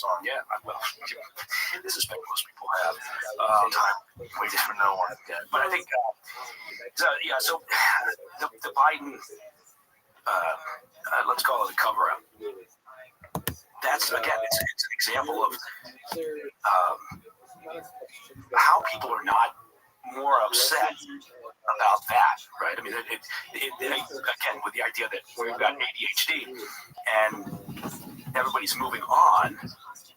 song. Yeah, well, this is what most people have. Time waits for no one. Yeah, but I think, so the Biden, let's call it a cover-up. That's, again, it's an example of how people are not more upset about that, right? I mean, again, with the idea that we've got ADHD and everybody's moving on,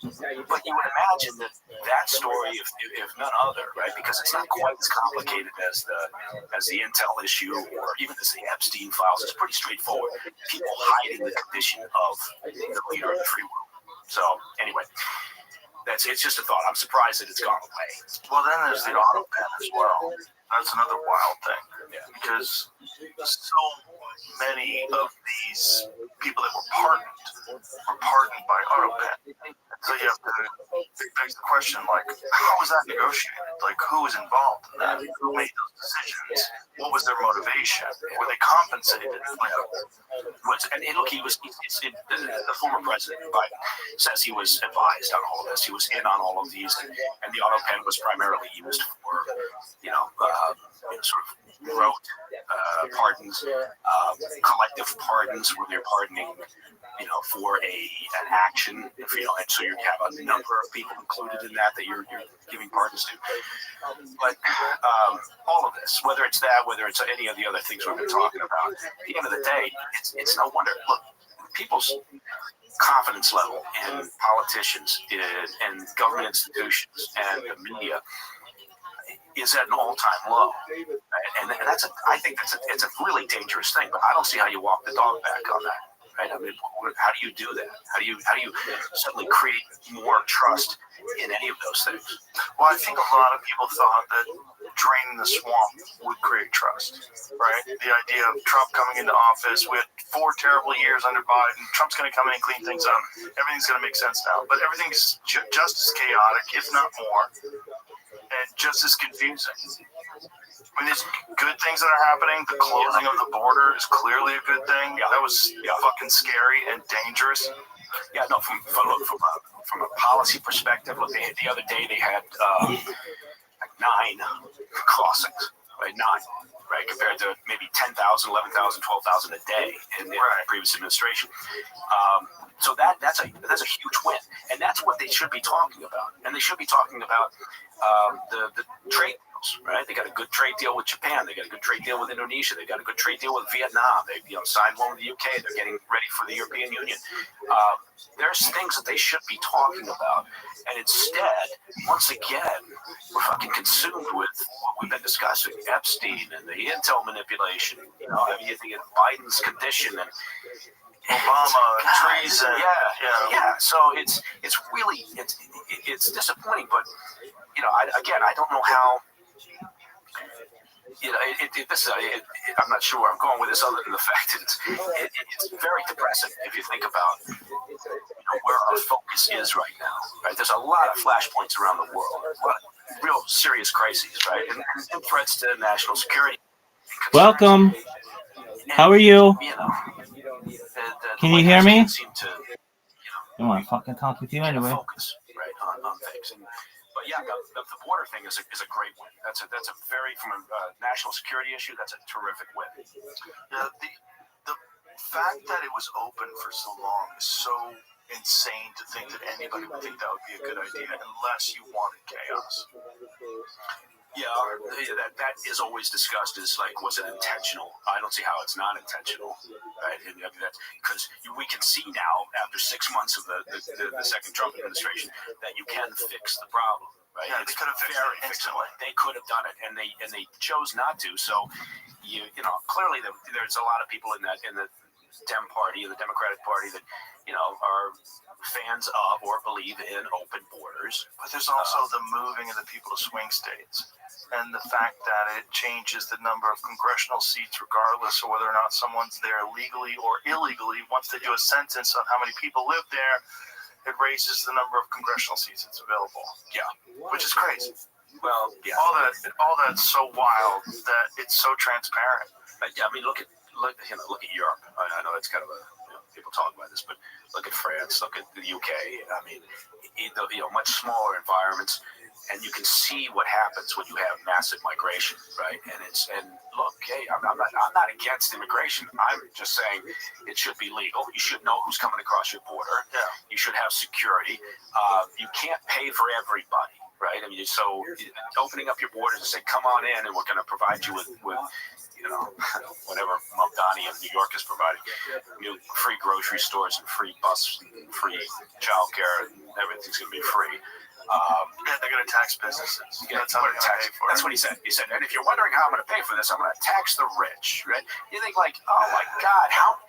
but you would imagine that story, if none other, right? Because it's not quite as complicated as the Intel issue or even as the Epstein files. It's pretty straightforward. People hiding the condition of the leader of the free world. So anyway, it's just a thought. I'm surprised that it's gone away. Well, then there's the auto pen as well. That's another wild thing. Yeah. Because so many of these people that were pardoned by auto pen. So you have to beg the question, like, how was that negotiated? Like, who was involved in that? Who made those decisions? What was their motivation? Were they compensated? And look, the former president Biden says he was advised on all of this. He was in on all of these, and the auto pen was primarily used for, sort of rote pardons, collective pardons where they're pardoning, for an action, and so you have a number of people included in that you're giving pardons to. But all of this, whether it's any of the other things we've been talking about, at the end of the day, it's no wonder. Look, people's confidence level in politicians and government institutions and the media is at an all-time low, and I think it's a really dangerous thing. But I don't see how you walk the dog back on that. Right? I mean, how do you do that? How do you suddenly create more trust in any of those things? Well, I think a lot of people thought that draining the swamp would create trust, right? The idea of Trump coming into office with 4 terrible years under Biden, Trump's going to come in and clean things up. Everything's going to make sense now. But everything's just as chaotic, if not more, and just as confusing. I mean, there's good things that are happening. The closing of the border is clearly a good thing. That was fucking scary and dangerous. Yeah, no, from a policy perspective, look, the other day they had 9 crossings, right? 9, right, compared to maybe 10,000, 11,000, 12,000 a day in the previous administration. So that's a huge win, and that's what they should be talking about. And they should be talking about the trade deals, right? They got a good trade deal with Japan. They got a good trade deal with Indonesia. They got a good trade deal with Vietnam. They signed one with the UK. They're getting ready for the European Union. There's things that they should be talking about, and instead, once again, we're fucking consumed with what we've been discussing: Epstein and the Intel manipulation. I mean, you think of Biden's condition and Obama, treason. Yeah. So it's really disappointing, but I don't know how. I'm not sure where I'm going with this, other than the fact that it's very depressing if you think about where our focus is right now. Right, there's a lot of flashpoints around the world, a lot of real serious crises, right, and threats to national security. Welcome. How are you? Can you hear me? I don't want to fucking talk with you anyway. Focus, right, on things. But yeah, the border thing is a great win. That's a very, from a national security issue, that's a terrific win. Yeah, the fact that it was open for so long is so insane to think that anybody would think that would be a good idea unless you wanted chaos. Yeah, that is always discussed as like, was it intentional? I don't see how it's not intentional, right? And because we can see now, after 6 months of the second Trump administration, that you can fix the problem, right? Yeah, they could have fixed it instantly. They could have done it, and they chose not to. So, clearly there's a lot of people in the Dem Party, the Democratic Party, that are fans of or believe in open borders. But there's also the moving of the people to swing states, and the fact that it changes the number of congressional seats regardless of whether or not someone's there legally or illegally. Once they do a census on how many people live there, it raises the number of congressional seats that's available. Yeah, which is crazy. Well, yeah, all that's so wild that it's so transparent. Yeah, I mean, look at Europe. I know it's kind of people talk about this, but look at France, look at the UK. I mean, much smaller environments, and you can see what happens when you have massive migration, right? And look, hey, I'm not against immigration. I'm just saying it should be legal. You should know who's coming across your border. Yeah. You should have security. You can't pay for everybody, right? I mean, so opening up your borders and say, come on in, and we're going to provide you with whatever Mamdani in New York is providing, new free grocery stores and free bus and free childcare, and everything's going to be free. They're going to tax businesses. That's how they're tax. That's what he said. He said, and if you're wondering how I'm going to pay for this, I'm going to tax the rich, right? You think like, oh my God, how,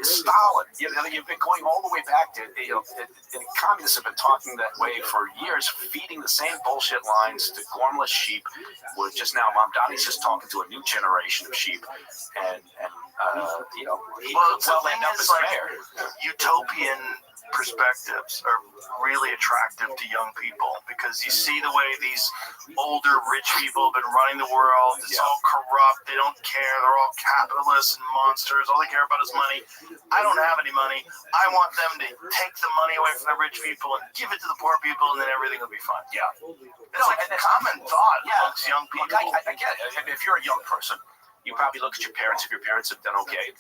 Stalin, you've been going all the way back to, the communists have been talking that way for years, feeding the same bullshit lines to gormless sheep. We're just now, Mamdani's just talking to a new generation of sheep, and he will end up as mayor. Utopian perspectives are really attractive to young people because you see the way these older rich people have been running the world. It's all corrupt. They don't care. They're all capitalists and monsters. All they care about is money. I don't have any money. I want them to take the money away from the rich people and give it to the poor people, and then everything will be fine. Yeah. It's like a common thought amongst young people. I get it. If you're a young person, you probably look at your parents. If your parents have done okay,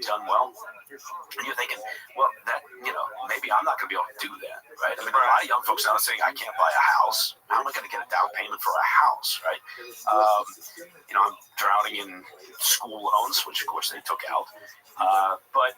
done well, and you're thinking, well, that, maybe I'm not going to be able to do that, right? I mean, a lot of young folks now are saying, I can't buy a house. How am I going to get a down payment for a house, right? I'm drowning in school loans, which, of course, they took out. But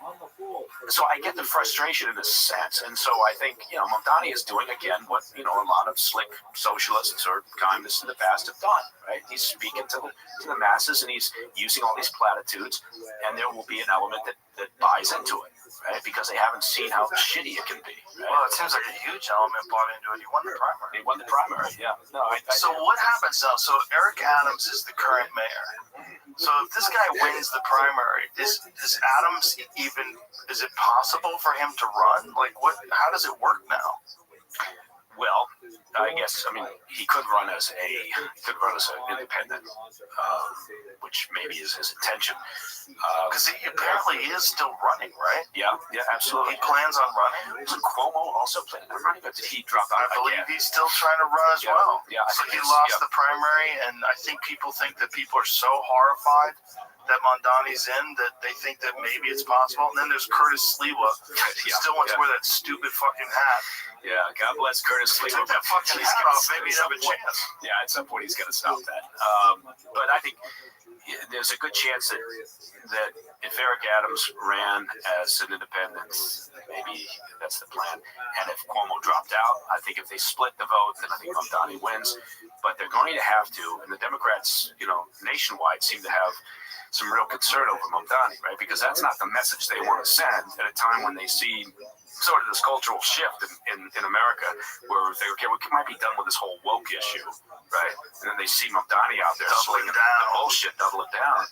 so I get the frustration in a sense. And so I think, Mamdani is doing, again, what, a lot of slick socialists or communists in the past have done, right? He's speaking to the masses, and he's using all these platitudes, and there will be an element that buys into it, right? Because they haven't seen how shitty it can be. Right? Well, it seems like a huge element bought into it. He won the primary. He won the primary, yeah. No, so what happens now? So Eric Adams is the current mayor. So if this guy wins the primary, does Adams even, is it possible for him to run? Like, how does it work now? Well, I guess, he could run as an independent, which maybe is his intention. Because he apparently is still running, right? Yeah, absolutely. He plans on running? Isn't Cuomo also planning on running, but did he drop out? I believe he's still trying to run as well. Yeah, so he lost the primary, and I think people think that people are so horrified that Mamdani's in that they think that maybe it's possible. And then there's Curtis Sliwa. He still wants to wear that stupid fucking hat. Yeah, God bless Curtis Sliwa. Take that fucking hat off. Maybe he'd have a chance. Yeah, at some point he's going to stop that. But I think there's a good chance that if Eric Adams ran as an independent, maybe that's the plan. And if Cuomo dropped out, I think if they split the vote, then I think Mamdani wins. But they're going to have to, and the Democrats, nationwide seem to have some real concern over Mamdani, right? Because that's not the message they want to send at a time when they see sort of this cultural shift in America where they we might be done with this whole woke issue, right? And then they see Mamdani out there doubling down the bullshit, doubling down.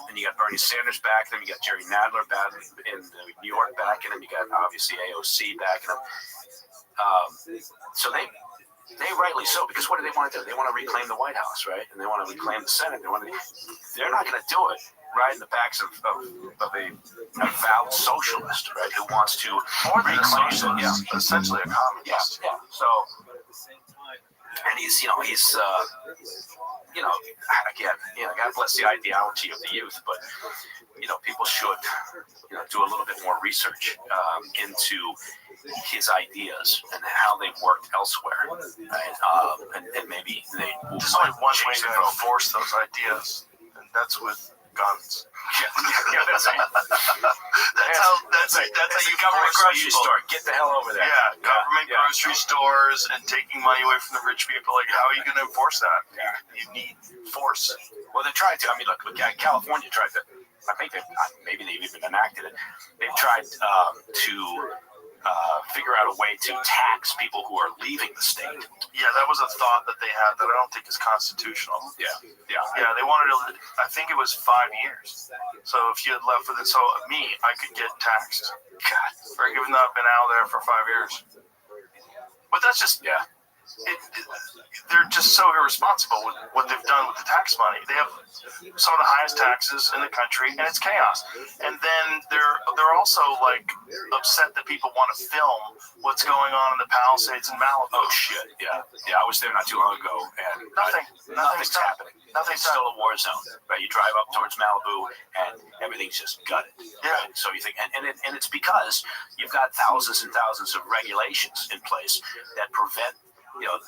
And you got Bernie Sanders back, then you got Jerry Nadler back in New York back, and then you got obviously AOC back. So they rightly so, because what do they want to do? They want to reclaim the White House, right? And they want to reclaim the Senate. They're not going to do it right in the backs of a avowed socialist, right? Who wants to reclaim it? Essentially a communist. Yeah. So, and he's again, God bless the ideology of the youth, but people should do a little bit more research into his ideas and how they worked elsewhere, right? And maybe they will. There's only one way to enforce those ideas, and that's with guns. That's how you government grocery store. Get the hell over there. Yeah, government grocery stores and taking money away from the rich people. Like, how are you going to enforce that? You need force. Well, they tried to. Look, California tried to. I think maybe they've even enacted it. They've tried to figure out a way to tax people who are leaving the state. Yeah, that was a thought that they had that I don't think is constitutional. Yeah. They wanted to. I think it was 5 years. So if you had left with it, I could get taxed. God, for even though I've been out there for 5 years. But that's just they're just so irresponsible with what they've done with the tax money. They have some of the highest taxes in the country, and it's chaos. And then they're also like upset that people want to film what's going on in the Palisades in Malibu. Oh shit! Yeah. I was there not too long ago, and nothing's happening. Nothing's still a war zone. Right? You drive up towards Malibu, and everything's just gutted. Yeah. Right? So you think, and it's because you've got thousands and thousands of regulations in place that prevent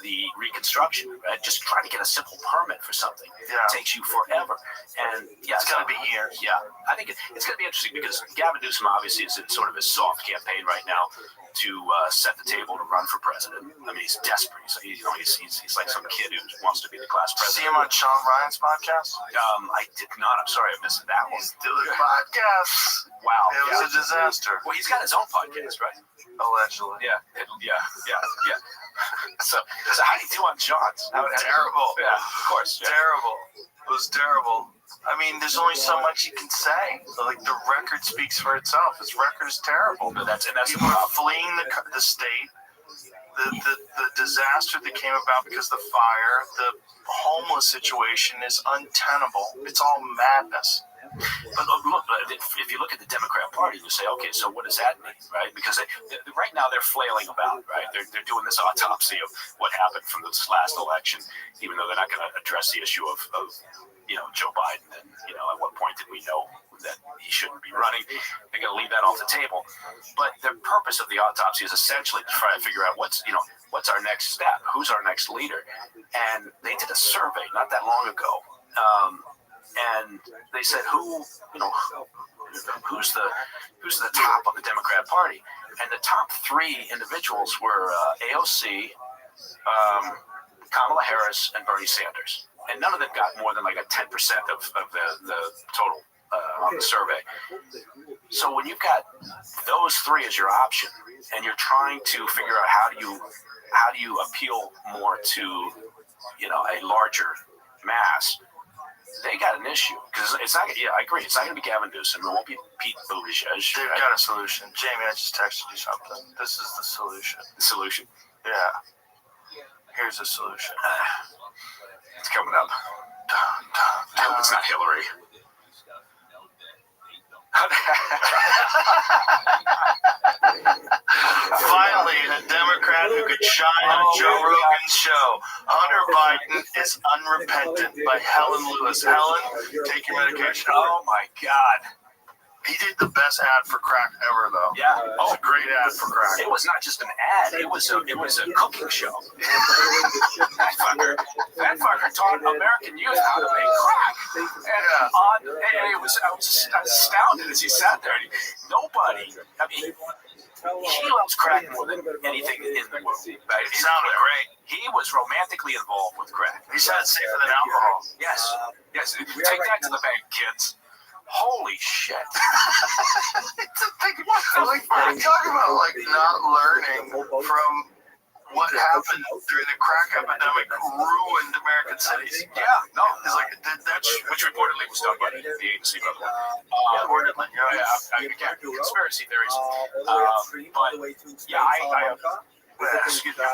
the reconstruction, right? Just trying to get a simple permit for something takes you forever. And it's going to be years. Yeah, I think it's going to be interesting because Gavin Newsom obviously is in sort of his soft campaign right now to set the table to run for president. I mean, he's desperate. He's like some kid who wants to be the class president. See him on Sean Ryan's podcast? I did not. I'm sorry, I missed that one. He's doing podcasts. Wow. It was a disaster. Well, he's got his own podcast, right? Allegedly. Yeah. So how do you do on Sean's? Terrible. Yeah, of course. Yeah. Terrible. It was terrible. I mean, there's only so much you can say. Like, the record speaks for itself. His record is terrible. But that's people are fleeing the state. The disaster that came about because of the fire, the homeless situation is untenable. It's all madness. But look, if you look at the Democrat Party, you say, okay, so what does that mean, right? Because right now they're flailing about, right? They're doing this autopsy of what happened from this last election, even though they're not going to address the issue of Joe Biden and at what point did we know that he shouldn't be running. They're going to leave that off the table. But the purpose of the autopsy is essentially to try to figure out what's our next step, who's our next leader, and they did a survey not that long ago. And they said, who's the top of the Democrat Party? And the top three individuals were AOC, Kamala Harris, and Bernie Sanders. And none of them got more than like a 10% of the total on the survey. So when you've got those three as your option, and you're trying to figure out how do you appeal more to a larger mass, they got an issue because it's not. Yeah, I agree. It's not going to be Gavin Newsom. It won't be Pete Buttigieg. They've got a solution. Jamie, I just texted you something. This is the solution. The solution? Yeah. Here's the solution. It's coming up. I hope it's not Hillary. Finally, a Democrat who could shine on Joe Rogan's show. Hunter Biden is unrepentant by Helen Lewis. Helen, take your medication. Oh my God. He did the best ad for crack ever, though. Yeah. It was a great ad for crack. It was not just an ad. It was a cooking show. That fucker taught American youth how to make crack. And I was astounded as he sat there. He loves crack more than anything in the world. Right? It sounded great. He was romantically involved with crack. He said it's safer than alcohol. Yes. Take that to the bank, kids. Holy shit. Talking about not learning from what happened during the crack epidemic ruined American cities. Yeah, no. It's like which reportedly was done by the agency, by the way. Reportedly, again, conspiracy theories. I excuse me.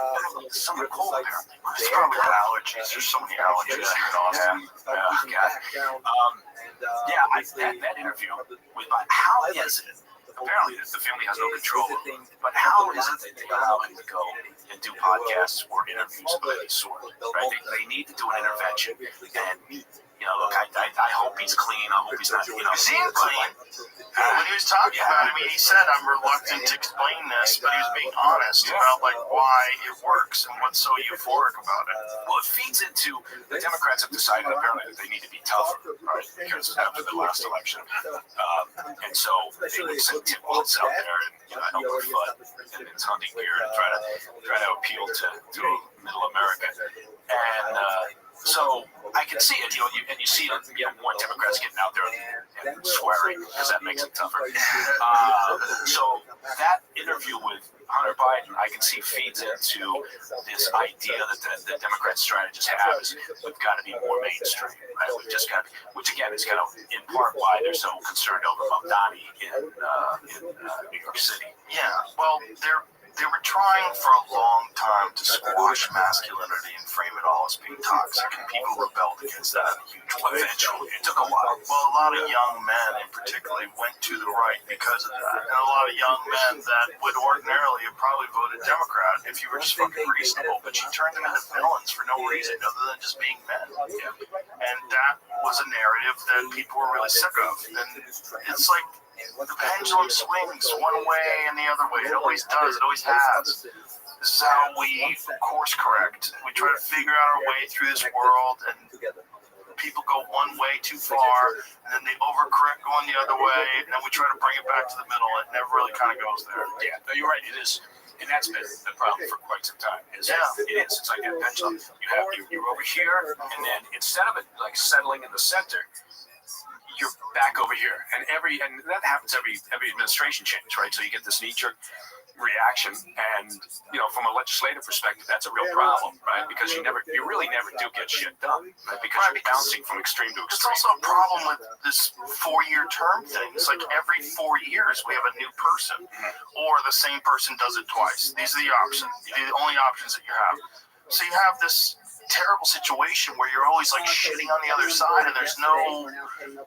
Some cold apparently. It's probably allergies. There's so many allergies in Austin. That interview with how is it? Apparently, the family has no control. But how is it that they allow him to go and do podcasts or interviews of any sort? Right? They need to do an intervention. And look, I hope he's clean. I hope he's not. He seemed clean. When he was talking about it, he said, "I'm reluctant to explain this," but he was being honest about why it works and what's so euphoric about it. Well, it feeds into the Democrats have decided apparently that they need to be tougher, right? Because after the last election, and so they would send Tim Walz out there and help foot in his hunting gear and try to appeal to middle America. And so I can see it, and you see more Democrats getting out there and swearing because that makes it tougher. So that interview with Hunter Biden, I can see feeds into this idea that the Democrat strategists have is we've got to be more mainstream, right? We've just got, which again is kind of in part why they're so concerned over Mamdani in New York City. Yeah, well, they were trying for a long time to squash masculinity and frame it all as being toxic, and people rebelled against that in a huge way. Eventually, it took a while. Well, a lot of young men, in particular, went to the right because of that, and a lot of young men that would ordinarily have probably voted Democrat if you were just fucking reasonable, but you turned them into villains for no reason other than just being men. And that was a narrative that people were really sick of. And it's like the pendulum swings one way and the other way. It always does. It always has. This is how we course correct. We try to figure out our way through this world, and people go one way too far, and then they overcorrect going the other way, and then we try to bring it back to the middle. It never really kind of goes there. Yeah, no, you're right. It is. And that's been the problem for quite some time. It is. It's like a pendulum. You're over here, and then instead of it like settling in the center, you're back over here. And that happens every administration change, right? So you get this knee-jerk reaction, and from a legislative perspective, that's a real problem, right? Because you really never do get shit done, right? Because you're bouncing from extreme to extreme. It's also a problem with this 4-year term thing. It's like every 4 years we have a new person, or the same person does it twice. These are the options, the only options that you have. So you have this terrible situation where you're always like shitting on the other side, and there's no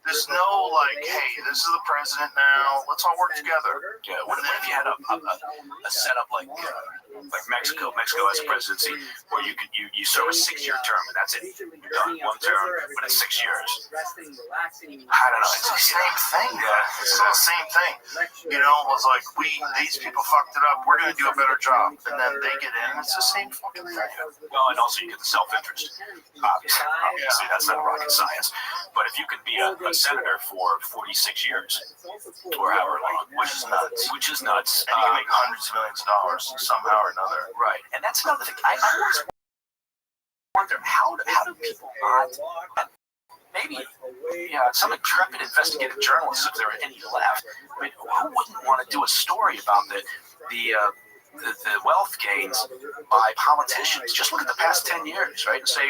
like, hey, this is the president now, let's all work together. Yeah, what if you had a setup like Mexico has a presidency where you serve a 6-year term, and that's it. You're done. One term, but it's 6 years. I don't know. It's the same thing. Yeah, it's still the same thing. It was like these people fucked it up. We're gonna do a better job, and then they get in. It's the same fucking thing. Well, and also you get the self-interest. Obviously, that's not rocket science. But if you could be a senator for 46 years, or however long, which is nuts, and you can make hundreds of millions of dollars somehow or another. Right, and that's another thing. I always wonder how do people not, maybe some intrepid investigative journalists, if there are any left, I mean, who wouldn't want to do a story about the wealth gains by politicians? Just look at the past 10 years, right, and say,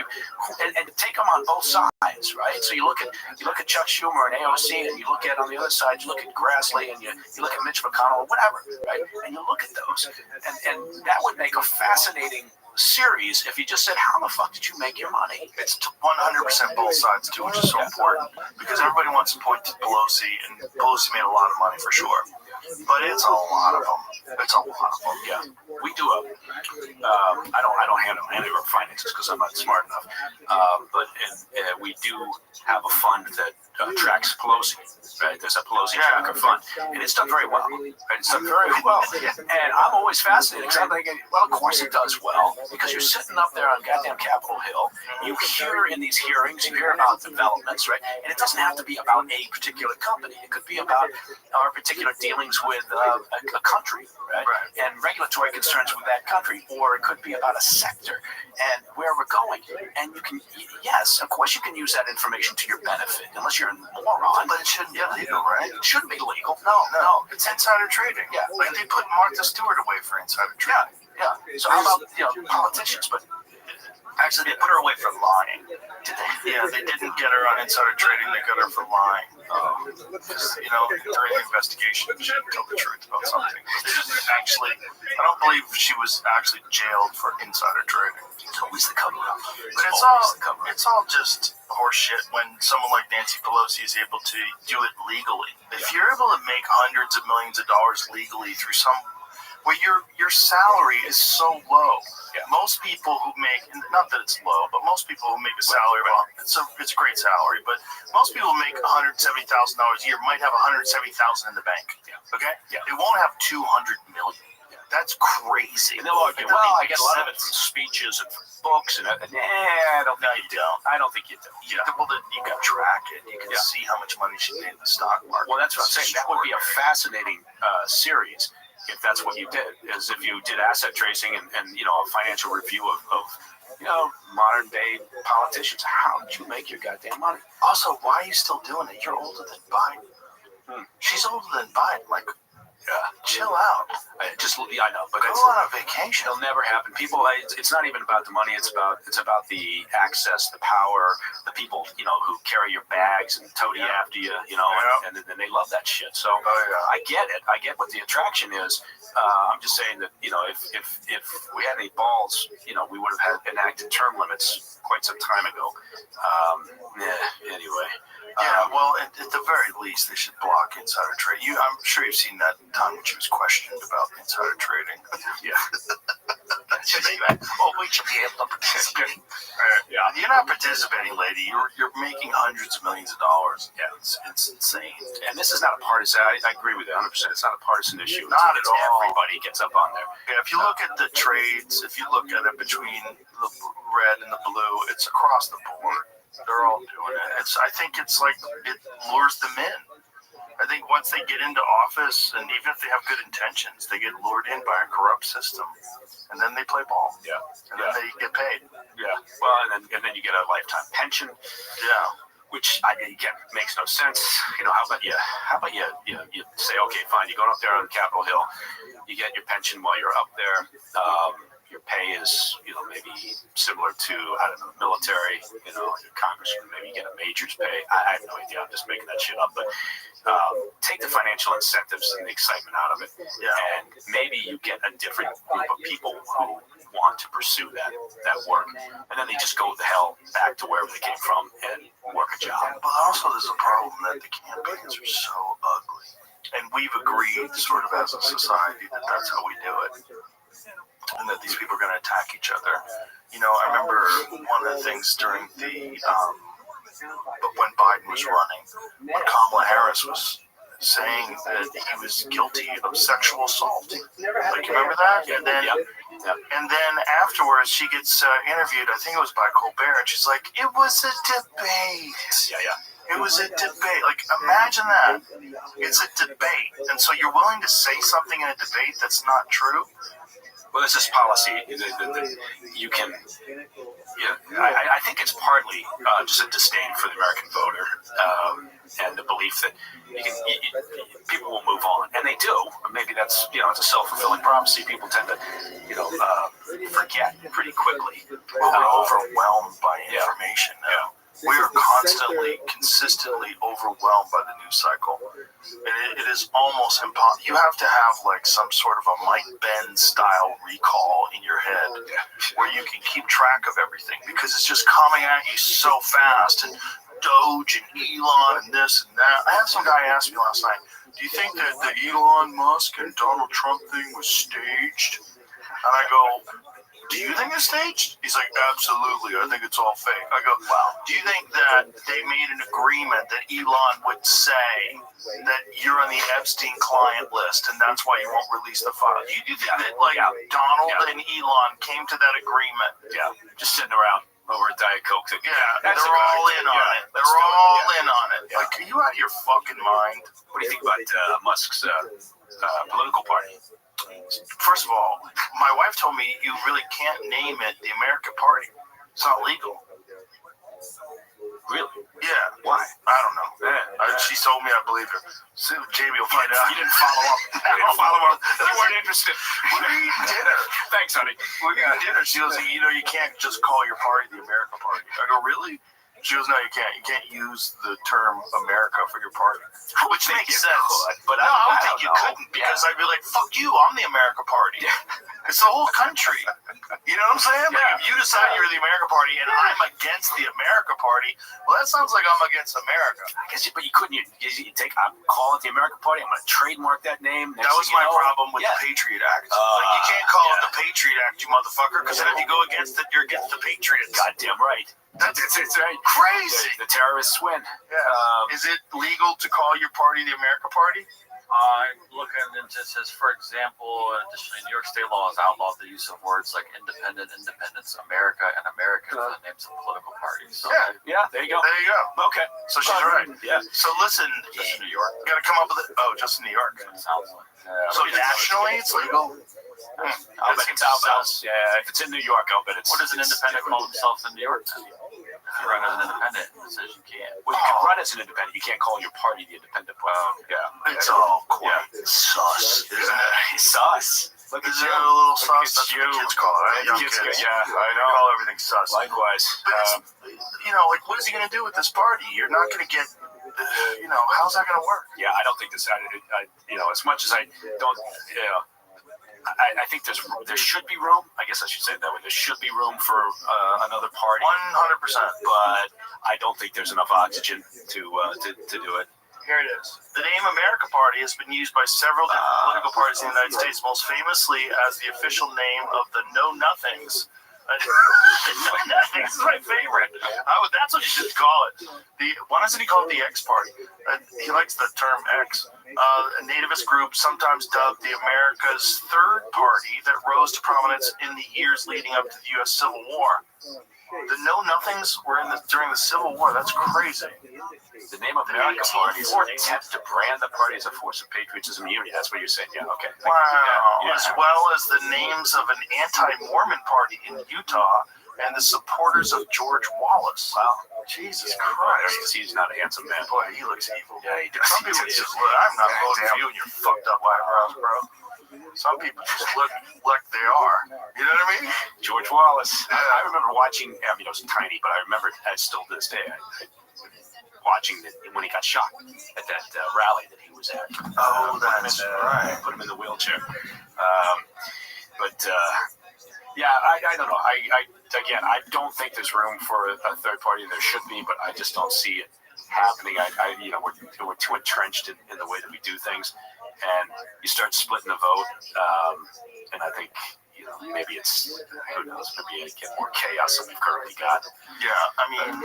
and take them on both sides, right? So you look at Chuck Schumer and AOC, and you look at on the other side, you look at Grassley, and you look at Mitch McConnell, whatever, right? And you look at those, and that would make a fascinating series if you just said, how the fuck did you make your money? It's 100% both sides too, which is so important, because everybody wants to point to Pelosi, and Pelosi made a lot of money for sure. But it's a lot of them. It's a lot of them. Yeah, we do I don't handle any of our finances because I'm not smart enough. But we do have a fund that tracks Pelosi. Right? There's a Pelosi tracker fund, and it's done very well. Right? It's done very well. And I'm always fascinated because I'm thinking, well, of course it does well, because you're sitting up there on goddamn Capitol Hill. You hear in these hearings, you hear about developments, right? And it doesn't have to be about a particular company. It could be about our particular dealings with a country, right? And regulatory concerns with that country, or it could be about a sector and where we're going. And you can, yes, of course, you can use that information to your benefit, unless you're a moron. But it shouldn't be legal, right? It shouldn't be legal. No. It's insider trading. Yeah, like they put Martha Stewart away for insider trading. Yeah. So how about politicians? But actually, they put her away for lying. Did they? Yeah, they didn't get her on insider trading. They got her for lying. Because during the investigation, she didn't tell the truth about something. They didn't actually. I don't believe she was actually jailed for insider trading. It's always the cover-up. But it's all just horseshit when someone like Nancy Pelosi is able to do it legally. If you're able to make hundreds of millions of dollars legally through where your salary is so low. Yeah. Most people who make, not that it's low, but most people who make a salary, well, it's a great salary, but most people who make $170,000 a year might have $170,000 in the bank. Yeah. Okay? Yeah. They won't have $200 million. That's crazy. And they'll argue, well, I get a lot of it from speeches and from books, and I don't think you do. I don't think you do. Yeah. Well, you can track it. You can see how much money she made in the stock market. Well, that's what I'm saying. That would be a fascinating series. If that's what you did, is if you did asset tracing and a financial review of modern day politicians. How did you make your goddamn money? Also, why are you still doing it? You're older than Biden. She's older than Biden. Like, chill out. I know, but go on a vacation. It'll never happen. People, it's not even about the money. It's about the access, the power, the people, who carry your bags and toady after you, and then they love that shit. So I get it. I get what the attraction is, I'm just saying that, if we had any balls, we would have had enacted term limits quite some time ago. Anyway. Well, at the very least, they should block insider trade. I'm sure you've seen that time when she was questioned about insider trading. Yeah. Well, we should be able to participate. You're not participating, lady. You're making hundreds of millions of dollars. Yeah, it's insane. And this is not a partisan. I agree with you 100%. It's not a partisan issue. Not at all. Everybody gets up on there. Yeah, if you look at the trades, if you look at it between the red and the blue, it's across the board. They're all doing it. I think it's like it lures them in. I think once they get into office, and even if they have good intentions, they get lured in by a corrupt system, and then they play ball. Yeah, and then they get paid. Yeah. Well, and then you get a lifetime pension. Yeah. Which again makes no sense. How about you say, okay, fine, you're going up there on Capitol Hill, you get your pension while you're up there. Your pay is, maybe similar to, military, your congressman, maybe you get a major's pay. I have no idea. I'm just making that shit up. But take the financial incentives and the excitement out of it. Yeah. And maybe you get a different group of people who want to pursue that work. And then they just go the hell back to wherever they came from and work a job. But also there's a problem that the campaigns are so ugly. And we've agreed sort of as a society that that's how we do it. And that these people are going to attack each other. I remember one of the things during but when Biden was running, when Kamala Harris was saying that he was guilty of sexual assault. Like, you remember that? Yeah, and then afterwards, she gets interviewed, I think it was by Colbert, and she's like, it was a debate. Yeah. It was a debate. Like, imagine that. It's a debate. And so you're willing to say something in a debate that's not true? Well, there's this policy that you can. I think it's partly just a disdain for the American voter and the belief that people will move on, and they do. Maybe that's it's a self-fulfilling prophecy. People tend to forget pretty quickly. Well, we're overwhelmed by information now. We are consistently overwhelmed by the news cycle. And it is almost impossible. You have to have like some sort of a Mike Ben style recall in your head where you can keep track of everything because it's just coming at you so fast. And Doge and Elon and this and that. I had some guy ask me last night, do you think that the Elon Musk and Donald Trump thing was staged? And I go, do you think it's staged? He's like, absolutely. I think it's all fake. I go, wow. Do you think that they made an agreement that Elon would say that you're on the Epstein client list and that's why you won't release the file? Do you think that Donald and Elon came to that agreement? Yeah, just sitting around over at Diet Coke. They're all in on it. They're all in on it. Yeah. Like, are you out of your fucking mind? What do you think about Musk's political party? First of all, my wife told me you really can't name it the American Party. It's not legal. Really? Yeah. Why? I don't know. She told me, I believe her. So Jamie will find out. You didn't follow up. You weren't interested. We're eating dinner. Thanks, honey. We're eating dinner. She goes, you can't just call your party the American Party. I go, really? She goes, no, you can't. You can't use the term America for your party. Which makes sense. But I don't think you couldn't because I'd be like, fuck you, I'm the American Party. It's the whole country. You know what I'm saying? Like, if you decide you're the American Party and I'm against the American Party, well, that sounds like I'm against America. I guess, but you couldn't. You call it the American Party. I'm going to trademark that name. That was my problem with the Patriot Act. You can't call it the Patriot Act, you motherfucker, because then if you go against it, you're against the Patriots. Goddamn right. It's right. Crazy. The terrorists win. Yeah. Is it legal to call your party the American Party? I'm looking into it. Says, for example, additionally, New York state law has outlawed the use of words like independent, independence, America, and American for the names of political parties. So, yeah, there you go. There you go. Okay. So she's right. Yeah. So listen, just in New York. You got to come up with it. Oh, just in New York. It sounds like. So nationally, it's legal? I'll bet it's out. Yeah, if it's in New York, I'll bet it's. What does an independent call themselves in New York? If you run as an independent, it says you can't. Well, you can run as an independent. You can't call your party the independent party. It's all quite sus, isn't it? Sus. Look at you. A little sus. That's what kids call it, right? Young kids. Yeah, I know. They call everything sus. Likewise. But like, what is he going to do with this party? You're not going to get, how's that going to work? Yeah, I don't think this. As much as I don't, I think there should be room. I guess I should say it that way. There should be room for another party. 100%. But I don't think there's enough oxygen to do it. Here it is. The name America Party has been used by several different political parties in the United States, most famously as the official name of the Know Nothings. This is my favorite. That's what you should call it. Why doesn't he call it the X Party? He likes the term X. A nativist group sometimes dubbed the America's Third Party that rose to prominence in the years leading up to the U.S. Civil War. The Know Nothings were during the Civil War. That's crazy. The name of America Party is an attempt to brand the party as a force of patriotism and unity. That's what you're saying. Yeah, okay. Wow. Yeah. As well as the names of an anti-Mormon party in Utah and the supporters of George Wallace. Wow. Jesus Christ. He's not a handsome man. Boy, he looks evil. Yeah, he does. Some people just look, I'm not voting for you and your fucked up eyebrows, bro. Some people just look like they are. You know what I mean? George Wallace. I remember watching, I mean, I was tiny, but I remember it still to this day. Watching when he got shot at that rally that he was at. Oh, that's right. Put him in the wheelchair. Yeah, I don't know. I don't think there's room for a third party. There should be, but I just don't see it happening. We're too entrenched in the way that we do things, and you start splitting the vote, and I think maybe it's who knows, maybe it get more chaos than we've currently got. Yeah, I mean,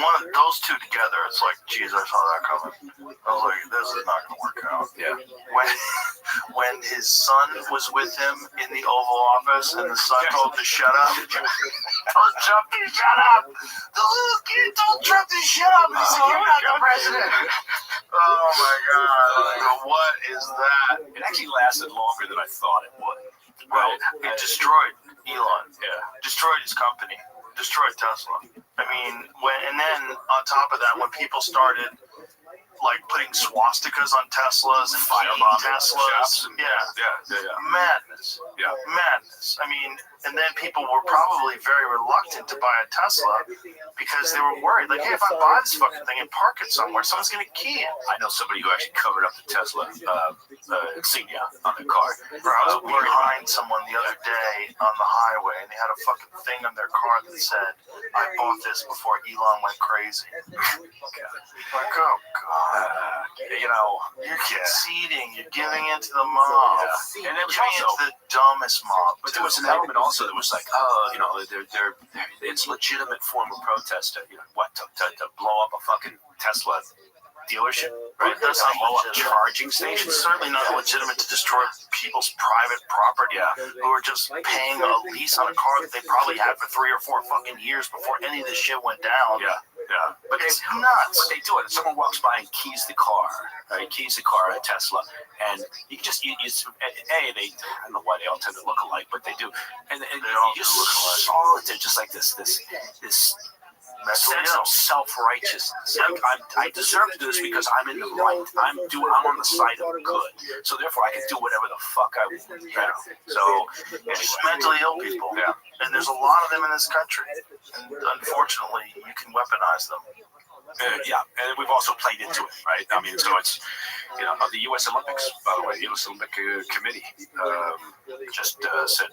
one of those two together, it's like, geez, I saw that coming. I was like, this is not going to work out. Yeah. When his son was with him in the Oval Office, and the son told him to shut up. Told Trump to shut up. The little kid told Trump to shut up. He said, "You're not the president." Oh my God! Like, what is that? It actually lasted longer than I thought it would. Well, it destroyed Elon. Yeah. Destroyed his company. Destroyed Tesla. I mean, and then on top of that, when people started like putting swastikas on Teslas and firebombing Teslas, madness. Yeah. Madness. I mean, and then people were probably very reluctant to buy a Tesla because they were worried, like, hey, if I buy this fucking thing and park it somewhere, someone's gonna key it. I know somebody who actually covered up the Tesla insignia on their car. Bro, I was behind someone the other day on the highway, and they had a fucking thing on their car that said, "I bought this before Elon went crazy." Like, oh God. You're conceding, you're giving in to the mob. Yeah. And it was giving also in to the dumbest mob. But there was an element also that was like, it's legitimate form of protest to blow up a fucking Tesla dealership, right? That's not not blow up legitimate. charging stations. It's certainly not legitimate to destroy people's private property who are just paying a lease on a car that they probably had for 3 or 4 fucking years before any of this shit went down. Yeah. But it's nuts. But they do it. Someone walks by and keys the car, right? Keys the car at Tesla, and you just I don't know why they all tend to look alike, but they do. And you just saw it. They're just like this sense of self-righteousness. I deserve to do this because I'm in the right. I'm on the side of good. So therefore, I can do whatever the fuck I want. So Just mentally ill people. Yeah. And there's a lot of them in this country. And unfortunately, you can weaponize them. And we've also played into it, right? I mean, so it's, the U.S. Olympics, by the way, the U.S. Olympic Committee just said,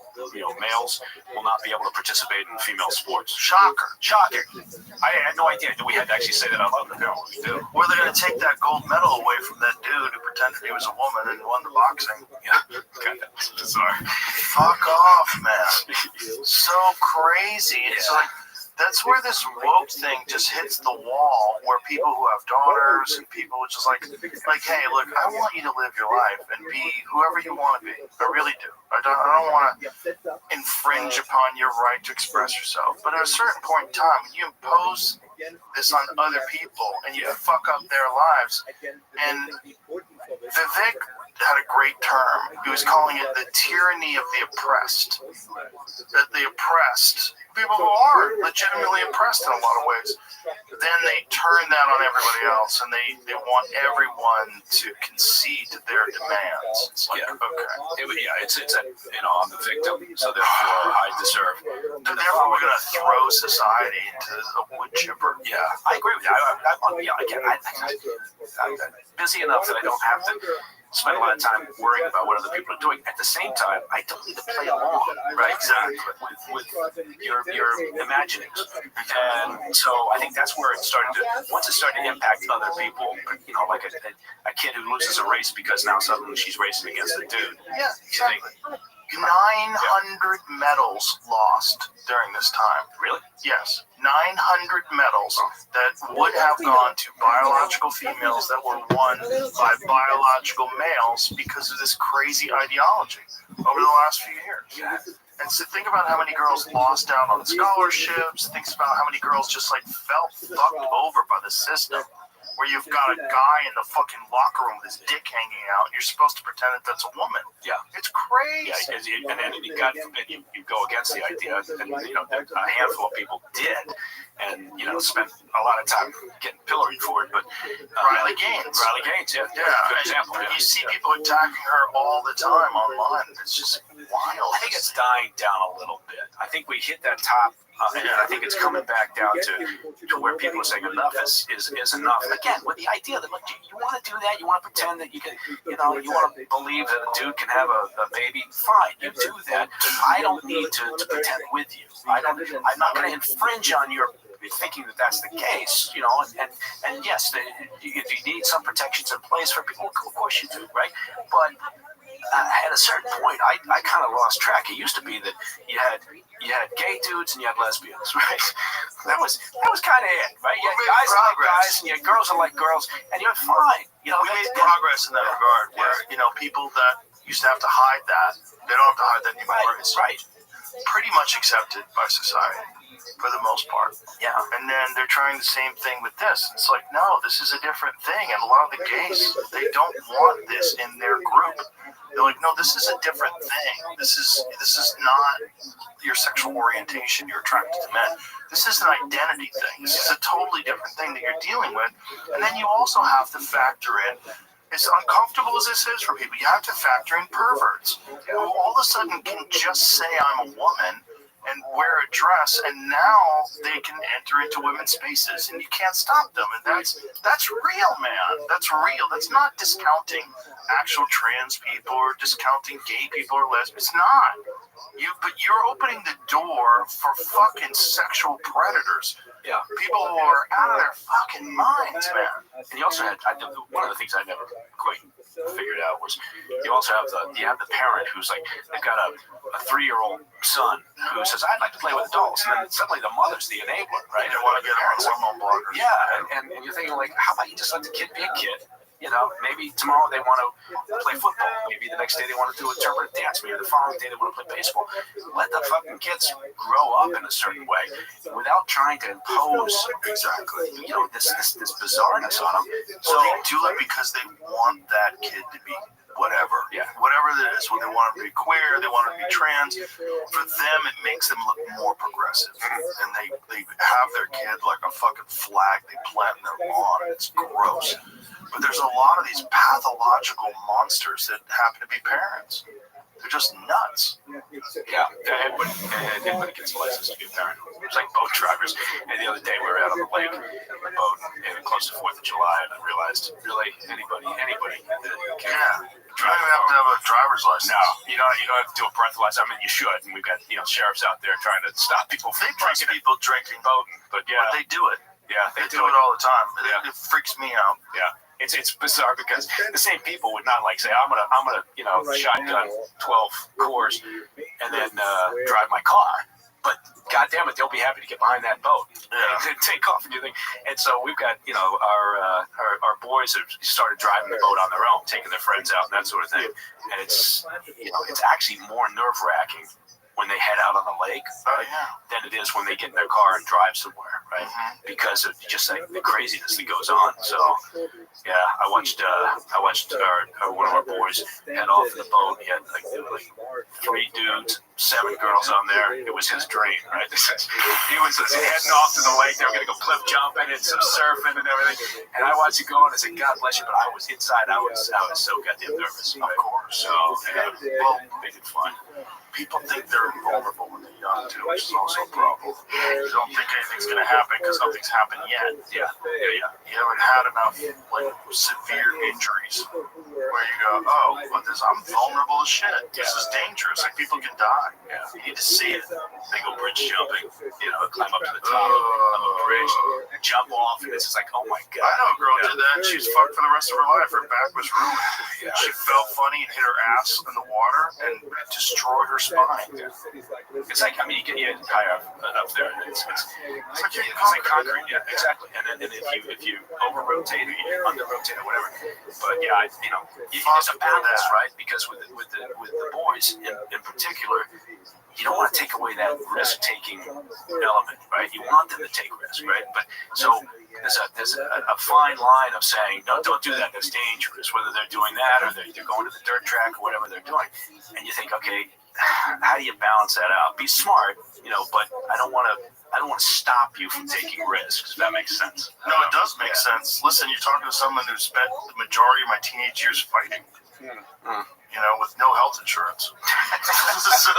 males will not be able to participate in female sports. Shocking. I had no idea that we had to actually say that out loud. We do. Or they're going to take that gold medal away from that dude who pretended he was a woman and won the boxing. Yeah, God, that's bizarre. Fuck off, man. So crazy. It's like, that's where this woke thing just hits the wall, where people who have daughters and people just like, hey, look, I want you to live your life and be whoever you want to be. I really do. I don't want to infringe upon your right to express yourself. But at a certain point in time, when you impose this on other people and you fuck up their lives, and Vivek had a great term. He was calling it the tyranny of the oppressed. That the oppressed, people who are legitimately oppressed in a lot of ways, then they turn that on everybody else, and they want everyone to concede to their demands. It's like, okay. I'm the victim, so therefore I deserve. Therefore, we're going to throw society into a wood chipper. Yeah, I agree with you. I'm busy enough that I don't have to spend a lot of time worrying about what other people are doing. At the same time, I don't need to play along, right? Exactly. With your imaginings. And so I think that's where it started to, once it started to impact other people, you know, like a kid who loses a race because now suddenly she's racing against a dude. Yeah, exactly. 900 medals lost during this time. Really? Yes, 900 medals that would have gone to biological females that were won by biological males because of this crazy ideology over the last few years. And so think about how many girls lost out on scholarships. Think about how many girls just like felt fucked over by the system. Where you've got a guy in the fucking locker room with his dick hanging out, and you're supposed to pretend that that's a woman. Yeah. It's crazy. Yeah, and then God forbid you go against the idea, and you know, a handful of people did, and you know, spent a lot of time getting pilloried for it. But Riley Gaines, yeah, good example. You see people attacking her all the time online. It's just wild. I think it's dying down a little bit. I think we hit that top. And I think it's coming back down to where people are saying enough is enough. Again, with the idea that, look, you want to do that, you want to pretend that you can, you know, you want to believe that a dude can have a baby, fine, you do that. I don't need to pretend with you. I'm not going to infringe on your thinking that that's the case, you know, and yes, you need some protections in place for people, of course you do, right? But at a certain point, I kind of lost track. It used to be that you had gay dudes and you had lesbians, right? That was kind of it, right? You had guys that like guys and you had girls that like girls, and you're fine. You know, we made progress in that regard, where you know people that used to have to hide that, they don't have to hide that anymore. It's pretty much accepted by society for the most part. Yeah. And then they're trying the same thing with this. It's like, no, this is a different thing, and a lot of the gays, they don't want this in their group. They're like, no, this is a different thing. This is not your sexual orientation. You're attracted to men. This is an identity thing. This is a totally different thing that you're dealing with. And then you also have to factor in, as uncomfortable as this is for people, you have to factor in perverts who all of a sudden can just say I'm a woman and wear a dress, and now they can enter into women's spaces, and you can't stop them. And that's real, man. That's real. That's not discounting actual trans people or discounting gay people or lesbians. It's not. But you're opening the door for fucking sexual predators. Yeah. People who are out of their fucking minds, man. And you also had, one of the things I never quite figured out was you also have the parent who's like, they've got a 3-year-old son who says, I'd like to play with adults, and then suddenly the mother's the enabler, right? They want to get on hormone blockers. Yeah, and you're thinking, like, how about you just let the kid be a kid? You know, maybe tomorrow they want to play football. Maybe the next day they want to do interpretive dance. Maybe the following day they want to play baseball. Let the fucking kids grow up in a certain way without trying to impose you know, this bizarreness on them. So they do it because they want that kid to be whatever. Yeah. Whatever it is. When they want to be queer, they want to be trans. For them, it makes them look more progressive. And they have their kid like a fucking flag they plant in their lawn. It's gross. But there's a lot of these pathological monsters that happen to be parents. They're just nuts. Yeah, everybody gets a license to be a parent. It's like boat drivers. And the other day we were out on the lake in the boat, and close to 4th of July, and I realized, really, anybody can drive. You have to have a driver's license. No, you don't have to do a breathalyzer. I mean, you should. And we've got sheriffs out there trying to stop people from drinking, boating. But yeah, but they do it. Yeah, they do it all the time. It freaks me out. Yeah. It's bizarre because the same people would not like say I'm gonna shotgun 12 cores and then drive my car, but God damn it, they'll be happy to get behind that boat and take off and everything. And so we've got our boys have started driving the boat on their own, taking their friends out and that sort of thing. And it's actually more nerve-wracking when they head out on the lake than it is when they get in their car and drive somewhere, right? Because of just like the craziness that goes on. So, yeah, I watched one of our boys head off in the boat. He had like 3 dudes, 7 girls on there. It was his dream, right? He was heading off to the lake. They were going to go cliff jumping and some surfing and everything. And I watched it go and I said, God bless you. But I was inside. I was so goddamn nervous, of course. So, well, they did fun. People think they're invulnerable when they're young too, which is also a problem. They don't think anything's going to happen because nothing's happened yet. Yeah. You haven't had enough severe injuries where you go, oh, but I'm vulnerable as shit. This is dangerous. Like, people can die. Yeah, you need to see it. They go bridge jumping, climb up to the top of a bridge, jump off, and it's just like, oh my God. I know a girl did that. She was fucked for the rest of her life. Her back was ruined. Yeah. She fell funny and hit her ass in the water and destroyed her spine. Yeah. It's like, you get higher up there, and it's like concrete. Yeah, exactly. And then if you over rotate or you under rotate or whatever, but yeah, there's a balance, right? Because with the boys in particular, you don't want to take away that risk-taking element, right? You want them to take risks, right? But so there's a fine line of saying, no, don't do that. That's dangerous. Whether they're doing that or they're going to the dirt track or whatever they're doing, and you think, okay, how do you balance that out? Be smart, but I don't want to stop you from taking risks. If that makes sense. No, it does make sense. Listen, you're talking to someone who spent the majority of my teenage years fighting. With no health insurance. So,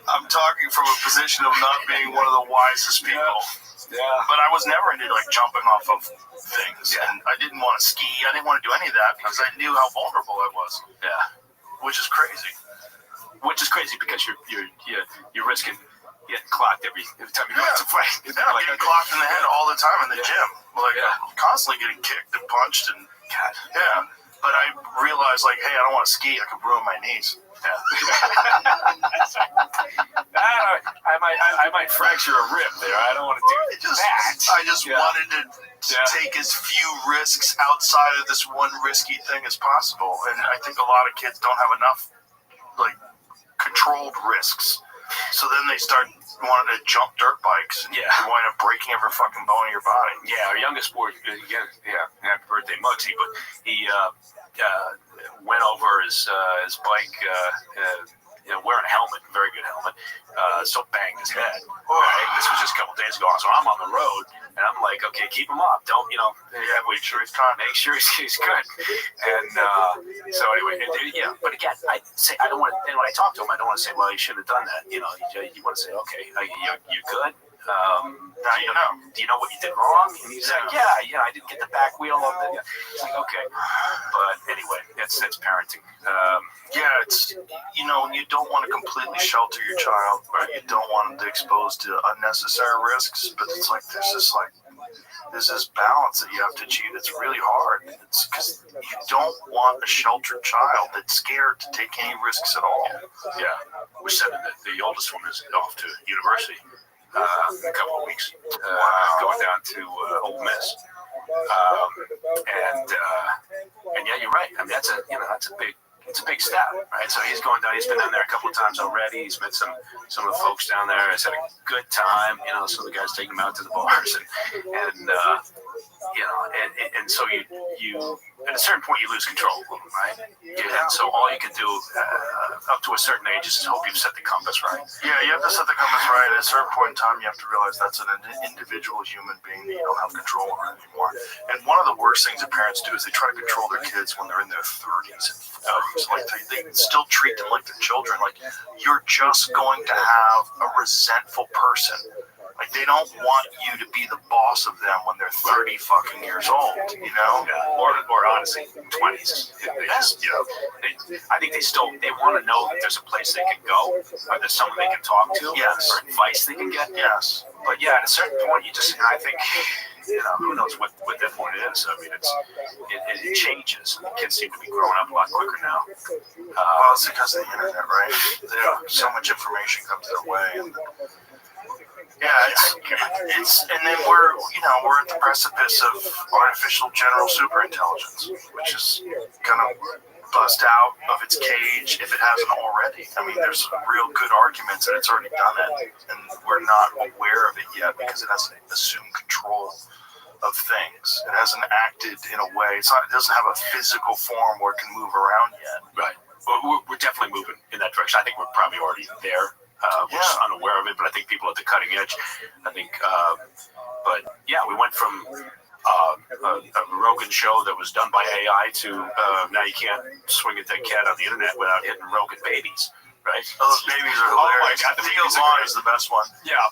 I'm talking from a position of not being one of the wisest people. Yeah. But I was never into jumping off of things, and I didn't want to ski. I didn't want to do any of that because I knew how vulnerable I was. Yeah. Which is crazy. Because you're risking getting clocked every time you go to fight. Yeah, I'm getting clocked in the head all the time in the gym. I'm constantly getting kicked and punched and God. Yeah. But I realized, hey, I don't want to ski. I could ruin my knees. Yeah. I might fracture a rib there. I don't want to do that. I just wanted to take as few risks outside of this one risky thing as possible. And I think a lot of kids don't have enough, controlled risks. So then they start wanting to jump dirt bikes and you wind up breaking every fucking bone in your body. Yeah, our youngest boy, happy birthday, Muggsy, but he went over his bike, wearing a helmet, very good helmet, so banged his head. Right? This was just a couple days ago, so I'm on the road, and I'm like, okay, keep him up. Don't, make sure he's good. And so anyway, but again, I don't want to, and when I talk to him, I don't want to say, well, you should have done that. You want to say, okay, you're good. Now do you know what you did wrong? And he's like, I didn't get the back wheel on the. He's like, okay, but anyway, that's parenting. It's you don't want to completely shelter your child, or you don't want them to expose to unnecessary risks. But it's there's this balance that you have to achieve. It's really hard. It's because you don't want a sheltered child that's scared to take any risks at all. Yeah, we're sending the oldest one is off to university. In a couple of weeks, going down to Ole Miss, and yeah, you're right. I mean, that's a big step, right? So he's going down. He's been down there a couple of times already. He's met some of the folks down there. He's had a good time. Some of the guys taking him out to the bars, and so you at a certain point you lose control of them, right? And so all you can do up to a certain age is hope you've set the compass right. Yeah, you have to set the compass right. At a certain point in time, you have to realize that's an individual human being that you don't have control over anymore. And one of the worst things that parents do is they try to control their kids when they're in their 30s and 40s. They still treat them like they're children. You're just going to have a resentful person. They don't want you to be the boss of them when they're 30 fucking years old, Or honestly, 20s. I think they want to know that there's a place they can go, or there's someone they can talk to, or advice they can get. Yes. But at a certain point, I think, who knows what that point is. I mean, it changes. The kids seem to be growing up a lot quicker now. Well, it's because of the internet, right? So much information comes their way. It's and then we're at the precipice of artificial general superintelligence, which is gonna bust out of its cage if it hasn't already. I mean, there's real good arguments that it's already done it, and we're not aware of it yet because it hasn't assumed control of things. It hasn't acted in a way. It doesn't have a physical form where it can move around yet. Right. Well, we're definitely moving in that direction. I think we're probably already there. We're just unaware of it, but I think people at the cutting edge. We went from a Rogan show that was done by AI to now you can't swing at that cat on the internet without hitting Rogan babies, right? Those babies are hilarious. Oh my God, Theo Vaughn is the best one. Yeah.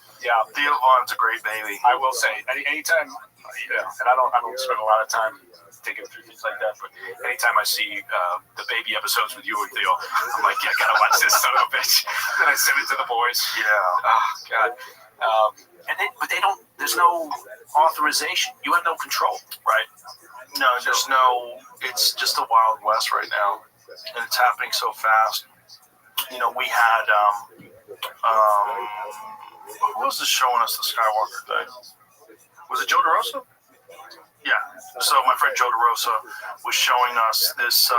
Theo Vaughn's a great baby. I will say, anytime, and I don't spend a lot of time take him through things like that. But anytime I see the baby episodes with you and Theo, I'm like, yeah, I gotta watch this son of a bitch. Then I send it to the boys. Yeah. Oh God. But they don't. There's no authorization. You have no control, right? No, there's no. It's just the Wild West right now, and it's happening so fast. You know, we had who was this showing us the Skywalker thing? Was it Joe DeRosa? Yeah. So my friend Joe DeRosa was showing us this.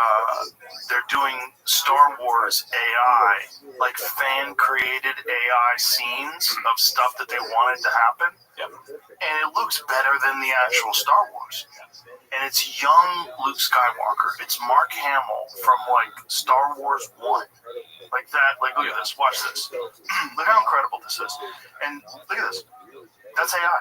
They're doing Star Wars AI, like fan-created AI scenes of stuff that they wanted to happen. Yep. And it looks better than the actual Star Wars. And it's young Luke Skywalker. It's Mark Hamill from like Star Wars 1. Like that. Like, look at this. Watch this. Look how incredible this is. And look at this. That's AI.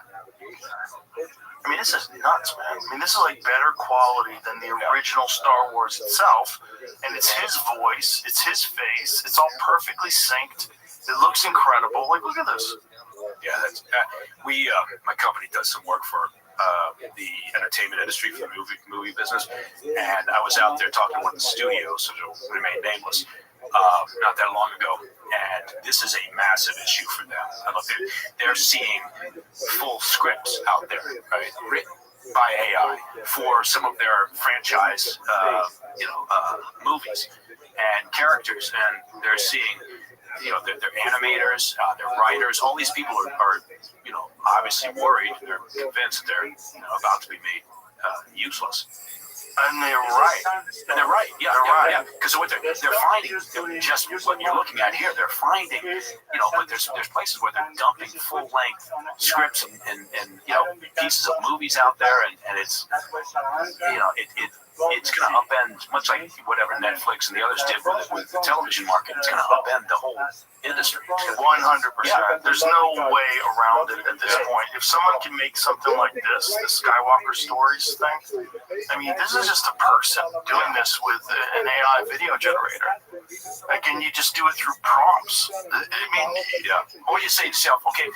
I mean, this is nuts, man. I mean, this is like better quality than the original Star Wars itself. And it's his voice. It's his face. It's all perfectly synced. It looks incredible. Like, look at this. Yeah, that's my company does some work for the entertainment industry, for the movie business, and I was out there talking to one of the studios, so it'll remain nameless, not that long ago, and this is a massive issue for them. They're seeing full scripts out there, right, written by AI for some of their franchise, movies and characters, and they're seeing. They're animators, they're writers. All these people are obviously worried. They're convinced they're about to be made useless. And they're right. And they're right. Yeah, yeah. Because what they're finding, just what you're looking at here, they're finding, but there's places where they're dumping full-length scripts and pieces of movies out there, and it's it's going to upend, much like whatever Netflix and the others did with the television market. It's going to upend the whole industry. 100%. There's no way around it at this point. If someone can make something like this, the Skywalker Stories thing, I mean, this is just a person doing this with an AI video generator. Like, and you just do it through prompts. I mean, or you say to yourself, okay,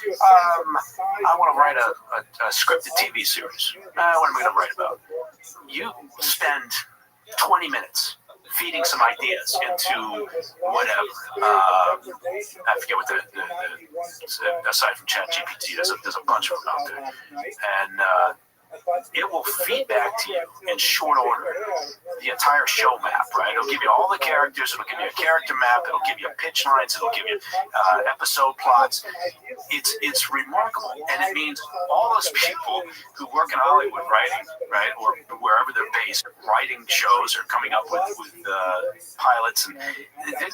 I want to write a scripted TV series. What am I going to write about? You spend 20 minutes feeding some ideas into whatever. I forget what the aside from ChatGPT, there's a bunch of them out there, and it will feed back to you in short order the entire show map, right? It'll give you all the characters, it'll give you a character map, it'll give you pitch lines, it'll give you episode plots. It's remarkable, and it means all those people who work in Hollywood writing, right, or wherever they're based, writing shows or coming up with pilots, and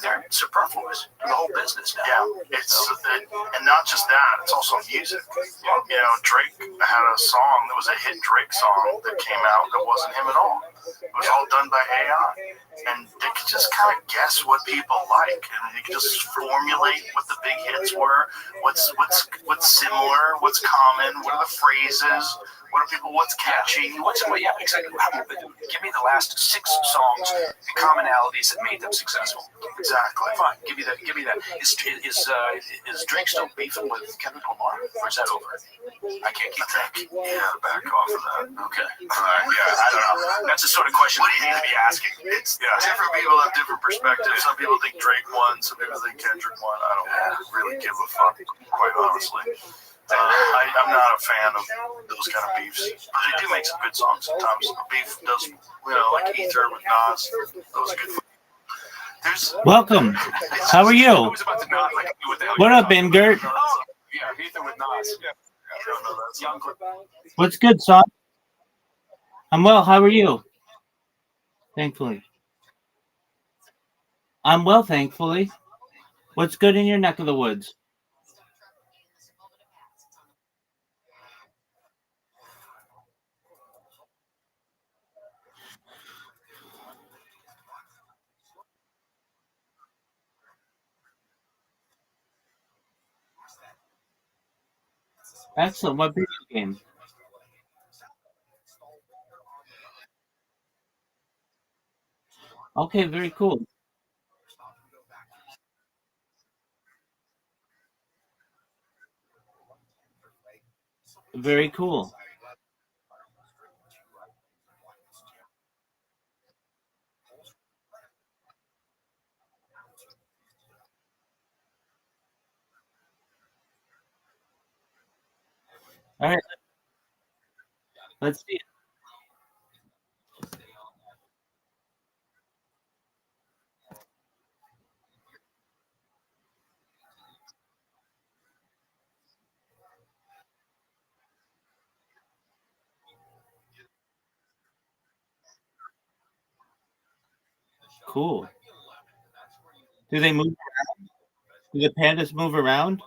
they're superfluous to the whole business now. Yeah, and not just that, it's also music. Drake had a song that was a hit Drake song that came out that wasn't him at all. It was all done by AI. And they could just kind of guess what people like, and they could just formulate what the big hits were, what's similar, what's common, what are the phrases, what's catchy. Exactly. Give me the last 6 songs, the commonalities that made them successful. Exactly. Fine. Give me that. Is Drake still beefing with Kendrick Lamar, or is that over? I can't keep track. Yeah, back off of that. Okay. I don't know. That's the sort of question you need to be asking. Different people have different perspectives. Some people think Drake won. Some people think Kendrick won. I don't really give a fuck, quite honestly. I'm not a fan of those kind of beefs. But they do make some good songs sometimes. Beef does, like Ether with Nas. Those are good. Welcome. How are you? What up, Ingert? Yeah, Ether with Nas. What's good, son? I'm well. How are you? Thankfully. I'm well, thankfully. What's good in your neck of the woods? Excellent. What video game? Okay, very cool. Very cool. All right, let's see it. Cool. Do they move? Do the pandas move around?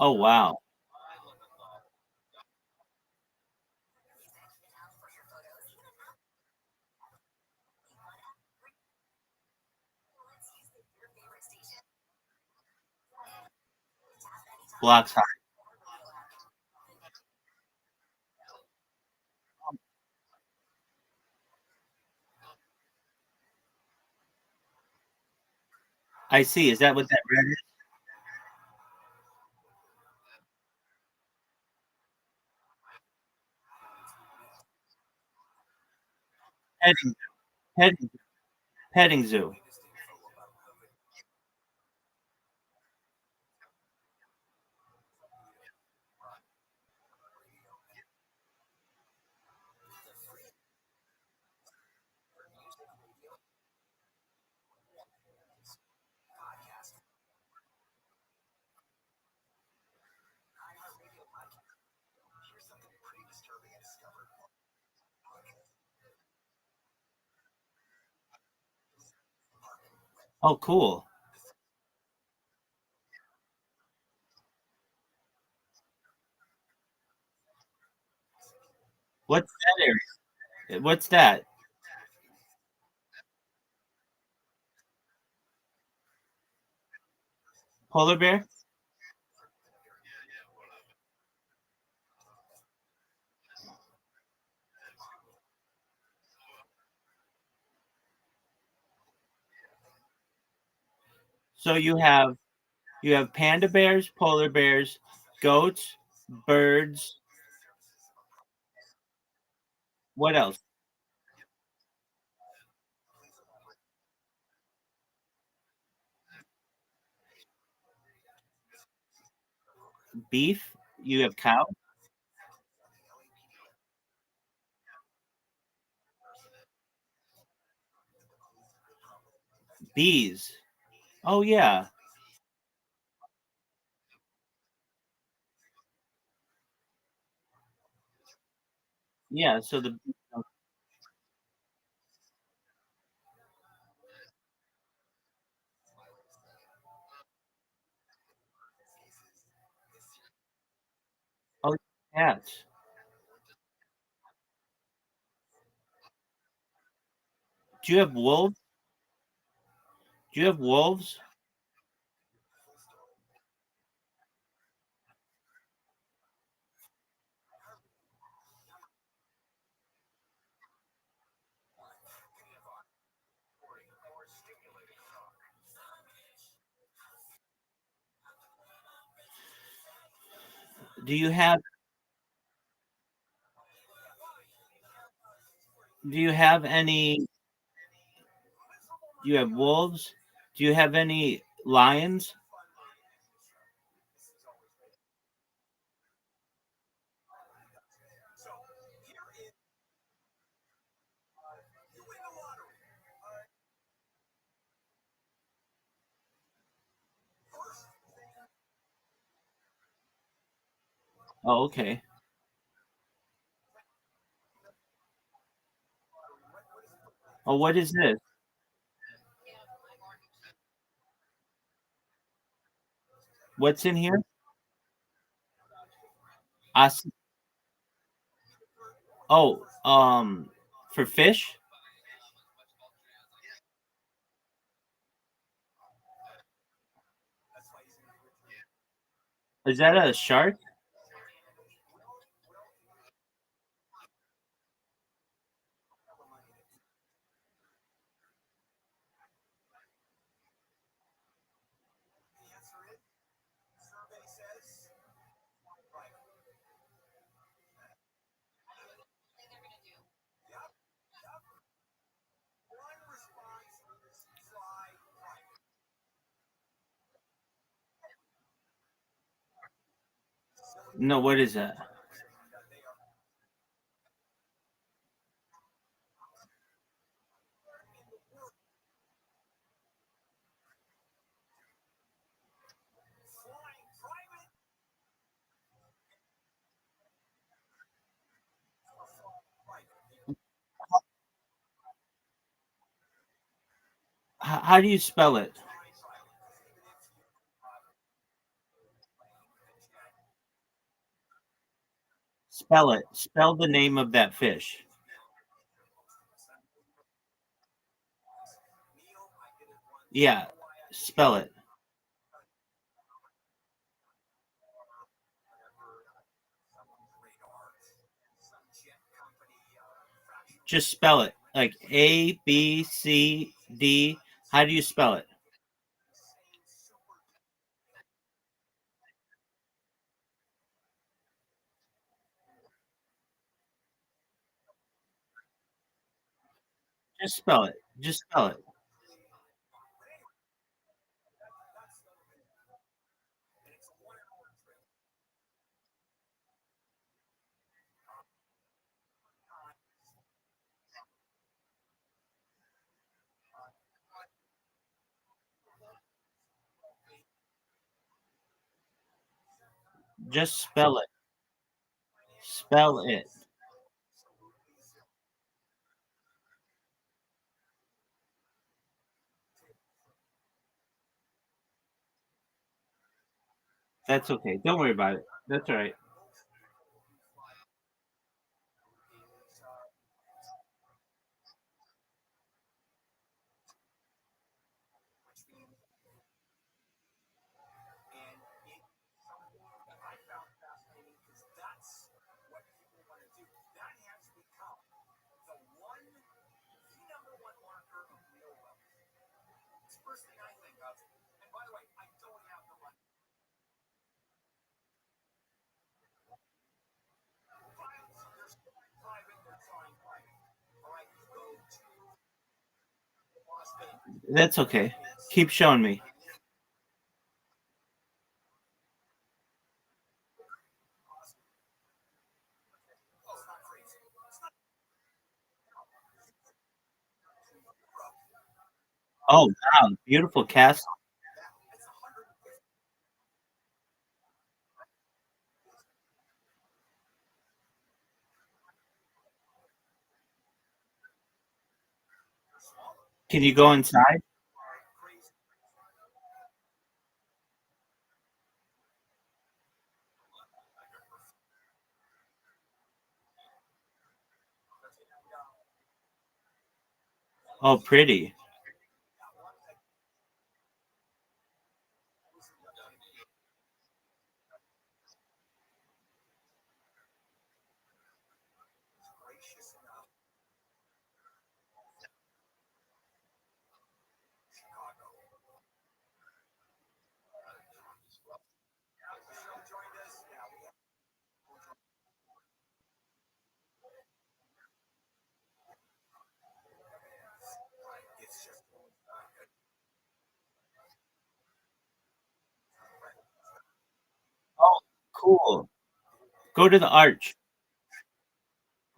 Oh wow. Blocks high. I see. Is that what that red is? Petting, petting, petting zoo. Oh, cool. What's that area? What's that? Polar bear? So you have panda bears, polar bears, goats, birds. What else? Beef. You have cow, bees. Oh yeah, yeah. So the oh cats. Do you have wolves? Do you have wolves? Do you have do you have any? Do you have wolves? Do you have any lions? Oh, okay. Oh, what is this? What's in here? Os- oh, for fish? Is that a shark? No, what is that? How do you spell it? Spell it. Spell the name of that fish. Yeah, spell it. Just spell it. Like A, B, C, D. How do you spell it? Just spell it. Just spell it. Just spell it. Spell it. That's okay. Don't worry about it. That's all right. That's okay. Keep showing me. Oh, wow. Beautiful castle. Can you go inside? Oh, pretty. Oh, cool. Go to the arch.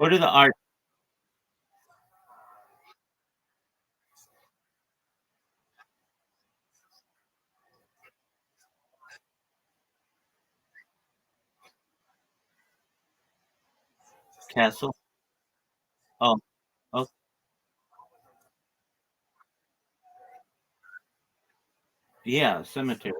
Go to the arch castle. Oh, oh, yeah, cemetery.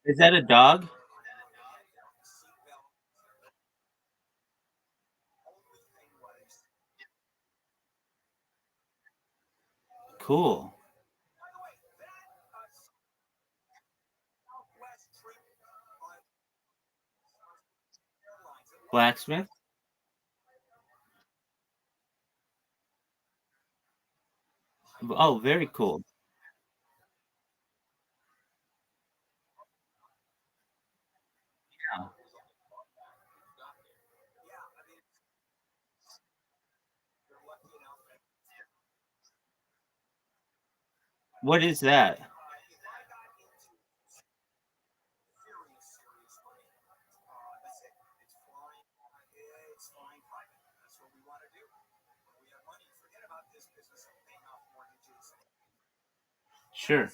Is that a dog? Cool. Blacksmith? Oh, very cool. Yeah. What is that? Sure.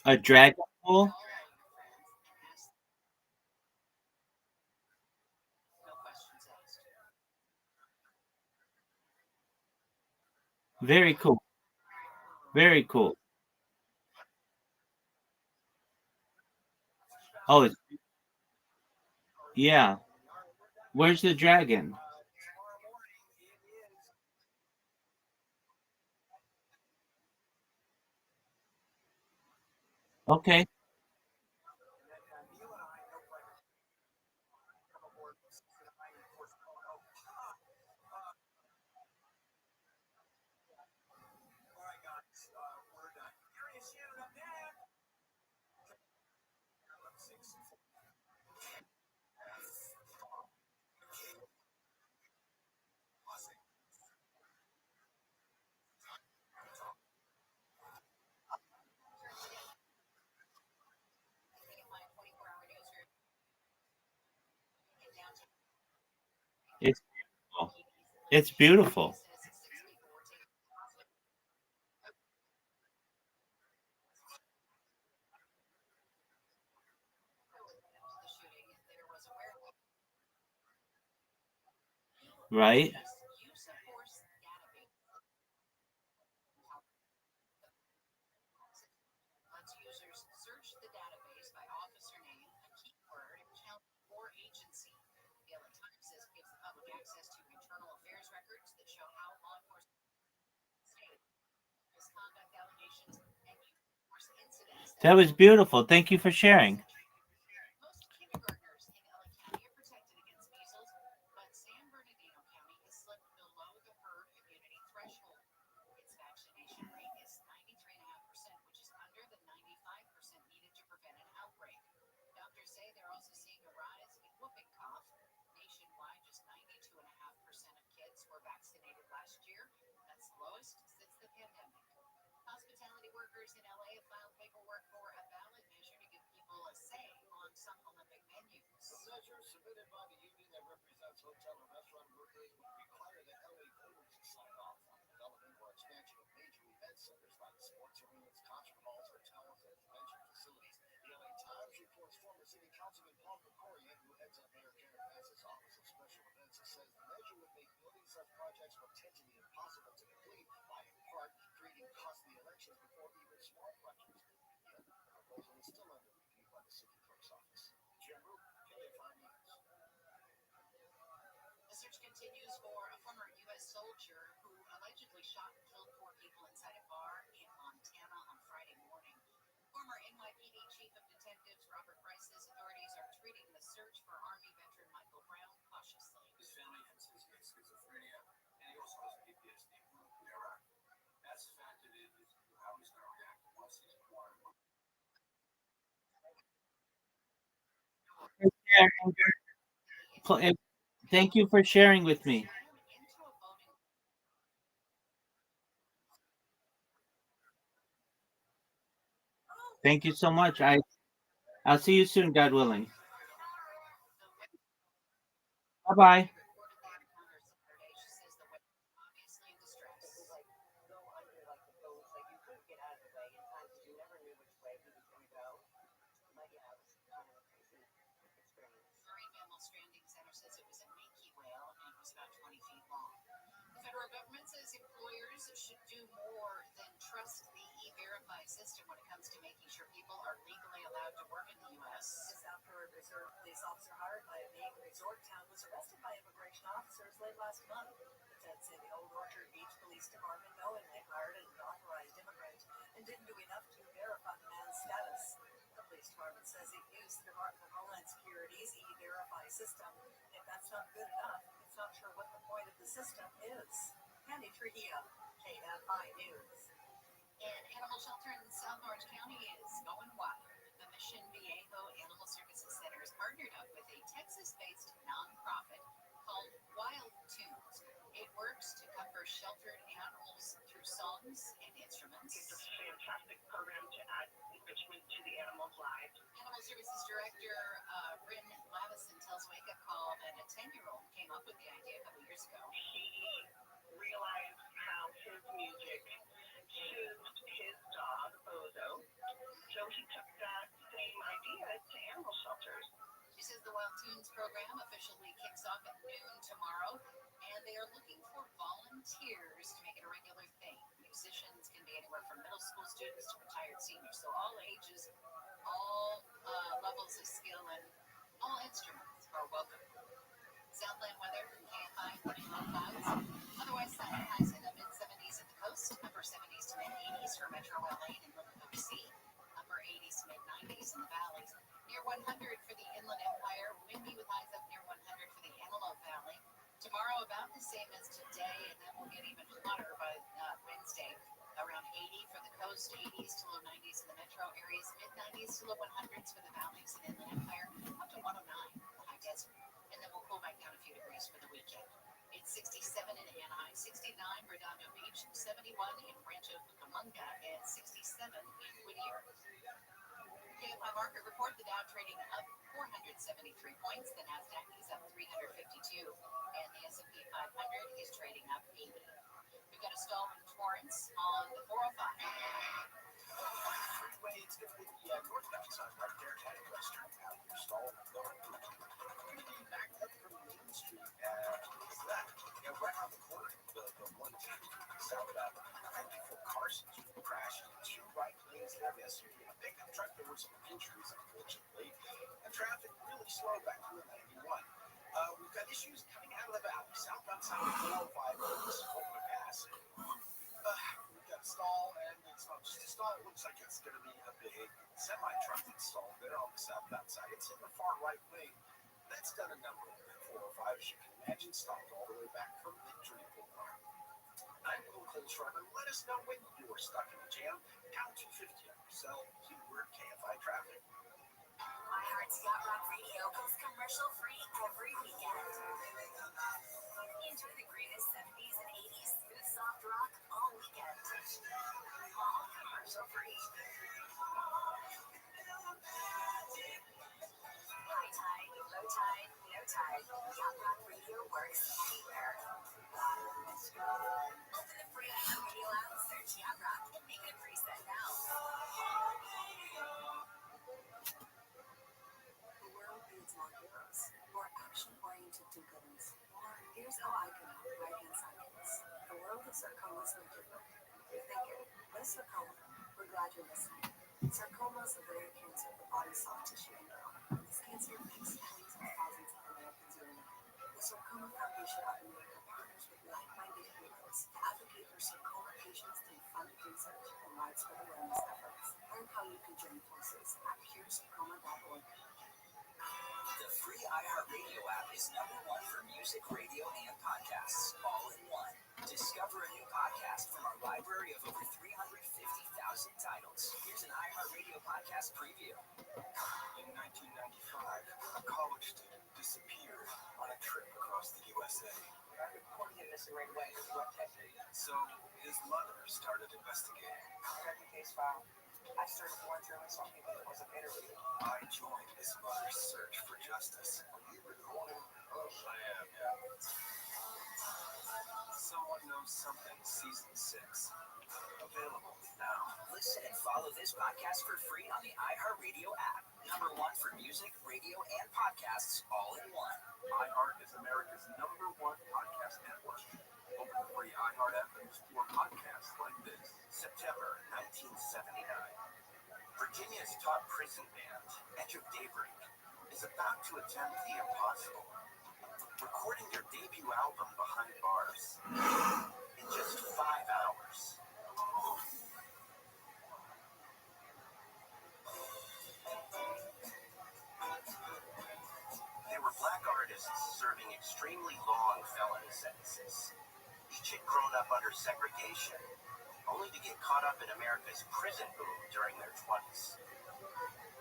A dragon pool? Very cool. Very cool. Oh, yeah. Where's the dragon? Okay. It's beautiful. It's beautiful. Right? That was beautiful. Thank you for sharing. Yeah, thank you for sharing with me. Thank you so much. I'll see you soon, God willing. Bye bye. should do more than trust the E-Verify system when it comes to making sure people are legally allowed to work in the U.S. This after a reserve police officer hired by a Maine resort town was arrested by immigration officers late last month. The feds say the Old Orchard Beach Police Department knowingly hired an unauthorized immigrant and didn't do enough to verify the man's status. The police department says it used the Department of Homeland Security's E-Verify system. If that's not good enough, it's not sure what the point of the system is. Candy Trujillo, KFI News. An animal shelter in South Orange County is going wild. The Mission Viejo Animal Services Center has partnered up with a Texas-based nonprofit called Wild Tunes. It works to cover sheltered animals through songs and instruments. It's a fantastic program to add enrichment to the animals' lives. Animal Services Director Bryn Lavison tells Wake Up Call that a 10-year-old came up with the idea a couple years ago. He realized how his music soothed his dog, Bozo. So he took that same idea to animal shelters. She says the Wild Tunes program officially kicks off at noon tomorrow, and they are looking for volunteers to make it a regular thing. Musicians can be anywhere from middle school students to retired seniors, so all ages, all levels of skill, and all instruments are welcome. Southland weather from KFI, morning low clouds. Otherwise, sunny, highs in the mid-70s at the coast, upper 70s to mid-80s for Metro LA and Inland OC, upper 80s to mid-90s in the valleys. Near 100 for the Inland Empire, windy with highs up near 100 for the Antelope Valley. Tomorrow, about the same as today, and then we'll get even hotter by Wednesday. Around 80 for the coast, 80s to low 90s in the metro areas, mid-90s to low 100s for the valleys and Inland Empire, up to 109 in the high desert. And then we'll cool back down a few degrees for the weekend. It's 67 in Anaheim, 69 Redondo Beach, 71 in Rancho Cucamonga, and 67 in Whittier. KFI market report, the Dow trading up 473 points, the NASDAQ is up 352, and the S&P 500 is trading up 80. We've got a stall in Torrance on the 405. Freeway, it's going to be the northbound side right there heading western out your stall. Going to be backed up from Main Street because that, right around the corner, the 110 southbound, right before Carson's crashed into right lanes of the SUV and a pickup truck. There were some injuries, unfortunately, and traffic really slow back through 91. We've got issues coming out of the valley, southbound side of 405, this overpass. We've got a stall, and it's not just a stall. It looks like it's going to be a big semi-truck installed there on the southbound side. It's in the far right lane. That's done a number of 405, as you can imagine, stopped all the way back from Victory Boulevard. I'm Will Colesrunner. Let us know when you're stuck in a jam. Pound 250 on your cell. Keyword KFI traffic. iHeart's Yacht Rock Radio goes commercial free every weekend. Enjoy the greatest 70s and 80s smooth soft rock all weekend. All commercial free. High tide, low tide, no tide. Yacht Rock Radio works anywhere. Open the free iHeart Radio app, search Yacht Rock, and make it a preset now. The world needs more heroes, more action-oriented do-gooders. Here's how I can help right-hand side kids. The world of sarcoma is no different. You're thinking, what is sarcoma? We're glad you're listening. Sarcoma is a rare cancer of the body's soft tissue and bone. This cancer affects tens of thousands of Americans yearly. The Sarcoma Foundation of America partners with like-minded heroes to advocate for sarcoma patients through funded research and widespread awareness efforts. Learn how you can join forces at curesarcoma.org. The free iHeartRadio app is #1 for music, radio, and podcasts, all in one. Discover a new podcast from our library of over 350,000 titles. Here's an iHeartRadio podcast preview. In 1995, a college student disappeared on a trip across the USA. I reported him missing right away. What technique? So his mother started investigating. I got the case file. I started going through and saw people that was an interview. I joined his mother's search for justice. Are you recording? Oh, I am, yeah. Someone Knows Something, Season 6. Available now. Listen and follow this podcast for free on the iHeartRadio app. #1 for music, radio, and podcasts, all in one. iHeart is America's #1 podcast network. Open the free iHeart app and explore podcasts like this. September 1979. Virginia's top prison band, Edge of Daybreak, is about to attempt the impossible, recording their debut album Behind Bars in just 5 hours. They were black artists serving extremely long felony sentences, each had grown up under segregation, only to get caught up in America's prison boom during their 20s.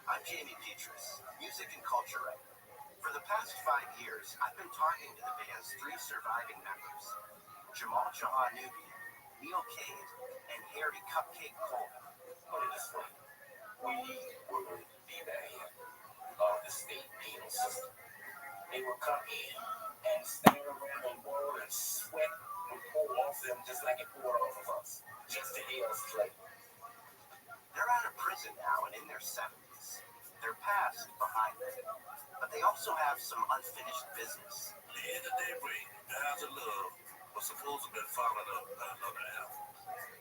I'm Jamie Petrus, music and culture writer. For the past 5 years, I've been talking to the band's 3 surviving members, Jamal Jahanubi, Neil Cade, and Harry Cupcake Coleman. Put it this way, we would be that hip of the state penal system. They would come in and stand around and roll and sweat would pour off them just like it poured off of us, just to hear us play. They're out of prison now and in their 70s. Their past behind them, but they also have some unfinished business. The end of daybreak, Guys of Love, was supposed to have been followed up by another album.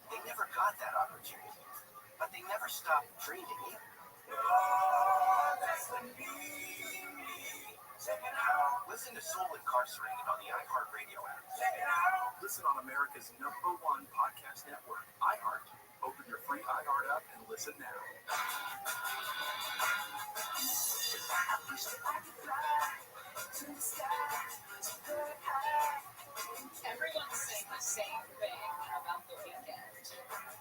They never got that opportunity, but they never stopped dreaming either. Oh, that's the me. Check it out. Listen to Soul Incarcerated on the iHeartRadio app. Check it out. Listen on America's #1 podcast network, iHeart. Open your free iHeart app and listen now. Everyone's saying the same thing about the weekend.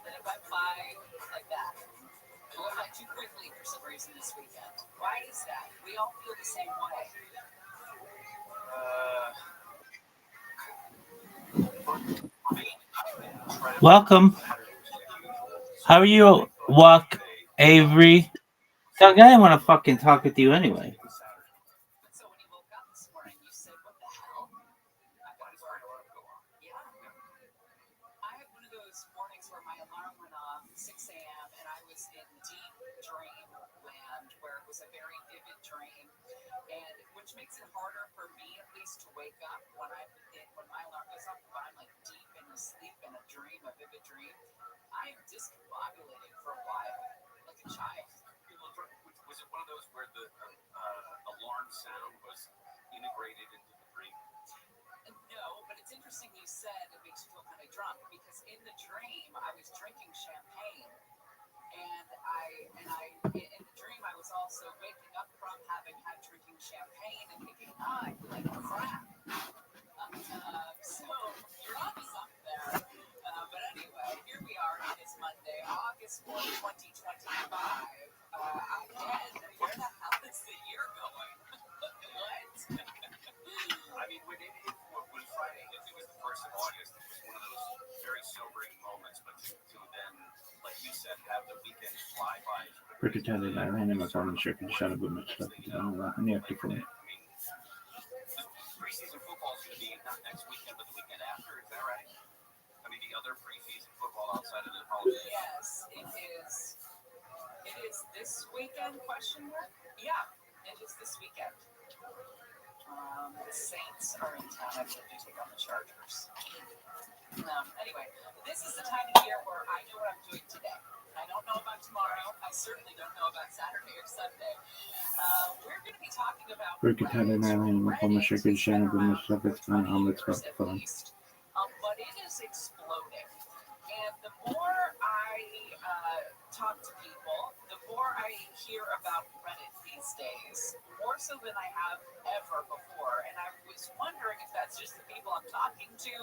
That it went by like that. It went by too quickly for some reason this weekend. Why is that? We all feel the same way. Welcome. How are you, Walk Avery? That guy want to fucking talk with you anyway. So when you woke up this morning, you said, what the hell? I got to work. Yeah. I had one of those mornings where my alarm went off at 6 a.m. and I was in deep dreamland where it was a very vivid dream, and which makes it harder for me at least to wake up when my alarm goes off. But I'm like deep in a sleep in a dream, a vivid dream. I am discombobulated for a while, like a child. Was it one of those where the alarm sound was integrated into the dream? No, but it's interesting you said it makes you feel kind of drunk, because in the dream I was drinking champagne, and in the dream I was also waking up from having had drinking champagne and thinking, I feel like crap. So you're onto something there. But anyway, here we are. It is Monday, August 4th, 2025. Again, where the hell is the year going? What? I mean, when Friday hit, it was the 1st of August. It was one of those very sobering moments, but to then, like you said, have the weekend fly by. Pretended I ran in my phone and shaking shut up with my stuff. Preseason football is going to be not next weekend, but the weekend after. Is that right? I mean, the other preseason football outside of the holidays. Yes, it is. It is this weekend? Question mark? Yeah, it is this weekend. The Saints are in town. I believe to take on the Chargers. Anyway, this is the time of year where I know what I'm doing today. I don't know about tomorrow. I certainly don't know about Saturday or Sunday. We're going to be talking about Reddit. But it is exploding. And the more I talk to people, the more I hear about Reddit these days, more so than I have ever before. And I was wondering if that's just the people I'm talking to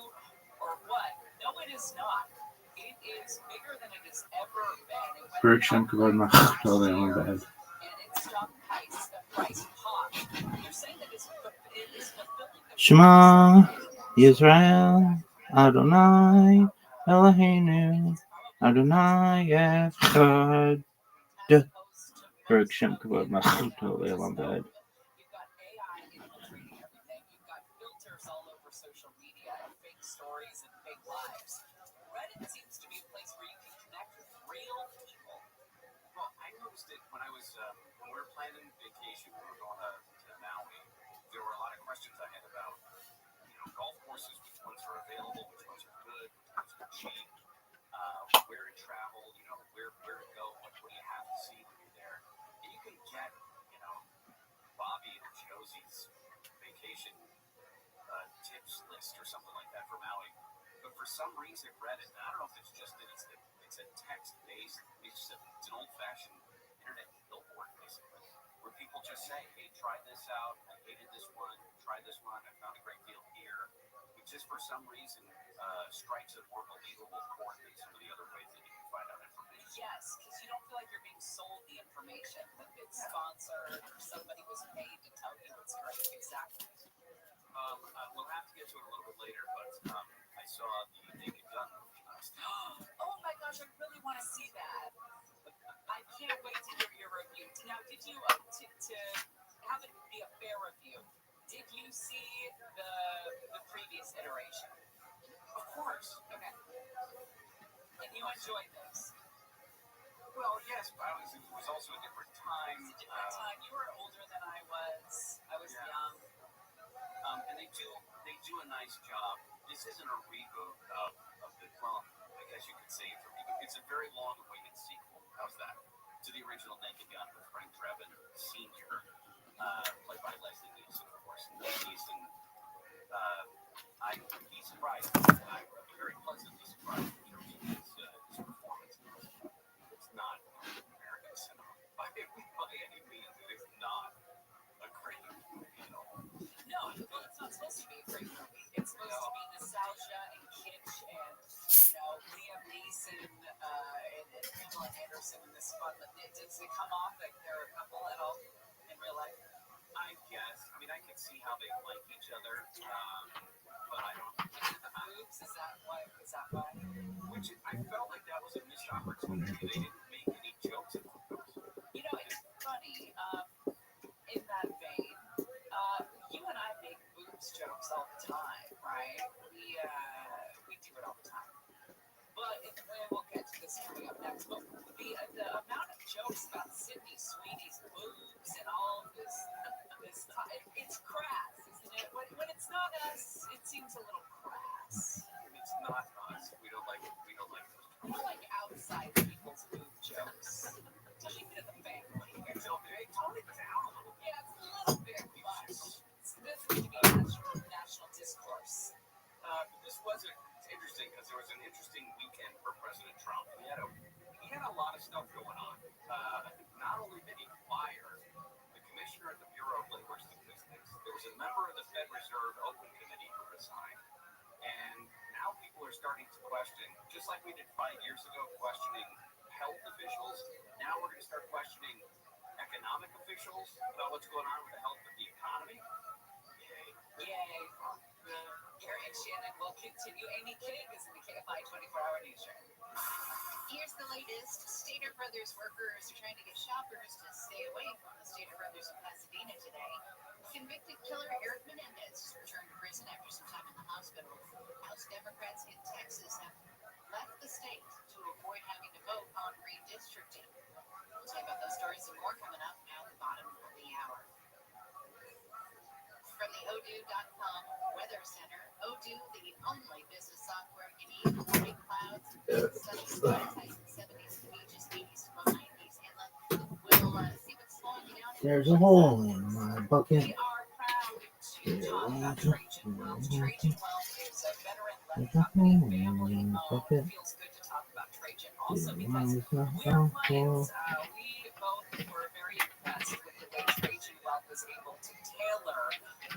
or what. No, it is not. It is bigger than it has ever been. It went and it stopped price pop. They're saying that it is fulfilling the Shema Yisrael Adonai Eloheinu Adonai Echad. Baruch Shem Kavod Malchuto Le'olam V'ed. You've got AI infiltrating everything. You've got filters all over social media and fake stories and fake lives. Reddit seems to be a place where you can connect with real people. Well, I noticed it when we were planning vacation. We were going to Maui. There were a lot of questions I had about, golf courses, which ones are available, which ones are good. list or something like that for Maui. But for some reason, Reddit, I don't know if it's just that it's a text-based, it's an old-fashioned internet billboard, basically, where people just say, hey, try this out, I hated this one, try this one, I found a great deal here. It just for some reason strikes a more believable chord than some of the other ways that you can find out information. Yes, because you don't feel like you're being sold the information that it's sponsored or somebody was paid to tell you it's great. Exactly. We'll have to get to it a little bit later, but I saw the Naked Gun movie last night. Oh my gosh, I really want to see that. I can't wait to hear your review. Now, did you, to have it be a fair review, did you see the previous iteration? Of course. Okay. And you enjoyed this? Well, yes, but it was also a different time. It's a different time. You were older than I was. I was young. And they do a nice job. This isn't a reboot of the, well, I guess you could say it's a reboot. It's a very long-awaited sequel. How's that? To the original Naked Gun with Frank Drebin Sr., played by Leslie Nielsen, of course. And Nielsen, I'd be surprised. I'm very pleasantly surprised in terms of his performance. It's not American cinema by any means. It is not a great movie at all. No, well, it's not supposed to be a great movie. It's supposed to be nostalgia and kitsch and, Liam Neeson and Pamela Anderson in this fun. Does it come off like they're a couple at all in real life? I guess. I mean, I can see how they like each other, but I don't. Oops, is that why? Which I felt like that was a missed opportunity. They didn't make any jokes about those. It's funny. In that vein, you and I make boobs jokes all the time, right? We do it all the time. But we'll get to this coming up next. But the amount of jokes about Sydney Sweeney's boobs and all of this it's crass, isn't it? When it's not us, it seems a little crass. It's not us. We don't like those jokes. We like outside people's boob jokes. Keep it in the family. It's okay. Tone it down a little bit. Yeah, it's a little bit much. This needs to be national discourse. It's interesting because there was an interesting weekend for President Trump. He had a lot of stuff going on. Not only did he fire the commissioner at the Bureau of Labor Statistics, there was a member of the Fed Reserve Open Committee who resigned, and now people are starting to question, just like we did 5 years ago, questioning health officials. Now we're going to start questioning economic officials about what's going on with the health of the economy. Yay. Gary and Shannon will continue. Amy King is in the KFI 24-hour news show. Here's the latest. Stater Brothers workers are trying to get shoppers to stay away from the Stater Brothers in Pasadena today. Convicted killer Eric Menendez returned to prison after some time in the hospital. House Democrats in Texas have left the state to avoid having to vote on redistricting. We'll tell you about those stories and more coming up now at the bottom of the hour. From the Odoo.com Weather Center, Odoo, the only business software you need for morning clouds, sunny skies, highs in 70s, beaches, 80s, low 90s, and we'll see what's slowing you down. There's a hole in my bucket. We are proud to talk about Trajan Wells. Trajan Wells is a veteran-led company, family-owned. Feels good to talk about Trajan also because we're clients. We both were very impressed with the way Trajan Wells was able to tailor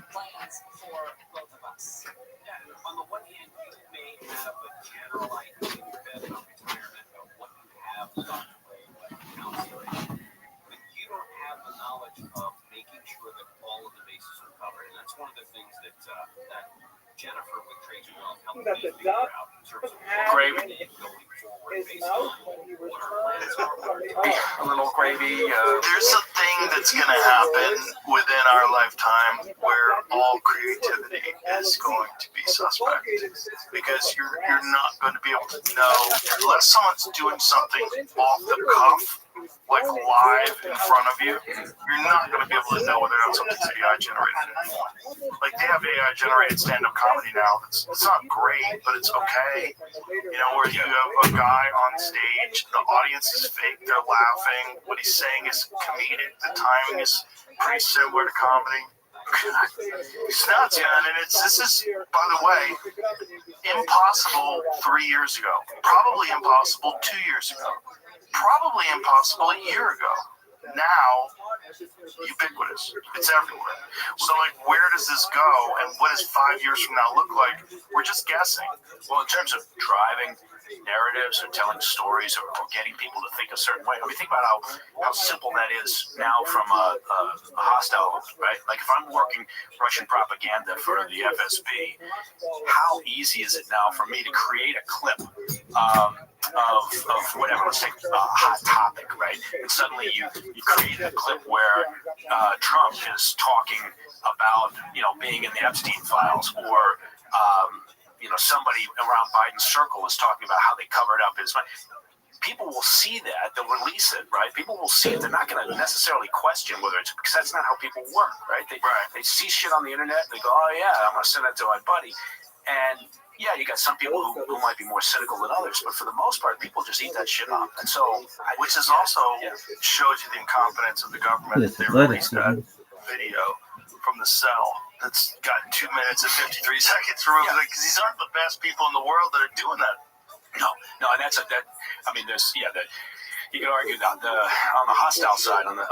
plans for both of us. Yeah, on the one hand, you may have a general idea in your head about retirement, of what you have stocked away, what accounts you're in, but you don't have the knowledge of making sure that all of the bases are covered. And that's one of the things that Jennifer with Trajan Wells helped me figure out in terms of gravy going forward based on what our plans are. A little gravy. There's a thing that's going to happen within our lifetime where all creativity is going to be suspect, because you're not going to be able to know unless someone's doing something off the cuff, like live in front of you. You're not going to be able to know whether or not something's AI generated anymore. Like, they have AI generated stand-up comedy now. It's not great, but it's okay. Where you have a guy on stage, the audience is fake, they're laughing, what he's saying is comedic, the timing is pretty similar to comedy. It's nuts, man. And this is, by the way, impossible 3 years ago. Probably impossible 2 years ago. Probably impossible a year ago. Now, ubiquitous. It's everywhere. So, like, where does this go, and what does 5 years from now look like? We're just guessing. Well, in terms of driving narratives or telling stories or getting people to think a certain way, I mean, think about how simple that is now from a hostile, right? Like, if I'm working Russian propaganda for the FSB, how easy is it now for me to create a clip of whatever, let's take a hot topic, right? And suddenly you create a clip where Trump is talking about, being in the Epstein files, or, somebody around Biden's circle is talking about how they covered up his money. People will see that, they'll release it, right? People will see it. They're not going to necessarily question whether it's, because that's not how people work, right? They see shit on the internet and they go, oh yeah, I'm going to send that to my buddy. And yeah, you got some people who might be more cynical than others, but for the most part, people just eat that shit up. And so, which is also shows you the incompetence of the government. They released that video from the cell that's got 2 minutes and 53 seconds removed, because these aren't the best people in the world that are doing that. No, and there's that. You can argue that on the hostile side, on the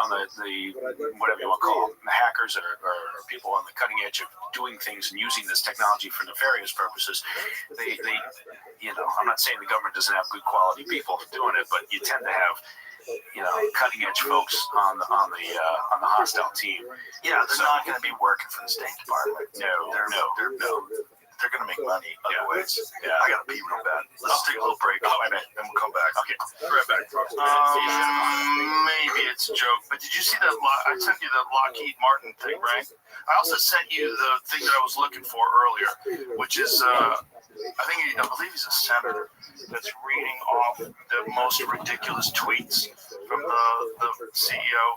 whatever you want to call them, the hackers or people on the cutting edge of doing things and using this technology for nefarious purposes, they I'm not saying the government doesn't have good quality people doing it, but you tend to have cutting edge folks on the hostile team. Yeah, they're not going to be working for the State Department. No. They're going to make money other ways. Yeah. I got to pee real bad. Let's take a little break. And we'll come back. Okay. Right back. Maybe it's a joke, but did you see that? I sent you the Lockheed Martin thing, right? I also sent you the thing that I was looking for earlier, which is, I believe he's a senator that's reading off the most ridiculous tweets from the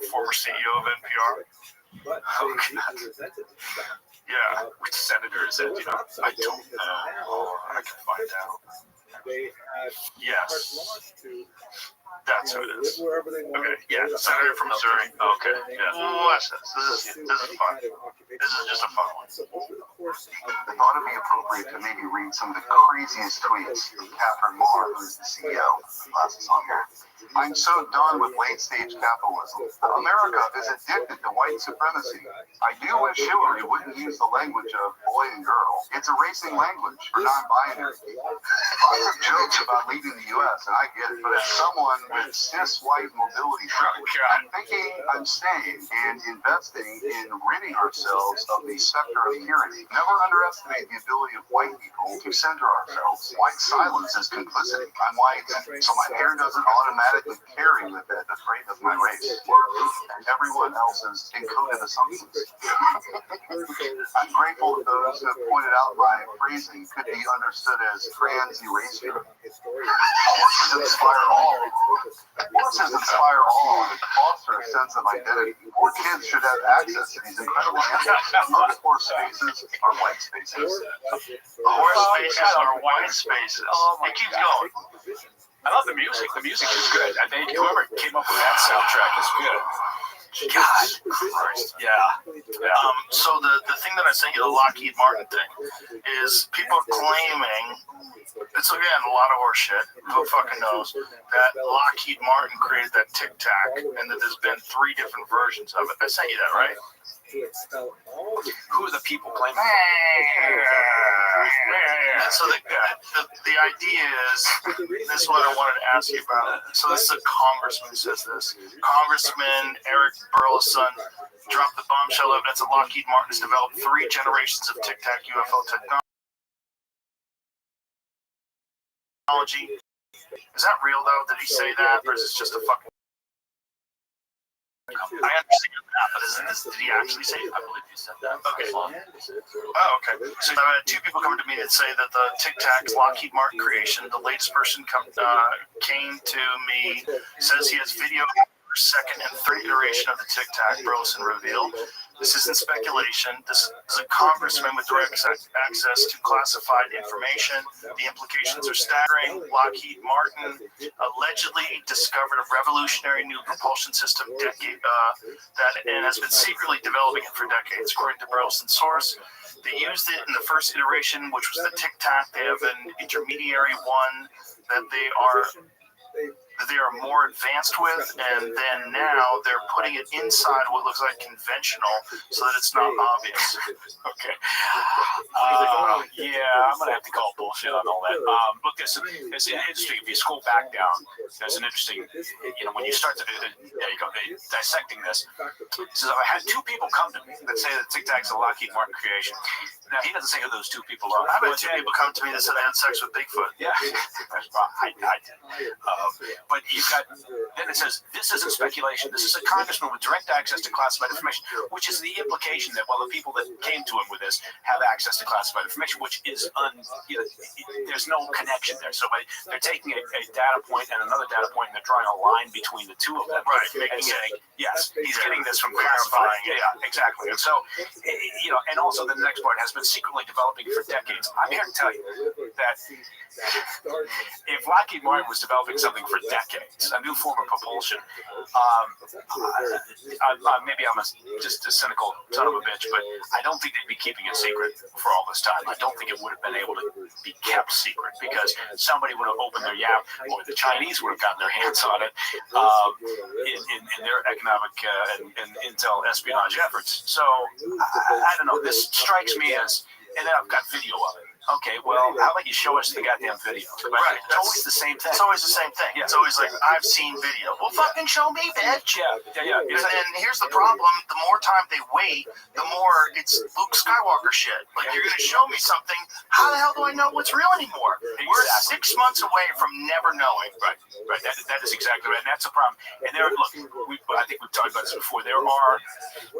former CEO of NPR. Oh, God. Yeah. Which senator is that? I don't know. I can find out. Yes. That's who it is. Okay. Yeah. Senator from Missouri. Okay. Yeah. Watch this. This is fun. This is just a fun one. I thought it'd be appropriate to maybe read some of the craziest tweets from Catherine Moore, who's the CEO of Classes on Here. I'm so done with late-stage capitalism. America is addicted to white supremacy. I do wish Hillary wouldn't use the language of boy and girl. It's erasing language for non-binary people. Lots of jokes about leaving the U.S., and I get it, but as someone with cis white mobility, I'm thinking I'm staying and investing in ridding ourselves of the specter of tyranny. Never underestimate the ability of white people to center ourselves. White silence is complicity. I'm white, so my hair doesn't automatically carry with it the freight of my race and everyone else's encoded assumptions. I'm grateful to those who have pointed out my phrasing could be understood as trans erasure. Horses inspire all. Horses inspire all and foster a sense of identity. More kids should have access to these incredible answers. Most horse spaces are white spaces. Horse spaces are white spaces. It keeps going. I love the music. The music is good. I think whoever came up with that soundtrack is good. God Christ. Yeah. So the thing that I sent you, the Lockheed Martin thing, is people are claiming, it's again a lot of horse shit, who fucking knows, that Lockheed Martin created that Tic Tac and that there's been 3 different versions of it. I sent you that, right? Who are the people claiming? So the idea is, this is what I wanted to ask you about. So this is a congressman who says this. Congressman Eric Burleson dropped the bombshell evidence that Lockheed Martin has developed 3 generations of Tic Tac UFO technology. Is that real though? Did he say that, or is this just a fucking? I understand that, but did he actually say it? I believe you said that. Okay. Oh, okay. So I had 2 people coming to me that say that the Tic Tac is Lockheed Martin creation. The latest person came to me, says he has video for 2nd and 3rd iteration of the Tic Tac. Burleson revealed. This isn't speculation. This is a congressman with direct access to classified information. The implications are staggering. Lockheed Martin allegedly discovered a revolutionary new propulsion system that has been secretly developing it for decades, according to Burleson source. They used it in the first iteration, which was the Tic Tac. They have an intermediary one that they are more advanced with, and then now they're putting it inside what looks like conventional so that it's not obvious. Okay. Yeah, I'm gonna have to call bullshit on all that. Look, it's interesting. If you scroll back down, there's an interesting. When you start to there you go, dissecting this. So I had two people come to me that say that Tic Tac's a Lockheed Martin creation. Now he doesn't say who those two people are. I've had two people come to me that said they had sex with Bigfoot. Yeah, I did. But you've got, then it says, this isn't speculation. This is a congressman with direct access to classified information, which is the implication that, well, the people that came to him with this have access to classified information, which is, there's no connection there. So they're taking a data point and another data point, and they're drawing a line between the two of them. Right. And saying, yes, he's getting this from classified. Yeah, exactly. And so, and also the next part has been secretly developing for decades. I'm here to tell you that if Lockheed Martin was developing something for decades, a new form of propulsion, maybe I'm just a cynical son of a bitch, but I don't think they'd be keeping it secret for all this time. I don't think it would have been able to be kept secret because somebody would have opened their yap, or the Chinese would have gotten their hands on it in their economic and intel espionage efforts. So I don't know. This strikes me as, and then I've got video of it. Okay, well, how about you show us the goddamn video? Right. It's always the same thing. It's always the same thing. Yeah. It's always like, I've seen video. Well, fucking show me, bitch. Yeah. And here's the problem. The more time they wait, the more it's Luke Skywalker shit. Like, you're going to show me something. How the hell do I know what's real anymore? Exactly. We're 6 months away from never knowing. Right. That is exactly right. And that's a problem. And I think we've talked about this before. There are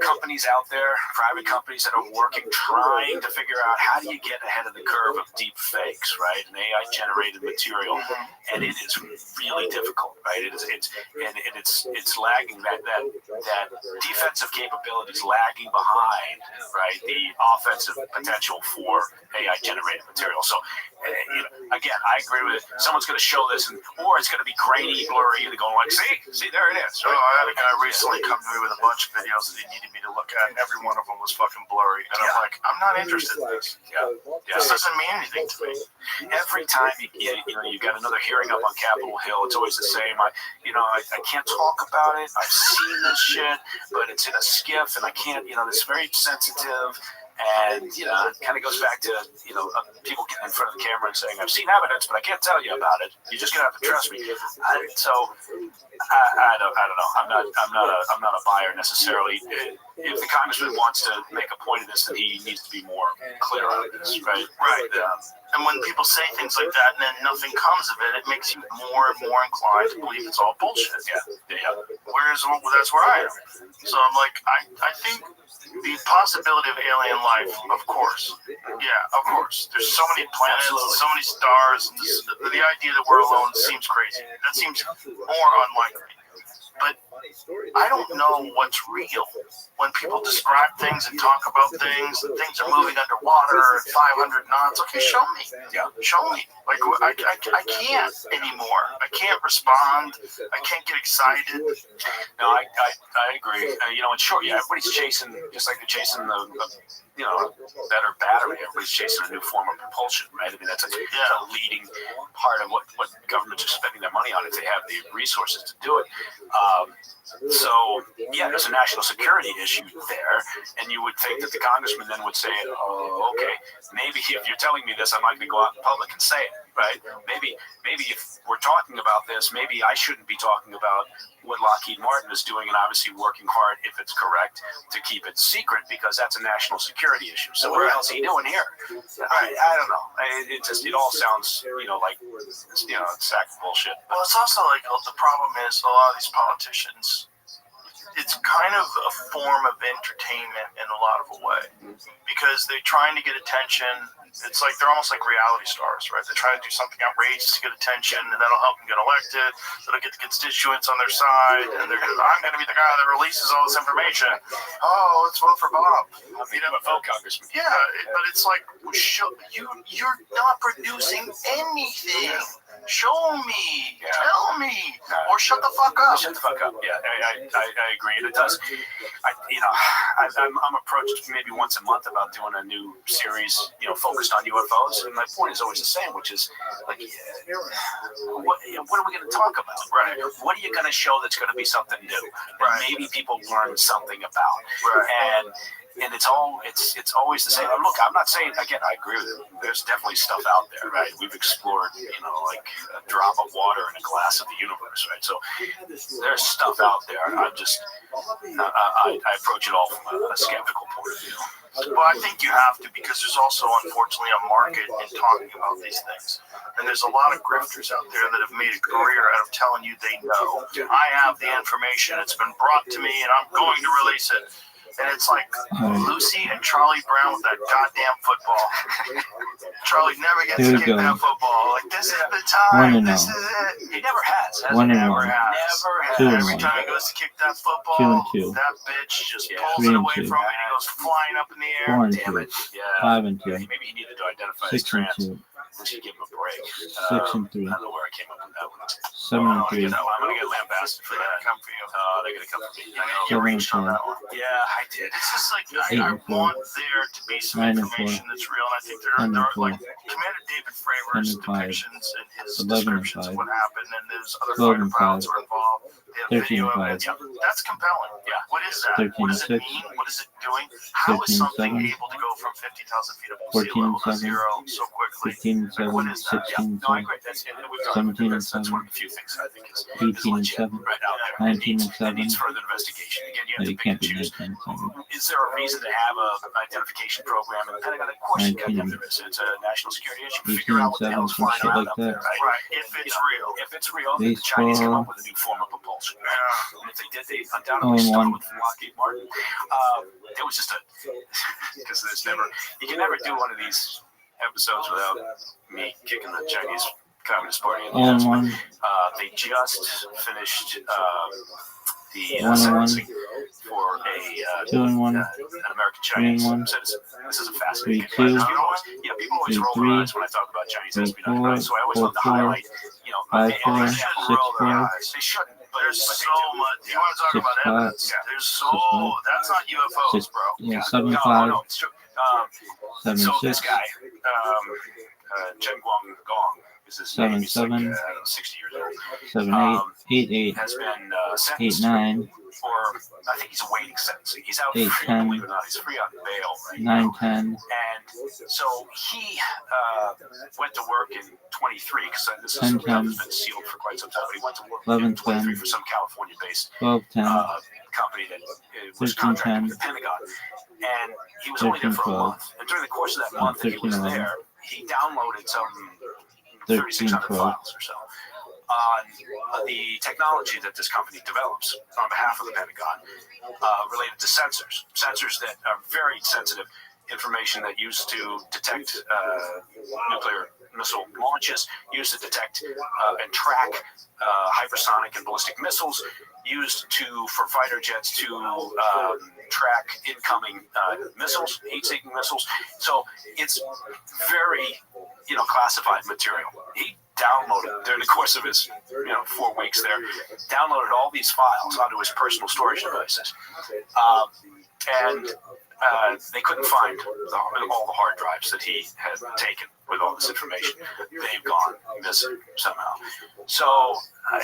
companies out there, private companies that are working, trying to figure out how do you get ahead of the curve of deep fakes, right? And AI generated material, and it is really difficult, right? It's lagging. That defensive capability is lagging behind, right? The offensive potential for AI generated material. So again, I agree with it. Someone's going to show this, or it's going to be grainy, blurry, and they're going like, see, there it is. Right? I had a guy recently come to me with a bunch of videos that he needed me to look at, and every one of them was fucking blurry. And I'm like, I'm not interested in this. This doesn't mean anything to me. Every time you got another hearing up on Capitol Hill, it's always the same. I can't talk about it. I've seen this shit, but it's in a skiff, and I can't. It's very sensitive. And, it kind of goes back to, people getting in front of the camera and saying, I've seen evidence, but I can't tell you about it. You're just going to have to trust me. I don't know. I'm not a buyer necessarily. If the congressman wants to make a point of this, then he needs to be more clear on this, right? Right. And when people say things like that and then nothing comes of it, it makes you more and more inclined to believe it's all bullshit. Yeah. That's where I am. So I'm like, I think the possibility of alien life, of course. Yeah, of course. There's so many planets, so many stars. The idea that we're alone seems crazy. That seems more unlikely. But I don't know what's real when people describe things and talk about things, and things are moving underwater at 500 knots. Okay, show me. Yeah, show me. Like, I can't anymore. I can't respond. I can't get excited. No, I agree. In short, everybody's chasing, just like they're chasing the better battery. Everybody's chasing a new form of propulsion, right? I mean, that's a leading part of what governments are spending their money on if they have the resources to do it. So, there's a national security issue there, and you would think that the congressman then would say, oh, okay, maybe if you're telling me this, I'm not going to go out in public and say it, right? Maybe if we're talking about this, maybe I shouldn't be talking about what Lockheed Martin is doing and obviously working hard, if it's correct, to keep it secret because that's a national security issue. So what else are you doing here? I don't know. It all sounds, like, a sack of bullshit. Well, it's also like, the problem is a lot of these politicians, it's kind of a form of entertainment in a lot of a way, because they're trying to get attention. It's like they're almost like reality stars, right? They try to do something outrageous to get attention, and that'll help them get elected. That'll get the constituents on their side, and they're I'm going to be the guy that releases all this information. Oh, let's vote for Bob. You know, a vote congressman. Yeah, but it's like you're not producing anything. Show me, tell me, or shut the fuck up. Shut the fuck up. Yeah, I agree. And it does. I'm approached maybe once a month about doing a new series, focused on UFOs. And my point is always the same, which is like, what are we going to talk about? Right. What are you going to show that's going to be something new? That maybe people learn something about. Right. And it's always the same. Look, I'm not saying, again, I agree with you. There's definitely stuff out there, right? We've explored, like a drop of water in a glass of the universe, right? So there's stuff out there. I'm just, I approach it all from a skeptical point of view. Well, I think you have to, because there's also, unfortunately, a market in talking about these things. And there's a lot of grifters out there that have made a career out of telling you they know. I have the information. It's been brought to me, and I'm going to release it. And it's like Lucy and Charlie Brown with that goddamn football. Charlie never gets to kick that football. Like, this is the time. This is it. He never has. Never has. Every time he goes to kick that football, that bitch just pulls it away from him. He goes flying up in the air. 4-2. Damn it. Yeah. 5-2. Maybe he needed to identify his trans. 6-2. We should give him a break. 6-3. I don't know where I came up with that one. 7-3. I'm going to get lambasted for that. Come for you. They're going to come for me. I know you reached on that one. Yeah, I did. It's just like I want there to be some information that's real, and I think there are like Commander David Fravors' depictions and his descriptions of what happened, and there's other fighter pilots who are involved. They have video of it. That's compelling. Yeah. What is that? What does it mean? What is it doing? How is something able to go from 50,000 feet above sea level to zero so quickly? 15-7. What is that? 16-7. No, I agree. That's 17-7. one of the few things I think is 18-7. right out there. 19-7. It needs further investigation. Again, you have to You pick can't and be choose. 19-7. Is there a reason to have an identification program in the Pentagon? Of course, goddamn there is. It's a national security issue. Figure out what the hell's flying around up there, right? Right. If it's real. If it's real, then the Chinese come up with a new form of propulsion. Right? And if they did, they undoubtedly started with Lockheed Martin. It was just because there's never, you can never do one of these episodes without me kicking the Chinese Communist Party in the ass. They just finished the sentencing for an American Chinese citizen. This is a fascinating case. People always roll their eyes when I talk about Chinese espionage, right? So I always love to highlight, they shouldn't. But there's so much. You want to talk about evidence? There's that's not UFOs, bro. Yeah, 7-5. No, it's true. 7-6. So this guy, Chen Guangdong, is his name. He's like, 60 years old. 7-8. 8-8. Has been sentenced 8-9. for, I think he's awaiting sentencing. He's out 8-10. free, believe it or not. He's free on bail right now. 9-10. And so he went to work in 23, because this is something that's been sealed for quite some time. But he went to work in 23 for some California-based 12-10. company that was contracted with the Pentagon. And he was only there for a month. And during the course of that month that he was there, he downloaded some 3,600 files or so on the technology that this company develops on behalf of the Pentagon related to sensors that are very sensitive information that used to detect nuclear missile launches, used to detect and track hypersonic and ballistic missiles, used for fighter jets to track incoming missiles, heat-seeking missiles. So it's very, classified material. He downloaded during the course of his, 4 weeks there, downloaded all these files onto his personal storage devices, and they couldn't find all the hard drives that he had taken with all this information. They've gone missing somehow. So,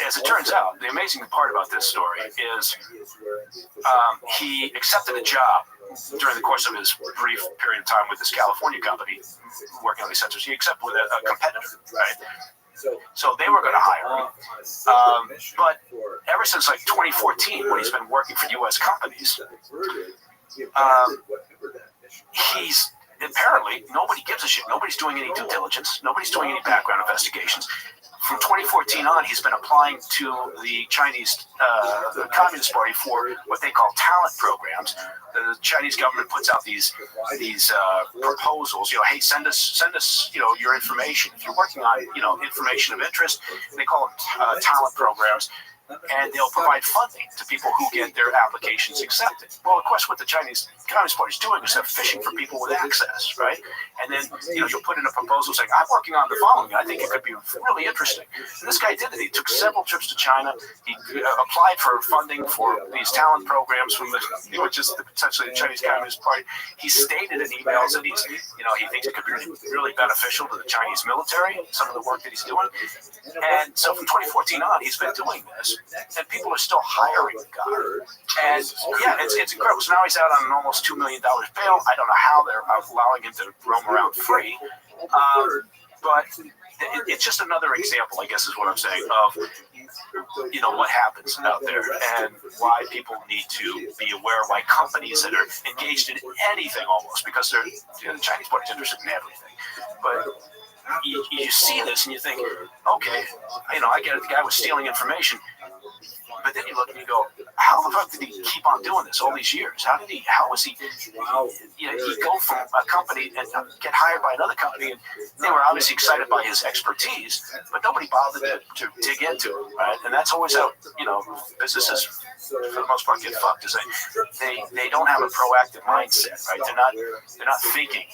as it turns out, the amazing part about this story is he accepted a job during the course of his brief period of time with this California company working on these sensors. He accepted with a competitor, right? So they were going to hire him. But ever since 2014, when he's been working for U.S. companies, he's apparently, nobody gives a shit. Nobody's doing any due diligence. Nobody's doing any background investigations. from 2014 on, he's been applying to the Chinese Communist Party for what they call talent programs. The Chinese government puts out these proposals. Hey, send us your information. If you're working on information of interest, they call them talent programs. And they'll provide funding to people who get their applications accepted. Well, of course, what the Chinese Communist Party is doing is they're fishing for people with access, right? And then, you'll put in a proposal saying, I'm working on the following. I think it could be really interesting. And this guy did it. He took several trips to China. He applied for funding for these talent programs from which is essentially the Chinese Communist Party. He stated in emails that he thinks it could be really beneficial to the Chinese military, some of the work that he's doing. And so from 2014 on, he's been doing this. And people are still hiring the guy. And it's incredible. So now he's out on an almost $2 million bail. I don't know how they're allowing him to roam around free. But it's just another example, I guess is what I'm saying, of what happens out there and why people need to be aware, why companies that are engaged in anything almost, because they're the Chinese party's interested in everything. But you see this and you think, okay, I get it, the guy was stealing information. But then you look and you go, how the fuck did he keep on doing this all these years? How was he go from a company and get hired by another company, and they were obviously excited by his expertise, but nobody bothered to dig into it, right? And that's always how, businesses, for the most part, get fucked, is they don't have a proactive mindset, right? They're not thinking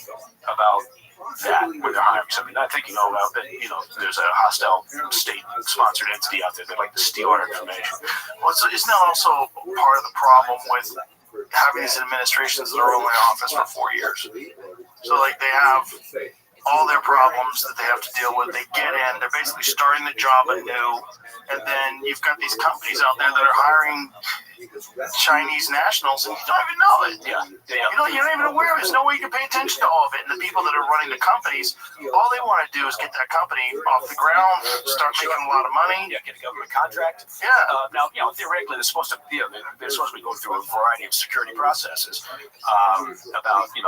about that when they're hiring somebody, not thinking, there's a hostile state-sponsored entity out there that like to steal our information. Well, isn't that also part of the problem with having these administrations that are only in office for 4 years? So, they have all their problems that they have to deal with. They get in, they're basically starting the job anew, and then you've got these companies out there that are hiring Chinese nationals, and you don't even know it. You're not even aware of it. There's no way you can pay attention to all of it. And the people that are running the companies, all they want to do is get that company off the ground, start making a lot of money. Get a government contract. Now, theoretically, they're supposed to be going through a variety of security processes about, the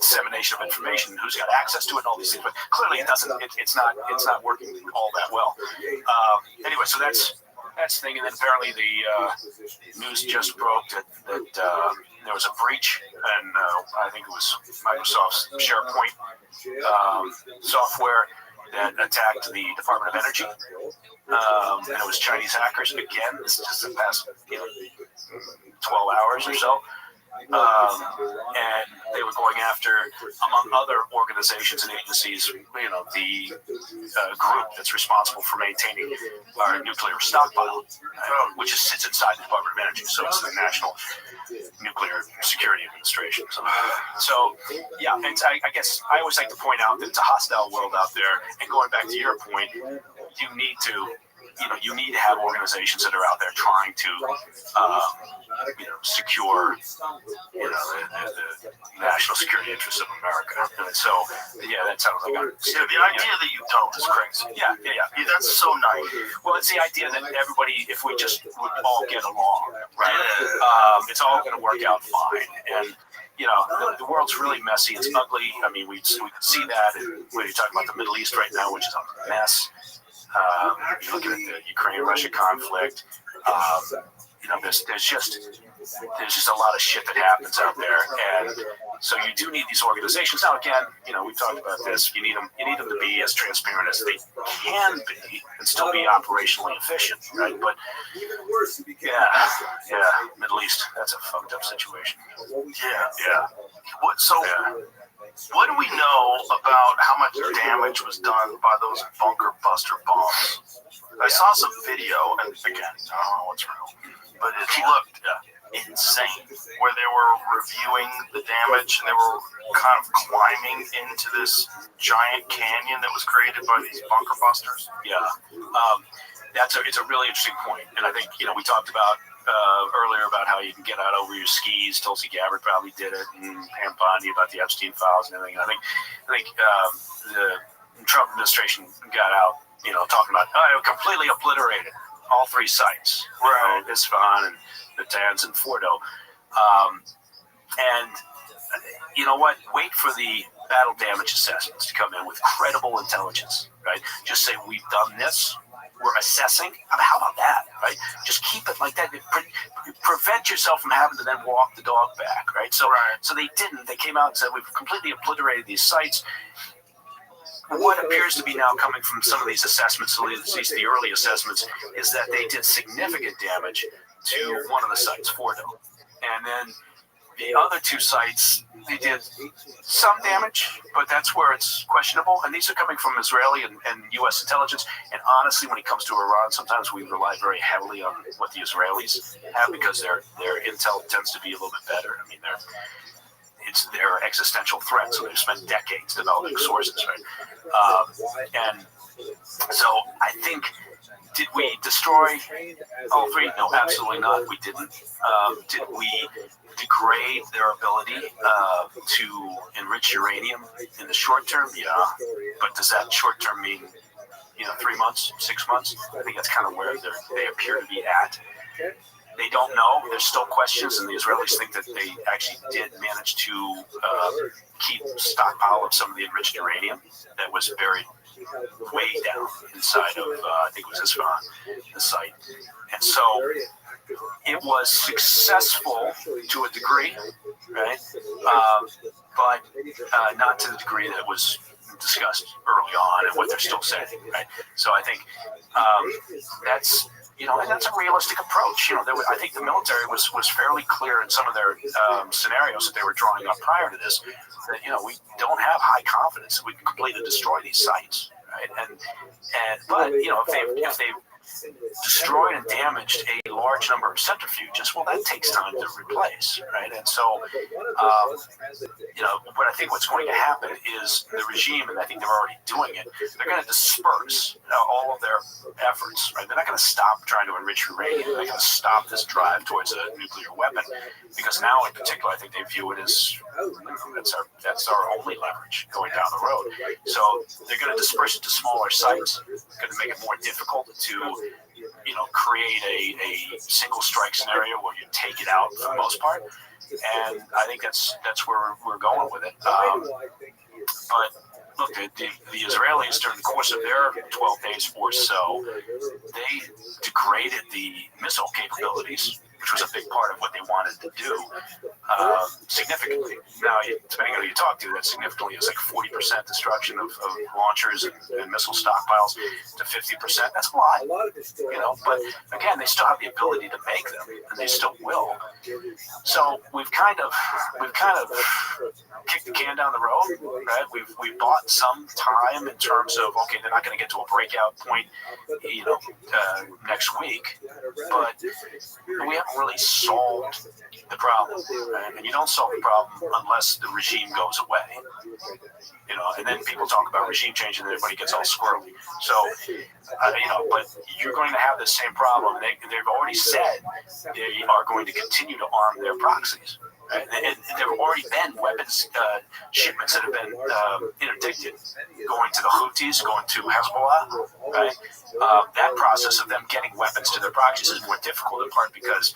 dissemination of information, who's got access to it, and all these things. But clearly, it's not working all that well. Anyway, so that's the thing. And then apparently the news just broke that there was a breach, and I think it was Microsoft's SharePoint software that attacked the Department of Energy. And it was Chinese hackers. Again, this is just the past 12 hours or so. And they were going after, among other organizations and agencies, the group that's responsible for maintaining our nuclear stockpile, which sits inside the Department of Energy. So it's the National Nuclear Security Administration. So I guess I always like to point out that it's a hostile world out there. And going back to your point, you need to have organizations that are out there trying to secure the national security interests of America. And so that sounds like the idea that you don't is crazy. That's so naive. Well, it's the idea that everybody, if we just would all get along, right? It's all going to work out fine. And the world's really messy. It's ugly. I mean, we can see that when you're talking about the Middle East right now, which is a mess. You're looking at the Ukraine-Russia conflict. There's just a lot of shit that happens out there, and so you do need these organizations. Now, again, we've talked about this. You need them to be as transparent as they can be and still be operationally efficient, right? But Middle East, that's a fucked up situation. What do we know about how much damage was done by those bunker buster bombs? I saw some video, and again, I don't know what's real, but it looked insane, where they were reviewing the damage, and they were kind of climbing into this giant canyon that was created by these bunker busters. It's a really interesting point, and I think we talked about earlier about how you can get out over your skis. Tulsi Gabbard probably did it, and Pam Bondi about the Epstein files and everything. I think the Trump administration got out, talking about completely obliterated all three sites, right? Isfahan and Natanz and Fordo. And you know what? Wait for the battle damage assessments to come in with credible intelligence, right? Just say, we've done this, we're assessing. How about that, right? Just keep it like that. Prevent yourself from having to then walk the dog back, right? So they didn't. They came out and said, we've completely obliterated these sites. What appears to be now coming from some of these assessments, at least the early assessments, is that they did significant damage to one of the sites, Fordo. And then the other two sites, they did some damage, but that's where it's questionable. And these are coming from Israeli and U.S. intelligence. And honestly, when it comes to Iran, sometimes we rely very heavily on what the Israelis have because their intel tends to be a little bit better. I mean, it's their existential threat, so they've spent decades developing sources, right? And so I think, did we destroy all three? No, absolutely not. We didn't. Did we degrade their ability to enrich uranium in the short term? Yeah. But does that short term mean 3 months, 6 months? I think that's kind of where they appear to be at. They don't know. There's still questions, and the Israelis think that they actually did manage to keep stockpile of some of the enriched uranium that was buried way down inside of, I think it was Isfahan, the site. And so it was successful to a degree, right? But not to the degree that was discussed early on and what they're still saying, right? So I think that's... and that's a realistic approach. I think the military was fairly clear in some of their scenarios that they were drawing up prior to this. That we don't have high confidence that we can completely destroy these sites, right? But if they've destroyed and damaged a large number of centrifuges, well, that takes time to replace, right? And so, but I think what's going to happen is the regime, and I think they're already doing it, they're going to disperse all of their efforts, right? They're not going to stop trying to enrich uranium. They're going to stop this drive towards a nuclear weapon, because now, in particular, I think they view it as that's our only leverage going down the road. So they're going to disperse it to smaller sites. Going to make it more difficult to create a single strike scenario where you take it out for the most part. And I think that's where we're going with it. But look, the Israelis, during the course of their 12 days or so, they degraded the missile capabilities, which was a big part of what they wanted to do, significantly. Now, depending on who you talk to, that significantly is like 40% destruction of launchers and missile stockpiles to 50%. That's a lot, But again, they still have the ability to make them, and they still will. So we've kind of kicked the can down the road, right? We've bought some time in terms of, okay, they're not going to get to a breakout point, next week, but we haven't really solved the problem, right? And you don't solve the problem unless the regime goes away, and then people talk about regime change and everybody gets all squirrely. So, but you're going to have the same problem. They've already said they are going to continue to arm their proxies. Right? And there have already been weapons shipments that have been interdicted, going to the Houthis, going to Hezbollah. Right? That process of them getting weapons to their proxies is more difficult, in part because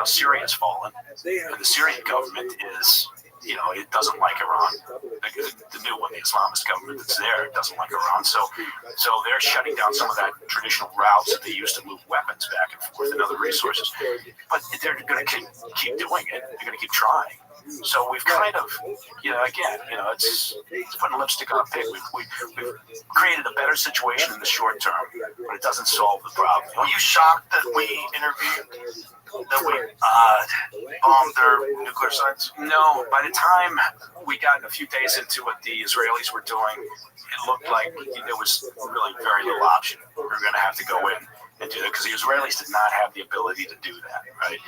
Syria has fallen, and the Syrian government is it doesn't like Iran. The new one, the Islamist government that's there, doesn't like Iran. So they're shutting down some of that traditional routes that they used to move weapons back and forth and other resources. But they're going to keep doing it. They're going to keep trying. So we've kind of, it's putting lipstick on a pig. We've created a better situation in the short term, but it doesn't solve the problem. Were you shocked that we intervened? That we bombed their nuclear sites? No. By the time we got a few days into what the Israelis were doing, it looked like there was really very little option. We were going to have to go in and do that, because the Israelis did not have the ability to do that, right?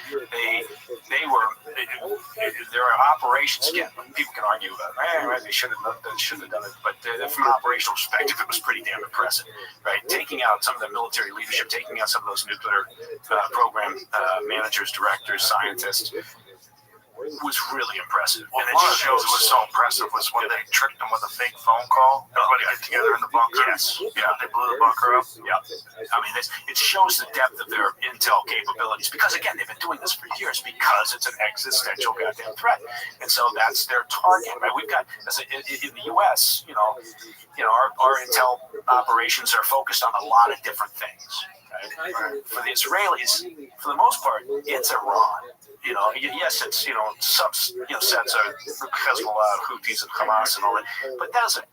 There are operations, again, people can argue about, they shouldn't have done it, but from an operational perspective, it was pretty damn impressive, right? Taking out some of the military leadership, taking out some of those nuclear program managers, directors, scientists, was really impressive. Well, And one of the shows that was so impressive was when they tricked them with a fake phone call. Everybody get together in the bunker. Yes. Yeah, they blew the bunker up. Yeah. I mean, it shows the depth of their intel capabilities because, again, they've been doing this for years because it's an existential goddamn threat. And so that's their target, right? We've got, in the U.S., our intel operations are focused on a lot of different things. Right? For the Israelis, for the most part, it's Iran. Yes, it's sets are Hezbollah, Houthis, and Hamas and all that, but that doesn't,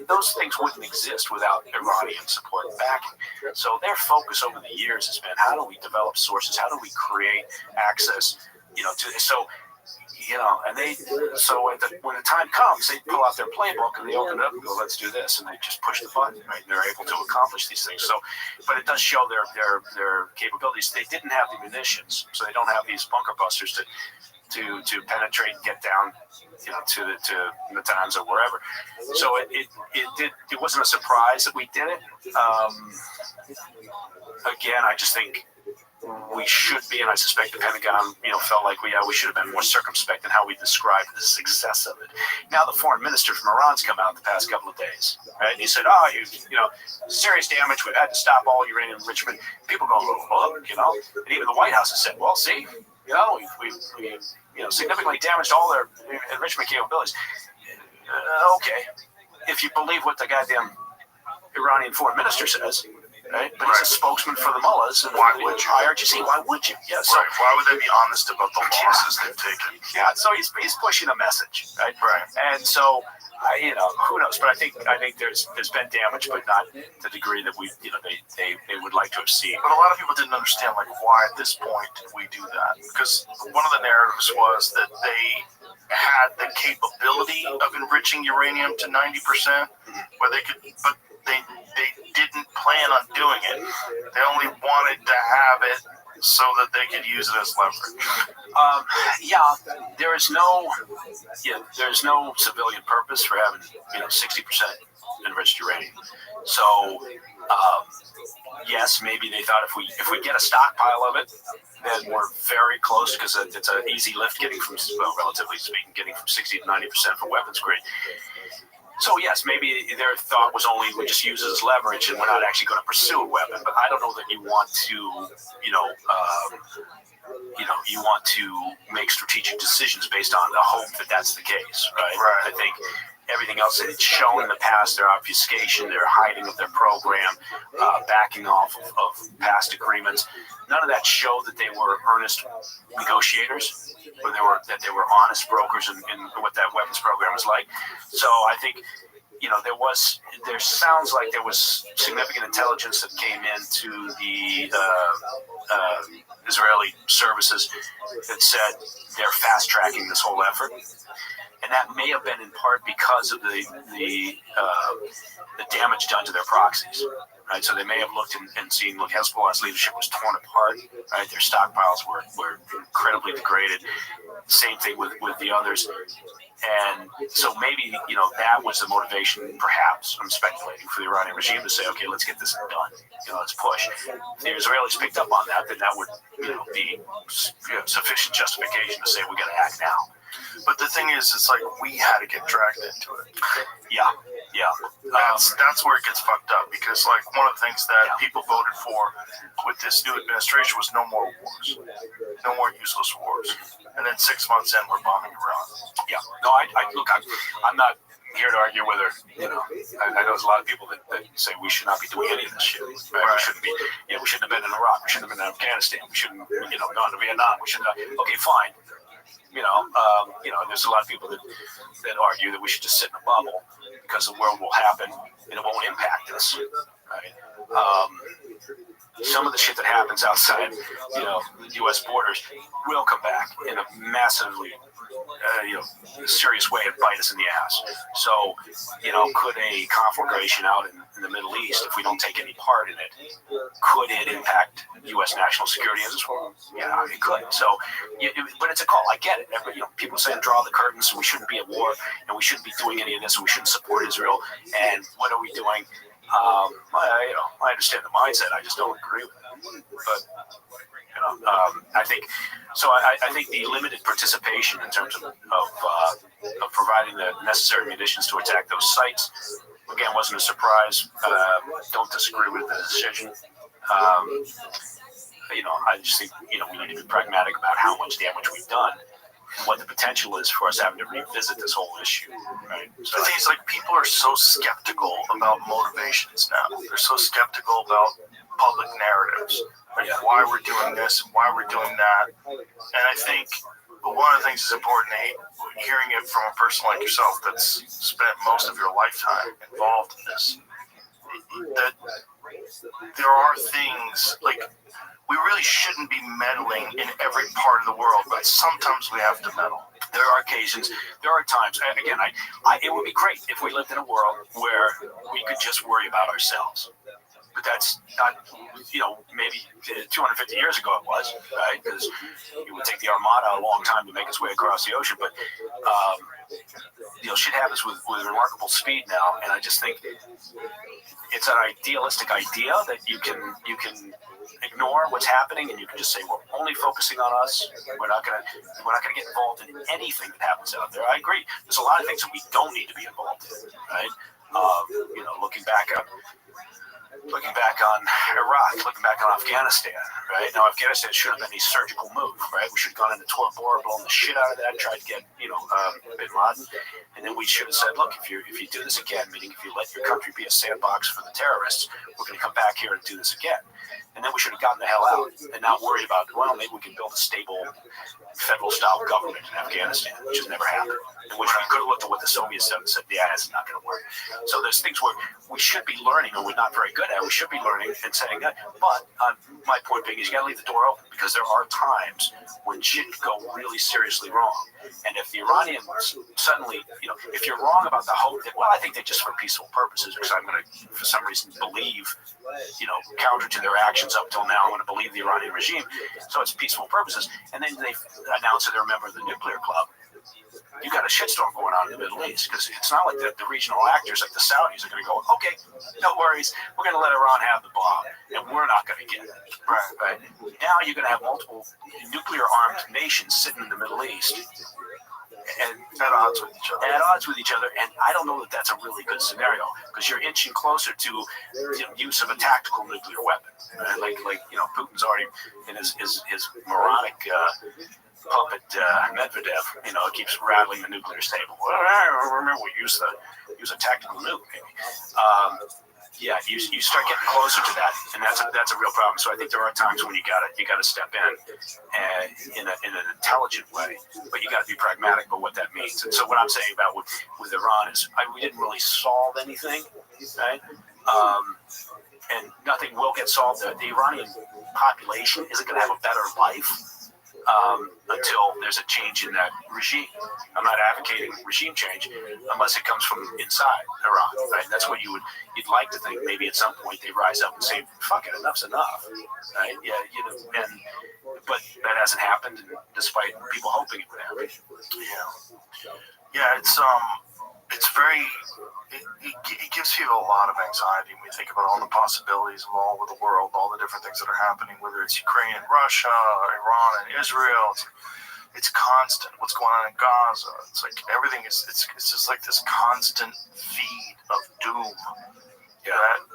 those things wouldn't exist without Iranian support and backing. So their focus over the years has been how do we develop sources, how do we create access, when the time comes, they pull out their playbook and they open it up and go, let's do this, and they just push the button, right? And they're able to accomplish these things. So, but it does show their capabilities. They didn't have the munitions, so they don't have these bunker busters to penetrate and get down, to Natanz or wherever. So it wasn't a surprise that we did it. Again, I just think we should be, and I suspect the Pentagon, felt like we should have been more circumspect in how we described the success of it. Now the foreign minister from Iran's come out the past couple of days, right? And he said, serious damage. We've had to stop all uranium enrichment. People go, look, and even the White House has said, well, see, we've significantly damaged all their enrichment capabilities. Okay, if you believe what the goddamn Iranian foreign minister says. Right? But he's a spokesman for the mullahs and why would you? IRGC. Why would you? Yeah, so, right. Why would they be honest about the losses they've taken? Yeah, so he's pushing a message, right? Right. And so, who knows? But I think there's been damage, but not the degree that they would like to have seen. But a lot of people didn't understand why at this point did we do that? Because one of the narratives was that they had the capability of enriching uranium to 90%, where they could, but they didn't plan on doing it. They only wanted to have it so that they could use it as leverage. There's no civilian purpose for having 60% enriched uranium. So yes, maybe they thought if we get a stockpile of it, then we're very close because it's an easy lift relatively speaking, getting from 60 to 90% for weapons grade. So yes, maybe their thought was only we just use it as leverage and we're not actually going to pursue a weapon. But I don't know that you want to, you want to make strategic decisions based on the hope that that's the case, right? I think everything else that it's shown in the past, their obfuscation, their hiding of their program, backing off of past agreements, none of that showed that they were earnest negotiators, or that they were honest brokers in what that weapons program is like. So I think, there sounds like there was significant intelligence that came into the Israeli services that said they're fast tracking this whole effort. And that may have been in part because of the damage done to their proxies, right? So they may have looked and seen, look, Hezbollah's leadership was torn apart, right? Their stockpiles were incredibly degraded. Same thing with the others. And so maybe, that was the motivation, perhaps, I'm speculating, for the Iranian regime to say, okay, let's get this done. Let's push. If the Israelis picked up on that, then that would, be sufficient justification to say we got to act now. But the thing is, it's like we had to get dragged into it. Yeah. That's where it gets fucked up, because one of the things that people voted for with this new administration was no more wars, no more useless wars. And then 6 months in, we're bombing Iran. Yeah. No, I'm not here to argue whether, I know there's a lot of people that say we should not be doing any of this shit. Right? We shouldn't be, we shouldn't have been in Iraq. We shouldn't have been in Afghanistan. We shouldn't, gone to Vietnam. We shouldn't have, okay, fine. There's a lot of people that argue that we should just sit in a bubble because the world will happen and it won't impact us, right? Some of the shit that happens outside, the U.S. borders will come back in a massively, serious way and bite us in the ass. So, could a conflagration out in the Middle East, if we don't take any part in it, could it impact U.S. national security as well? Yeah, it could. So, but it's a call. I get it. People saying draw the curtains, and we shouldn't be at war, and we shouldn't be doing any of this, and we shouldn't support Israel. And what are we doing? I understand the mindset. I just don't agree with it. But I think so. I think the limited participation in terms of providing the necessary munitions to attack those sites, again, wasn't a surprise. Don't disagree with the decision. I just think we need to be pragmatic about how much damage we've done and what the potential is for us having to revisit this whole issue. Right? So I think it's like people are so skeptical about motivations now. They're so skeptical about public narratives, like why we're doing this and why we're doing that. And I think one of the things that's important, hearing it from a person like yourself that's spent most of your lifetime involved in this, that there are things like we really shouldn't be meddling in every part of the world, but sometimes we have to meddle. There are occasions, there are times, and again, it would be great if we lived in a world where we could just worry about ourselves. But that's not, maybe 250 years ago it was, right? Because it would take the Armada a long time to make its way across the ocean. But, shit happens with remarkable speed now. And I just think it's an idealistic idea that you can ignore what's happening and you can just say, we're only focusing on us. We're not gonna get involved in anything that happens out there. I agree. There's a lot of things that we don't need to be involved in, right? Looking back on Iraq, looking back on Afghanistan, right? Now, Afghanistan should have been a surgical move, right? We should have gone into Tora Bora, blown the shit out of that, tried to get, bin Laden. And then we should have said, look, if you do this again, meaning if you let your country be a sandbox for the terrorists, we're going to come back here and do this again. And then we should have gotten the hell out and not worry about, well, maybe we can build a stable federal-style government in Afghanistan, which has never happened. In which we could have looked at what the Soviets said and said, yeah, it's not going to work. So there's things where we should be learning, or we're not very good at. We should be learning and saying that. But my point being is you got to leave the door open, because there are times when shit could go really seriously wrong. And if the Iranians suddenly, if you're wrong about the hope that, well, I think they're just for peaceful purposes, because I'm going to, for some reason, believe, counter to their actions up till now, I'm going to believe the Iranian regime. So it's peaceful purposes. And then they announce that they're a member of the nuclear club. You got a shitstorm going on in the Middle East, because it's not like the regional actors like the Saudis are going to go, okay, no worries, we're going to let Iran have the bomb, and we're not going to get it. Right. Now you're going to have multiple nuclear-armed nations sitting in the Middle East and at odds with each other. And I don't know that that's a really good scenario, because you're inching closer to use of a tactical nuclear weapon. Like Putin's already in his moronic puppet Medvedev, keeps rattling the nuclear table. Well, I remember we use a tactical nuke, maybe. You start getting closer to that, and that's a real problem. So I think there are times when you gotta step in an intelligent way, but you got to be pragmatic about what that means. And so what I'm saying about with Iran is we didn't really solve anything, right? And nothing will get solved. The Iranian population isn't going to have a better life until there's a change in that regime. I'm not advocating regime change unless it comes from inside Iran, right? That's what you'd like to think. Maybe at some point they rise up and say, "Fuck it, enough's enough," right? But that hasn't happened, despite people hoping it would happen. Yeah. It's very. It gives people a lot of anxiety when we think about all the possibilities of all over the world, all the different things that are happening, whether it's Ukraine and Russia, Iran and Israel. It's constant. What's going on in Gaza? It's like everything is. It's just like this constant feed of doom. That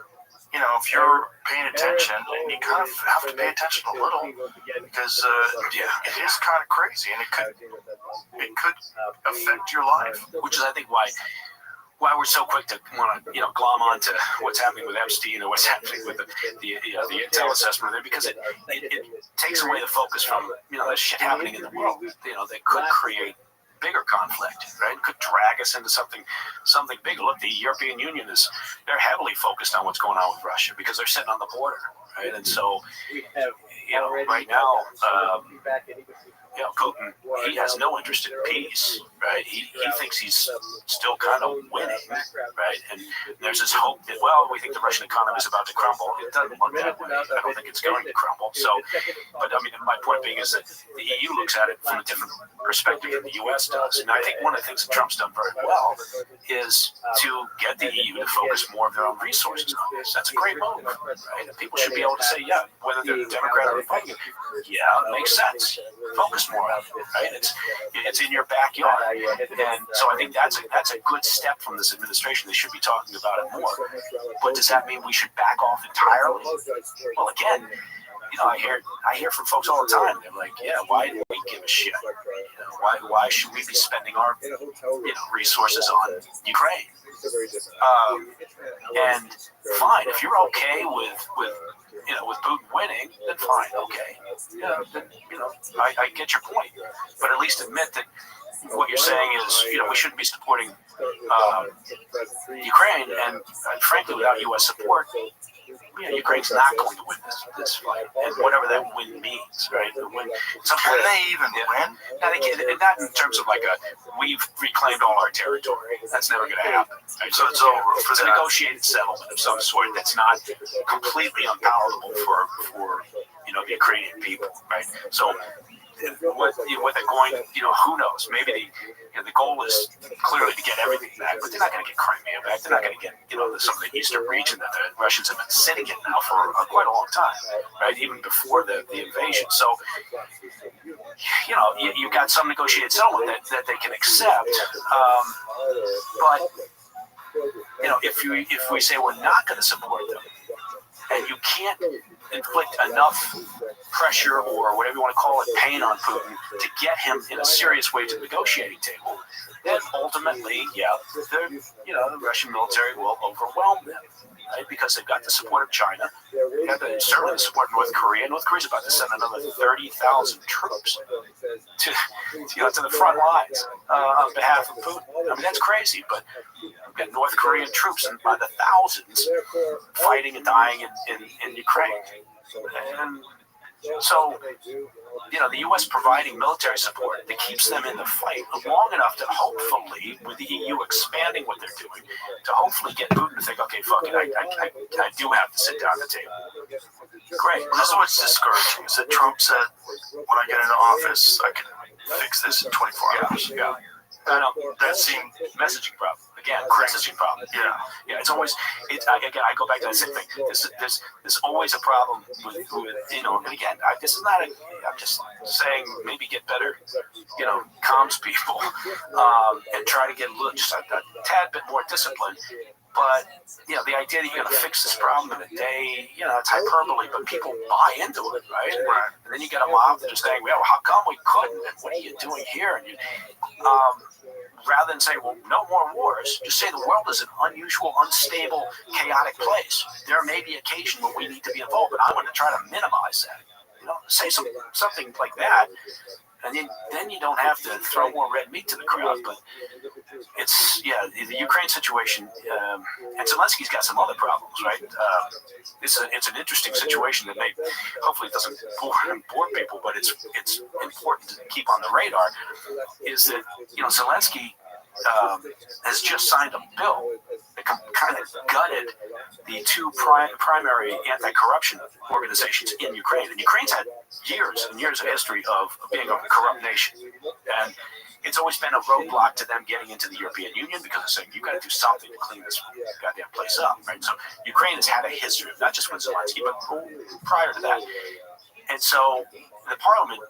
if you're paying attention, and you kind of have to pay attention a little, because it is kind of crazy, and it could affect your life. Which is, I think, why we're so quick to want to glom onto what's happening with Epstein or what's happening with the intel assessment there, because it takes away the focus from there's shit happening in the world that could create bigger conflict, right? Could drag us into something bigger. Look, the European Union they're heavily focused on what's going on with Russia, because they're sitting on the border, right? And so right now Putin, he has no interest in peace, right? He thinks he's still kind of winning, right? And there's this hope that, well, we think the Russian economy is about to crumble. It doesn't look that way. I don't think it's going to crumble. So, but I mean, my point being is that the EU looks at it from a different perspective than the U.S. does. And I think one of the things that Trump's done very well is to get the EU to focus more of their own resources on this. That's a great move, right? And people should be able to say, yeah, whether they're Democrat or Republican, yeah, it makes sense. Focus more on it, right? It's in your backyard. And so I think that's a good step from this administration. They should be talking about it more. But does that mean we should back off entirely? Well, again, I hear from folks all the time. They're like, yeah, why do we give a shit? Why should we be spending our resources on Ukraine? And fine, if you're okay with Putin winning, then fine, okay. I get your point, but at least admit that what you're saying is, we shouldn't be supporting Ukraine, and frankly, without U.S. support, Ukraine's not going to win this fight, and whatever that win means, right? Can they even win? Not in terms of we've reclaimed all our territory. That's never going to happen. Right? So it's over. It's a negotiated settlement of some sort that's not completely unpalatable for the Ukrainian people, right? So what they're going, who knows? Maybe the goal is clearly to get everything back, but they're not going to get Crimea back. They're not going to get some of the eastern region that the Russians have been sitting in now for quite a long time, right? Even before the invasion. So you've got some negotiated settlement that they can accept, but if we say we're not going to support them, and you can't inflict enough pressure or whatever you want to call it, pain on Putin to get him in a serious way to the negotiating table, then ultimately, the Russian military will overwhelm them, right? Because they've got the support of China, they got certainly the support of North Korea. North Korea's about to send another 30,000 troops to the front lines on behalf of Putin. I mean, that's crazy, but we've got North Korean troops by the thousands fighting and dying in Ukraine. And so, the U.S. providing military support that keeps them in the fight long enough to hopefully, with the EU expanding what they're doing, to hopefully get Putin to think, okay, fuck it, I do have to sit down at the table. Great. This is what's discouraging, is that Trump said, when I get into office, I can fix this in 24 hours. Yeah. I know. That seemed Messaging problem. Again, messaging problem. Yeah. It's always. Again, I go back to that same thing. There's always a problem with and again, this is not. I'm just saying, maybe get better, comms people, and try to get just a tad bit more discipline. But the idea that you're going to fix this problem in a day, it's hyperbole, but people buy into it, right? And then you get a mob that are saying, well, how come we couldn't? And what are you doing here? And rather than say, well, no more wars, just say the world is an unusual, unstable, chaotic place. There may be occasion when we need to be involved, but I'm going to try to minimize that. Say something like that. And then you don't have to throw more red meat to the crowd. But it's, the Ukraine situation, and Zelensky's got some other problems, right? It's an interesting situation that hopefully it doesn't bore people, but it's important to keep on the radar, is that, Zelensky has just signed a bill that kind of gutted the two primary anti-corruption organizations in Ukraine. And Ukraine's had years and years of history of being a corrupt nation. And it's always been a roadblock to them getting into the European Union because they're saying, you've got to do something to clean this goddamn place up, right? So Ukraine has had a history of not just with Zelensky, but prior to that. And so the parliament,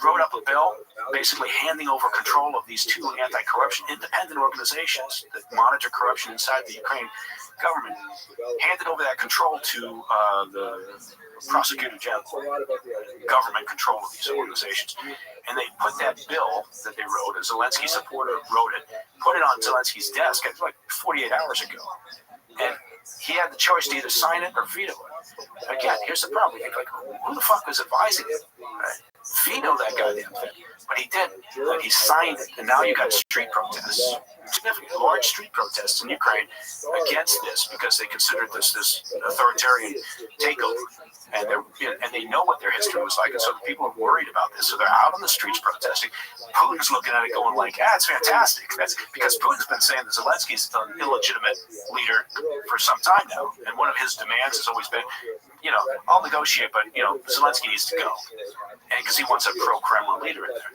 wrote up a bill basically handing over control of these two anti-corruption independent organizations that monitor corruption inside the Ukraine government, handed over that control to the prosecutor general, government control of these organizations. And they put that bill that they wrote, a Zelensky supporter wrote it, put it on Zelensky's desk, it was like 48 hours ago. And he had the choice to either sign it or veto it. Again, here's the problem. Like, who the fuck was advising him? Right? Veto that goddamn thing. But he didn't. Like, he signed it. And now you got street protests. Significant, large street protests in Ukraine against this because they considered this authoritarian takeover. And they know what their history was like. And so the people are worried about this. So they're out on the streets protesting. Putin's looking at it going like, it's fantastic. That's because Putin's been saying that Zelensky's an illegitimate leader for some time now. And one of his demands has always been, I'll negotiate, but Zelensky needs to go, and because he wants a pro-Kremlin leader in there.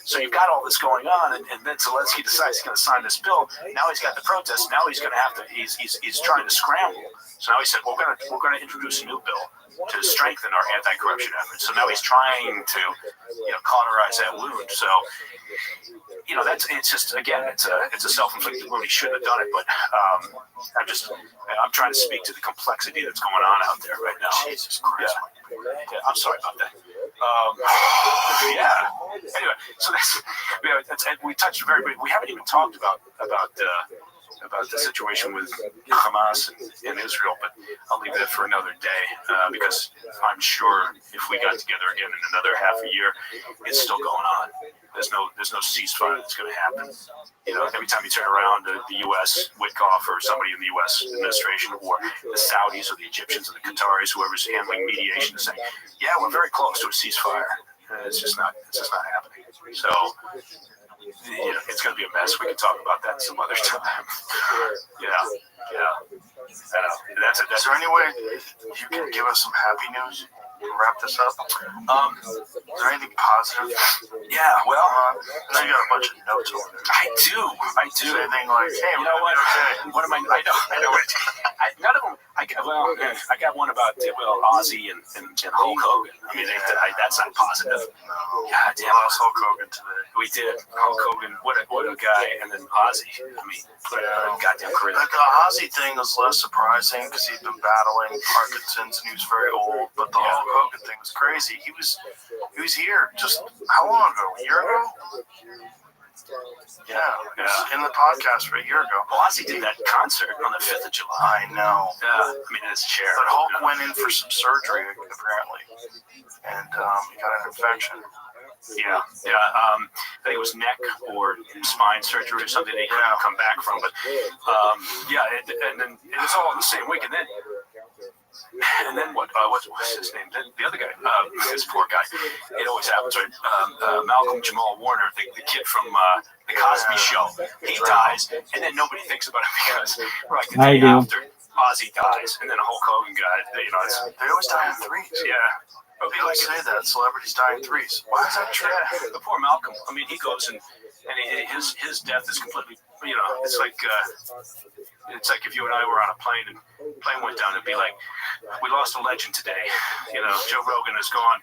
So you've got all this going on, and then Zelensky decides he's going to sign this bill. Now he's got the protests. Now he's going to have to. He's trying to scramble. So now he said, we're going to introduce a new bill to strengthen our anti-corruption efforts. So now he's trying to cauterize that wound. So it's just, again, it's a self-inflicted wound. He shouldn't have done it, but I'm trying to speak to the complexity that's going on out there right now. Jesus Christ. Yeah, I'm sorry about that. Anyway, so we touched very briefly. We haven't even talked about the situation with Hamas and Israel, but I'll leave that for another day because I'm sure if we got together again in another half a year, it's still going on. There's no ceasefire that's going to happen. Every time you turn around, the U.S., Witkoff, or somebody in the U.S. administration, or the Saudis, or the Egyptians, or the Qataris, whoever's handling mediation, is saying, "Yeah, we're very close to a ceasefire." It's just not happening. So. It's going to be a mess. We can talk about that some other time. Yeah. I know. Is there any way you can give us some happy news to wrap this up? Is there anything positive? Yeah, well, I know you got a bunch of notes over there. I do. Is there anything like, hey, what am I? I know it. None of them. I got one about Ozzy and Hulk Hogan. I mean, that's not positive. God damn, I lost Hulk Hogan today. We did. Hulk Hogan, what a guy, and then Ozzy. I mean, goddamn crazy. The Ozzy thing was less surprising because he'd been battling Parkinson's and he was very old. But the Hulk Hogan thing was crazy. He was here just how long ago? A year ago? Yeah. In the podcast for a year ago. Well, Ozzy did that concert on the 5th of July. I know. Yeah. I mean, in his chair. But Hulk went in for some surgery, apparently. And he got an infection. Yeah. I think it was neck or spine surgery or something they couldn't come back from. But, and then it was all in the same week. And then what? What's his name? Then the other guy, this poor guy. It always happens, right? Malcolm Jamal Warner, the kid from the Cosby Show. He dies, and then nobody thinks about it because the day after Ozzy dies, and then Hulk Hogan died. They always die in threes. Yeah. But people say that celebrities die in threes. Why is that true? Yeah, the poor Malcolm. I mean, he goes and his death is completely. It's like if you and I were on a plane and the plane went down, it'd be like we lost a legend today. Joe Rogan is gone,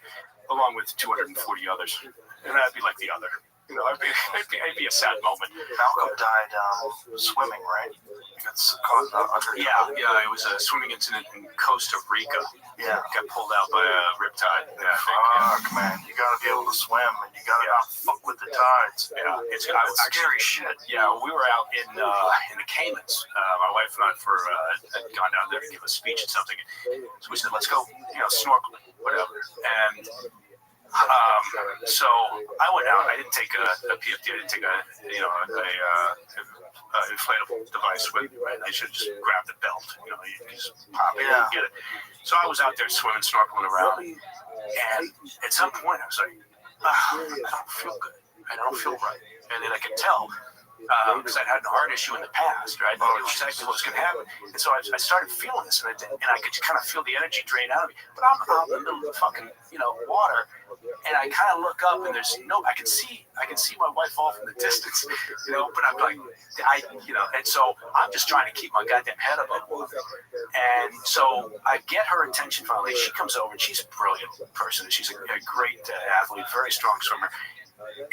along with 240 others, and that'd be like the other. It'd be a sad moment. Malcolm died swimming, right? That's caused Yeah, it was a swimming incident in Costa Rica. Yeah, got pulled out by a riptide. Yeah, fuck, man, you gotta be able to swim, and you gotta not fuck with the tides. Yeah, it's scary shit. Yeah, we were out in the Caymans. My wife and I had gone down there to give a speech and something. So we said, let's go, snorkeling, whatever, and. So I went out. I didn't take a PFD. I didn't take a inflatable device with me. Right? I should just grab the belt. You just pop it and get it. So I was out there swimming, snorkeling around, and at some point I was like, I don't feel good. I don't feel right. And then I could tell because I'd had an heart issue in the past, right? I knew exactly what was going to happen. And so I started feeling this, and I could kind of feel the energy drain out of me. But I'm out in the middle of the fucking, water, and I kind of look up, and I can see my wife off in the distance, but I'm like, and so I'm just trying to keep my goddamn head above water. And so I get her attention finally. She comes over, and she's a brilliant person. She's a great athlete, very strong swimmer.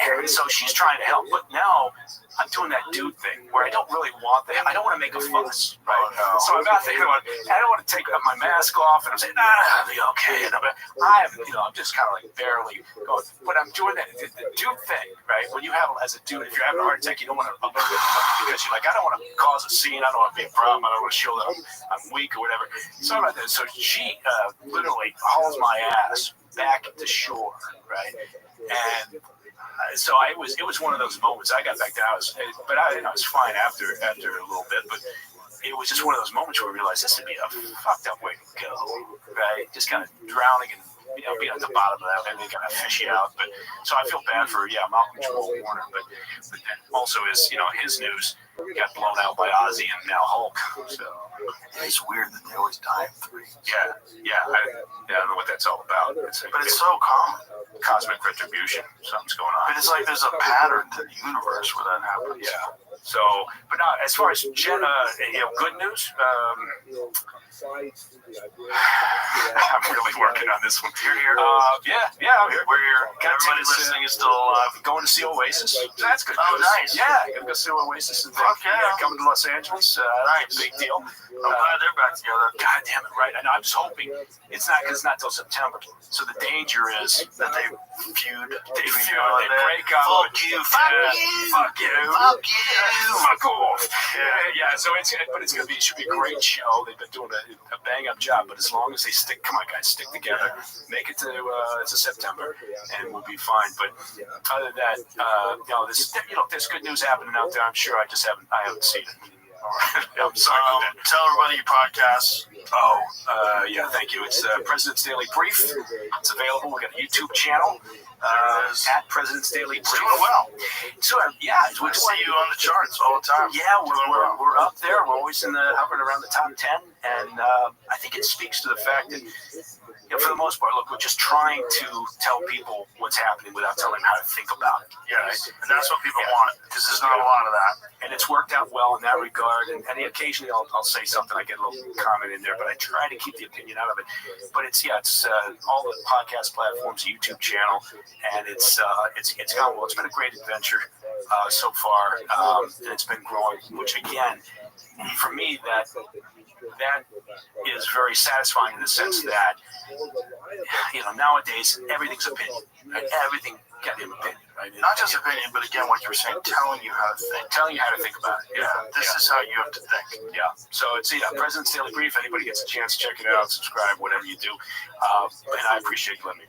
And so she's trying to help, but now I'm doing that dude thing where I don't really want that. I don't want to make a fuss, right? Oh, no. So I'm out there going, I don't want to take my mask off, and I'm saying, I'll be okay. And I'm just kind of like barely going, but I'm doing that the dude thing, right? When you have, as a dude, if you're having a heart attack, you don't want to, because you're like, I don't want to cause a scene. I don't want to be a problem. I don't want to show that I'm weak or whatever. So about that. So she literally hauls my ass back to shore, right? And so it was one of those moments. I got back down, but I was fine after a little bit. But it was just one of those moments where I realized this would be a fucked up way to go, right? Just kind of drowning and being at the bottom of that, and then kind of fish out. But so I feel bad for Malcolm Jamal Warner, but then also his news got blown out by Ozzy and now Hulk. So. It's weird that they always die in threes. Yeah. I don't know what that's all about. But it's so common. Cosmic retribution. Something's going on. But it's like there's a pattern to the universe where that happens. Yeah. So, but now as far as good news, I'm really working on this one. You're here. Yeah, I'm here. We're here. Got Everybody tickets, listening is still alive. Going to see Oasis. That's good. Oh, news. nice. Yeah, gonna go see Oasis. And Fuck yeah. coming to Los Angeles. Nice. Big deal. I'm glad they're back together. God damn it, right? And I'm just hoping it's not because it's not till September. So the danger is That they feud. they break up. Fuck you. Fuck you. Fuck you. Fuck you. Fuck off. Yeah. So it should be a great show. They've been doing a bang up job, but as long as they stick together, make it to September, and we'll be fine. But other than that, there's good news happening out there. I'm sure I haven't seen it. I'm sorry about that. Tell everybody your podcast. Yeah, thank you. It's President's Daily Brief. It's available. We got a YouTube channel. At President's Daily Brief. Doing well. So We see you on the charts all the time. Yeah, we're up there. We're always hovering around the top 10, and I think it speaks to the fact that, for the most part, look, we're just trying to tell people what's happening without telling them how to think about it. Yes, and that's what people want, because there's not a lot of that. And it's worked out well in that regard. And occasionally I'll say something, I get a little comment in there, but I try to keep the opinion out of it. But it's all the podcast platforms, YouTube channel, and it's gone well. It's been a great adventure so far, and it's been growing. Which again, for me, that is very satisfying in the sense that nowadays everything's opinion, right? Everything got an opinion, right? Not just opinion, but again, what you were saying, telling you how to think about it. This is how you have to think. Yeah. So it's President's Daily Brief. Anybody gets a chance, check it out, subscribe, whatever you do. And I appreciate you letting me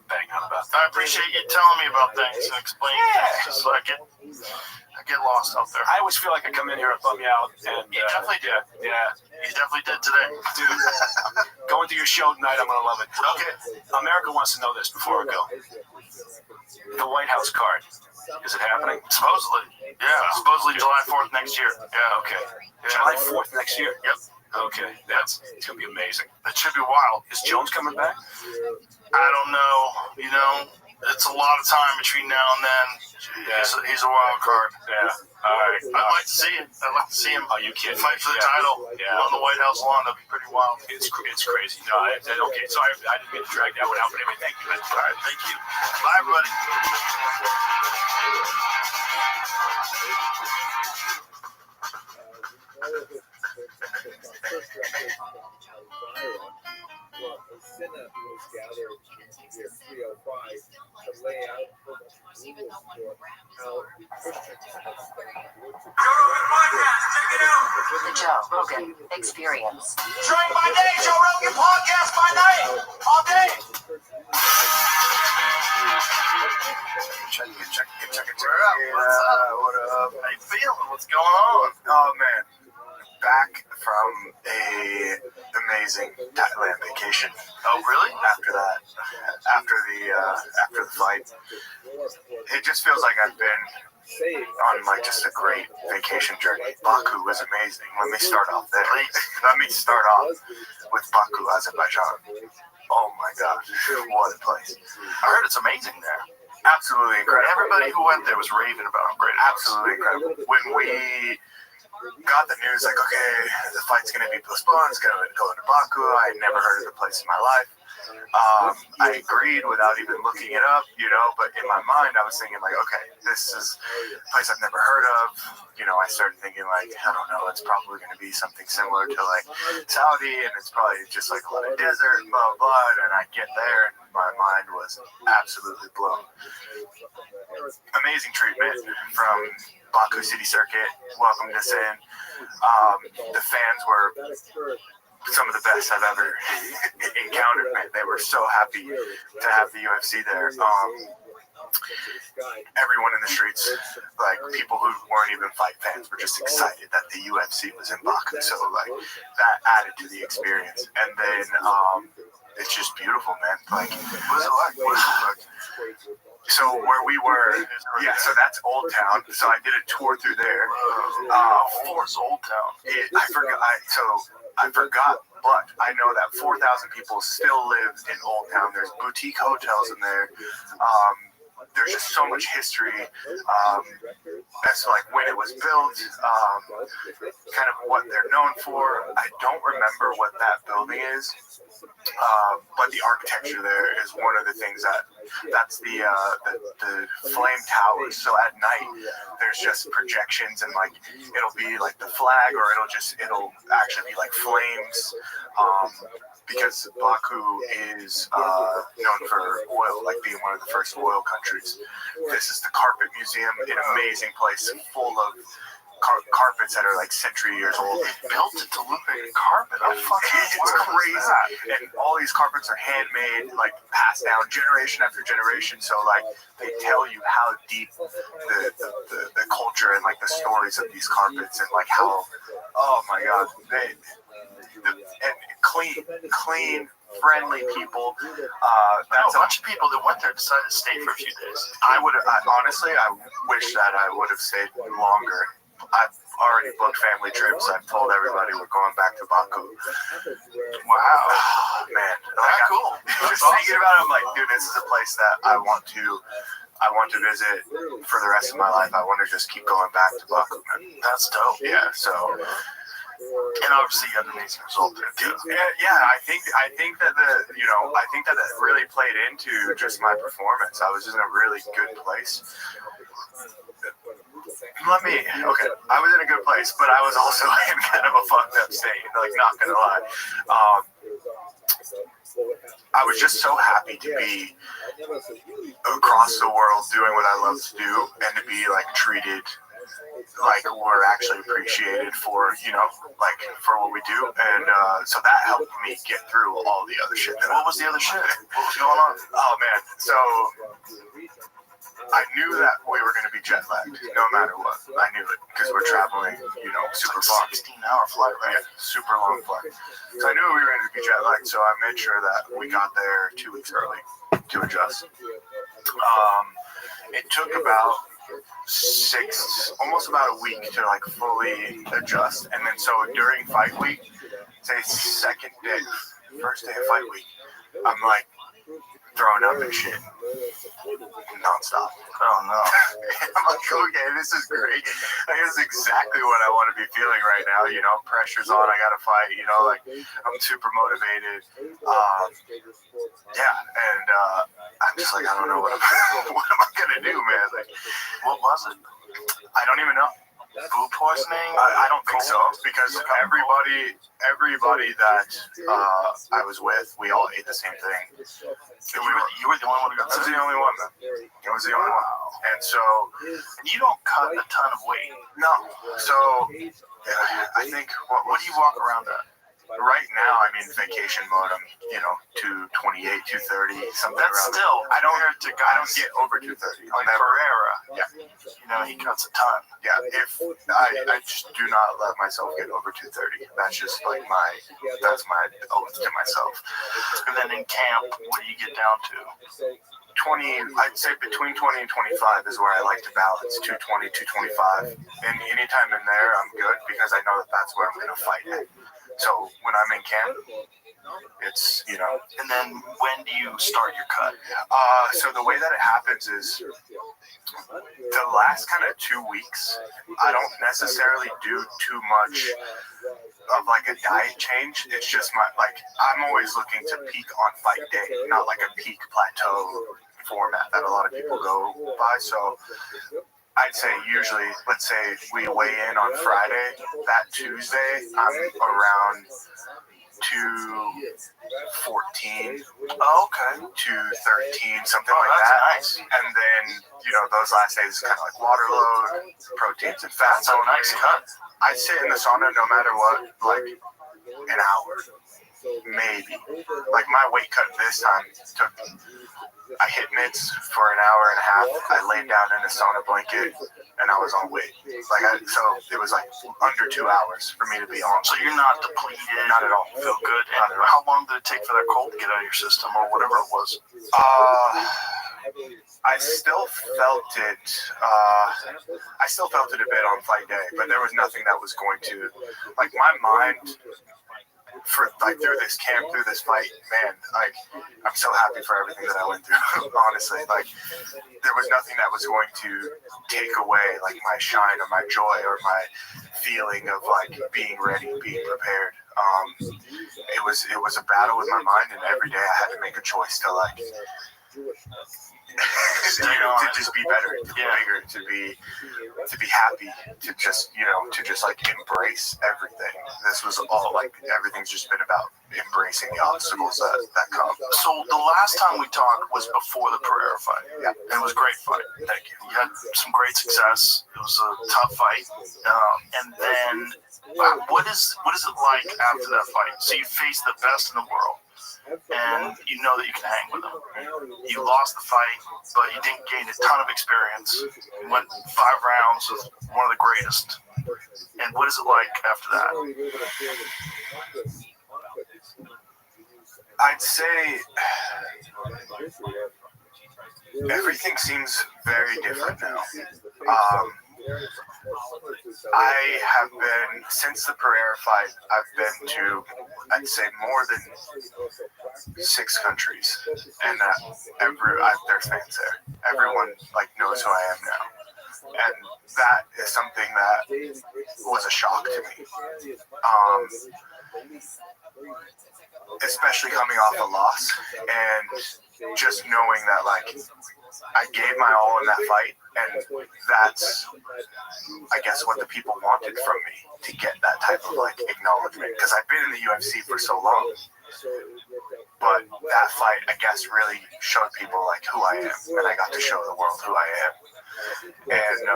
bang on about that. I appreciate you telling me about things and explaining things, just so I get lost out there. I always feel like I come in here and bum you out, and You definitely did. Yeah. You definitely did today. Dude, going to your show tonight, I'm gonna love it. Okay. America wants to know this before I go. The White House card. Is it happening? Supposedly. Yeah. Supposedly July 4th next year. Yeah, okay. Yeah. July 4th next year? Yep. Okay. It's going to be amazing. It should be wild. Is Jones coming back? I don't know. It's a lot of time between now and then. He's a wild card. Yeah. All right. I'd like to see it. I'd like to see him Are you kidding? fight for the title on the White House lawn. That'd be pretty wild. It's crazy. No, okay. Sorry, I didn't mean to drag that one out, but anyway, thank you. All right. Thank you. Bye, everybody. The Joe Rogan Experience. Drink by day, Joe Rogan podcast by night, all day. Check it. What's up? What up? How you feeling? What's going on? Oh man, back from a amazing Thailand vacation. Oh, really? After the flight, it just feels like I've been on like just a great vacation journey. Baku was amazing. Let me start off there. Let me start off with Baku, Azerbaijan. Oh my gosh, what a place! I heard it's amazing there. Absolutely incredible. Everybody who went there was raving about how great it was. Absolutely incredible. When we got the news, like, okay, the flight's going to be postponed, it's going to go into Baku. I had never heard of the place in my life. I agreed without even looking it up, but in my mind, I was thinking, like, okay, this is a place I've never heard of. I started thinking, like, I don't know, it's probably going to be something similar to, like, Saudi, and it's probably just, like, a lot of desert, blah, blah, and I get there, and my mind was absolutely blown. Amazing treatment from Baku City Circuit, welcomed us in. The fans were some of the best I've ever encountered, man. They were so happy to have the UFC there. Everyone in the streets, like people who weren't even fight fans, were just excited that the UFC was in Baku. So like that added to the experience. And then it's just beautiful, man. Like, what is it like? So where we were, yeah, so that's Old Town. So I did a tour through there. Force Old Town. I forgot, but I know that 4,000 people still live in Old Town. There's boutique hotels in there. There's just so much history. That's like when it was built, kind of what they're known for. I don't remember what that building is, but the architecture there is one of the things that's the flame towers. So at night, there's just projections and like it'll be like the flag, or it'll actually be like flames. Because Baku is known for oil, like being one of the first oil countries. This is the Carpet Museum, an amazing place full of carpets that are like century years old. They built it to look like a carpet. It's crazy. And all these carpets are handmade, like passed down generation after generation. So like they tell you how deep the culture and like the stories of these carpets and like how, oh my God, and clean, friendly people. That's a bunch of people that went there decided to stay for a few days. Honestly, I wish that I would have stayed longer. I've already booked family trips. I've told everybody we're going back to Baku. Wow, man, that's cool. Just thinking about it, I'm like, dude, this is a place that I want to visit for the rest of my life. I want to just keep going back to Baku, man. That's dope. Yeah, so. And obviously you had an amazing result there too. Yeah, I think that that really played into just my performance. I was in a really good place. I was in a good place, but I was also in kind of a fucked up state, like not gonna lie. I was just so happy to be across the world doing what I love to do and to be like treated like we're actually appreciated for, like for what we do. And so that helped me get through all the other shit. What was the other shit? What was going on? Oh man, so I knew that we were going to be jet lagged no matter what. I knew it because we're traveling, super far. 16-hour flight, right? Yeah, super long flight. So I knew we were going to be jet lagged, so I made sure that we got there 2 weeks early to adjust. It took about almost about a week to like fully adjust, and then so during fight week, say first day of fight week, I'm like throwing up and shit nonstop. Oh no. I'm like, okay, this is great. Like, this is exactly what I want to be feeling right now. Pressure's on. I gotta fight. Like I'm super motivated. And I'm just like, I don't know what am I gonna do, man? Like, what was it? I don't even know. Food poisoning? I don't think so, because everybody that I was with, we all ate the same thing. You were the only one who got sick? I was the only one, man. I was the only one. And so... You don't cut a ton of weight. No. So, I think... What do you walk around at? Right now, I'm in vacation mode. I'm, 228, 230, something That's around. Still, I don't get over 230. Like Ferreira. Yeah. He cuts a ton. Yeah. If I just do not let myself get over 230. That's just like that's my oath to myself. And then in camp, what do you get down to? 20, I'd say between 20 and 25 is where I like to balance, 220, 225. And anytime in there, I'm good because I know that that's where I'm going to fight at. So when I'm in camp, it's, And then when do you start your cut? So the way that it happens is the last kind of 2 weeks, I don't necessarily do too much of like a diet change. It's just I'm always looking to peak on fight day, not like a peak plateau format that a lot of people go by. So I'd say usually, let's say we weigh in on Friday, that Tuesday, I'm around 214, 213, something like that. Nice. And then, those last days is kind of like water load, proteins and fats. That's a nice cut. I sit in the sauna no matter what, like an hour, maybe. Like my weight cut this time I hit mitts for an hour and a half. I laid down in a sauna blanket and I was on weight. So it was like under 2 hours for me to be on. So you're not depleted? Not at all. You feel good? And how long did it take for that cold to get out of your system or whatever it was? I still felt it. I still felt it a bit on fight day, but there was nothing that was going to, like, my mind for like through this camp, through this fight. Man, like, I'm so happy for everything that I went through. Honestly, like, there was nothing that was going to take away like my shine or my joy or my feeling of like being ready, being prepared. It was a battle with my mind, and every day I had to make a choice to like. To just be better, to be bigger, to be happy, to just like embrace everything. This was all like everything's just been about embracing the obstacles that come. So the last time we talked was before the Pereira fight. Yeah, it was a great fight. Thank you. You had some great success. It was a tough fight. And then, what is it like after that fight? So you face the best in the world. And you know that you can hang with them. You lost the fight, but you didn't gain a ton of experience. You went 5 rounds with one of the greatest. And what is it like after that? I'd say everything seems very different now. I have been, since the Pereira fight, I've been to, I'd say, more than 6 countries, and there's fans there. Everyone like knows who I am now, and that is something that was a shock to me. Especially coming off a loss, and just knowing that like I gave my all in that fight, and that's, I guess, what the people wanted from me, to get that type of like acknowledgement, because I've been in the UFC for so long. But that fight, I guess, really showed people like who I am, and I got to show the world who I am, and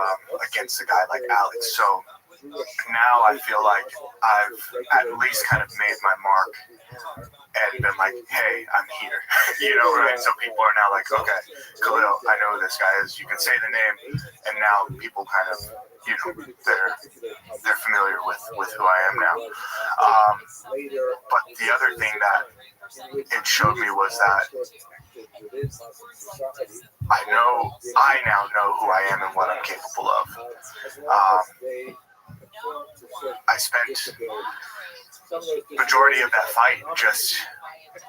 against a guy like Alex. So now I feel like I've at least kind of made my mark and been like, hey, I'm here. Right? So people are now like, okay, Khalil, I know who this guy is. You can say the name, and now people kind of, they're familiar with who I am now. But the other thing that it showed me was that I now know who I am and what I'm capable of. I spent majority of that fight just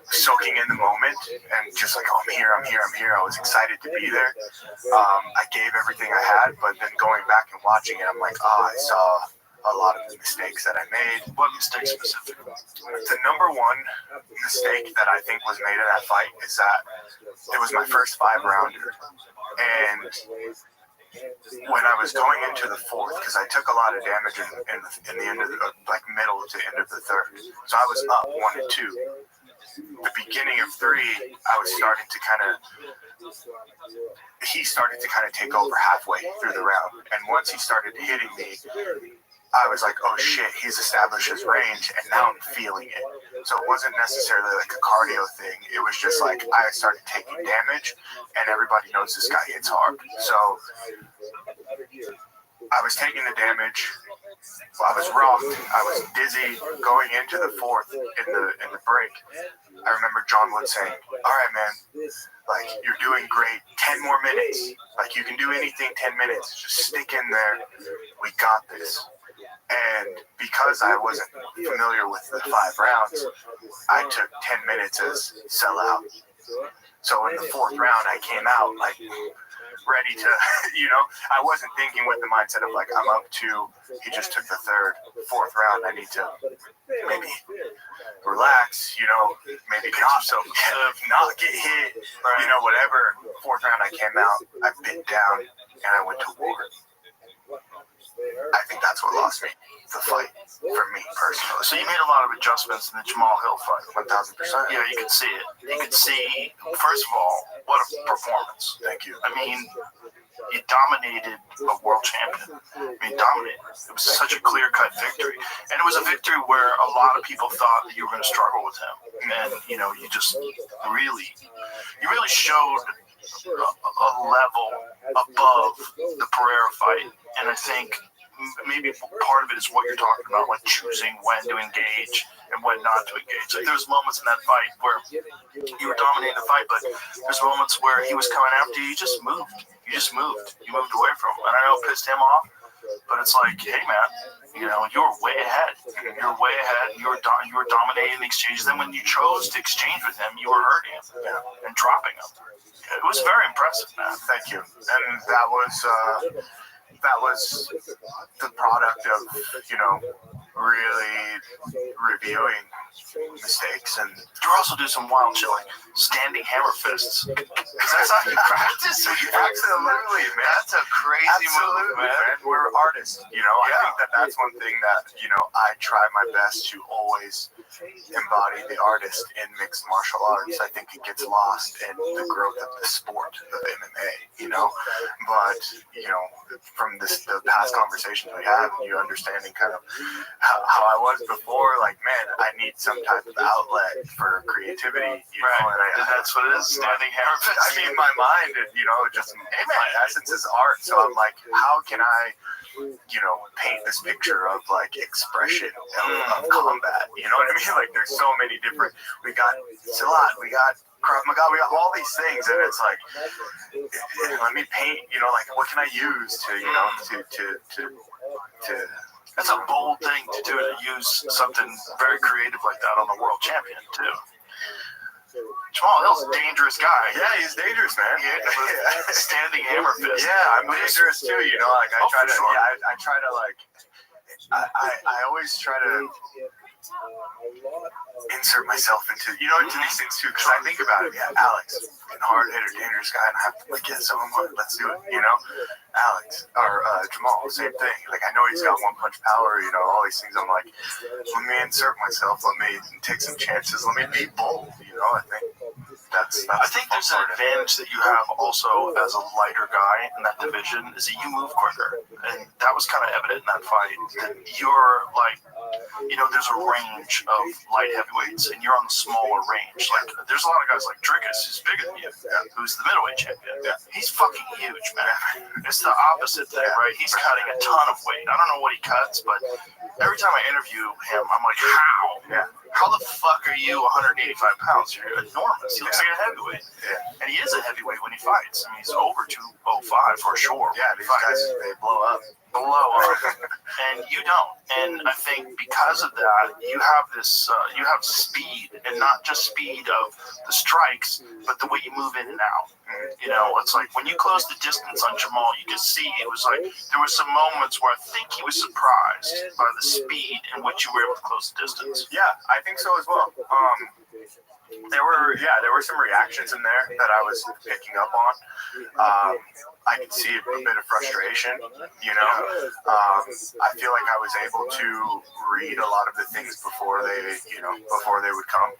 soaking in the moment and just like, oh, I'm here. I was excited to be there. I gave everything I had, but then going back and watching it, I'm like, I saw a lot of the mistakes that I made. What mistakes specifically? The number one mistake that I think was made in that fight is that it was my first 5-rounder, and when I was going into the 4th, because I took a lot of damage in the end of the, like, middle to end of the 3rd, so I was up 1-2. The beginning of 3, I was starting to he started to kind of take over halfway through the round, and once he started hitting me, I was like, oh shit, he's established his range, and now I'm feeling it. So it wasn't necessarily like a cardio thing. It was just like I started taking damage, and everybody knows this guy hits hard. So I was taking the damage. I was rocked. I was dizzy going into the 4th in the break. I remember John Wood saying, all right, man, like, you're doing great. 10 more minutes. Like, you can do anything 10 minutes. Just stick in there. We got this. And because I wasn't familiar with the 5 rounds, I took 10 minutes as sellout. So in the 4th round, I came out like ready to, I wasn't thinking with the mindset of like, I'm up 2, he just took the 3rd, 4th round, I need to maybe relax, maybe not get hit, whatever. 4th round, I came out, I bit down, and I went to war. I think that's what lost me the fight, for me personally. So you made a lot of adjustments in the Jamal Hill fight. 1,000%. Yeah, you could see it. You could see, first of all, what a performance. Thank you. I mean, you dominated a world champion. Dominated. It was such a clear-cut victory. And it was a victory where a lot of people thought that you were going to struggle with him. And, you just really showed a level above the Pereira fight. And I think maybe part of it is what you're talking about, like choosing when to engage and and when not to engage. Like there's moments in that fight where you were dominating the fight, but there's moments where he was coming after you. You just moved. You moved away from him. And I know it pissed him off, but it's like, hey man, you're way ahead. You're way ahead. You were dominating the exchanges. Then when you chose to exchange with him, you were hurting him and dropping him. It was very impressive, man. Thank you. And that was the product of, really reviewing mistakes. And you also do some wild shit like standing hammer fists. Because that's how you practice. Absolutely, man. That's a crazy move, man. We're artists, I think that's one thing that, I try my best to always embody the artist in mixed martial arts. I think it gets lost in the growth of the sport of MMA, But, from the past conversations we have, you understanding kind of how I was before, like, man, I need some type of outlet for creativity, And that's what it is, standing hammer fist. I mean, my mind, just my essence is art. So I'm like, how can I, paint this picture of like expression of combat? You know what I mean? Like, there's so many different. We got Silat, we got Krav Maga, we got all these things, and it's like, let me paint. Like, what can I use to That's a bold thing to do, to use something very creative like that on the world champion, too. Jamal Hill's a dangerous guy. Yeah, he's dangerous, man. Standing hammer fist. Yeah, I'm dangerous too, Like, I try to, like, I always try to insert myself into these things too, because I think about it. Yeah, Alex, hard hitter, dangerous guy, and I have to like, let's do it. Alex or Jamal, same thing. Like, I know he's got one punch power. All these things. I'm like, let me insert myself. Let me take some chances. Let me be bold. I think I think there's an advantage that you have also as a lighter guy in that division, is that you move quicker, and that was kind of evident in that fight. That you're like, there's a range of light heavyweights, and you're on the smaller range. Like, there's a lot of guys like Drickus, who's bigger than you, who's the middleweight champion. He's fucking huge, man. It's the opposite thing, right? He's cutting a ton of weight. I don't know what he cuts, but every time I interview him, I'm like, how? How the fuck are you 185 pounds? You're enormous. He looks like a heavyweight. And he is a heavyweight when he fights. I mean, he's over 205 for sure. Yeah, these guys, they blow up. And you don't. And I think because of that, you have this, you have speed, and not just speed of the strikes, but the way you move in and out. It's like when you close the distance on Jamal, you can see it was like there were some moments where I think he was surprised by the speed in which you were able to close the distance. Yeah, I think so as well. There were some reactions in there that I was picking up on. I could see a bit of frustration, I feel like I was able to read a lot of the things before they would come.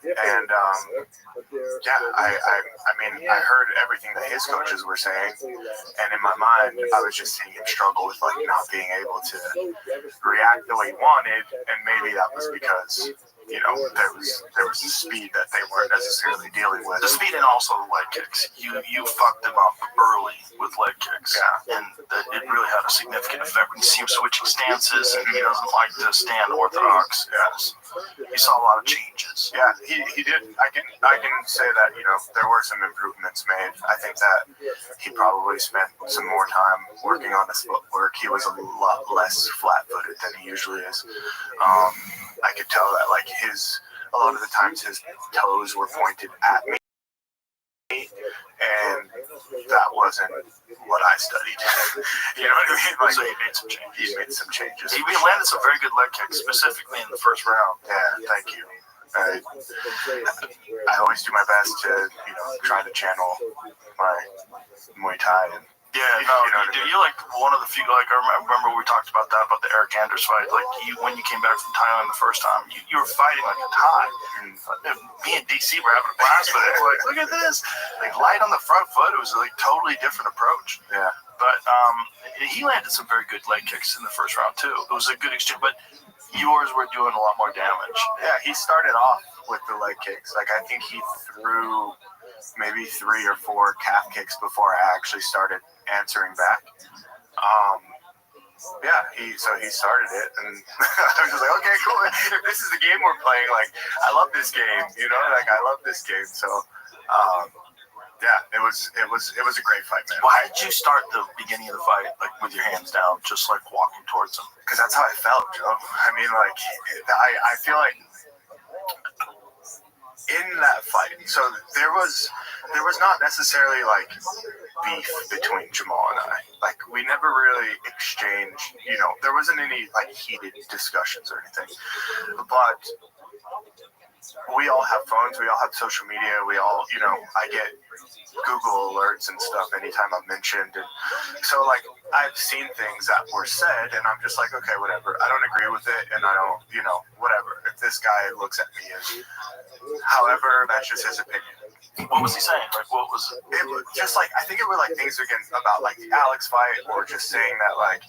And I heard everything that his coaches were saying, and in my mind, I was just seeing him struggle with like not being able to react the way he wanted, and maybe that was because there was the speed that they weren't necessarily dealing with. The speed and also the leg kicks. You fucked them up early with leg kicks. Yeah. And it really had a significant effect. When you see him switching stances, and he doesn't like to stand orthodox. Yes. You saw a lot of changes. Yeah, he did. I can say that, there were some improvements made. I think that he probably spent some more time working on his footwork. He was a lot less flat-footed than he usually is. I could tell that, like, a lot of the times his toes were pointed at me, and that wasn't what I studied. You know what I mean? Like, So he made some changes. he made some changes. He landed some very good leg kicks, specifically in the first round. Yeah, thank you. I always do my best to, try to channel my Muay Thai. And, You're like one of the few. Like, I remember we talked about that, about the Eric Anders fight. Like, when you came back from Thailand the first time, you were fighting like a Thai. And me and DC were having a blast with it. Like, look at this, like light on the front foot. It was a totally different approach. Yeah. But he landed some very good leg kicks in the first round too. It was a good exchange, but yours were doing a lot more damage. Yeah, he started off with the leg kicks. Like, I think he threw maybe 3 or 4 calf kicks before I actually started answering back. yeah, he started it, and I was just like, okay, cool. If this is the game we're playing, like, I love this game, you know, like I love this game. So, yeah, it was a great fight, man. Why did you start the beginning of the fight like with your hands down, just like walking towards him? Because that's how I felt, Joe. I mean, like, I feel like in that fight, so there was not necessarily like beef between Jamal and I. Like, we never really exchanged, you know, there wasn't any like heated discussions or anything. But we all have phones, we all have social media, we all, you know, I get Google alerts and stuff anytime I'm mentioned. And so, like, I've seen things that were said, and I'm just like, okay, whatever. I don't agree with it, and I don't, you know, whatever. If this guy looks at me as however, that's just his opinion. What was he saying? Like, what was it? Was just like, I think it were like things again about like the Alex fight, or just saying that like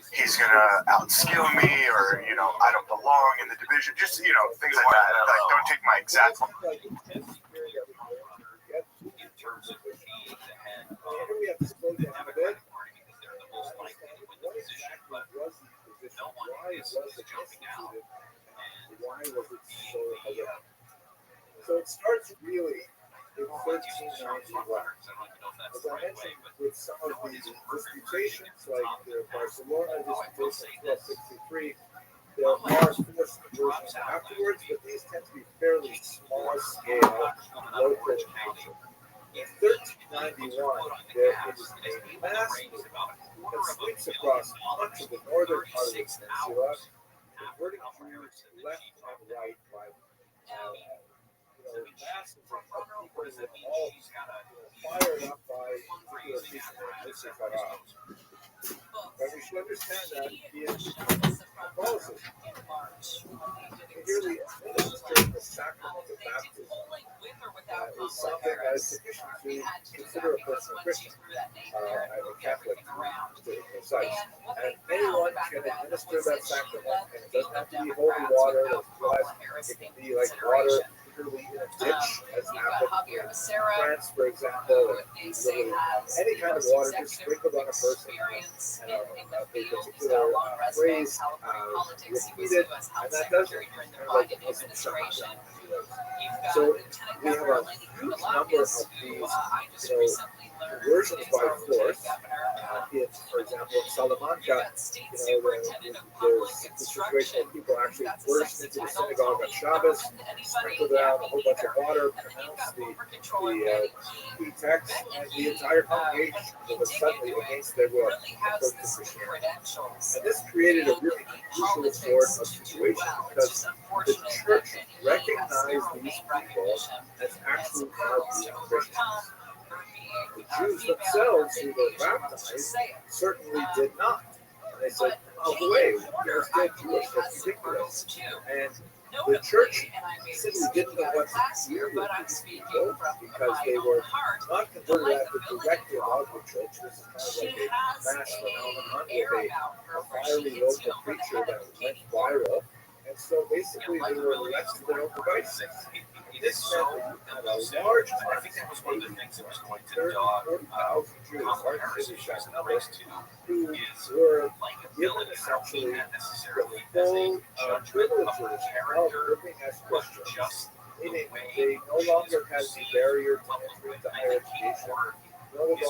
he's gonna outskill me, or, you know, I don't belong in the division, just, you know, things like that. Like, don't take my exact one. So it starts really in 1390 left. As I mentioned, with some of these disputations, like the Barcelona disputation plus 63, there are forced conversions afterwards, but these tend to be fairly small scale, local in nature. In 1391, there is a mass movement that sweeps across much of the northern part of the peninsula, converting Jews left and right by masses of people who are all fired up by particular people like Mr. Farah. But we should understand that in Catholicism, merely administering the sacrament of baptism is something that is sufficient to consider a person a Christian. I'm a Catholic, to be precise. And anyone can administer that sacrament, and it doesn't have to be holy water. It can be like water in a ditch, as happened in France, for example, any kind of water just sprinkled on a person, and a particular phrase repeated, and that doesn't like the Muslim Shahada. So we have a huge number of these, conversions by force. For example, in Salamanca, there's the situation where people actually burst into the synagogue on Shabbos, sprinkled out a whole bunch of water, pronounced the key text, and the entire congregation was suddenly against their will approached to Christianity. And this created a really unusual sort of situation because the church recognized these people as actually being Christians. The Jews themselves who were baptized certainly did not. And they said, oh, wait, you're still Jewish, that's ridiculous. And the church simply didn't know what to do with these people because they were not converted at the directive of the church. This is kind of like a mass phenomenon with a fiery local preacher that went viral. And so basically they were left to their own devices. This meant that a large part, I think that was one of the things that was going to dog 40,000 Jews, who were given essentially the full privileges of living as Christians, meaning they no longer had the barrier to entry into higher education, no longer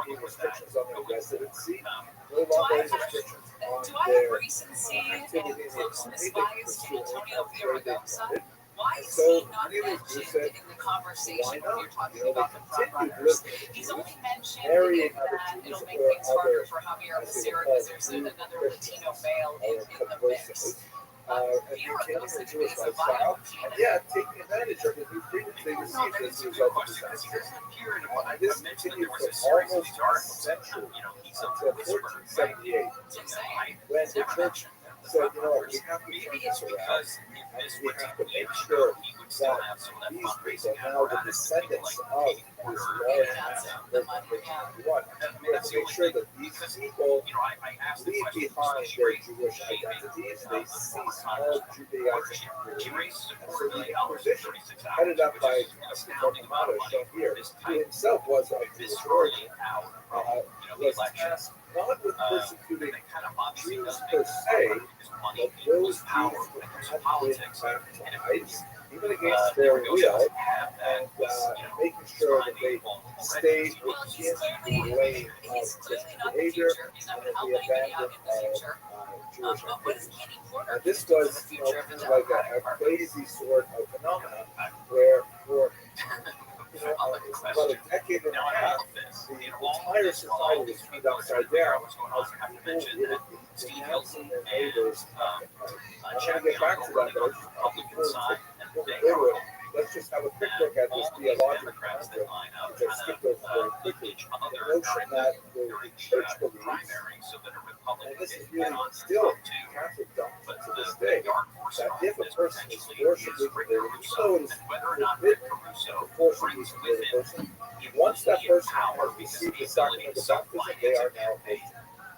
any restrictions on their residency, no longer any restrictions on their activity in the economy. They could pursue any trade they wanted. And so many of these Jews said, why not? They continued living Jews, marrying other Jews or other, as they were called, new Christians, or conversos, and maintaining the Jewish lifestyle, and yet taking advantage of the new freedoms they received as a result of this action. And this continued for almost a century, until 1478, when the church said, we have to turn this around, and we have to make sure that these people, now the descendants of this large mass of 1391, we have to make sure that these people leave behind their Jewish identities, they cease all Judaizing activity. And so the Inquisition, headed up by Torquemada, shown here, who himself was of Jewish origin, was tasked not with persecuting They kind of obviously Jews does per make se, because money but equals those power Jews when it comes to who had politics. been And if baptized, even you against their know, will, doesn't have that, and making it's sure fine that being they involved already. stayed Well, within he's the lane of Christian not the behavior future. He's not and going to the help anybody out abandonment in the of future. Jewish But what is activities. Kenny Porter Now, going this to do for was the future of the like a Democratic Party? crazy sort of phenomenon where for about a decade and a half, the entire society was turned upside down as people were denouncing their neighbors. I'm going to get back to that, but before we go to it, let's just have a quick look at this theological conundrum, which I skipped over very quickly. The notion that the church believes, and this is really still Catholic doctrine to this day, that if a person is forcibly converted, even though it is forbidden to forcibly convert a person, once that person has received the sacrament of baptism, they are now a Christian.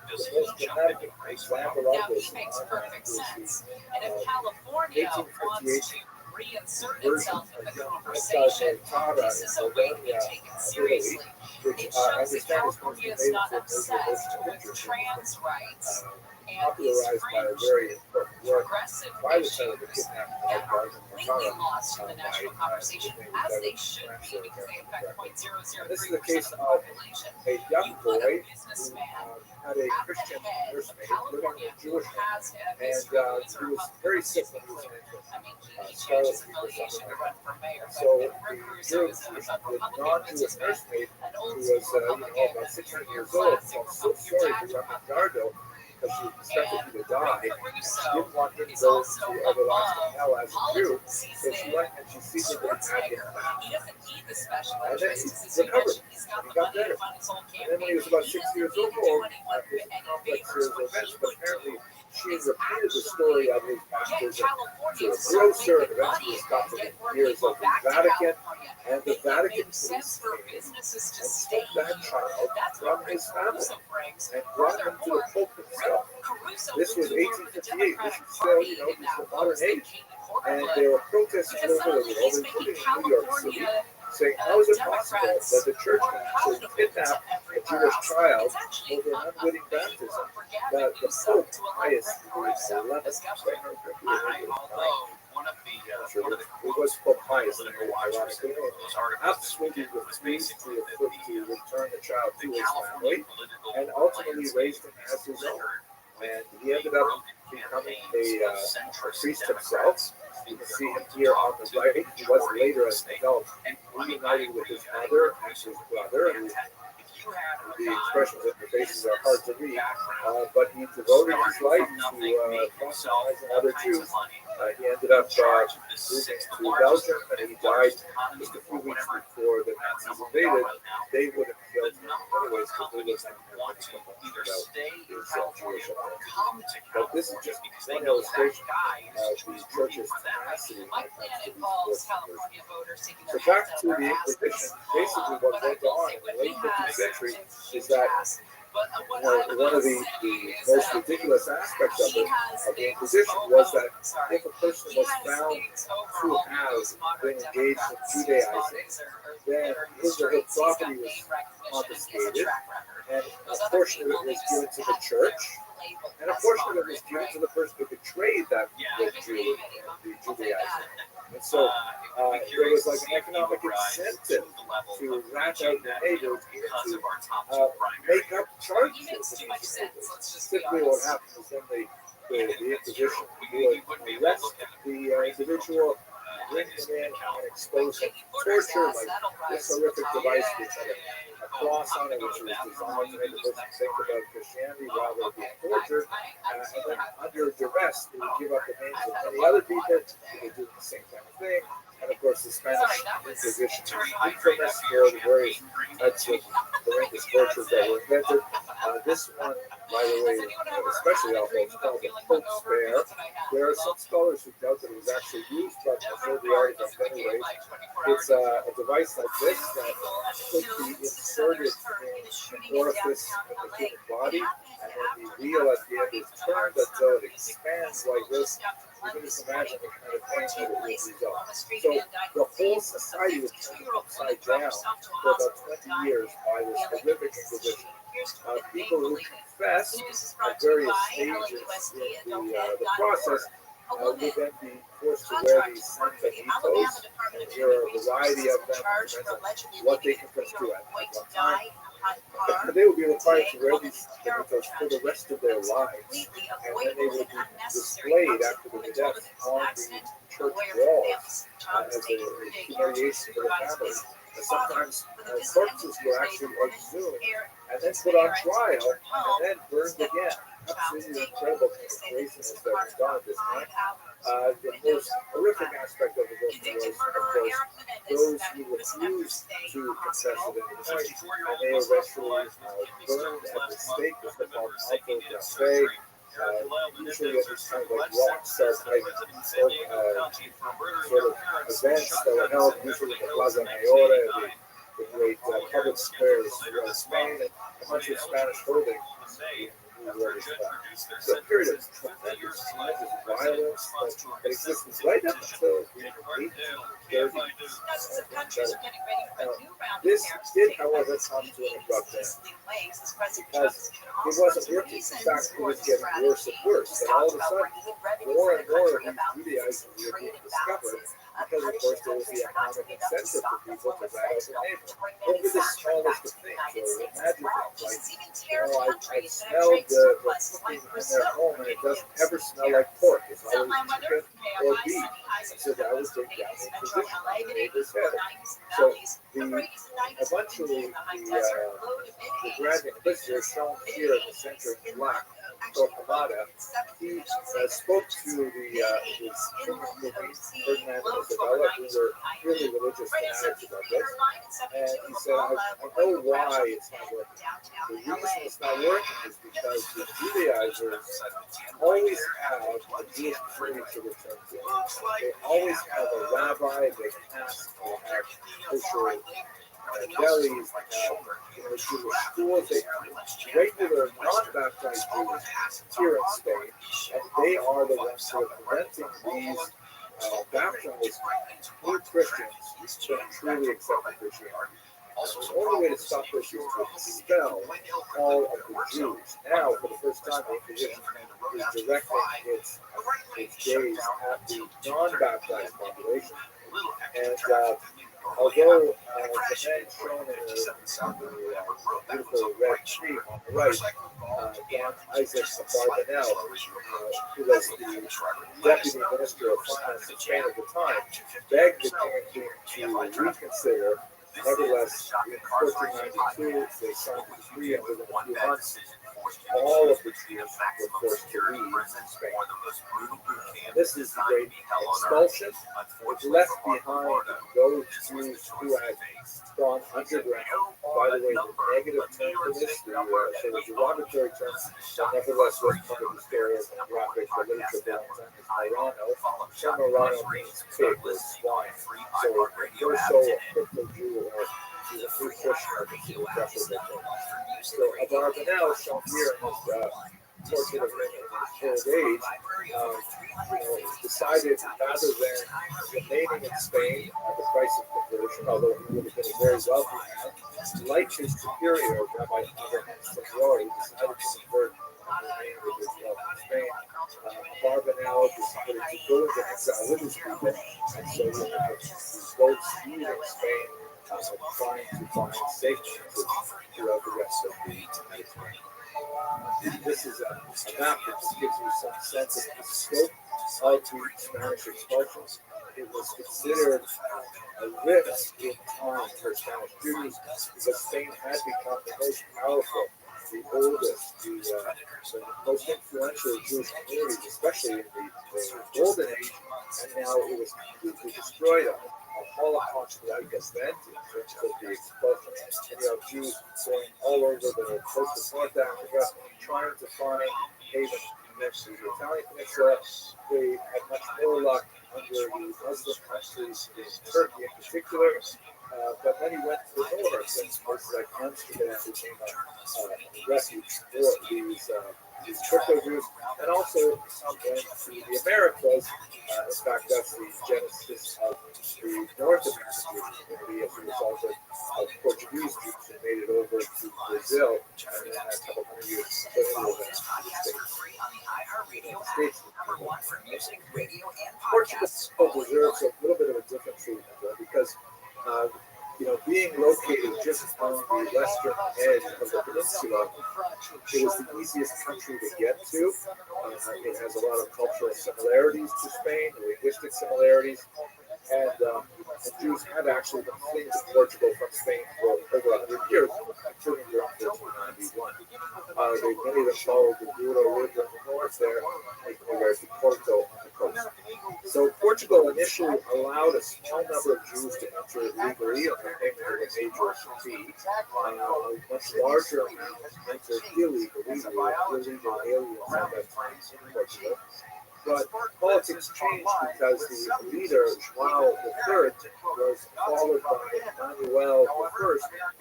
The most dramatic example of Now, this he makes is perfect the sense. And if California wants to 1858 reinsert version itself in of the young conversation, Tara this in is a way to be Bologna, taken Italy, seriously. which It I shows that understand is going to California be is made not into a major obsessed motion with picture. trans rights and these Popularized by a fringe very important work progressive by the Senator issues kidnapped that are Garden completely Matara lost in the national conversation, as they should be, because they affect 0.003% of the population. a young You put boy a who businessman had a at the Christian head of nursemaid living California with a who Jewish has a and history of he was very sick when he was an infant. I mean, he Scarlet changed his fever, affiliation something to like run for mayor. that. So But Rick Caruso is a the Republican non-Jewish businessman, nursemaid, an who old was school Republican, about 16 years your old, classic felt so Republican. Your sorry dad's for a young Republican. Ricardo because she expected him to die. Rick She Caruso didn't want him to is go also to everlasting above hell as a Jew, politics. He's so she went and she secretly had him Schwarzenegger. back. He doesn't need the special And then interests he because, as you recovered. mentioned, he's got He the got money to better. fund his whole And then when he campaign. was about He 6 doesn't years need to do old, anyone there's a any complex favors. series of What events, he but would apparently do she is repeated the actually story of his get baptism to California a to start grocer, making eventually money it's got to and get the more ears people of the back to Vatican, California. and the Make it Vatican make sense police for came businesses to and stay took that here. child That's from what Rick his family Caruso brings. and brought him to the Furthermore, Pope himself. Rick Caruso This will was do more for the 1858. This Democratic is still, Party this in is that the modern post than age. Katie Porter And would. there were protests all Because over the suddenly world, he's making including in New York City, California saying, how is it possible Democrats that the church more can actually palatable kidnap to a everywhere Jewish else? child It's actually over an a unwitting favor baptism? for Gavin The Newsom Pope to allow Pius Rick Caruso XI, discovery. Although one of the it was Pope Pius, political watchers ironically, those articles absolutely was refused basically to that return the child to the his California family, political and ultimately landscape raised him as his own. And he ended up becoming a priest himself. You can see him here on the right. He was later as an adult reunited with his mother and his brother. The expressions on their faces are hard to read, but he devoted his life to proselytizing other Jews. He ended up moving to Belgium, and he died just a few weeks before the Nazis invaded. They would have killed him anyways because they wouldn't want to either stay in California or Jewish. come to But this is just one illustration of the church's tenacity when My it plan comes to these involves forced conversions. California voters taking So their back hands out to of the their Inquisition, asses. basically what But I went will on say in what the he late 15th has century a is huge that ass. But what I one of will the say is most that ridiculous aspects of he it, has of the a Inquisition, was that sorry. if a person He was has found a to overall have postmodern been engaged in Democrats Judaizing, whose bodies are then littered in the his or her streets. He's got property was name recognition and he has a confiscated, track record. and Those a other portion of people, it they was just given to the have church, their label and a as portion of it was moderate, given right? to the person who betrayed that Yeah, Jew, the Judaizing. And so there curious was like to an see if you economic would rise incentive to the level to of rat reaching out the that neighbors because to of our top two primary. make up charges. He makes too much sense. Let's just be Typically, what honest. happens is then the Inquisition We would would be able to arrest look at the individual, bring them in, and expose them to torture, like this horrific device which had a cross on it, which was designed to make a person think about Christianity while they're being tortured. And then under duress, they would give up the names of many other people who were doing the same kind of thing. And of course, the Spanish Inquisition was infamous for the various types of horrendous tortures that were invented. This one, by the way, especially awful, is called the Pope's Bear. There are some scholars who doubt that it was actually used, but I've heard the argument anyways. It's a device like this that could be inserted in an orifice in the human body, and then the wheel at the end is turned until it expands like this. You can just imagine the kind of pain that it would result. So the whole society was turned upside down for about 20 years by this horrific Inquisition. people who confess at various stages in the process would then be forced to wear these sanbenitos, and there are a variety of them, depends on what they confess to at one time. They will be required to wear these sanbenitos for the rest of their lives, and then they will be displayed after their death on the church walls as a humiliation for the family. Sometimes corpses were actually exhumed and then put on trial and then burned again. Absolutely incredible craziness that was done at this time. The most horrific aspect of the book was, of course, those who refused to confess at any point, and they eventually burned at the stake. This was called Alto Cafe. Usually at this kind of like rock star type sort of events that were held usually in the Plaza Mayor, the great public squares throughout Spain, and a bunch of Spanish holdings. So a period of tremendous violence that exists right up until the 1830s. This did, however, come to an abrupt end because it wasn't working. In fact, it was getting worse and worse. And all of a sudden, more and more of these Judaizers were being discovered because, of course, there was the economic incentive for people to ride out the neighbor over the smallest of things. So imagine like, I smelled the cooking in their home, and it doesn't ever smell like pork. It's always chicken or beef. And so that was their down position on the neighbor's head. So eventually, the Grand Inquisitor, shown here in the center in black, Torquemada, he spoke to his king and queen, Ferdinand and Isabella, who were really religious fanatics about this, and he said, I know why it's not working. The reason it's not working is because the Judaizers always have a Jewish community to return to. They always have a rabbi, they ask, they have kosher delis, Jewish schools, they have regular non-baptized Jews here in Spain, and they are the ones who are preventing these baptized new Christians from truly accepting Christianity. The only way to stop this is to expel all of the Jews. Now, for the first time, the Inquisition is directing its gaze at the non-baptized population. And although the man shown in the beautiful red tree on the right, Don Isaac Barbanel, who was the deputy minister of finance in Spain at the time, begged the king to reconsider. Nevertheless, in 1492, they signed a decree, and within a few months, all of the Jews were forced to leave Spain. And this is the great expulsion, which left behind those Jews who had gone underground. By the way, the negative term for this, so the derogatory term, that nevertheless was part of the story of the graphic literature Valentine is Marrano. So Marrano means pig or swine. So your soul, a crypto Jew, or he's a free Christian, so Barbanel, shown here in this portrait of him in his old age, decided rather than remaining in Spain at the price of conversion, although he would have been a very wealthy man, like his superior, Rabbi Abraham Senori, decided to convert and remain with his wealth in Spain. Barbanel decided to go into exile with his people, and so we have these boats leaving Spain, trying to find safety throughout the rest of the Mediterranean. This is a map that just gives you some sense of the scope of the Spanish expulsions. It was considered a risk in time for Spanish Jews because Spain had become the most powerful, the oldest, the most influential Jewish communities, especially in the Golden Age, and now it was completely destroyed. A Holocaust-like event in terms of the expulsion. And you have Jews going all over the coast of North Africa, trying to find haven next to the Italian peninsula. They had much more luck under the Muslim countries in Turkey in particular. But then he went to the north, and places like Amsterdam became a refuge for these these crypto Jews, and also some went to the Americas. In fact, that's the genesis of the North American Jewish community as a result of Portuguese Jews who made it over to Brazil, and then a couple hundred years later, the States. Portugal deserves a little bit of a different treatment, though, because being located just on the western edge of the peninsula, it was the easiest country to get to. It has a lot of cultural similarities to Spain, linguistic similarities, and Jews had actually been fleeing to Portugal from Spain for over 100 years, including during 1491. Many of them followed the Douro River in the north there, making their way to Porto on the coast. So Portugal initially allowed a small number of Jews to enter legally on the payment of a major fee. A much larger amount entered illegally, illegal aliens at that time in Portugal. But politics changed because the leader, João III, was followed by Manuel I,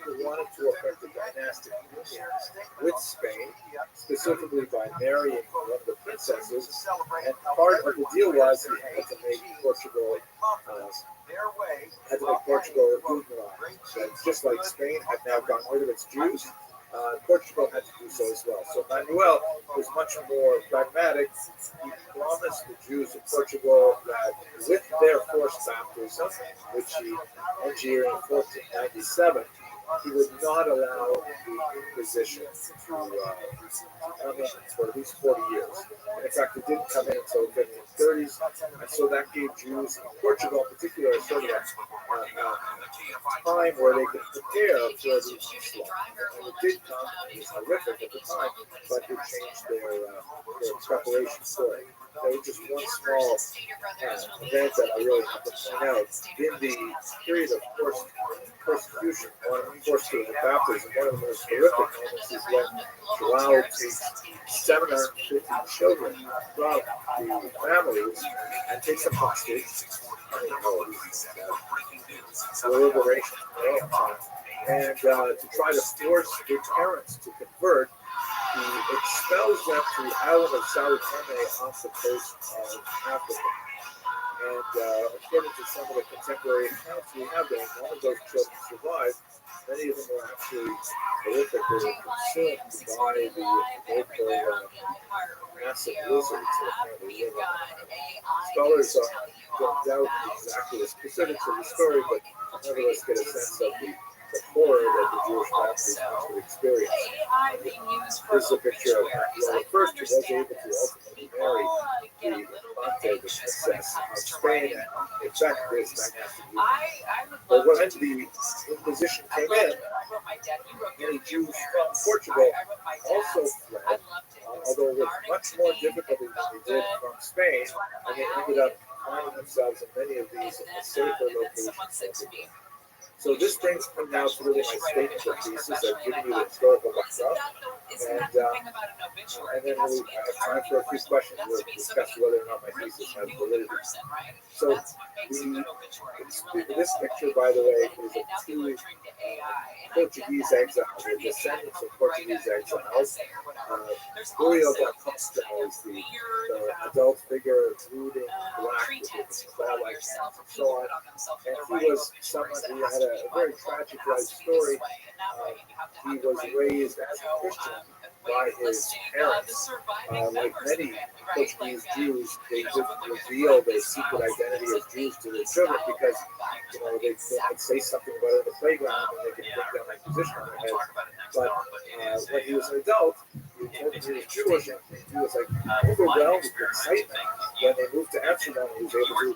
who wanted to effect a dynastic union with Spain, specifically by marrying one of the princesses. And part of the deal was he had to make Portugal Huguenot. Just like Spain had now gotten rid of its Jews, Portugal had to do so as well. So Manuel was much more pragmatic. He promised the Jews of Portugal that with their forced baptism, which he engineered in 1497, he would not allow the Inquisition to come in for at least 40 years. And in fact, it didn't come in until the 1530s, and so that gave Jews in Portugal in particular a sort of a time where they could prepare for the onslaught. And it did come, it was horrific at the time, but it changed their preparation for it. There was just one small event that I really have to point out. In the period of forced persecution, forced to the baptism, one of the most horrific moments is when João takes 750 children from the families and takes them hostage. Liberation and to try to force their parents to convert, he expels them to the island of Sao Tome off the coast of Africa. And according to some of the contemporary accounts we have there, none of those children survived. Many of them were actually horrifically consumed by the local massive lizards that apparently live on. Scholars don't doubt exactly the specifics of the story, but nevertheless get a sense of the horror that the Jewish families actually experienced. This is a picture of Manuel I, who was able to ultimately marry the Infante, the princess of Spain, and in fact this dynastic union. But when the Inquisition came in, many Jews from Portugal also fled, although with much more difficulty than they did from Spain, and they ended up finding themselves in many of these safer locations. So this brings me now to really my statement of thesis. I've given you the historical background, and then we'll have time for a few questions. We'll discuss whether or not my thesis has validity. So this picture, by the way, is of two Portuguese exiles, the descendants of Portuguese exiles. Julio da Costa is the adult figure, brooding black with his claw-like hands and so on. And he was someone who had a very tragic life story. He was raised as a Christian by his parents. Like many Portuguese Jews, they didn't reveal their secret identity as Jews to their children because they might say something about it in the playground and they could bring down a position on their head. But when he was an adult, he told me he was Jewish, and he was like overwhelmed with excitement when they moved to Amsterdam. He was able to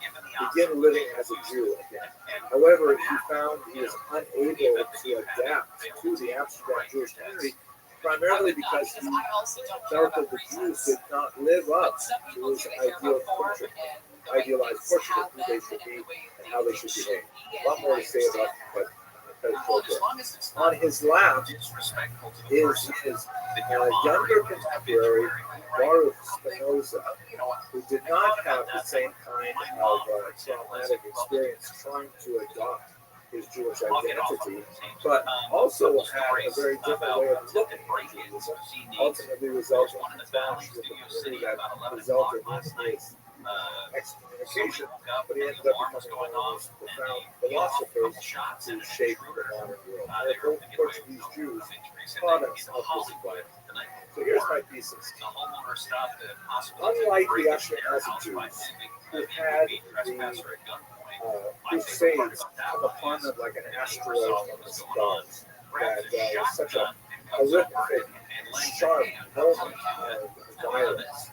begin living as a Jew again. However, he found he was unable to adapt to the Amsterdam Jewish community, primarily because he felt that the Jews did not live up to his idealized portrait of who they should be and how they should behave. A lot more to say about that, but on his lap is his younger contemporary, Baruch Spinoza, who did not have the same kind of traumatic experience trying to adopt his Jewish identity, but also had a very different way of looking at Judaism, ultimately resulting in a clash with the community that resulted in his excommunication, but he ended up becoming one of the most profound philosophers to shape the modern world. They're both Portuguese Jews, products of his environment. So here's my thesis. Unlike the Ashkenazi Jews, who had the Crusades come upon them like an asteroid from the stars, that was such a horrific, sharp moment of violence.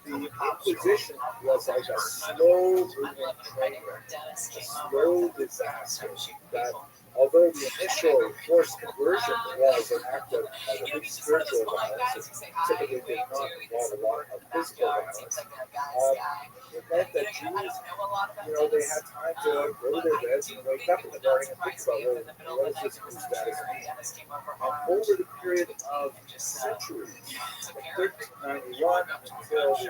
The Inquisition was like a slow-moving train wreck, a slow disaster that, although the initial forced conversion was an act of spiritual violence, it typically did not involve a lot of physical violence. It meant that Jews, they had time to go to their beds and wake up in the morning and think about, what does this new status mean? And over the period of centuries, from 1391 until the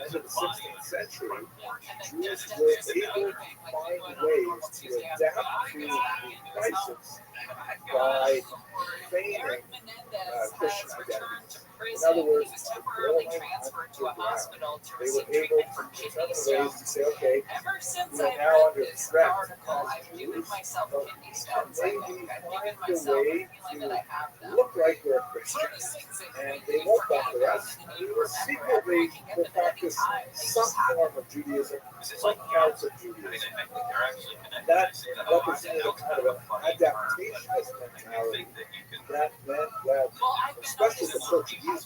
end of the 16th century, Jews were able to find ways to adapt to the crisis by feigning Christian identity. In other words, going underground. They were able to determine ways to say, okay, we are now under threat as Jews, but maybe find a way to look like we're Christians, and they won't bother us. We will secretly practice some form of Judaism, some counts of Judaism. That represented a kind of an adaptationist mentality that meant that, especially the Portuguese Jews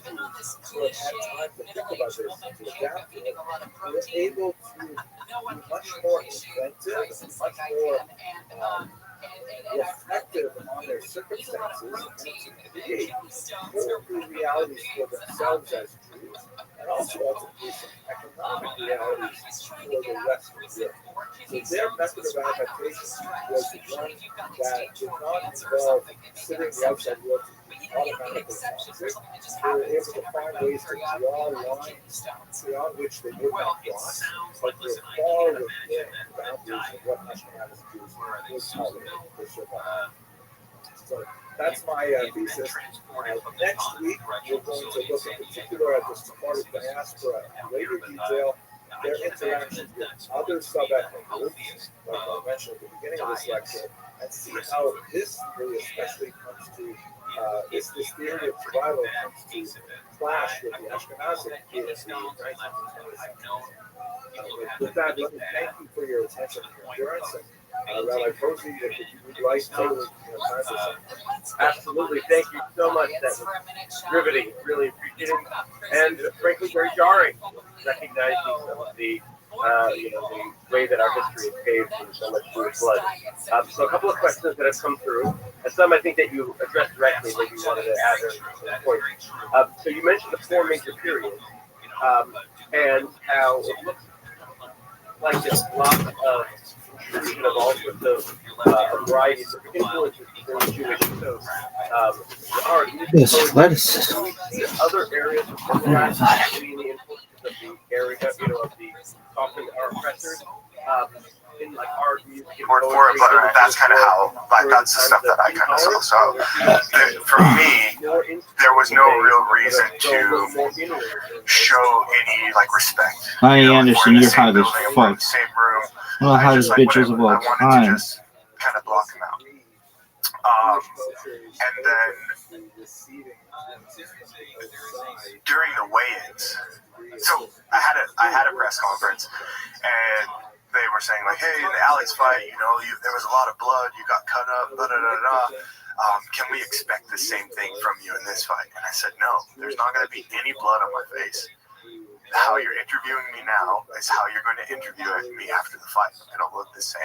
who had had time to think about this and to adapt to it, were able to be much more inventive and much more reflective on their circumstances and to create whole new realities for themselves as Jews, and also ultimately some economic realities for the rest of Europe. So their method of adaptation was one that did not involve considering the outside world to be automatically toxic. They were able to find ways to draw lines beyond which they would not cross, but were far within the boundaries of what Ashkenazi Jews would tolerate for survival. So that's my thesis. Next week, we're going to look in particular at the Sephardic diaspora in greater detail, their interactions with other sub-ethnic groups, like I mentioned at the beginning of this lecture, and see how this really especially comes to, this theory of survival comes to clash with the Ashkenazi in the 1920s. With that, let me thank you for your attention and your endurance. And Rabbi Posey, if you would like to, time for some. Absolutely. Thank you so much. That was riveting. Really appreciate it. And frankly, very jarring, recognizing some of the, the way that our history is paved in so much Jewish blood. So a couple of questions that have come through, and some I think that you addressed directly, maybe you wanted to add a point. So you mentioned the four major periods, and how it looks like there's lots of intrusion of all sorts of varieties of influences within the Jewish. So, Yes, lettuce. Other areas of overlap between the influences of the area, of the often our oppressors, in like art, music, word for it, but that's kind of how, that's the stuff that I kind of saw. So, for me, there was no real reason to show any respect. Hi, Anderson, you're hot as fuck. The same room. One of the hottest bitches of all time. To just kind of block him out. And then during the weigh-ins, so I had a press conference, and they were saying hey, in the Alex fight, there was a lot of blood, you got cut up, can we expect the same thing from you in this fight? And I said, no, there's not going to be any blood on my face. How you're interviewing me now is how you're going to interview me after the fight. It'll look the same.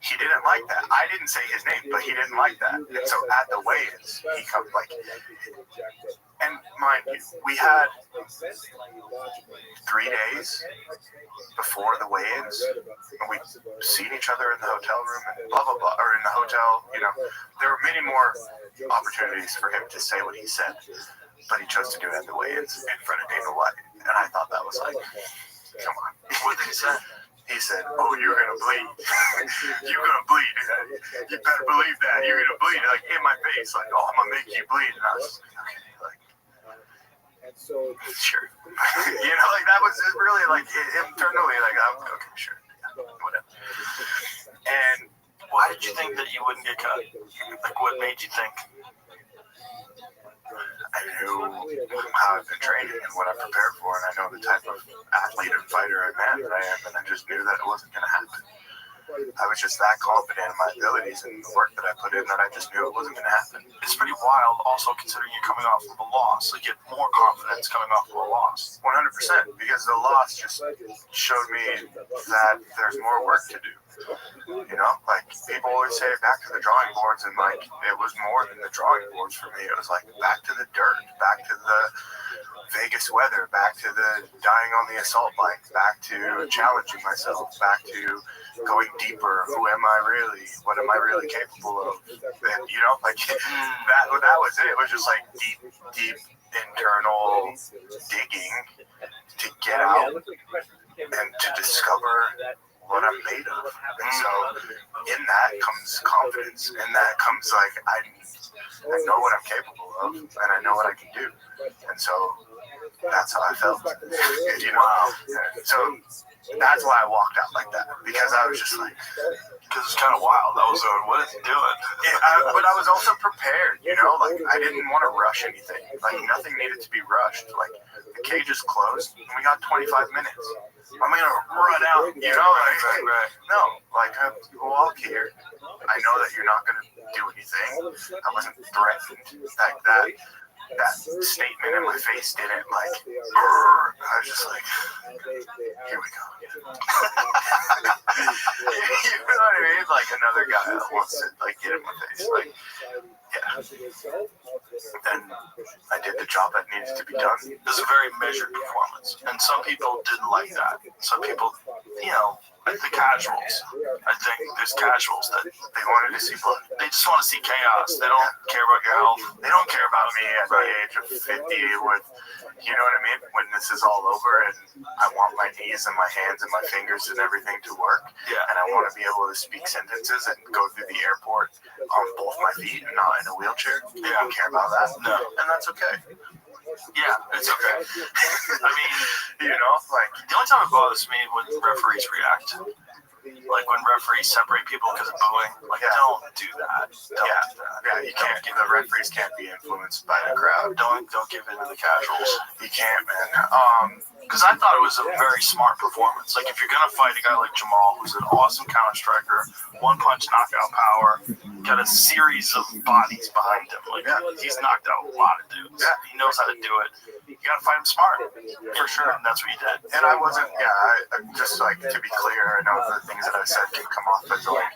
He didn't like that. I didn't say his name, but he didn't like that. And so at the weigh-ins, he comes and mind you, we had 3 days before the weigh-ins, and we'd seen each other in the hotel room and blah, blah, blah, or in the hotel, there were many more opportunities for him to say what he said, but he chose to do it at the weigh-ins in front of Dana White, and I thought that was come on. What did he say? he said, "Oh, you're gonna bleed. You're gonna bleed. You better believe that. You're gonna bleed." Like in my face, like, "Oh, I'm gonna make you bleed." And I was just like, "Okay, like, sure." You know, like that was really like internally, like, I'm okay, sure, yeah, whatever. And Why did you think that you wouldn't get cut? Like, what made you think? I knew how I've been training and what I prepared for, and I know the type of athlete and fighter and man that I am, and I just knew that it wasn't going to happen. I was just that confident in my abilities and the work that I put in that I just knew it wasn't going to happen. It's pretty wild, also considering you're coming off of a loss. Like, you have more confidence coming off of a loss. 100%, because the loss just showed me that there's more work to do. You know, like people always say, back to the drawing boards, and like it was more than the drawing boards for me. It was like back to the dirt, back to the Vegas weather, back to the dying on the assault bike, back to challenging myself, back to going deeper. Who am I really? What am I really capable of? And, you know, like that was it. It was just like deep internal digging to get out and to discover what I'm made of. And so in that comes confidence. In that comes like I know what I'm capable of, and I know what I can do. And so that's how I felt. You know, so that's why I walked out like that, because I was just like, because it's kind of wild. I was going, what is he doing? But I was also prepared, you know, like I didn't want to rush anything. Like nothing needed to be rushed. Like the cage is closed and we got 25 minutes. I'm going to run out, you know, like, no, like I walk here. I know that you're not going to do anything. I wasn't threatened like that. That statement in my face didn't like, I was just like, here we go. You know what I mean? Like another guy that wants to like get in my face. Like, yeah. Then I did the job that needed to be done. It was a very measured performance. And some people didn't like that. Some people, you know, like the casuals. I think there's casuals that They wanted to see blood. they just want to see chaos. They don't care about your health. They don't care about me at the age of 50 with, you know what I mean? When this is all over and I want my knees and my hands and my fingers and everything to work. Yeah. And I want to be able to speak sentences and go through the airport on both my feet and not in a wheelchair. They don't care about that. No. And that's okay. Yeah, it's okay. I mean, You know, like, the only time it bothers me when referees react. Like when referees separate people because of booing. Like, don't do that. Don't do that. yeah, you can't. The referees can't be influenced by the crowd. Don't give in to the casuals. You can't, man. Because I thought it was a very smart performance. Like, if you're going to fight a guy like Jamal, who's an awesome counter striker, one-punch knockout power, got a series of bodies behind him. Like, he's knocked out a lot of dudes. Yeah. He knows how to do it. You got to fight him smart, for sure, and that's what he did. And I wasn't, I just like, to be clear, I know the things that I said can come off as like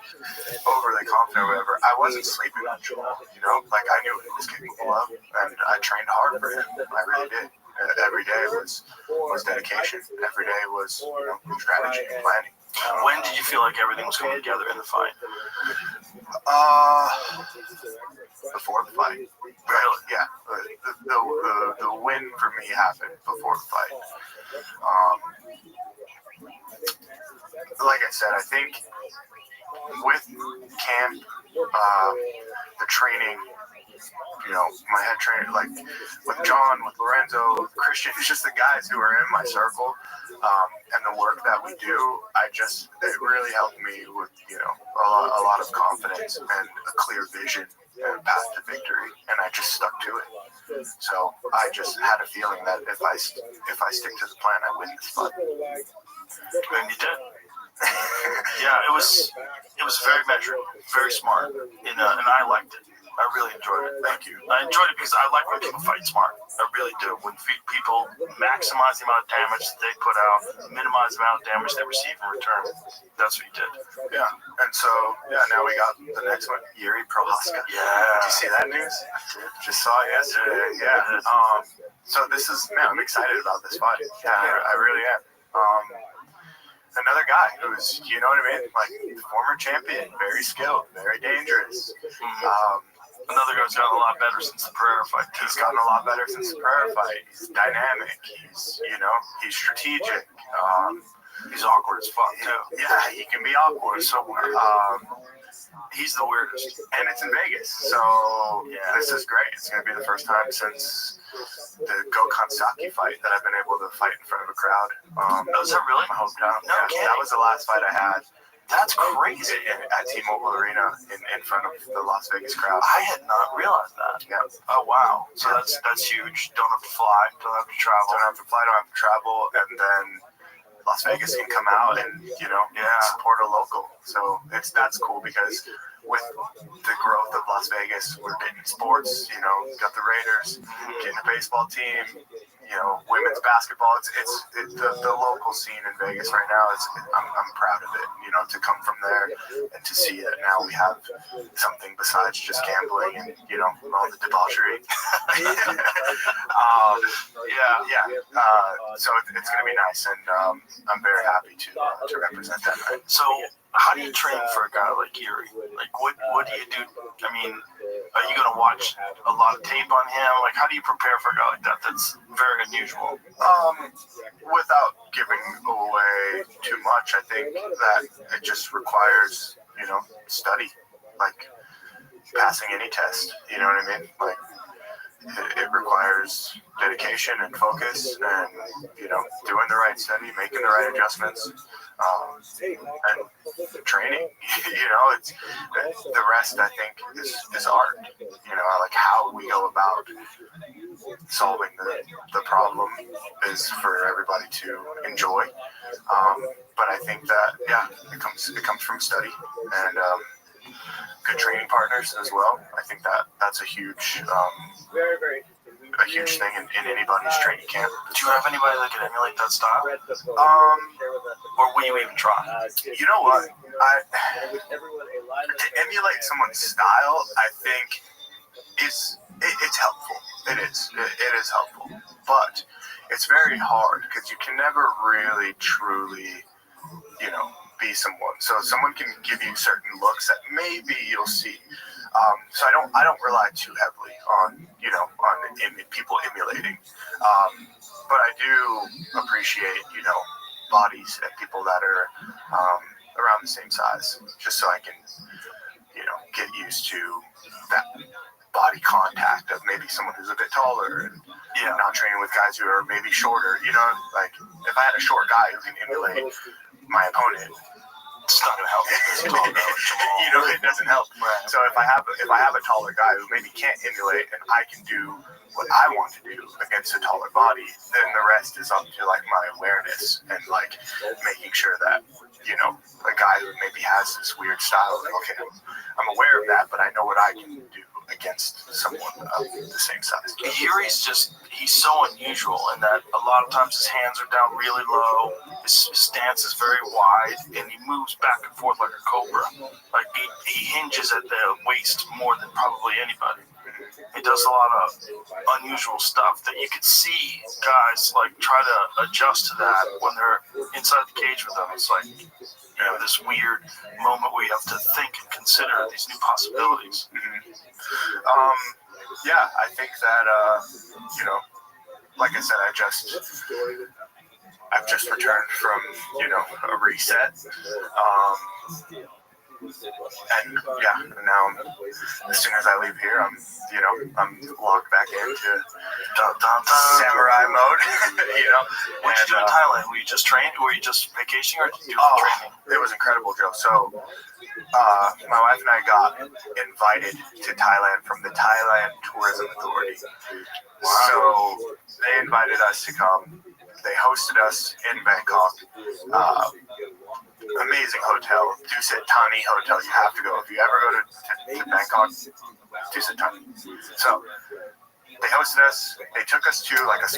overly confident or whatever. I wasn't sleeping on Jamal, you know, like I knew what he was capable of, and I trained hard for him. I really did. Every day was dedication. Every day was, you know, strategy and planning. When did you feel like everything was coming together in the fight? Before the fight. Really? Yeah. The win for me happened before the fight. Like I said, I think with camp, the training, you know, my head trainer, like with John, with Lorenzo, Christian, it's just the guys who are in my circle, and the work that we do, it really helped me with, you know, a lot of confidence and a clear vision and path to victory, and I just stuck to it. So I just had a feeling that if I stick to the plan, I win this fight. And you did. Yeah, it was very measured, very smart, and I liked it. I really enjoyed it. Thank you. I enjoyed it because I like when people fight smart. I really do. When people maximize the amount of damage that they put out, minimize the amount of damage they receive in return. That's what you did. Yeah. And so, now we got the next one, Yuri Prohaska. Yeah. Did you see that news? Just saw it yesterday. Yeah. So this is, man, I'm excited about this fight. Yeah, I really am. Another guy who's, you know what I mean? Like, former champion, very skilled, very dangerous. Another guy's gotten a lot better since the Pereira fight. He's gotten a lot better since the Pereira fight. He's dynamic. He's strategic. He's awkward as fuck too. Yeah, he can be awkward. He's so weird. He's the weirdest. And it's in Vegas, so this is great. It's going to be the first time since the Gokhan-Saki fight that I've been able to fight in front of a crowd. Was that really? My hometown. No kidding. That was the last fight I had. That's crazy. At T-Mobile Arena in front of the Las Vegas crowd. I had not realized that. Yeah. Oh wow. So that's huge. Don't have to fly. Don't have to travel. Don't have to fly. Don't have to travel. And then Las Vegas can come out and support a local. So that's cool because with the growth of Las Vegas, we're getting sports. Got the Raiders, getting a baseball team. Women's basketball. It's the local scene in Vegas right now. I'm proud of it. To come from there and to see that now we have something besides just gambling and all the debauchery. So it's gonna be nice, and I'm very happy to represent that. So how do you train for a guy like Yuri? Like what do you do? I mean, are you gonna watch a lot of tape on him? Like how do you prepare for a guy like that? That's very unusual. Without giving away too much, I think that it just requires, study, like passing any test. You know what I mean? Like it requires dedication and focus, and doing the right study, making the right adjustments, and training. It's the rest. I think is art. Like how we go about solving the problem is for everybody to enjoy. But I think that it comes from study and good training partners as well. I think that's a huge thing in anybody's training camp. Do you have anybody that can emulate that style? Or will you even try? You know what? To emulate someone's style, I think it's helpful. It is helpful, but it's very hard because you can never really truly, be someone. So someone can give you certain looks that maybe you'll see. So I don't rely too heavily on people emulating, but I do appreciate bodies and people that are around the same size, just so I can get used to that body contact of maybe someone who's a bit taller and not training with guys who are maybe shorter. Like if I had a short guy who can emulate my opponent, it's not gonna help. It doesn't help. Right. So if I have a taller guy who maybe can't emulate, and I can do what I want to do against a taller body, then the rest is up to like my awareness and like making sure that a guy who maybe has this weird style, like, okay, I'm aware of that, but I know what I can do against someone of the same size. Yuri's he's so unusual in that a lot of times his hands are down really low, his stance is very wide, and he moves back and forth like a cobra. Like he hinges at the waist more than probably anybody. He does a lot of unusual stuff that you could see guys like try to adjust to that when they're inside the cage with them. It's like this weird moment where you have to think and consider these new possibilities. I think that like I said, I've just returned from a reset. And now as soon as I leave here, I'm logged back into samurai mode. What did you do in Thailand? Were you just training? Were you just vacationing, or did you do training? It was incredible, Joe. So my wife and I got invited to Thailand from the Thailand Tourism Authority. Wow. So they invited us to come. They hosted us in Bangkok. Amazing hotel, Dusit Thani Hotel. You have to go if you ever go to Bangkok. Dusit Thani. So they hosted us. They took us to like the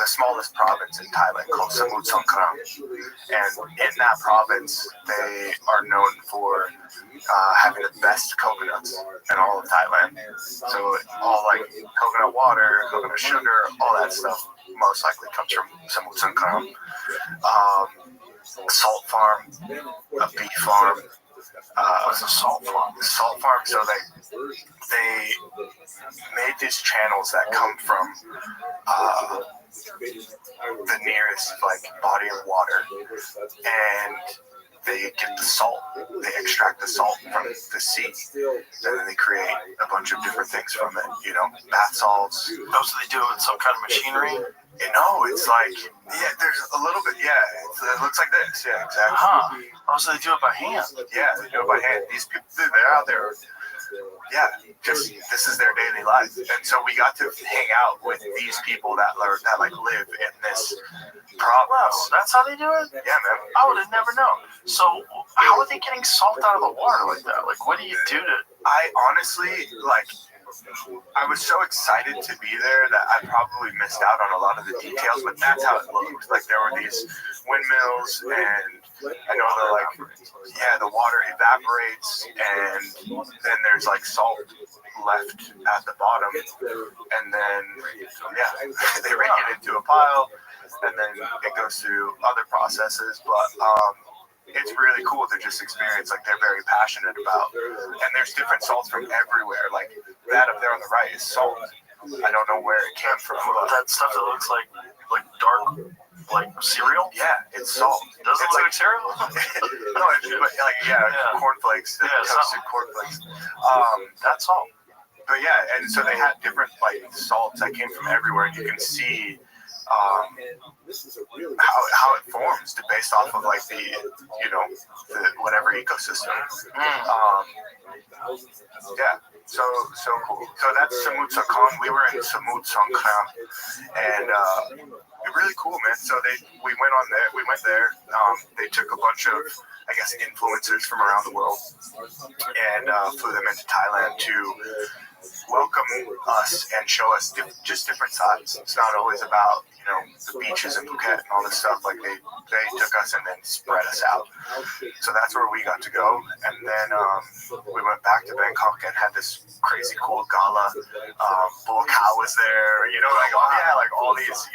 smallest province in Thailand called Samut Songkhram. And in that province, they are known for having the best coconuts in all of Thailand. So all like coconut water, coconut sugar, all that stuff most likely comes from Samut Songkhram. A salt farm, a beef farm. What's a salt farm? Salt farm. So they made these channels that come from the nearest like body of water, and they get the salt. They extract the salt from the sea, and then they create a bunch of different things from it. You know, bath salts. Oh, so they do it with some kind of machinery? No, it's like, yeah, there's a little bit, yeah. It looks like this, yeah, exactly. Huh. Oh, so they do it by hand? Yeah, they do it by hand. These people, they're out there. Yeah, just this is their daily life, and so we got to hang out with these people that like live in this province. Wow, that's how they do it? Yeah, man. I would have never known. So, how are they getting salt out of the water like that? Like, what do you do to? I honestly like. I was so excited to be there that I probably missed out on a lot of the details, but that's how it looked. Like there were these windmills, and I know they're like, yeah, the water evaporates, and then there's like salt left at the bottom, and then yeah, they rake it into a pile, and then it goes through other processes, but it's really cool to just experience, like they're very passionate about, and there's different salts from everywhere, like that up there on the right is salt. I don't know where it came from, but that stuff that looks like dark, like cereal? Yeah, it's salt. Does it look like cereal? No, but like, yeah, cornflakes, toasted cornflakes. That's salt. But yeah, and so they had different like salts that came from everywhere, and you can see how it forms based off of like the whatever ecosystem. Yeah, so cool. So that's Samut Sakhon. We were in Samut Songkhram, and really cool, man. So we went there. They took a bunch of, I guess, influencers from around the world and flew them into Thailand to welcome us and show us just different sides. It's not always about the beaches and Phuket and all this stuff. Like they took us and then spread us out. So that's where we got to go. And then we went back to Bangkok and had this crazy cool gala. Bull Cow was there. Like all these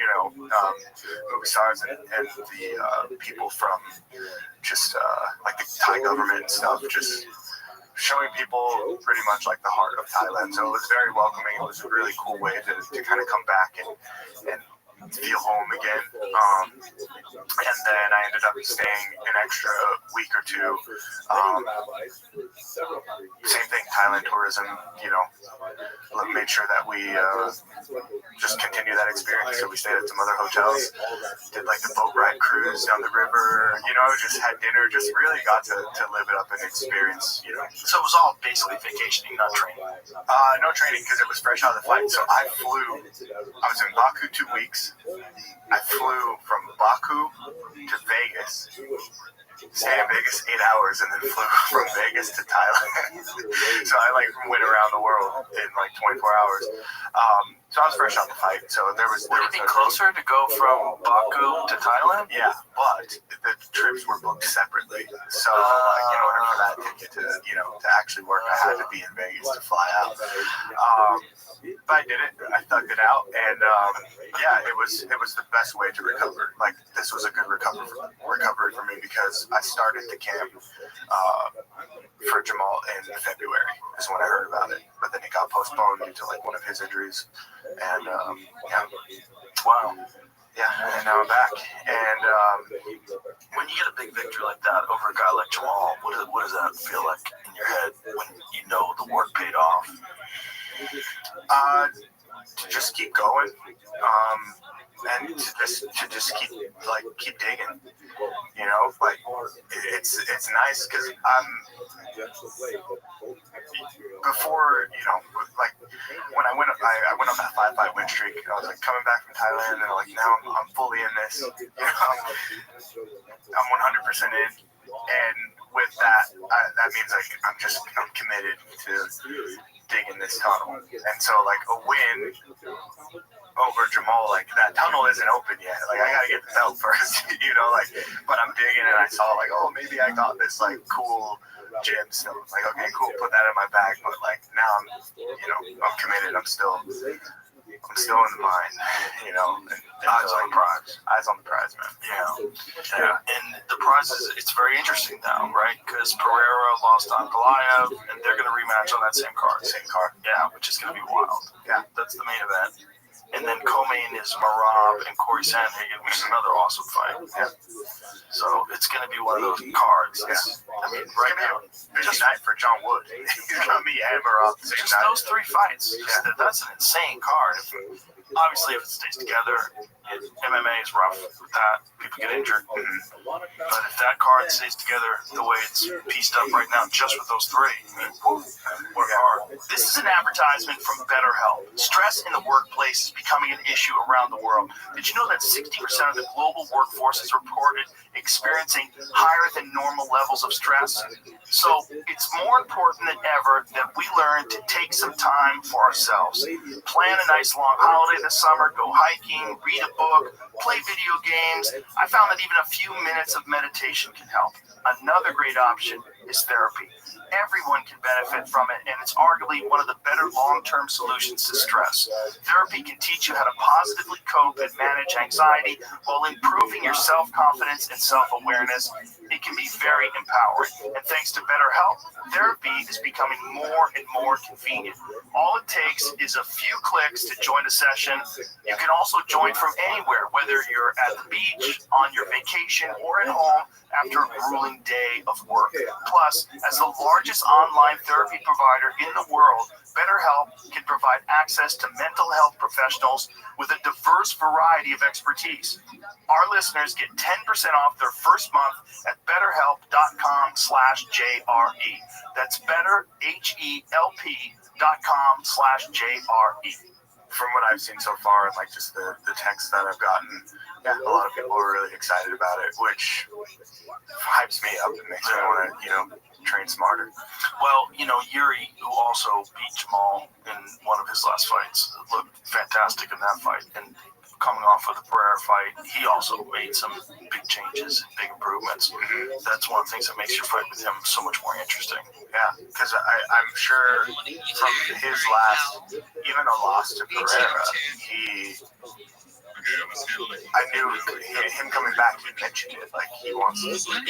movie stars and the people from just like the Thai government and stuff. Just showing people pretty much like the heart of Thailand. So it was very welcoming. It was a really cool way to kind of come back and feel home again. And then I ended up staying an extra week or two. Same thing, Thailand tourism, made sure that we just continue that experience. So we stayed at some other hotels, did like the boat ride cruise down the river, just had dinner, just really got to live it up and experience, So it was all basically vacationing, not training? No training, because it was fresh out of the flight. So I was in Baku 2 weeks. I flew from Baku to Vegas, stayed in Vegas 8 hours, and then flew from Vegas to Thailand. So I went around the world in 24 hours. So I was fresh out the flight. So would it be closer to go from Baku to Thailand? Yeah, but the trips were booked separately. So in order for that ticket to actually work, I had to be in Vegas to fly out. But I did it. I thugged it out, and it was the best way to recover. Like this was a good recovery for me because I started the camp for Jamal in February is when I heard about it, but then it got postponed due to one of his injuries, and wow. Yeah, and now I'm back. And when you get a big victory like that over a guy like Jamal, what does that feel like in your head when you know the work paid off? To just keep going, and to just keep digging. It's nice because before when I went on that 5-5 win streak, I was coming back from Thailand, and now I'm fully in this. I'm 100% in, and with that, that means I'm committed to digging this tunnel. And so a win over Jamal, that tunnel isn't open yet. I gotta get the belt first, but I'm digging, and I saw maybe I got this cool gemstone. Okay, cool, put that in my bag. But now I'm committed. I'm still in the mine, Eyes on the prize. Eyes on the prize, man. Yeah. And the prize it's very interesting now, right? Because Pereira lost on Goliath, and they're going to rematch on that same card. Yeah, which is going to be wild. Yeah. That's the main event. and then co-main is Marab and Corey Sandhagen, which is another awesome fight. Yeah. So it's going to be one of those cards. Yeah. I mean, right now, just night for John Wood. He's gonna be hammer up the same just night. those 3 fights. That's an insane card. Obviously, if it stays together, MMA is rough with that. People get injured. Mm-hmm. But if that card stays together the way it's pieced up right now, just with those 3, I mean, what a card. This is an advertisement from BetterHelp. Stress in the workplace is becoming an issue around the world. Did you know that 60% of the global workforce is reported experiencing higher than normal levels of stress? So it's more important than ever that we learn to take some time for ourselves. Plan a nice long holiday this summer, go hiking, read a book, play video games. I found that even a few minutes of meditation can help. Another great option is therapy. Everyone can benefit from it, and it's arguably one of the better long-term solutions to stress. Therapy can teach you how to positively cope and manage anxiety while improving your self-confidence and self-awareness. It can be very empowering. And thanks to BetterHelp, therapy is becoming more and more convenient. All it takes is a few clicks to join a session. You can also join from anywhere, whether you're at the beach, on your vacation, or at home after a grueling day of work. Plus, as the largest online therapy provider in the world, BetterHelp can provide access to mental health professionals with a diverse variety of expertise. Our listeners get 10% off their first month at betterhelp.com/JRE. That's betterhelp.com/JRE. From what I've seen so far, and like just the texts that I've gotten, a lot of people are really excited about it, which hypes me up and makes me want to, train smarter. Well, Yuri, who also beat Jamal in one of his last fights, looked fantastic in that fight. And coming off of the Pereira fight, he also made some big changes and big improvements. Mm-hmm. That's one of the things that makes your fight with him so much more interesting. Yeah, because I'm sure from his last, even a loss to Pereira, I knew him coming back. He mentioned it, like he wants to fight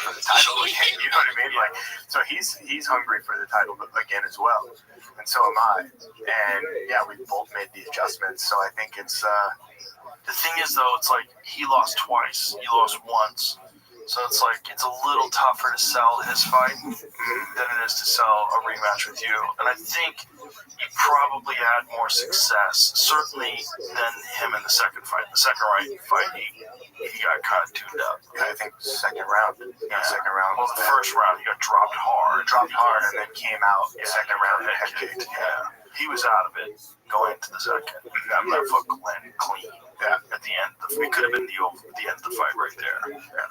for the title again. You know what I mean? Like, so he's hungry for the title again as well, and so am I. And yeah, we both made the adjustments. So I think it's the thing is though, it's like he lost twice, he lost once. So it's like it's a little tougher to sell his fight than it is to sell a rematch with you. And I think you probably had more success, certainly, than him in the second fight. The second fight, he got kind of tuned up. Yeah, I think second round. Yeah, second round. Well, the first round, he got dropped hard, and then came out second round head kicked. Yeah, he was out of it going into the second. That left hook landed clean. Yeah, at the end, it could have been the end of the fight right there. Yeah.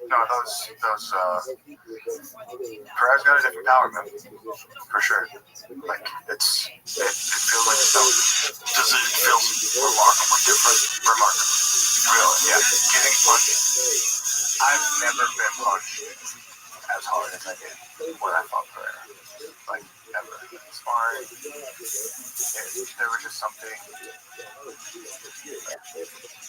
No, those Pereira's got a different power, man, for sure. Like it feels like itself. Does it feel remarkably different? Remarkably, really? Yeah. Getting punched. I've never been punched as hard as I did when I fought Pereira. Like ever. Sparring. There was just something.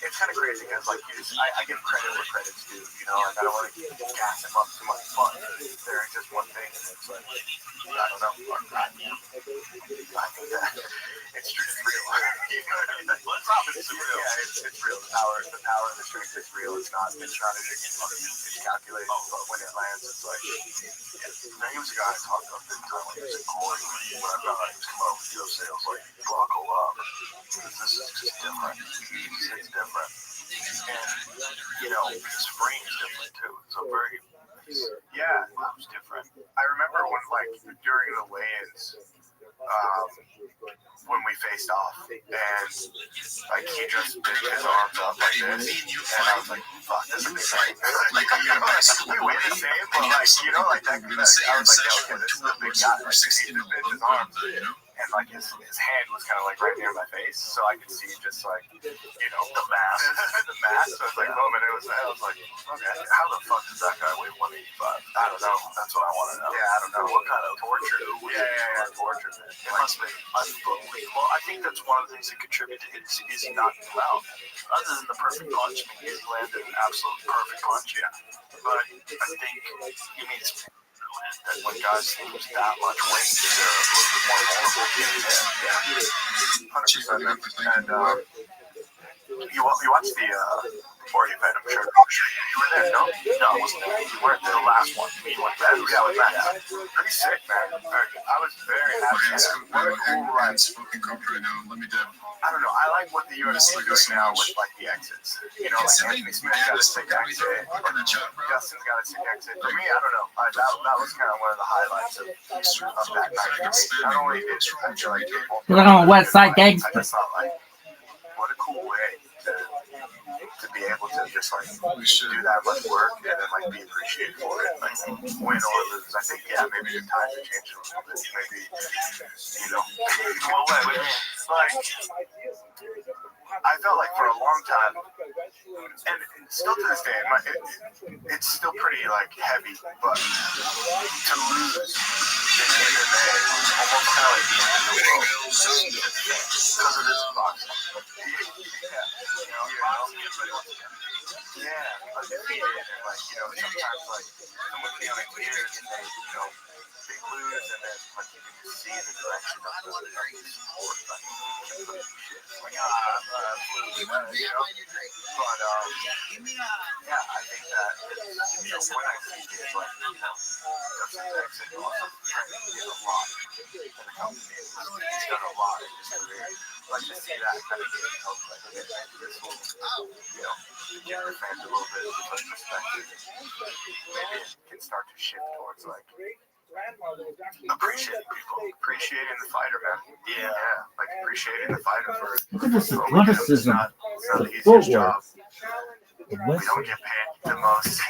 It's kind of crazy because like I give credit where credit's due, like I don't want to gas him up too much, but there's just one thing, and it's like I don't know, I think that it's true, it's real. Let's drop it. It's real. Yeah, it's real. The power and the strength is real. It's not it's calculated, but when it lands, it's like he was a guy I talked about big time when he was in Corey. When I found out he was coming over with UFC, I was like, buckle up. This is just different. It's different. And, his frame is different too. It's a very, it's different. I remember when, like, during the weigh-ins, when we faced off, and, like, he just picked his arms up like this, and I was like, fuck, this is a big fight. We weigh the same, but, like, that could be, I was like, okay, this is a big guy. Like, he just picked his arms, and, like, his hand was kind of, like, right near my face, so I could see just, like, the mass. The mass, so I was like, oh, man, I was like, okay, how the fuck does that guy weigh 185? I don't know. That's what I want to know. Yeah, I don't know. What kind of torture? Yeah, torture. It must be unbelievable. I think that's one of the things that contributed to Izzy knocking him out. Other than the perfect punch, Izzy landed an absolute perfect punch. Yeah. But I think, it's that when guys lose that much weight, they're a little bit more vulnerable. Yeah, 100%. And you watched the Oregon event, I'm sure. You were there, no? No, I wasn't there. You weren't there. The last one. You went there. Yeah, with Matt. Pretty sick, man. I was very happy. What a cool ride. I don't know. I like what the UFC is doing now with like the exits. You know, like Anthony Smith got a sick exit. Justin's got a sick exit. For me, I don't know. That was kind of one of the highlights of that night for me. Not only did I feel like Look on West Side Gangster. I just thought like, what a cool way to be able to just like do that much work and then like be appreciated for it, like win or lose. I think maybe the times have changed a little bit. Maybe well, like I felt like for a long time, and still to this day, it's still pretty like heavy, but to lose in MMA was almost kind of like the end of the world because it is boxing. Yeah, undefeated, and like sometimes like someone feeling weird and they lose, and then like you can just see the direction of the sport, like but I think that when I see kids like Justin Jackson also trying to get a lot in the company, he's done a lot in his career. Like to see that kind of getting help, like this will give the fans a little bit of perspective. Maybe it can start to shift towards like appreciating people, appreciating the fighter, man. Yeah, like appreciating the fighter for Look at this athleticism. It's not the easiest job. We West don't get paid the most.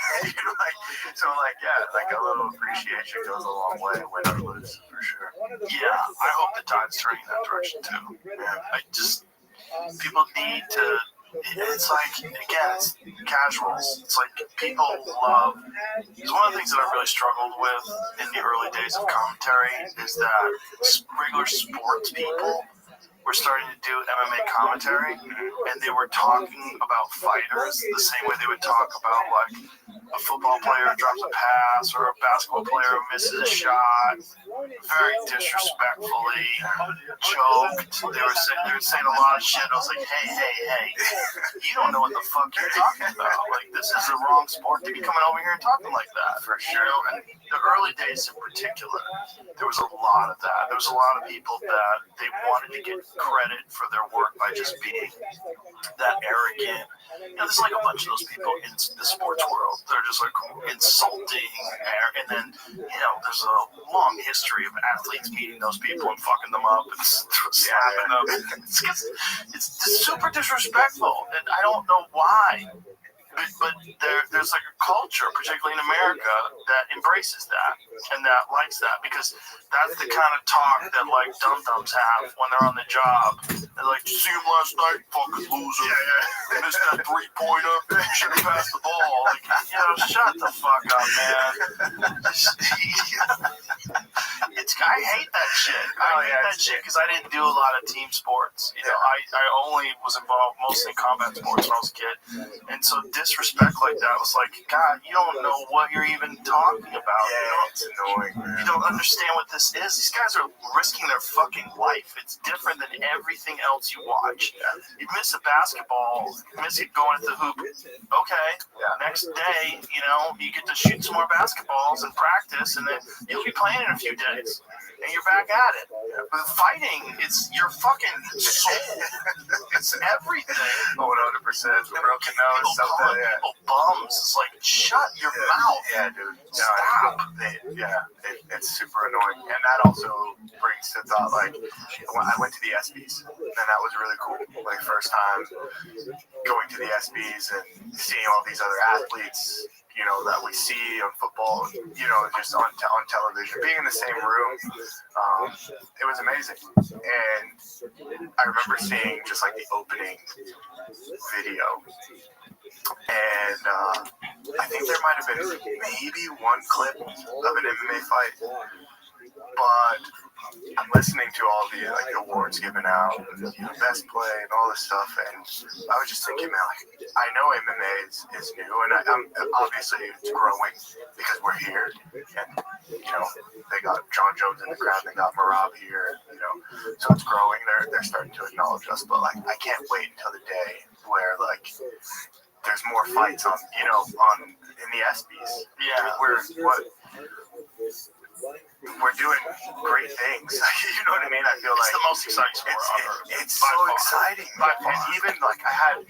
Like a little appreciation goes a long way, win or lose, for sure. Yeah, I hope the tide's turning that direction too. Yeah, people need to. It's like, again, it's casuals. It's like people love. It's one of the things that I really struggled with in the early days of commentary is that regular sports people were starting to do MMA commentary, and they were talking about fighters the same way they would talk about like a football player drops a pass or a basketball player misses a shot, very disrespectfully choked. They were saying a lot of shit. I was like, hey, you don't know what the fuck you're talking about. Like, this is the wrong sport to be coming over here and talking like that, for sure. And the early days in particular, there was a lot of that. There was a lot of people that they wanted to get credit for their work by just being that arrogant. There's like a bunch of those people in the sports world. They're just like insulting, and then there's a long history of athletes meeting those people and fucking them up and slapping them. It's super disrespectful, and I don't know why. But there's like a culture, particularly in America, that embraces that and that likes that, because that's the kind of talk that like dum-dums have when they're on the job. They're like, "You see him last night, fucking loser. Missed that 3-pointer. Should have passed the ball." Like, shut the fuck up, man. I hate that shit. I hate that shit because I didn't do a lot of team sports. I only was involved mostly in combat sports when I was a kid, and so disrespect like that was like, God, you don't know what you're even talking about. It's annoying, man. You don't understand what this is. These guys are risking their fucking life. It's different than everything else you watch. You miss a basketball, you miss it going at the hoop. Okay, next day, you get to shoot some more basketballs and practice, and then you'll be playing in a few days. And you're back at it. With fighting, it's your fucking soul. It's everything. 100%. Broken nose, something. People bums. It's like, shut your mouth. Yeah, dude. Stop. It's super annoying. And that also brings to thought, like, when I went to the ESPYs, and that was really cool. Like, first time going to the ESPYs and seeing all these other athletes, that we see on football, just on television, being in the same room, it was amazing. And I remember seeing just like the opening video, and I think there might have been maybe one clip of an MMA fight, but I'm listening to all the awards given out, best play and all this stuff, and I was just thinking, man, like, I know MMA is new, and I'm obviously it's growing because we're here, and they got John Jones in the crowd, they got Marab here, so it's growing. They're starting to acknowledge us, but like I can't wait until the day where like there's more fights on in the ESPYs. Yeah, we're doing great things. You know what I mean? I feel like it's the most exciting sport. It's so exciting. And even like I had,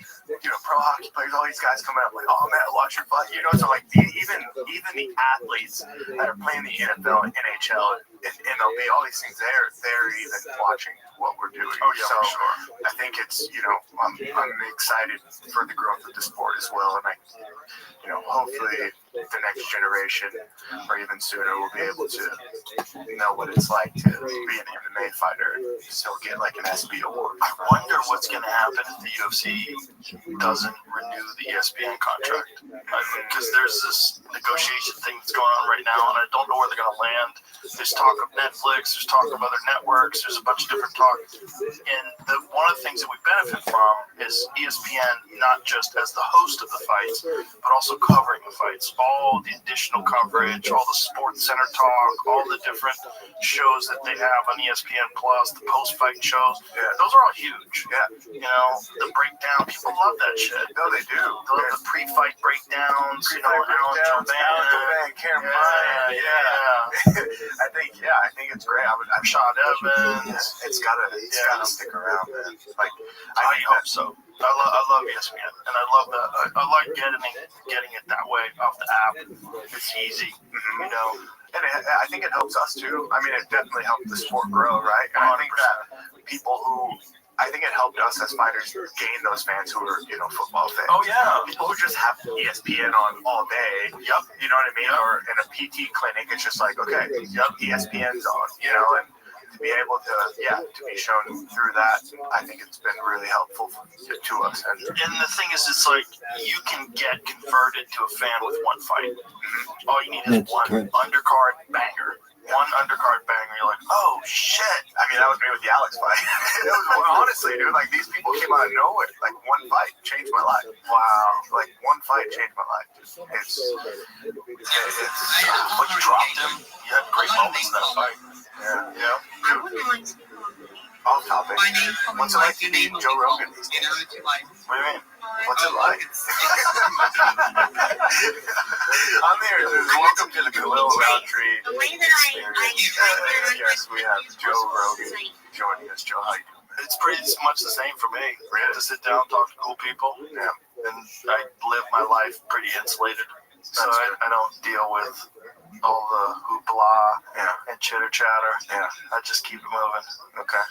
pro hockey players, all these guys coming up like, oh man, watch your fight. So like even the athletes that are playing the NFL and NHL and MLB, all these things, they're even watching what we're doing. Oh yeah, so for sure. I think it's I'm excited for the growth of the sport as well, and hopefully the next generation or even sooner will be able to know what it's like to be an MMA fighter and still get like an ESPY award. I wonder what's going to happen if the UFC doesn't renew the ESPN contract. Because there's this negotiation thing that's going on right now, and I don't know where they're going to land. There's talk of Netflix, there's talk of other networks, there's a bunch of different talk. And one of the things that we benefit from is ESPN not just as the host of the fights, but also covering the fights. All the additional coverage, all the Sports Center talk, all the different shows that they have on ESPN Plus, the post-fight shows. Yeah, those are all huge. Yeah, the breakdown, people love that shit. No, they do. The pre-fight breakdowns, Alan Jovan, Karen Bryant. Yeah. I think it's great. I'm Sean Evans. It's gotta stick around, man. Like I hope so. I love ESPN, and I love that. I like getting it that way off the app. It's easy, And I think it helps us too. I mean, it definitely helped the sport grow, right? And 100%. I think that I think it helped us as fighters gain those fans who are, football fans. Oh yeah, people who just have ESPN on all day. Yep. You know what I mean? Yep. Or in a PT clinic, it's just like, okay, ESPN's on. And to be able to be shown through that, I think it's been really helpful to us. And the thing is, it's like you can get converted to a fan with one fight. Mm-hmm. All you need is one undercard banger. One undercard banger, you're like, oh shit. I mean, that was me with the Alex fight. It was honestly, dude, like these people came out of nowhere. Like one fight changed my life. Wow. Like one fight changed my life. It's when you dropped him, you had great moments in that fight. Yeah. Off topic. What's it like to be Joe Rogan these days? What do you mean? What's it like? I'm here. Welcome to the Khalil Roundtree experience. Yes, we have Joe Rogan joining us. Joe, how you doing? It's pretty much the same for me. We have to sit down, talk to cool people. Yeah. And I live my life pretty insulated. So I don't deal with all the hoopla and chitter chatter. Yeah. I just keep it moving. Okay.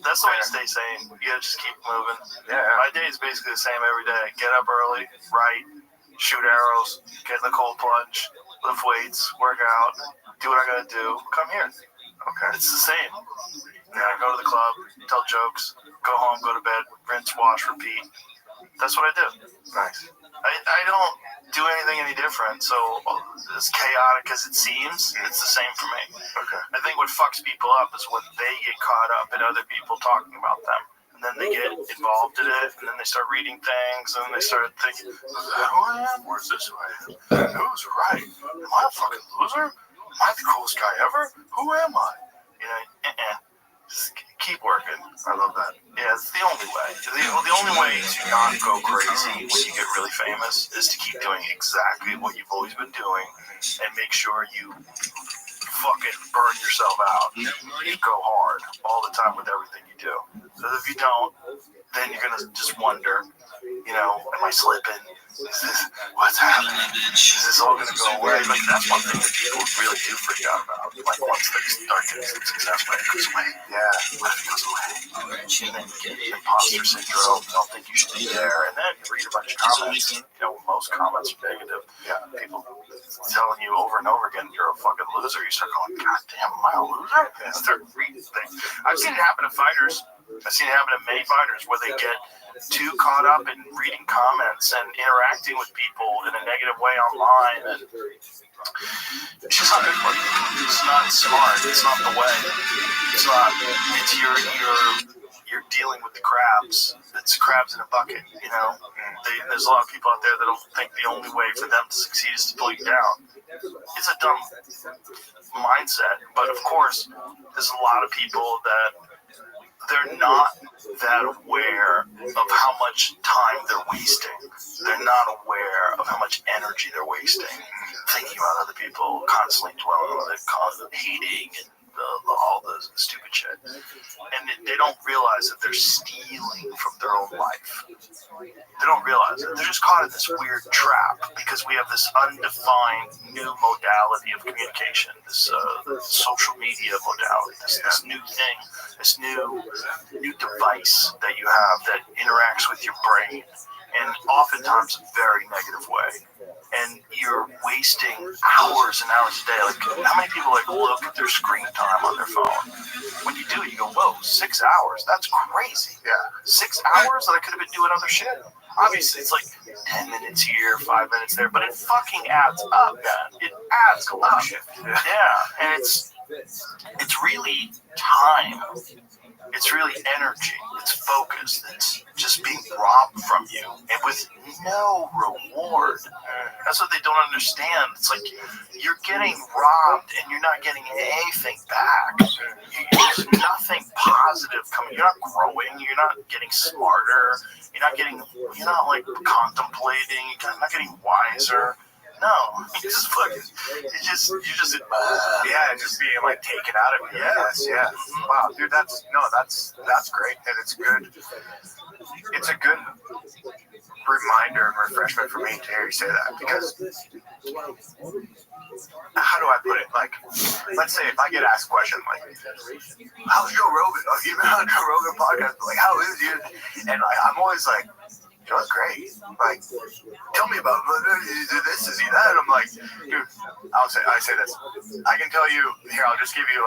That's the way to stay sane. You gotta just keep moving. Yeah. My day is basically the same every day. Get up early, write, shoot arrows, get in the cold plunge, lift weights, work out, do what I gotta do. Come here. Okay. It's the same. I go to the club, tell jokes, go home, go to bed, rinse, wash, repeat. That's what I do. Nice. I don't do anything any different. So as chaotic as it seems, it's the same for me. Okay. I think what fucks people up is when they get caught up in other people talking about them. And then they get involved in it, and then they start reading things, and then they start thinking, who I am? Where's this who I am? Who's right? Am I a fucking loser? Am I the coolest guy ever? Who am I? Just keep working. I love that. Yeah, it's the only way. The only way to not go crazy when you get really famous is to keep doing exactly what you've always been doing and make sure you fucking burn yourself out. You go hard all the time with everything you do. So if you don't, then you're gonna just wonder, am I slipping? What's happening? Is this all gonna go away? Like that's one thing that people really do freak out about. Like once they start getting some success, when it goes away. Yeah. What if it goes away? And then you get imposter syndrome. You don't think you should be there, and then you read a bunch of comments. Most comments are negative. Yeah. People telling you over and over again you're a fucking loser. You start going, God damn, am I a loser? And start reading things. I've seen it happen to fighters. I've seen it happen to many fighters where they get too caught up in reading comments and interacting with people in a negative way online, and it's just not good for you. It's not smart. It's not the way. It's not. It's you're dealing with the crabs. It's crabs in a bucket. there's a lot of people out there that don't think the only way for them to succeed is to pull you down. It's a dumb mindset, but of course, there's a lot of people that they're not that aware of how much time they're wasting. They're not aware of how much energy they're wasting thinking about other people, constantly dwelling on the cause of hating and all the stupid shit. And they don't realize that they're stealing from their own life. They don't realize it. They're just caught in this weird trap because we have this undefined new modality of communication, this social media modality, this new thing, this new device that you have that interacts with your brain, and oftentimes in a very negative way. And you're wasting hours and hours a day. Like, how many people look at their screen time on their phone? When you do, you go, whoa, 6 hours? That's crazy. Yeah, 6 hours that I could have been doing other shit. Obviously, it's like 10 minutes here, 5 minutes there, but it fucking adds up, man. It adds up. Yeah, and it's really time. It's really energy. It's focus. It's just being robbed from you, and with no reward. That's what they don't understand. It's like you're getting robbed, and you're not getting anything back. There's nothing positive coming. You're not growing. You're not getting smarter. You're not contemplating. You're not getting wiser. No, you're just being taken out of it. Yes, yeah. Wow, dude, that's great, and it's good. It's a good reminder and refreshment for me to hear you say that, because how do I put it? Let's say if I get asked a question how's Joe Rogan? You've been on Joe Rogan podcast, how is you? And I'm always like, Joe's great. Tell me about this, is he that? And I'm like, dude, I say this. I can tell you, here, I'll just give you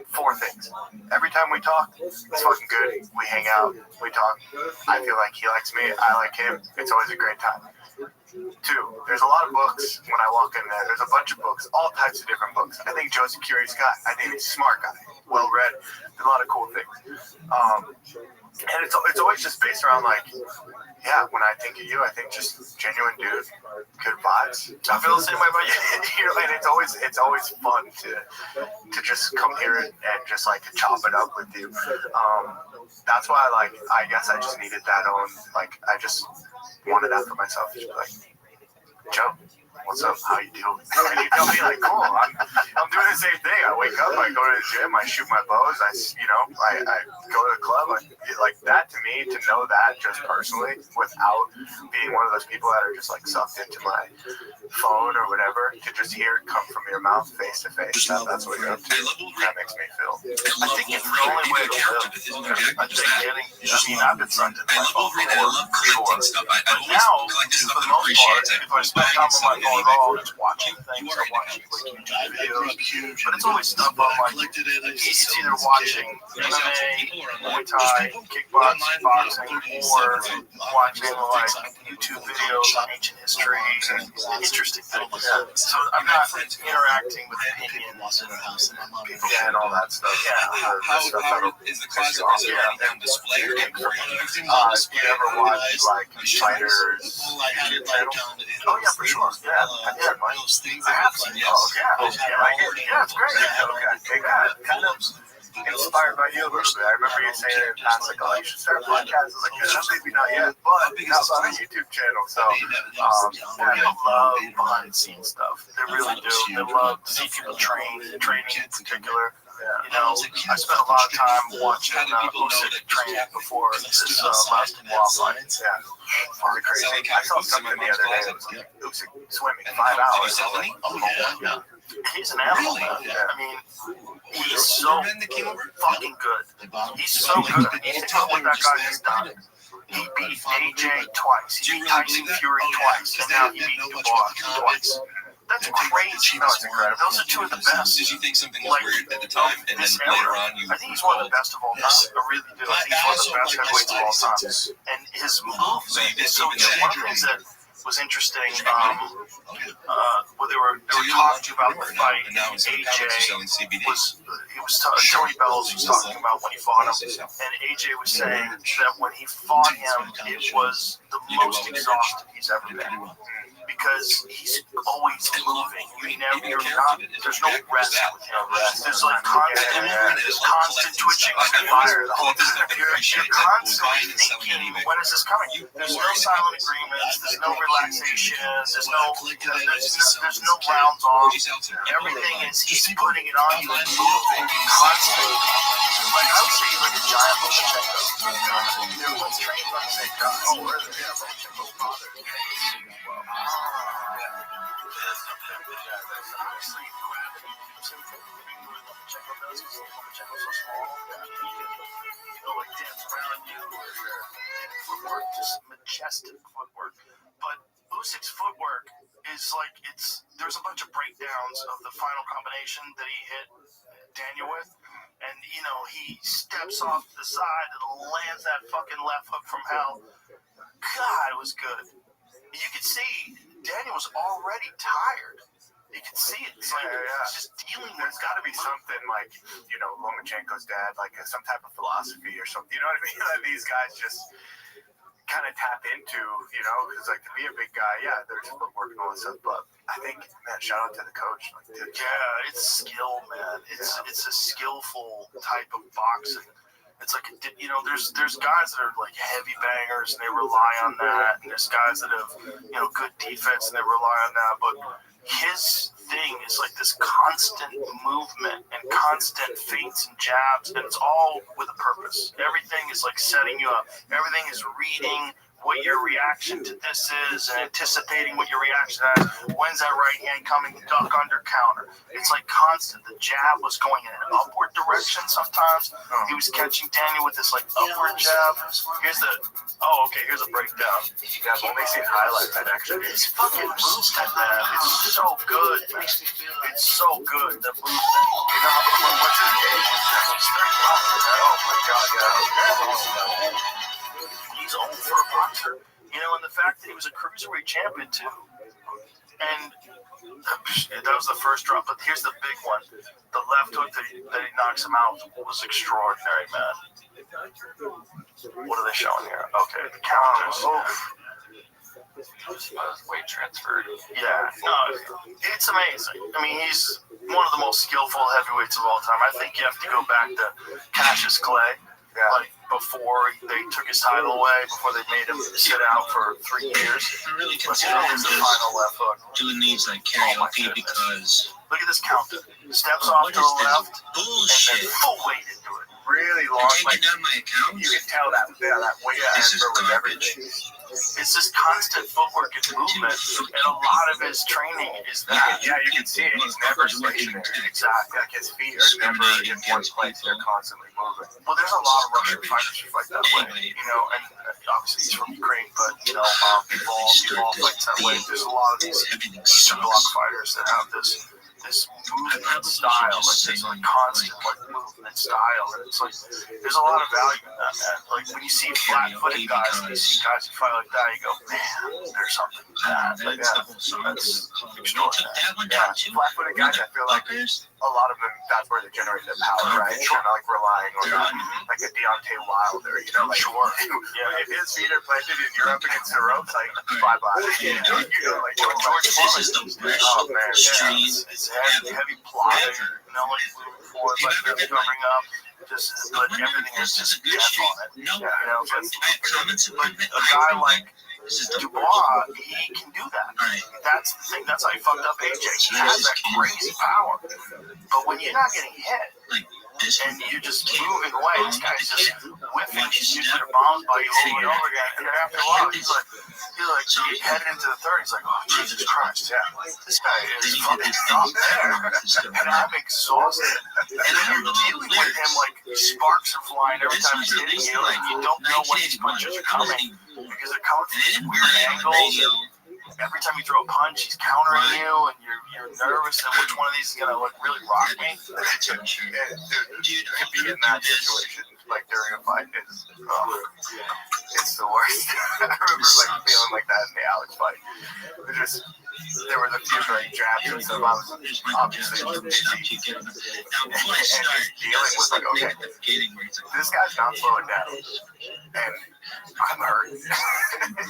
4 things. Every time we talk, it's fucking good. We hang out, we talk. I feel like he likes me, I like him. It's always a great time. 2, there's a lot of books when I walk in there. There's a bunch of books, all types of different books. I think Joe's a curious guy. I think he's a smart guy, well read. There's a lot of cool things. And it's always just based around when I think of you, I think just genuine dude, good vibes. I feel the same way about you. And it's always fun to just come here and just to chop it up with you. That's why I guess I just needed that own I just wanted that for myself. Just Joe, what's up? How you doing? And you tell me cool. I'm doing the same thing. I wake up, I go to the gym, I shoot my bows, I go to the club. That to me, to know that just personally, without being one of those people that are just sucked into my phone or whatever, to just hear it come from your mouth face to face. That's what you're up to. That makes me feel. I think it's the only way to live. I've been sucked into my phone for sure. But now, for the most part, if I spend time on my phone at all, just watching things, I'm watching YouTube videos. But it's always stuff on it's either watching MMA, Muay Thai, kickboxing, boxing, or watching YouTube videos on ancient history and interesting things. So I'm not interacting with opinions and people and all that stuff. How is the closet preserving on display? Do you ever watch fighters? Oh yeah, for sure. Yeah, I have seen those. Yeah, it's great. Okay, kind of inspired by you a little bit. I remember you saying in the past, you should start a podcast. I was like, maybe not yet, but it's on a YouTube channel. So, people love behind the scenes stuff. They really do. They love to see people training in particular. I spent a lot of time watching Usyk training before this last wildlife. Yeah, fucking crazy. I saw something the other day. Usyk swimming 5 hours. He's an animal, man. I mean, he's so fucking good. He's so good. You can tell what that guy has done. He beat AJ twice. He beat Tyson Fury twice. And now he beat Dubois twice. That's crazy. That's incredible. Those are 2 of the best. Did you think something was weird at the time, and then later on you? I think he's one of the best of all time. I really do. I think he's one of the best heavyweights of all time. And his movement is so good. One of the things that was interesting. Well, they were talking about the fight. Joey Bellows was talking about when he fought him, and AJ was saying that when he fought him, it was the most exhausted he's ever been. Because he's always moving. There's no rest with him. There's like constant twitching of fire the whole time. You're constantly thinking, when is this coming? There's no silent agreements. There's no relaxation. There's no rounds off. Everything is he's putting it on you and moving constantly. Like I would say, like a giant Lomachenko. They're both trained by the same guy. Oh, where are they? Lomachenko's father. Footwork, just majestic footwork. But Usyk's footwork is like there's a bunch of breakdowns of the final combination that he hit Daniel with. And he steps off to the side and lands that fucking left hook from hell. God, it was good. You could see Daniel was already tired. You could see it. It's like he's just dealing with. There's got to be something like Lomachenko's dad, like some type of philosophy or something. You know what I mean? Like these guys just kind of tap into, because like to be a big guy, there's footwork and all this stuff. But I think, man, shout out to the coach. Like, it's skill, man. It's a skillful type of boxing. It's like there's guys that are like heavy bangers and they rely on that, and there's guys that have good defense and they rely on that. But his thing is like this constant movement and constant feints and jabs, and it's all with a purpose. Everything is like setting you up. Everything is reading what your reaction to this is and anticipating what your reaction is. When's that right hand coming? Duck under counter. It's like constant. The jab was going in an upward direction sometimes. He was catching Daniel with this like upward jab. Here's a breakdown. You guys only seen highlights. That actually is fucking movement, man. It's so good. It's so good. The movement. What's his game? Oh my God, yeah. He's old for a boxer, and the fact that he was a cruiserweight champion too. And that was the first drop, but here's the big one. The left hook that he knocks him out was extraordinary, man. What are they showing here? Okay, the counters. Weight transferred. Yeah, no, it's amazing. I mean, he's one of the most skillful heavyweights of all time. I think you have to go back to Cassius Clay. Yeah. Like before they took his title away, before they made him sit out for 3 years. I'm really But considering here's the final left hook. doing these like karaoke because Look at this counter. Steps off to the left, and bullshit. then full weight into it. Really You're long. taking down my account. You can tell that weight This is transfer with garbage. everything. It's just constant footwork and movement, and a lot of his training is that. Yeah, you can see it. He's never stationary. Exactly. Like his feet are never in one place. They're constantly moving. Well, there's a lot of Russian fighters who fight that way, and obviously he's from Ukraine, but people all fight that way. There's a lot of these Eastern Bloc fighters that have this movement style, like this like constant like movement style, and it's like there's a lot of value in that, man. Like when you see flat-footed guys, and you see guys who fight like that, you go, man, there's something to that. Like, that's extraordinary. Yeah, flat-footed guys, I feel like a lot of them, that's where they generate their power, right? Kind of like relying on like a Deontay Wilder, like if his feet are planted and you're up against the ropes, like bye-bye. Like George Foreman. Oh man, it's heavy plotting, like before, like covering up. But everything is just death on it. But a guy like Dubois, he can do that. That's the thing. That's how he fucked up AJ. He has that crazy power. But when you're not getting hit, and you're just moving away, this guy's just whiffing these nuclear bombs by you over and over again. And then after a while, he's like headed into the third. He's like, oh, Jesus Christ, yeah. This guy is fucking not there. And I'm exhausted. And then you're dealing with him like sparks are flying every time he's hitting you. Like, you don't know when these punches are coming because they're coming from these weird angles. Every time you throw a punch, he's countering you, and you're nervous that which one of these is gonna really rock me. Dude, to be in that situation, like during a fight, it's the worst. I remember like feeling something like that in the Alex fight. There was a few like jabs and stuff. I was obviously busy and dealing with like, okay, this guy's not slowing down, and I'm hurt.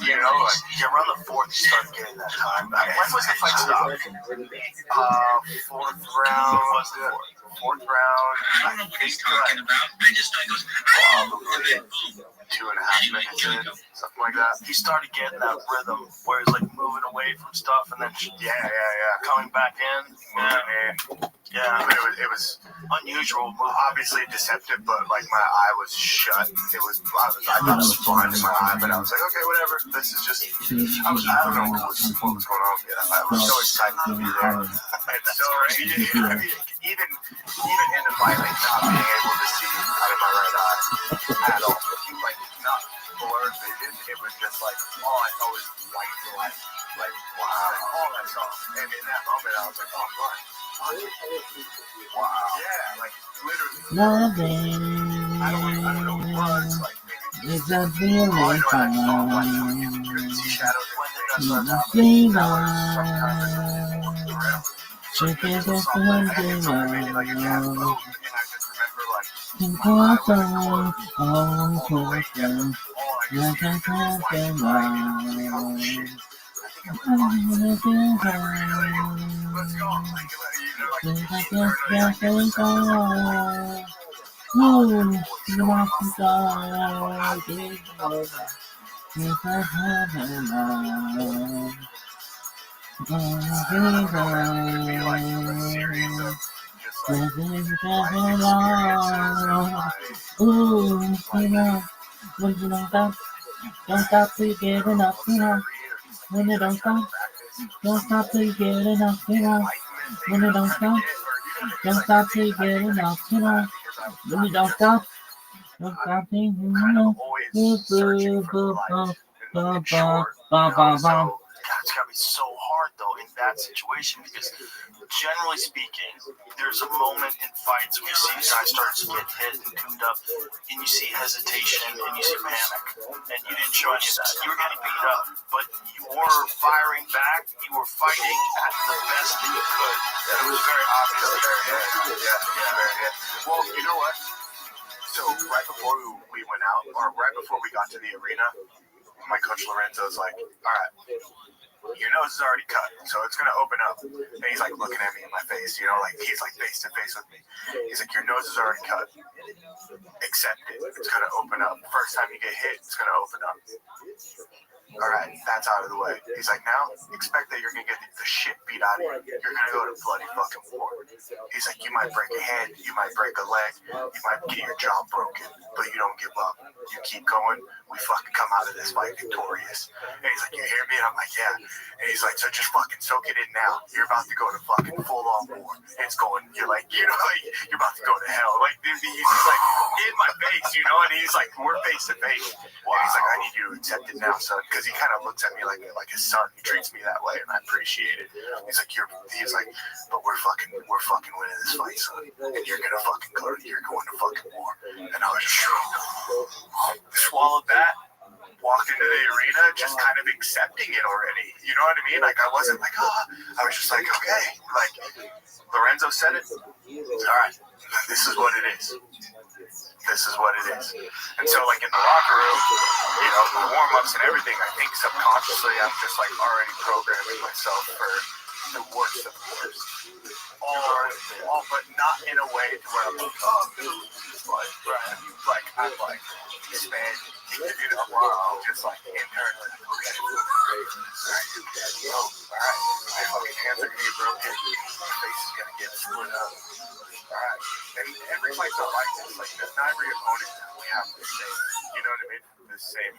You know, like around the fourth, you started getting that time back. When was the fight stop? Fourth round. Fourth round. I think talking about. I just thought it was 2.5 minutes in, something like that. He started getting that rhythm where he's like moving away from stuff and then coming back in. It was unusual. Obviously deceptive, but like my eye was shut. I thought it was blind in my eye, but I was like, okay, whatever. This is just. I don't know what was going on. I was so excited to be there. And so even in the fight, like not being able to see out of my right eye at all, like not blurred vision. It was just like all I saw was white light. Like wow, all I saw. And in that moment, I was like, oh, blind. Wow. Yeah, like literally. I don't know what it was. Like maybe it's a feeling you could see shadows when they Don't stop till you get enough, you know. When you don't stop till you get enough, you know. When you don't stop till you get enough, you know. When you don't stop till you get enough, It's gotta be so hard though in that situation because generally speaking, there's a moment in fights where you see guys start to get hit and tuned up, and you see hesitation and you see panic, and you didn't show any of that. You were getting beat up, but you were firing back. You were fighting at the best that you could. It was very obvious. Well, you know what? So right before we went out, or right before we got to the arena, my coach Lorenzo's like, all right, your nose is already cut, so it's going to open up. And he's like looking at me in my face, you know, like he's like face to face with me. He's like, your nose is already cut. Accept it. It's going to open up. First time you get hit, it's going to open up. All right, that's out of the way. He's like, now expect that you're going to get the shit beat out of you. You're going to go to bloody fucking war. He's like, you might break a hand, you might break a leg, you might get your jaw broken, but you don't give up. You keep going. We fucking come out of this fight victorious. And he's like, you hear me? And I'm like, yeah. And he's like, so just fucking soak it in now. You're about to go to fucking full-on war. It's going, you're like, you know, like, you're about to go to hell. Like, he's like, in my face, you know? And he's like, we're face to face. Wow. And he's like, I need you to accept it now, son. Because he kind of looks at me like his son. He treats me that way, and I appreciate it. He's like, but we're fucking winning this fight, son. And you're going to fucking go, you're going to fucking war. And I was just swallowed that. Walked into the arena just kind of accepting it already. You know what I mean? Like, I wasn't like, I was just like, okay. Like, Lorenzo said it. All right, this is what it is. This is what it is. And so, like, in the locker room, you know, the warm-ups and everything, I think subconsciously I'm just, like, already programming myself for the worst of the worst. All but not in a way to where I'm like, I'm like, expand. You know, wow, just like internally. Okay. All right. My fucking hands are gonna get broken. My face is gonna get split up. All right. And every fight's not like this. Like, not every opponent we have the same. You know what I mean? The same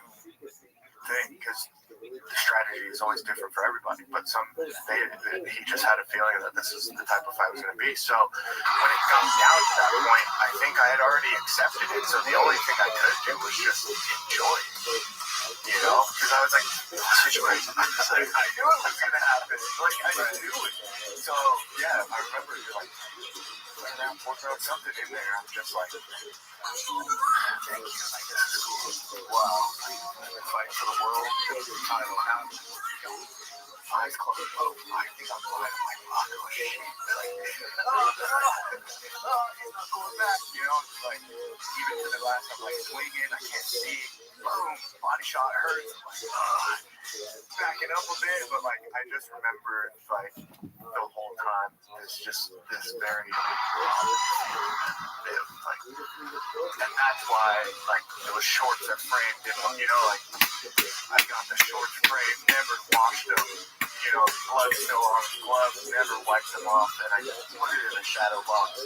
thing, because the strategy is always different for everybody. But he just had a feeling that this is the type of fight it was going to be. So when it comes down to that point, I think I had already accepted it. So the only thing I could do was just enjoy it. You know, because I was like, situation. I knew it was going to happen. Like, I knew it. So yeah, I remember like around something in there. I'm just like, thank you. Like, this is cool. Wow. Fight for the world. title out. Eyes closed. Oh, I think I'm blind. I'm like, oh shit. Like, he's not going back. You know, it's like, even to the last, I'm like swinging. I can't see. Boom, body shot hurts. I'm like, backing up a bit, but like, I just remember like the whole time. It's just this very like, and that's why like those shorts are framed. You know, like I got the shorts framed, never washed them. You know, blood still on the gloves, never wiped them off, and I just put it in a shadow box.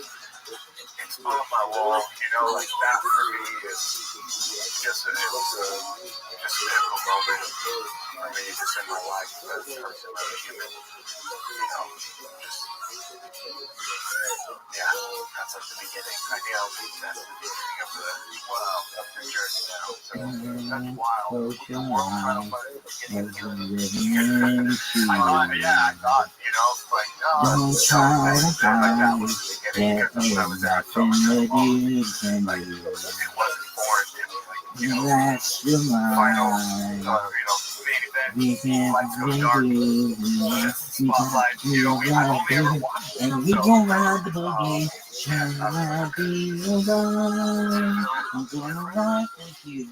It's on my wall, you know, like that for me is just it was just a pivotal moment for me, just in my life as a person, as a human. You know, just yeah, that's like the beginning. I know that's the beginning of the journey now. So that's wild. The world title fight is the beginning of the journey. I thought, you know, like, don't try to hide that ain't nothing that you can do. it wasn't foreign to me. Like, you know, That's your mind. We can't do spotlight, you know, I only ever watched it. and we gon' ride the boogie. Shine like the sun. I'm gonna ride with you.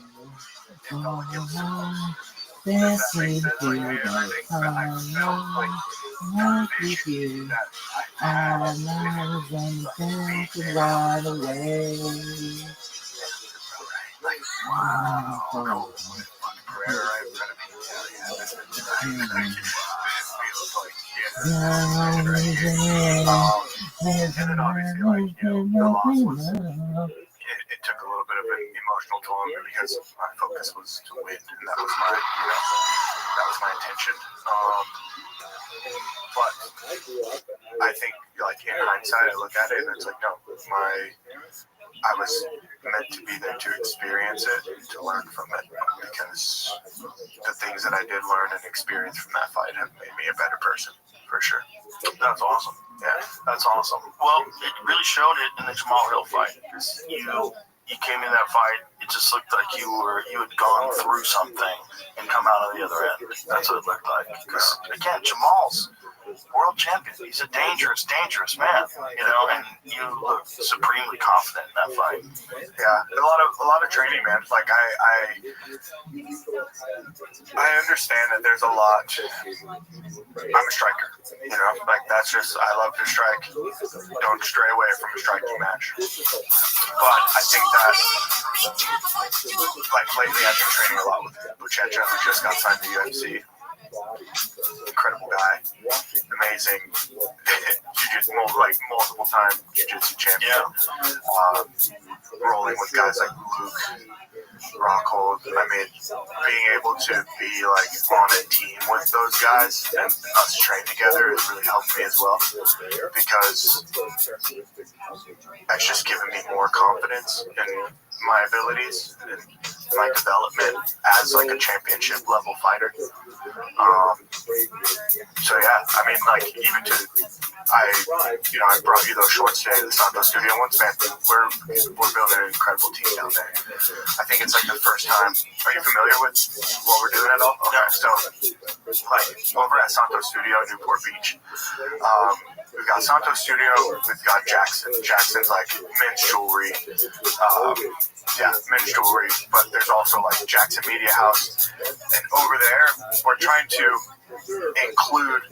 This is the like with you. I'm not going to ride away. Wow. It took a little bit of an emotional toll on me because my focus was to win, and that was my, you know, that was my intention. But I think, like in hindsight, I look at it and it's like, no, I was meant to be there to experience it, to learn from it, because the things that I did learn and experience from that fight have made me a better person, for sure. That's awesome. Yeah, that's awesome. Well, it really showed it in the Jamal Hill fight. You came in that fight, it just looked like you had gone through something and come out of the other end. That's what it looked like. Because again, Jamal's world champion. He's a dangerous, dangerous man. You know, and you look supremely confident in that fight. Yeah, a lot of training, man. Like I understand that there's a lot. I'm a striker, you know. Like that's just I love to strike. Don't stray away from a striking match. But I think that like lately I've been training a lot with Buchecha, who just got signed to UFC. Incredible guy, amazing jiu-jitsu, like multiple time jiu-jitsu champion. Rolling with guys like Luke Rothschild. I mean, being able to be like on a team with those guys and us train together has really helped me as well, because that's just given me more confidence in my abilities and my development as like a championship level fighter. So yeah, I mean, like even I brought you those shorts today to the Santo Studio once, man. We're building an incredible team down there. I think it's like the first time. Are you familiar with what we're doing at all? Okay, so like over at Santo Studio, Newport Beach, we've got Santo Studio, we've got Jackson. Jackson's like men's jewelry. Men's jewelry, but there's also like Jackson Media House. And over there, we're trying to include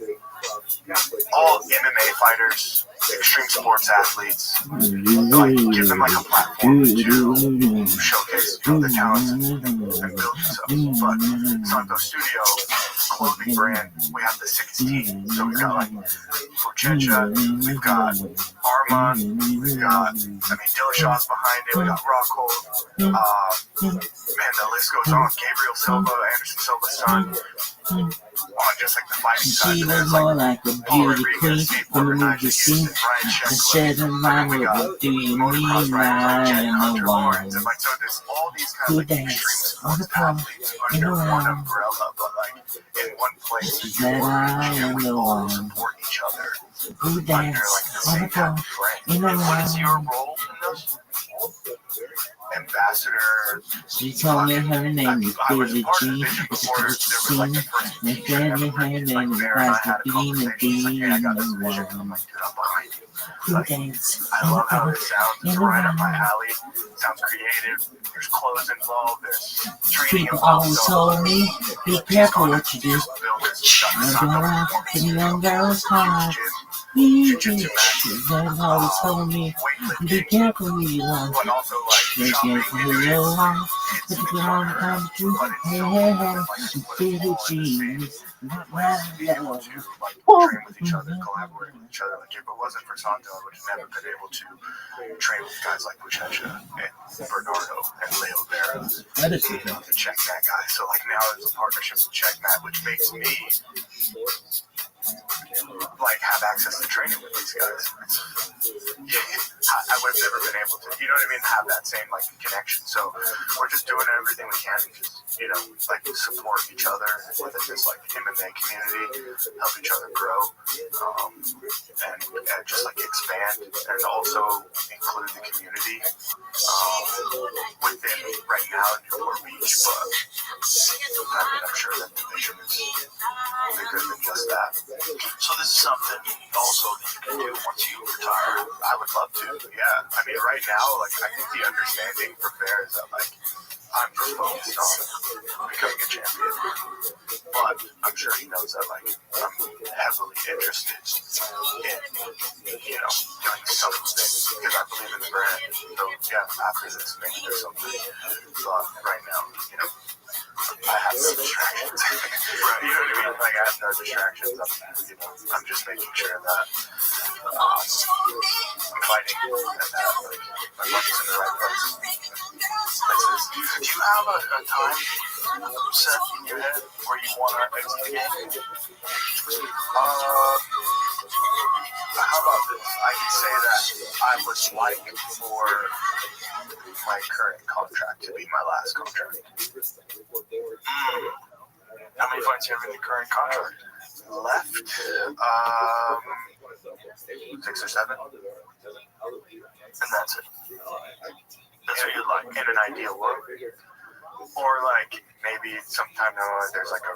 all MMA fighters, extreme sports athletes, like give them like a platform to showcase the talents and build themselves. But Santo Studio clothing brand, we have the 16. So we've got like Buchecha, we've got Armand, we've got Dillashaw's behind it, we got Rockhold, man, the list goes on. Gabriel Silva, Anderson Silva's son. On just like the fighting side, she there's was more like a Paul beauty queen from the movie scene. The shed of mine, what do you mean, right? And the one who dance on the floor in a one round. umbrella, but like in one place. That I am the one Support each other who dance on the floor in a What is your round. role in this? ambassador. She told me her name is I was Billie part of the Jean. vision It's before what there she was like the seen. first My teacher ever. family, her It's like name is Bear and I As had the a Bean conversation. He's like, hey, I got this vision. I'm Bean. like, dude, I'm behind you. Who Like, dance I in the love how park this sounds. It's in the right up my rain? alley. Sounds creative. There's clothes involved. There's training People involved. always So told me, be careful what you do. build this Don't go after the young girl's heart. They always told me, be careful who you love. but also like Be shopping careful who you love. If it's you're on the come true, hey, Billie Jean. be able to like train with each other, collaborate with each other. Like if it wasn't for Santo, I would have never been able to train with guys like Buchecha and Bernardo and Leo Vera. That is You know, the Checkmat guy. So like now there's a partnership with Checkmat, which makes me like have access to training with these guys. I would have never been able to, you know what I mean, have that same like connection. So we're just doing everything we can to just, you know, like support each other within this like MMA community, help each other grow, and just like expand and also include the community within right now Newport Beach. But I mean, I'm sure that the vision is bigger than just that. So this is something also that you can do once you retire. I would love to, yeah. I mean, right now, like, I think the understanding for Bear is that, like, I'm just focused on becoming a champion. But I'm sure he knows that, like, I'm heavily interested in, you know, doing something because I believe in the brand. So, yeah, after this, maybe there's something. But right now, you know, I have no distractions. Right, you know what I mean? Like, I have no distractions. I'm just making sure that I'm fighting and that like, my money's in the right places. Do you have a time set in your head where you want to exit the game? How about this? I can say that I would like for my current contract to be my last contract. How many fights do you have in your current contract? Left, 6 or 7. And that's it. That's what you'd like. In an ideal world. Or like maybe sometime there's like a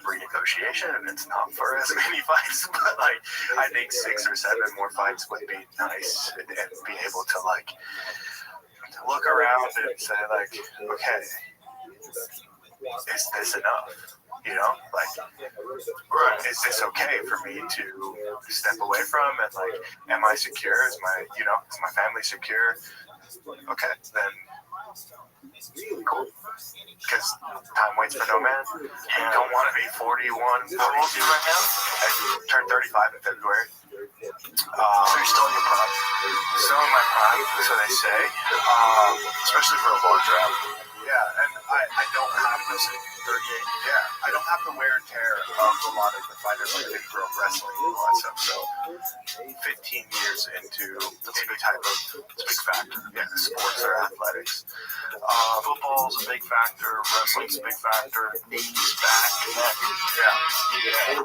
renegotiation and it's not for as many fights, but like I think 6 or 7 more fights would be nice and be able to like look around and say like, okay, is this enough? You know, like, is this okay for me to step away from? And like, am I secure? Is my family secure? Okay, then cool. Because time waits for no man. You don't want to be 41, 42 How old are you right now? I turned 35 in February. So you're still in your prime. Still in my prime, so they say. Especially for a larger athlete. Yeah, and I don't have this 38. Yeah, I don't have the wear and tear of a lot of the fighters like in pro wrestling and all that stuff. So 15 years into any type of big factor. Yeah, sports or athletics. Football's a big factor. Wrestling's a big factor. Knees, back, neck. Yeah.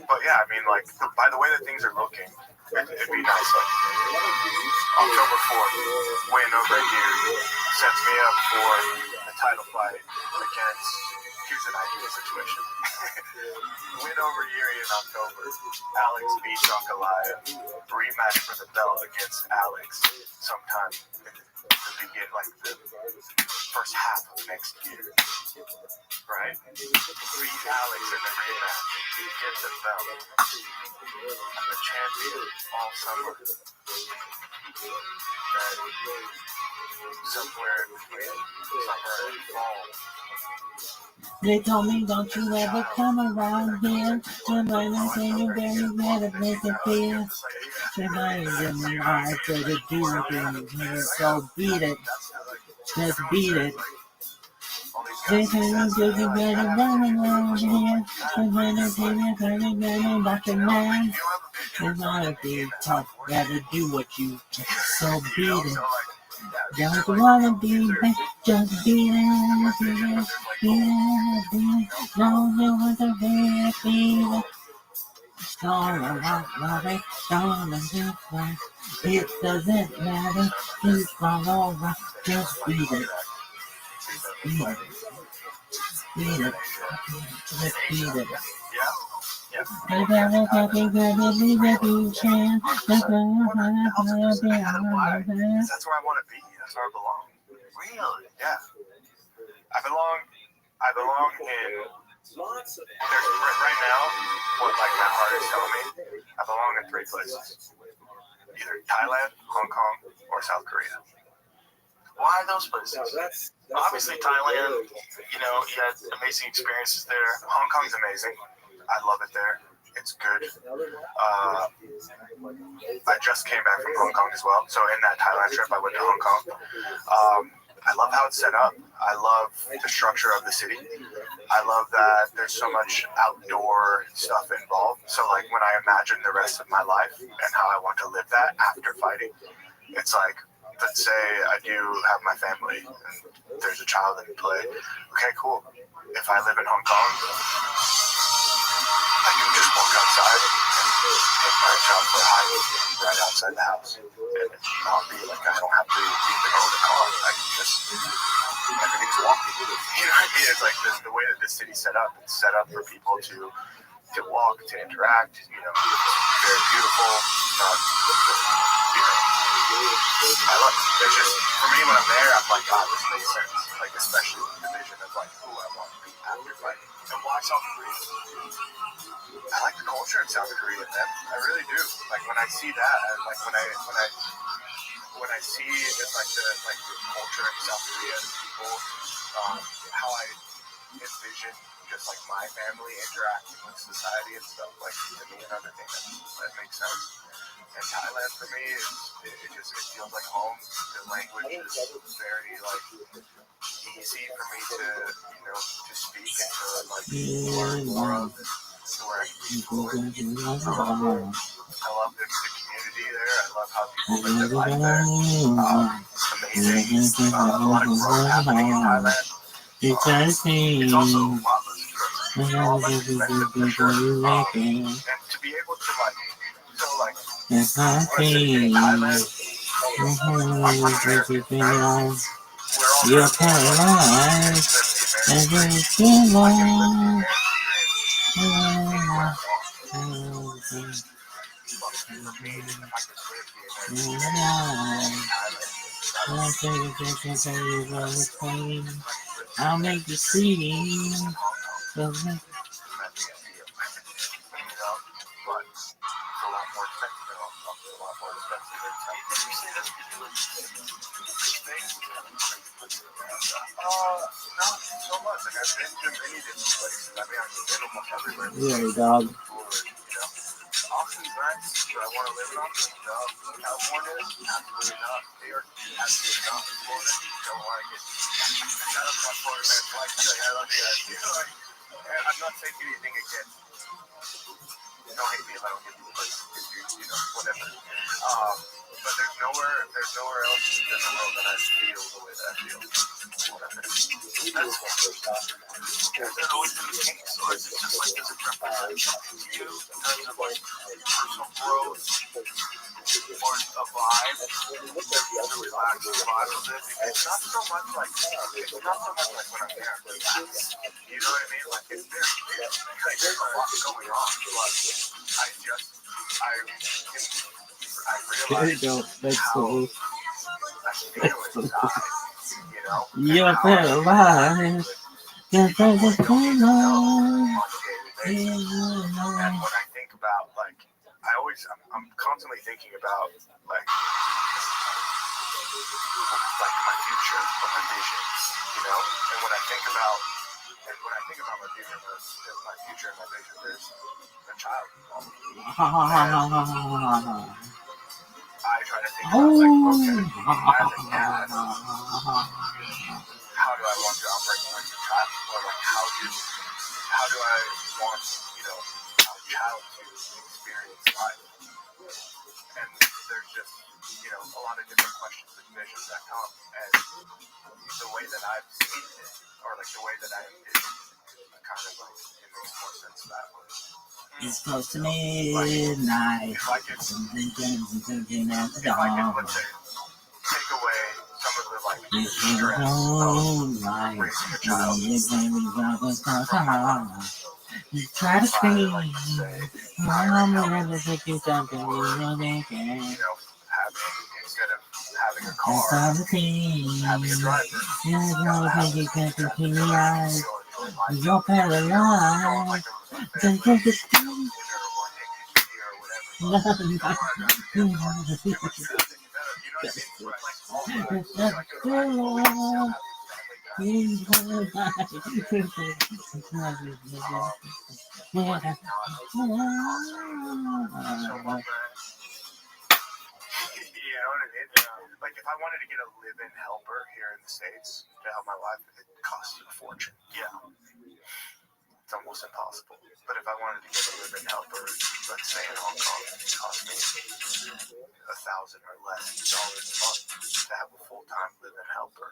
But yeah, I mean, like, by the way that things are looking, it'd be nice. Like, October 4th, win over here sets me up for a title fight against. Here's an ideal situation. Win over Yuri in October. Alex beats Ankalaev. Rematch for the belt against Alex sometime in the first half of next year. Right? Beat Alex in the rematch. Get the belt. I'm the champion all summer. And somewhere in between summer and fall. They told me, don't you ever come around here. Somebody saying you better make it clear. Somebody in the eyes better do things. So beat it. Just beat it. They tell you better run around here. Somebody saying you better watch your man. Somebody be tough. Better do what you so beat it. Don't wanna be back, just beat it, beat it, beat it, beat it. No, you want to beat it. It doesn't matter. It's all over. Just beat it. Beat it. Beat it. Just beat it. Yeah. That's where I want to be. That's where I belong. Really? Yeah. I belong in. Right now, what like my heart is telling me, I belong in 3 places: either Thailand, Hong Kong, or South Korea. Why those places? Obviously, Thailand. You know, you had amazing experiences there. Hong Kong's amazing. I love it there. It's good. I just came back from Hong Kong as well. So in that Thailand trip, I went to Hong Kong. I love how it's set up. I love the structure of the city. I love that there's so much outdoor stuff involved. So like when I imagine the rest of my life and how I want to live that after fighting, it's like, let's say I do have my family and there's a child in play. Okay, cool. If I live in Hong Kong, I can just walk outside and take my child for a hike right outside the house. And it's not be like I don't have to even own a car. I can just, everything's walking. You know what I mean? It's like the way that this city's set up. It's set up for people to walk, to interact. You know, it's very beautiful. Not, you know, I love it. There's just, for me when I'm there, I'm like, God, this makes sense. Like, especially with the vision of like who I want to be after fighting. And why South Korea? I like the culture in South Korea, man. I really do. Like when I see that, like when I see just like the culture in South Korea, the people, how I envision just like my family interacting with society and stuff. Like to me, another thing that makes sense. And Thailand for me it feels like home. The language is very like easy for me to speak and to like learn more of. To where I can be fluent. I love the community there. I love how people live their life there. It's amazing. A lot of growth happening in Thailand. It's also a lot less expensive. A lot less expensive for sure. And to be able to like, so like, in Thailand, you're paralyzed, and you're alive. I'll make you see. Not so much. Like I've been to many different places. I mean, I've been almost everywhere. Yeah, dog. Austin's nice. Do I want to live in Austin? No. California? Absolutely not. New York? Absolutely not. Florida? Don't want to get. Shout out to my Florida man twice. I love you guys. You know, like, I'm not saying anything against. Don't hate me if I don't get to the place. You know, whatever. But there's nowhere else in the world that I feel the way that I feel. Has that always been the case, or is it just like does it represent something to you in terms of like personal growth or a vibe, to relax the vibe of it? It's not so much like when I'm there, relax. You know what I mean? Like there's a lot going on, but I realize how I feel inside. You're paralyzed. And when I think about like, I'm constantly thinking about like my future or my vision, you know. And when I think about my future, and my vision, there's a child involved. I try to think about like, okay, as a dad, how do I want to operate with the child, or like how do I want our child to experience life? And there's just a lot of different questions and visions that come, and the way that I've seen it, or like the way that I envision it, kind of like it makes more sense that way. It's close to midnight. If I could, Something at the if I could, dawn. let's say, take away some of the like You feel stress home of light. raising a child You try to by, scream. like, let's say, Mom, hiring help, never take you something you know they can. you know, having, instead of having a That's car, all the thing. having a driver. You don't think you can continue life. You're Going paralyzed. like a Don't family think it's dinner or taking a ski or whatever. nothing. Don't run around the damn car. Too much traffic. You know what I mean? Right, like all that. It's So I go to Idaho, we can still have family You know what I mean? Like if I wanted to get a live-in helper here in the States to help my wife, it costs a fortune. Yeah. It's almost impossible. But if I wanted to get a live-in helper, let's say in Hong Kong, it cost me $1,000 or less dollars a month to have a full-time live-in helper.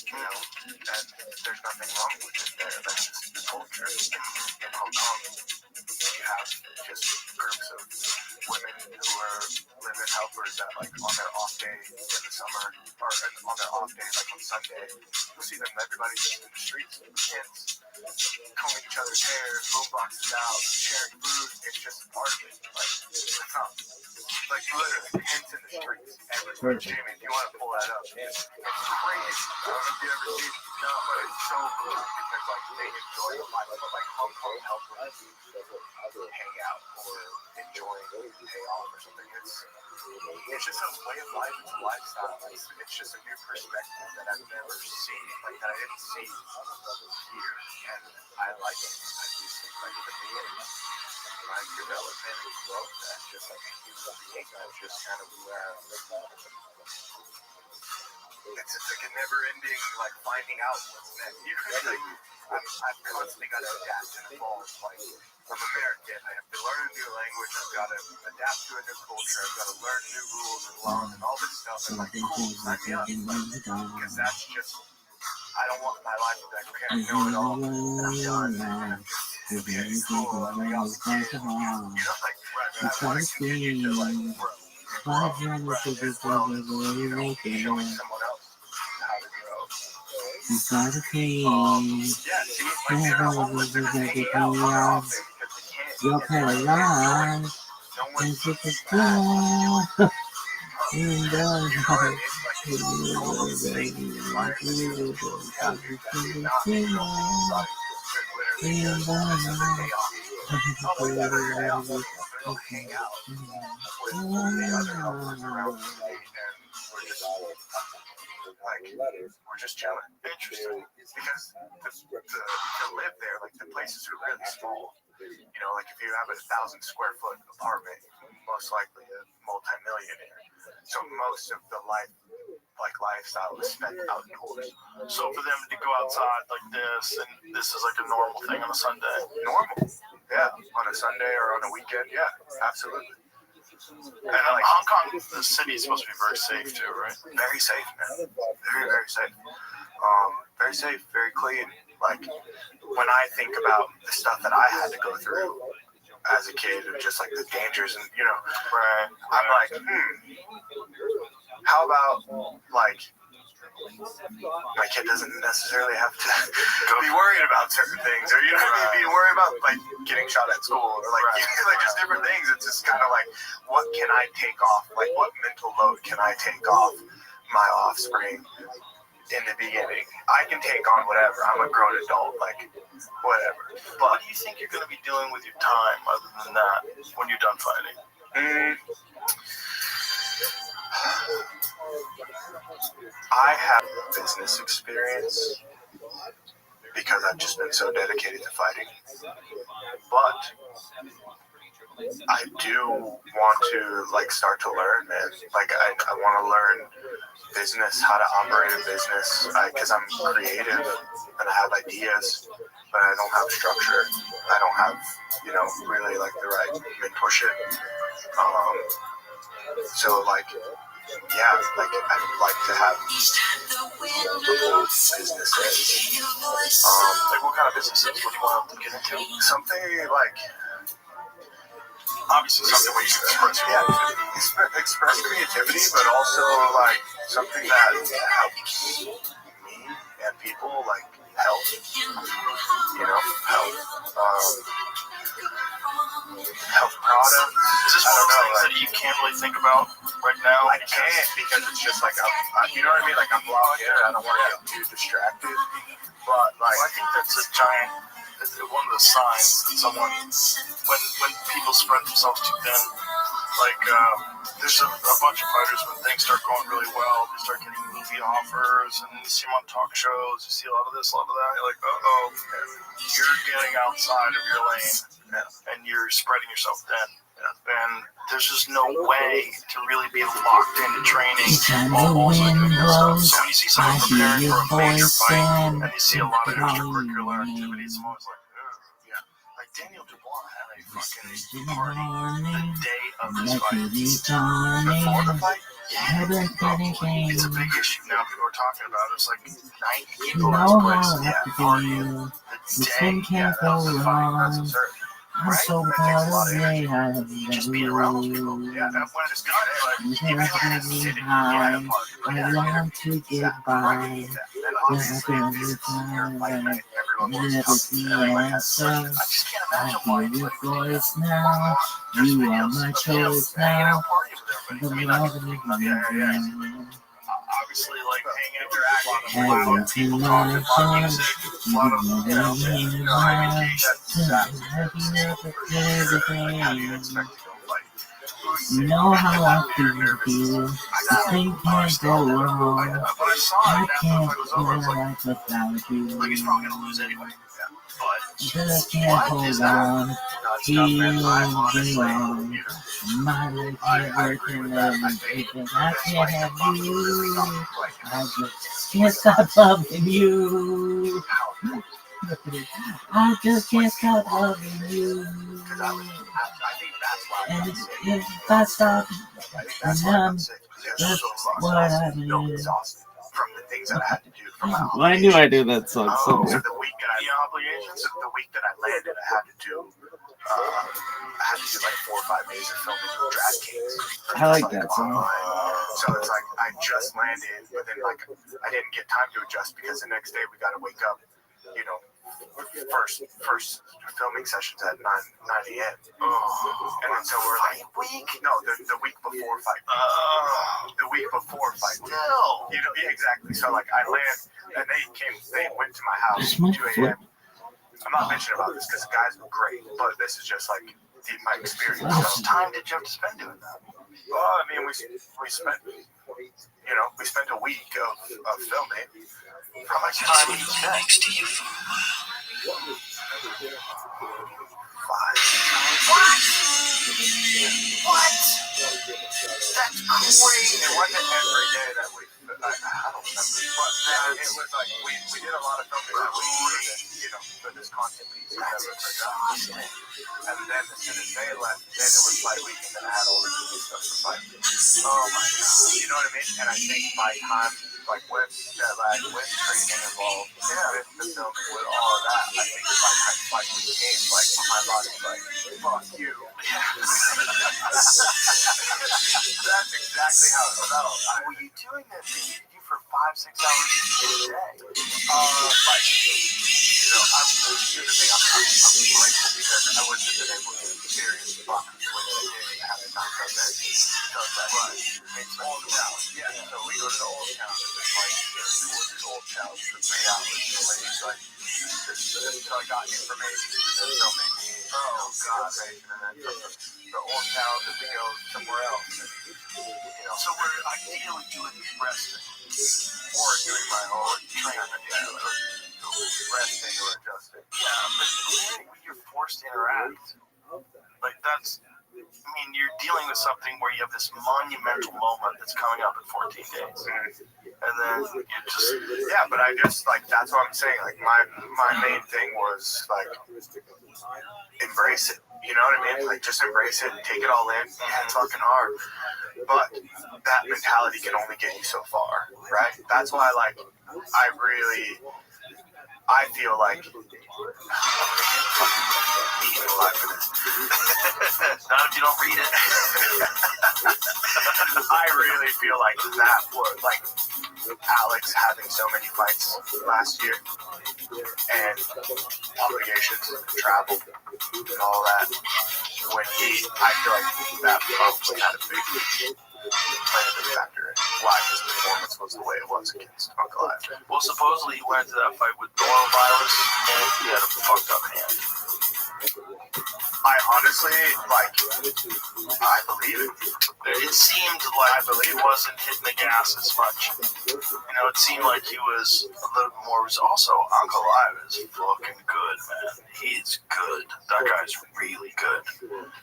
You know, and there's nothing wrong with it there. That's just the culture. In Hong Kong, you have just groups of women who are live-in helpers that, like, on their off day in the summer, or on their off day, like on Sunday, you'll see them, everybody just in the streets with kids, combing each other's hair, boom boxes out, sharing food. It's just part of it. Like, it's not, like, literally, tents in the streets everywhere. Jamie, if you want to pull that up, it's crazy. I don't know if you ever seen it, but it's so cool because, like, they enjoy the life of, like, Hong Kong helpers hang out or enjoy a day off or something. It's just a way of life. It's a lifestyle. It's just a new perspective that I've never seen, like that I didn't see here, and I like it. I do think like the being my development and growth as just like a human being. That's just kind of where it's just like a never-ending like finding out what's next. You know, like I've constantly got to adapt and evolve. Like I'm American, I have to learn a new language. I've got to adapt to a new culture. I've got to learn new rules and laws and all this stuff. And like, cool, sign me up. Because that's just, I don't want my life to be like, okay, I know it all, and I'm done. And I'm just, okay, cool. I got some kids. You know, like, I want to continue to like grow. As well as, you know, showing someone else how to grow. Yeah, see, like they're homeless, they're just hanging out on their off day because they can't. You're paralyzed. No one's It's just a small. you know what I mean? Like, it's total safety environment. Yeah, that's not nobody. Literally just a day off. Oh, we got a day off. So they'll hang out with the other helpers around the state, and we're just like, we're just chilling. Interesting. Because to live there, like the places are really small. You know, like if you have a 1,000 square foot apartment, most likely a multi-millionaire. So most of the lifestyle is spent outdoors. So for them to go outside like this, and this is like a normal thing on a Sunday. Normal. Yeah, on a Sunday or on a weekend. Yeah, absolutely. And Hong Kong, the city is supposed to be very safe too, right? Very safe, man. Very, very safe. Very safe, very clean. Like when I think about the stuff that I had to go through as a kid, and just like the dangers, and you know, Right. I'm like, how about like my kid doesn't necessarily have to be worried about certain things, or you know what I mean, be worried about like getting shot at school, or like like just different things. It's just kind of like, what can I take off? Like, what mental load can I take off my offspring in the beginning? I can take on whatever. I'm a grown adult, like whatever. What do you think you're going to be doing with your time other than that when you're done fighting? I have business experience because I've just been so dedicated to fighting. But I do want to like start to learn, man. Like I want to learn business, how to operate a business, because I'm creative and I have ideas, but I don't have structure. I don't have, you know, really like the right mentorship. So like, yeah, like I'd like to have businesses. Like what kind of businesses would you want to get into? Something like obviously something where you can express creativity. Express creativity, but also like something that helps me and people like health. You know, health. Health products. Is this one of those things that you can't really think about right now? I can't because it's just like you know what I mean. Like I'm locked in. I don't want to get too distracted. But like I think that's a giant. One of the signs that someone, when people spread themselves too thin, like there's a bunch of fighters when things start going really well, they start getting movie offers, and you see them on talk shows. You see a lot of this, a lot of that. You're like, you're getting outside of your lane, and you're spreading yourself thin. And there's just no way to really be locked into training almost like doing this stuff. So when you see someone preparing for a major fight, and you see a lot of extracurricular activities, I'm always like, like Daniel Dubois had a fucking party the day of his fight. Before the fight? Yeah. It's a big issue now. People are talking about it. It's like 90 people at his place. Partying the day. That was the fight. That's absurd. I'm so proud of me. Just being around those people. Yeah, and when it's got it, like, You have me high. I want to get by. There's nothing you can. Never the answer. I hear your voice now. You are my choice now. The love of me. Obviously, like hanging Everything my heart, you know how I feel. This thing can't go wrong. I can't live life without you. Just can't hold on. Feeling wrong. My life ain't working everything. I can't have you. I just can't stop loving you. I just can't stop loving you. And if I stop, that's what I mean. From the things that I had to do. Why do I do that song So somewhere? the week that I landed, I had to do like 4 or 5 days of filming DraftKings. I like that song. So it's like I just landed, but then like I didn't get time to adjust because the next day we got to wake up, you know, first filming sessions at 9 a.m. And then so we're like, the week before fight. The week before fight. Still. You know, yeah, exactly. So like I land, and they went to my house at 2 a.m. I'm not mentioning about this because the guys were great, but this is just like my experience. How much time did you have to spend doing that? Well, I mean, we spent, you know, we spent a week of filming. How much time did you spend? Next to you for a while. 5. What? That's crazy. It wasn't every day that we. I don't remember, but it was like we did a lot of filming that week, you know, for this content piece. That's exhausting. And then as soon as they left, then it was fight week, and then I had all this other stuff for fight week. Oh my god, you know what I mean? And I think by time, like with jet lag, with training involved, with the filming, with all of that, I think by time fight week came, like my body's like, fuck you. That's exactly how it felt. Were you doing this? Did you do for 5-6 hours a day? Like, you know, here's the thing, I'm grateful because I wouldn't have been able to experience the boxing the way that I did had I not done this. So it's like, it's Old Town. Yeah, so we go to the Old Town, and it's like, this Old Town for 3 hours. The lady's like, so I got information, and filming me, information, and then from the Old Town, then we go somewhere else. And, you know, So we're ideally doing wrestling. or doing my own training, resting or adjusting. Yeah, but when you're forced to interact, like that's, I mean, you're dealing with something where you have this monumental moment that's coming up in 14 days. And then you just... Yeah, but I just, like, that's what I'm saying. Like, my main thing was, like, embrace it. You know what I mean? Like, just embrace it and take it all in. Yeah, it's fucking hard. But that mentality can only get you so far, right? That's why, like, I feel like alive for this. Not if you don't read it. I really feel like that was like Alex having so many fights last year and obligations, travel, and all that. When I feel like that probably had a big factor in why his performance was the way it was against Uncle Ivan. Well, supposedly he went into that fight with norovirus and he had a fucked up hand. I honestly, I believe it. It seemed like he wasn't hitting the gas as much. It seemed like he was a little bit more. Also, Uncle Ivan is fucking good, man. He's good. That guy's really good.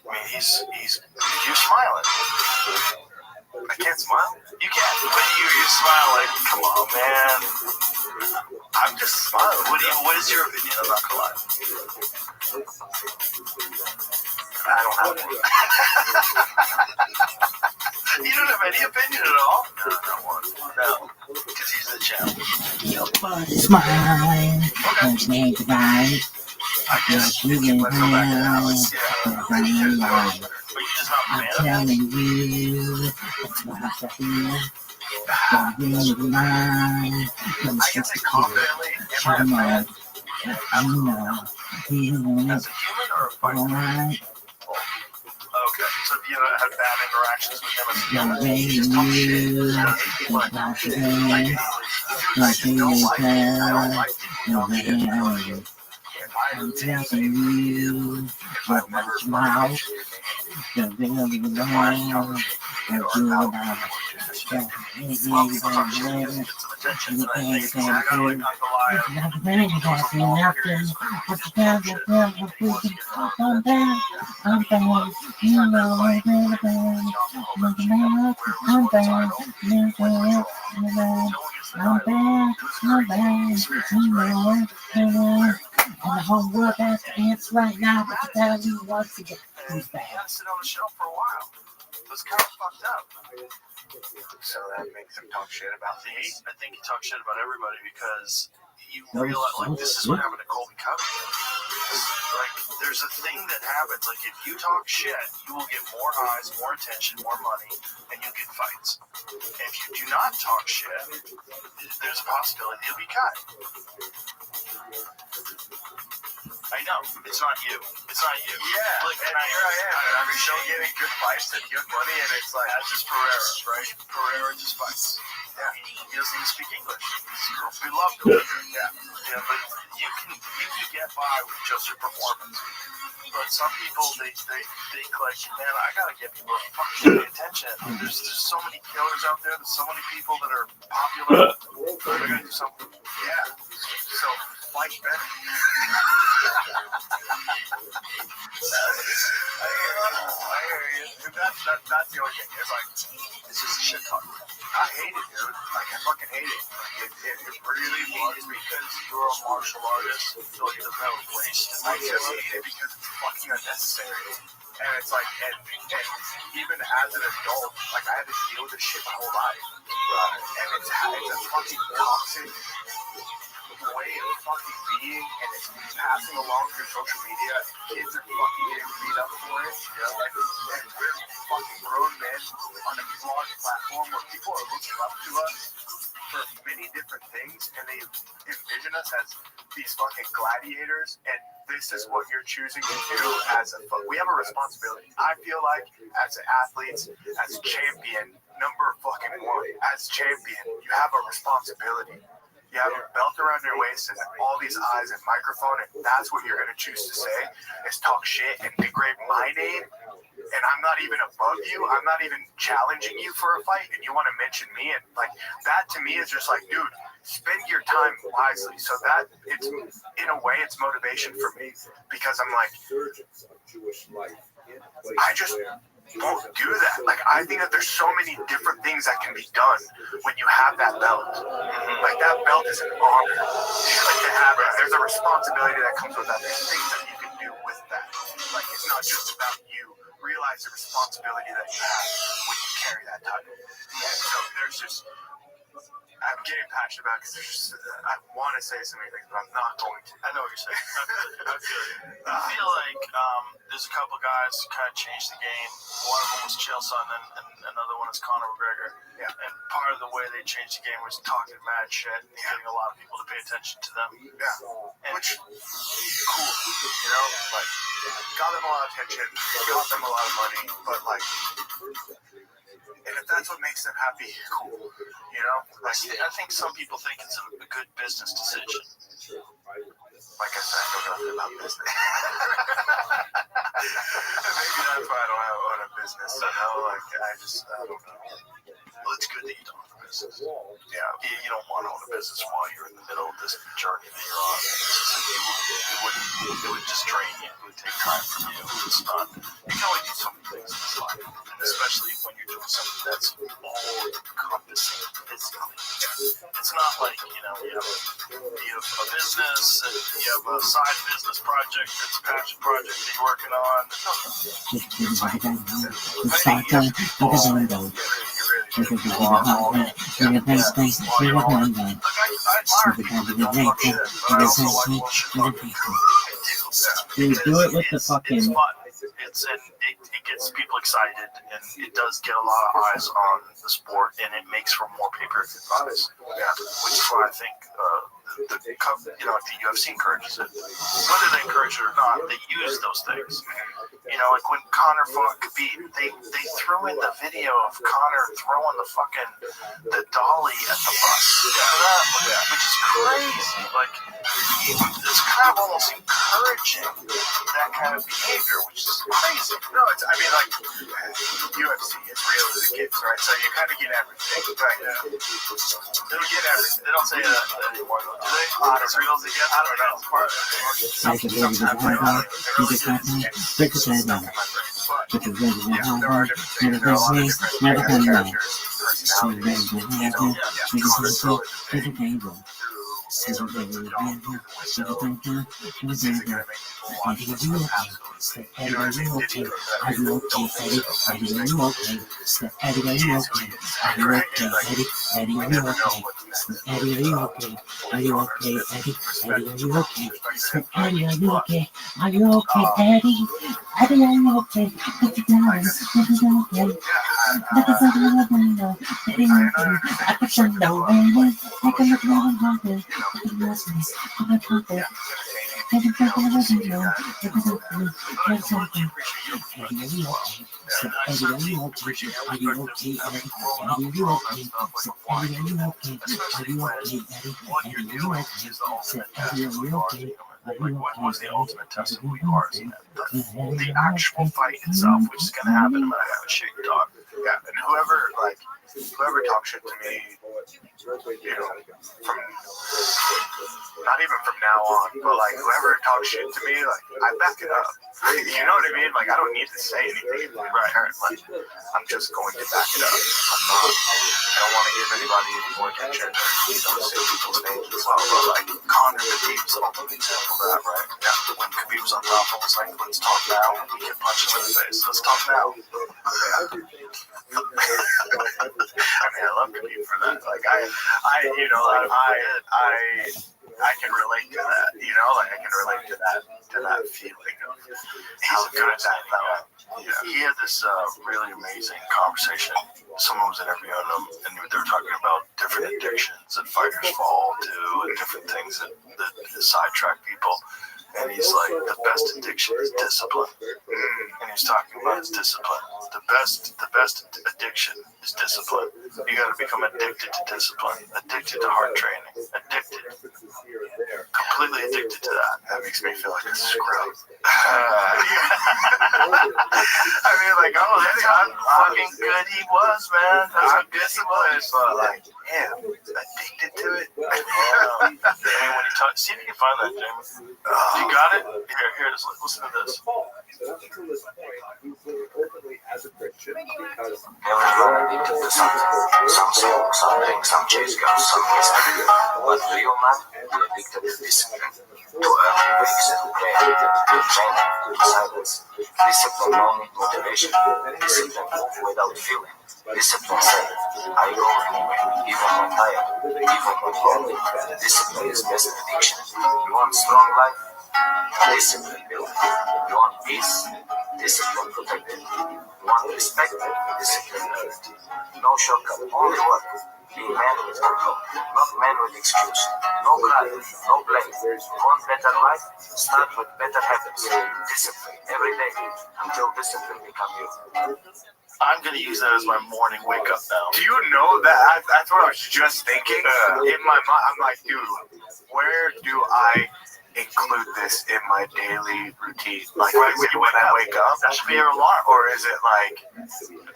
I mean, you're smiling. I can't smile. You can't, but you're smiling. Come on, man. I'm just smiling. What is your opinion of Uncle Ivan? I don't have one. You don't have any opinion at all? No, because he's the champ. Smile. Don't make the right. I guess you can let's go back to Alex. Yeah, But you're just not a I'm fan of telling you, that's what I feel. Don't read the line. Don't I can skip say the kid. confidently, Shut him up. You know, as a human or a fighter? alright. Okay, so if you had bad interactions with him as a Don't human, raise just talk shit. you. Don't bounce your head. Don't feel your bad. Don't let it out. I'm telling you, don't watch your mouth. Don't be able to know. Don't do it about it. Anything you don't do, anything you don't do. Nothing, nothing. What you got, I'm bad, I'm bad. You know I'm bad, I'm bad. I'm bad, I'm bad. I'm bad, I'm bad. You know I'm bad. And the whole world has to answer right now, but you tell me once again, who's He bad? had to sit on the shelf for a while. It was kind of fucked up. So that makes him talk shit about these. I think he talks shit about everybody because you No, realize, like, this is what shit. happened to Colby Covington. Like, there's a thing that happens. Like, if you talk shit, you will get more eyes, more attention, more money, and you'll get fights. If you do not talk shit, there's a possibility you'll be cut. I know. It's not you. It's not you. Yeah, Look, and and here I am. I I'm still getting good fights and good money, and it's like that's just Pereira, right? Pereira just fights. Yeah. He doesn't even speak English. We love him. Yeah, but you can get by with just your performance. But some people they think like, man, I gotta get people to fucking pay attention. There's so many killers out there. There's so many people that are popular. They're gonna do something. yeah. So fight better. I hear you. That's the only thing. It's like It's just shit talk. I hate it, dude. Like I fucking hate it. Like, it really bugs me because you're a martial artist. I feel like it doesn't have a place. I just hate it because it's fucking unnecessary. And it's like, and even as an adult, like I had to deal with this shit my whole life. Right. And it's a fucking toxic way of fucking being, and it's passing along through social media. Kids are fucking getting beat up for it. And we're fucking grown men on a broad platform where people are looking up to us for many different things, and they envision us as these fucking gladiators, and this is what you're choosing to do as we have a responsibility. I feel like as athletes, as champion, number fucking one, as champion, you have a responsibility. You have a belt around your waist and all these eyes and microphone, and that's what you're going to choose to say is talk shit and degrade my name. And I'm not even above you. I'm not even challenging you for a fight, and you want to mention me. And like that to me is just like, dude, spend your time wisely. So that it's in a way it's motivation for me because I'm like, I just won't do that. Like I think that there's so many different things that can be done when you have that belt. Like that belt is an honor. Like to have it. There's a responsibility that comes with that. There's things that you can do with that. Like it's not just about you. Realize the responsibility that you have when you carry that title. And so there's just, I'm getting passionate about it because there's just, I want to say so many things, but I'm not going to. I know what you're saying. I feel like There's a couple guys who kind of changed the game. One of them was Chael Sonnen, and another one is Conor McGregor. Yeah. And part of the way they changed the game was talking mad shit and getting a lot of people to pay attention to them. Yeah. And Which, cool. You know, like, got them a lot of attention, got them a lot of money, but, like, and if that's what makes them happy, cool. You know? I think some people think it's a good business decision. Like I said, I know nothing about business. Maybe that's why I don't own a business. You know, like I don't know. Well, it's good that you don't own a business. Yeah, you don't want to own a business while you're in the middle of this journey that you're on. It would just drain you. It would take time from you. It's not. You can only do so many things in this life, and especially when you're doing something that's all encompassing physically. It's not like you have a business and you have a side business project that's a passion project that you're working on. You do it with the fucking. It gets people excited, and it does get a lot of eyes on the sport, and it makes for more pay-per-view buys. Yeah, which is why I think the UFC encourages it. Whether they encourage it or not, they use those things. Like when Conor fought Khabib, they threw in the video of Conor throwing the dolly at the bus, which is crazy. Like it's kind of almost encouraging that kind of behavior, which is crazy. No, like UFC is real as it gets, right? So you kind of get everything, right? They don't get everything. They don't say that anymore, though, do they? As real as it gets? I don't know. There are different things. There are a lot of different characters, personalities. What was the ultimate test of who you are? The actual fight itself, which is going to happen no matter how shit you talk. Yeah, and whoever talks shit to me, from not even from now on, but whoever talks shit to me, I back it up. You know what I mean? I don't need to say anything. Right? I'm just going to back it up. I don't want to give anybody any more attention or say people's names as well. But Conor Khabib is the ultimate example of that, right? Yeah. When Khabib was on top, I was like, let's talk now. We can punch him in the face. Let's talk now. I love Khabib for that. I can relate to that. I can relate to that feeling of he's good at that fellow. Yeah. He had this really amazing conversation. Someone was interviewing him, and they were talking about different addictions that fighters fall to, and different things that sidetrack people. And he's like, the best addiction is discipline. And he's talking about his discipline. The best addiction is discipline. You got to become addicted to discipline, addicted to hard training, completely addicted to that. That makes me feel like a scrub. That's how fucking good he was, man. That's how good he was. But addicted to it. When he talks, see if you can find that, Jamie. You got it? Here, just listen to this. Everyone addicted to something. Some smoke, some drink, some chase girls, some history. But real man, be addicted to discipline. To early wakes, to prayer, to training, to silence. Discipline no need motivation. Discipline move without feeling. Discipline say, I go anyway, even when tired, even when lonely. Discipline is best addiction. You want strong life? Discipline building. You want peace? peace, discipline protected. One respected, discipline earned. No shortcut, only work. Be man with control, not man with excuse. No pride, no blame. Want better life? Start with better habits. Discipline every day until discipline become you. I'm going to use that as my morning wake up now. Do you know that? That's what I was just thinking. In my mind, I'm like, dude, where do I include this in my daily routine? Like, right when I wake up? That should be your alarm. Or is it like,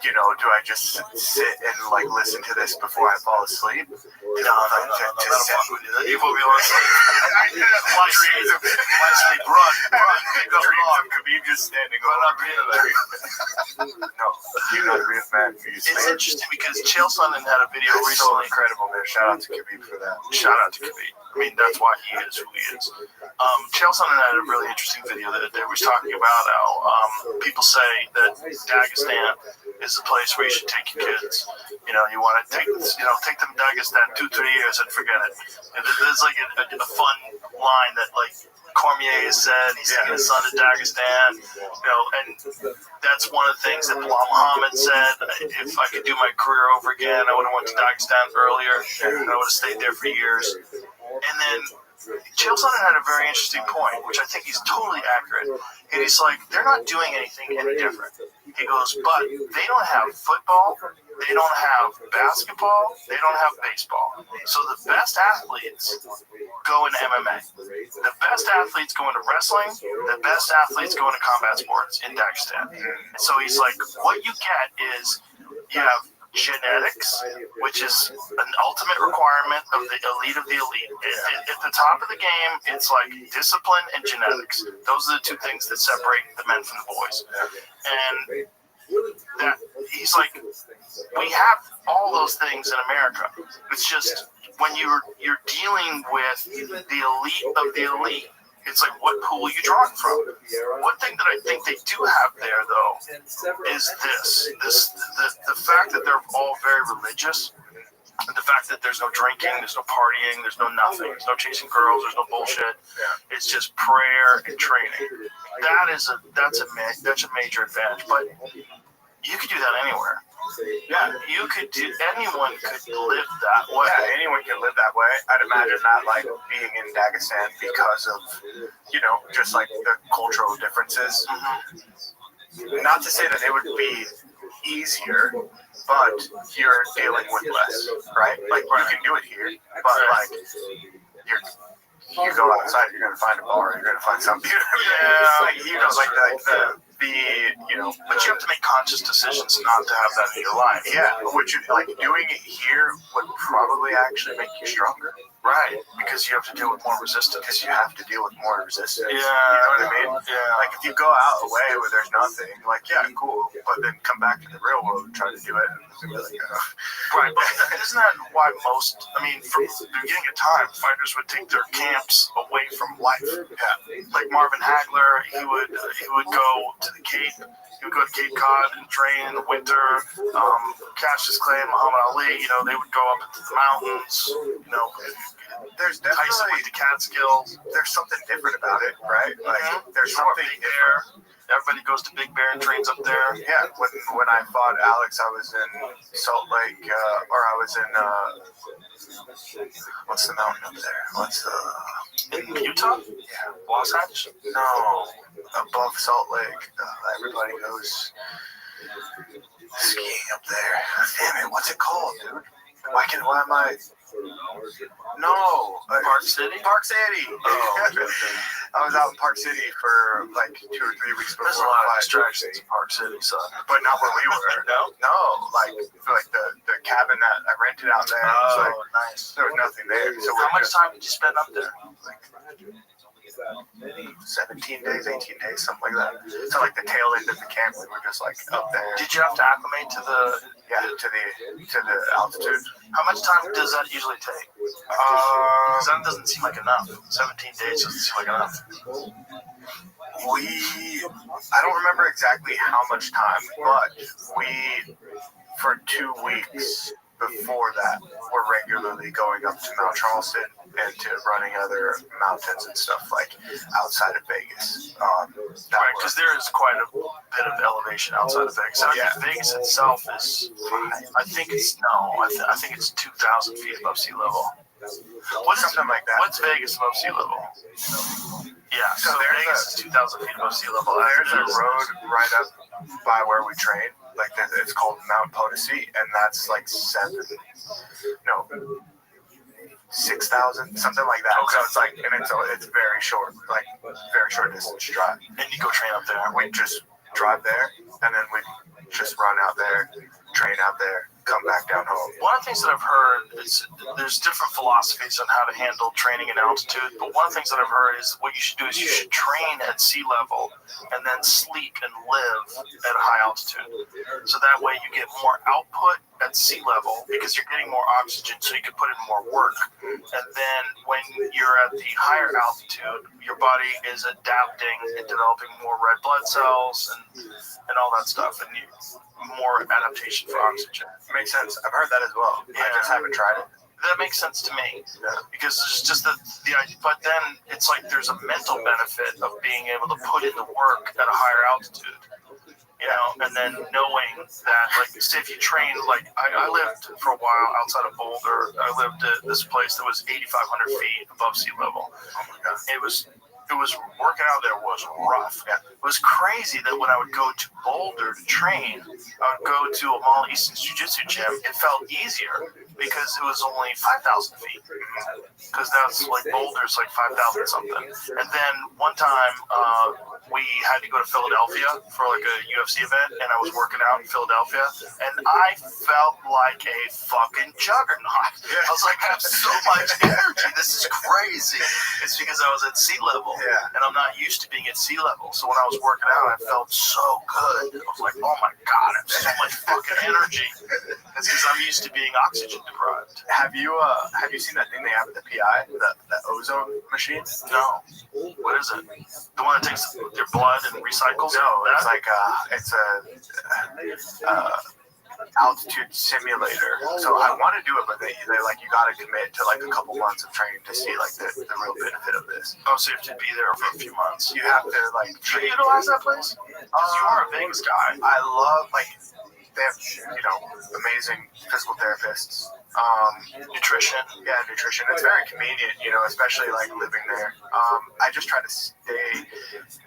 you know, do I just sit and like listen to this before I fall asleep? No, that'll fuck with you. You will be able to sleep. My dreams of run. Dreams of Khabib just standing over me. No, you're not a real fan for you. It's interesting because Chael Sonnen had a video It's so recently. incredible, man. Shout out to Khabib for that. Shout out to Khabib. I mean, that's why he is who he is. Chael Sonnen had a really interesting video that was talking about how people say that Dagestan is the place where you should take your kids. You know, you want to take them to Dagestan 2-3 years and forget it. And there's like a fun line that like Cormier has said. He's taking his son to Dagestan. You know, and that's one of the things that Bilal Muhammad said. If I could do my career over again, I would have went to Dagestan earlier. And I would have stayed there for years. And then Chael Sonnen had a very interesting point, which I think he's totally accurate. And he's like, they're not doing anything any different. He goes, but they don't have football, they don't have basketball, they don't have baseball. So the best athletes go into MMA. The best athletes go into wrestling. The best athletes go into combat sports in Dagestan. So he's like, what you get is you have genetics, which is an ultimate requirement of the elite of the elite. At the top of the game, it's like discipline and genetics. Those are the two things that separate the men from the boys. And that he's like, we have all those things in America. It's just when you're dealing with the elite of the elite, it's like, what pool are you drawing from? One thing that I think they do have there, though, is the fact that they're all very religious, the fact that there's no drinking, there's no partying, there's no nothing, there's no chasing girls, there's no bullshit. It's just prayer and training. That's a major advantage. But you could do that anywhere. Yeah, anyone could live that way. Yeah, anyone can live that way. I'd imagine that, like, being in Dagestan because of, you know, just like the cultural differences. Mm-hmm. Not to say that it would be easier, but you're dealing with less, right? Like, you can do it here, but like, you go outside, you're gonna find a bar, you're gonna find something. But you have to make conscious decisions not to have that in your life. Yeah, which like doing it here would probably actually make you stronger. Right, because you have to deal with more resistance. Because you have to deal with more resistance. Yeah, you know what I mean? Yeah. Like if you go out away where there's nothing, like yeah, cool, but then come back to the real world and try to do it. And be like, Right, but isn't that why most? I mean, from the beginning of time, fighters would take their camps away from life. Yeah, like Marvin Hagler, he would go to the Cape. He would go to Cape Cod and train in the winter. Cassius Clay and Muhammad Ali, you know, they would go up into the mountains. You know, there's Tyson definitely with the Catskills. There's something different about it, right? Like there's something there. Everybody goes to Big Bear and trains up there. Yeah, when I fought Alex, I was in Salt Lake, or I was in what's the mountain up there? In Utah? Yeah, Wasatch? No, above Salt Lake. Everybody goes skiing up there. Damn it, what's it called, dude? Why am I? No, Park City? Park City. Oh, okay. I was out in Park City for like 2 or 3 weeks before. There's a lot of distractions in Park City, so. But not where we were. No, like the cabin that I rented out there. Oh, like, nice. There was nothing there. So how much time did you spend up there? Like 17 days, 18 days, something like that. So like the tail end of the camp, we were just like up there. Did you have to acclimate to the altitude? How much time does that usually take? Because that doesn't seem like enough. 17 days doesn't seem like enough. I don't remember exactly how much time, but for 2 weeks, before that were regularly going up to Mount Charleston and to running other mountains and stuff like outside of Vegas. Right, because there is quite a bit of elevation outside of Vegas. And I think Vegas itself is, I think it's 2,000 feet above sea level. Something like that. What's Vegas above sea level? Yeah, so Vegas is 2,000 feet above sea level. There's a road right up by where we train. Like it's called Mount Potosi, and that's like 6,000, something like that. Okay. So it's like, and it's very short, like very short distance drive. And you go train up there. We just drive there, and then we just run out there, train out there, come back down home. One of the things that I've heard is there's different philosophies on how to handle training in altitude, but one of the things that I've heard is what you should do is you should train at sea level and then sleep and live at a high altitude. So that way you get more output at sea level because you're getting more oxygen, so you can put in more work. And then when you're at the higher altitude, your body is adapting and developing more red blood cells and all that stuff, and more adaptation for oxygen. Makes sense. I've heard that as well. Yeah. I just haven't tried it. That makes sense to me because it's just the idea. But then it's like there's a mental benefit of being able to put in the work at a higher altitude, and then knowing that, like, say if you train, like I lived for a while outside of Boulder. I lived at this place that was 8,500 feet above sea level. Oh my God. It was working out there was rough. Yeah. It was crazy that when I would go to Boulder to train, I would go to a Mall Easton's Jiu-Jitsu gym. It felt easier because it was only 5,000 feet. Because that's like Boulder's like 5,000 something. And then one time we had to go to Philadelphia for like a UFC event, and I was working out in Philadelphia, and I felt like a fucking juggernaut. I was like, I have so much energy. This is crazy. It's because I was at sea level. And I'm not used to being at sea level. So when I was working out, I felt so good. I was like, oh my God, I have so much fucking energy. It's because I'm used to being oxygen deprived. Have you seen that thing they have at the PI, the ozone machine? No. What is it? The one that takes your blood and recycles? No, it's like it's a altitude simulator. So I want to do it, but they like, you got to commit to like a couple months of training to see like the real benefit of this. Oh, so you have to be there for a few months. You have to like train. You utilize that place? Because you are a Vegas guy. I love, like, they have amazing physical therapists. Nutrition. Yeah, nutrition. It's very convenient, especially like living there. I just try to stay.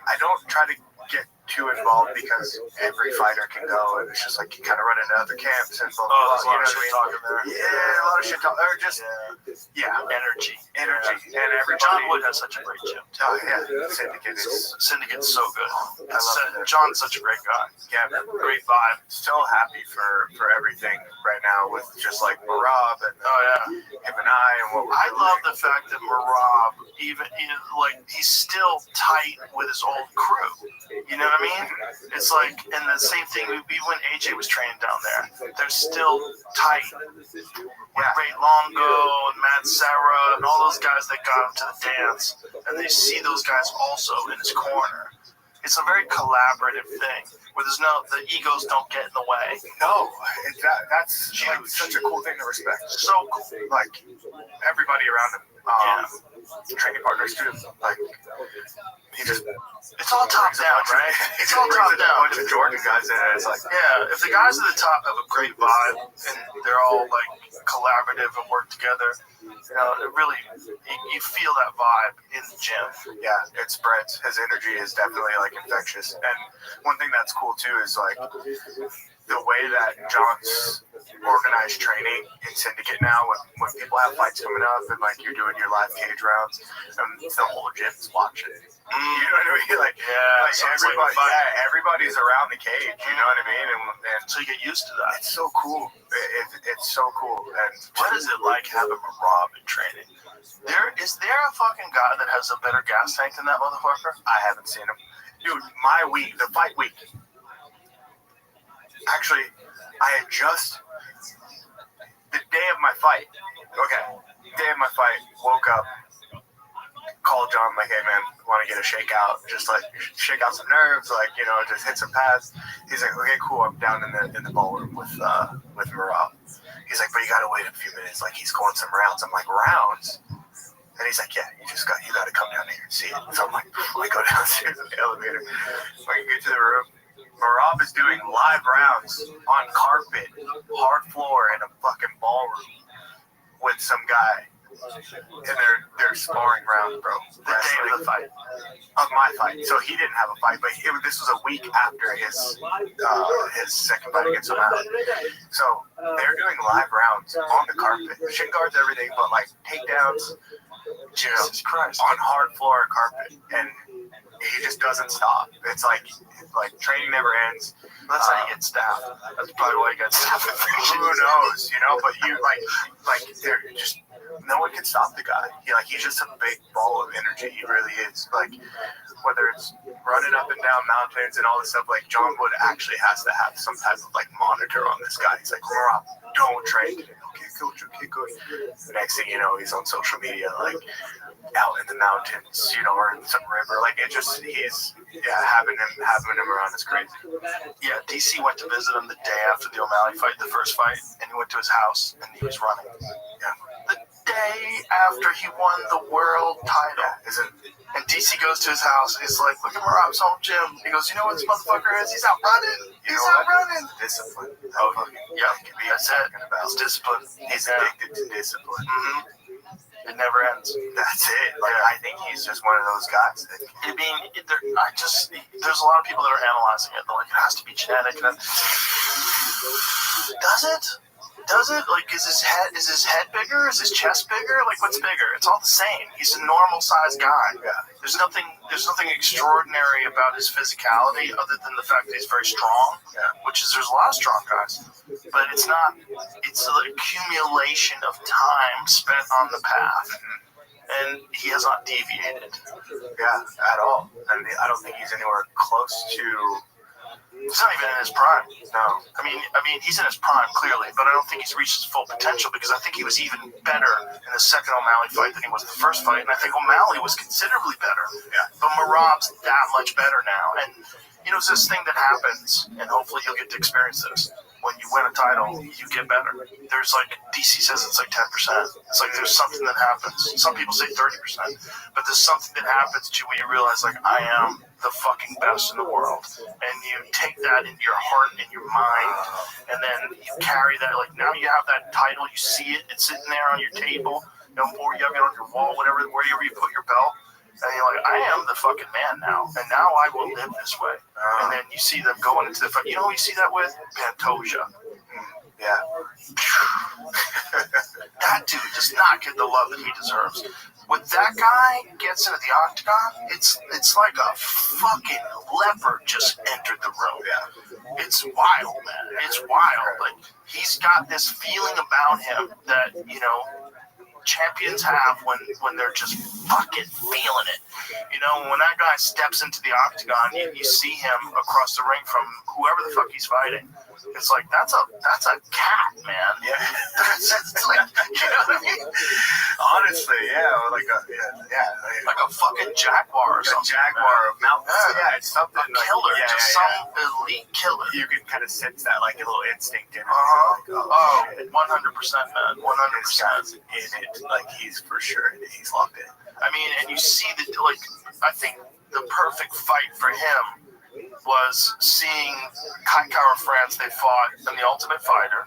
I don't try to get too involved because every fighter can go, and it's just like you kind of run into other camps and blah blah blah. There's a lot of shit talking there. Yeah, a lot of shit talk. Or just energy. And everybody. John Wood has such a great gym. Oh yeah, Syndicate's so good. I love it. John's such a great guy. Yeah, great vibe. So happy for everything right now with just like Marab and him and I and what I love the fact that Marab he's still tight with his old crew. You know what I mean? It's like, and the same thing, even when AJ was training down there, they're still tight. With Ray Longo and Matt Serra and all those guys that got him to the dance, and they see those guys also in his corner. It's a very collaborative thing where the egos don't get in the way. No, that's like such a cool thing to respect. So cool. Like everybody around him. Training partners too. Like it's all top down, right? It's all top down. A bunch of Jordan guys in it. It's like, if the guys at the top have a great vibe and they're all like collaborative and work together, it really, you feel that vibe in the gym. Yeah, it spreads. His energy is definitely like infectious. And one thing that's cool too is like the way that John's organized training in Syndicate now, when people have fights coming up and like you're doing your live cage rounds, and the whole gym's watching. You know what I mean? Like, everybody's around the cage. You know what I mean? And so you get used to that. It's so cool. It's so cool. And what is it like having Marab in training? Is there a fucking guy that has a better gas tank than that motherfucker? I haven't seen him. Dude, the fight week. Actually, I had just, the day of my fight, woke up, called John like, hey man, want to get a shakeout, just like shake out some nerves, like, you know, just hit some pads. He's like, okay, cool, I'm down in the ballroom with Marab. He's like, but you gotta wait a few minutes, like he's going some rounds. I'm like, rounds? And he's like, yeah, you gotta come down here and see it. So I'm like, I go downstairs in the elevator. When I get to the room, Marab is doing live rounds on carpet, hard floor in a fucking ballroom with some guy. And they're sparring rounds, bro. The day of the fight. Of my fight. So he didn't have a fight, but this was a week after his second fight against O'Malley. So they're doing live rounds on the carpet. Shin guards, everything, but like takedowns, Jesus Christ, on hard floor carpet. And he just doesn't stop. It's like training never ends. That's how you get staff. That's probably why you got staff. Who knows, you know? But you like they're just, no one can stop the guy. He's just a big ball of energy. He really is. Like, whether it's running up and down mountains and all this stuff, like John Wood actually has to have some type of like monitor on this guy. He's like, Rob, don't train today. Okay, coach. Okay, coach. The next thing you know, he's on social media, like out in the mountains, you know, or in some river. Like it just, having him around is crazy. Yeah, DC went to visit him the day after the O'Malley fight, the first fight, and he went to his house and he was running. Yeah. The day after he won the world title. And DC goes to his house and he's like, look at Marab's home gym. He goes, you know what this motherfucker is? He's out running. He's out running. Discipline. Oh, yeah. That's it. It's discipline. He's addicted to discipline. It never ends. That's it. I think he's just one of those guys. There's a lot of people that are analyzing it. They're like, it has to be genetic. Does it? Like, is his head bigger? Is his chest bigger? Like, what's bigger? It's all the same. He's a normal sized guy. Yeah. There's nothing extraordinary about his physicality other than the fact that he's very strong. Yeah. There's a lot of strong guys, but it's not. It's an accumulation of time spent on the path, and he has not deviated. Yeah, at all. I don't think he's anywhere close to. He's not even in his prime. No. I mean, he's in his prime, clearly, but I don't think he's reached his full potential because I think he was even better in the second O'Malley fight than he was in the first fight, and I think O'Malley was considerably better. Yeah. But Marab's that much better now, and, you know, it's this thing that happens, and hopefully he'll get to experience this. When you win a title, you get better. There's like, DC says it's like 10%. It's like there's something that happens. Some people say 30%, but there's something that happens to you when you realize, like, I am the fucking best in the world. And you take that into your heart and your mind, and then you carry that, like, now you have that title, you see it, it's sitting there on your table, you know, or you have it on your wall, wherever you put your belt. And you're like, I am the fucking man now, and now I will live this way. And then you see them going into the fight. You know who you see that with? Pantoja. Yeah. That dude does not get the love that he deserves. When that guy gets into the octagon, it's like a fucking leopard just entered the room. Yeah. It's wild, man. It's wild. Like, he's got this feeling about him that, you know, champions have when they're just fucking feeling it. You know, when that guy steps into the octagon, you see him across the ring from whoever the fuck he's fighting. It's like, that's a cat, man. Yeah. It's like, you know what I mean? Honestly, yeah, like a fucking jaguar or something. A jaguar of mountains. Yeah, it's something. A killer, some elite killer. You can kind of sense that, like a little instinct in it. Oh, 100%, man. 100%. In it, like he's for sure. He's locked in. I mean, and you see that, like, I think the perfect fight for him was seeing Kai Kara France. They fought in the Ultimate Fighter,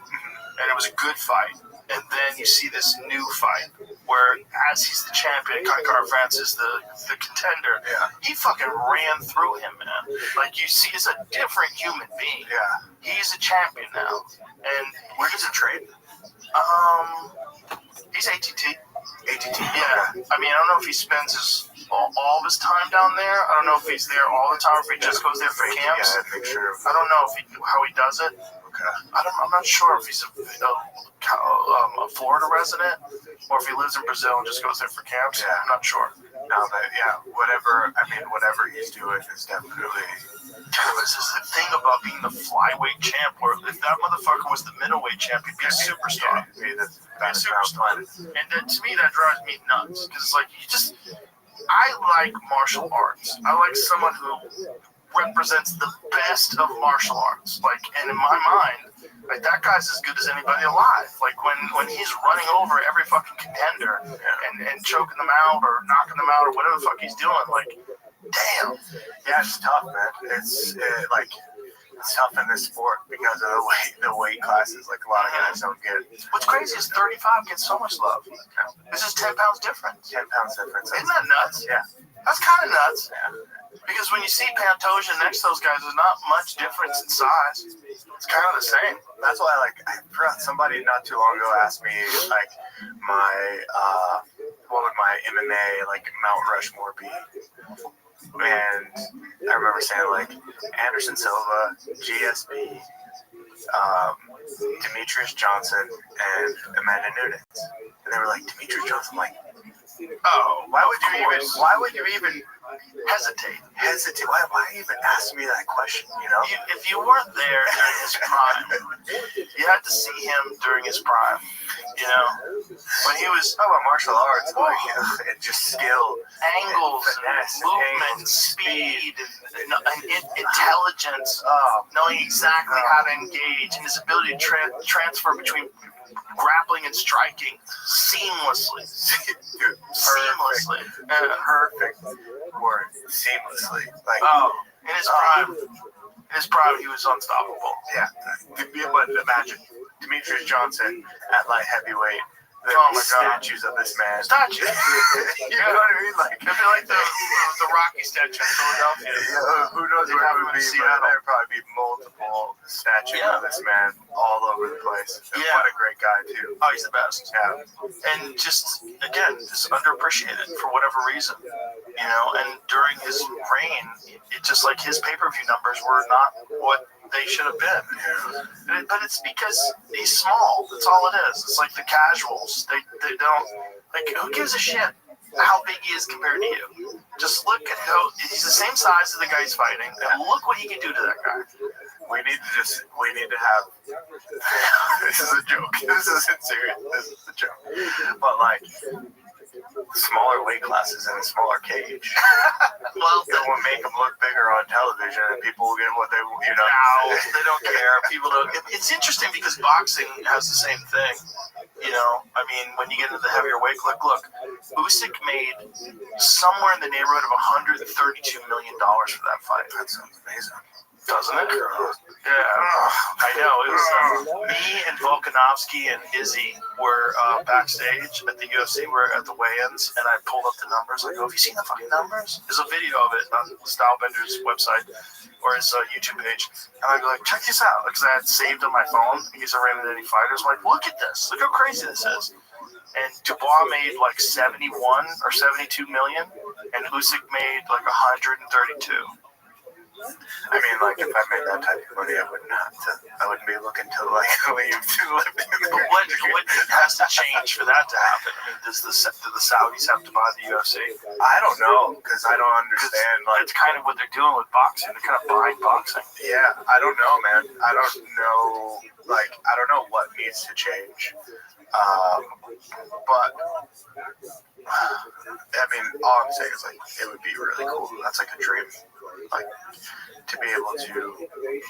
and it was a good fight. And then you see this new fight where, as he's the champion, Kai Kara France is the contender. Yeah. He fucking ran through him, man. Like, you see, he's a different human being. Yeah. He's a champion now. And where does he train? He's ATT. Yeah. I mean, I don't know if he spends all of his time down there. I don't know if he's there all the time, or if he just goes there for camps. Yeah, make sure. I don't know how he does it. Okay. I'm not sure if he's a Florida resident or if he lives in Brazil and just goes there for camps. Yeah. I'm not sure. No, but whatever he's doing is definitely. This is the thing about being the flyweight champ, where if that motherfucker was the middleweight champ, he'd be a superstar. He'd be a superstar. And then, to me, that drives me nuts, because it's like, I like martial arts. I like someone who represents the best of martial arts. Like, and in my mind, like, that guy's as good as anybody alive. Like, when he's running over every fucking contender and choking them out or knocking them out or whatever the fuck he's doing, like, damn. Yeah, it's tough, man. It's tough in this sport because of the weight classes. Like, a lot of guys don't get. What's crazy is 35 gets so much love. This is 10 pounds difference. 10 pounds difference. Isn't that nuts? Yeah. That's kind of nuts. Yeah. Because when you see Pantoja next to those guys, there's not much difference in size. It's kind of the same. That's why, like, I forgot, somebody not too long ago asked me, like, what would my MMA, like, Mount Rushmore be? And I remember saying, like, Anderson Silva, GSP, Demetrius Johnson, and Amanda Nunes. And they were like, Demetrius Johnson, like, oh, why would you even hesitate? Why even ask me that question, you know? If you weren't there during his prime, you had to see him during his prime, you know? When he was talking about martial arts, like, and just skill, angles, finesse, movement, speed, and intelligence, knowing exactly how to engage, and his ability to transfer between grappling and striking seamlessly. Perfect word. Seamlessly. Like, in his prime, he was unstoppable. Yeah. But imagine Demetrius Johnson at light heavyweight. The statues of this man. Statues. You know what I mean? Like, it'd be like the Rocky statue in Philadelphia. Yeah, who knows where it would be, but there'd probably be multiple statues of this man all over the place. And what a great guy, too. Oh, he's the best. Yeah. And just, again, just underappreciated for whatever reason. You know, and during his reign, it just like his pay-per-view numbers were not what they should have been. Yeah. But it's because he's small. That's all it is. It's like the casuals. They don't, like, who gives a shit how big he is compared to you? Just look at how he's the same size as the guy he's fighting, and look what he can do to that guy. We need to have this is a joke. This isn't serious. This is a joke. But, like, smaller weight classes in a smaller cage. Well, it will make them look bigger on television, and people will get what they, you know. No, they don't care. People don't. It's interesting because boxing has the same thing. You know, I mean, when you get into the heavier weight, look, Usyk made somewhere in the neighborhood of $132 million for that fight. That sounds amazing. Doesn't it? Yeah, I know. It was me and Volkanovski and Izzy were backstage at the UFC. We're at the weigh-ins, and I pulled up the numbers. I go, have you seen the fucking numbers? There's a video of it on Stylebender's website or his YouTube page. And I go, like, check this out. Because I had saved on my phone because I ran into any fighters. I'm like, look at this. Look how crazy this is. And Dubois made like 71 or 72 million, and Usyk made like 132. I mean, like, if I made that type of money, I wouldn't be looking to, like, leave to live in the But what has to change for that to happen? I mean, do the Saudis have to buy the UFC? I don't know, because I don't understand. Like, it's kind of what they're doing with boxing. They're kind of buying boxing. Yeah, I don't know, man. I don't know what needs to change. But I mean, all I'm saying is, like, it would be really cool. That's like a dream, like, to be able to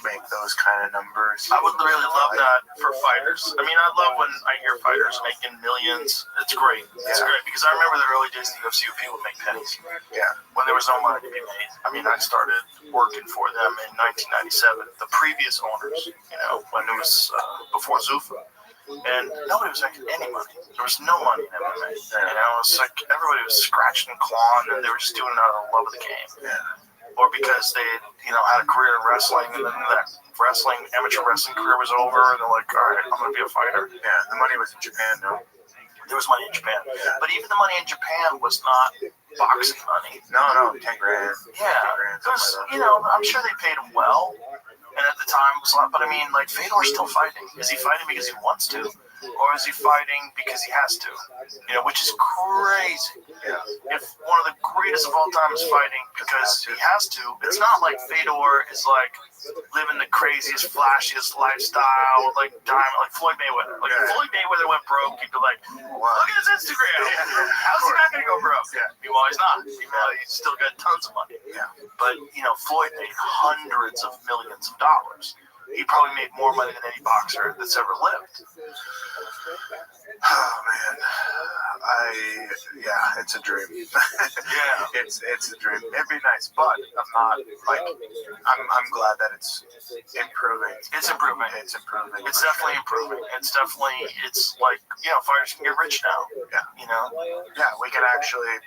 make those kind of numbers. I would really love that for fighters. I mean, I love when I hear fighters making millions. It's great. It's great because I remember the early days of the UFC when people would make pennies. Yeah. When there was no money to be made. I mean, I started working for them in 1997. The previous owners, you know, when it was before Zuffa. And nobody was making any money. There was no money in MMA. You know, it's like everybody was scratching and clawing, and they were just doing it out of love of the game. Yeah. Or because they, you know, had a career in wrestling, and then that amateur wrestling career was over, and they're like, all right, I'm going to be a fighter. Yeah, the money was in Japan, though. There was money in Japan. Yeah. But even the money in Japan was not boxing money. No, 10 grand. Yeah. It was, you know, I'm sure they paid him well. And at the time, it was a lot. But I mean, like, Fedor's still fighting. Is he fighting because he wants to? or is he fighting because he has to? You know, which is crazy. Yeah. If one of the greatest of all time is fighting because he has to, it's not like Fedor is like living the craziest, flashiest lifestyle, like diamond, like Floyd Mayweather. Like if Floyd Mayweather went broke, you'd be like, look at his Instagram. How's he not gonna go broke? Yeah. Meanwhile, he's not. Meanwhile, he's still got tons of money. Yeah. But you know, Floyd made hundreds of millions of dollars. He probably made more money than any boxer that's ever lived. Oh man, it's a dream. Yeah, it's a dream. It'd be nice, but I'm not like I'm glad that it's improving. It's improving. It's improving. It's definitely improving. It's like, you know, fighters can get rich now. Yeah. You know. Yeah, we can actually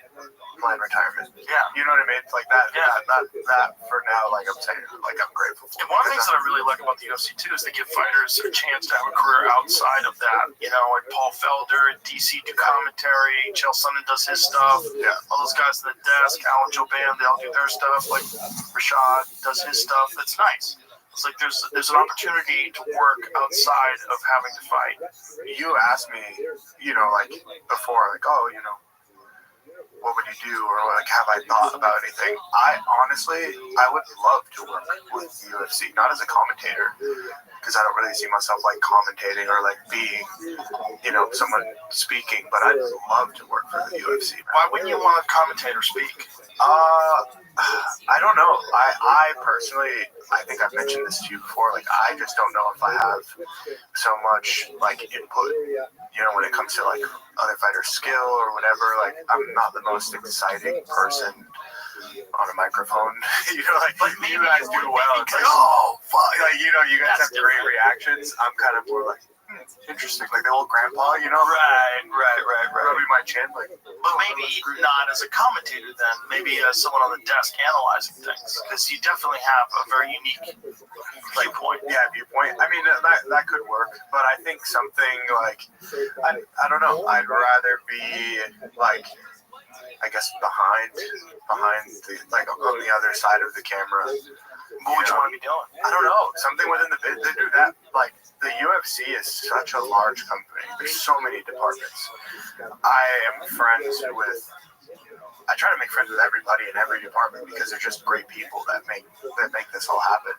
plan retirement. Yeah. You know what I mean? Like that. Yeah. That for now. Like I'm saying, like I'm grateful for. And one of the things that I really like about the UFC too is they give fighters a chance to have a career outside of that. You know, like Paul Felder, DC do commentary, Chael Sonnen does his stuff. Yeah. All those guys at the desk, Alan Joban, they all do their stuff. Like Rashad does his stuff. It's nice. It's like there's an opportunity to work outside of having to fight. You asked me, you know, like before, like, oh, you know, what would you do, or like, have I thought about anything? I would love to work with the UFC, not as a commentator, because I don't really see myself like commentating or like being, you know, someone speaking. But I'd love to work for the UFC. Why wouldn't you want a commentator speak? I don't know. I personally, I think I've mentioned this to you before. Like, I just don't know if I have so much like input, you know, when it comes to like other fighters' skill or whatever. Like, I'm not the most exciting person on a microphone. You know, like you guys do well. It's like, oh fuck, like, you know, you guys have great reactions. I'm kind of more like, interesting, like the old grandpa, you know. Right. Rubbing my chin, like. But maybe not as a commentator then, maybe as someone on the desk analyzing things, because you definitely have a very unique viewpoint. Yeah, viewpoint. I mean, that could work, but I think something like, I don't know, I'd rather be like, I guess behind the, like on the other side of the camera. What would you want to be doing? I don't know, something within the bit. They do that, like the UFC is such a large company. There's so many departments. I am friends with. I try to make friends with everybody in every department because they're just great people that make this all happen.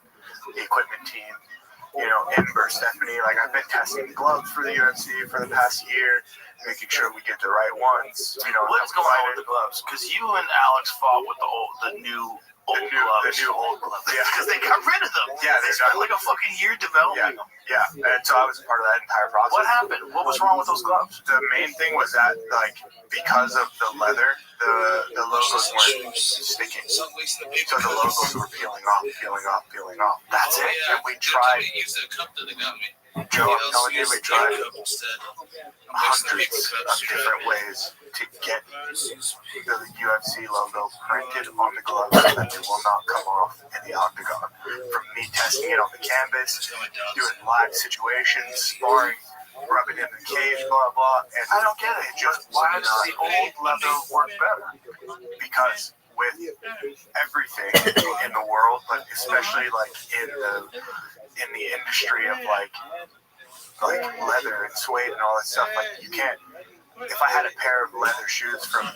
The equipment team, you know, Ember, Stephanie. Like, I've been testing gloves for the UFC for the past year, making sure we get the right ones. You know, what's going on with the gloves? Because you and Alex fought with the new old gloves. Yeah, because they got rid of them. Yeah, they spent like a fucking year developing them. Yeah, and so I was part of that entire process. What happened? What was wrong with those gloves? The main thing was that, like, because of the leather, the logos weren't sticking. So the logos were peeling off. That's it? And we tried. Joe, I'm telling you, we tried hundreds of different ways to get the UFC logo printed on the gloves so that it will not come off in the octagon. From me testing it on the canvas, doing live situations, sparring, rubbing in the cage, blah, blah. And I don't get it. Just why does the old leather work better? Because with everything in the world, but especially like in the industry of like leather and suede and all that stuff, like you can't. If I had a pair of leather shoes from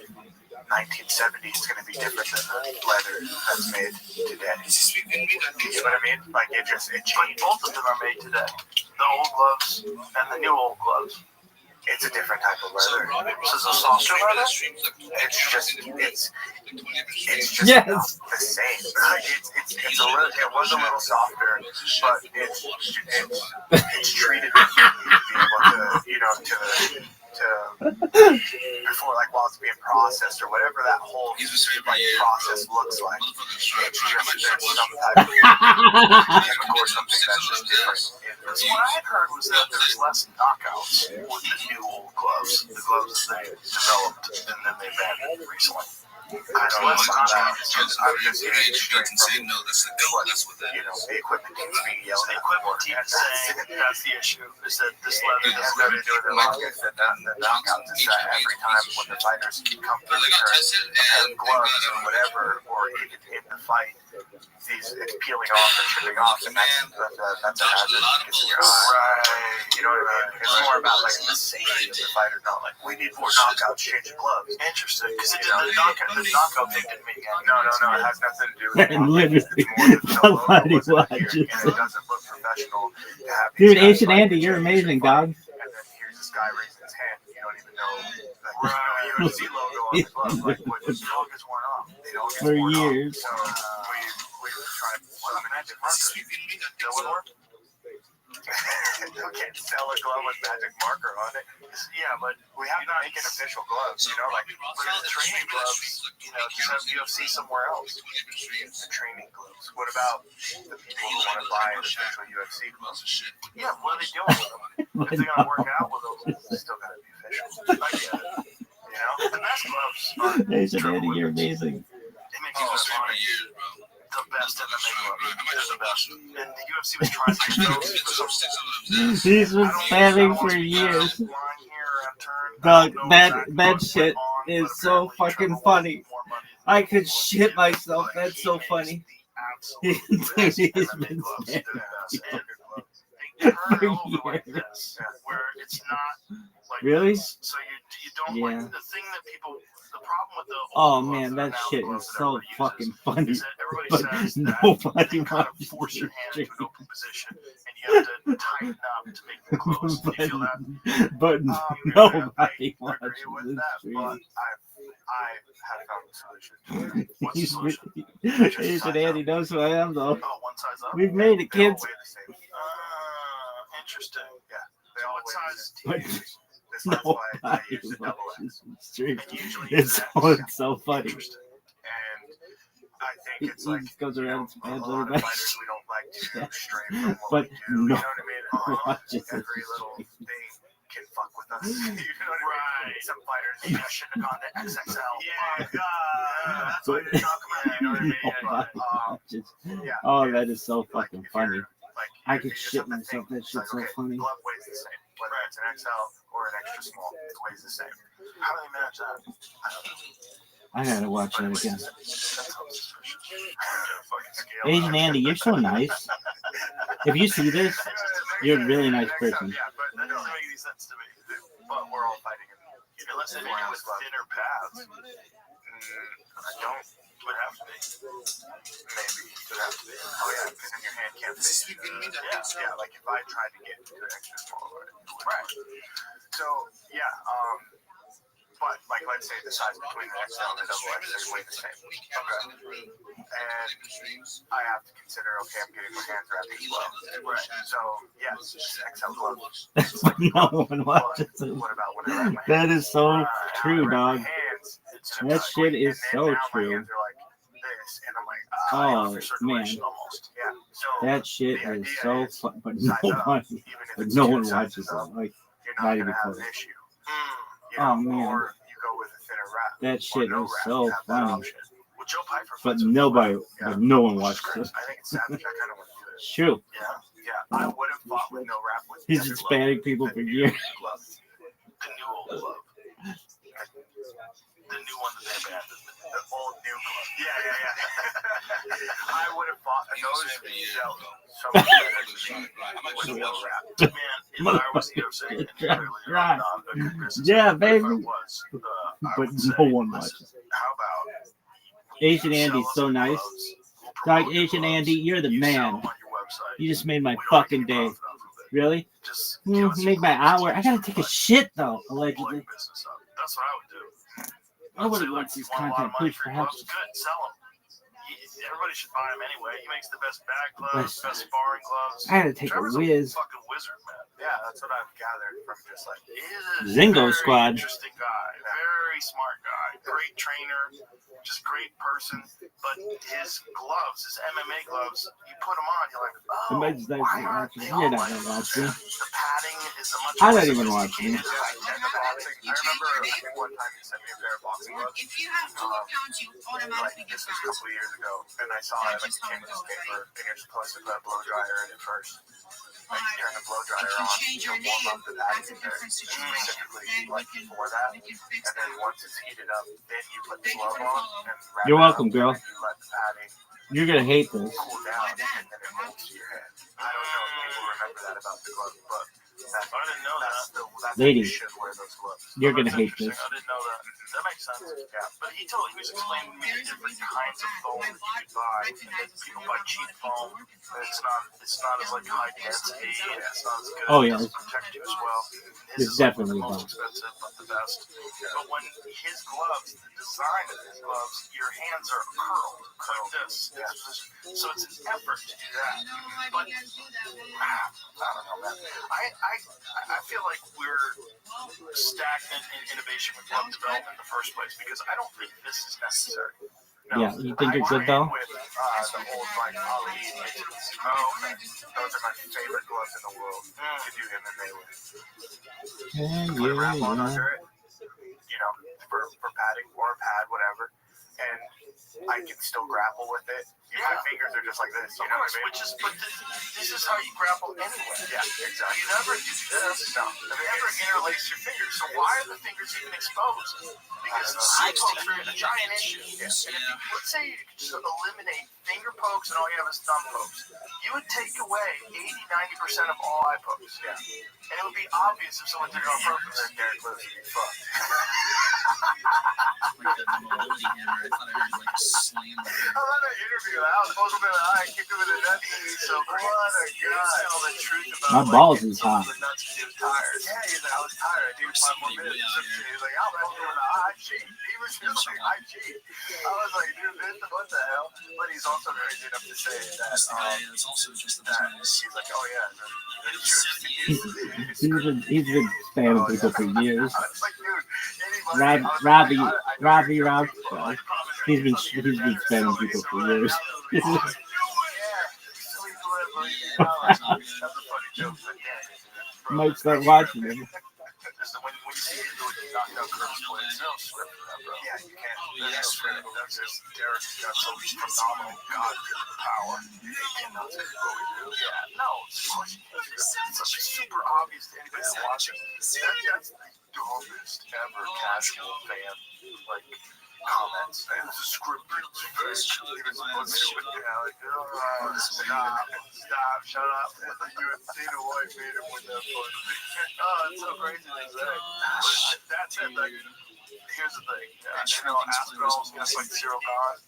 1970, it's going to be different than the leather that's made today. You know what I mean? Like it changed. Both of them are made today. The old gloves and the new old gloves. It's a different type of leather. So it's a softer leather? It's just yes. not the same. Like it's a little. It was a little softer, but it's treated to be able to, you know, before, like, while it's being processed or whatever that whole like process looks like. It's just there's some type of chemical or something that's just different. Because what I had heard was that there's less knockouts with the new old gloves, the gloves that they developed and then they banned recently. I don't know about that. I'm just hearing straight from you know, the equipment team's being yelled The at. equipment team is saying that's the issue, is that this leather It has doesn't nothing to do with the knockouts. The knockouts is that every time when the fighters come through a pair of gloves or whatever, or even in the fight, it's peeling off and chipping off, and that's a hazard that gets in your eye. Right. You know what I mean? It's more about like the safety of the fighter, not like we need more knockouts, change the gloves. Interesting, because the knockout thing didn't make any. No, it has nothing to do with it. Literally, somebody watches it doesn't look professional. Dude, Asian Andy, you're amazing, dog. And then here's this guy raising his hand. You don't even know the UFC logo on the glove. Like, what the dog is worn off. They don't get For worn years. Off. So we were trying to magic marker. That would work. You can't sell a glove with magic marker on it. Yeah, but we have to make an official glove. You know, like the training gloves. You know, just have UFC somewhere else. The training gloves. What about the people who want to buy an official UFC gloves? Yeah, what are they doing with them? If they're gonna work out with them, it's still gotta be official. I get it. You know, the best gloves. Asian Andy, you're amazing. They make you the best MMA gloves. They're the best. And the UFC was trying to get those. He's been spamming for years. Dog, that shit is so fucking funny. I could shit myself. That's so funny. He's been spamming for years. Really? So you don't like the thing that people. The problem with the oh man, that shit is so fucking funny. But nobody watches your hand into an open position, and you have to tighten up to make them close. Do you feel that? But nobody watches this stream. I have found the solution. What's the solution? Asian Andy knows who I am, though. Oh, one size up. We've made it, kids. Interesting. Yeah. They all what size do you use? Nobody watches this stream. It's so funny. And I think it's like, he goes around and spams a lot of everybody. fighters, we don't like to stray from what But we do. You know what I mean? watches Every this little stream. thing can fuck with us. You know what I mean? Some fighters shouldn't have gone to XXL. That's what you're talking about. You know what I mean? But, Oh, that is so fucking funny. like, I could shit myself. That shit's so funny. Glove weighs the same. Whether it's an XL or an extra small, it weighs the same. How do they manage that? I don't know. I gotta watch that again. That sounds suspicious. Asian Andy, you're so nice. If you see this, you're a really nice person. Yeah, but that doesn't make any sense to me. But we're all fighting in unless they make it with thinner paths. I don't. It would have to be. Maybe. It would have to be. Oh, yeah, because then your hand can't fit. Yeah, like if I tried to get into an extra small, right. So, yeah, but, like, let's say the size between the XL and the double X, they weigh the same. Okay. And I have to consider, okay, I'm getting my hands wrapped as well. Right. So, yes, XL gloves. No one watches it. What about when I wrap my hands? That is so true, dog. Hands, That shit is so now my true. hands are like this, and I'm like, Oh, for man. circulation almost. Yeah. So That shit the is idea so is fun, but size no up, one, even if but it's no two one sizes watches it. up, Like, you're not not even gonna have close. an issue. Oh, man. Or you go with a thinner wrap. That shit or no is wrap, so you have that funny. option. Well, Joe Piper But fights with nobody, yeah. but no one Which is watches great. it. I think it's savage. I kind of want to do it. It's true. Yeah. I would have fought with no wrap with He's the been other glove. spamming people for years. Glove. The new old glove. The new one that they abandoned. The old new glove. Yeah. I would have fought those dealt so much better to me with no wrap. Man, if I was UFC, and clearly Right. not a good business, Yeah, but if I baby. was, I But would say, no one listen, watches. how about Asian you Andy's sell us so the nice. gloves, we'll Dog, promote the Asian gloves, Andy, you're the you sell man. them on your website. You just made my We don't fucking make day. profit off of it. Really? Just give us Make your my gloves, hour. I gotta take a shit though, blow allegedly. your business up. That's what I would do. Nobody Say, wants you this want a lot content of money pushed for for your gloves? houses. Good, sell them. Everybody should buy him anyway. He makes the best bag gloves, Listen. best sparring gloves. I gotta take Trevor's a whiz. fucking wizard, man. Yeah, that's what I've gathered from just like Zingo very Squad. Interesting guy, very smart guy, great trainer, just great person. But his gloves, his MMA gloves, you put them on, you're like, Somebody's oh, not why aren't watching. they You're all not like gonna this? watch me. The padding is a much I'm more not even watching. sophisticated, and the boxing. I remember, I think one time he sent me a pair of boxing gloves. If you have 2 accounts, you automatically Like, get this was a couple of years ago, and I saw it like it came in this paper, and you're supposed to put a blow dryer in it first. Like, turn the blow dryer on, you'll warm up the padding in there, specifically like for that, and then once it's heated up, then you put the glove on and wrap You're it welcome, up, girl. and you let the padding You're gonna hate this. cool down, and then it holds to your head. I don't know if people remember that about the glove, but I didn't know that. that's Lady. you should wear those gloves. You're gonna That's hate interesting. this. I didn't know that. That makes sense. Yeah. But he was explaining to me the different kinds of foam that you could buy. And that people buy cheap foam. And it's not as like high density. And it's not as good. Oh, It yeah. doesn't protect you as well. It's His is like definitely the most best. expensive, but the best. But when his gloves, the design of his gloves, your hands are curled like this. So it's an effort to do that. But I don't know, man. I feel like we're stagnant in innovation with glove development in the first place because I don't think this is necessary. No. Yeah, you think it's good though? With the old like Ali Mitchell's. Oh, man. Those are my favorite gloves in the world. You could do him and they would. Put a wrap on under it, for padding or a pad, whatever. And I can still grapple with it. My fingers are just like this, you know what I mean? But this is how you grapple anyway. Yeah, exactly. You never do this. No. You never interlace your fingers. So why are the fingers even exposed? Because eye pokes are a giant issue. Yeah. And if let's say you could just eliminate finger pokes and all you have is thumb pokes, you would take away 80-90% of all eye pokes. Yeah. And it would be obvious if someone did it on purpose. Then Derek Lewis would be fucked. I love that interview. I was supposed to be like, I kicked him in the nuts, and he's so great. What a guy. Tell the truth about My balls is hot. the nuts and he was tired. Yeah, he's like, I was tired. He was 5 more minutes. He's like, I'm doing the high cheat. He was just like, high cheat. I was like, dude, what the hell? But he's also crazy enough to say that, he's like, oh yeah. He's been spamming people for years. I was like, dude, Rabbi Rothschild. He's been spamming people for years. Might start watching him. When you see it, you knock down Curtis play. There's no script for that, bro. Yeah, you can't. There's no script. That's just Derek's got some phenomenal God-given power. He cannot take what we do. Yeah, no, of course you can't. It's super obvious to anybody that watches. That's the dumbest ever casual fan, like, comments. And it's a scripted thing. He was supposed to be like, stop, shut up. You had seen a white made him with that fun. Oh, it's so crazy to say. But that's it. Like, here's the thing. Aspinall's just like Cyril Gahn.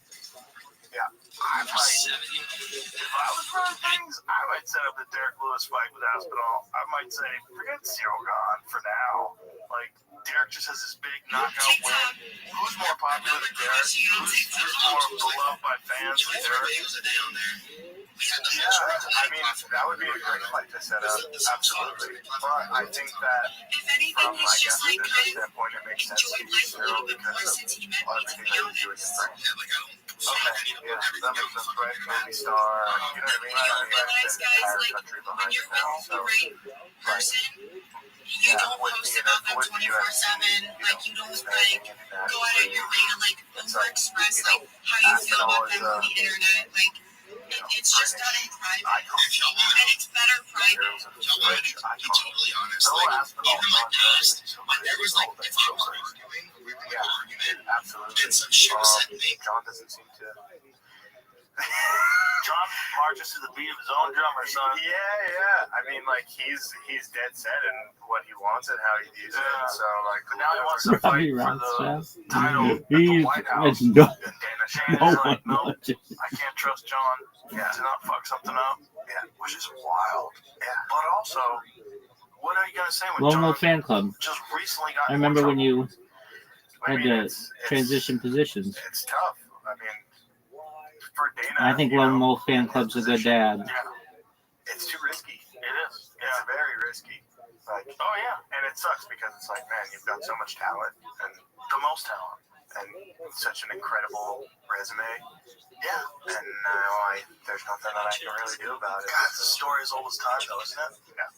Yeah. I might, if I was running things, I might set up the Derek Lewis fight with Aspinall. I might say, forget Cyril Gahn for now. Like, Derek just has this big knockout win. Who's more popular than Derek? Who's more beloved by fans than Derek? Yeah, I mean, that would be a great fight to set up. Absolutely. But I think that from, I guess, a business standpoint, it makes sense to use Cyril because of everything that he's doing in France. Okay, yeah, that makes sense, right? Movie star, you know what I mean? I mean, there's an entire country behind it now, so, like, you don't post about them 24/7. Like, you don't like go out of your way to like overexpress like how you feel about them on the internet. Like, it's just done in private, and it's better private. To be totally honest, like even my past, when there was like if I was arguing, we were in an argument, absolutely. and some shit was said to me. John doesn't seem to. John marches to the beat of his own drummer, son. Yeah. I mean, like, he's dead set in what he wants and how he views it. So, like, but now he wants to fight for the title at the White House. And Dana Shannon's like, no, I can't trust John to not fuck something up. Yeah, which is wild. Yeah, but also, what are you gonna say when Lone John Wolf Fan Club. just recently got? I remember when you I had mean, to transition positions. It's tough. I mean, for Dana, I think Lone Wolf Fan Club's a good dad. Yeah, it's too risky. It is. Yeah. It's very risky. Like, oh yeah, and it sucks because it's like, man, you've got so much talent and the most talent and such an incredible resume. Yeah. And now there's nothing that I can really do about it. God, the story is old as time, though, isn't it? Yeah.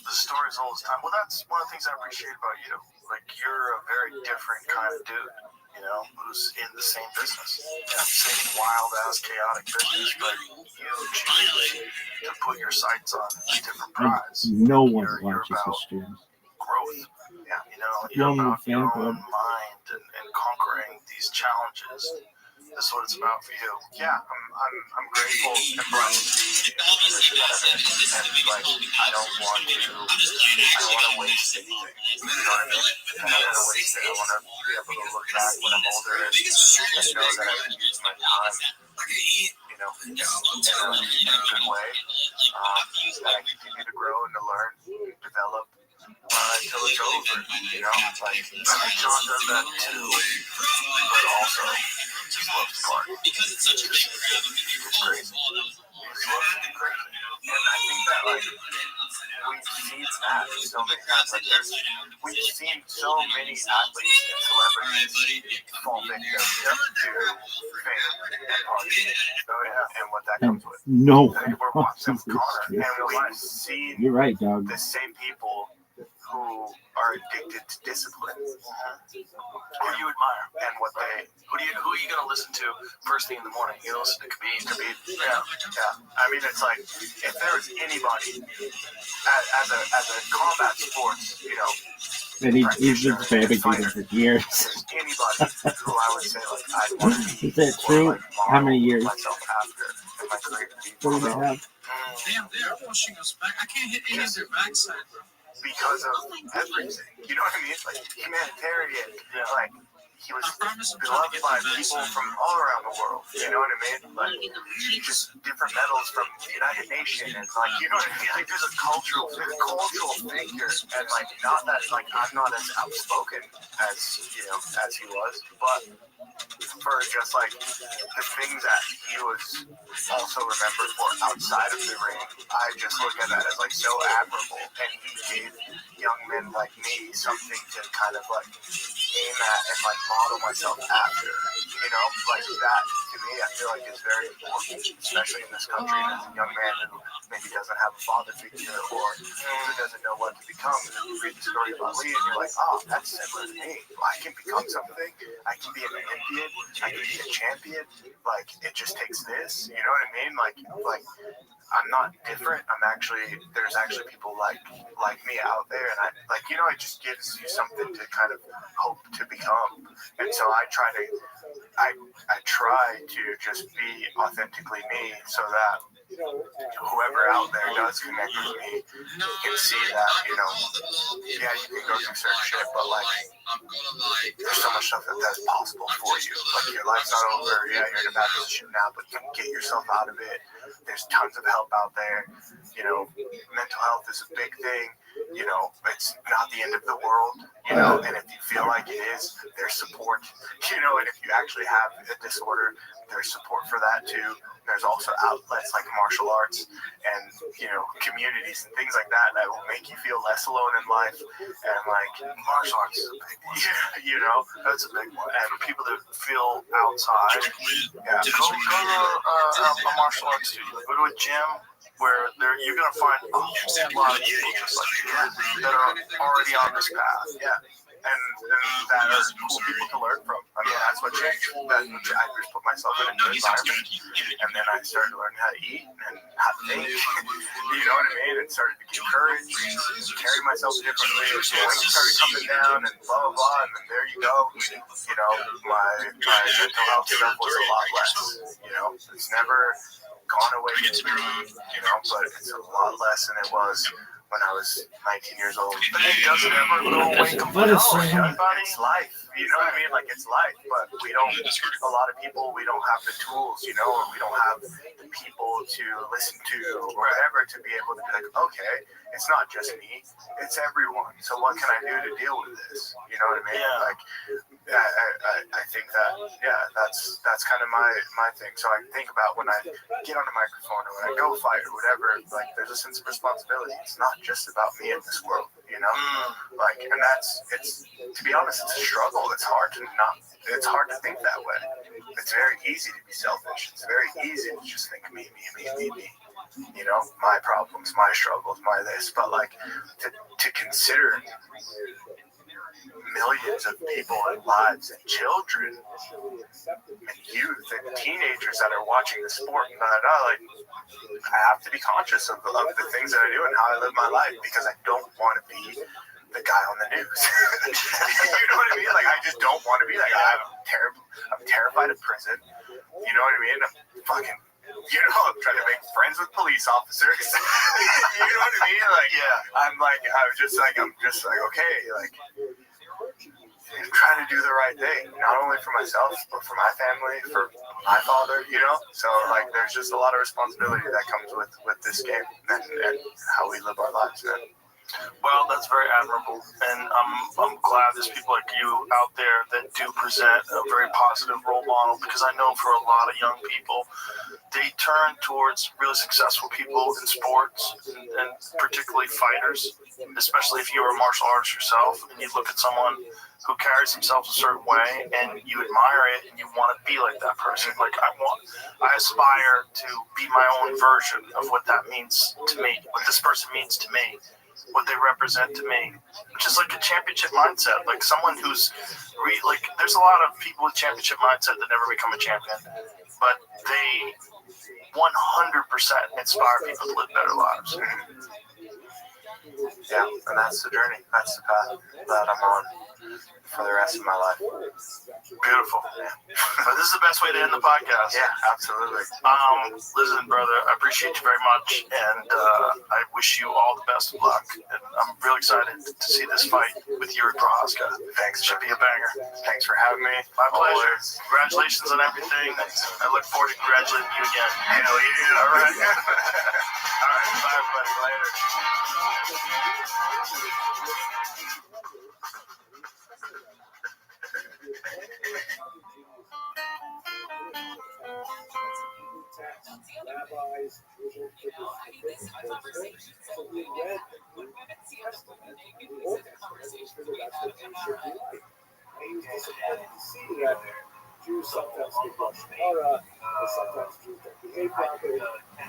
The story is old as time. Well, that's one of the things I appreciate about you. Like, you're a very different kind of dude, you know, who's in the same business. Yeah. Same wild-ass, chaotic business, but you choose to put your sights on a different prize. No one watches the streams. Growth. Yeah, you know, you're about your own mind and conquering these challenges That's what it's about for you. Yeah, I'm grateful and blessed to be in the position that I'm in. And like, I don't want to waste anything. You know what I mean? I don't want to waste it. I want to be able to look back when I'm older and know that I've used my time, you know, in a good way. That I continue to grow and to learn, and develop until it's over. You know, like John does that too, but also just loves to party. It's crazy. He just loves to be crazy. And I think that like we've seen that so many times. Like we've seen so many athletes and celebrities fall victim to fame and partying. And what that comes with. No. We're watching Connor, and we've seen You're right, dog. the same people who are addicted to discipline. Who you admire and what they who are you gonna listen to first thing in the morning? You listen to Khabib. Yeah. I mean, it's like if there was anybody as a combat sports, you know. And he's been fabricating for years. Anybody who I would say like I want to be. Is that true? Like, how many years? Myself after in my career. 4.5. Damn, they're pushing us back. I can't hit any of their backside, bro. Because of everything. You know what I mean? Like humanitarian, like he was beloved by people from all around the world. You know what I mean? Like just different medals from the United Nations, and like you know what I mean? Like there's a cultural figure, and like not that like I'm not as outspoken as as he was, but for just like the things that he was also remembered for outside of the ring, I just look at that as like so admirable, and he gave young men like me something to kind of like aim at and like model myself after, you know, like that to me I feel like is very important, especially in this country as a young man who maybe doesn't have a father figure or who doesn't know what to become. And you read the story about Lee and you're like, oh, that's similar to me. I can become something. I can be an Olympian. I can be a champion. Like it just takes this, you know what I mean? Like I'm not different. There's actually people like me out there, and it just gives you something to kind of hope to become. And so I try to just be authentically me, so that whoever out there does connect with me can see that, you can go through certain shit, but like there's so much stuff that's possible for you. Like your life's not over. Yeah, you're in a bad position now, but you can get yourself out of it. There's tons of help out there. Mental health is a big thing. It's not the end of the world. And if you feel like it is, there's support. And if you actually have a disorder, there's support for that too. There's also outlets like martial arts and, communities and things like that will make you feel less alone in life. And like martial arts is a big one. That's a big one. And for people that feel outside, go to a martial arts studio. Go to a gym where you're going to find a whole lot of people just like you that are already on this path. Yeah. And that are cool people to learn from. I mean, that's what changed. I just put myself in a new environment, and then I started to learn how to eat and how to think. You know what I mean? And started to get courage, carry myself differently. Weight started coming down, and blah blah blah. And then there you go. My mental health stuff was a lot less. It's never gone away completely. But it's a lot less than it was when I was 19 years old. But it doesn't ever go away completely. It's life. You know what I mean? Like, it's life. But a lot of people, we don't have the tools, or we don't have the people to listen to or whatever to be able to be like, okay, it's not just me, it's everyone. So what can I do to deal with this? You know what I mean? Yeah. Like, I think that, that's kind of my thing. So I think about when I get on a microphone or when I go fight or whatever, like, there's a sense of responsibility. It's not just about me in this world, Like, and it's to be honest, it's a struggle. It's hard to think that way. It's very easy to be selfish. It's very easy to just think me. My problems, my struggles, my this. But like to consider millions of people and lives and children and youth and teenagers that are watching the sport, and I have to be conscious of the things that I do and how I live my life, because I don't want to be the guy on the news. You know what I mean? Like, I just don't want to be that guy. I'm terrified of prison. You know what I mean? Fucking, I'm trying to make friends with police officers. You know what I mean? Like, yeah. I'm just like, okay, like, I'm trying to do the right thing, not only for myself, but for my family, for my father, So, like, there's just a lot of responsibility that comes with this game and how we live our lives, man. Well, that's very admirable, and I'm glad there's people like you out there that do present a very positive role model, because I know for a lot of young people, they turn towards really successful people in sports, and particularly fighters, especially if you're a martial artist yourself, and you look at someone who carries themselves a certain way, and you admire it, and you want to be like that person. Like, I aspire to be my own version of what that means to me, what this person means to me, what they represent to me, which is like a championship mindset. Like someone who's there's a lot of people with championship mindset that never become a champion, but they 100% inspire people to live better lives. Yeah, and that's the journey. That's the path that I'm on for the rest of my life. Beautiful. Yeah. But this is the best way to end the podcast. Yeah, absolutely. Listen, brother, I appreciate you very much, and I wish you all the best of luck. And I'm really excited to see this fight with Yuri Prohaska. Thanks. Should be a banger. Thanks for having me. My pleasure. Congratulations on everything. I look forward to congratulating you again. Hell yeah. All right. All right. Bye, everybody. Later. Rabbis, so we read the Testament, the Old Testament, and we figured that's what Jews should be like. And he was disappointed to see that Jews sometimes get brushed Torah, and sometimes Jews don't behave properly.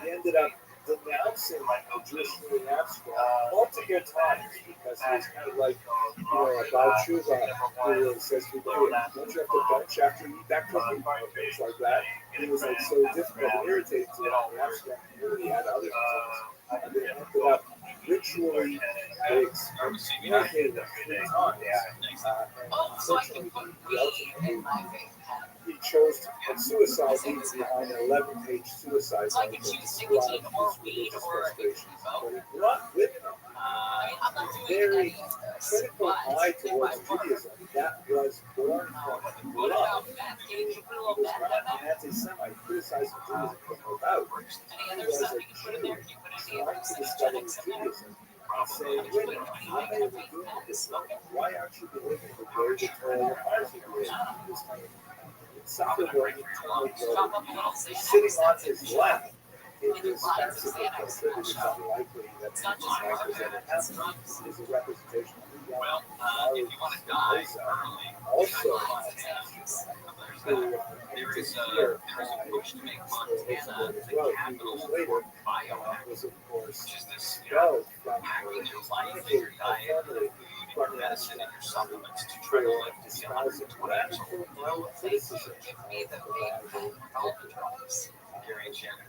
He ended up denouncing the Jewish in the abstract multiple times, because he was kind of like, about Tshuva, who says to me, don't you have to bench after you eat that cookie? Or things like that. And it was like so difficult and irritating to the abstract community and other things. And they ended up ritually excommunicating them 3 times. And unfortunately, he chose to commit suicide, leaving behind an 11-page suicide note that described his religious frustrations. But he brought with him a very critical eye towards Judaism that was born from love. He was not an anti-Semite criticizing Judaism from without. He was a Jew trying to discover Judaism and saying, wait a minute, how are you doing this? Why aren't you behaving the way the Torah requires you to behave? He was kind of something where he sitting on his lap in this fanciful culture, which is unlikely that his life has ever happened, is a representation of who God is. Also, who there is a push to make fun of Hannah, the capital later, was of course expelled from your diet, food, medicine, and your supplements to try to live the 120 well, criticism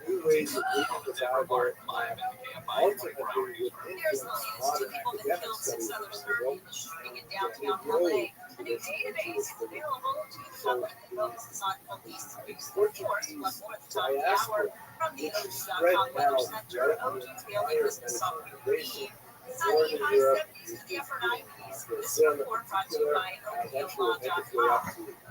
new ways of reading the Bible ultimately would influence modern academic studies of the world and grow A new database is available to the public that focuses on police abuse of force, plus more at the top of the hour from the OG.com Weather Center. OG daily business summary. Sunny high 70s to the upper 90s. This report brought to you by OpenView.com.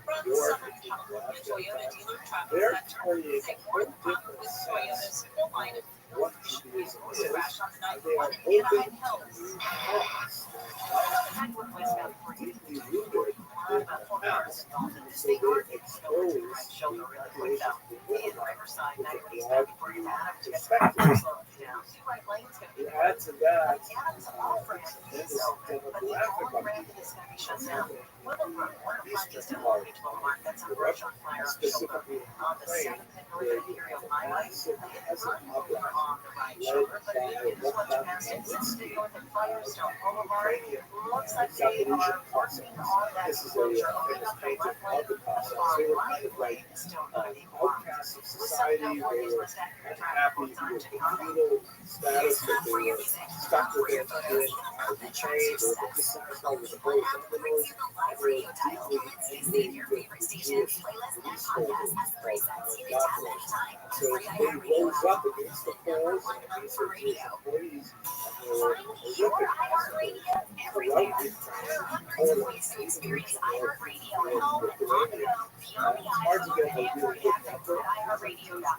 From the Southern California Toyota Dealer Traffic Center, say fourth month with Toyota's full line of what Judaism is. crash on the They are 91 Anaheim Hills. deeply rooted in the past, so they expose the creation of the world with a broad perspective. You add to that tremendous demographic upheaval. Eastern part of Europe, specifically in Ukraine, where you have a massive peasant uprising led by Magnitsky, Ukrainian Zaporizhian Cossacks. This is a famous painting of the Cossacks. They were kind of like outcasts of society. They were unhappy with the feudal status that they were stuck within. Charge your steps. What app brings you the live radio dial? Save your favorite stations, playlists, and podcasts as presets. You can tap anytime. Free iHeartRadio app. Number one hub for radio. Find your iHeartRadio everywhere. There are hundreds of ways to experience iHeartRadio at home, on the go, beyond the iPhone and Android app at ViralRabbi.com.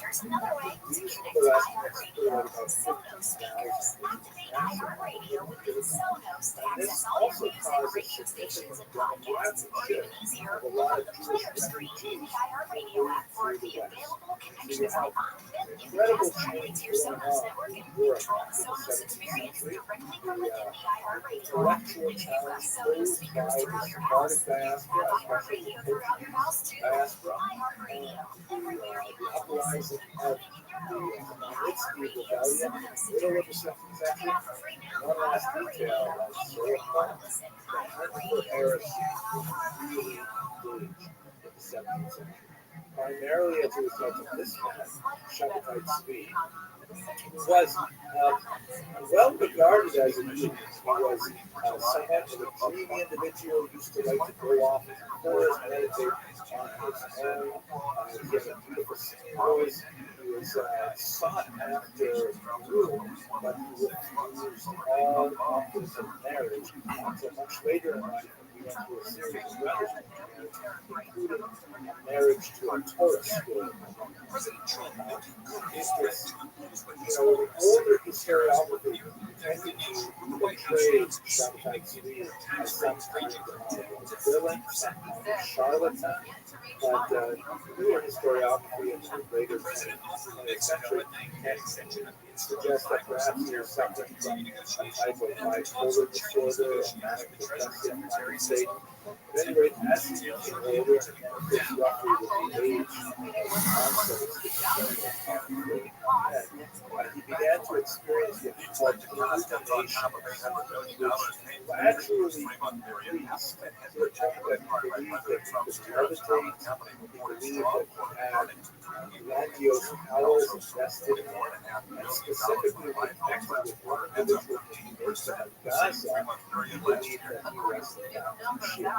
Here's another way to connect to iHeartRadio. Sonos speakers. Activate iHeartRadio within Sonos to access all your music, radio stations, and podcasts. Or even easier, look on the player screen in the iHeartRadio app or the available connections icon. Then you can cast directly to your Sonos network and control the Sonos experience directly from within the iHeartRadio app. And if you've got Sonos speakers throughout your house, you can have iHeartRadio throughout your house too. iHeartRadio, everywhere you go. Listen, including in your home. iHeartRadio Sonos situation. Check it out for free now. iHeartRadio. Anywhere you want to listen. iHeartRadio is there. Primarily as a result of this fact, Shabbatite speed was well regarded as a genius. He was somewhat of a dreamy individual, used to like to go off into the forest, meditate on his own. He had a beautiful singing voice. He was sought after rule, but he refused all offers of marriage until much later in life. He went through a series of brothers, including a marriage to a Torah school. The older historiography tended to portray Shabbatite speed as some kind of villain, charlatan, but newer historiography in the later 20th century suggests that perhaps he was suffering from a type of bipolar disorder or manic depressive state. At any rate, as he became older, this roughly with the age of onset of schizophrenia, he began to experience what he called hallucinations, which gradually increased to the point that he believed that he could levitate, he believed that he had grandiose powers invested in him, and specifically when connected with one individual in Gaza, he believed that he was the Mashiach.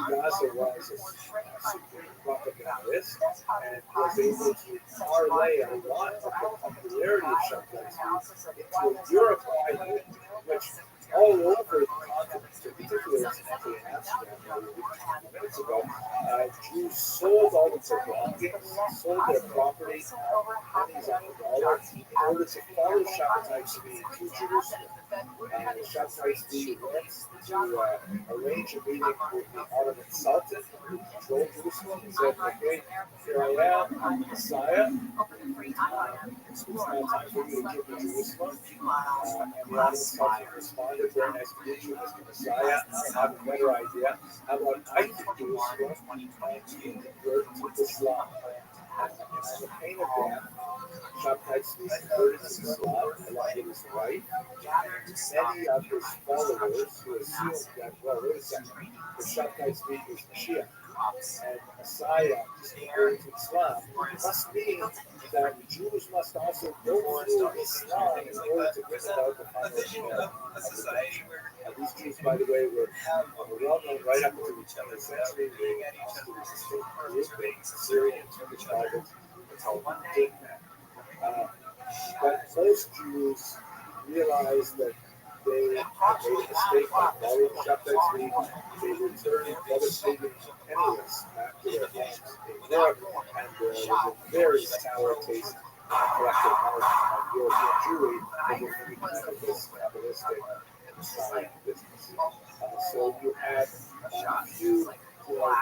Gaza was a supreme propagandist and was able to parlay a lot of the popularity of Shabbat into a Europe-wide movement, which all over the continent, particularly in Amsterdam, where we were a few minutes ago, Jews sold all of their belongings, sold their property, pennies on the dollar, in order to follow Shabbat speed to Jerusalem. Shabbat speed went to arrange a meeting with the Ottoman Sultan, who controlled Jerusalem, and said, okay, here I am, I'm the Messiah. It's now time for you to give me Jerusalem. And the Ottoman Sultan responded, very nice to meet you, Mr. Messiah. I have a better idea. How about I give Jerusalem and you convert to Islam? And on the pain of death, Shabbat speed converted to Islam along with his wife. Many of his followers who assumed that, well, wait a second, the Shabbat speed was Mashiach and Messiah converted to Islam, must mean that Jews must also go through Islam in order to bring about the final share of redemption. These Jews, by the way, were well known right up until the 20th century. They constituted a distinct group, Syrian and Turkish tribes. It's called Dinka. But most Jews realized that they had made a mistake by following Shabbat speed. They returned devastated and penniless back to their homes in Europe, and there was a very sour taste in the collective heart of European Jewry over any kind of this Kabbalistic Messiah business. So you had a few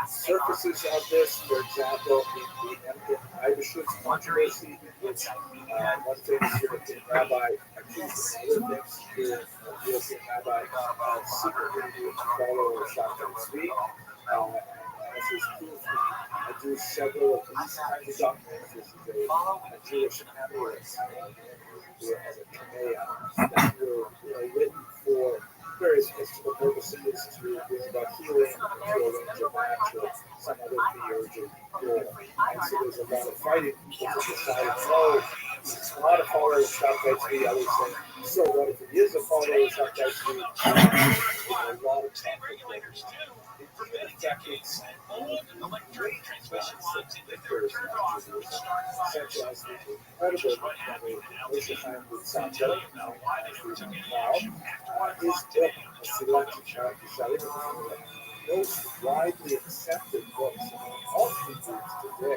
surfaces of this, for example, in the Eibeshut's controversy, which one famous European rabbi accused another famous European rabbi of secretly doing follow Shabbat speed. As is proof, I drew several of these kinds of documents. This is a Jewish amulets who has a kamea that were written for various mystical purposes, to bring about healing, to arrange a match, or some other theurgy goal. And so there's a lot of fighting because they decided, no, It's not a follower of Shopify TV. I would say, so what if it is a follower of Shopify TV? A lot of conflict there. Most widely accepted books among all Hebrews today,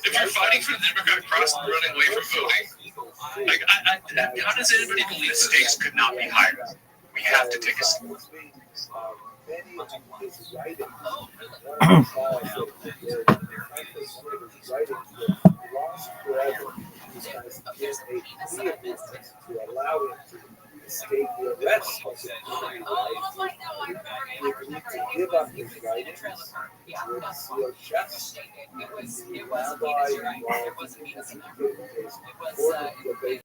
if you're fighting for the Democratic process and running away from voting, like, how does anybody believe the stakes could not be higher? We have to take a step. To allow him to escape the arrest of the he need to give up his writings with a sealed chest. The rabbi involved in the case ordered the debate.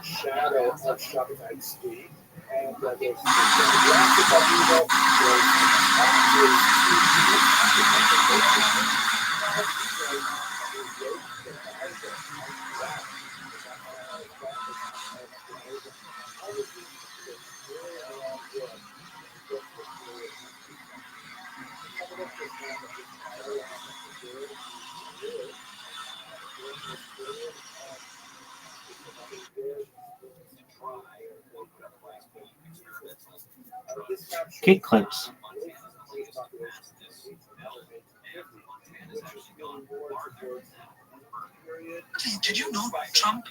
Shadow of Shopify Street, and there's Kick clips. Did you know Trump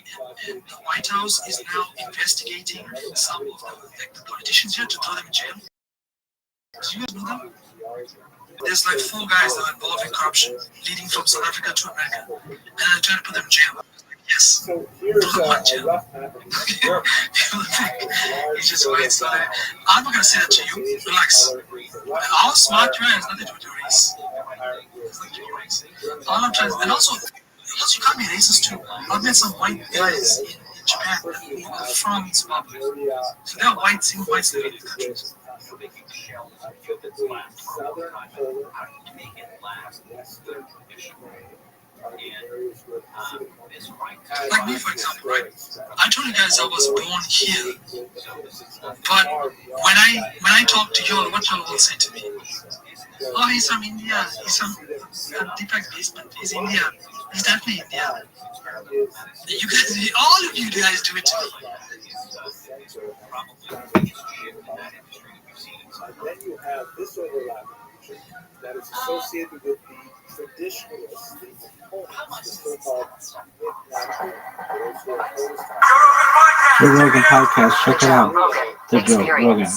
in the White House is now investigating some of the politicians here to throw them in jail? Did you guys know that? There's like 4 guys that are involved in corruption, leading from South Africa to America, and they're trying to put them in jail. Yes. So here's a rough map of People think it's just white. So I'm not going to say that to you. Relax. How smart you are has nothing to do with your race. It's not to do with your race. All I'm trying, and also you can't be racist too. I've met some white guys in Japan who are from Zimbabwe. So they are white, single whites living in the countries. Like me, for example, right? I told you guys I was born here, but when I talk to y'all, what y'all will say to me? Oh, he's from India. He's from Deepak's basement. He's Indian. He's definitely Indian. You guys, all of you guys do it to me. Then you have this overlap that is associated with the traditionalists, the opponents, the so-called Joe Rogan podcast, check it out. The Joe Rogan.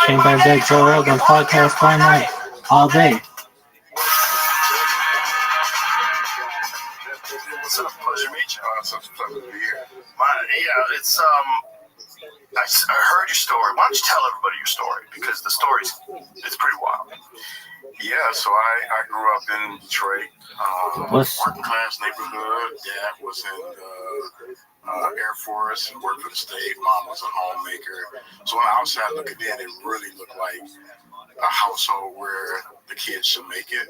Shane Van Dyke, Joe Rogan podcast all night, all day. What's up? Pleasure to meet you. Such a pleasure to be here. It's I heard your story. Why don't you tell everybody your story? Because the story's it's pretty wild. Yeah, so I grew up in Detroit, working class neighborhood. Dad was in the Air Force, worked for the state. Mom was a homemaker. So on the outside looking in, it really looked like a household where the kids should make it.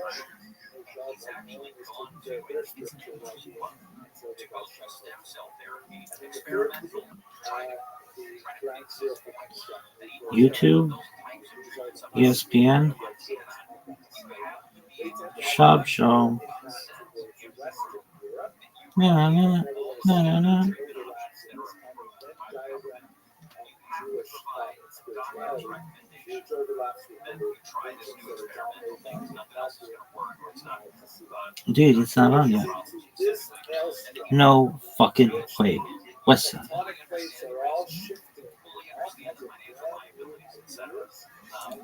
YouTube, ESPN, Shop Show. No. Dude, it's not on yet. No fucking way. What's that?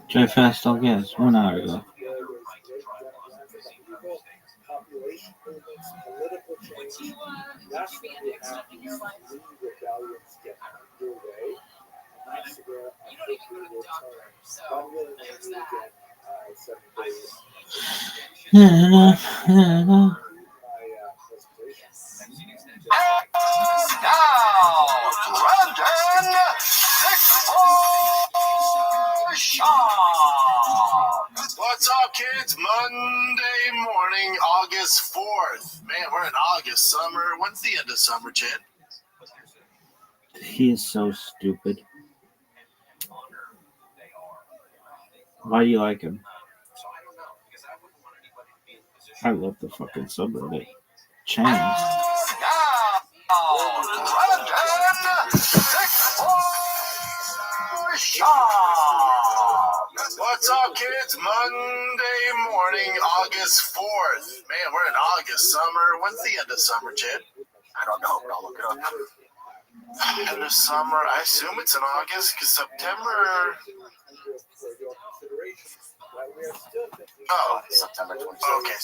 Try fast, all gas. 1 hour ago. Would you be extending your life? You don't even go to the doctor, so there's that. What's up, kids? Monday morning, August 4th. Man, we're in August, summer. When's the end of summer, Chan? He is so stupid. Why do you like him? I love the fucking subreddit. Chang. What's up, kids? Monday morning, August 4th. Man, we're in August, summer. When's the end of summer, Chan? I don't know, but I'll look it up. End of summer. I assume it's in August because September. Oh, September 26th. Okay.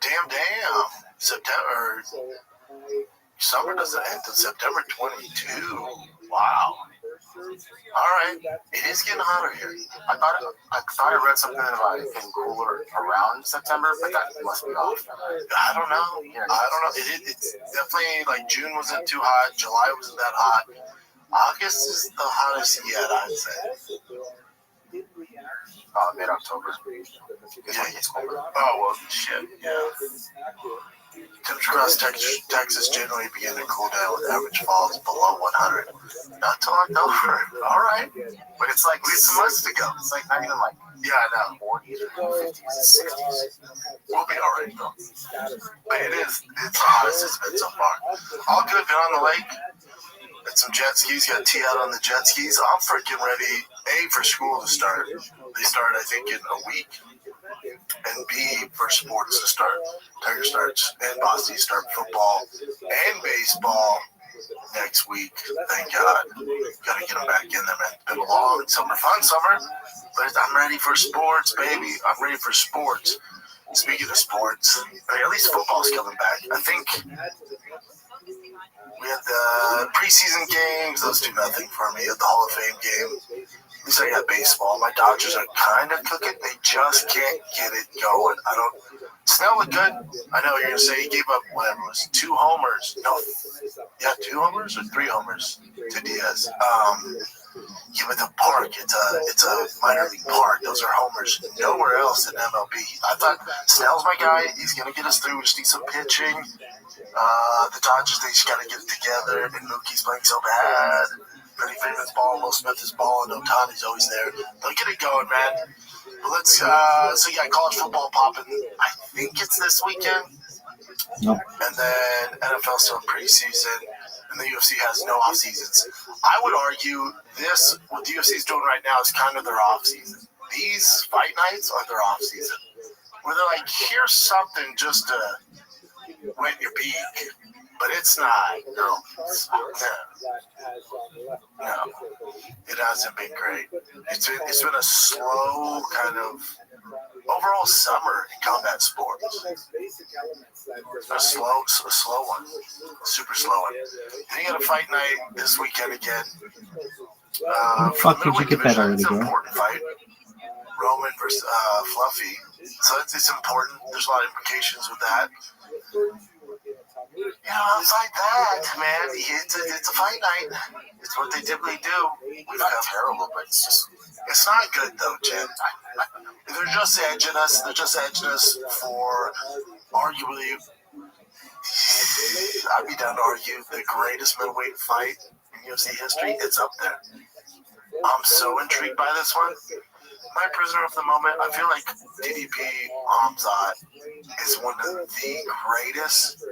Damn. September. Summer doesn't end until September 22. Wow. All right. It is getting hotter here. I thought I read something about it getting cooler around September, but that must be off. I don't know. It's definitely like June wasn't too hot. July wasn't that hot. August is the hottest yet, I'd say. Mid-October. Yeah, it's colder. Oh, well, shit, yeah. Temperature across Texas generally begin to cool down with average falls below 100. Not till October. All right. But it's like We have some months to go. It's like not even like Yeah, I know. 40s or 50s, 60s. We'll be all right, though. But it's the hottest it's been so far. All good, been on the lake. Got some jet skis, got tee out on the jet skis. I'm freaking ready, A, for school to start. They start, I think, in a week. And B, for sports to start. Tiger starts and Boston start football and baseball next week. Thank God. Gotta get them back in there, man. Been a long summer, fun summer. But I'm ready for sports, baby. I'm ready for sports. Speaking of sports, at least football's coming back. I think we had the preseason games. Those do nothing for me. The Hall of Fame game. At least I got baseball. My Dodgers are kind of cooking. They just can't get it going. Snell looked good. I know you're going to say he gave up whatever it was. 2 homers. No. Yeah, 2 homers or 3 homers to Diaz. Yeah, but the park, it's a minor league park. Those are homers. Nowhere else in MLB. I thought Snell's my guy. He's going to get us through. We just need some pitching. The Dodgers, they just got to get it together. And Mookie's playing so bad. Freddie Freeman's balling. Will Smith is balling. Otani's always there. They'll get it going, man. But let's, college football popping. I think it's this weekend. Nope. And then NFL still in preseason. And the UFC has no off seasons. I would argue what the UFC is doing right now is kind of their off season. These fight nights are their off season. Where they're like, here's something just to wet your beak. But it's not. No. It hasn't been great. It's been a slow kind of overall summer in combat sports. A slow one. Super slow one. Then you got a fight night this weekend again. Fuck, did you get that already, It's an bro? important fight. Roman versus Fluffy. So it's important. There's a lot of implications with that. Outside that, man, it's a fight night. It's what they typically do. We've got terrible, but it's not good though, Jen. They're just edging us. They're just edging us for arguably, I'd be down to argue, the greatest middleweight fight in UFC history. It's up there. I'm so intrigued by this one. My prisoner of the moment, I feel like DDP Hamzat is one of the greatest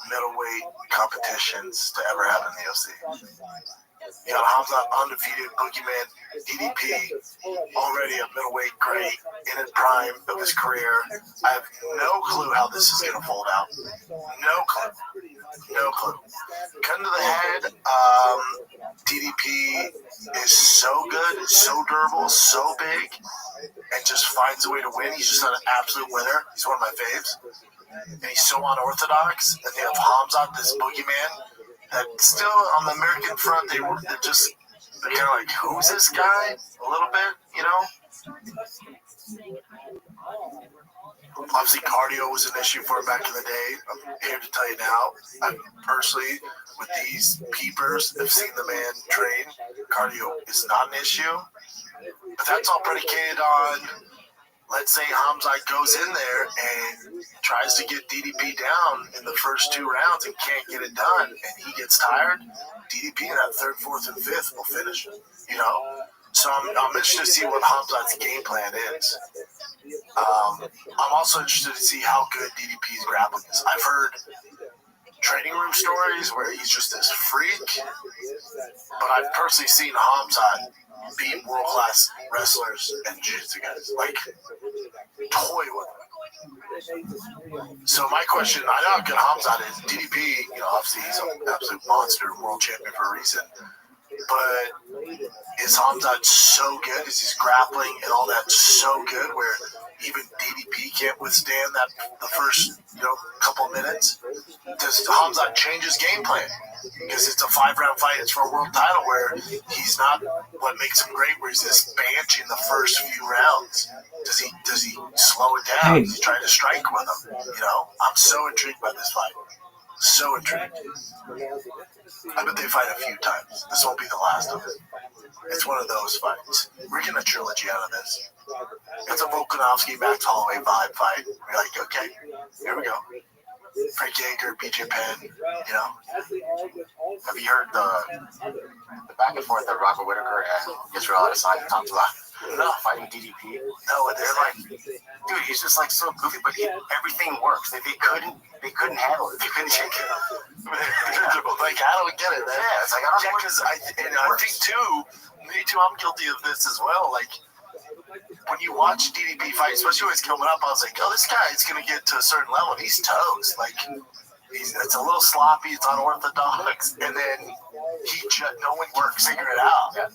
middleweight competitions to ever happen in the UFC. You got Hamzat undefeated, Boogeyman, DDP, already a middleweight great in his prime of his career. I have no clue how this is going to fold out. No clue. Gun to the head, DDP is so good, so durable, so big. and just finds a way to win. He's just an absolute winner. He's one of my faves. And he's so unorthodox. And they have Hamzat, this boogeyman, that still on the American front, they're kind of like, who's this guy? A little bit, you know? Obviously, cardio was an issue for him back in the day. I'm here to tell you now, I personally, with these peepers, have seen the man train. Cardio is not an issue. But that's all predicated on, let's say Hamzat goes in there and tries to get DDP down in the first 2 rounds and can't get it done, and he gets tired. DDP in that 3rd, 4th, and 5th will finish it, you know? So I'm interested to see what Hamzat's game plan is. I'm also interested to see how good DDP's grappling is. I've heard training room stories where he's just this freak, but I've personally seen Hamzat beat world-class wrestlers and jiu-jitsu guys. Like, toy with them. So my question, I know how good Hamzat is. DDP, you know, obviously he's an absolute monster, world champion for a reason. But is Hamzat so good? Is his grappling and all that so good where even DDP can't withstand that the first, you know, couple minutes? Does Hamzat change his game plan? Because it's a 5-round fight. It's for a world title where he's not what makes him great, where he's this banshee in the first few rounds. Does he slow it down? Does he try to strike with him? You know, I'm so intrigued by this fight. So intrigued. I bet they fight a few times. This won't be the last of it. It's one of those fights. We're getting a trilogy out of this. It's a Volkanovski Max Holloway vibe fight. We're like, okay, here we go. Frank Yeager, BJ Penn, you know. Have you heard the back and forth that Robert Whitaker and Israel Adesanya talked about? No, fighting DDP. No, they're like, dude, he's just like so goofy, but everything works. They couldn't handle it. They couldn't take it. Like, I don't get it, man. Yeah, it's like, I don't know. Because I think too, me too, I'm guilty of this as well. Like, when you watch DDP fight, especially when it's coming up, I was like, oh, this guy is going to get to a certain level, and he's toast. Like, it's a little sloppy, it's unorthodox, and then no one can figure it out. Yeah.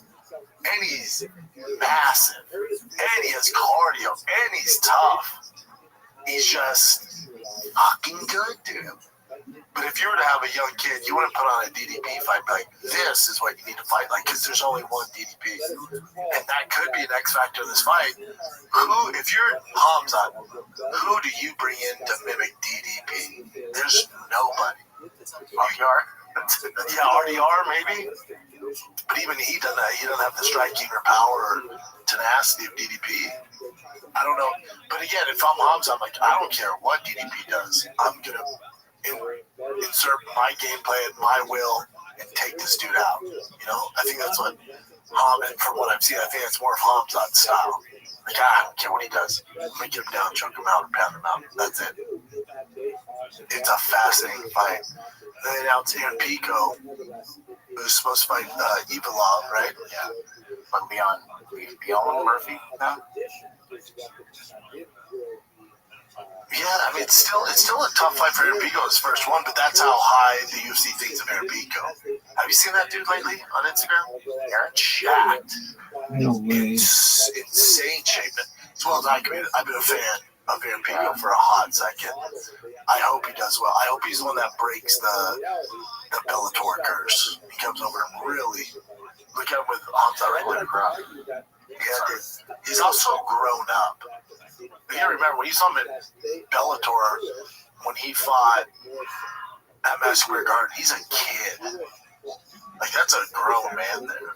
And he's massive, and he has cardio, and he's tough. He's just fucking good, dude. But if you were to have a young kid, you wouldn't put on a DDP fight like, this is what you need to fight like, because there's only one DDP. And that could be an X factor of this fight. If you're Hamzat, who do you bring in to mimic DDP? There's nobody. RDR? Yeah, RDR maybe. But even he doesn't have the striking or power or tenacity of DDP. I don't know. But again, if I'm Hamzat, I'm like, I don't care what DDP does. I'm going to insert my game plan, my will, and take this dude out. You know, I think that's what from what I've seen, I think it's more of Hamzat's style. Like, I don't care what he does. I'm going to get him down, choke him out, and pound him out. That's it. It's a fascinating fight. Then they announced Aaron Pico, who's supposed to fight Evilov, right? Yeah. But beyond Murphy now? Yeah, I mean, it's still a tough fight for Aaron Pico, his first one, but that's how high the UFC thinks of Aaron Pico. Have you seen that dude lately on Instagram? Aaron jacked. No way. Insane shape. As well as I've been a fan of Aaron Pico for a hot second. I hope he does well. I hope he's the one that breaks the Bellator curse. He comes over and really look at him with Hamzat right there. Yeah, he's also grown up. You gotta remember, when you saw him in Bellator, when he fought at Madison Square Garden, he's a kid. Like, that's a grown man there.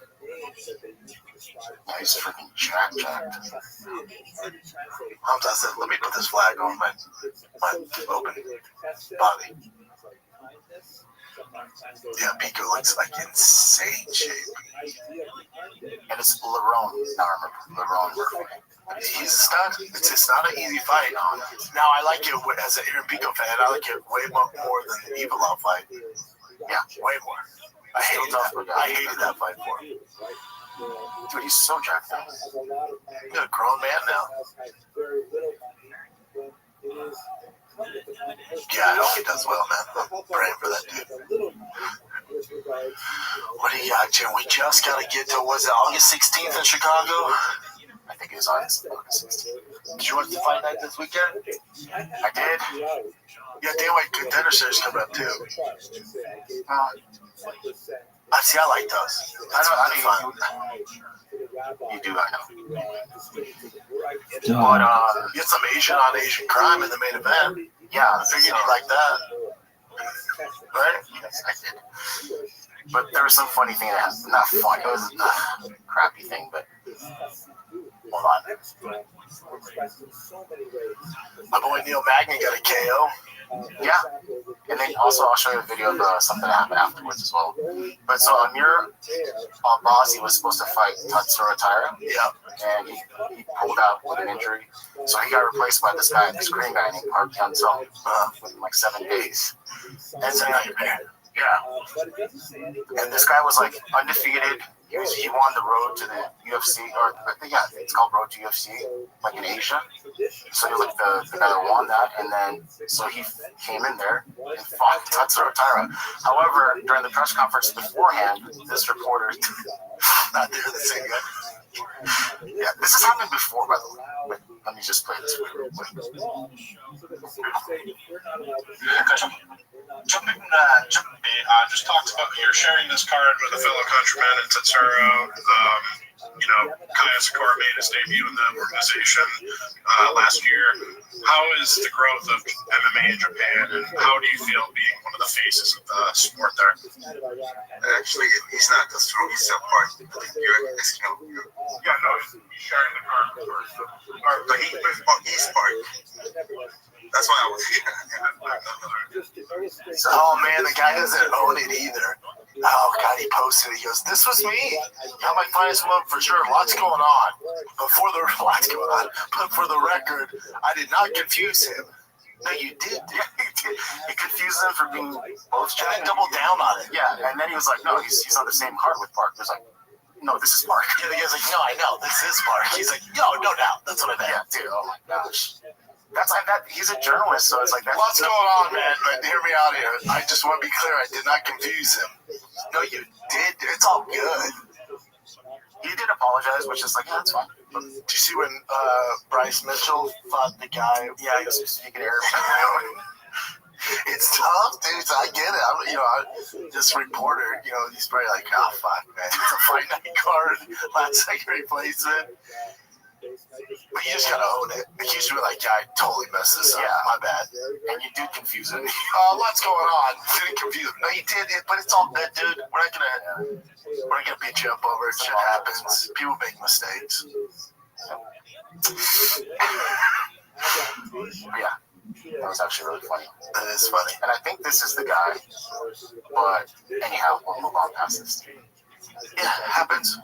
Yeah, he's freaking jacked. Hamzat said, let me put this flag on my open body. Yeah, Pico looks like insane shape. And it's Lerone. Now remember, Lerone Murphy. He's a stud. It's not an easy fight. Now, I like it as an Aaron Pico fan. I like it way more than the Evilov fight. Yeah, way more. I hated that fight for him. Dude, he's so jacked up. He's a grown man now. Yeah, I hope he does well, man. I'm praying for that dude. What do you got, Jim? We just got to get to, was it August 16th in Chicago? I think it was August. fucking 16. Did you watch the fight night this weekend? I did. Yeah, Daylight Contender Series coming up too. I see. I like those. I know. You do. I know. But get some Asian on Asian crime in the main event. Yeah, I figured you like that. Right? Yes, I did. But there was some funny thing that happened. Not funny. It was a crappy thing, but hold on. My boy Neil Magny got a KO. Yeah. And then also I'll show you a video of something that happened afterwards as well. But so Amir Al-Basi was supposed to fight Tatsuro Taira. Yeah. And he pulled out with an injury. So he got replaced by this Korean guy named Park Hyun-sung within like 7 days. And so yeah. And this guy was like undefeated. He won the road to the UFC, or I think it's called Road to UFC, like in Asia. So he was like the guy that won that, and then so he came in there and fought Tatsuro Taira. However, during the press conference beforehand, this reporter, not there the same guy. Yeah, this has happened before, by the way. Wait, let me just play this real quick. Jumping, just talked about you're sharing this card with a fellow countryman in Tatsuro. Kaya Sakura made his debut in the organization last year. How is the growth of MMA in Japan, and how do you feel being one of the faces of the sport there? Actually, he's not the strong. He's a part of the US. Yeah, no, he's sharing the card first. But he's part. That's why I was here. Oh man, the guy doesn't own it either. Oh god, he posted it. He goes, "This was me. Got my finest moment for sure. Lots going on. But for the record, I did not confuse him." No, you did. You confused him for being both. I doubled down on it. Yeah, and then he was like, "No, he's on the same card with Park." He was like, "No, this is Mark." Yeah, the guy's like, "No, I know, this is Mark." He's like, "No doubt. That's what I meant." Yeah, dude. Oh my gosh. That's like that. He's a journalist, so it's like that's what's going on, man. But hear me out here. I just want to be clear. I did not confuse him. No, you did. It's all good. He did apologize, which is like, yeah, that's fine. But do you see when Bryce Mitchell fought the guy? Yeah, he was speaking Arabic. It's tough, dude. I get it. This reporter, he's probably like, oh fuck, man. It's a fight night card, last second replacement. But you just gotta own it. He's really like, yeah, I totally messed this up. Yeah, my bad. And you did confuse him. Lots going on. Didn't confuse him. No, you did it, but it's all good, dude. We're not gonna beat you up over it. Shit happens. People make mistakes. Yeah. That was actually really funny. That is funny. And I think this is the guy. But anyhow, we'll move on past this. Yeah, it happens.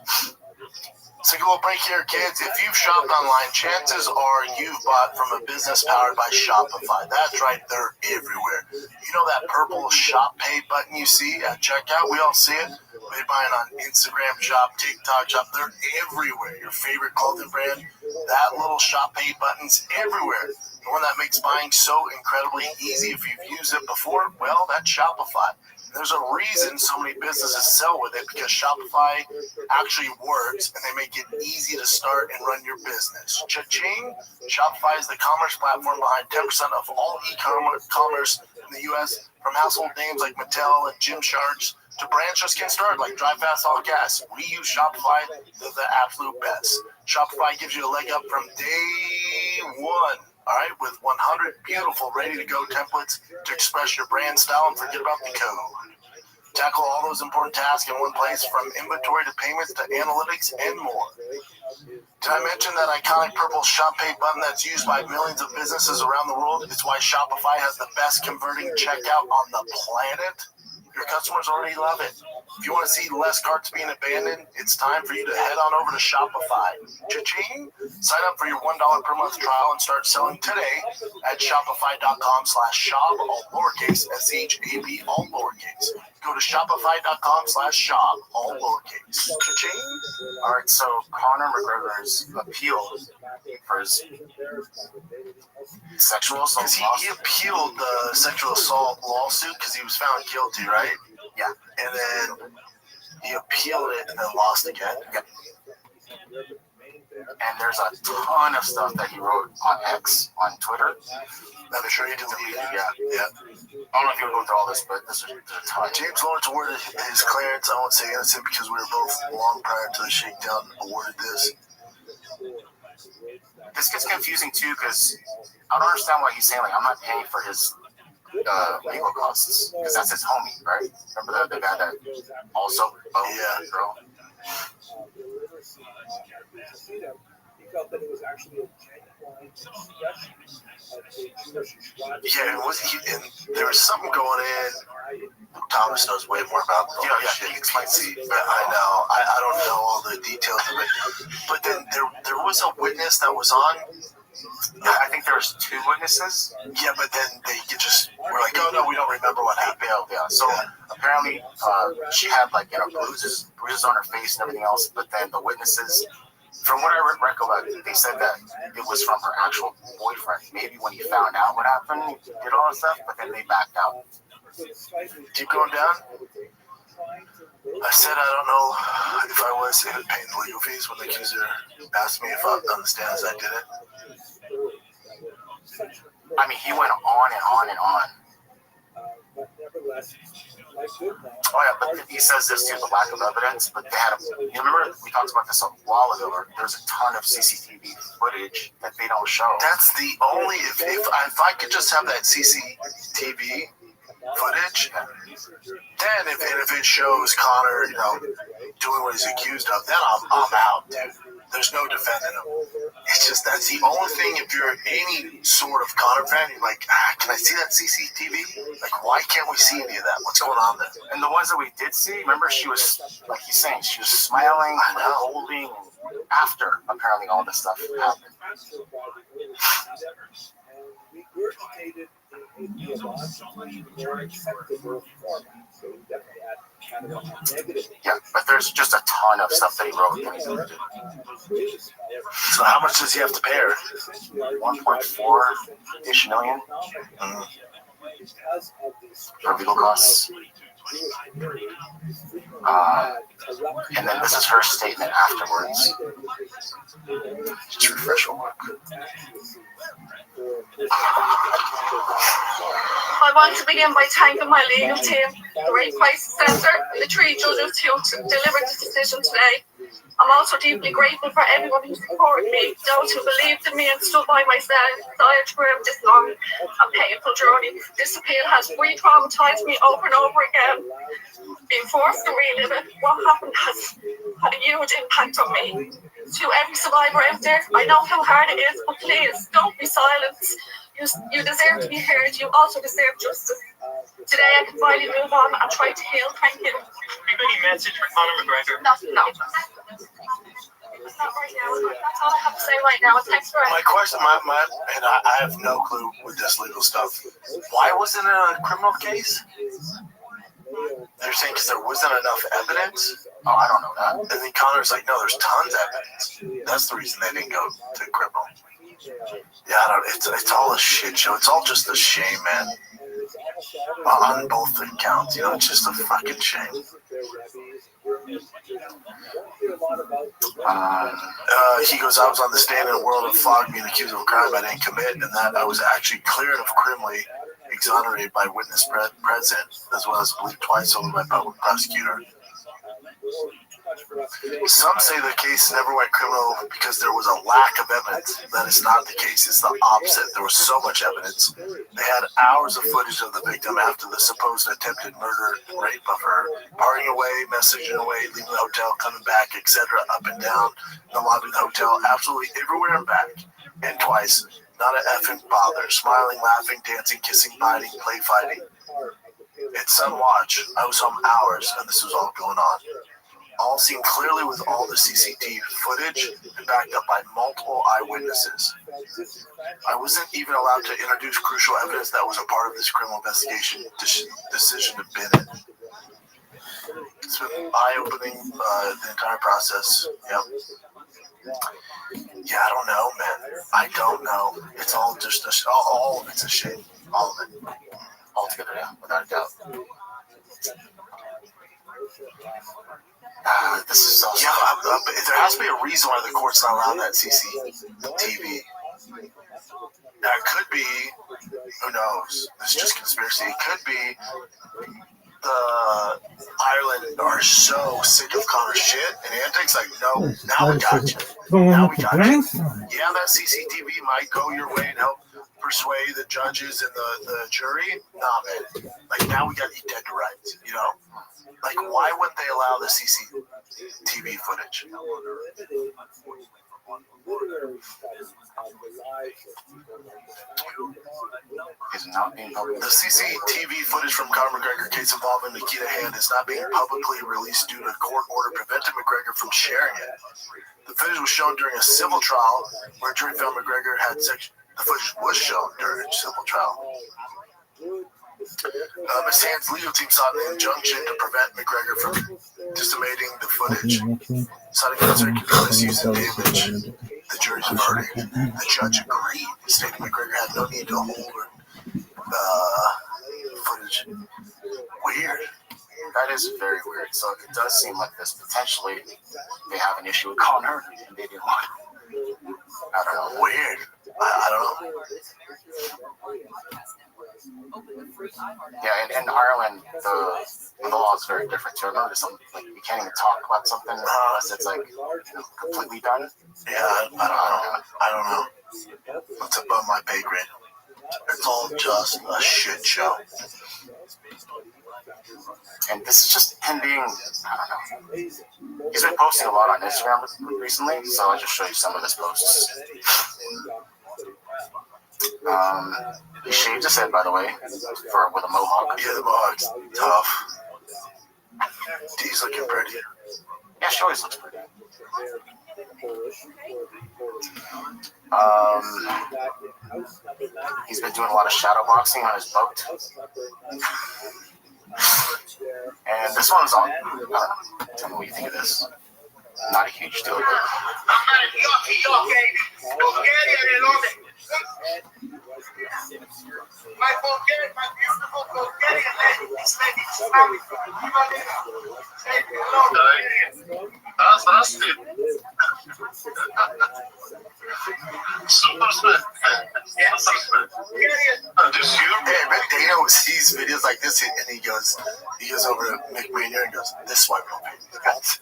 So a little break here, kids. If you've shopped online, chances are you've bought from a business powered by Shopify. That's right, they're everywhere. You know that purple Shop Pay button you see at checkout? We all see it. They buy it on Instagram Shop, TikTok Shop. They're everywhere. Your favorite clothing brand, that little Shop Pay button's everywhere. The one that makes buying so incredibly easy. If you've used it before, well, that's Shopify. There's a reason so many businesses sell with it, because Shopify actually works and they make it easy to start and run your business. Cha-ching! Shopify is the commerce platform behind 10% of all e-commerce in the U.S., from household names like Mattel and Gymshark to brands just getting started like Drive Fast All Gas. We use Shopify. They're the absolute best. Shopify gives you a leg up from day one. All right, with 100 beautiful, ready-to-go templates to express your brand style and forget about the code. Tackle all those important tasks in one place, from inventory to payments to analytics and more. Did I mention that iconic purple Shop Pay button that's used by millions of businesses around the world? It's why Shopify has the best converting checkout on the planet. Your customers already love it. If you want to see less carts being abandoned, it's time for you to head on over to Shopify. Cha-ching! Sign up for your $1 per month trial and start selling today at shopify.com/shop, all lowercase, S-H-A-B, all lowercase. Go to shopify.com/shop, all lowercase. Cha-ching! All right, so Conor McGregor's appeal for his sexual assault lawsuit. He appealed the sexual assault lawsuit because he was found guilty, right? Yeah. And then he appealed it and then lost again. Yep. And there's a ton of stuff that he wrote on X, on Twitter. I'm sure he deleted. Yeah. I don't know if you would go through all this, but there's a ton. James Lawrence awarded his clearance. I won't say innocent because we were both long prior to the shakedown awarded this. This gets confusing too because I don't understand why he's saying like I'm not paying for his legal costs because that's his homie, right? Remember the guy that also girl. He felt that it was actually a genuine expression of the Jewish Yeah, and there was something going in. Thomas knows way more about the shit. He explains it. I know. I don't know all the details of it. But then there was a witness that was on. I think there was 2 witnesses. Yeah, but then they just were like, "Oh no, we don't remember what happened." Yeah. So apparently, she had like bruises on her face and everything else. But then the witnesses, from what I recollect, they said that it was from her actual boyfriend. Maybe when he found out what happened, he did all that stuff, but then they backed out. Keep going down. I said I don't know if I was paying the legal fees when the accuser asked me if I understand as I did it. I mean, he went on and on and on. Oh yeah, but he says this too, the lack of evidence. But they had you remember we talked about this a while ago. Where there's a ton of CCTV footage that they don't show. That's the only if I could just have that CCTV footage, then if it shows Connor, doing what he's accused of, then I'm out, dude. There's no defending him. It's just that's the only thing. If you're any sort of Connor fan, you're like, can I see that CCTV? Like, why can't we see any of that? What's going on there? And the ones that we did see, remember, she was like he's saying, she was smiling, holding. After apparently all this stuff happened. Yeah, but there's just a ton of stuff that he wrote. So how much does he have to pay her? 1.4-ish million for legal costs. And then this is her statement afterwards. Just refresh real quick. I want to begin by thanking my legal team, the Rape Crisis Centre, and the 3 judges who delivered this decision today. I'm also deeply grateful for everyone who supported me, those who believed in me and stood by my side throughout this long and painful journey. This appeal has re-traumatized me over and over again. Being forced to relive it, what happened has had a huge impact on me. To every survivor out there, I know how hard it is, but please, don't be silent. You deserve to be heard. You also deserve justice. Today I can finally move on and try to heal. Thank you. Any message for Conor McGregor? No. Not right now. That's all I have to say right now. Thanks for my question. And I have no clue with this legal stuff. Why wasn't it a criminal case? They're saying because there wasn't enough evidence. Oh, I don't know that. And then Connor's like, no, there's tons of evidence. That's the reason they didn't go to criminal. Yeah, it's all a shit show. It's all just a shame, man. On both accounts, it's just a fucking shame. He goes, I was on the stand in a world of fog being accused of a crime I didn't commit, and that I was actually cleared of criminally exonerated by witness present, as well as believed twice over by public prosecutor. Some say the case never went criminal because there was a lack of evidence. That is not the case. It's the opposite. There was so much evidence. They had hours of footage of the victim after the supposed attempted murder and rape of her, partying away, messaging away, leaving the hotel, coming back, etc., up and down the lobby of the hotel, absolutely everywhere and back, and twice. Not an effing bother. Smiling, laughing, dancing, kissing, biting, play fighting. It's some watch. I was home hours, and this was all going on. All seen clearly with all the CCTV footage and backed up by multiple eyewitnesses. I wasn't even allowed to introduce crucial evidence that was a part of this criminal investigation decision to bin it. It's been eye-opening, the entire process. Yep. Yeah, I don't know, man. I don't know. It's all just all of it's a shame. All of it. Altogether, yeah, without a doubt. This is so there has to be a reason why the court's not allowing that CCTV. Now, it could be, who knows? It's just conspiracy. It could be the Ireland are so sick of Connor's shit and antics. Like, no, now we got you. Now we got you. Yeah, that CCTV might go your way and help persuade the judges and the jury. Nah, man. Like, now we got you dead to rights, you know? Like, why wouldn't they allow the CCTV footage? Is not being public. The CCTV footage from Conor McGregor case involving Nikita Hand is not being publicly released due to court order preventing McGregor from sharing it. The footage was shown during a civil trial where a jury found McGregor had sex. The footage was shown during a civil trial. Ms. Hand's legal team sought an injunction to prevent McGregor from disseminating the footage, citing concern could be misuse and damage the jury's verdict. The judge agreed, stating McGregor had no need to hold footage. Weird. That is very weird. So it does seem like this potentially they have an issue with Connor and they didn't want it. I don't know. Weird. I don't know. Yeah, in Ireland, the law is very different too. I noticed something like you can't even talk about something unless it's like completely done. Yeah, I don't know. It's above my pay grade. It's all just a shit show. And this is just him being, I don't know. He's been posting a lot on Instagram recently, so I'll just show you some of his posts. He shaved his head, by the way, with a mohawk. Yeah, the mohawk's tough. He's looking pretty. Yeah, she always looks pretty. He's been doing a lot of shadow boxing on his boat. And this one's on. Tell me what you think of this. Not a huge deal, but. My beautiful Bulgarian lady, this lady is Здравствуйте. Hey, man, Dana sees videos like this and he goes over to McMahon and goes, this is why we don't pay these guys.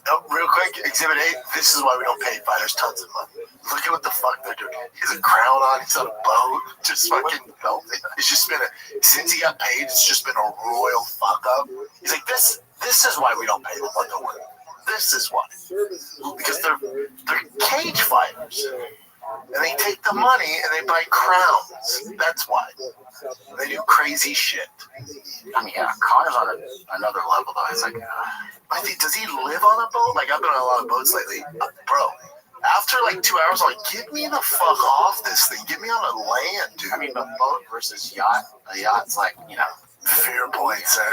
No, real quick, Exhibit 8, this is why we don't pay fighters tons of money. Look at what the fuck they're doing. He has a crown on, he's on a boat, just fucking belting. It's just been since he got paid, it's just been a royal fuck up. He's like, this is why we don't pay them what they're worth. This is why. Because they're cage fighters. And they take the money and they buy crowns. That's why. They do crazy shit. I mean, yeah, Connor's on another level, though. It's like, I think, does he live on a boat? Like, I've been on a lot of boats lately. Bro, after like 2 hours, I'm like, get me the fuck off this thing. Get me on a land, dude. I mean, the boat versus yacht. A yacht's like, fair point, sir.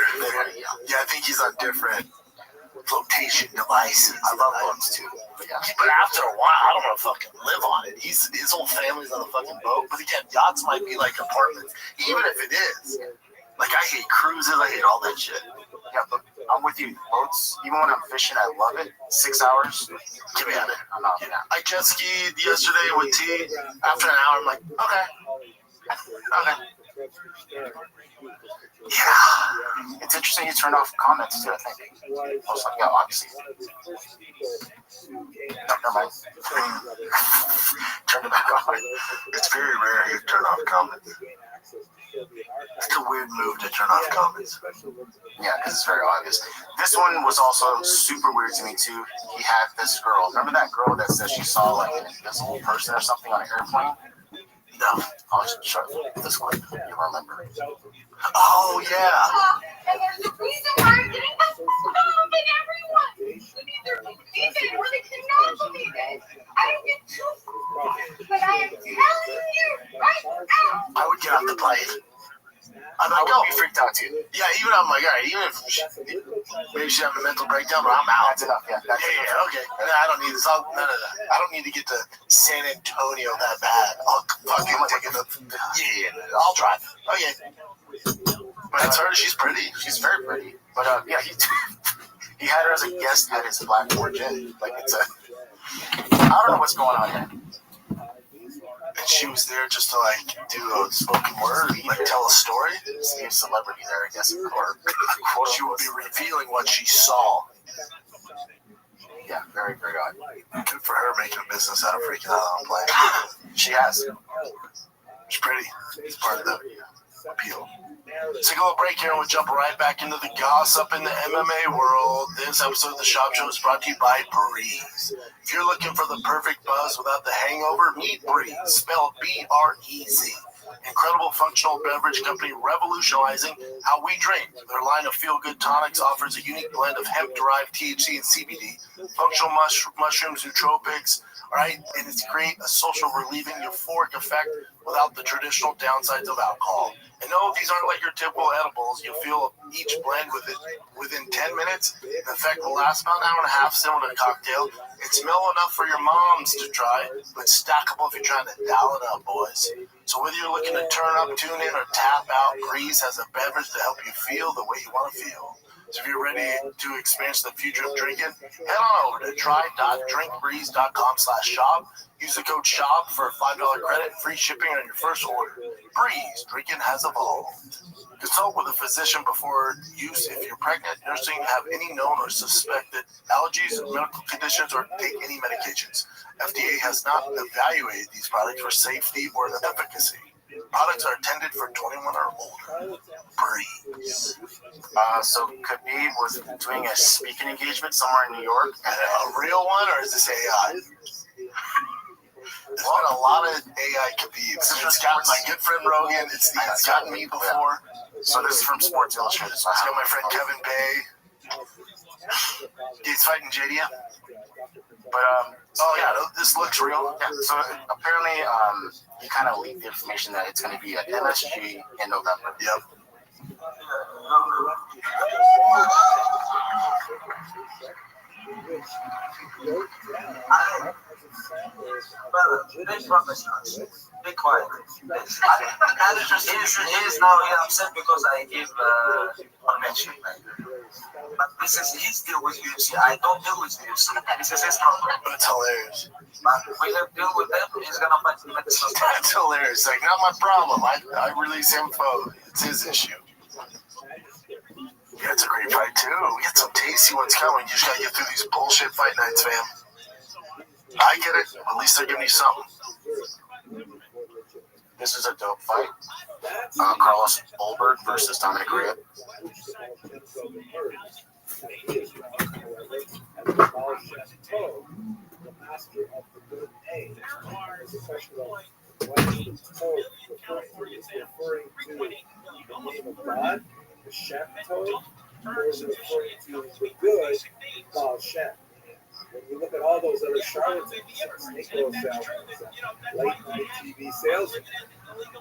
Yeah, I think he's on different flotation devices. I love boats too. But after a while, I don't want to fucking live on it. His whole family's on a fucking boat. But again, yachts might be like apartments, even if it is. Like, I hate cruises. I hate all that shit. Yeah, but I'm with you. Boats, even when I'm fishing, I love it. 6 hours, get me out of it. I'm out. Yeah. I jet skied yesterday with T. After an hour, I'm like, okay. Yeah. It's interesting you turned off comments too, I think. Most like, yeah, obviously. No, never mind. Turn it back on. It's very rare you turn off comments. It's a weird move to turn off comments. Yeah, because it's very obvious. This one was also super weird to me too. He had this girl. Remember that girl that said she saw like an invisible person or something on an airplane? No. I'll just show you this clip. You remember? Oh yeah. And there's a reason why I'm getting this from everyone. We need their believe it or they cannot believe it. I don't get too, but I am telling you right now. I would get off the plane. I'm I like, would be freaked out too. Yeah, even I'm like, all right, even if maybe she's having a mental breakdown, but I'm out. That's enough, yeah. Yeah, okay. No, I don't need this. None of that. I don't need to get to San Antonio that bad. I'll fucking take it up. Yeah, I'll drive. Okay. That's her. She's pretty. She's very pretty. But yeah, he had her as a guest at his Blackboard gym. Like it's a, I don't know what's going on here. And she was there just to like do a spoken word, like tell a story. See a celebrity there, I guess, or she would be revealing what she saw. Yeah, very, very odd. Good for her making a business out of freaking out on a plane. She has. She's pretty. It's part of the appeal. Let's take a little break here and we'll jump right back into the gossip in the MMA world. This episode of the Shop Show is brought to you by Breeze. If you're looking for the perfect buzz without the hangover, meet Breeze, spelled B-R-E-Z. Incredible functional beverage company revolutionizing how we drink. Their line of feel-good tonics offers a unique blend of hemp-derived THC and CBD, functional mushrooms, nootropics, right? And it's create a social relieving euphoric effect without the traditional downsides of alcohol. And no, these aren't like your typical edibles. You'll feel each blend within 10 minutes. The effect will last about an hour and a half, similar to a cocktail. It's mellow enough for your moms to try, but stackable if you're trying to dial it up, boys. So whether you're looking to turn up, tune in, or tap out, Breeze has a beverage to help you feel the way you want to feel. So if you're ready to experience the future of drinking, head on over to try.drinkbreeze.com/shop. Use the code SHOP for a $5 credit and free shipping on your first order. Breeze, drinking has evolved. Consult with a physician before use if you're pregnant, nursing, have any known or suspected allergies, medical conditions, or take any medications. FDA has not evaluated these products for safety or efficacy. Products are intended for 21 or older. Breeze. So Khabib was doing a speaking engagement somewhere in New York. A real one, or is this AI? There's been a lot of AI Khabibs. It's got my good friend Rogan. It's gotten me before. So this is from Sports Illustrated. It's got my friend Kevin Bay. He's fighting JDM. But oh yeah, this looks real. Yeah. So apparently, he kind of leaked the information that it's going to be at MSG in November. Yep. Be professional. Be quiet. He is now upset because I give mention. But this is his deal with UFC. I don't deal with UFC. This is his problem. But it's hilarious. But we have deal with them. He's gonna fight me. That's hilarious. Like, not my problem. I release info. It's his issue. Yeah, it's a great fight too. We got some tasty ones coming. You just gotta get through these bullshit fight nights, fam. I get it. At least they're giving you something. This is a dope fight. Carlos Ulberg versus Dominic Rhea. The Shem toe, or is it referring to the good Baal Shem? When you look at all those other charlatans, snake oil salesmen, late night TV salesmen,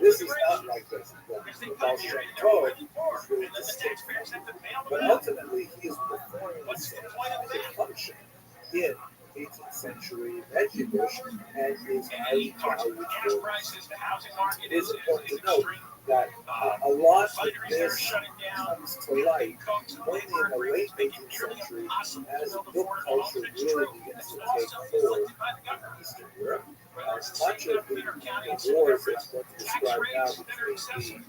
this is not like this. The Baal Shem toe is really distinct. But ultimately, he is performing the same function in 18th century Medjugorje and is highly valued for. It is important to note that a lot of this comes to light only in the late 18th century as book culture really begins to take hold in Eastern Europe. Much of the wars that's going to describe now between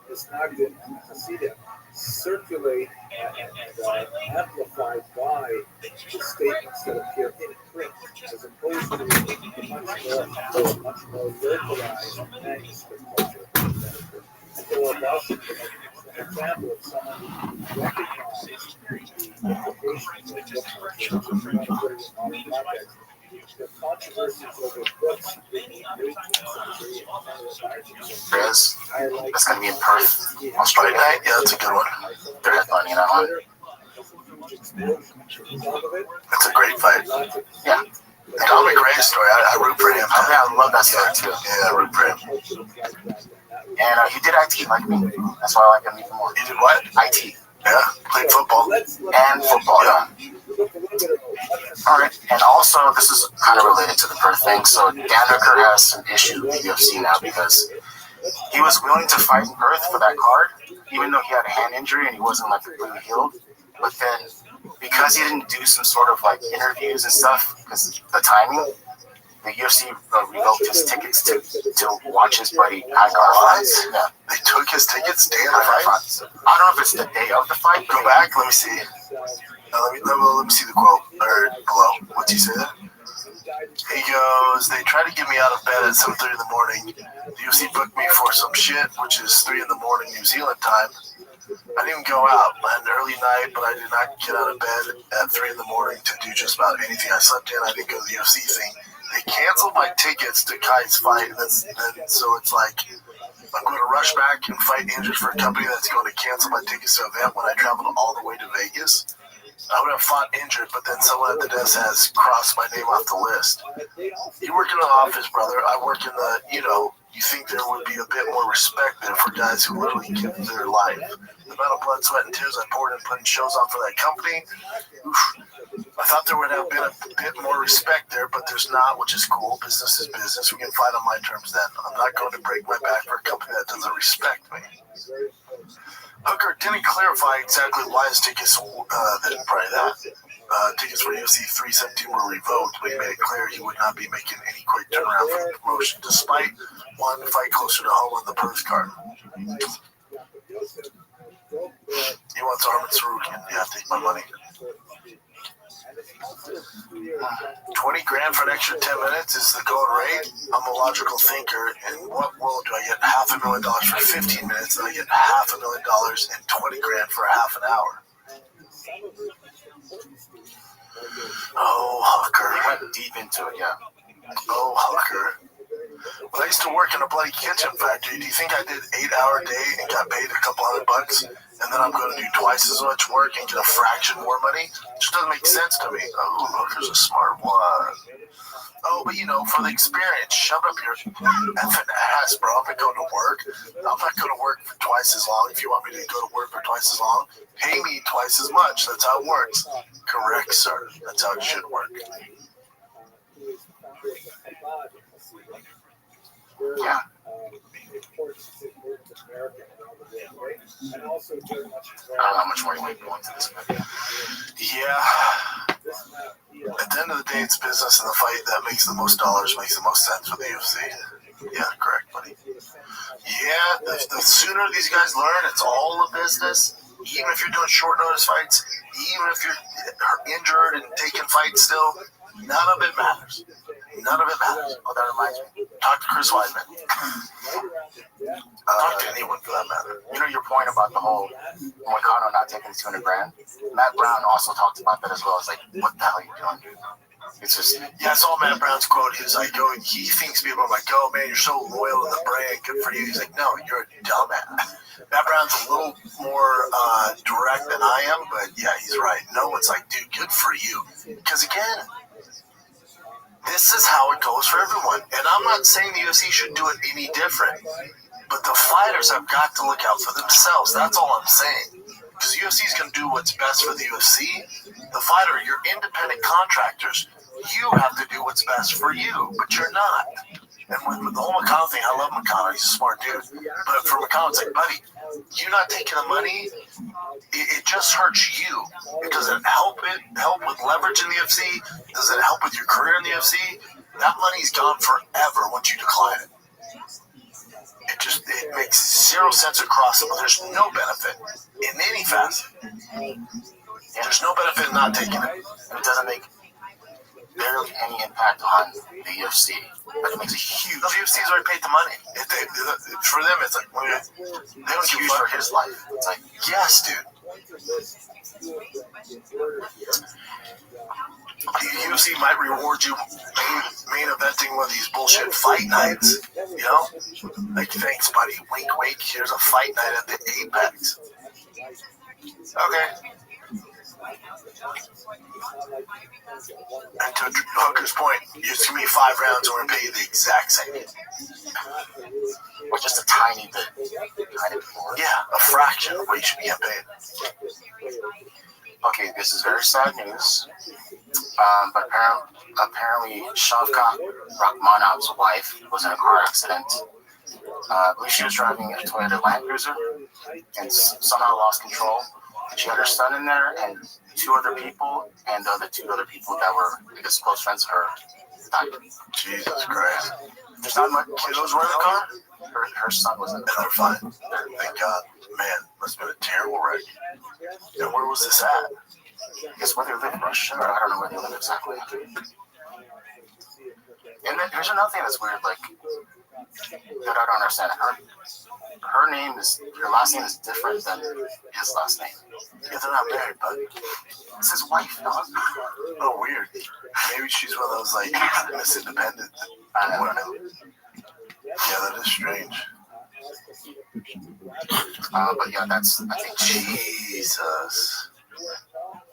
the Misnagdim and Hasidim circulate and amplified by the statements that appear in print, as opposed to the much more localized manuscript culture. For example, if someone recognized the implications of book culture in modern context, the controversies over books in the 18th century That's going to be in Perth, Australia. Yeah, that's a good one. They're headlining that one. That's a great fight. Yeah. The Dominic Rhea story, I root for him. Yeah, I love that story too. Yeah, I root for him. And he did IT like me. That's why I like him even more. He did what? IT. Yeah, played football. And football, yeah. Alright, and also this is kind of related to the Perth thing. So Dan Hooker has some issue with the UFC now because he was willing to fight in Perth for that card, even though he had a hand injury and he wasn't like completely healed. But then, because he didn't do some sort of like interviews and stuff, because the timing, the UFC revoked his tickets to watch his buddy high guard fights. Yeah, they took his tickets day of the fight. I don't know if it's the day of the fight. Go back. Let me see. Let me see the quote or below. What's he say there? He goes, they tried to get me out of bed at 7:30 in the morning. The UFC booked me for some shit, which is 3 in the morning New Zealand time. I didn't even go out. I had an early night, but I did not get out of bed at 3 in the morning to do just about anything. I slept in. I didn't go to the UFC thing. They canceled my tickets to Kai's fight, and so it's like I'm going to rush back and fight injured for a company that's going to cancel my tickets to an event when I traveled all the way to Vegas. I would have fought injured, but then someone at the desk has crossed my name off the list. You work in the office, brother. I work in the, you think there would be a bit more respect there for guys who literally give their life. The amount of blood, sweat, and tears I poured in putting shows on for that company, I thought there would have been a bit more respect there, but there's not, which is cool. Business is business. We can fight on my terms then. I'm not going to break my back for a company that doesn't respect me. Hooker didn't clarify exactly why his tickets, tickets for UFC 317 were revoked, but he made it clear he would not be making any quick turnaround for the promotion, despite wanting to fight closer to home on the Perth card. He wants Armin Sarukian. Yeah, take my money. 20 grand for an extra 10 minutes is the going rate. I'm a logical thinker. In what world do I get $500,000 for 15 minutes and I get $500,000 and 20 grand for half an hour? Oh, Hooker. He went deep into it, yeah. Oh, Hooker. When I used to work in a bloody kitchen factory, do you think I did 8-hour day and got paid a couple $100? And then I'm going to do twice as much work and get a fraction more money? It just doesn't make sense to me. Oh, Hooker's a smart one. Oh, but for the experience, shove up your effing ass, bro. I'm not going to work. I'm not going to work for twice as long. If you want me to go to work for twice as long, pay me twice as much. That's how it works. Correct, sir. That's how it should work. Yeah. I don't know how much more you want to go into this. Yeah. At the end of the day, it's business, and the fight that makes the most dollars makes the most sense for the UFC. Yeah, correct, buddy. Yeah, the sooner these guys learn it's all a business, even if you're doing short notice fights, even if you're injured and taking fights still, none of it matters. None of it matters. Oh, that reminds me. Talk to Chris Weidman. Talk to anyone for that matter. Your point about the whole Moicano not taking the 200 grand? Matt Brown also talked about that as well. It's like, what the hell are you doing, dude? It's just, I saw Matt Brown's quote. He was like, he thinks people are like, oh man, you're so loyal to the brand. Good for you. He's like, no, you're a dumbass. Matt Brown's a little more direct than I am, but yeah, he's right. No one's like, dude, good for you. Because again, this is how it goes for everyone. And I'm not saying the UFC should do it any different. But the fighters have got to look out for themselves. That's all I'm saying. Because the UFC is going to do what's best for the UFC. The fighter, you're independent contractors. You have to do what's best for you, but you're not. And with the whole McConnell thing, I love McConnell. He's a smart dude. But for McConnell, it's like, buddy, you not taking the money, it just hurts you. It doesn't help with leverage in the UFC. It doesn't help with your career in the UFC. That money's gone forever once you decline it. It makes zero sense across it, but there's no benefit in any facet. There's no benefit in not taking it. And it doesn't make barely any impact on the UFC. But it makes a huge. The UFC's already paid the money. For them, it's like, they don't give you for his life. It's like, yes, dude. The UFC might reward you main eventing one of these bullshit fight nights. Like, thanks, buddy. Wink, wink. Here's a fight night at the Apex. Okay. And to Hooker's point, it's going to be 5 rounds and we're going to pay you the exact same. Or just a tiny bit more. Yeah, a fraction of what you should be getting paid. Okay, this is very sad news. But apparently Shavkat Rakhmonov's wife was in a car accident I believe she was driving a Toyota Land Cruiser and somehow lost control. She had her son in there and 2 other people, and the other 2 other people that were, I guess, close friends of her died. Jesus Christ. There's not much. Kiddos were in the car? Her son was in the car. They're fine. Thank God. Man, must have been a terrible wreck. And where was this at? I guess where they live in Russia, or I don't know where they live exactly. And then here's another thing that's weird, like, that I don't understand. Her last name is different than his last name. Yeah, they're not married, but it's his wife, dog. Oh, weird. Maybe she's one of those, like, Miss Independent. I don't know. Yeah, that is strange. But yeah, that's, I think, Jesus.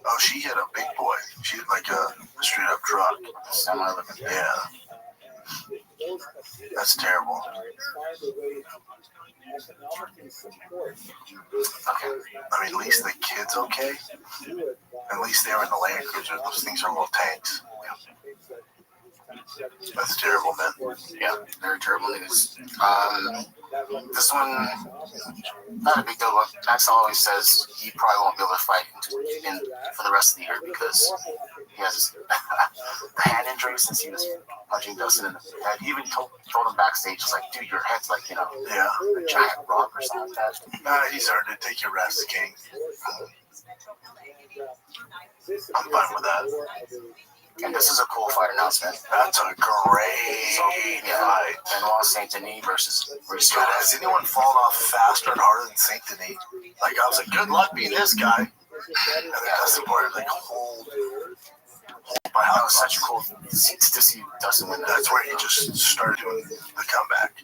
Oh, she hit a big boy. She hit like a straight up truck. Yeah. That's terrible. Okay. I mean, at least the kid's okay. At least they were in the Land Cruiser. Those things are little tanks. That's terrible, man. Yeah, very terrible news. This one, not a big deal. Max always says he probably won't be able to fight for the rest of the year because he has the hand injury since he was punching Dustin in the head. He even told him backstage, "It's like, dude, your head's like, a giant rock or something like that." He's earned it. Take your rest, King. I'm fine with that. And this is a cool fight announcement. That's a great fight. Benoit Saint Denis versus Restream. Has anyone fallen off faster and harder than Saint Denis? Like, I was like, good luck being this guy. And then Dustin Poirier, like, hold my house. That was such cool to see Dustin win that. That's where he just started doing the comeback.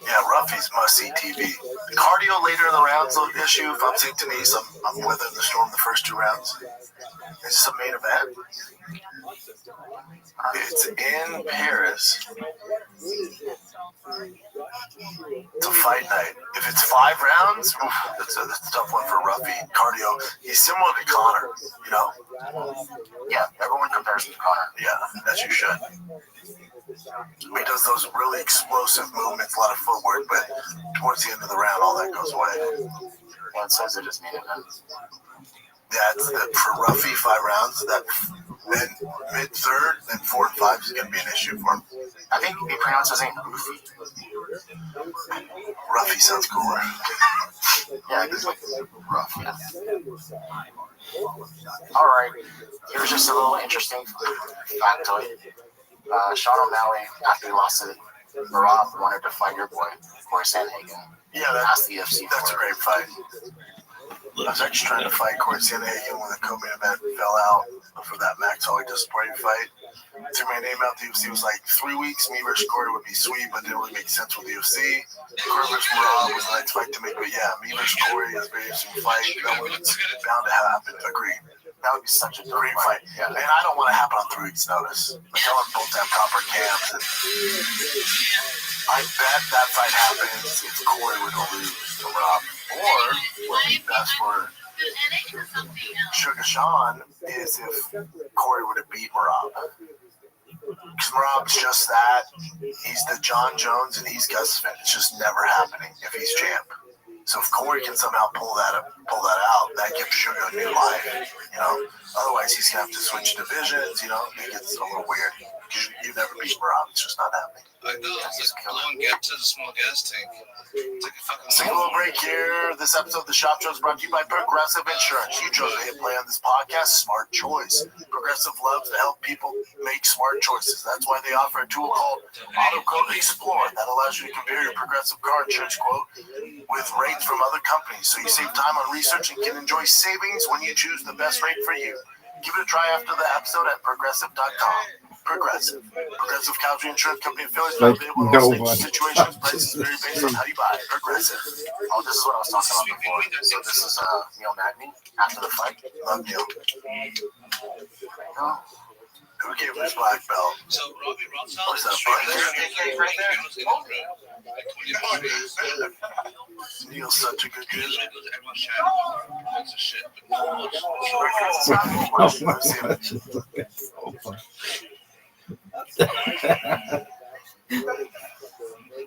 Yeah, Ruffy's must-see TV. Cardio later in the rounds, no issue. If I'm Saint Denis, I'm weathering the storm the first 2 rounds. Is this a main event? It's in Paris. It's a fight night. If it's 5 rounds, that's a tough one for Ruffy. Cardio. He's similar to Connor, Yeah, everyone compares him to Connor. Yeah, as you should. He does those really explosive movements, a lot of footwork, but towards the end of the round, all that goes away. Well, it says it is main event. Yeah, for Ruffy, 5 rounds, then mid-third, then 4 and 5 is going to be an issue for him. I think he pronounces his name Ruffy. Ruffy sounds cooler. Yeah, it's like rough, yeah. Alright, here's just a little interesting factoid. Sean O'Malley, after he lost to Marab, wanted to fight your boy, Corey Sandhagen. Yeah, that's the UFC. That's a great fight. I was actually trying to fight Corey Sandhagen when the co-main event fell out for that Max Holloway disappointing fight. Threw my name out. The UFC was like 3 weeks. Me versus Corey would be sweet, but didn't really make sense with the UFC. Corey versus Marab was the next fight to make, but yeah, me versus Corey is a very interesting fight. That was bound to happen. Agreed. That would be such a great fight. Yeah. And I don't want to happen on 3 weeks' notice. Like, I want both to have proper camps. And I bet that fight happens if Corey were to lose to Rob. Or what would be best for Sugar Sean is if Corey would have beat Marab. Because Marab's just that. He's the John Jones and he's Gus Finn. It's just never happening if he's champ. So if Corey can somehow pull that out, that gives Sugar a new life, Otherwise, he's going to have to switch divisions, It gets a little weird. You never beat Marab. It's just not happening. I know. It's like a long gap to the small gas tank. It's like a fucking... Take a little break here. This episode of The Shop Show is brought to you by Progressive Insurance. You chose to hit play on this podcast. Smart choice. Progressive loves to help people make smart choices. That's why they offer a tool called Auto Quote Explorer that allows you to compare your Progressive car insurance quote with rates from other companies, so you save time on research and can enjoy savings when you choose the best rate for you. Give it a try after the episode at progressive.com. Progressive Casualty Insurance Company affiliates are available in all states, situations, prices vary based on how you buy. Progressive. Oh, this is what I was talking about before. So this is Neil Magny after the fight. Love Neil. Who gave him his black belt? So Rabbi Rothschild What's that, Neil's such a good dude.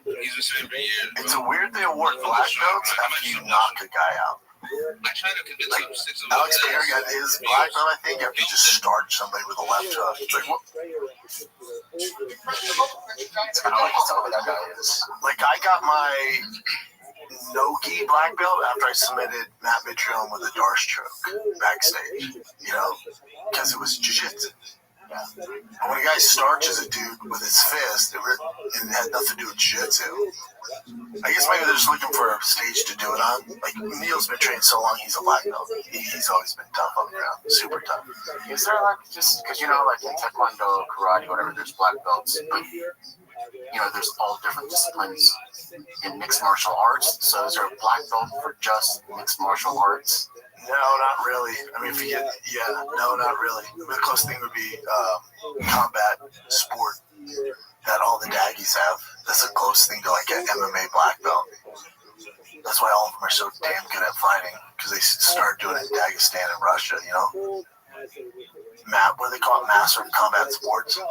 It's a weird they award black belts after you knock a guy out. Like, Alex Bayer got his black belt, I think, after he just started somebody with a left hook. It's like, what? It's kind of like how that guy is. Like, I got my no-gi black belt after I submitted Matt Mitrione with a Darce choke backstage, you know, because it was jiu-jitsu. Yeah. And when a guy starches a dude with his fist, it had nothing to do with jiu-jitsu. I guess maybe they're just looking for a stage to do it on. Like, Neil's been trained so long, he's a black belt. He's always been tough on the ground, super tough. Is there like just because you know, like in Taekwondo, karate, whatever, there's black belts, but you know, there's all different disciplines in mixed martial arts. So is there a black belt for just mixed martial arts? No, not really. I mean, if you get, no, not really. I mean, the closest thing would be combat sport that all the daggies have. That's the closest thing to like an MMA black belt. That's why all of them are so damn good at fighting, because they started doing it in Dagestan and Russia, you know? What do they call it? Master of Combat Sports. And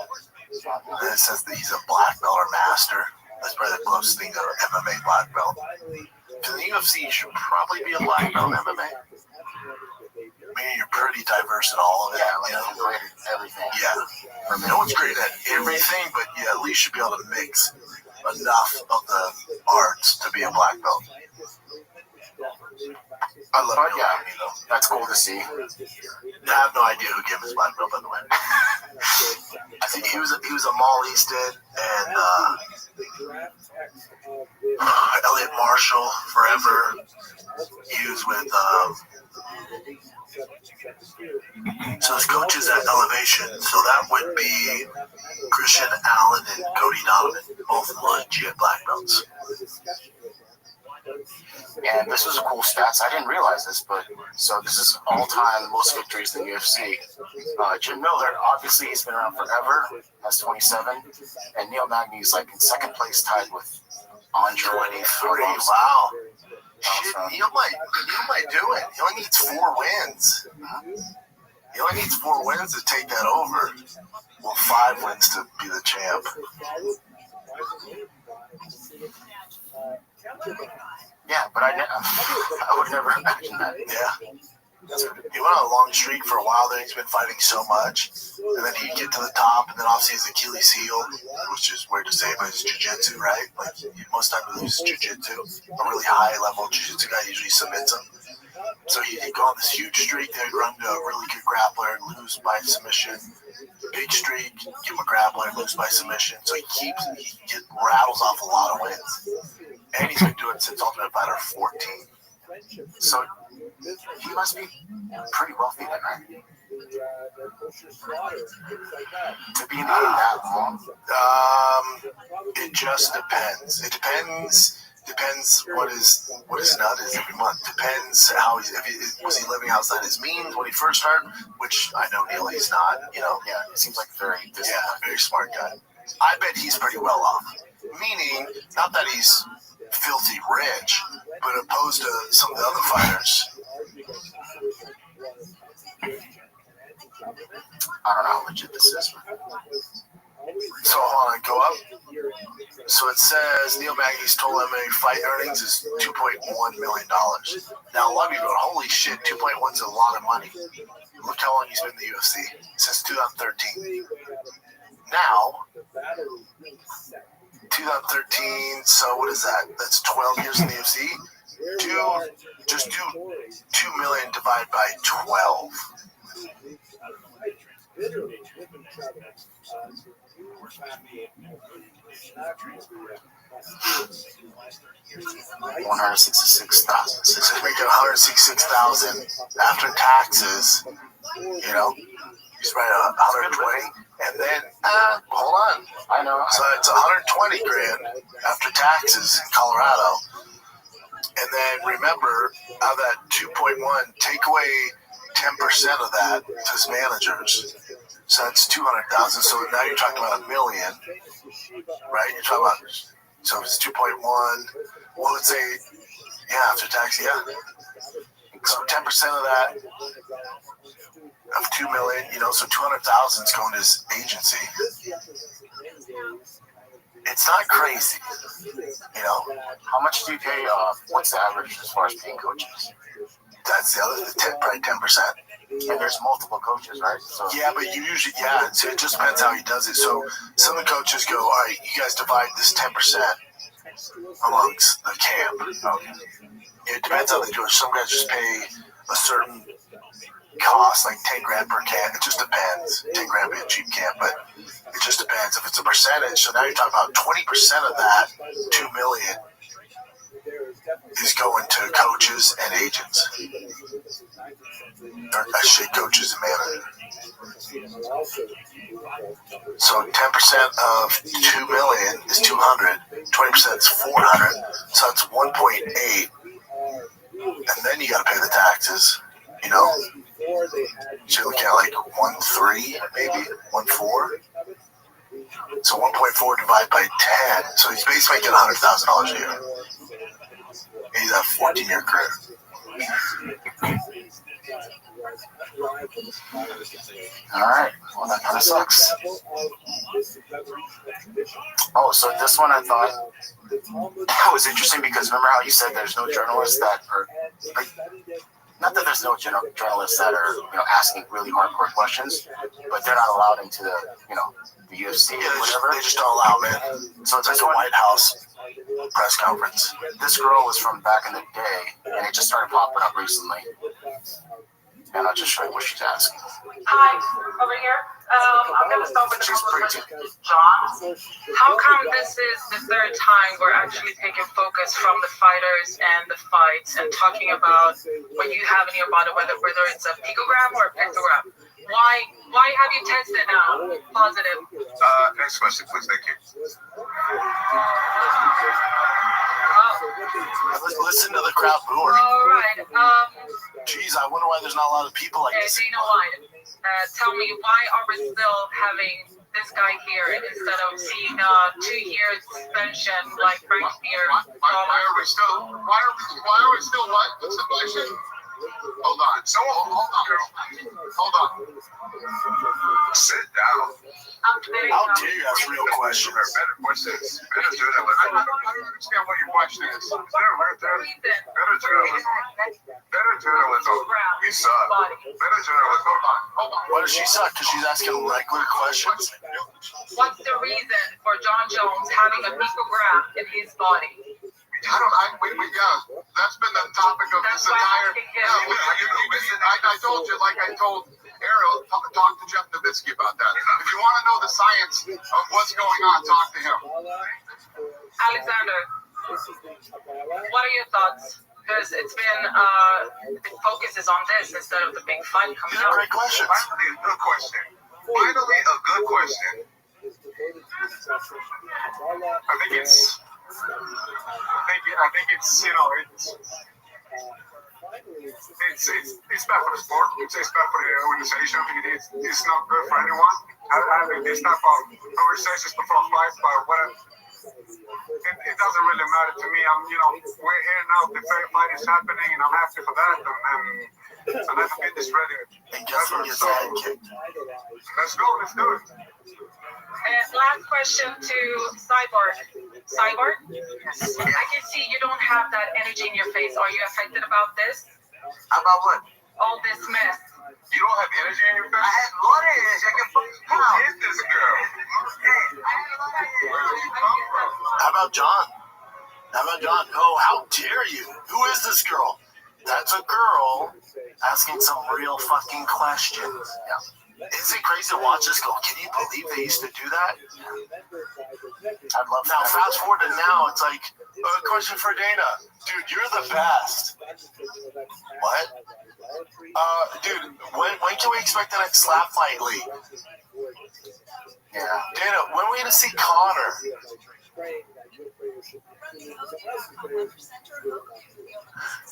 it says that he's a black belt or master. That's probably the closest thing to an MMA black belt. In the UFC, you should probably be a black belt in MMA. I mean, you're pretty diverse in all of it. Yeah, like great at everything. Yeah. No one's great at everything, but you at least should be able to mix enough of the arts to be a black belt. I love it. Yeah, though. That's cool to see. I have no idea who gave him his black belt, by the way. I think he was a Mall Easton and Elliot Marshall forever. He was with so his coaches at Elevation. So that would be Christian Allen and Cody Donovan, both legit black belts. And this was a cool stats. I didn't realize this, but so this is all-time most victories in the UFC. Jim Miller, obviously, he's been around forever. Has 27, and Neil Magny's like in second place, tied with Andre. 23. Wow. Shit, Neil might do it. He only needs 4 wins. He only needs 4 wins to take that over. Well, 5 wins to be the champ. Yeah, but I would never imagine that. Yeah. He went on a long streak for a while there. He's been fighting so much. And then he'd get to the top, and then obviously his Achilles heel, which is weird to say, but it's jiu-jitsu, right? Like, most times he loses jiu-jitsu. A really high-level jiu-jitsu guy usually submits him. So he'd go on this huge streak. They'd run to a really good grappler, lose by submission. Big streak, give him a grappler, lose by submission. So he rattles off a lot of wins. And he's been doing it since Ultimate Fighter 14. So he must be pretty wealthy then, right? To be in that long? It just depends. It depends what his nut is every month. Depends how was he living outside his means when he first started, which I know Neil he's not, you know. Yeah, it seems like very smart guy. I bet he's pretty well off. Meaning, not that he's filthy rich, but opposed to some of the other fighters. I don't know how legit this is. So hold on, go up. So it says Neil Magny's total MMA fight earnings is $2.1 million. Now a lot of people go, holy shit, 2.1 is a lot of money. Look how long he's been in the UFC, since 2013. Now, 2013, so what is that? That's 12 years in the UFC. Just do 2 million divided by 12. $166,000. So he's making $166,000 after taxes. You know, he's probably 120, and then hold on. I know. So it's 120 grand after taxes in Colorado. And then remember, out of that 2.1, take away 10% of that to his managers. So that's 200,000. So now you're talking about $1 million, right? You're talking about, so it's 2.1. Well, let's say, after tax, So 10% of that of 2 million, so 200,000 is going to his agency. It's not crazy, you know. How much do you pay? What's the average as far as paying coaches? That's the other, probably 10%. And there's multiple coaches, right? So yeah, but you usually, so it just depends how he does it. So some of the coaches go, all right, you guys divide this 10% amongst the camp. It depends how they do it. Some guys just pay a certain cost, like 10 grand per camp. It just depends. 10 grand be a cheap camp, but it just depends. If it's a percentage, so now you're talking about 20% of that, $2 million, is going to coaches and agents. Or I should coaches and managers. So 10% of 2 million is 200. 20% is 400. So that's 1.8. And then you got to pay the taxes. You know. So you're looking at like 1.3, maybe 1.4. So 1.4 divided by 10. So he's basically making $100,000 a year. He's a 14-year career. All right. Well, that kind of sucks. Oh, so this one I thought was interesting because remember how you said there's no journalists that are, like, not that there's no journalists that are, asking really hardcore questions, but they're not allowed into the, the UFC or whatever. They just don't allow, man. So it's like a White House press conference. This girl was from back in the day, and it just started popping up recently. And I'll just show you what she's asking. Hi, over here. I'm going to start with a couple of questions. John, how come this is the third time we're actually taking focus from the fighters and the fights and talking about what you have in your body, whether it's a picogram or a pictogram? Why have you tested now positive? Next question, please. Thank you. Listen to the crowd booing. All right. Jeez, I wonder why there's not a lot of people like this. Do you know why? Tell me, why are we still having this guy here instead of seeing 2 years suspension like right here? Why are we still what? Suspension? Hold on. Hold on. Sit down. How dare you ask real questions? Better questions. Better journalism. I don't understand what your question is. Better journalism. Better journalism. You suck. Better journalism. Hold on. What does she suck? Because she's asking regular questions? What's the reason for John Jones having a picogram in his body? That's been the topic of this entire. Listen, I told you, like I told Ariel, talk to Jeff Nowitzki about that. If you want to know the science of what's going on, talk to him. Alexander, what are your thoughts? Because it's been the focus is on this instead of the big fight coming up. Great question. Finally, a good question. Finally, a good question. I think it's it's bad for the sport. It's bad for the organization. It's not good for anyone. I think this type of conversations before fights, but whatever. It doesn't really matter to me. We're here now. The fair fight is happening, and I'm happy for that. And I think it's ready. And guess what gets head kicked? Let's go. Let's do it. And last question to Cyborg. Cyborg? Yes. I can see you don't have that energy in your face. Are you affected about this? About what? All this mess. You don't have energy in your face? I have more energy. I can fucking count. Who is this girl? How about John? Oh, how dare you? Who is this girl? That's a girl asking some real fucking questions. Yeah. Is it crazy to watch this go? Can you believe they used to do that? I'd love now. Fast forward to now, it's like a question for Dana. Dude, you're the best. What? Dude, when can we expect the next slap fight league? Yeah. Dana, when are we gonna see Connor?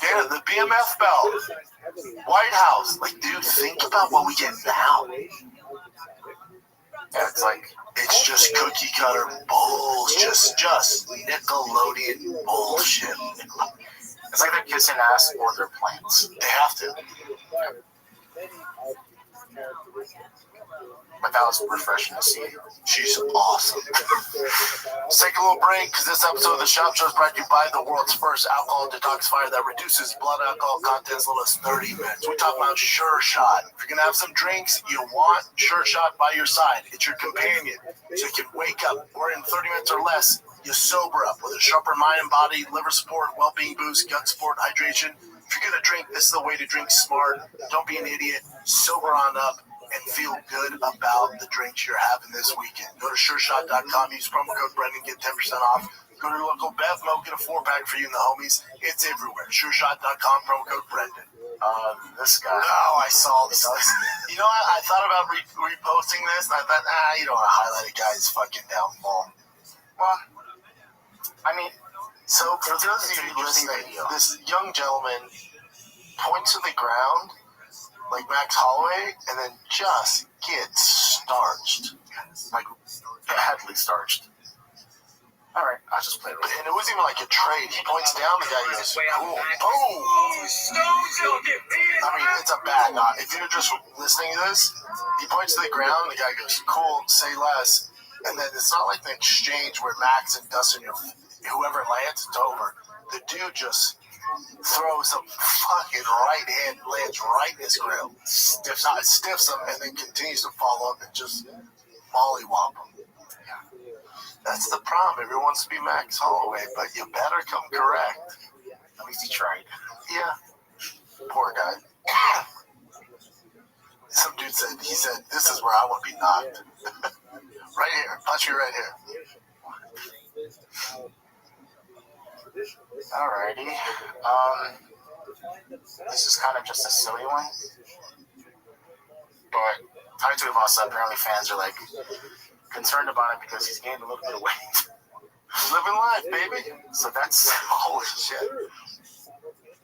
Dana, the BMF belt, White House. Like, dude, think about what we get now. Yeah, it's just cookie cutter bullshit, just Nickelodeon bullshit. It's like they're kissing ass or they're plants. They have to. But that was refreshing to see. She's awesome. Let's take a little break because this episode of the Shop Show is brought to you by the world's first alcohol detoxifier that reduces blood alcohol content as little as 30 minutes. We talk about Sure Shot. If you're going to have some drinks, you want Sure Shot by your side. It's your companion. So you can wake up or in 30 minutes or less, you sober up with a sharper mind and body, liver support, well-being boost, gut support, hydration. If you're going to drink, this is the way to drink smart. Don't be an idiot. Sober on up and feel good about the drinks you're having this weekend. Go to SureShot.com, use promo code Brendan, get 10% off. Go to your local Bevmo, get a 4-pack for you and the homies. It's everywhere. SureShot.com, promo code Brendan. This guy. Oh, I saw this. You know what? I thought about reposting this, and I thought, you don't want to highlight a guy's fucking downfall. Well, I mean, so for those of you listening, this young gentleman points to the ground like Max Holloway, and then just gets starched. Like, badly starched. All right, I'll just play it. And it wasn't even like a trade. He points down, the guy goes, cool. Boom! I mean, it's a bad knot. If you're just listening to this, he points to the ground, the guy goes, cool, say less. And then it's not like an exchange where Max and Dustin, whoever lands, it's over. The dude just throws a fucking right hand, lands right in his grill, stiffs him, and then continues to follow up and just mollywop him. Yeah. That's the problem. Everyone wants to be Max Holloway, but you better come correct. At least he tried. Yeah. Poor guy. Some dude said, this is where I want to be knocked. Right here. Punch me right here. Alrighty. This is kind of just a silly one. But Taito Ivasa, apparently fans are like concerned about it because he's gained a little bit of weight. He's living life, baby. So that's holy shit.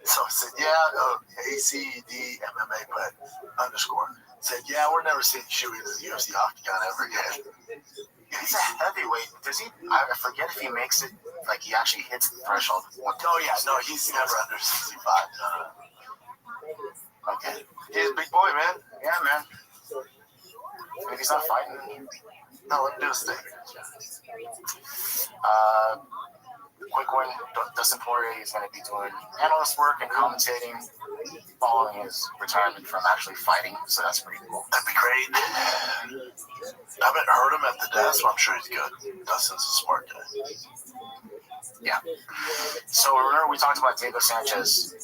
So I said, ACD MMA, but _ said, we're never seeing Shuey in the UFC octagon ever again. He's a heavyweight. Does he? I forget if he makes it, like he actually hits the threshold. Oh, yeah, no, he's never under 65. No. Okay. He's a big boy, man. Yeah, man. Maybe he's not fighting. No, let him do his thing. Quick one, Dustin Poirier is going to be doing analyst work and commentating following his retirement from actually fighting, so that's pretty cool. That'd be great. I haven't heard him at the desk, but I'm sure he's good. Dustin's a smart guy. Yeah. So remember we talked about Diego Sanchez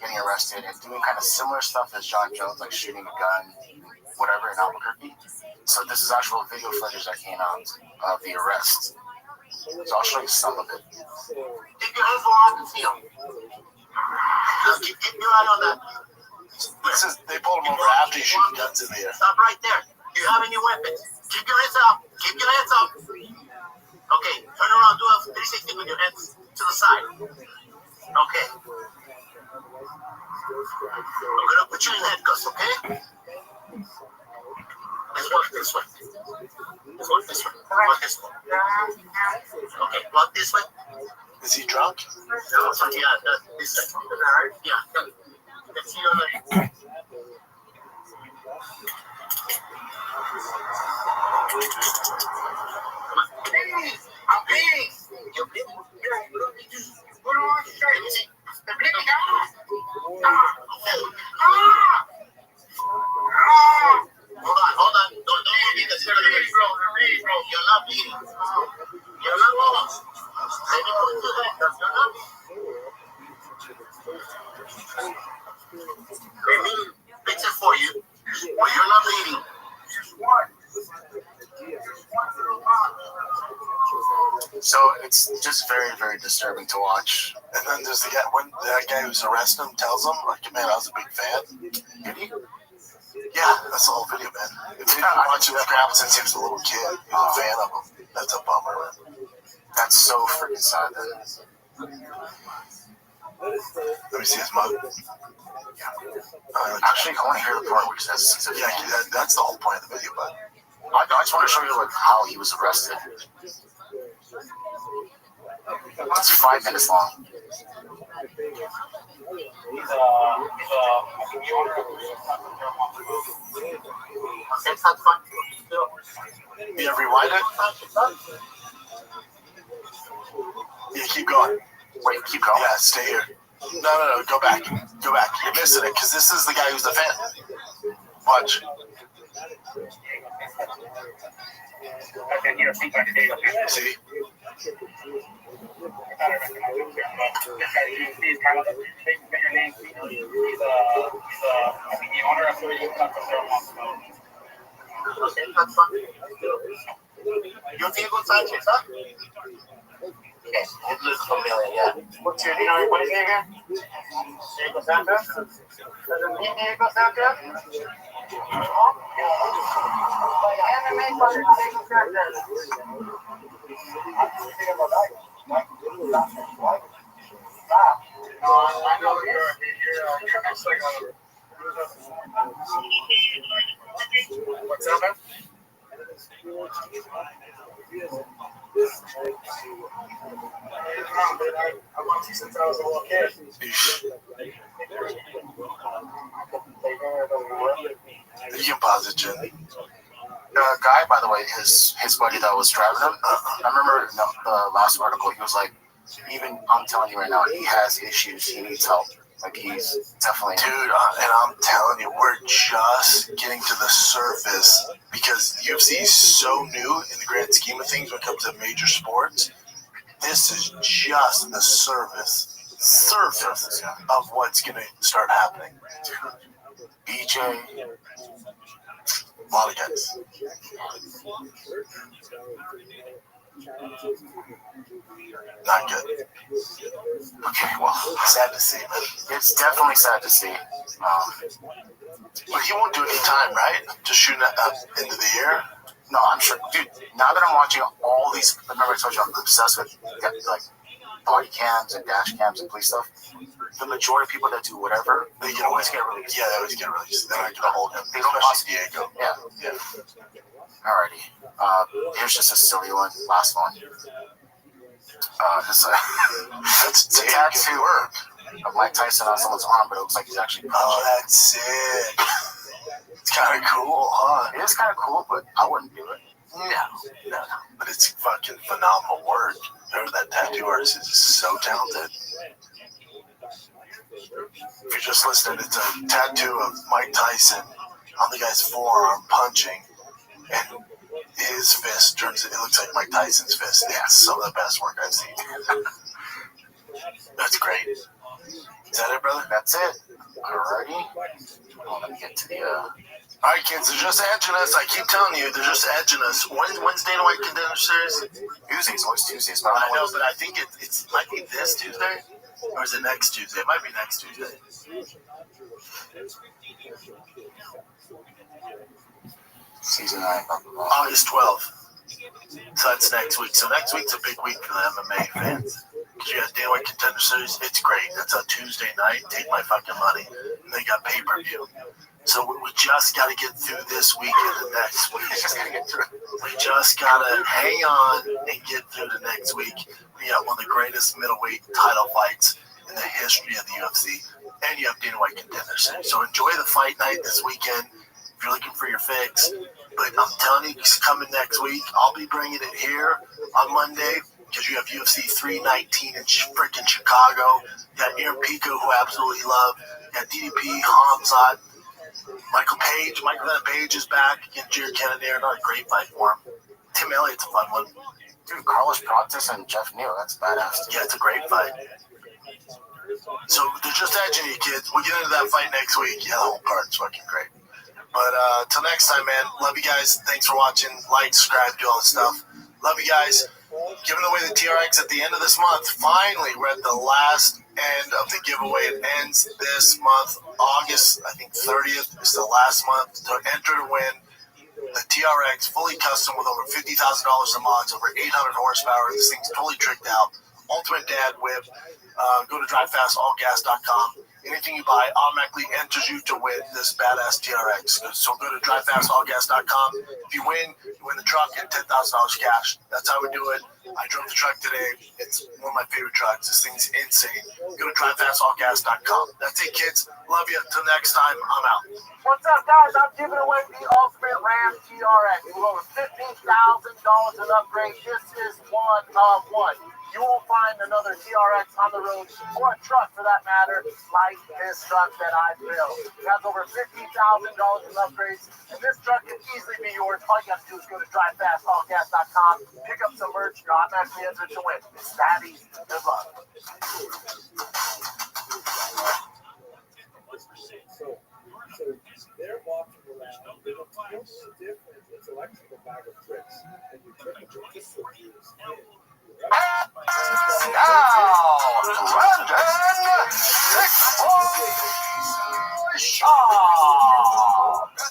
getting arrested and doing kind of similar stuff as John Jones, like shooting a gun, whatever, in Albuquerque. So this is actual video footage that came out of the arrest. So I'll show you some of it. Keep your hands on the field. Keep your eye on that. They pulled him over after he shooting guns in the air. Stop right there. Do you have any weapons? Keep your hands up. Keep your hands up. Okay, turn around. Do a 360 with your hands to the side. Okay. I'm going to put you in handcuffs, okay? Let's walk this way. Let's walk this way. Walk this way. Okay, walk this way. Is he drunk? No, this way. Yeah. Let's see on the... Come on. I'm bleeding. You're bleeding? Put on your shirt. I'm bleeding. Hold on. Don't get the spirit of the bleeding, bro. You're not bleeding. You're not bleeding. Let me put your hand up. You're not bleeding. Let me fix it for you. But you're not bleeding. So it's just very, very disturbing to watch. And then there's the guy, when that guy who's arresting him tells him, like, man, I was a big fan. Did he? Yeah, that's the whole video, man. If you watch him grab since he was a little kid, he was a fan of him. That's a bummer, man. That's so freaking sad. Let me see his mug. Actually, I want to hear the part where he says he's a fan. Yeah, that's the whole point of the video, but I just want to show you like how he was arrested. It's 5 minutes long. That's not fun. You ever rewind it? Yeah, keep going. Wait, keep going. Yeah, stay here. No, go back. Go back. You're missing it because this is the guy who's the fan. Watch. See? You Diego Sanchez, huh? Yes, it looks familiar, yeah. What's your, what is your name here? Diego Sanchez? Does it mean Diego Sanchez? What's up, man? I want you since I was a little kid. You can pause it, Jim. The guy, by the way, his buddy that was driving him, I remember the last article, he was like, even, I'm telling you right now, he has issues, he needs help. Like, he's definitely... Dude, and I'm telling you, we're just getting to the surface because UFC is so new in the grand scheme of things when it comes to major sports. This is just the surface of what's going to start happening. BJ... A lot of guys. Not good. Okay, well, sad to see, man. It's definitely sad to see. But he won't do any time, right? Just shooting up into the air? No, I'm sure. Dude, now that I'm watching all these, remember I told you I'm obsessed with like body cams and dash cams and police stuff. The majority of people that do whatever, they can always get released. Yeah, they always get released. They're not going to hold him. They don't Especially Diego. Yeah. Alrighty. Here's just a silly one. Last one. It's a tattoo of Mike Tyson on someone's arm, but it looks like he's actually punching. Oh, that's sick. It's kind of cool, huh? It is kind of cool, but I wouldn't do it. No. But it's fucking phenomenal work. Whoever that tattoo artist is so talented. If you're just listening, it's a tattoo of Mike Tyson on the guy's forearm punching, and his fist turns it looks like Mike Tyson's fist. Yeah, some of the best work I've seen. That's great. Is that it, brother? That's it. Alrighty. Well, let me get to the All right, kids, they're just edging us. I keep telling you, they're just edging us. When's Dana White Contender Series? Tuesdays, always Tuesdays. But I know, but I think it might be this Tuesday, or is it next Tuesday? It might be next Tuesday. Season 9. August 12th. So that's next week. So next week's a big week for the MMA fans. Because you got Dana White Contender Series. It's great. That's a Tuesday night. Take my fucking money. And they got pay-per-view. So we just got to get through this week and the next week. We just got to hang on and get through the next week. We got one of the greatest middleweight title fights in the history of the UFC. And you have Dana White Contender Series. So enjoy the fight night this weekend if you're looking for your fix. But I'm telling you, it's coming next week. I'll be bringing it here on Monday because you have UFC 319 in freaking Chicago. You got Aaron Pico, who I absolutely love. You got DDP, Hamzat. Michael Van Page is back against Jared Kennedy. Another great fight for him. Tim Elliott's a fun one. Dude, Carlos Pratis and Jeff Neal, that's badass. Yeah, it's a great fight. So they're just edging you, kids. We'll get into that fight next week. Yeah, the whole card's fucking great. But till next time, man. Love you guys. Thanks for watching. Like, subscribe, do all the stuff. Love you guys. Giving away the TRX at the end of this month. Finally, we're at the last end of the giveaway. It ends this month. August, I think 30th is the last month to enter to win the TRX fully custom with over $50,000 of mods, over 800 horsepower. This thing's totally tricked out. Ultimate Dad Whip. Go to drivefastallgas.com. Anything you buy automatically enters you to win this badass TRX. So go to drivefastallgas.com. If you win the truck and $10,000 cash. That's how we do it. I drove the truck today. It's one of my favorite trucks. This thing's insane. Go to drivefastallgas.com. That's it, kids. Love you. Until next time, I'm out. What's up, guys? I'm giving away the Ultimate Ram TRX with over $15,000 in upgrades. This is one of one. You won't find another TRX on the road, or a truck for that matter, like this truck that I built. It has over $15,000 in upgrades, and this truck can easily be yours. All you have to do is go to drivefastallgas.com, pick up some merch, you're automatically entered to win. It's that easy. Good luck. So they're walking around with a totally different intellectual bag of tricks, and you trip with your pistol use.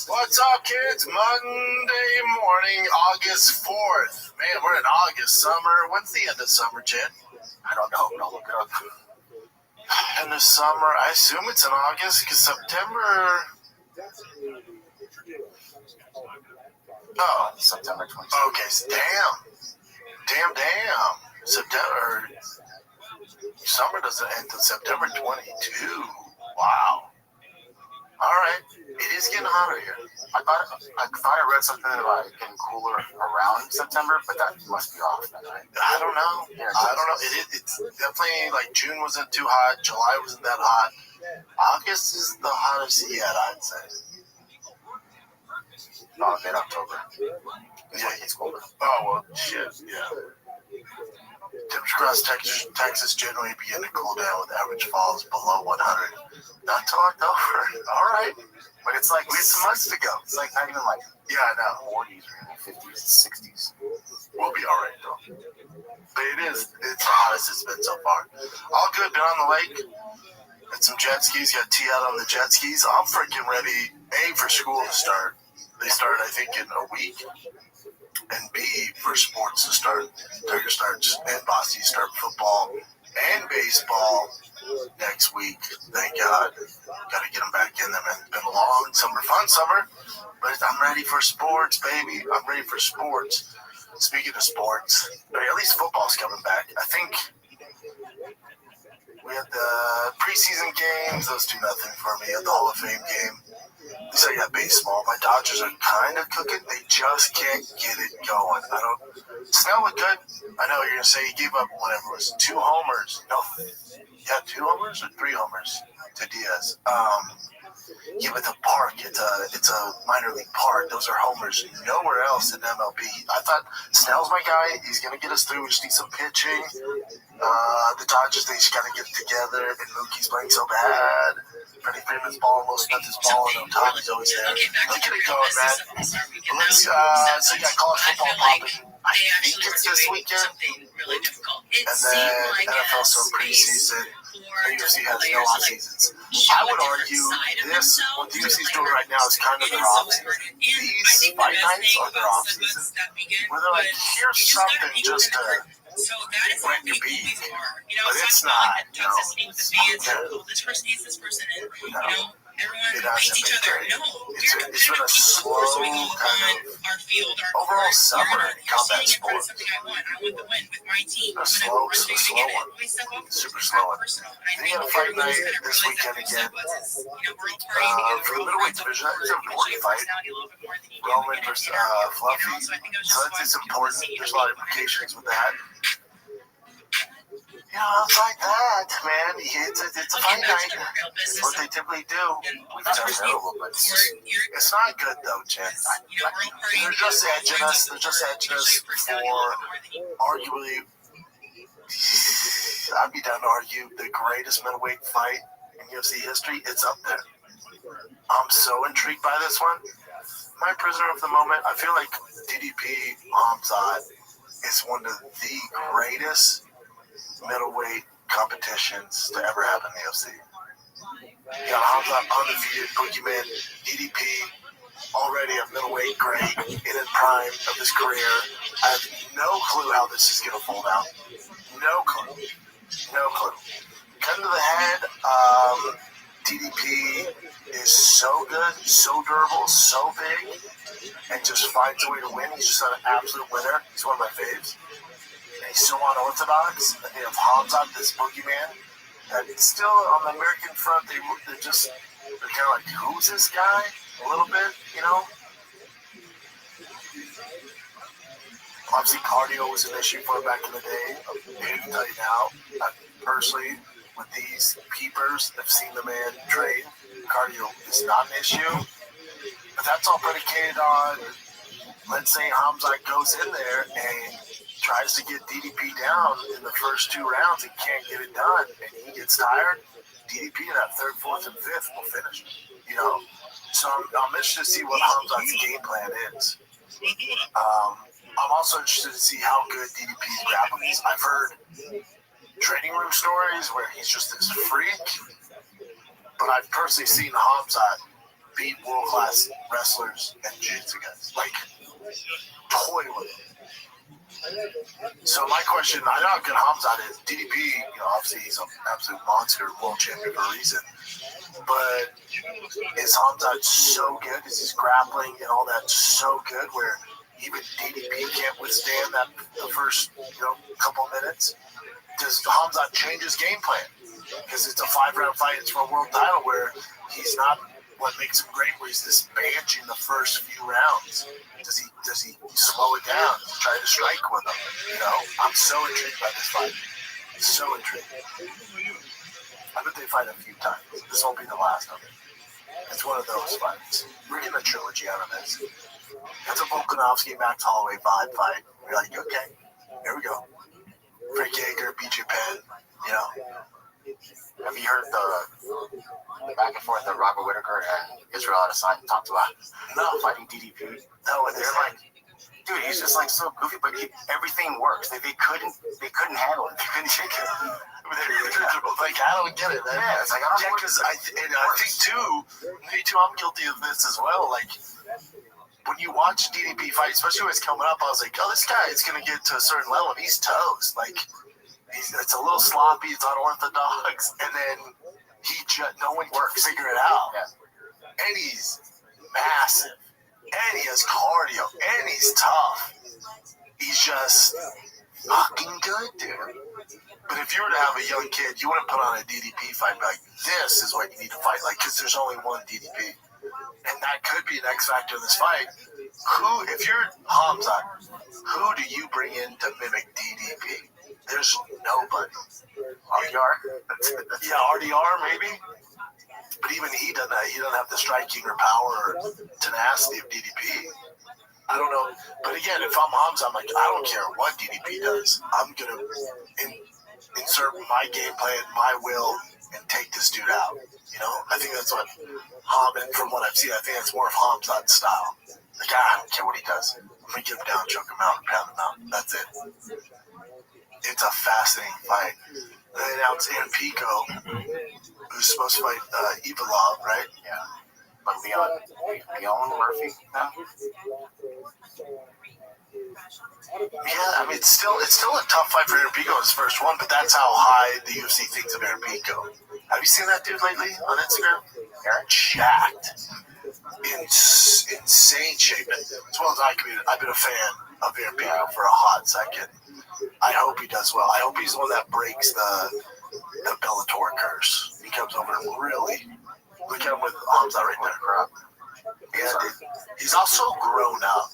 What's up, kids? Monday morning, August 4th. Man, we're in August. Summer. When's the end of summer, Jen? I don't know. I'll look it up. End of summer. I assume it's in August because September. Oh, September 20th. Okay, damn. September. Summer doesn't end until September 22. Wow. All right. It is getting hotter here. I thought I read something like getting cooler around September, but that must be off then, right? I don't know. It's definitely like June wasn't too hot. July wasn't that hot. August is the hottest yet, I'd say. No, mid-October. Yeah, he's colder. Oh, well, shit, yeah. Temperature across Texas generally begin to cool down with average falls below 100. Not till October. All right. But it's like some months to go. It's like not even like, yeah, I know. 40s or 50s, 60s. We'll be all right, though. But it's the hottest it's been so far. All good. Been on the lake. Had some jet skis. Got tee out on the jet skis. I'm freaking ready, A, for school to start. They start, I think, in a week. And B, for sports to start. Tiger starts and Bossy start football and baseball next week. Thank God. Got to get them back in there, man. It's been a long summer, fun summer, but I'm ready for sports, baby. I'm ready for sports. Speaking of sports, at least football's coming back. I think we had the preseason games. Those do nothing for me. At the Hall of Fame game. So I got baseball. My Dodgers are kind of cooking. They just can't get it going. Snell looked good. I know you're going to say he gave up whatever it was, 2 homers. No, yeah, 2 homers or 3 homers to Diaz. Yeah, but the park, it's a minor league park. Those are homers. Nowhere else in MLB. I thought Snell's my guy. He's going to get us through. We just need some pitching. The Dodgers, they just got to get it together. And Mookie's playing so bad. Freddie Freeman's ball, Will Smith is balling. Tom's always there. Let's get it going, man. Let's, so you got college football popping. I think it's this weekend. And then NFL some preseason. The UFC has no off seasons. I would argue this, what the UFC's doing right now is kind of their off season. These fight nights are their off season. Where they're like, here's something just to wet your beak. But it's not, you know. This person hates this person, and you know, It everyone hates each other. No, we're it's been a slow kind of overall summer in combat sport. something I want the win with my team. A slow one. Super slow one. They got a fight night this weekend again. For the middleweight division, it's an important fight. Roman versus Fluffy. So it's important. There's a lot of implications with that. You know, it's like that, man. It's a fight night. It's what they typically do. We've done terrible, but it's not good, though, Jen. They're just edging us. They're just edging us for arguably, I'd be down to argue, the greatest middleweight fight in UFC history. It's up there. I'm so intrigued by this one. My prisoner of the moment, I feel like DDP Hamzat is one of the greatest middleweight competitions to ever happen in the UFC. You got Hamzat undefeated, Boogeyman, DDP, already a middleweight great in the prime of his career. I have no clue how this is going to fold out. No clue. No clue. Gun to the head, DDP is so good, so durable, so big, and just finds a way to win. He's just an absolute winner. He's one of my faves. And he's so unorthodox. And they have Hamzat, this boogeyman. And still on the American front, they're kind of like, who's this guy? A little bit, you know? Obviously, cardio was an issue for him back in the day. I can tell you now, personally, with these peepers, I've seen the man train. Cardio is not an issue. But that's all predicated on, let's say Hamzat goes in there and tries to get DDP down in the first 2 rounds and can't get it done, and he gets tired. DDP in that 3rd, 4th, and 5th will finish, you know. So I'm interested to see what Hamzat's game plan is. I'm also interested to see how good DDP's grappling is. I've heard training room stories where he's just this freak, but I've personally seen Hamzat beat world-class wrestlers and jiu-jitsu guys. Like, toy with him. So my question, I know how good Hamzat is. DDP, you know, obviously he's an absolute monster, world champion for a reason. But is Hamzat so good? Is his grappling and all that so good where even DDP can't withstand that the first, you know, couple of minutes? Does Hamzat change his game plan? Because it's a 5-round fight. It's for a world title where he's not what makes him great, where he's this banshee in the first few rounds. Does he slow it down? Try to strike with him? You know, I'm so intrigued by this fight. So intrigued. I bet they fight a few times. This won't be the last of it. It's one of those fights. We're getting a trilogy out of this. It's a Volkanovski Max Holloway vibe fight. You're like, okay, here we go. Frank Yeager, BJ Penn, you know. Have you heard the back and forth that Robert Whitaker and Israel Adesanya talked about? No. Fighting DDP. No, they're like, dude, he's just like so goofy, but everything works. They couldn't handle it. They couldn't take it. Like, I don't get it, man. Yeah, it's like, I don't know. Because I think too, me too, I'm guilty of this as well. Like, when you watch DDP fight, especially when it's coming up, I was like, oh, this guy is going to get to a certain level, and he's toast. Like, it's a little sloppy, it's unorthodox, and then no one can figure it out. Yeah. And he's massive, and he has cardio, and he's tough. He's just fucking good, dude. But if you were to have a young kid, you wouldn't put on a DDP fight and be like, this is what you need to fight like, because there's only one DDP. And that could be an X factor in this fight. If you're Hamzat, who do you bring in to mimic DDP? There's nobody. RDR? Yeah, RDR maybe. But even he doesn't have the striking or power or tenacity of DDP. I don't know. But again, if I'm Hamzat, I'm like, I don't care what DDP does. I'm going to insert my game plan, my will, and take this dude out. You know, I think that's what and from what I've seen, I think that's more of Hamzat's style. Like, I don't care what he does. I'm going to get him down, choke him out, and pound him out. That's it. It's a fascinating fight. They announced Aaron Pico, who's supposed to fight Ivalov, right? Yeah. But Leon Murphy? No? Yeah, I mean, it's still a tough fight for Aaron Pico in his first one, but that's how high the UFC thinks of Aaron Pico. Have you seen that dude lately on Instagram? Aaron jacked. Insane shape. As well as I've been a fan of Aaron Pico for a hot second. I hope he does well. I hope he's the one that breaks the Bellator curse. He comes over and really look at him with Hamzat right there. Yeah, he's also grown up.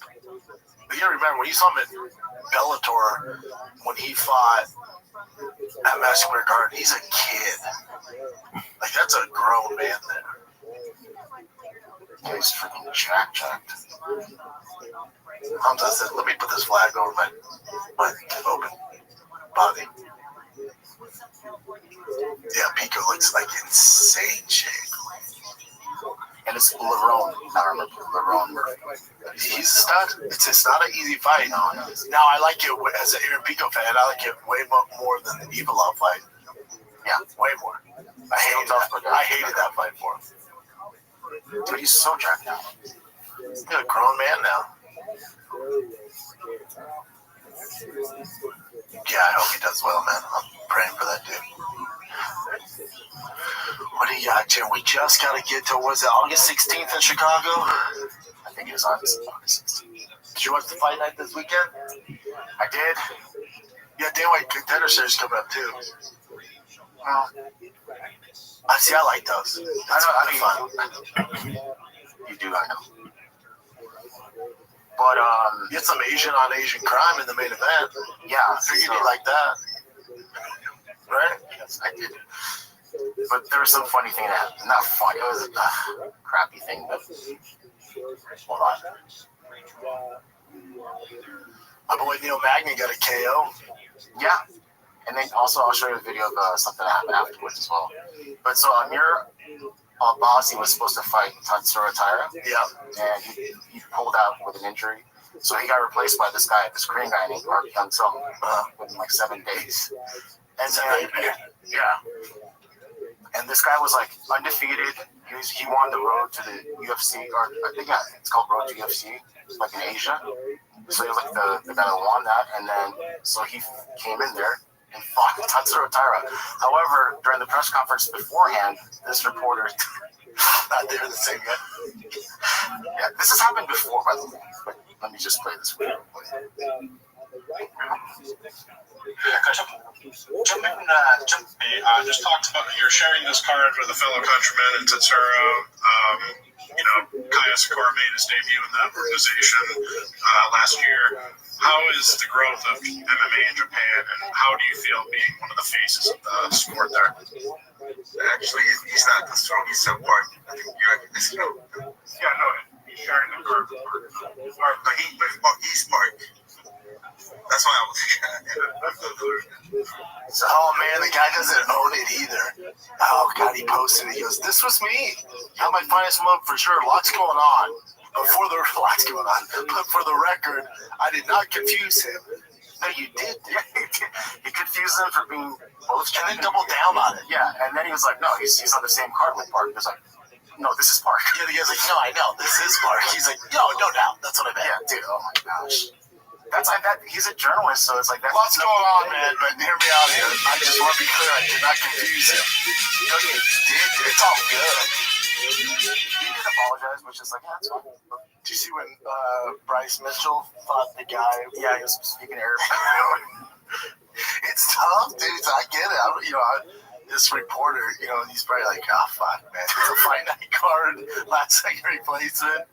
You gotta remember, when you saw him in Bellator, when he fought at Madison Square Garden, he's a kid. Like, that's a grown man there. Yeah, he's freaking jacked. Hamzat said, let me put this flag over my open body. Yeah, Pico looks like insane shape. And it's Lerone Murphy. He's a stud. It's not an easy fight. No. Now, I like it as an Aaron Pico fan. I like it way more than the Ivalov fight. Yeah, way more. I hated that fight for him. Dude, he's so jacked now. He's a grown man now. Yeah, I hope he does well, man. I'm praying for that dude. What do you got, Jim? We just got to get to, was it August 16th in Chicago? I think it was August 16th. Did you watch the fight night this weekend? I did. Yeah, Dan White Contender Series coming up, too. Well, I see, I like those. That's fun. You do, I know. But, you had some Asian on Asian crime in the main event. Yeah, I figured you like that. Right? Yes, I did. But there was some funny thing that happened. Not funny, it was a crappy thing, but hold on. My boy Neil Magny got a KO. Yeah. And then also I'll show you a video of something that happened afterwards as well. But so Amir Bossi was supposed to fight Tatsuro Taira. Yeah. And he pulled out with an injury. So he got replaced by this Korean guy named Park Hyun-sung within like 7 days. And then, yeah. And this guy was like undefeated. He won the road to the UFC, or I think it's called Road to UFC, like in Asia. So he was like the guy that won that, and then so he came in there and fought Tatsuro Taira. However, during the press conference beforehand, this reporter, not there the same guy. Yeah, this has happened before, by the way. But let me just play this for you. Just talked about you're sharing this card with a fellow countryman in Tatsuro. Kaya Sakura made his debut in that organization last year. How is the growth of MMA in Japan, and how do you feel being one of the faces of the sport there? Actually, he's not Tatsuro, he's a part. I think you know. Yeah, no, he's sharing the card. But he's part. That's why I was So, oh man, the guy doesn't own it either. Oh god, he posted it. He goes, "This was me. Got my finest mug for sure. Lots going on. But for the record, I did not confuse him." No, you did. You confused him for being both, and then doubled down on it. Yeah, and then he was like, "No, he's on the same card with Park." He was like, "No, this is Park." Yeah, the guy's like, "No, I know, this is Park." He's like, "No doubt. That's what I meant." Yeah, dude. Oh my gosh. That's like that. He's a journalist, so it's like that. What's going on, man? But hear me out here. I just want to be clear. I did not confuse him. No, you did. It's all good. He did apologize, which is like, yeah, that's fine. Did you see when Bryce Mitchell fought the guy? Yeah, he was speaking Arabic. It's tough, dude. I get it. This reporter, he's probably like, oh fuck, man. It's a fight night card, last second replacement.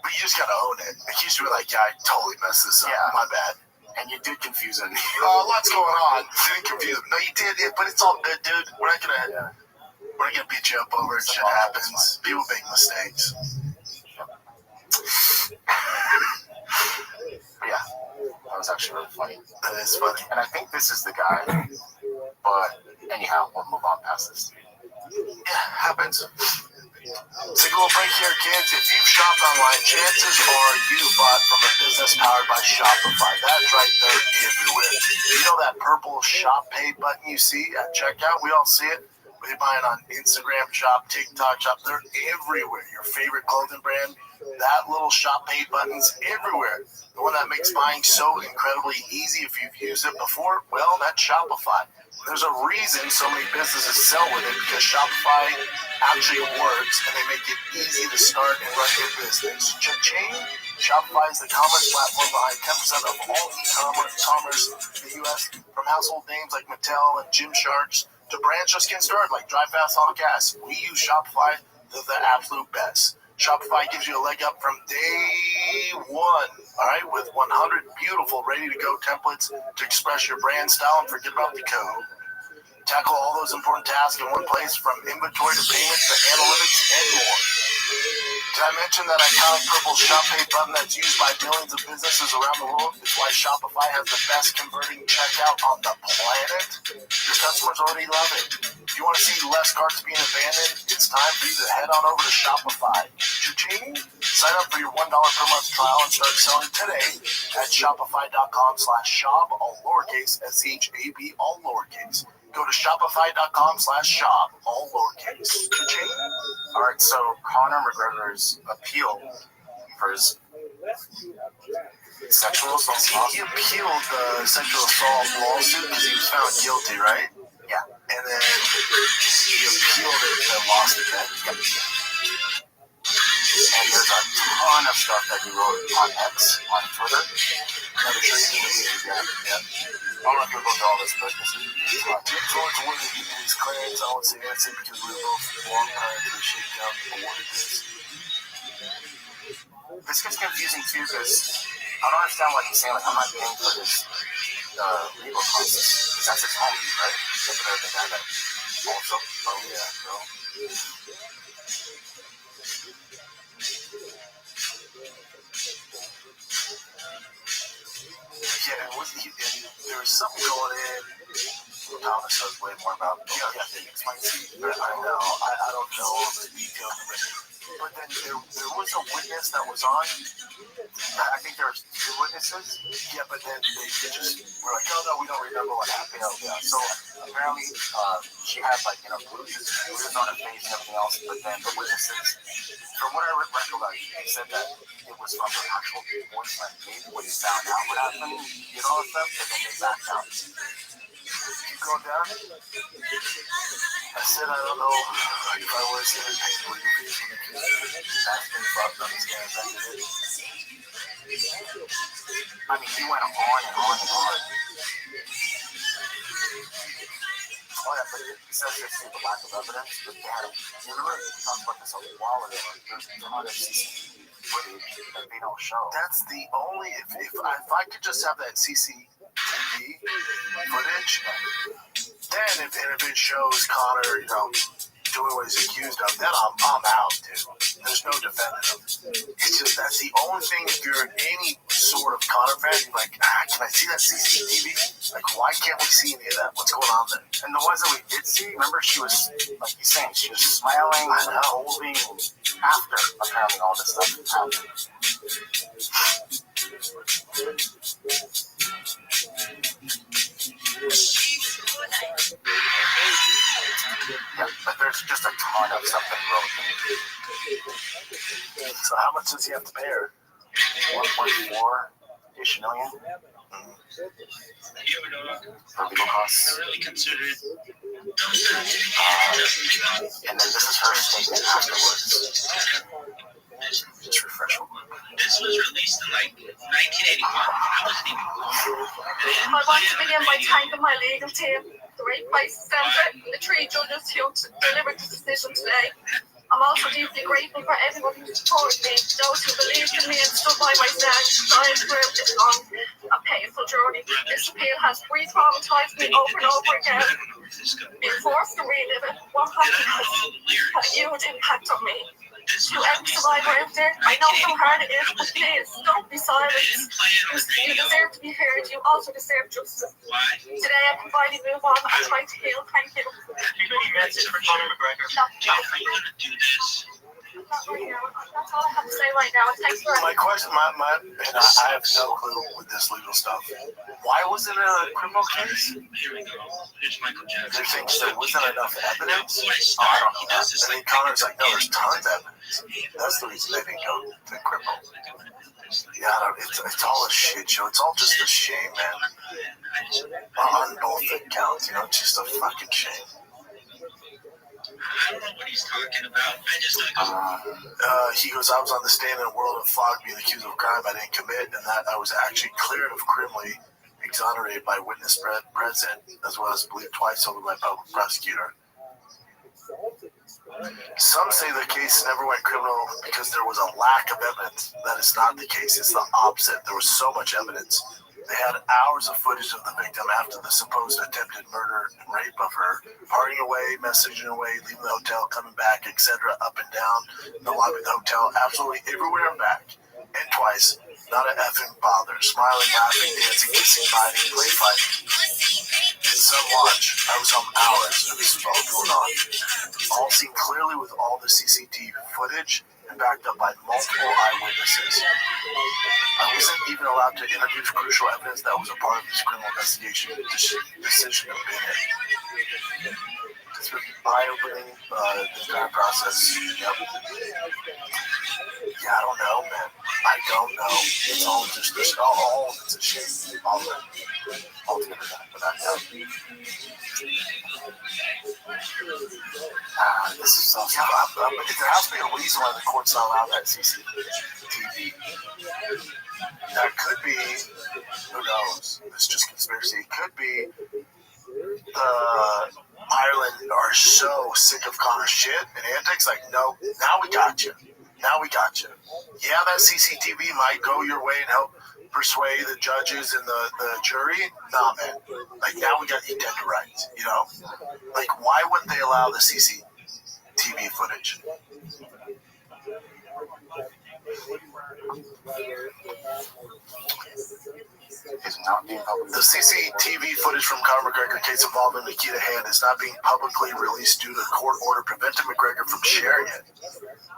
But you just gotta own it. Like, you should be like, yeah, I totally messed this up. Yeah. My bad. And you did confuse him. Lots going on. Didn't confuse him. No, you did it, but it's all good, dude. We're not gonna beat you up over it. Shit happens. People make mistakes. Yeah, that was actually really funny. That is funny. And I think this is the guy. But anyhow, we'll move on past this. Yeah, happens. Take a little break here, kids. If you've shopped online, chances are you bought from a business powered by Shopify. That's right, they're everywhere. You know that purple Shop Pay button you see at checkout? We all see it. We buy it on Instagram Shop, TikTok Shop. They're everywhere. Your favorite clothing brand, that little Shop Pay button's everywhere. The one that makes buying so incredibly easy if you've used it before, well, that's Shopify. There's a reason so many businesses sell with it, because Shopify actually works and they make it easy to start and run your business. Cha-ching! Shopify is the commerce platform behind 10% of all e-commerce in the U.S. From household names like Mattel and Gymshark to brands just getting started like Drive Fast on Gas. We use Shopify. They're the absolute best. Shopify gives you a leg up from day one, all right, with 100 beautiful, ready-to-go templates to express your brand style and forget about the code. Tackle all those important tasks in one place, from inventory to payments to analytics and more. Did I mention that iconic purple Shop Pay button that's used by millions of businesses around the world? It's why Shopify has the best converting checkout on the planet. Your customers already love it. If you want to see less carts being abandoned, it's time for you to head on over to Shopify. Cha-ching! Sign up for your $1 per month trial and start selling today at shopify.com/shop, all lowercase, SHAB, all lowercase. Go to shopify.com/shop, all lowercase. All right, so Conor McGregor's appeal for his sexual assault He appealed the sexual assault lawsuit because he was found guilty, right? Yeah. And then he appealed it and lost again. Yep. And there's a ton of stuff that he wrote on X, on Twitter. Another tracing of Instagram. Yeah. I'm not going to go through all this, but this is Going to win these claims, I would say innocent because we were both long prior to the shakedown awarded this. This gets confusing too because I don't understand what he's saying. Like, I'm not paying for his legal costs because that's his home, right? Look at the guy that also, bro. Yeah, there was something going in. Thomas knows way more about it. Yeah, explain to me. I know. I don't know the details of it. But then there was a witness that was on. I think there were 2 witnesses. Yeah, but then they just were like, oh, no, we don't remember what happened. Yeah, so apparently she had, like, bruises on her face and everything else, but then the witnesses, from what I recollect, they said that it was from her actual boyfriend. Maybe when he found out what happened, did all that stuff, and then they backed out. Keep going down. I said, I don't know if I was in pain with you facing the kids. Asking if I've done as I did. I mean, he went on and on and on. Oh, yeah, but he says there's the lack of evidence, but they had, remember, we talked about this a while ago, there's a lot of CCTV footage that they don't show. That's the only, if I could just have that CCTV footage, then if it shows Conor, doing what he's accused of, then I'm out, dude. There's no defending him. It's just that's the only thing. If you're any sort of Conor fan, you're like, can I see that CCTV? Like, why can't we see any of that? What's going on there? And the ones that we did see, remember, she was, like he's saying, she was smiling and holding after apparently all this stuff happened. Yeah, but there's just a ton of stuff that he wrote. So how much does he have to pay her? 1.4-ish million. For legal costs. I really consider it. And then this is her statement afterwards. Just refresh real quick. This was released in 1981. I wasn't even born. I want to begin by thanking my legal team, the Rape Crisis Centre, and the 3 judges who delivered this decision today. I'm also deeply grateful for everyone who supported me, those who believed in me and stood by my side throughout this long and painful journey. This appeal has re-traumatized me over and over again. Being forced to relive it, what happened has had a huge impact on me. To every survivor out there, I know how hard it is, but please, don't be silent. You deserve to be heard, you also deserve justice. Today I can finally move on and try to heal. Thank you. Any message for Conor McGregor? How are you going to do this? Not right now. That's all I have to say right now. Thanks for my question, and I have no clue with this legal stuff. Why was it a criminal case? Here we go. Here's Michael Jackson. They're saying there wasn't enough evidence. I don't know. And then Conor's like, no, there's tons of evidence. That's the reason they didn't go to criminal. Yeah, it's all a shit show. It's all just a shame, man. On both accounts, it's just a fucking shame. I don't know what he's talking about. I just he goes, I was on the stand in a world of fog being accused of a crime I didn't commit, and that I was actually cleared of criminally exonerated by witness present, as well as believed twice over by public prosecutor. Some say the case never went criminal because there was a lack of evidence. That is not the case. It's the opposite. There was so much evidence. They had hours of footage of the victim after the supposed attempted murder and rape of her, partying away, messaging away, leaving the hotel, coming back, etc., up and down the lobby of the hotel, absolutely everywhere and back, and twice. Not an effing bother. Smiling, laughing, dancing, kissing, biting, play fighting. In some watch, I was home hours, and this was all going on. All seen clearly with all the CCTV footage. and backed up by multiple eyewitnesses. I wasn't even allowed to introduce crucial evidence that was a part of this criminal investigation decision of Bennett. It's been eye-opening, the entire process. Yep. Yeah, I don't know, man. I don't know. It's all just this. All of it's a shame. All of it. Altogether, without doubt. This is so. Yeah, there has to be a reason why the court's not allowed that CCTV. That could be. Who knows? It's just conspiracy. It could be. Ireland are so sick of Connor's shit and antics. Like, no, now we got you. Now we got you. Yeah, that CCTV might go your way and help persuade the judges and the jury. Nah, man. Like, now we got you dead to rights, you know? Like, why wouldn't they allow the CCTV footage? Is not being public. The CCTV footage from Conor McGregor case involving Nikita Hand is not being publicly released due to court order preventing McGregor from sharing it.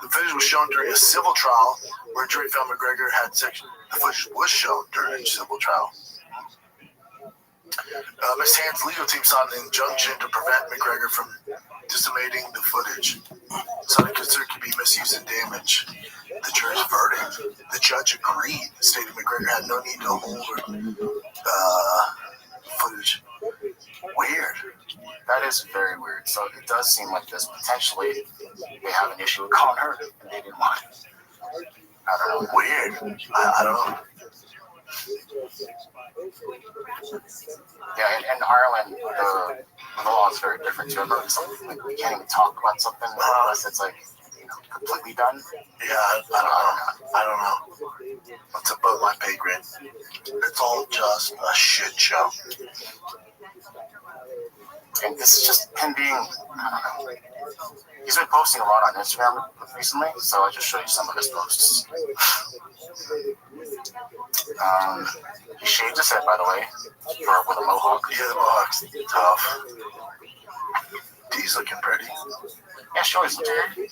The footage was shown during a civil trial where a jury found McGregor had sex. The footage was shown during a civil trial. Ms. Hand's legal team sought an injunction to prevent McGregor from disseminating the footage. Something considered could be misused and damage the jury's verdict. The judge agreed, stating McGregor had no need to hold footage. Weird. That is very weird. So it does seem like this potentially they have an issue with Connor and they didn't want it. I don't know. Weird. I don't know. Yeah, in Ireland, the law is very different too. Like, we can't even talk about something unless it's like, you know, completely done. Yeah, I don't know. That's above my pay grade. It's all just a shit show. And this is just him being, I don't know. He's been posting a lot on Instagram recently, so I'll just show you some of his posts. He shaved his head, by the way, with a mohawk. Yeah, the mohawk's tough. He's looking pretty. Yeah, sure, he's looking pretty.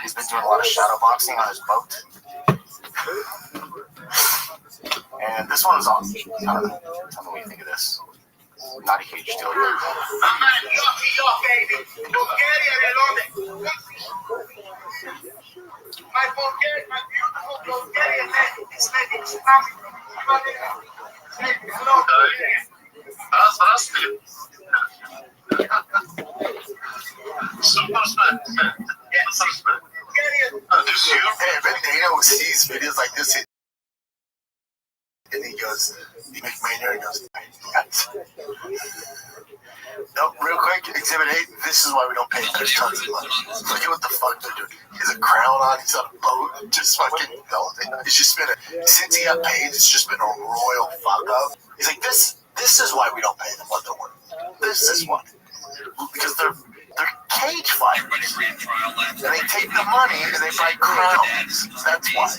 He's been doing a lot of shadow boxing on his boat. And this one is on. I don't know. Tell me what you think of this. Not a huge deal. Hey, Dana sees videos like this, and he goes, he makes my hair and goes, nope, real quick, Exhibit 8, this is why we don't pay. There's tons of money. Look at what the fuck they're doing. He has a crown on, he's on a boat, just fucking, it's just been since he got paid, it's just been a royal fuck up. He's like, this is why we don't pay them what they're worth. This is why. Because they're cage fighters. And they take the money and they buy crowns. That's why.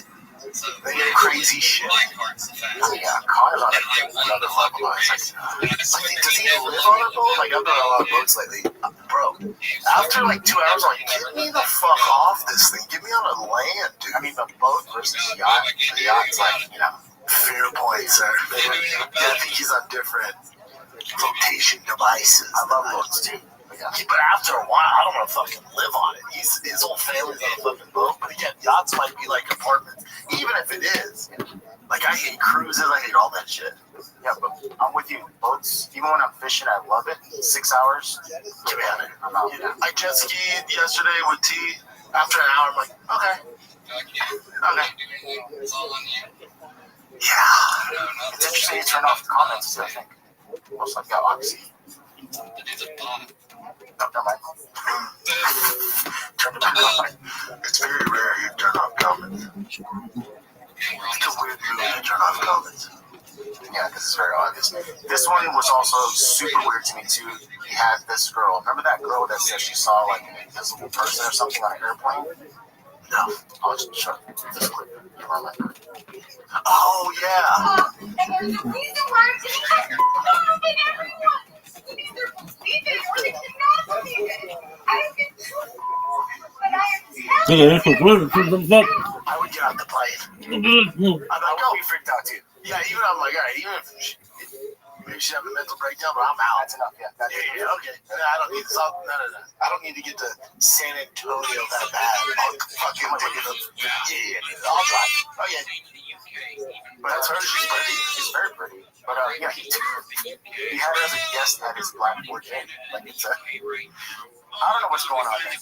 They get crazy shit. Oh, yeah, Connor's on another level. It's like, does he live on a boat? Like, I've done a lot of boats lately. Bro, after like 2 hours, I'm like, get me the fuck off this thing. Get me on a land, dude. I mean, the boat versus yacht. The yacht's like, you know. Fair point, sir. Yeah, I think he's on different flotation devices. I love boats, too. But after a while, I don't want to fucking live on it. His whole family's on a fucking boat. But again, yachts might be like apartments, even if it is. Like, I hate cruises. I hate all that shit. Yeah, but I'm with you. Boats, even when I'm fishing, I love it. 6 hours. Get me out of here. I'm out. Yeah. I jet skied yesterday with T. After an hour, I'm like, okay. Yeah. It's interesting you turn off the comments, too, I think. Most like, yeah, obviously. Never mind. Turn it off. It's very rare you turn off comments. It's a weird move to turn off comments. Yeah, because it's very obvious. This one was also super weird to me, too. He had this girl. Remember that girl that said she saw, like, an invisible person or something on an airplane? No. I'll just show this clip. Oh, yeah. And there's a reason why I'm taking everyone. You need to believe it. I would get out the plane. I'm like, oh, be freaked out too. Yeah, even I'm like, all right, even if maybe she's having a mental breakdown, but I'm out. That's enough, yeah. Okay. I don't need this. No. I don't need to get to San Antonio that bad. I'll fucking take it up. Yeah. I'll drive. Oh, yeah. But that's her. She's pretty. She's very pretty. But, yeah, he had her as a guest at his Blackboard game. Like, it's a... I don't know what's going on there.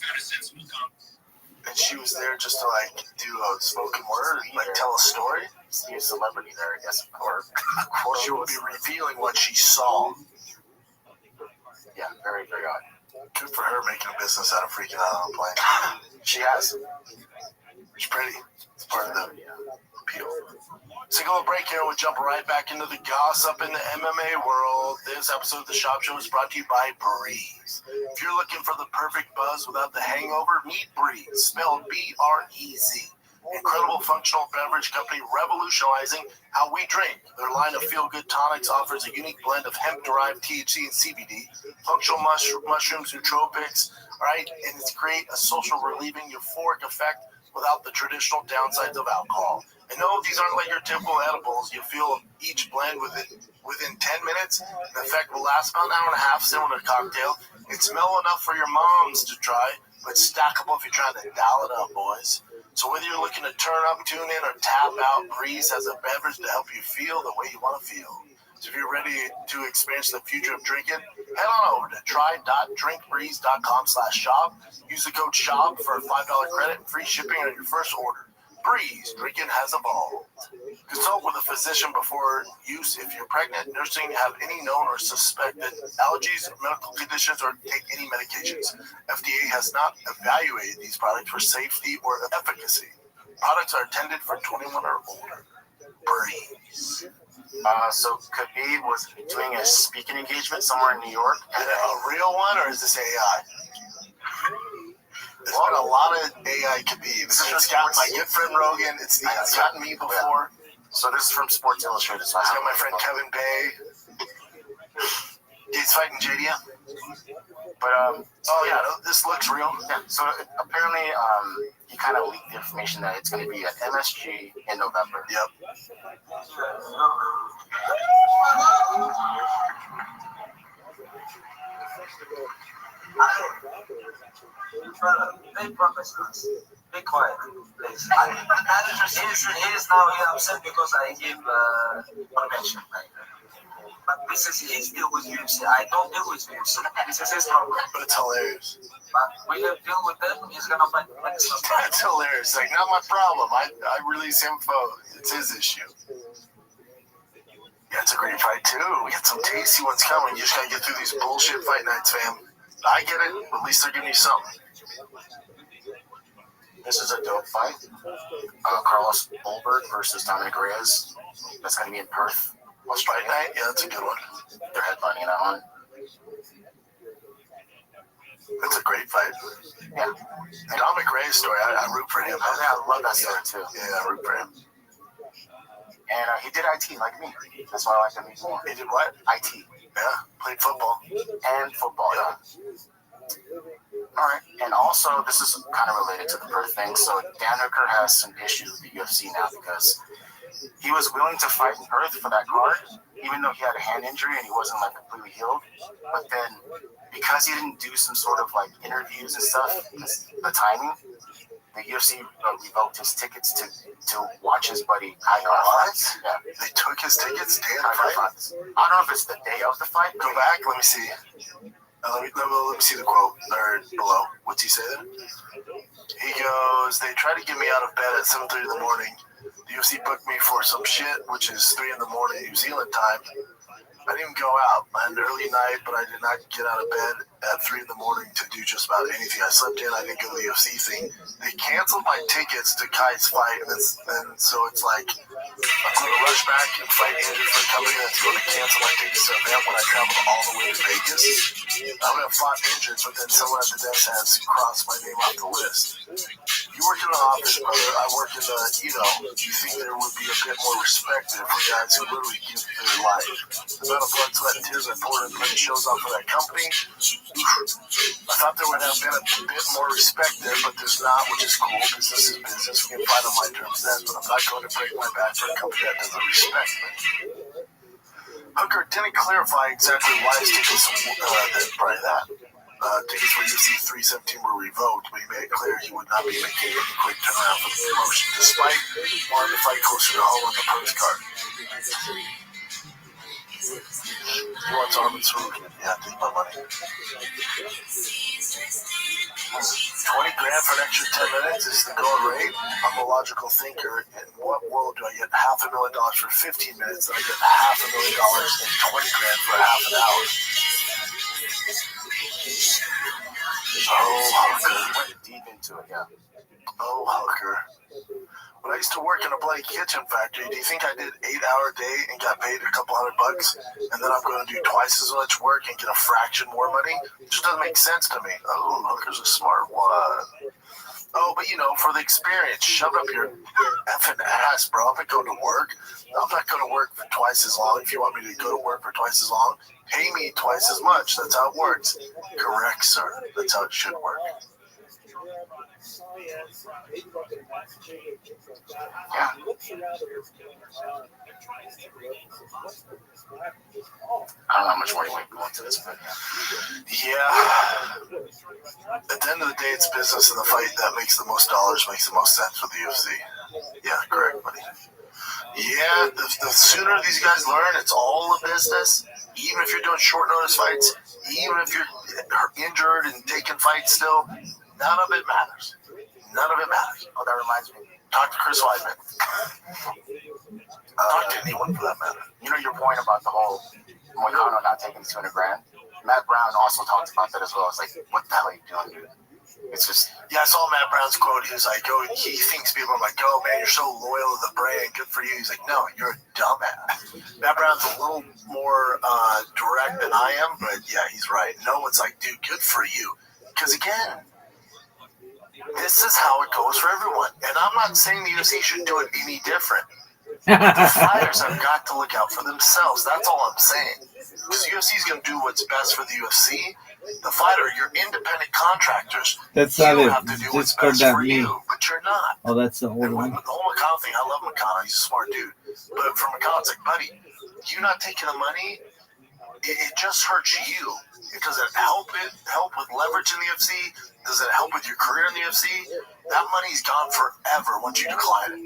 And she was there just to, like, do a spoken word, like, tell a story. Be a celebrity there, I guess, or she will be revealing what she saw. Yeah, very, very odd. Good for her making a business out of freaking out on a plane. She has. She's pretty. It's part of the appeal. So go a break here. We'll jump right back into the gossip in the MMA world. This episode of the Shop Show is brought to you by Breeze. If you're looking for the perfect buzz without the hangover, meet Breeze, spelled B-R-E-Z. Incredible functional beverage company revolutionizing how we drink. Their line of feel-good tonics offers a unique blend of hemp-derived THC and CBD, functional mushrooms, nootropics, right? And it's create a social relieving euphoric effect without the traditional downsides of alcohol. And no, these aren't like your typical edibles. You feel each blend within 10 minutes. The effect will last about an hour and a half, similar to a cocktail. It's mellow enough for your moms to try, but stackable if you're trying to dial it up, boys. So whether you're looking to turn up, tune in, or tap out, Breeze has a beverage to help you feel the way you want to feel. So if you're ready to experience the future of drinking, head on over to try.drinkbreeze.com/shop. Use the code SHOP for a $5 credit and free shipping on your first order. Breeze, drinking has evolved. Consult with a physician before use if you're pregnant, nursing, have any known or suspected allergies, medical conditions, or take any medications. FDA has not evaluated these products for safety or efficacy. Products are intended for 21 or older. Breeze. So Khabib was doing a speaking engagement somewhere in New York. Is it a real one or is this AI? There's been a lot of AI Khabib. It's got my good friend Rogan. It's gotten me before. So this is from Sports Illustrated. So it's got my friend Kevin Bay. He's fighting JDM. But this looks real. Yeah. So apparently, he kind of leaked the information that it's going to be at MSG in November. Yep. Very professionals. Be quiet, please. He is now upset because I give permission. But this is his deal with UFC. I don't deal with UFC. This is his problem. But it's hilarious. But we have deal with them. He's gonna fight. That's hilarious. Like, not my problem. I release info. It's his issue. Yeah, it's a great fight too. We got some tasty ones coming. You just gotta get through these bullshit fight nights, fam. I get it. At least they're giving you something. This is a dope fight. Carlos Ulberg versus Dominic Reyes. That's going to be in Perth. Fight night? Yeah, that's a good one. They're headlining that one. That's a great fight. Yeah. The Dominic Reyes story, I root for him. I love that story too. Yeah, I root for him. And he did IT like me. That's why I like him even more. He did what? IT. Yeah, played football. And football, yeah. All right, and also this is kind of related to the Perth thing. So Dan Hooker has some issues with the UFC now because he was willing to fight in Perth for that card, even though he had a hand injury and he wasn't like completely healed. But then because he didn't do some sort of like interviews and stuff, the timing, the UFC revoked his tickets to watch his buddy Kai fight. Yeah, they took his tickets. Damn, I don't know if it's the day of the fight. Go back. Let me see. Let me see the quote there below. What's he say there? He goes, they tried to get me out of bed at 7:30 in the morning. The UFC booked me for some shit, which is 3 in the morning New Zealand time. I didn't even go out. I had an early night, but I did not get out of bed at 3 in the morning to do just about anything. I slept in. I didn't go to the UFC thing. They canceled my tickets to Kai's fight, and so it's like I'm going to rush back and fight Andrew for a company that's going to cancel my tickets to an event when I travel all the way to Vegas. I would have fought injured, but then someone at the desk has crossed my name off the list. You work in the office, brother. I work in the, you think there would be a bit more respect there for guys who literally give their life. The amount of blood, sweat, and tears I poured into putting shows on for that company, I thought there would have been a bit more respect there, but there's not, which is cool. Business is business. We can fight on my terms then, but I'm not going to break my back for a company that doesn't respect me. Hooker didn't clarify exactly why his tickets, probably that. Tickets for UFC 317 were revoked, but he made it clear he would not be making any quick turnaround for the promotion, despite wanting to fight closer to home on the postcard. He wants Armin Swoop. Yeah, take my money. 20 grand for an extra 10 minutes is the going rate. I'm a logical thinker. In what world do I get $500,000 for 15 minutes and I get $500,000 and 20 grand for half an hour? Oh, Hooker. Went deep into it, yeah. Oh, Hooker. When I used to work in a bloody kitchen factory, do you think I did 8-hour day and got paid a couple $100, and then I'm going to do twice as much work and get a fraction more money? It just doesn't make sense to me. Oh, Hooker's a smart one. Oh, but for the experience, shove up your effing ass, bro. I'm not going to work. I'm not going to work for twice as long. If you want me to go to work for twice as long, pay me twice as much. That's how it works. Correct, sir. That's how it should work. Yeah. I don't know how much more you want to go into this, but yeah. At the end of the day, it's business, and the fight that makes the most dollars makes the most sense for the UFC. Yeah, correct, buddy. Yeah, the sooner these guys learn it's all a business, even if you're doing short notice fights, even if you're injured and taking fights still, none of it matters. None of it matters. Oh, that reminds me. Talk to Chris Weidman. Talk to anyone for that matter. Your point about the whole Moicano not taking the 200 grand? Matt Brown also talked about that as well. It's like, what the hell are you doing, dude? It's just... Yeah, I saw Matt Brown's quote. He was like, he thinks people are like, oh, man, you're so loyal to the brand. Good for you. He's like, no, you're a dumbass. Matt Brown's a little more direct than I am, but yeah, he's right. No one's like, dude, good for you. Because again, this is how it goes for everyone. And I'm not saying the UFC should do it any different. But the fighters have got to look out for themselves. That's all I'm saying. Because the UFC is going to do what's best for the UFC. The fighter, you're independent contractors. That's not it. Have to do what's Just best for you, but you're not. Oh, that's the old one. The whole McConnell thing, I love McConnell. He's a smart dude. But for McConnell, it's like, buddy, you not taking the money, it just hurts you. Does it help with leverage in the UFC? Does it help with your career in the UFC? That money's gone forever once you decline it.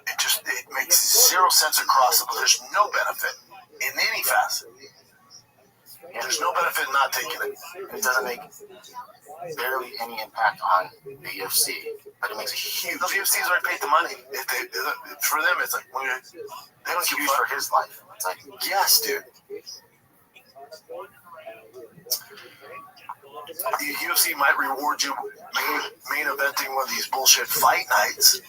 It makes zero sense across the board. There's no benefit in any facet. There's no benefit in not taking it. It doesn't make barely any impact on the UFC, but it makes a huge. The UFC's already paid the money. For them, it's like they don't give for his life. It's like, yes, dude. The UFC might reward you main eventing one of these bullshit fight nights,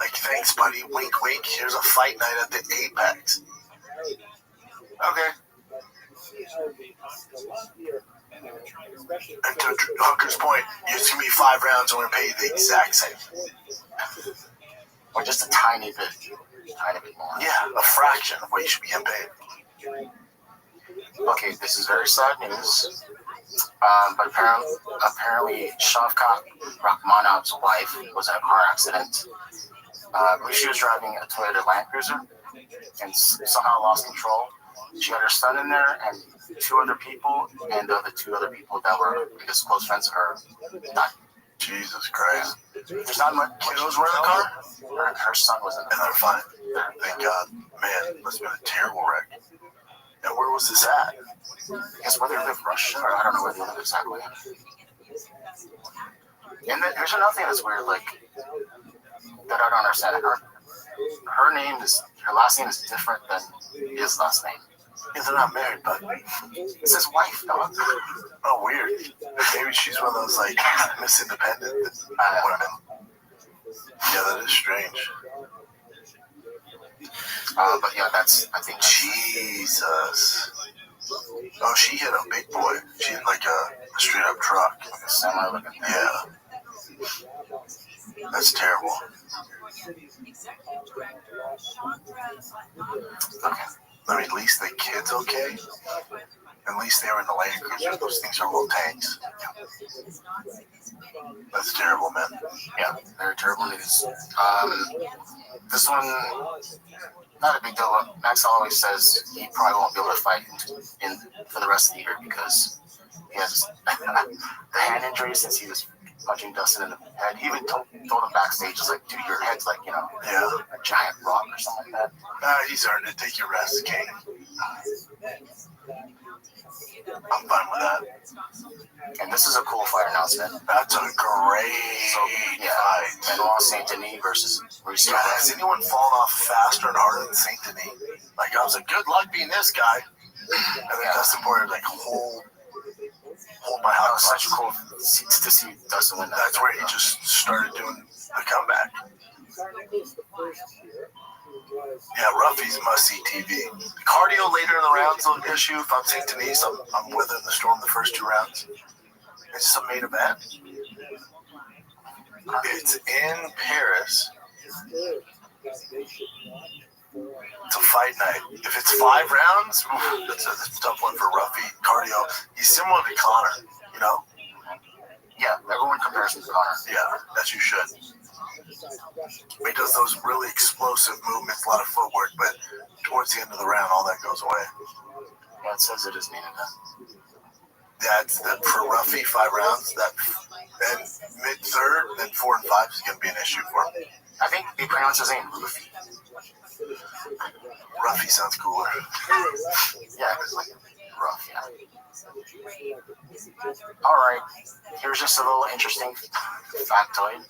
Like, thanks, buddy. Wink, wink. Here's a fight night at the Apex. Okay. And to Hooker's point, it's going to be 5 rounds and we're going to pay the exact same. Or just a tiny bit more. Yeah, a fraction of what you should be getting paid. Okay, this is very sad news. But apparently Shavkat Rachmanov's wife was in a car accident. She was driving a Toyota Land Cruiser and somehow lost control. She had her son in there and 2 other people, and the other 2 other people that were, I guess, close friends of her died. Jesus Christ. There's not much. Kiddos were in the car? Her son was in the car. And they're fine. Thank God. Man, it must have been a terrible wreck. And where was this at? I guess where they live, Russia, or I don't know where they live exactly. And then here's another thing that's weird, like, that I don't understand. Her last name is different than his last name. Yeah, they're not married, but it's his wife, dog. Oh, weird. Maybe she's one of those, like, Miss Independent women. Yeah, that is strange. But yeah, that's, I think. Jesus. Oh, she hit a big boy. She hit like a straight up truck. Like a semi looking thing. Yeah. That's terrible. Okay. I mean, at least the kid's okay. At least they were in the Land Cruiser. Those things are little tanks. That's terrible, man. Yeah, very terrible news. This one, not a big deal. Max always says he probably won't be able to fight for the rest of the year because he has the hand injury since he was punching Dustin in the head. He even told him backstage, just like, dude, your head's like, a giant rock or something like that. He's earned it. Take your rest, King. I'm fine with that. And this is a cool fight announcement. That's a great fight. Benoit Saint Denis versus Restream. Has anyone fallen off faster and harder than Saint Denis? Like, I was like, good luck being this guy. And then Dustin Poirier like, hold my That house. was such cool to see Dustin win that. That's where he just started doing the comeback. Yeah, Ruffy's must-see TV. Cardio later in the rounds is an issue. If I'm St. Denis, I'm weathering the storm the first 2 rounds. It's the main event. It's in Paris. It's a fight night. If it's 5 rounds, that's a tough one for Ruffy. Cardio. He's similar to Connor, you know? Yeah, everyone compares him to Connor. Yeah, as you should. He does those really explosive movements, a lot of footwork, but towards the end of the round, all that goes away. Yeah, it says it is main event. That's for Ruffy, 5 rounds. And mid-third, then 4 and 5 is going to be an issue for him. I think he pronounces his name Ruffy. Ruffy sounds cooler. Yeah, it's like rough, yeah. Alright, here's just a little interesting factoid.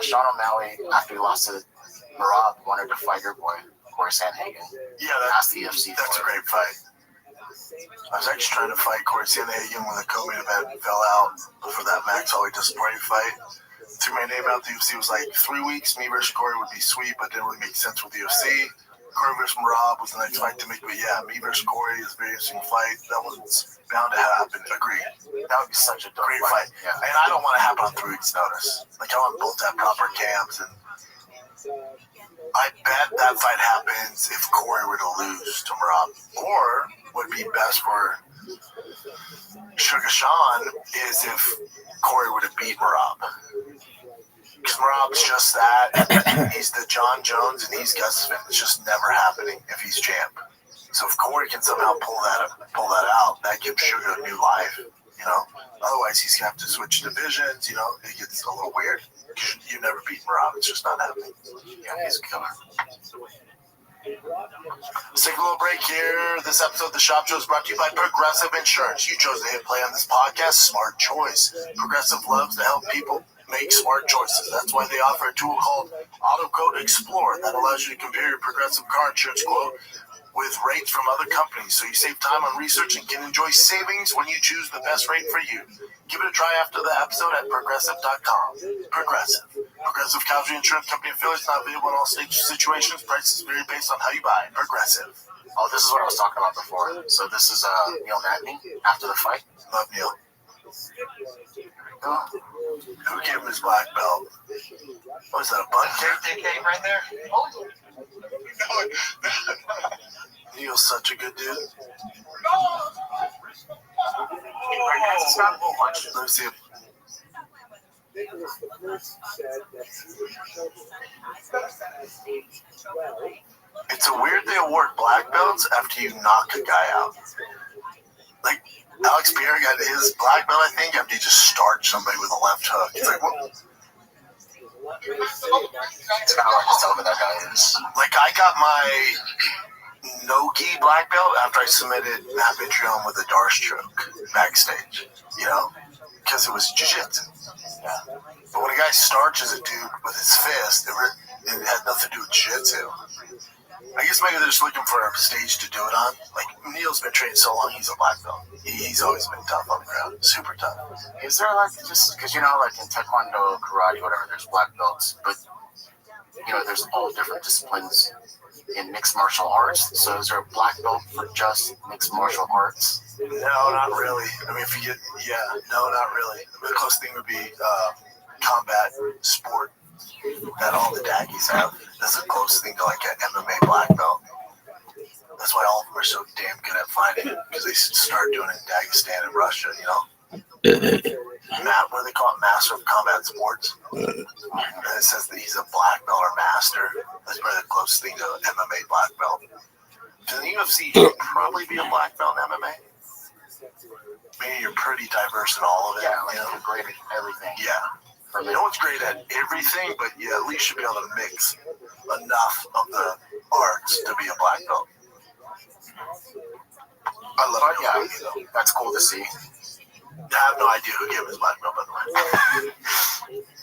Sean O'Malley, after he lost to Marab, wanted to fight your boy, Corey Sandhagen. Yeah, that's the UFC. That's a great fight. I was actually trying to fight Corey Sandhagen when the co-main event fell out for that Max Holloway disappointing fight. Threw my name out. The UFC was like 3 weeks. Me versus Corey would be sweet, but didn't really make sense with the UFC. Corey versus Marab was the next fight to make, but yeah, me versus Corey is a very interesting fight. That was bound to happen. Agreed. That would be such a great fight. Yeah. And I don't want to happen on 3 weeks' notice. Like, I want both to have proper camps, and I bet that fight happens if Corey were to lose to Marab. Or would be best for Sugar Sean is if Corey were to beat Marab. Because Marab's just that. He's the John Jones and he's Gus Finn. It's just never happening if he's champ. So if Corey can somehow pull that out, that gives Sugar a new life, you know? Otherwise, he's going to have to switch divisions, you know? It gets a little weird. You never beat Marab. It's just not happening. Yeah, he's a killer. Let's take a little break here. This episode of The Shop Show is brought to you by Progressive Insurance. You chose to hit play on this podcast. Smart choice. Progressive loves to help people make smart choices. That's why they offer a tool called AutoQuote Explorer that allows you to compare your Progressive car insurance quote with rates from other companies, so you save time on research and can enjoy savings when you choose the best rate for you. Give it a try after the episode at Progressive.com. Progressive Casualty Insurance Company affiliates, not available in all situations. Prices vary based on how you buy. Progressive. Oh, this is what I was talking about before. So this is Neil Magny after the fight. Love Neil. Who gave him his black belt? What is that, a bun cake? Cake right there. Neil's such a good dude. Let me see him. It's a weird they award black belts after you knock a guy out. Like, Alex Pierre got his black belt, I think, after he just starched somebody with a left hook. It's like, what? It's kind of hard to tell who that guy is. Like, I got my no-gi black belt after I submitted Matt Mitrione with a Darce choke backstage, you know? Because it was jiu-jitsu. Yeah. But when a guy starches a dude with his fist, it had nothing to do with jiu-jitsu. I guess maybe they're just looking for a stage to do it on. Like, Neil's been trained so long, he's a black belt. He's always been tough on the ground, super tough. Is there, like, just, because, you know, like in Taekwondo, karate, whatever, there's black belts, but, you know, there's all different disciplines. in mixed martial arts. So is there a black belt for just mixed martial arts? No, not really. I mean, if you get, no, not really. The closest thing would be combat sport that all the daggies have. That's the closest thing to like an MMA black belt. That's why all of them are so damn good at fighting, because they started doing it in Dagestan and Russia, you know? What do they call it? Master of Combat Sports. And it says that he's a black belt or master. That's probably the closest thing to an MMA black belt. In the UFC, you should probably be a black belt in MMA. Meaning you're pretty diverse in all of it. Yeah, like you're great at everything. Yeah. No one's great at everything, but you at least should be able to mix enough of the arts to be a black belt. I love it. Yeah, that's cool to see. I have no idea who gave him his black belt, by the way.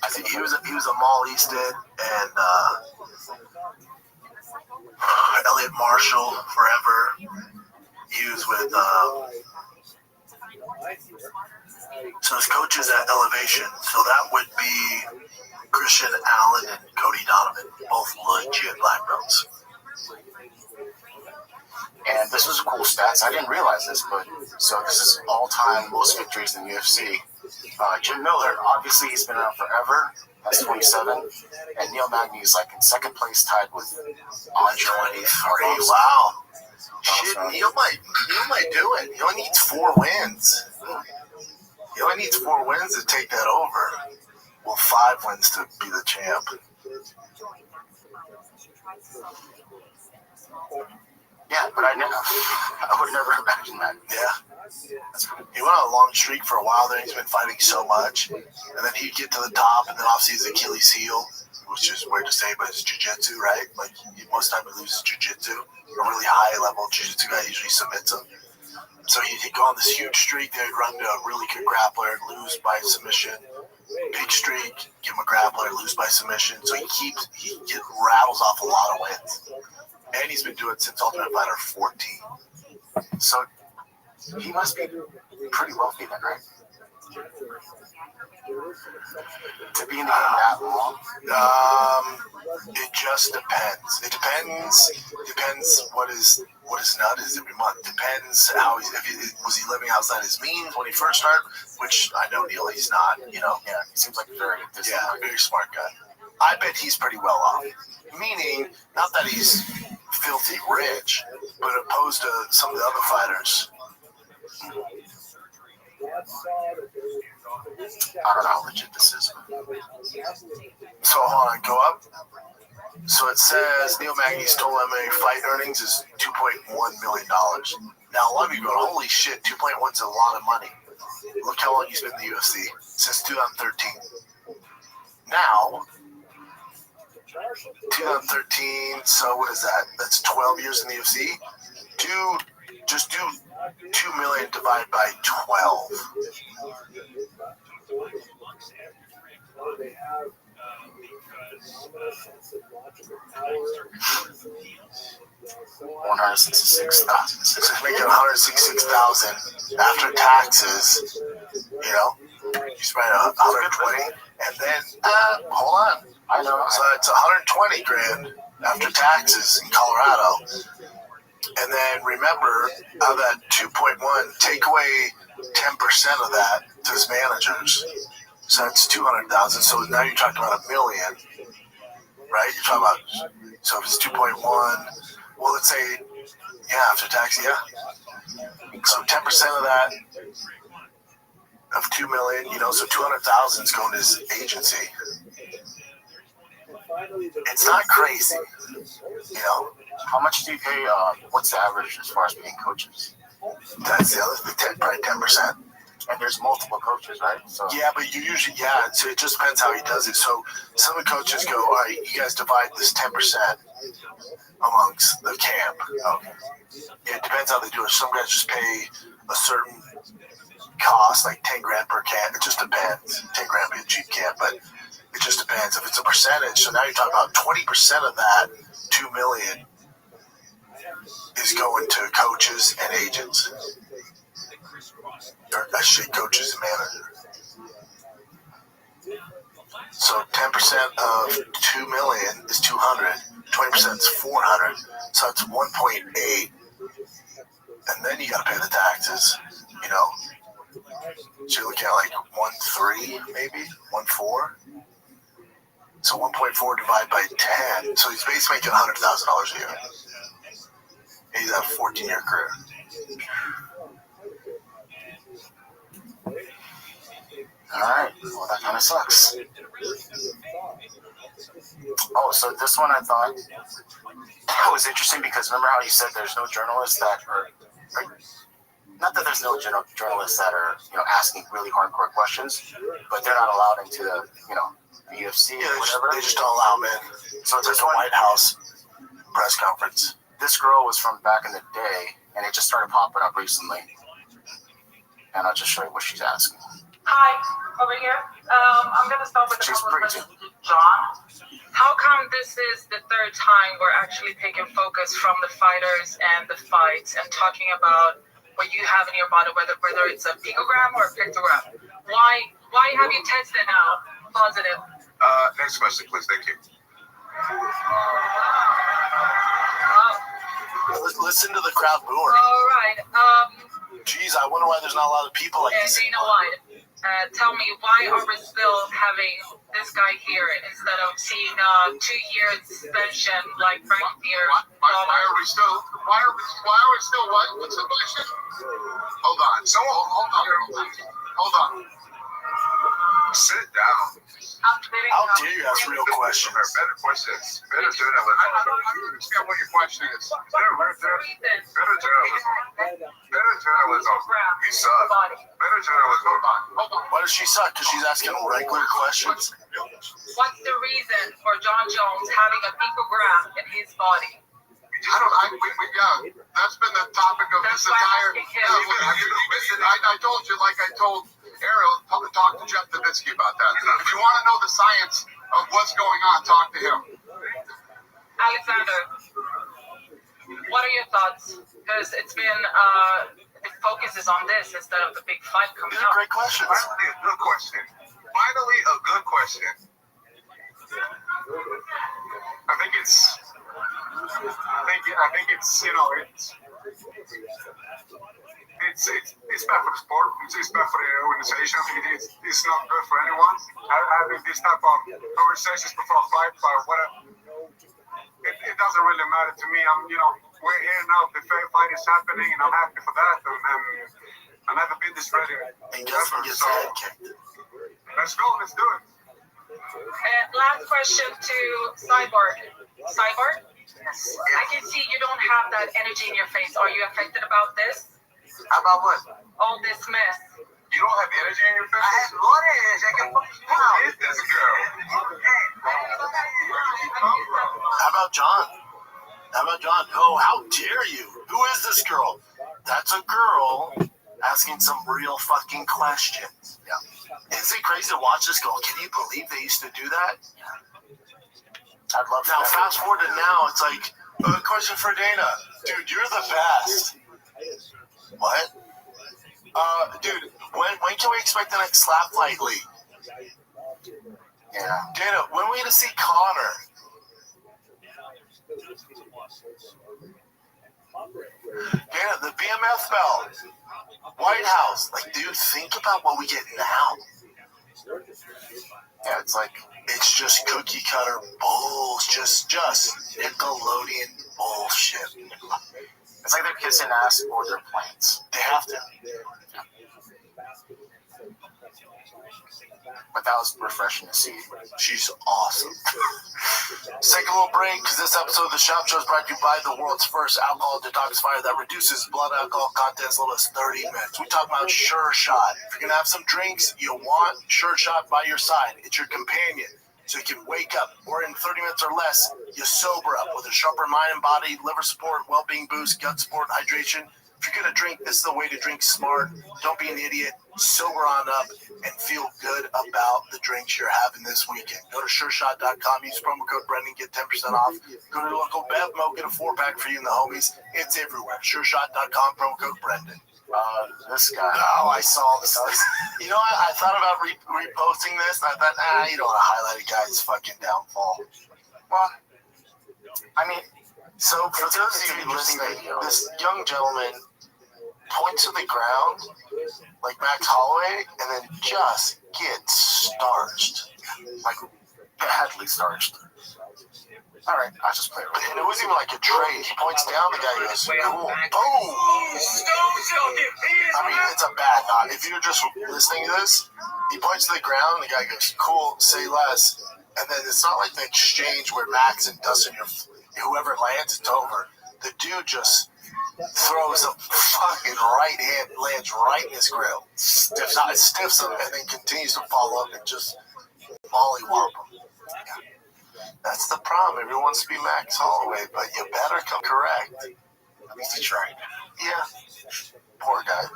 I think he was a Maul Easton and Elliot Marshall forever. He was with so his coaches at Elevation. So that would be Christian Allen and Cody Donovan, both legit black belts. And this was cool stats. I didn't realize this, but so this is all-time most victories in the UFC. Jim Miller, obviously he's been around forever. That's 27. And Neil Magny is like in second place, tied with Andre. 23. Wow. Shit, Neil might do it. He only needs 4 wins. He only needs 4 wins to take that over. Well, 5 wins to be the champ. Yeah, but I would never imagine that. Yeah. He went on a long streak for a while there. He's been fighting so much. And then he'd get to the top, and then obviously his Achilles heel, which is weird to say, but it's jiu-jitsu, right? Like, most of the time he loses jiu-jitsu. A really high-level jiu-jitsu guy usually submits him. So he'd go on this huge streak. They'd run to a really good grappler, lose by submission. Big streak, give him a grappler, lose by submission. So he rattles off a lot of wins. And he's been doing it since Ultimate Fighter 14. So he must be pretty wealthy then, right? To be in the game that long? It just depends. It depends what his nut is every month. Depends how was he living outside his means when he first started, which I know Neil, he's not, you know. Yeah, he seems like a very smart guy. I bet he's pretty well off. Meaning, not that he's filthy rich, but opposed to some of the other fighters. I don't know how legit this is. So hold on, go up. So it says Neil Magny's total MMA fight earnings is $2.1 million. Now a lot of you go, holy shit, 2.1 is a lot of money. Look how long he's been in the UFC, since 2013. Now, 2013, so what is that? That's 12 years in the UFC. Just do 2 million divided by 12. $166,000. So he's making $166,000 after taxes. You know, he's spending 120, and then hold on. I know. So it's 120 grand after taxes in Colorado. And then remember, out of that 2.1, take away 10% of that to his managers. So that's 200,000. So now you're talking about $1 million, right? You're talking about, so if it's 2.1, well, let's say, after tax, So 10% of that, of 2 million, you know, so 200,000 is going to his agency. It's not crazy, you know. How much do you pay? What's the average as far as paying coaches? That's the other, probably 10%. And there's multiple coaches, right? So yeah, but you usually, so it just depends how he does it. So some of the coaches go, all right, you guys divide this 10% amongst the camp. Okay. It depends how they do it. Some guys just pay a certain cost, like 10 grand per camp. It just depends. 10 grand would be a cheap camp, but it just depends. If it's a percentage, so now you're talking about 20% of that 2 million is going to coaches and agents. Or I should coaches and managers. So 10% of 2 million is 200. 20% is 400, so it's 1.8, and then you gotta pay the taxes, you know? So you're looking at like 1.3, maybe 1.4. So 1.4 divided by 10. So he's basically making $100,000 a year. He's had a 14-year career. All right. Well, that kind of sucks. Oh, so this one I thought was interesting because remember how you said there's no journalists that are, not that there's no journalists that are, asking really hardcore questions, but they're not allowed into the, the UFC or whatever. They just don't allow them in. So there's a White House press conference. This girl was from back in the day, and it just started popping up recently. And I'll just show you what she's asking. Hi, over here. I'm gonna start with a couple of questions. John, how come this is the third time we're actually taking focus from the fighters and the fights and talking about what you have in your body, whether it's a picogram or a pictogram? Why have you tested now positive? Next question, please. Thank you. Listen to the crowd booing. All right. Geez, I wonder why there's not a lot of people like this. You know why? Tell me, why are we still having this guy here instead of seeing a 2-year suspension like Frank Pierre? Why are we still what? What's the question? Hold on. Hold on. Sit down. How dare you ask real questions? Better questions. Better journalism. I don't understand what your question is. Better journalism. Better journalism. You suck. Better journalism. Hold on. Why does she suck? Because she's asking regular questions. What's the reason for John Jones having a picogram in his body? That's been the topic of this entire. I told you, like I told Ariel, talk to Jeff Davitsky about that. If you want to know the science of what's going on, talk to him. Alexander, what are your thoughts? Because it's been the focus is on this instead of the big fight coming up. Great questions. Finally, a good question. Finally, a good question. I think it's it's bad for the sport. It's bad for the organization. I think it's not good for anyone. Having this type of conversations before a fight, but whatever. It doesn't really matter to me. We're here now. The fight is happening, and I'm happy for that. And I've never been this ready. Let's go. Let's do it. Last question to Cyborg. Cyborg? Yes. I can see you don't have that energy in your face. Are you affected about this? About what? All this mess. You don't have energy in your face? I have more energy. I can fucking Who is this girl? How about John? Oh, how dare you? Who is this girl? That's a girl asking some real fucking questions. Yeah. Isn't it crazy to watch this girl? Can you believe they used to do that? I'd love now, fast forward to now, it's like, a question for Dana. Dude, you're the best. What? Dude, when can we expect the next slap fight league? Yeah. Dana, when are we going to see Connor? Dana, the BMF belt. White House. Like, dude, think about what we get now. Yeah, it's just cookie cutter bullshit. Just Nickelodeon bullshit. It's like they're kissing ass or they're plants. They have to. But that was refreshing to see. She's awesome. Let's take a little break because this episode of the Shop Show is brought to you by the world's first alcohol detoxifier that reduces blood alcohol content as little as 30 minutes. We talk about Sure Shot. If you're going to have some drinks, you want Sure Shot by your side. It's your companion. So you can wake up, or in 30 minutes or less, you sober up with a sharper mind and body, liver support, well-being boost, gut support, hydration. If you're going to drink, this is the way to drink smart. Don't be an idiot. Sober on up and feel good about the drinks you're having this weekend. Go to SureShot.com. Use promo code Brendan. Get 10% off. Go to the local Bevmo. Get a 4-pack for you and the homies. It's everywhere. SureShot.com. Promo code Brendan. This guy. Oh, I saw this. You know, I thought about reposting this, and I thought, you don't want to highlight a guy's fucking downfall. Well, I mean, so for those of you listening, this young gentleman points to the ground like Max Holloway and then just gets starched. Like, badly starched. All right, I'll just play it. And it wasn't even like a trade. He points down, the guy goes, cool. Boom! I mean, it's a bad knot. If you're just listening to this, he points to the ground, the guy goes, cool, say less. And then it's not like the exchange where Max and Dustin, whoever lands, it's over. The dude just throws a fucking right hand, lands right in his grill. Stiffs him, and then continues to follow up and just mollywop him. Yeah. That's the problem. Everyone wants to be Max Holloway, but you better come correct. At least he tried. Yeah. Poor guy.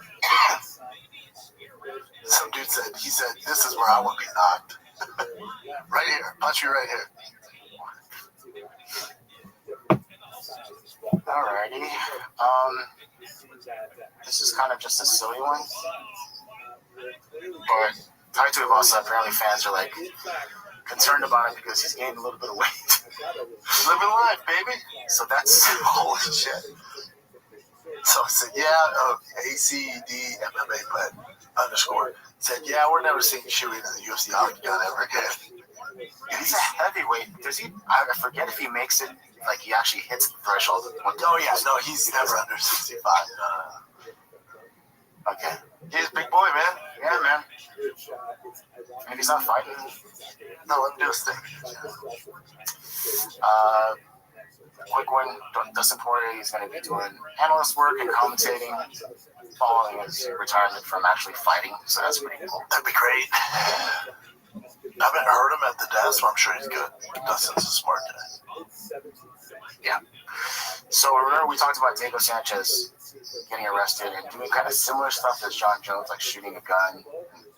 Some dude said, this is where I want to be knocked. Right here. Punch me right here. Alrighty. This is kind of just a silly one. But tied to Ivasa, apparently fans are like concerned about him because he's gained a little bit of weight. He's living life, baby. So that's holy shit. So I said, ACD MMA but _ said, we're never seeing you shooting in the UFC octagon ever again. He's a heavyweight. I forget if he makes it, like he actually hits the threshold. He's never under 65. Okay. He's a big boy, man. Yeah, man. And he's not fighting. No, let him do his thing. Quick one, Dustin Poirier, he's going to be doing analyst work and commentating following his retirement from actually fighting, so that's pretty cool. That'd be great. I haven't heard him at the desk, but I'm sure he's good. Dustin's a smart guy. Yeah. So remember we talked about Diego Sanchez getting arrested and doing kind of similar stuff as John Jones, like shooting a gun,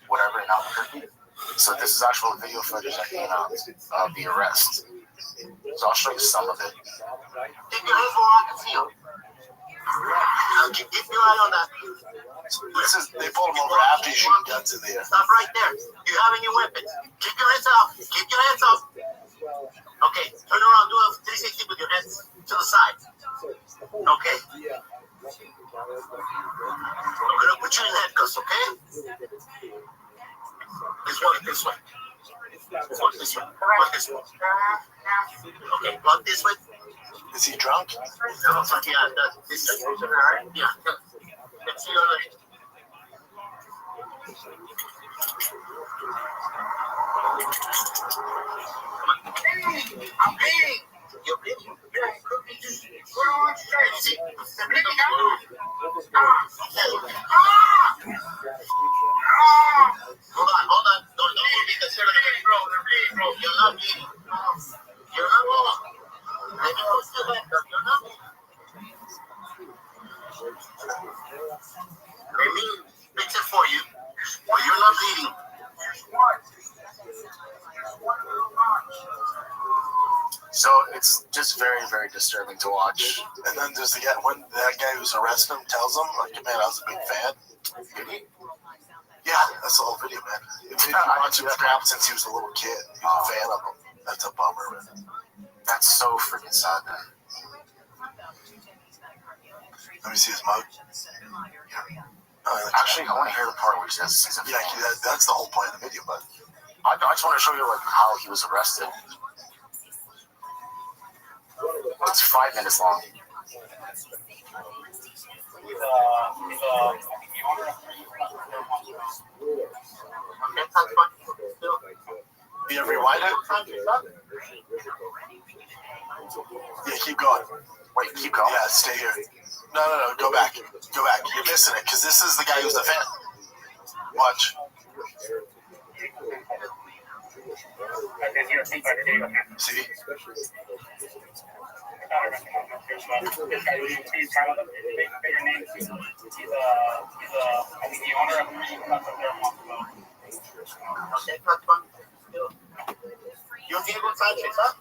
whatever, in Albuquerque. So this is actual video footage that came out of the arrest. So I'll show you some of it. Keep your hands where I can see them. Keep your eye on that. They pulled him over after he shooting guns in the air. Stop right there. You have any weapons? Keep your hands up. Keep your hands up. Okay, turn around. Do a 360 with your hands to the side. Okay. I'm gonna put you in handcuffs, okay? This way. This way. Walk this way. Walk this way. Okay, walk this way. Is he drunk? Yeah, this way. Yeah. Let's see your leg. I'm bleeding. You're bleeding? Yeah, see, the bleeding now. Hold on. Don't bleed because you're bleeding, bro. They're bleeding, bro. You're not bleeding. You're not bleeding. Let me push the back up. You're not bleeding. Let me fix it for you, but you're not bleeding. So it's just very, very disturbing to watch. And then there's the guy, when that guy who's arrested him tells him, like, man, I was a big fan. Did he? Yeah, that's the whole video, man. If you watch him since he was a little kid, he was a fan of him. That's a bummer, man. That's so freaking sad, man. Let me see his mug. Actually, I want to hear the part where he says he's a fan. Yeah, that's the whole point of the video, but I just want to show you like how he was arrested. It's 5 minutes long. You ever rewind it? Yeah, keep going. Wait, keep going? Yeah, stay here. No, go back. Go back. You're missing it, because this is the guy who's the fan. Watch. See? You're Diego Sanchez, huh?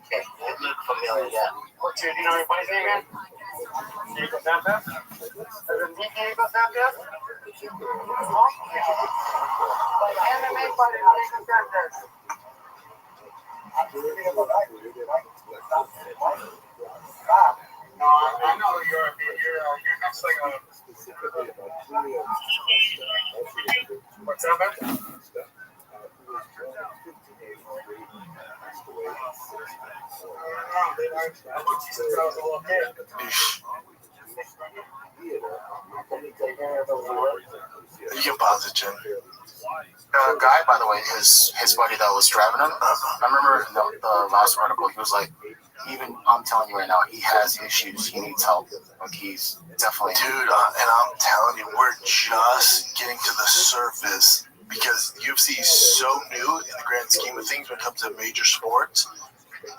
Okay, you look familiar, yeah. What's your, do you know anybody's name, man? Diego Sanchez? Diego Sanchez? MMA fighter, Diego Sanchez. No, I know you're next like a. What's that, man? You can pause it, Jim. Guy, by the way, his buddy that was driving him. I remember the last article. He was like, even I'm telling you right now, he has issues. He needs help. Like he's definitely. Dude, and I'm telling you, we're just getting to the surface because UFC is so new in the grand scheme of things when it comes to major sports.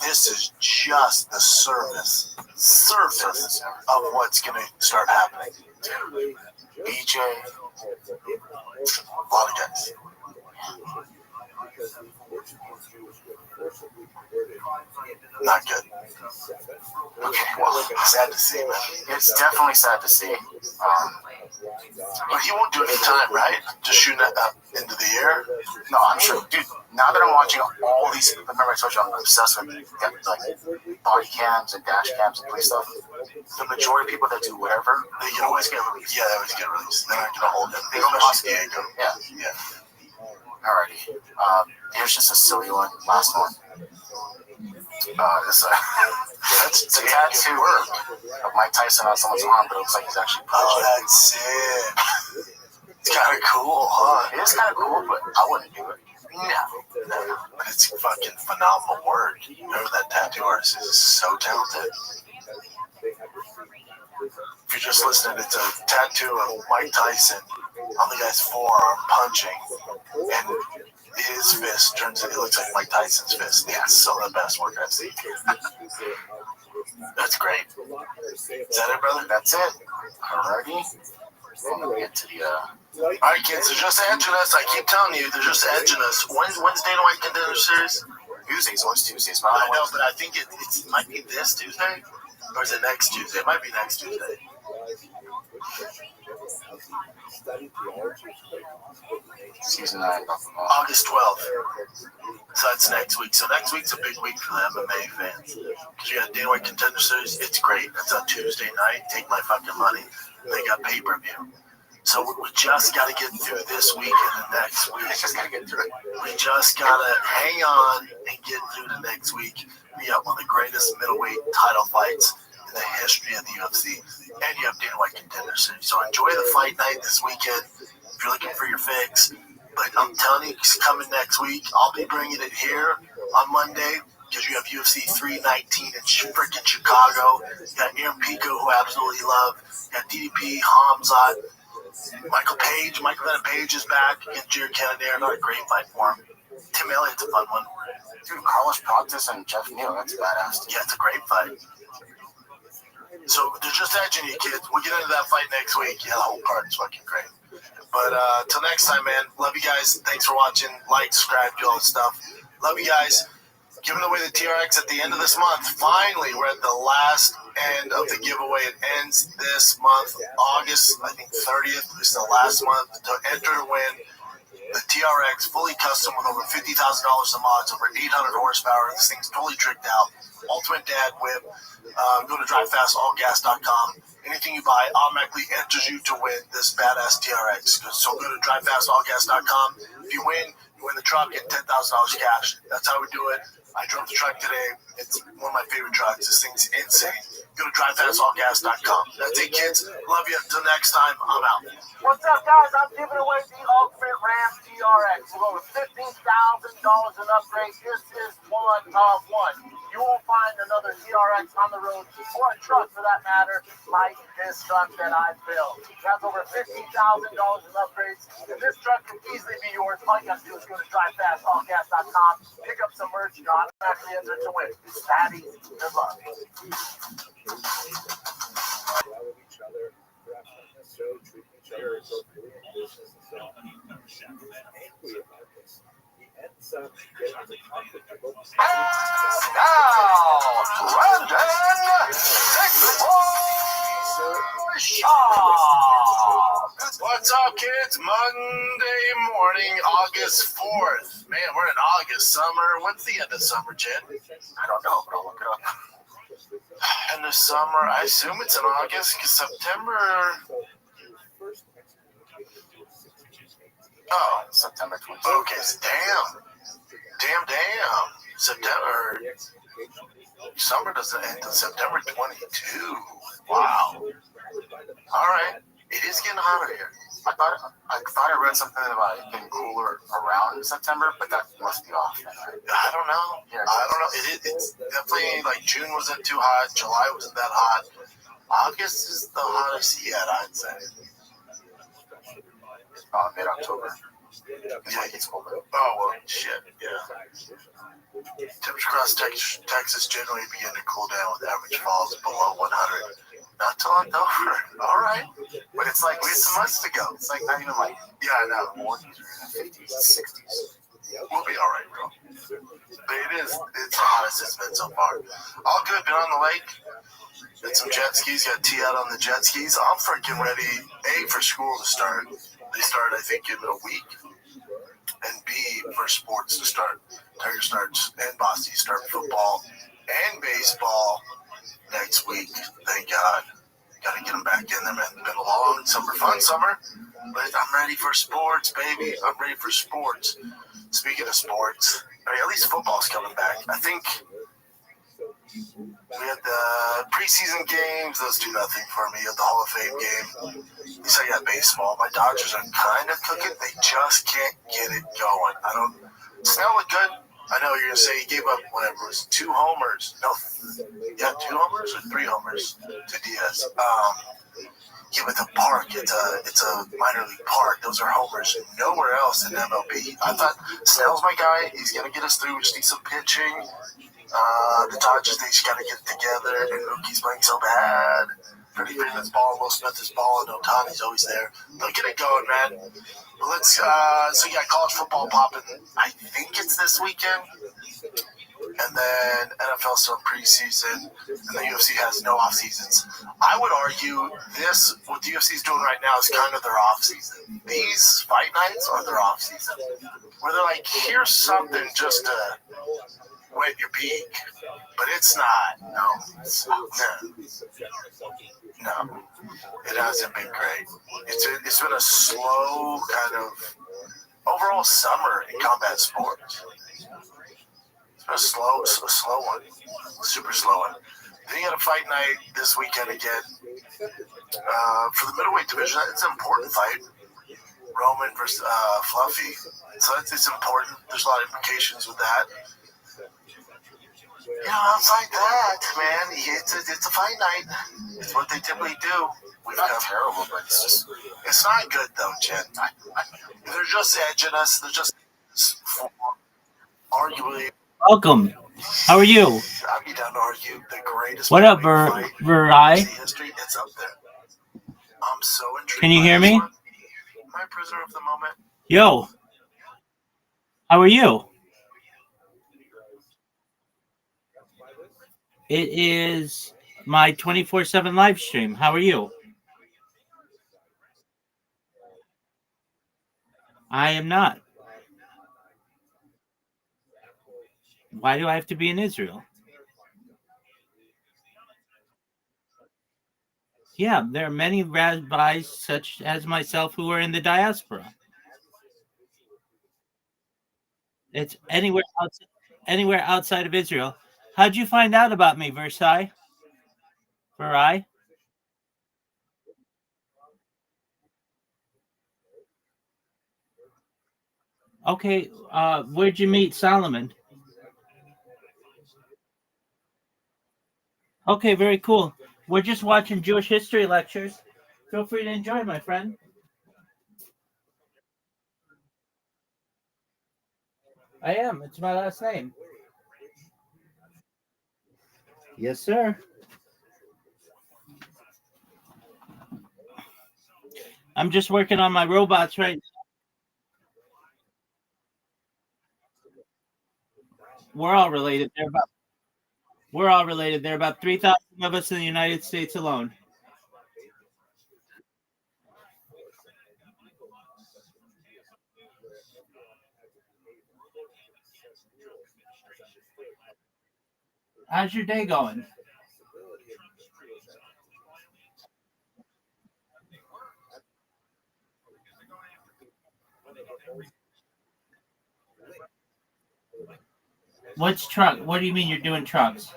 This is just the surface of what's going to start happening. BJ, a lot of guys. Not good. Okay, well, sad to see, man. It's definitely sad to see. But he won't do any time, right? Just shooting up into the air? No, I'm sure. Dude, now that I'm watching all these, remember I told you I'm obsessed with like body cams and dash cams and police stuff. The majority of people that do whatever, they can always get released. Yeah, they always get released. They're not going to hold them. They don't cost Diego. Yeah. Alrighty. Here's just a silly one. Last one. It's a tattoo of Mike Tyson on someone's arm, but it looks like he's actually punching. Oh, that's it. It's kind of cool, huh? It is kind of cool, but I wouldn't do it. No. But it's fucking phenomenal work. Whoever that tattoo artist is so talented. If you're just listening, it's a tattoo of Mike Tyson on the guy's forearm punching, and his fist turns it looks like Mike Tyson's fist. Yeah, it's so the best work I've seen. That's great. Is that it, brother? That's it. Alrighty. Then we'll get to the Alright, kids, they're just edging us. I keep telling you, they're just edging us. When's Dana White Contender Series? Tuesdays, always Tuesdays. I know, but I think it might be this Tuesday, or is it next Tuesday? It might be next Tuesday. Season 9. August 12th. So that's next week. So next week's a big week for the MMA fans. Because you got Dana White Contender Series. It's great. That's on Tuesday night. Take my fucking money. They got pay-per-view. So we just got to get through this week and the next week. Just got to get through it. We just got to hang on and get through the next week. We got one of the greatest middleweight title fights in the history of the UFC. And you have Dana White Contender Series. So enjoy the fight night this weekend if you're looking for your fix. But I'm telling you, it's coming next week. I'll be bringing it here on Monday because you have UFC 319 in freaking Chicago. You got Aaron Pico, who I absolutely love. You got DDP, Hamzat, Michael Venom Page is back against Jared Kennedy. Not a great fight for him. Tim Elliott's a fun one. Dude, Carlos Proctus and Jeff Neal, that's badass. Yeah, it's a great fight. So they're just edging you, kids. We'll get into that fight next week. Yeah, the whole card is fucking great. But till next time, man. Love you guys. Thanks for watching. Like, subscribe, do all this stuff. Love you guys. Giving away the TRX at the end of this month. Finally, we're at the last end of the giveaway. It ends this month, August, I think 30th is the last month to enter to win the TRX, fully custom with over $50,000 of mods, over 800 horsepower. This thing's totally tricked out. Ultimate Dad Whip. Go to drivefastallgas.com. Anything you buy automatically enters you to win this badass TRX. So go to drivefastallgas.com. If you win the truck, get $10,000 cash. That's how we do it. I drove the truck today. It's one of my favorite trucks. This thing's insane. Go to drivefastallgas.com. That's it, kids. Love you. Until next time, I'm out. What's up, guys? I'm giving away the Ultimate Ram TRX with over $15,000 in upgrades. This is one of one. You won't find another TRX on the road, or a truck for that matter, like this truck that I built. It has over $15,000 in upgrades, and this truck can easily be yours. All you have to do is go to drivefastallgas.com, pick up some merch, and automatically enter to win. It's that easy. Good luck. Treat each other appropriately in business and so on. Angry about this, he ends up getting into conflict with both. And now, Brandon, take the boy, Shaw. What's up, kids? Monday morning, August 4th. Man, we're in August, summer. When's the end of summer, Jen? I don't know, but I'll look it up. End of summer, I assume it's in August, because September... Oh, September 20th. Okay, damn. September... Summer doesn't end until September 22. Wow. All right. It is getting hotter here. I thought I read something about it getting cooler around September, but that must be off. I don't know. Yeah, I don't know. It's definitely like June wasn't too hot. July wasn't that hot. August is the hottest yet, I'd say. Mid-October. Yeah, it gets colder. Oh, well, shit, yeah. Temperature across Texas generally begin to cool down with average falls below 100. Not till October. All right. But it's like we have some months to go. It's like not even like, yeah, I know. 40s or 50s, 60s. We'll be all right, bro. But it's the hottest it's been so far. All good. Been on the lake. Did some jet skis. Got tee out on the jet skis. I'm freaking ready, A, for school to start. They start, I think, in a week. And B, for sports to start. Tiger starts and Boston start football and baseball next week. Thank God. Got to get them back in there, man. It's been a long summer, fun summer. But I'm ready for sports, baby. I'm ready for sports. Speaking of sports, I mean, at least football's coming back. I think we had the preseason games. Those do nothing for me. You had the Hall of Fame game. At least I got baseball. My Dodgers are kind of cooking. They just can't get it going. Snell looked good. I know you're going to say he gave up whatever it was, 2 homers. No, yeah, 2 homers or 3 homers to Diaz. Yeah, but the park, it's a minor league park. Those are homers. Nowhere else in MLB. I thought Snell's my guy. He's going to get us through. We just need some pitching. The Dodgers, they just got to get it together. And Mookie's playing so bad. Freddie Freeman's balling. Will Smith is balling. Otani's always there. They'll get it going, man. Let's, so you got college football popping. I think it's this weekend. And then NFL some preseason. And the UFC has no off seasons. I would argue this, what the UFC is doing right now, is kind of their off season. These fight nights are their off season. Where they're like, here's something just to wet your beak. But it's not. No. It hasn't been great. It's been a slow kind of overall summer in combat sports. It's been a slow one. Super slow one. Then you got a fight night this weekend again. For the middleweight division, it's an important fight. Roman versus Fluffy. So it's important. There's a lot of implications with that. You know, outside that, man, it's a fight night. It's what they typically do. We've not terrible, but it's not good though, Jen. They're just edging us. They're just arguably. Welcome. How are you? I'd be down to argue the greatest. What up, ViralRabbi? It's up there. I'm so intrigued. Can you hear me? Am I a prisoner of the moment? Yo. How are you? It is my 24/7 live stream. How are you? I am not. Why do I have to be in Israel? Yeah, there are many rabbis such as myself who are in the diaspora. It's anywhere outside of Israel. How'd you find out about me, Versailles? Verai? Okay, where'd you meet Solomon? Okay, very cool. We're just watching Jewish history lectures. Feel free to enjoy, my friend. I am. It's my last name. Yes, sir. I'm just working on my robots right now. We're all related. We're all related. There are about 3,000 of us in the United States alone. How's your day going? What's truck? What do you mean you're doing trucks?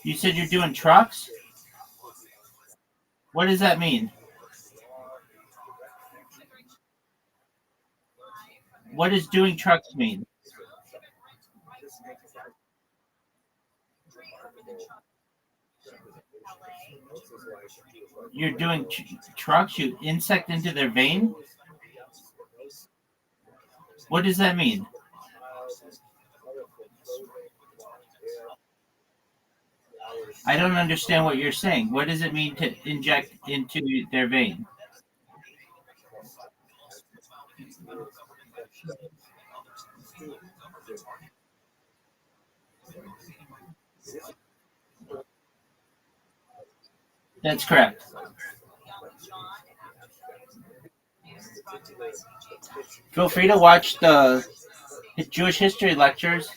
You said you're doing trucks? What does that mean? What does doing trucks mean? You're doing trucks? You insect into their vein? What does that mean? I don't understand what you're saying. What does it mean to inject into their vein? That's correct. Feel free to watch the Jewish history lectures.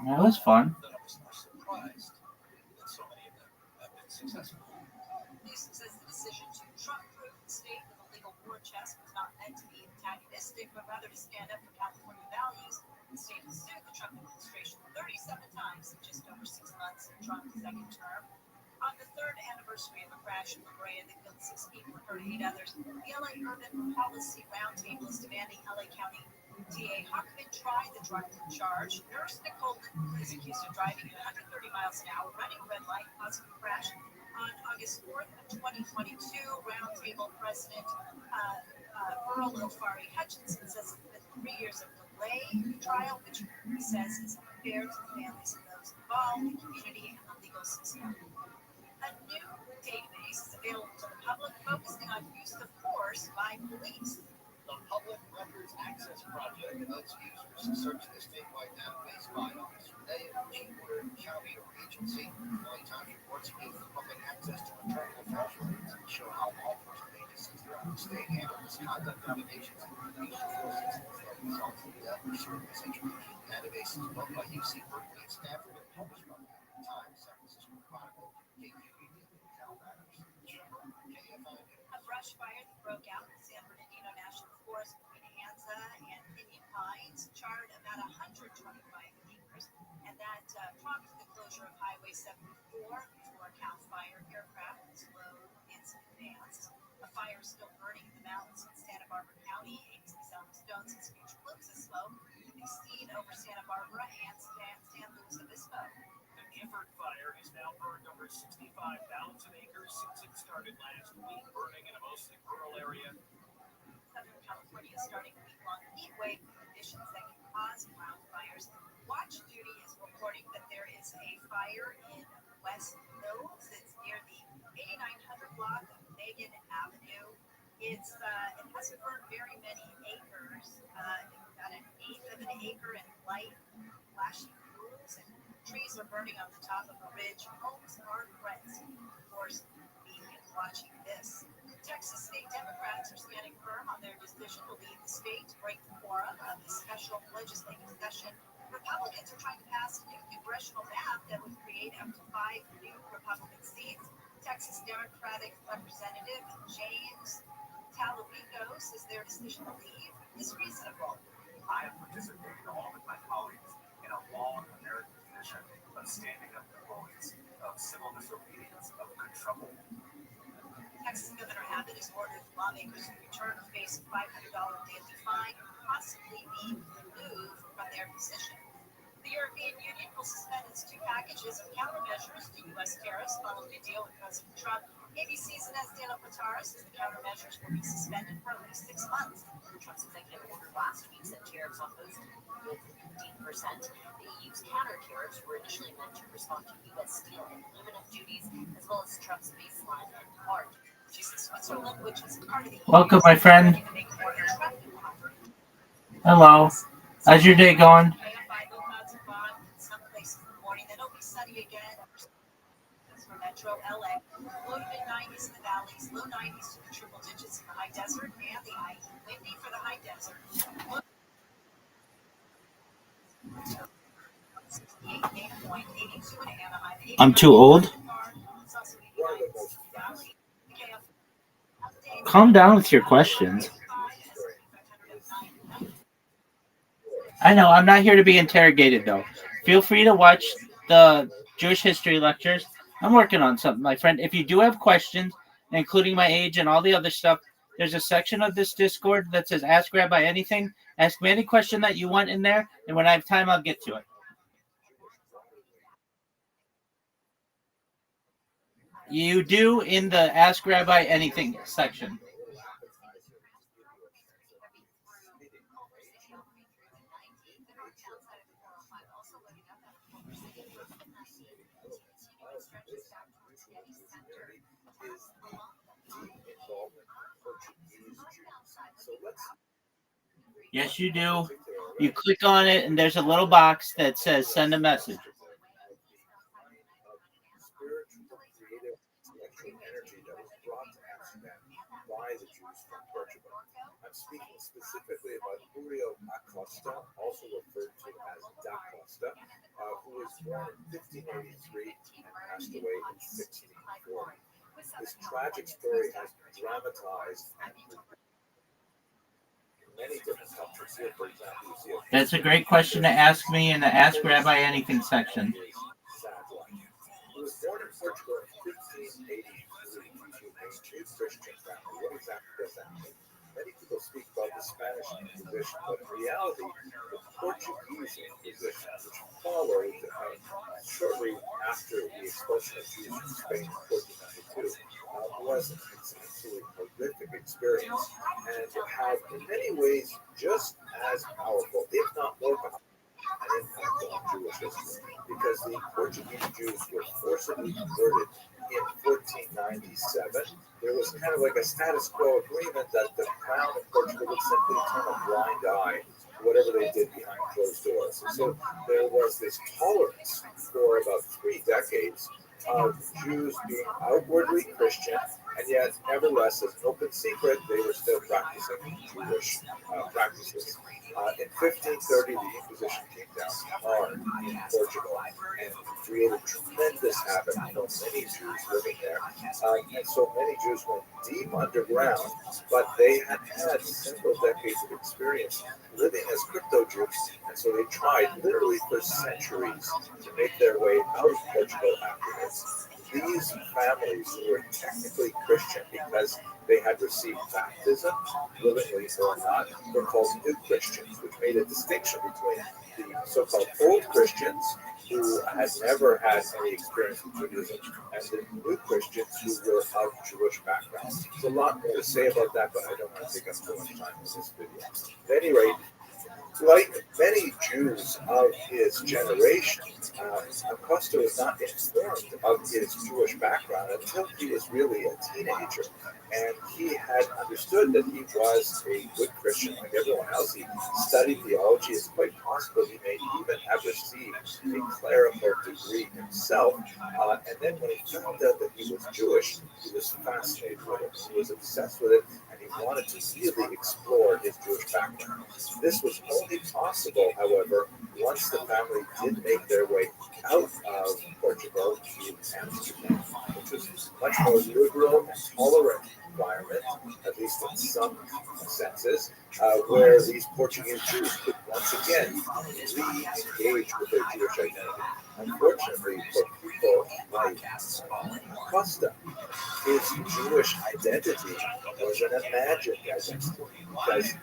That was fun. Newsom says the decision to Trump-proof the state with a legal war chest was not meant to be antagonistic, but rather to stand up for California values. The state has sued the Trump administration 37 times in just over 6 months of Trump's second term. On the third anniversary of a crash in La Brea that killed 6 people and hurt 8 others, the LA Urban Policy Roundtable is demanding LA County DA Huckman try the driver charge. Nurse Nicole Litton is accused of driving at 130 miles an hour, running a red light, causing a crash. On August 4th of 2022, Roundtable President Earl Ilfari Hutchinson says that 3 years of delay in the trial, which he says is unfair to the families of those involved, the community, and the legal system. A new database is available to the public focusing on use of force by police. The Public Records Access Project lets users search the statewide database by officer name, chief order, county, or agency. Many times reports give the public access to internal affairs records and show how law enforcement agencies throughout the state handle misconduct allegations and use of force incidents that result in death or serious injury. The database is built by UC Berkeley and Stanford and published by the Times, San Francisco Chronicle, KQED, and Cal Matters. A brush fire that broke out in San Bernardino National Forest between Anza and Pinyon Pines charred about 125 acres, and that prompted the closure of Highway 74 before Cal Fire aircraft slowed its advance. A fire is still burning in the mountains in Santa Barbara County. Ainsley Selma Stones has huge plumes of smoke can be seen over Santa Barbara and San Luis Obispo. The Gifford fire has now burned over 65,000 acres since it started last week, burning in a mostly rural area. Southern California is starting a week-long heat wave conditions that can cause wildfires. Watch Duty is reporting that there is a fire in West Hills. It's near the 8900 block of Megan Avenue. It hasn't burned very many acres, about an eighth of an acre in light flashing pools, and trees are burning on the top of a ridge. Homes are threatened. Of course, being watching this. Texas state Democrats are standing firm on their decision to leave the state to break the quorum of the special legislative session. Republicans are trying to pass a new congressional map that would create up to 5 new Republican seats. Texas Democratic Representative James Talabico says their decision to leave is reasonable. I have participated along with my colleagues in a long American tradition of standing up to opponents of civil disobedience of good trouble. Texas Governor Abbott has ordered lawmakers who return to face a $500 daily fine or possibly be removed from their position. The European Union will suspend its 2 packages of countermeasures to U.S. tariffs following a deal with President Trump. ABC's Inez de la Patara says the countermeasures will be suspended for at least 6 months. Trump's executive order last week set tariffs on goods with 15%. The EU's counter tariffs were initially meant to respond to U.S. steel and aluminum duties, as well as Trump's baseline and hard. Welcome, my friend. Hello. How's your day going? Metro LA. Low to mid 90s in the valleys, low 90s to the triple digits in the high desert and the high windy for the high desert. I'm too old. Calm down with your questions. I know, I'm not here to be interrogated, though. Feel free to watch the Jewish history lectures. I'm working on something, my friend. If you do have questions, including my age and all the other stuff, there's a section of this Discord that says Ask Rabbi Anything. Ask me any question that you want in there, and when I have time, I'll get to it. You do in the Ask Rabbi Anything section. Yes, you do. You click on it, and there's a little box that says send a message. By the Jews from Portugal. I'm speaking specifically about Julio Acosta, also referred to as Da Costa, who was born in 1583 and passed away in 1640. This tragic story has been dramatized in many different countries. Here, for example, you see That's a great question to ask me in the Ask Rabbi Anything section. He was born in Portugal in 1583 to a Jew Christian family. What exactly does that mean? Many people speak about the Spanish Inquisition, but in reality, the Portuguese Inquisition, which followed shortly after the expulsion of Jews from Spain in 1492, was an absolutely horrific experience and had, in many ways, just as powerful, if not more powerful, an impact on Jewish history, because the Portuguese Jews were forcibly converted in 1497. There was kind of like a status quo agreement that the crown of Portugal would simply turn a blind eye to whatever they did behind closed doors. And so there was this tolerance for about 3 decades of Jews being outwardly Christian, and yet, nevertheless, as an open secret, they were still practicing Jewish practices. In 1530, the Inquisition came down hard in Portugal and created tremendous havoc for many Jews living there. And so many Jews went deep underground, but they had had several decades of experience living as crypto Jews, and so they tried literally for centuries to make their way out of Portugal afterwards. These families were technically Christian because they had received baptism, willingly or not, were called new Christians, which made a distinction between the so-called old Christians who had never had any experience with Judaism and the new Christians who were of Jewish background. There's a lot more to say about that, but I don't want to take up too much time in this video. At any rate, like many Jews of his generation, Acosta was not informed of his Jewish background until he was really a teenager. And he had understood that he was a good Christian like everyone else. He studied theology. It's quite possible he may even have received a clerical degree himself. And then when he found out that he was Jewish, he was fascinated with it. He was obsessed with it, and he wanted to really explore his Jewish background. This was only possible, however, once the family did make their way out of Portugal to Amsterdam, which was much more liberal and tolerant environment, at least in some senses, where these Portuguese Jews could once again re-engage with their Jewish identity. Unfortunately, for people like Costa, his Jewish identity was an imagined identity, because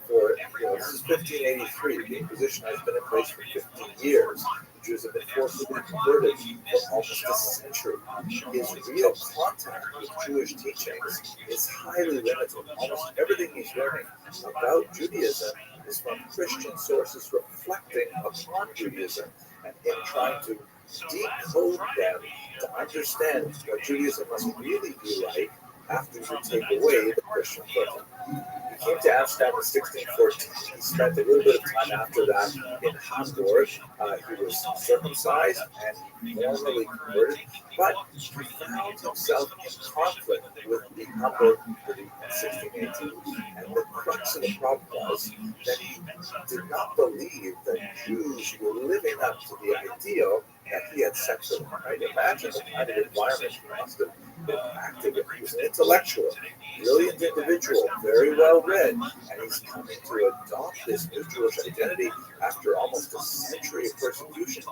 for this is 1583. The Inquisition has been in place for 15 years. The Jews have been forcibly converted for almost a century. His real contact with Jewish teachings is highly limited. Almost everything he's learning about Judaism is from Christian sources reflecting upon Judaism and him trying to decode them to understand what Judaism must really be like after you take away the Christian foot. He came to Amsterdam in 1614. He spent a little bit of time after that in Hamburg. He was circumcised and formally converted, but he found himself in conflict with the Hamburg community in 1618. And the crux of the problem was that he did not believe that Jews were living up to the ideal that he had set for them. Right? Imagine the kind of environment he must have been active in. He was an intellectual, brilliant individual, very well read, and he's coming to adopt this new Jewish identity after almost a century of persecution.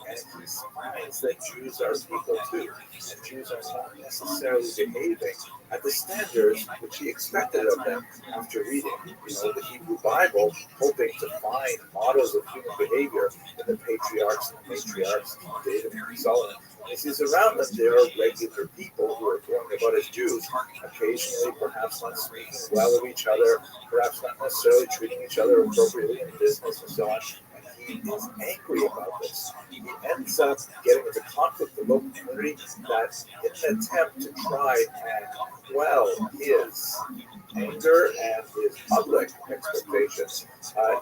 And he finds that Jews are people too, and Jews are not necessarily behaving at the standards which he expected of them after reading, the Hebrew Bible, hoping to find models of human behavior in the patriarchs and matriarchs, David and Solomon. He sees around them there are regular people who are going about as Jews, occasionally perhaps not speaking well of each other, perhaps not necessarily treating each other appropriately in business and so on. And he is angry about this. He ends up getting into conflict with the local community that in an attempt to try and quell his anger and his public expectations,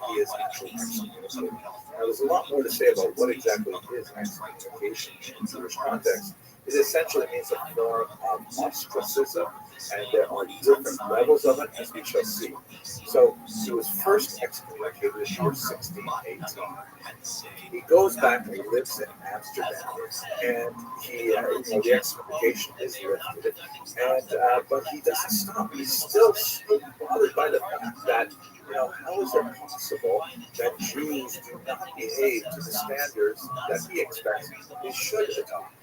he is actually excommunicated. Now, there's a lot more to say about what exactly is excommunication in Jewish context. It essentially means a form of ostracism, and there are different levels of it, as we shall see. So he was first excommunicated in year 1618. He goes back and he lives in Amsterdam, and the excommunication is lifted, but he doesn't stop. He's still so bothered by the fact that how is it possible that Jews do not behave to the standards that he expects they should adopt?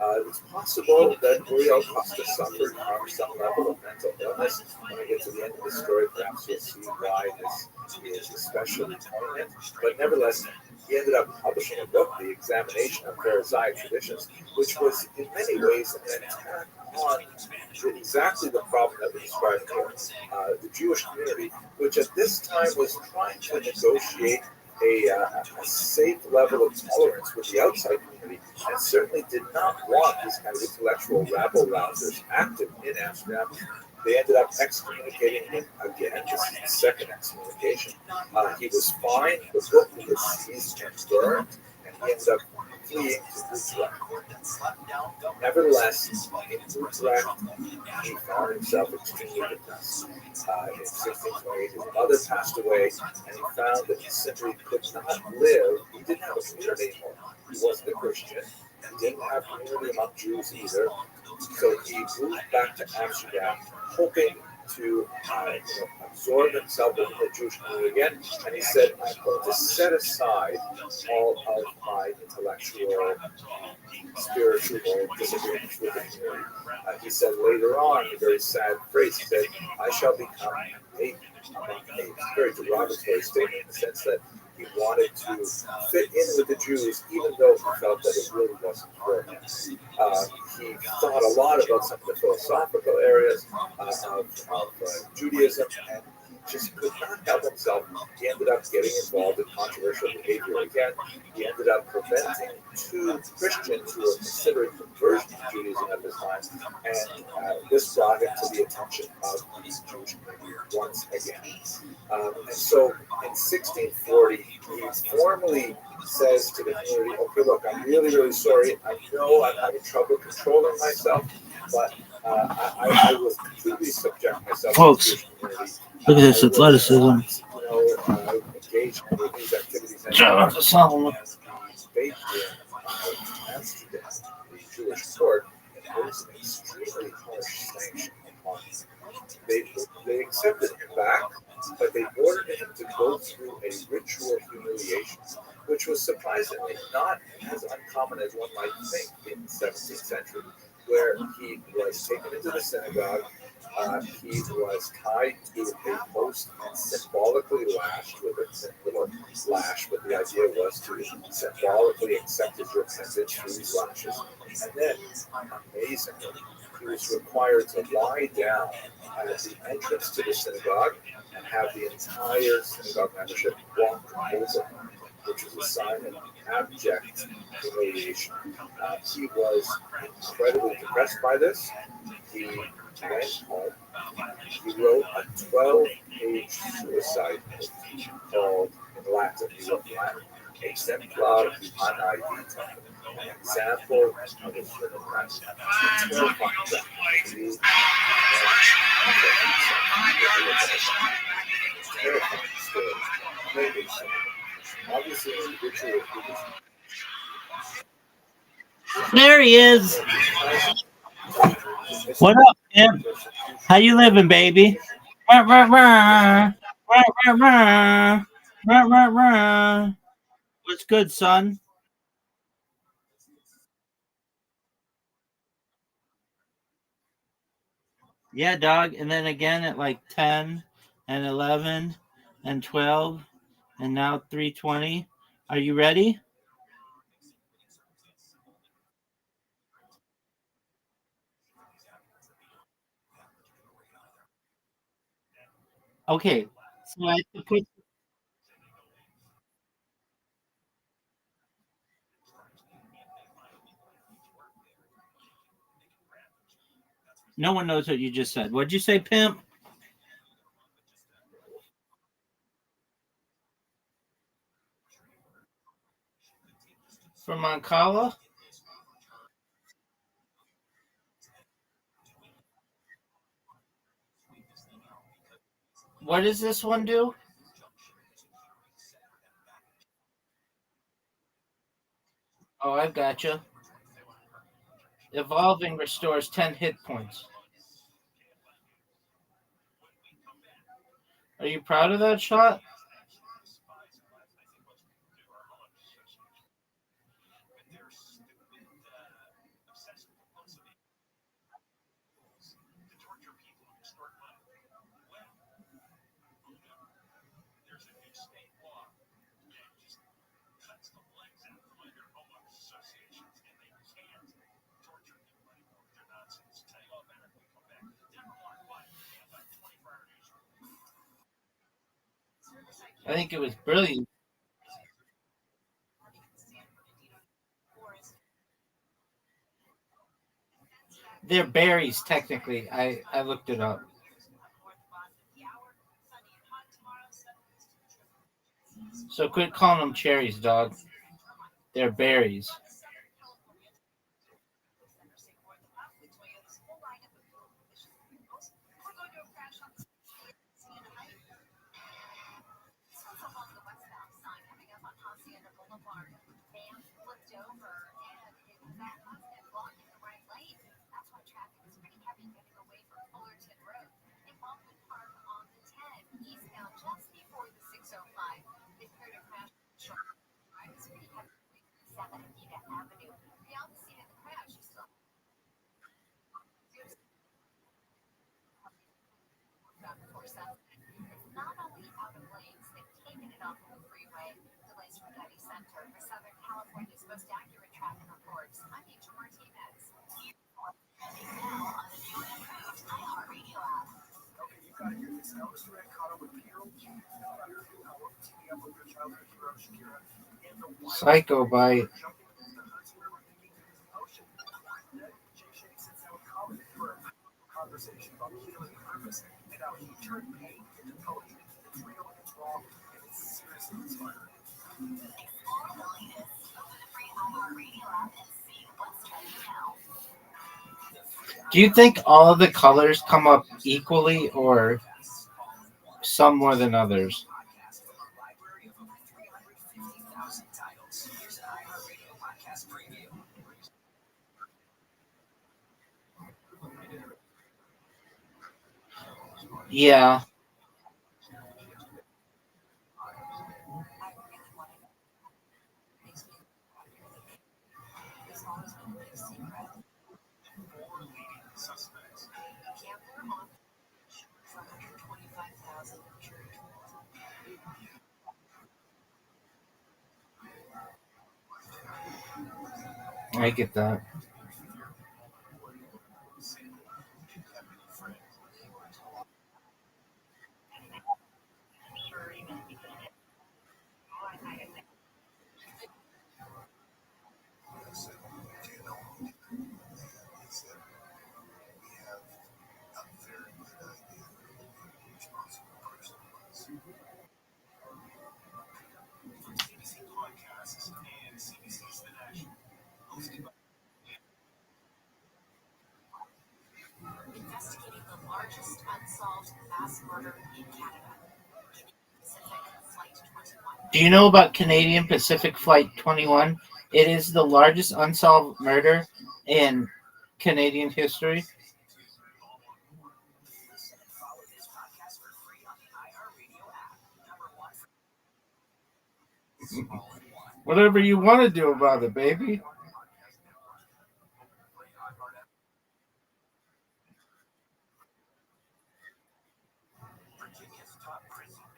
It's possible that Uriel Costa suffered from some level of mental illness. When I get to the end of the story, perhaps you'll see why this is especially poignant. But nevertheless, he ended up publishing a book, The Examination of Pharisaic Traditions, which was in many ways an attack on exactly the problem that we described here. The Jewish community, which at this time was trying to negotiate a safe level of tolerance with the outside community, and certainly did not want these kind of intellectual rabble-rousers active in Amsterdam. They ended up excommunicating him again. This is the second excommunication. He was fined, the book was seized and burned, and he ended up fleeing to Utrecht. Nevertheless, in Utrecht, he found himself extremely depressed. In 1628, his mother passed away, and he found that he simply could not live. He didn't have a community anymore. He wasn't a Christian. He didn't have a community among Jews either. So he moved back to Amsterdam, hoping to absorb himself into the Jewish community again. And he said, I'm going to set aside all of my intellectual, spiritual disagreements with the community. He said later on, a very sad phrase, he said, I shall become a very derogatory statement in the sense that he wanted to fit in with the Jews, even though he felt that it really wasn't for him. He thought a lot about some of the philosophical areas of Judaism, and he just could not help himself. He ended up getting involved in controversial behavior again. He ended up preventing two Christians who were considering conversion to Judaism at this time, and this brought him to the attention of the Jewish community once again. And so in 1640, he formally says to the community, okay, look, I'm really, really sorry. I know I'm having trouble controlling myself, but I will completely subject myself Folks, to the community. Look at this athleticism. Engage in these activities. Shout out to Solomon. Based in Amsterdam, the Jewish court imposed an extremely harsh sanction upon him. They accepted him back, but they ordered him to go through a ritual humiliation, which was surprisingly not as uncommon as one might think in the 17th century, where he was taken into the synagogue, he was tied to a post and symbolically lashed with a thin little lash, but the idea was to symbolically accept his repentance through these lashes. And then, amazingly, he was required to lie down at the entrance to the synagogue and have the entire synagogue membership walk over him, which was a sign of abject humiliation. He was incredibly depressed by this. he went home. He wrote a 12-page suicide note called in Latin. He wrote Latin. Exemplar humanae vita. An example of a human life. Terrifying story. Obviously, an individual who was There he is. What up, Tim? How you living, baby? Rah, rah, rah. Rah, rah, rah. Rah, rah, rah. What's good, son? Yeah, dog. And then again at like 10 and 11 and 12 and now 3:20. Are you ready? Okay. So I have to put. No one knows what you just said. What'd you say, pimp? From Ankala? What does this one do? Oh, I've gotcha. Evolving restores 10 hit points. Are you proud of that shot? I think it was brilliant. They're berries, technically. I looked it up. So quit calling them cherries, dog. They're berries. Psycho Bite. Do you think all of the colors come up equally or some more than others? Yeah. I get that. CBC Podcasts and CBC's The National. Hosted by Investigating the largest unsolved mass murder in Canada. Pacific Flight 21. Do you know about Canadian Pacific Flight 21? It is the largest unsolved murder in Canadian history. Listen and follow this podcast for free on the iHeartRadio app. Number one for Whatever you want to do about it, baby.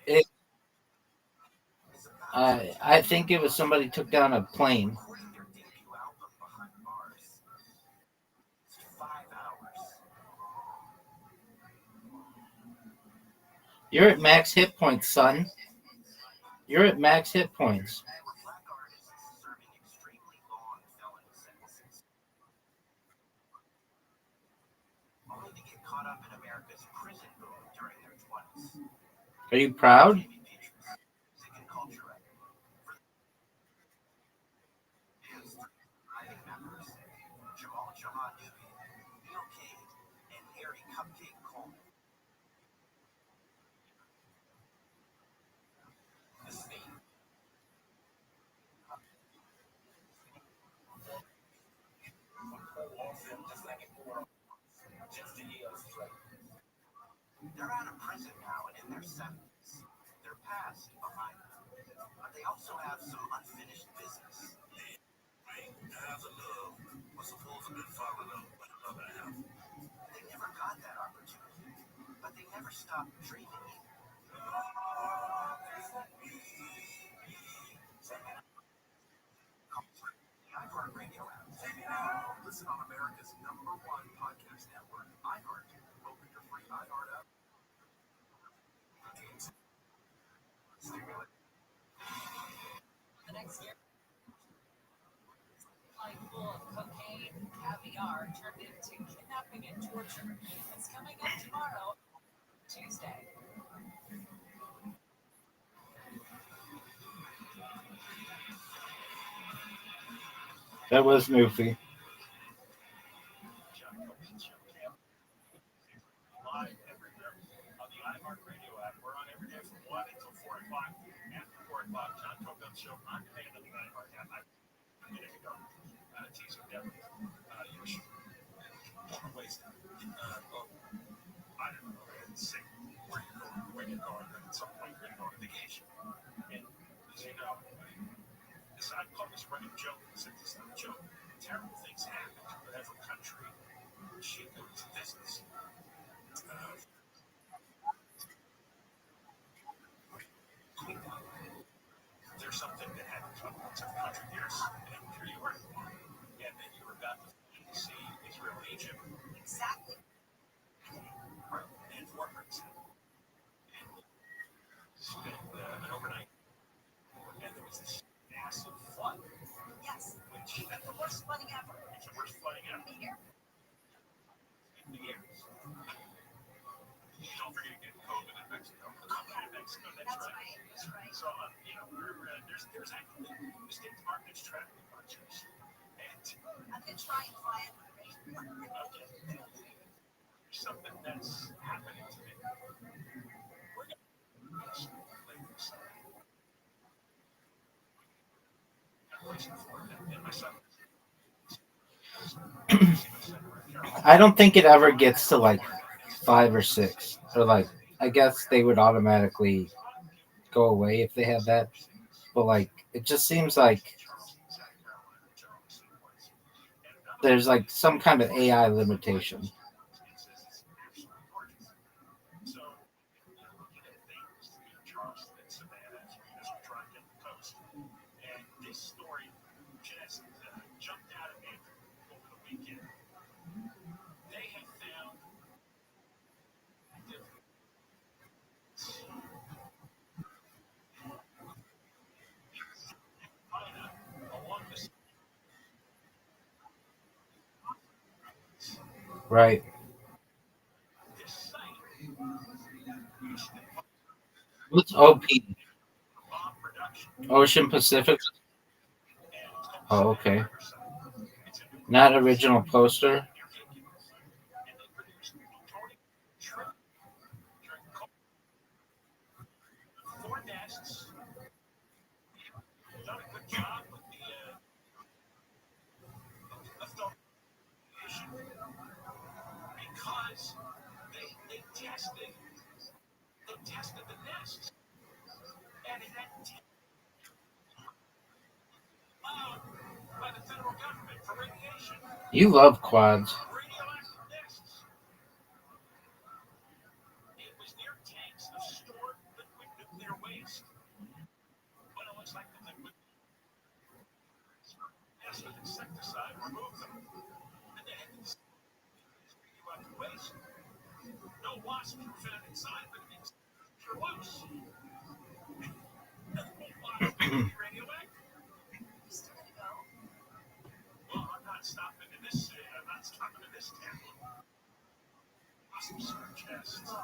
It, I think it was somebody took down a plane. You're at max hit points, son. You're at max hit points. only to get caught up in America's prison boom during their 20s. Are you proud? They're out of prison now and in their 70s. Their past behind them. But they also have some unfinished business. Half of love was supposed to be falling up by the other half. They never got that opportunity. But they never stopped dreaming either. iHeartRadio app. Listen on America's #1 podcast network, iHeart. Open your free iHeart app. The next year, like full of cocaine, caviar turned into kidnapping and torture. It's coming up tomorrow, Tuesday. That was Newfie. Live everywhere on the iHeartRadio app. We're on every day from 1 until 4 o'clock. After 4 o'clock, John Tobin Show on demand on the iHeart app. A minute ago, teaser Devin. You should waste I don't know, say where you're going, when you're going, and at some point you're going to go on vacation. And as you know, I call this running joke. It's not a joke. Terrible things happen to whatever country she goes business. There's something that happened to country years, and here you were. And then you were about to see Israel and Egypt. Exactly. Right. And war breaks out. And spent an overnight. And there was this massive flood. Yes. Which The worst flooding ever. it's the worst flooding ever. In the air. In the years. Don't forget to get COVID in Mexico. COVID in Mexico, that's right. That's right. So, there's actually the State Department's tracking budgets. And I'm going to try and fly it. there's something that's happening to me. We're going to do this later this summer. I'm waiting for it. And my son. I don't think it ever gets to like 5 or 6. Or like, I guess they would automatically go away if they had that. But like, it just seems like there's like some kind of AI limitation. And this story just jumped out at me over the weekend. They have found along the Right. this site, What's OP? Ocean Pacific? Oh, okay. Not original poster? Because they tested the nests, and it had by the federal government for radiation. You love quads. Radioactive nests. It was near tanks of stored liquid nuclear waste. But it looks like the liquid nest with insecticide removed them. And then radioactive waste. No wasps were found inside, but it sure was. Radioactive. Still gonna go? Well, I'm not stopping in this town. Awesome search tests. I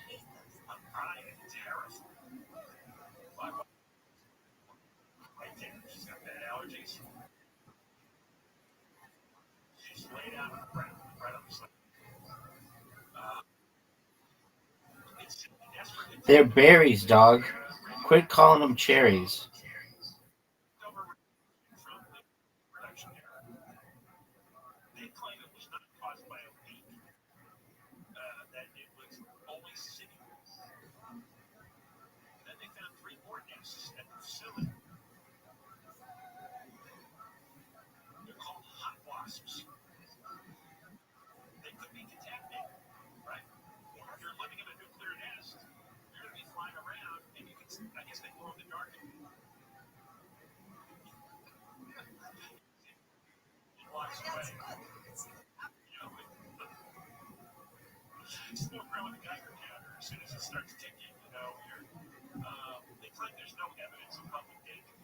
hate those. I am terrified. My wife, she's got bad allergies. She's laid out on the ground, right on the side. They're berries, dog. Quit calling them cherries. They claim it was not caused by a leak, that it was always sitting. Then they found 3 more nests at the facility. They're called hot wasps. They could be contaminated, right? If you're living in a nuclear nest, you're going to be flying around, and you can, I guess they glow in the dark. Just walk around with a Geiger counter. As soon as it starts ticking, they claim there's no evidence of public danger.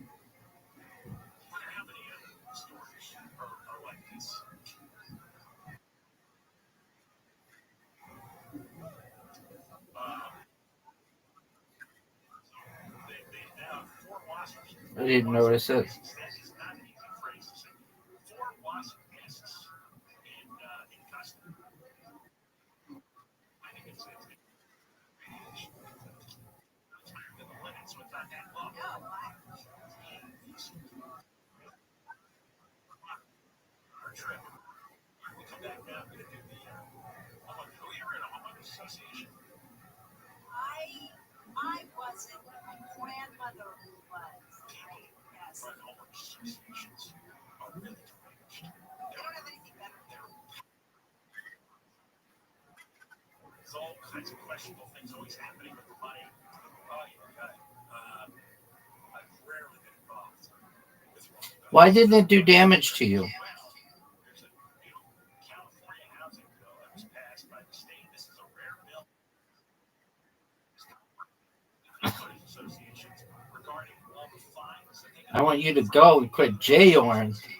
I wonder how many other stories are like this. They now have 4 wasps. I didn't notice it. That is not an easy phrase to say. 4 wasp nests in custody. I think it's radiation. The limits with that low. Our trip. We come back now. We're going to do the who you were in a homeowners association? I wasn't. My grandmother was. Yes. Run homeowners associations are really deranged. They don't have anything better to do. There's all kinds of questionable things always happening with the money. I've rarely been involved with one. Why didn't it do damage to you? There's a California housing bill that was passed by the state. This is a rare bill. Associations regarding all the fines that they I want you to go and quit J-Orn. Riverside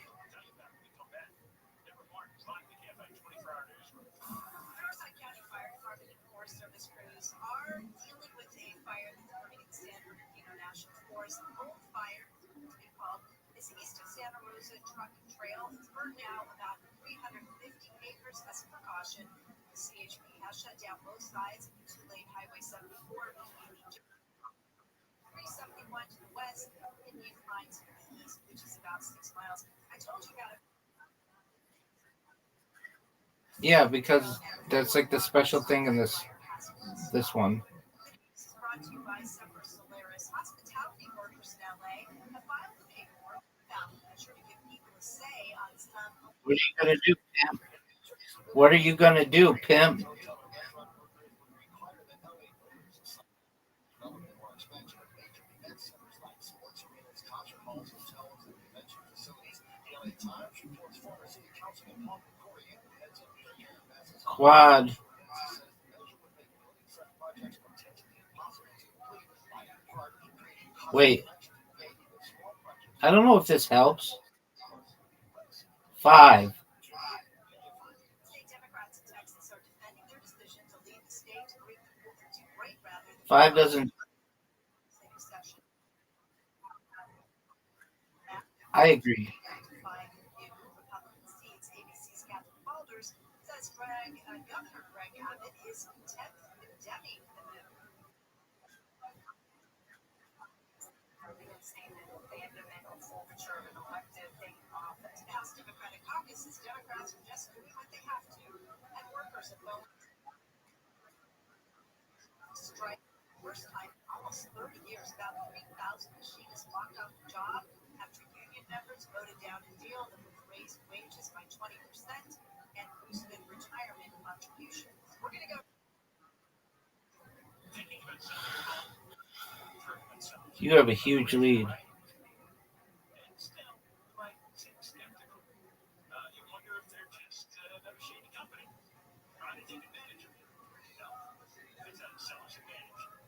County Fire Department and Forest Service crews are dealing with a fire that's burning in San Bernardino National Forest. The Old Fire, to be called, is east of Santa Rosa Truck Trail. It's burned now about 350 acres. As a precaution, the CHP has shut down both sides of the 2-lane Highway 74. 371 to the west, and Indian Pines to the east, which is about 6 miles. I told you about it. Yeah, because that's like the special thing in this one. This is brought to you by Semper Solaris. Hospitality workers in LA have filed the paperwork without measure to give people a say on some. What are you gonna do, pimp? What are you gonna do, pimp? Quad. Wait. I don't know if this helps. 5. 5 doesn't. I agree. Says Governor Greg Abbott is content condemning the move. House Democratic Caucus says Democrats are just doing what they have to, and workers have voted strike first time in almost 30 years. About 3,000 machinists walked off the job after union members voted down a deal that would raise wages by 20% and boosted retirement contributions. We're going to go. You have a huge lead.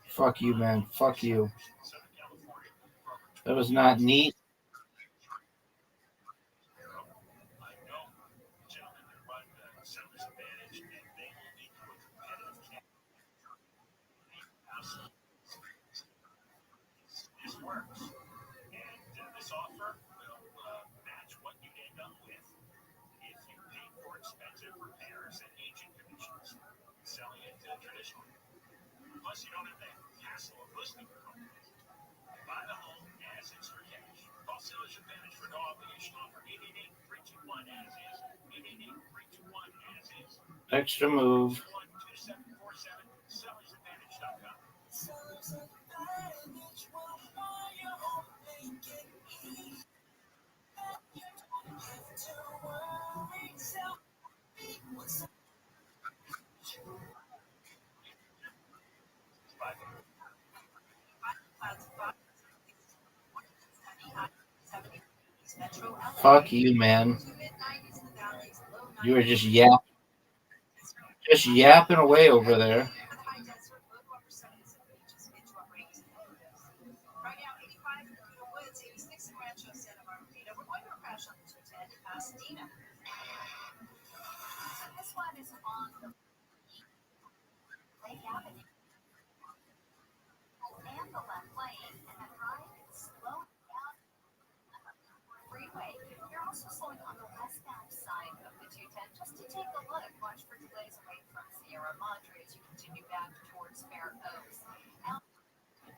Fuck you, man. Fuck you. That was not neat. This works. And this offer will match what you end up with if you pay for expensive repairs and aging commissions, selling it traditionally. Plus, you don't have the hassle of listing your home. Buy the home as is for cash. Call Seller's Advantage for no obligation offer. 888-321 as is. 888-321 as is. Extra move. 2747 sellersadvantage.com. Fuck you, man. You were just yapping away over there. Right now, 85 in the Woods, 86 in Rancho Santa Barbara. We're going to a crash on the 210 in Pasadena. So this one is on the Lake Avenue and the left lane, and that right is slowing down the freeway. You're also slowing on the westbound side of the 210 just to take a look. Watch for delays away from Sierra Madre as you continue back towards Fair Oaks.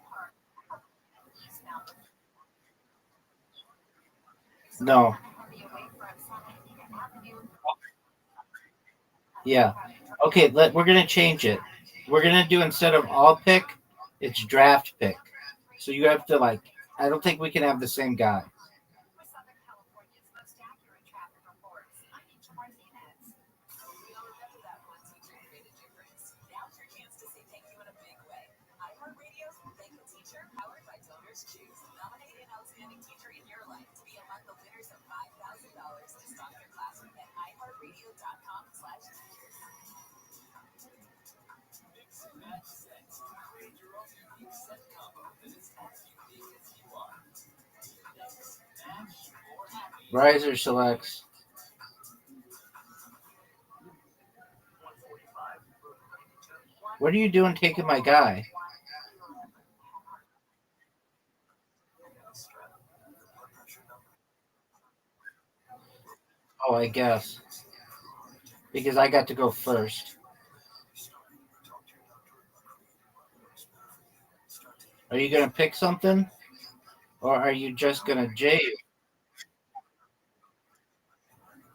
Park, eastbound. No. Yeah. Okay, we're going to change it. We're going to do, instead of all pick, it's draft pick. So you have to, like, I don't think we can have the same guy. Riser selects. What are you doing taking my guy? Oh, I guess. Because I got to go first. Are you going to pick something? Or are you just going to J?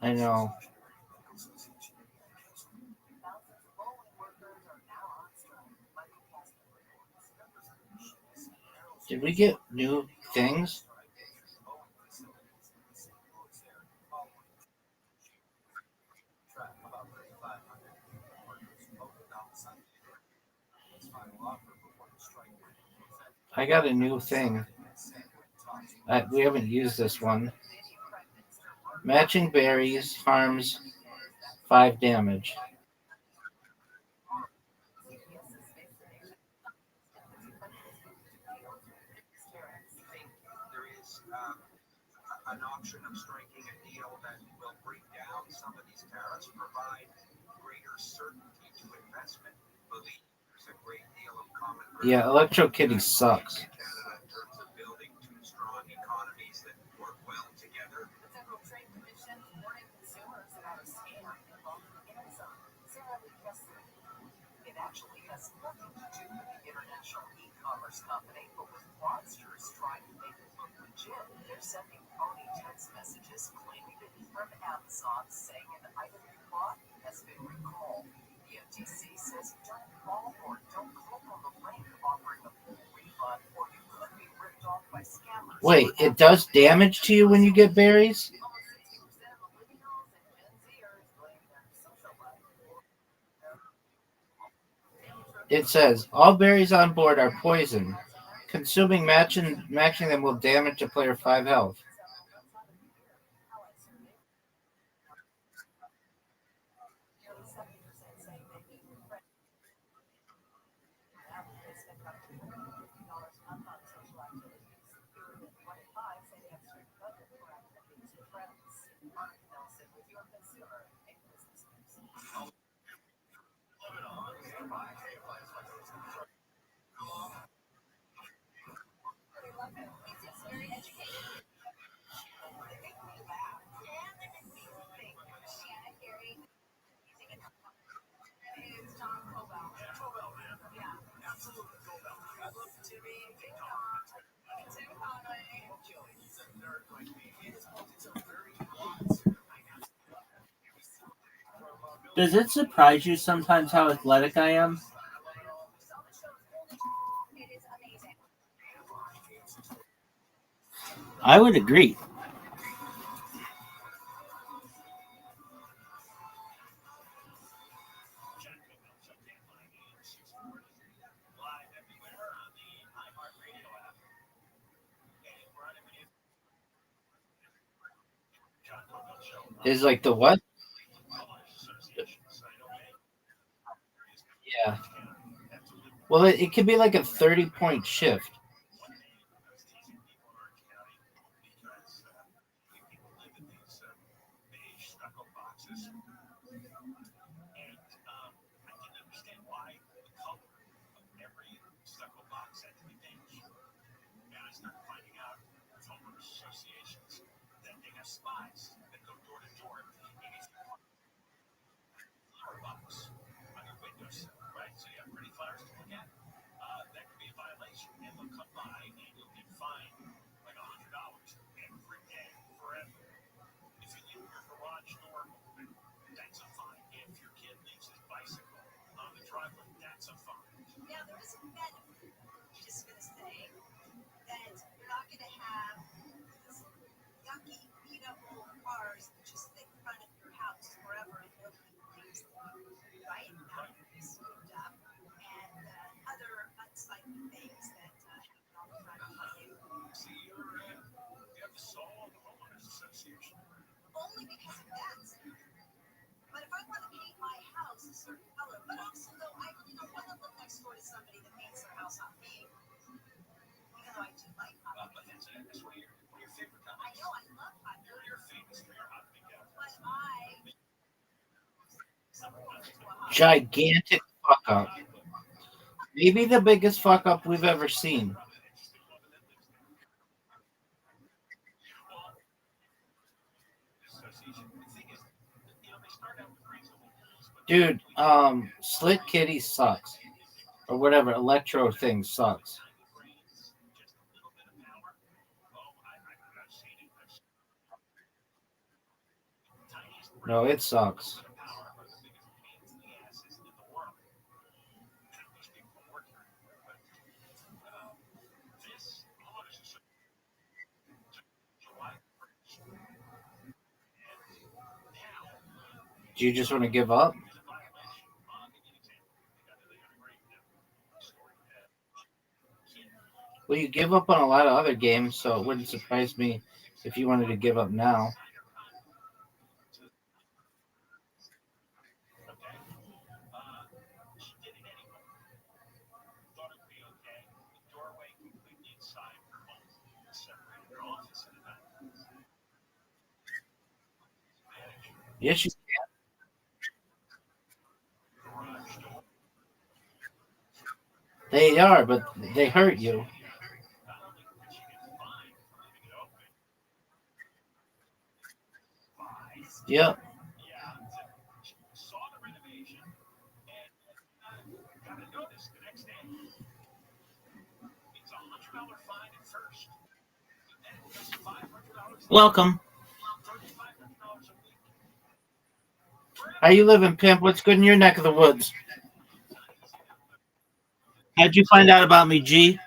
I know. Did we get new things? I got a new thing. We haven't used this one. Matching berries harms 5 damage. There is an option of striking a deal that will bring down some of these tariffs, provide greater certainty to investment. Believe there's a great deal of Yeah, Electro Kitty sucks. in terms of building two strong economies that work well together. The Federal Trade Commission warning consumers about a scam involving Amazon. Sarah Lee yesterday. It actually has nothing to do with the international e-commerce company, but with fraudsters trying to make it look legit. They're sending phony text messages claiming to be from Amazon, saying an item you bought has been recalled. The FTC says don't call or don't click on the link offering a full refund, or you could be ripped off by scammers. Wait, it does damage to you when you get berries? It says all berries on board are poison. Consuming matching them will damage a player 5 health. Does it surprise you sometimes how athletic I am? I would agree. Is like the what? Yeah. Well, it could be like a 30-point shift. Now, there is a benefit. Just gonna say that you're not gonna have these yucky, beat up old cars that just sit in front of your house forever and nobody cleans them, right? After they're scooped up, and other unsightly things that happen all the time in my neighborhood. Only because of that. But if I want to paint my house a certain color, but also though I really don't want to live next door to somebody that paints their house on me. Even though I do like hot pink. That's one of your favorite colors. I know, I love hot pink. You're famous for your hot pink. But Gigantic fuck up. Maybe the biggest fuck up we've ever seen. Dude, Slit Kitty sucks. Or whatever, Electro thing sucks. No, it sucks. Do you just want to give up? Well, you give up on a lot of other games, so it wouldn't surprise me if you wanted to give up now. Yes, you can. They are, but they hurt you. Yep. Welcome. How you living, pimp? What's good in your neck of the woods? How'd you find out about me, G?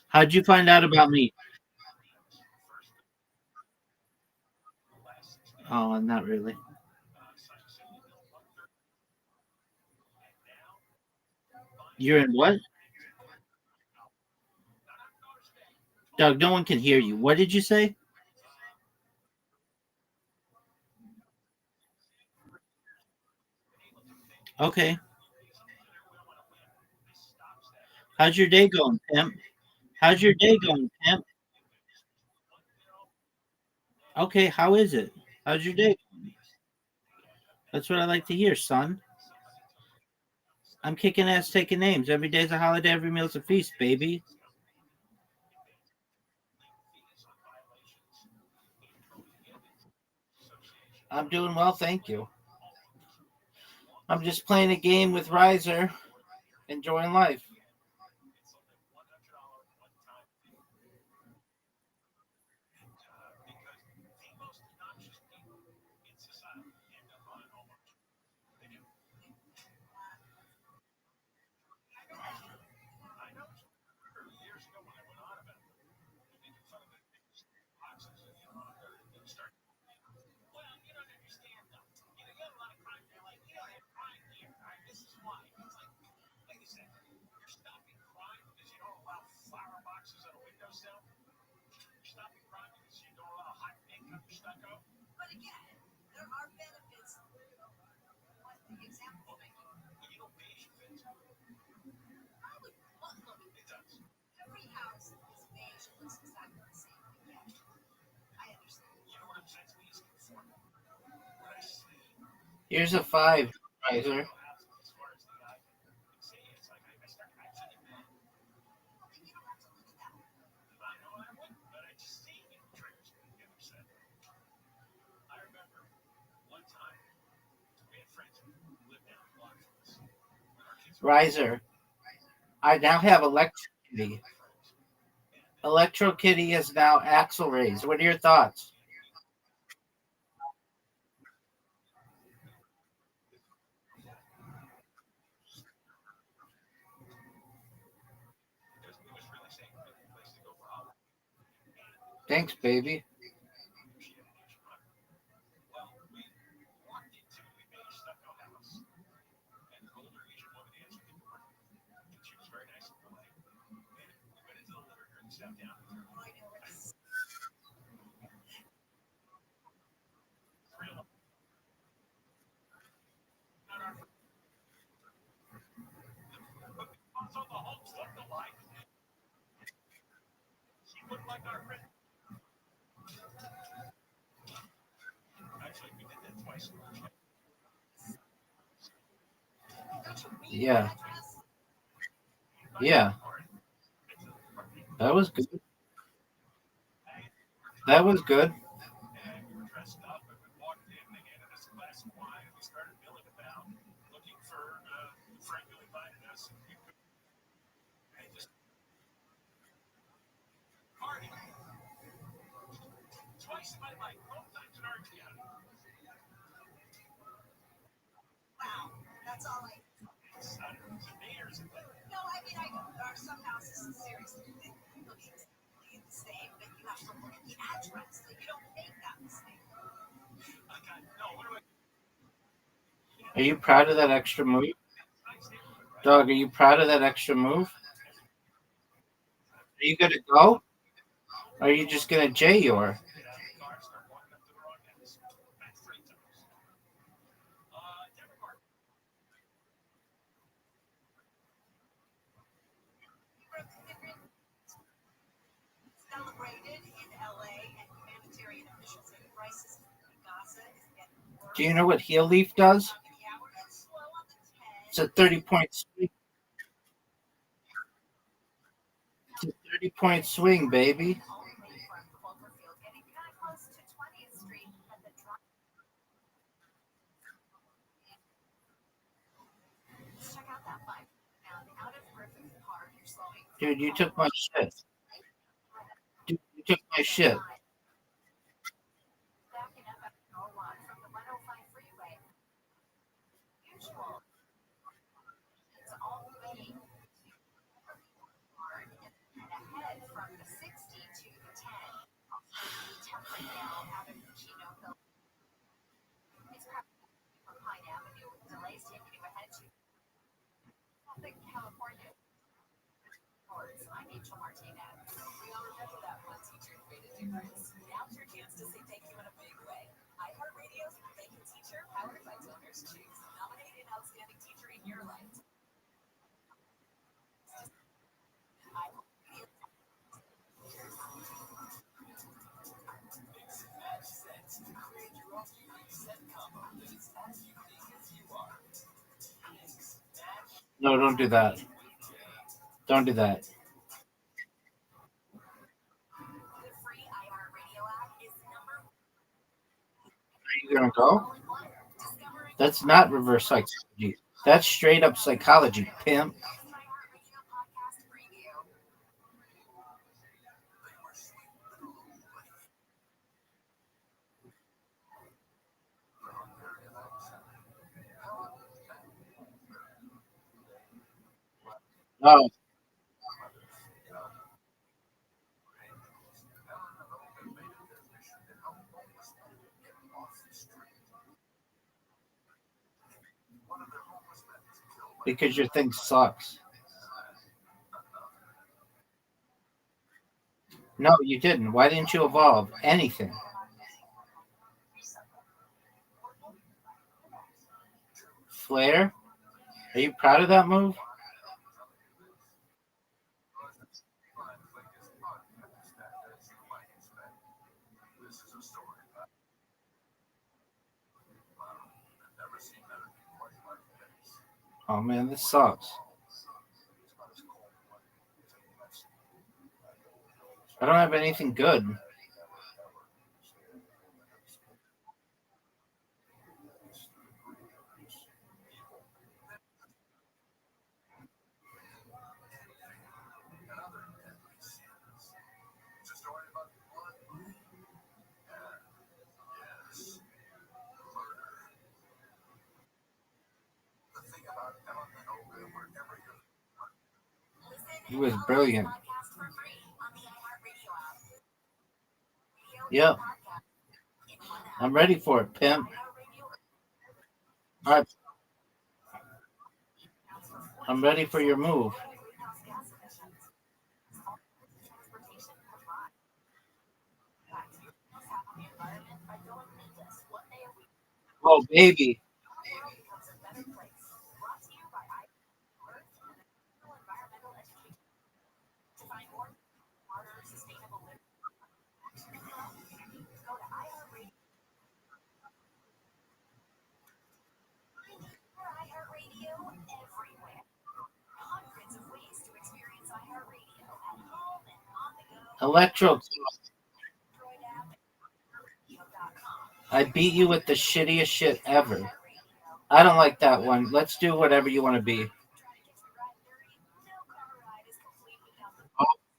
How'd you find out about me? Oh, not really. You're in what? Doug, no one can hear you. What did you say? Okay. How's your day going, pimp? How's your day going, pimp? Okay, how is it? How's your day? That's what I like to hear, son. I'm kicking ass, taking names. Every day's a holiday, every meal's a feast, baby. I'm doing well, thank you. I'm just playing a game with Riser, enjoying life. But again, there are benefits. What the example making? I would look. Every house is beige. It looks exactly the same. Yeah, I understand. Here's a 5, Riser. Riser. I now have Electro Kitty. Electro Kitty is now Axel Rays. What are your thoughts? Thanks, baby. Yeah. Yeah. That was good. That was good. Wow, that's all I. No, I mean, I know there are some houses, seriously, that look exactly the same, but you have to look at the address, so you don't make that mistake. Are you proud of that extra move? Dog, are you proud of that extra move? Are you gonna go? Or are you just gonna J your? Celebrated in LA, and humanitarian officials say the crisis in Gaza is getting worse. Do you know what heel leaf does? It's a 30-point swing. It's a 30-point swing, baby. Dude, you took my shit. Dude, you took my shit. Now's your chance to say thank you in a big way. iHeartRadio's Thank You Teacher, powered by Donors Choose. Nominate an outstanding teacher in your life. No, don't do that. Don't do that. Are you gonna go? That's not reverse psychology. That's straight up psychology, pimp. Oh, because your thing sucks. No, you didn't. Why didn't you evolve anything? Flair? Are you proud of that move? Oh man, this sucks. I don't have anything good. He was brilliant. Yep. I'm ready for it, pimp. All right. I'm ready for your move. Oh, baby. Electro. I beat you with the shittiest shit ever. I don't like that one. Let's do whatever you want to be.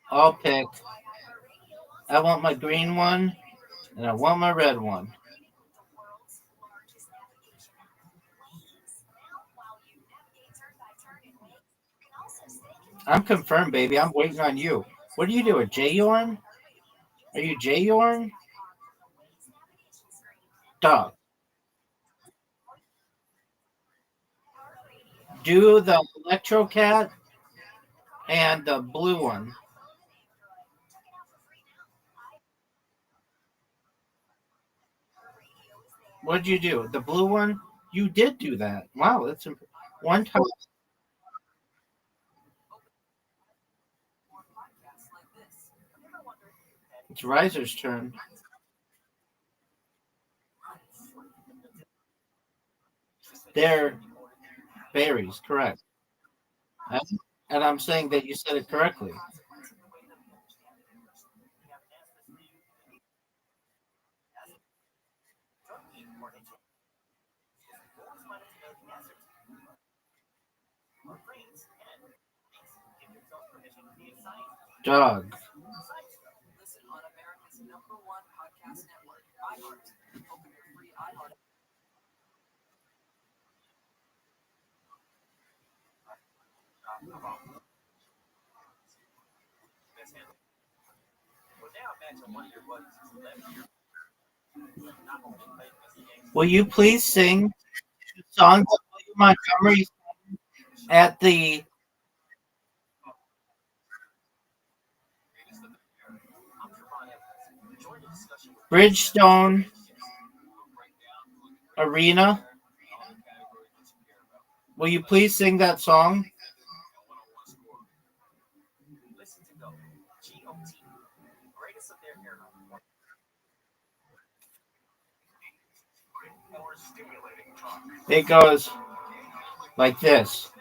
I'll pick. I want my green one, and I want my red one. I'm confirmed, baby. I'm waiting on you. What are you doing, J-Yorn? Are you J-Yorn? Dog. Do the Electro Cat and the blue one. What did you do? The blue one? You did do that. Wow, that's one time. It's Riser's turn. They're Berries, correct. And I'm saying that you said it correctly. Dog. Listen on America's #1 podcast network, iHeart. Open your free iHeart. Will you please sing the song that William Montgomery at the Bridgestone Arena? Will you please sing that song? It goes like this.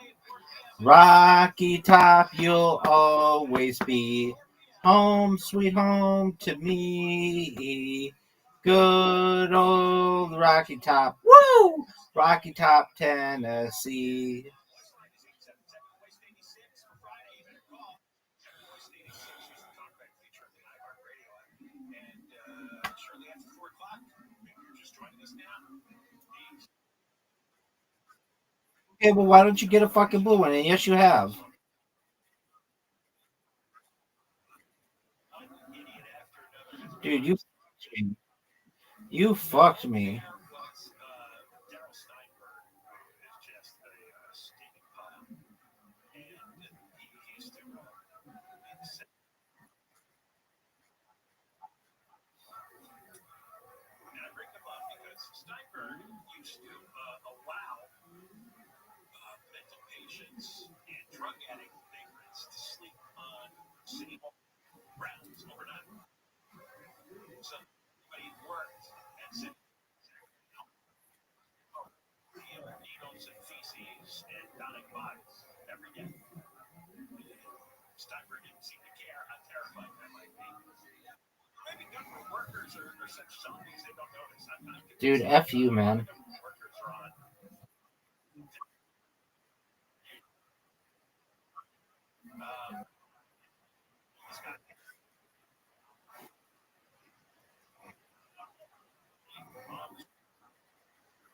Rocky Top, you'll always be home, sweet home to me. Good old Rocky Top. Woo! Rocky Top, Tennessee. Okay, well, why don't you get a fucking blue one? And yes, you have. Dude, you fucked me. You fucked me. Steinberg used to allow mental patients and drug addict vagrants to sleep on city hall grounds overnight. So everybody worked and said needles and feces and dying bodies every day. Steinberg didn't seem to care how terrifying that might be. Maybe government workers are such zombies they don't notice. Dude, F you, man.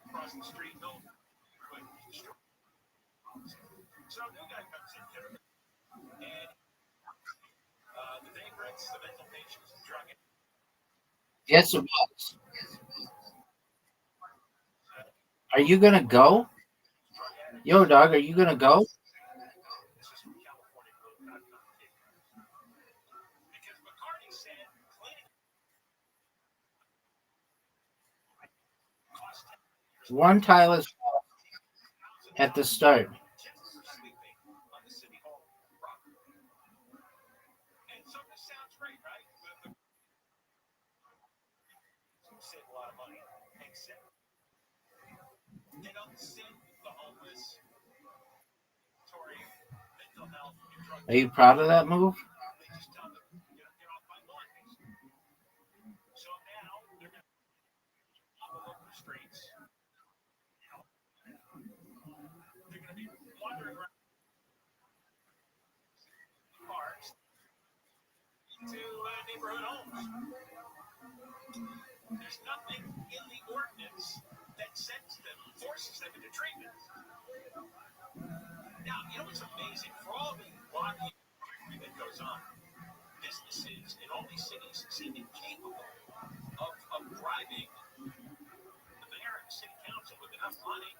Across the street, no. So a new guy comes in, and the vagrants, the mental patients, the drug addicts. Yes, it was. Are you gonna go? Yo, dog, are you gonna go? One tile is at the start. Save a lot of money, except they don't send the homeless toward mental health and drug. Are you proud of that move? They just tell them, get off my lawn, basically. So now they're going to all over the streets. They're going to be wandering around parks to neighborhood homes. There's nothing in the ordinance that sends them, forces them into treatment. Now, you know what's amazing? For all the lobbying that goes on, businesses in all these cities seem incapable of bribing the mayor and the city council with enough money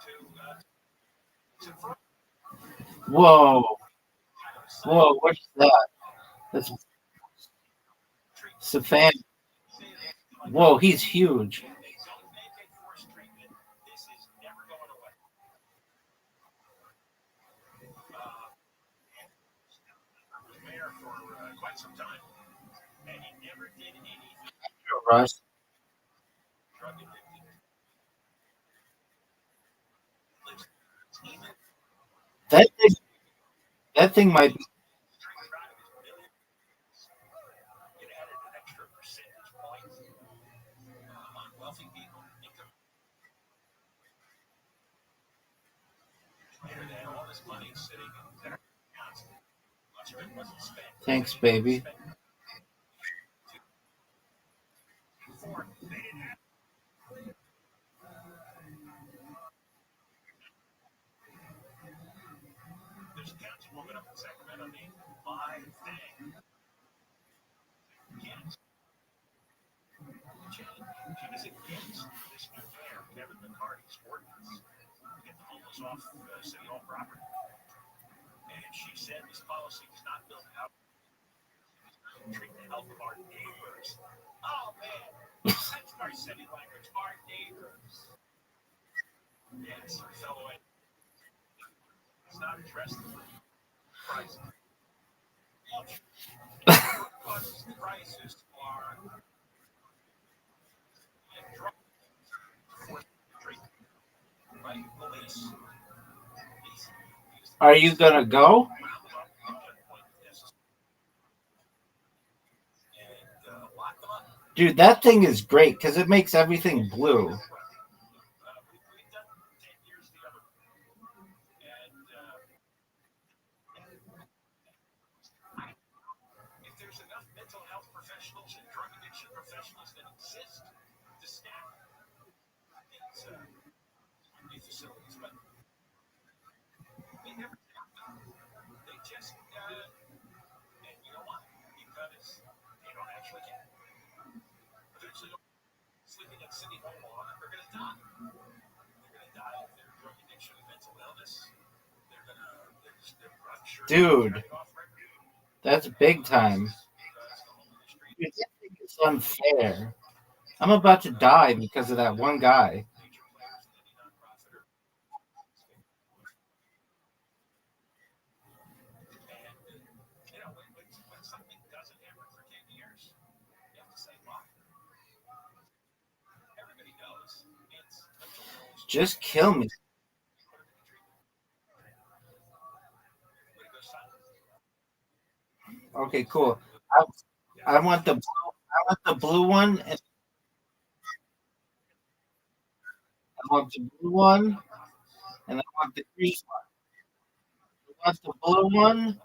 to Whoa. Whoa, what's that? That's Safan. Whoa, he's huge. mayor for quite some time, and he never did anything. Russ. Drug addicted. Lives That thing might be. It added an extra percentage point on wealthy people. Later, they had all this money sitting in their accounts. Much of it wasn't spent. Thanks, baby. Before, they didn't have. There's a councilwoman up in Sacramento named My Thing. Yes. She was against this new mayor, Kevin McCarty's ordinance to get the homeless off city hall property. And she said this policy is not built out to treat the health of our neighbors. Oh man, that's our city language, our neighbors. Yes, fellow. It's not addressed the price. Causes prices are right. Police. Are you gonna go? Dude, that thing is great because it makes everything blue. If there's enough mental health professionals and drug addiction professionals that exist to staff these facilities, but they never staff them. They just, and you know why? Because they don't actually care. Eventually, sleeping at City Hall long, they're going to die. They're going to die of their drug addiction and mental illness. They're going to, I'm sure. Dude, that's big time. Dude, that thing is unfair. I'm about to die because of that one guy. Just kill me. Okay, cool. I want the blue one. And I want the blue one, and I want the green one. I want the blue one.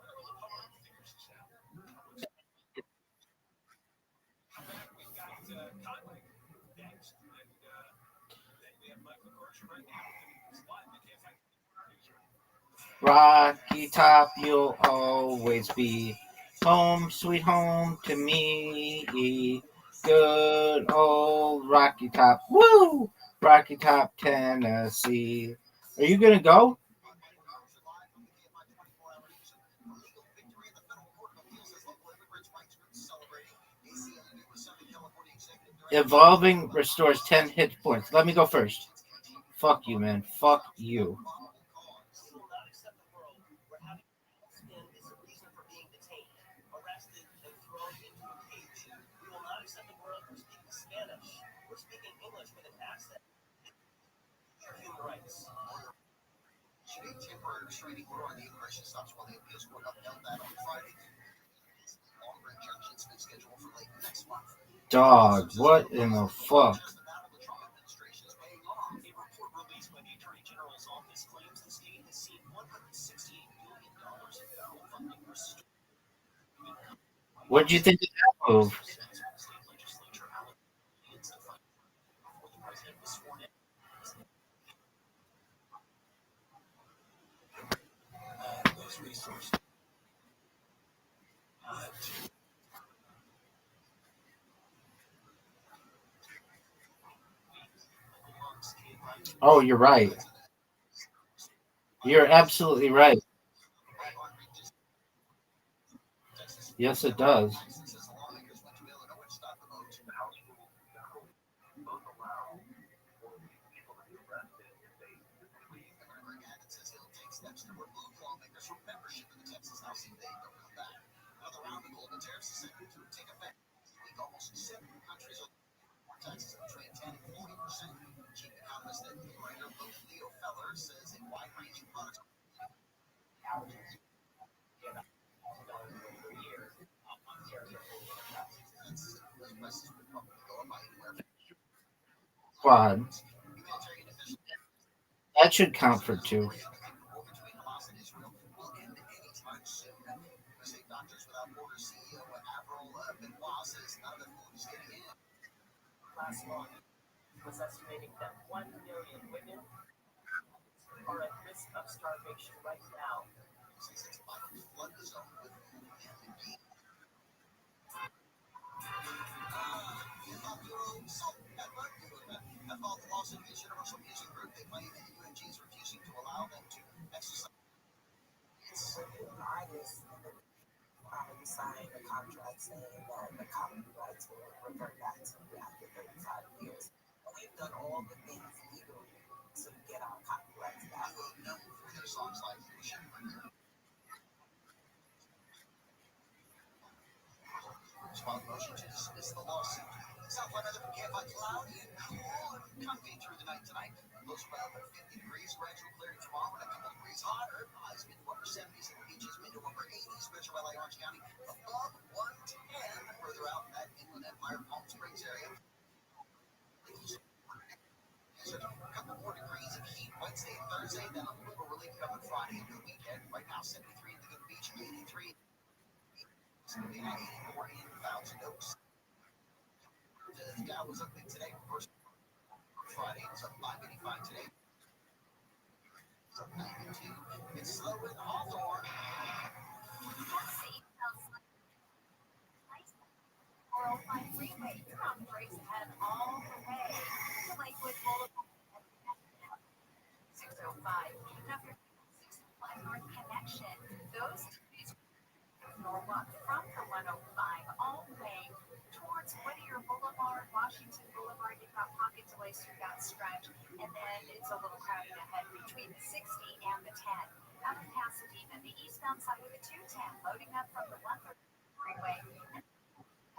Rocky Top, you'll always be home, sweet home to me. Good old Rocky Top. Woo! Rocky Top, Tennessee. Are you going to go? Evolving restores 10 hit points. Let me go first. Fuck you, man. Fuck you. Temporary restraining order on the immigration stops while the appeals court upheld that on Friday. Longer injunctions been scheduled for late next month. Dog, what in the fuck? What did you think of that move? Oh, you're right. You're absolutely right. Yes, it does. Quad. That should count for 2. Last month was estimating that 1 million women are at risk of starvation right now. Artists signed a contract saying that the copyrights will revert back to me after 35 years. We've done all the things legally to get our copyrights back. Songs like Smart motion to dismiss the lawsuit. South weather began by cloudy and cool and comfy through the night tonight. Lows around 50 degrees, gradual clearing tomorrow and a couple degrees hotter. Highs mid to upper 70s in the beaches, mid to upper 80s, Metro LA, Orange County. Above 110 further out in that Inland Empire, Palm Springs area. A couple more degrees of heat Wednesday and Thursday, then a little relief coming Friday and the weekend. Right now, 73 at the Good Beach, 83. It's going to be 84 in Thousand Oaks. The Dow was up big today. First Friday, it's up 585 today. It's up 92. It's slow in Hawthorne. 405 freeway, you're on the brakes ahead all the way to Lakewood Boulevard. 605, number 605 North Connection. Those two Norwalk from the 105 all the way towards Whittier Boulevard, Washington Boulevard. You've got pocket delays through that stretch, and then it's a little crowded ahead between the 60 and the 10. Out of Pasadena, the eastbound side of the 210, loading up from the 130 freeway.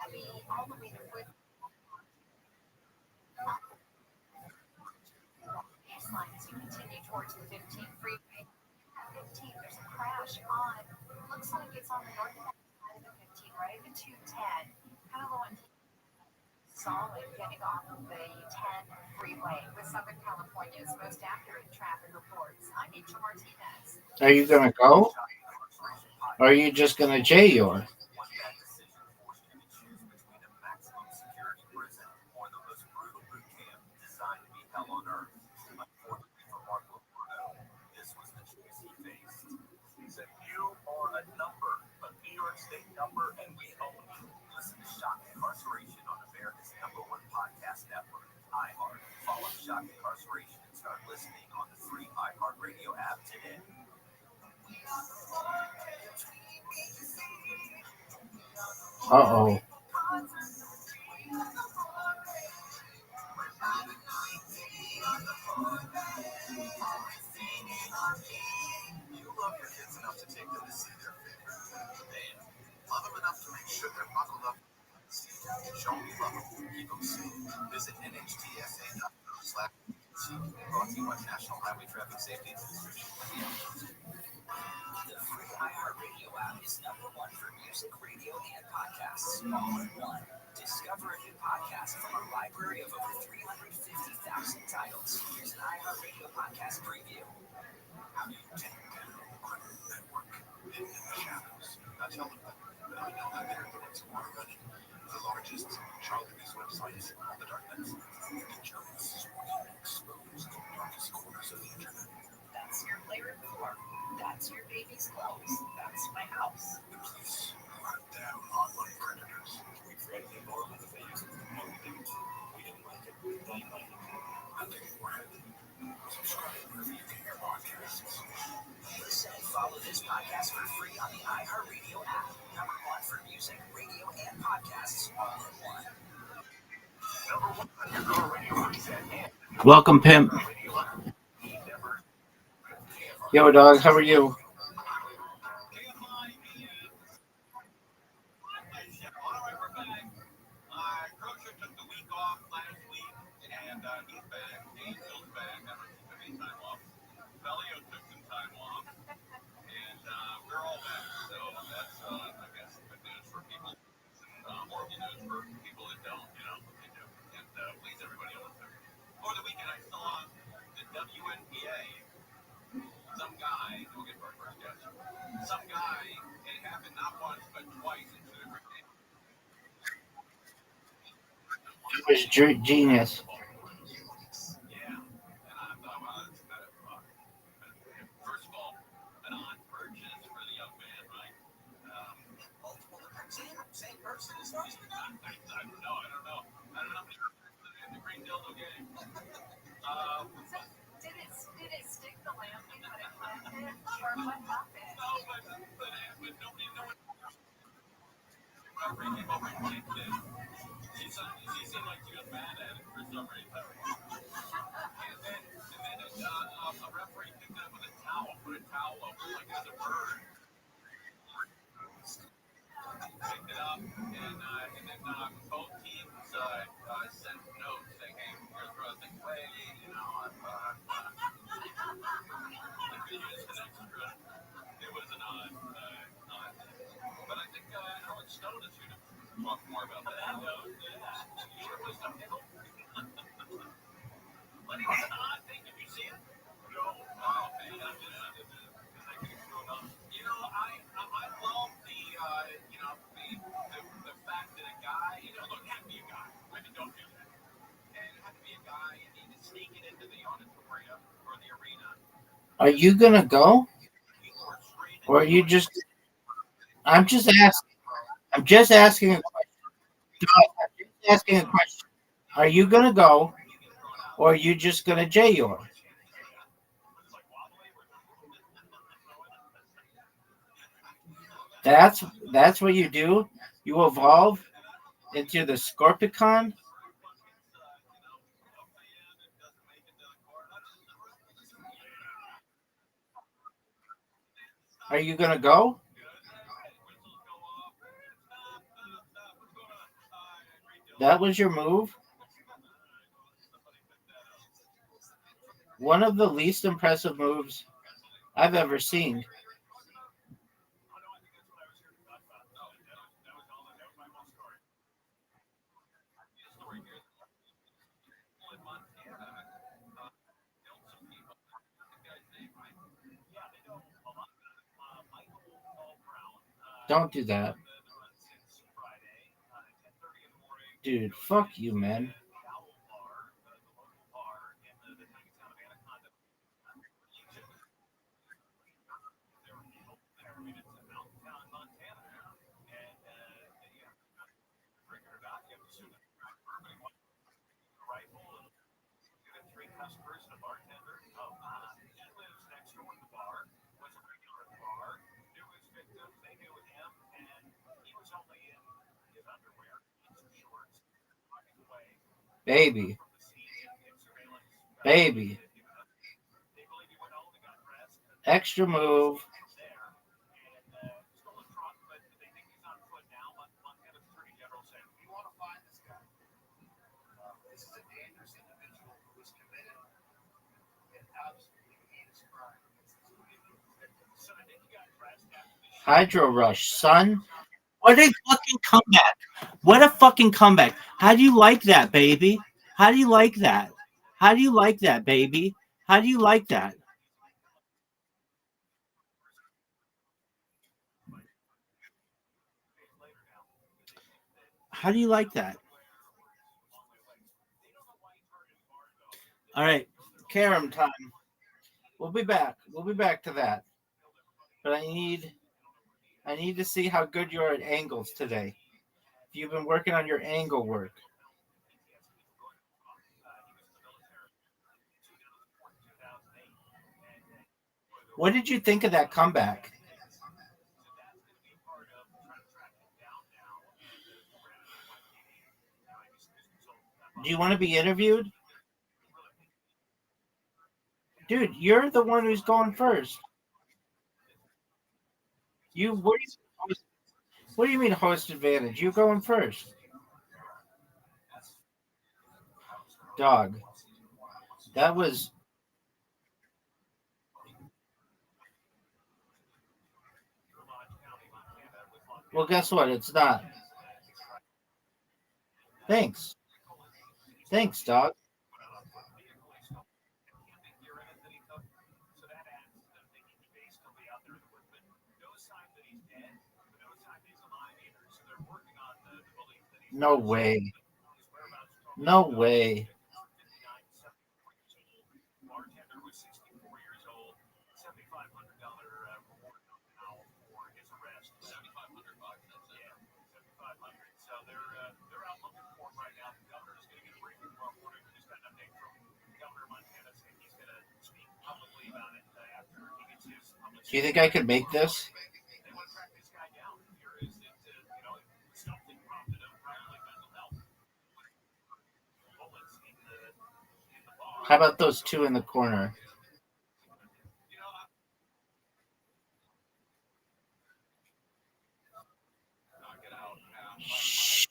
Heavy all the way to Wood. Baseline as you continue towards the 15 freeway. At 15, there's a crash on. Looks like it's on the north side of the 15, right at the 210. Kind of low and solid getting off of the 10 freeway with Southern California's most accurate traffic reports. I'm Rachel Martinez. Are you going to go? Or are you just going to J your? Number, and we own you. Listen to Shock Incarceration on America's #1 podcast network, iHeart. Follow Shock Incarceration and start listening on the free iHeartRadio app today. Uh-oh. You love your kids enough to take them to see their favorite band. Love them enough to make sure they're buckled up. Show me love them. Keep them safe. Visit nhtsa.com/. Brought to you by National Highway Traffic Safety Administration. The free iHeartRadio app is #1 for music, radio, and podcasts, all in one. Discover a new podcast from our library of over 350,000 titles. Here's an iHeartRadio podcast preview. How do you take down the criminal network hidden in the shadows? Not tell them that, but I know that they're the ones who are running the largest child abuse website on the darknet. The journalists working to expose the darkest corners of the internet. That's your layer 4. That's your baby's clothes. That's my house. The police hunt down online predators. We tried to ignore them as they used to. No, we didn't. We didn't like it. We didn't like it. I'm taking more ahead. Subscribe wherever you get your podcasts. Listen and follow this podcast for free on the iHeartRadio app. #1 for music, radio, and podcasts, all in one. #1 on your car radio mindset and Welcome, Pimp. Yo, dog, how are you? Grocer took the week off last week, and he's back. Angel's back. I took some time off. Velio took some time off, and we're all back. So that's, I guess, good news for people, and horrible news for people that don't, you know, what they do. And please, everybody on the was genius. First of all, an odd purchase for the young man, right? Same person as far as we know. I don't know. I don't know the green dildo game. Did it stick the landing when it landed, or what happened? No, but nobody knows. She seemed like she was mad at it for some reason. And then a referee picked it up with a towel, put a towel over it like it was a bird. Picked it up, and then both teams sent notes saying, "Hey, we're gonna throw this thing away." You know, I could use an extra. It was an odd thing. But I think Alex Stone is going to talk more about that. Sure was a hill. But it was an odd thing. Did you see it? No. Oh, okay. You know, I love the fact that a guy, look, it had to be a guy. Women don't do that. And it had to be a guy, and he was sneaking into the auditorium or the arena. Are you gonna go, or are you just? I'm just asking. I'm just asking a question. I'm just asking a question. Are you gonna go, or are you just gonna J-Yor? That's what you do. You evolve into the Scorpicon. Are you gonna go? That was your move. One of the least impressive moves I've ever seen. Don't do that. Dude, fuck you, man. Baby. Baby. Extra move. This is a dangerous individual who is committed an absolutely heinous crime against his victims. Hydro Rush, son. What a fucking comeback. What a fucking comeback. How do you like that, baby? How do you like that? How do you like that, baby? How do you like that? How do you like that? All right, Karam time. We'll be back. We'll be back to that. But I need to see how good you are at angles today. If you've been working on your angle work. What did you think of that comeback? Do you want to be interviewed? Dude, you're the one who's going first. What do you mean host advantage? You're going first. Dog. That was. Well, guess what? It's not. Thanks. Thanks, dog. No way. No way. Bartender was 64 years old. $7,500 reward now for his arrest. $7,500. Yeah, 7,500. So they're out looking for him right now. The governor is going to get a briefing tomorrow morning. We just got an update from Governor Montana saying he's going to speak publicly about it after he gets his public. Do you think I could make this? They want to track this guy down. Here is it. Something prompted him, probably mental health. Bullets in the bar. How about those two in the corner? Shh.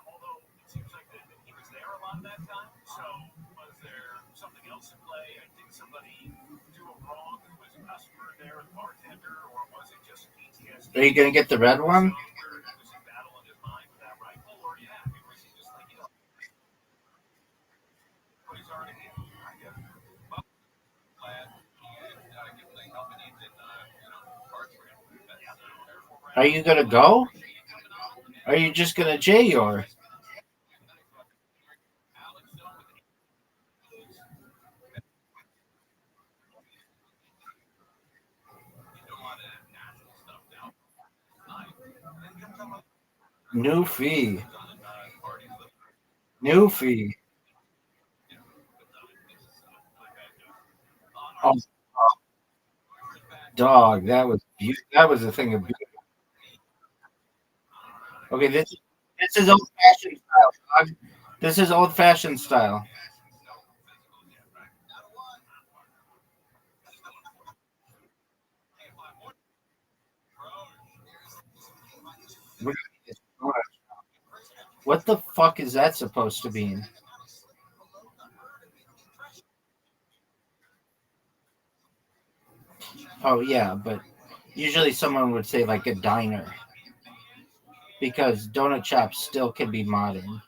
Although it seems like that he was there a lot of that time. So was there something else in play? Did somebody do a wrong? Was a customer there, the bartender, or was it just PTSD? Are you gonna get the red one? Where he was in battle in his mind with that rifle, or was he just like, but he's already in. I guess. Are you gonna go? Are you just gonna J-Yor? New fee. New fee. Oh, dog, that was a thing of beauty. Okay, this is old fashioned style, dog. This is old fashioned style. What the fuck is that supposed to mean? Oh yeah, but usually someone would say like a diner because donut shops still can be modern.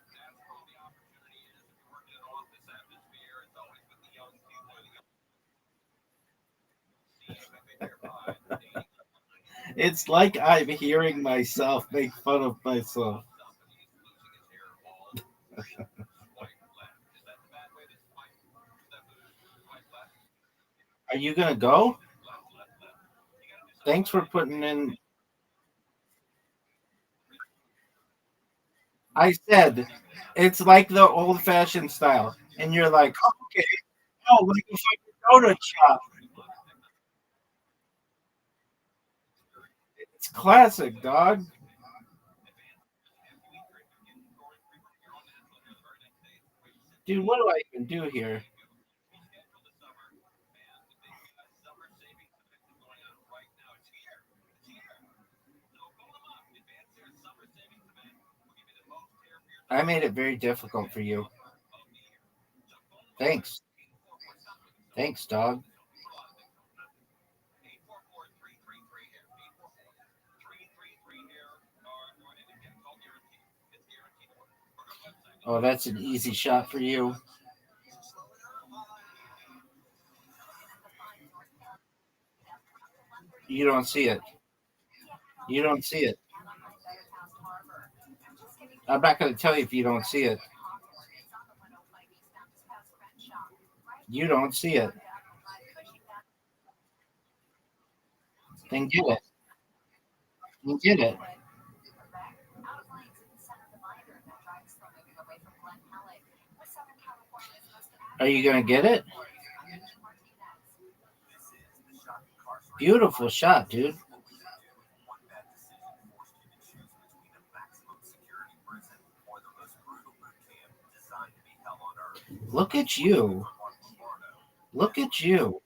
It's like I'm hearing myself make fun of myself. Are you gonna go? Thanks for putting in. I said it's like the old fashioned style, and you're like, okay, oh, like a fucking donut shop. It's classic, dog. Dude, what do I even do here? I made it very difficult for you. Thanks. Thanks, dog. Oh, that's an easy shot for you. You don't see it. You don't see it. I'm not going to tell you if you don't see it. You don't see it. Then get it. Then get it. Are you going to get it? Beautiful shot, dude. Look at you. Look at you.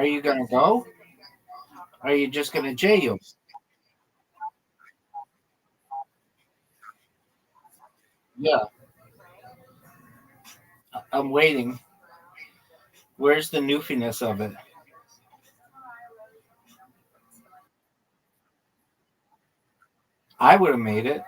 Are you gonna go? Are you just gonna jail? Yeah, I'm waiting. Where's the noofiness of it? I would have made it.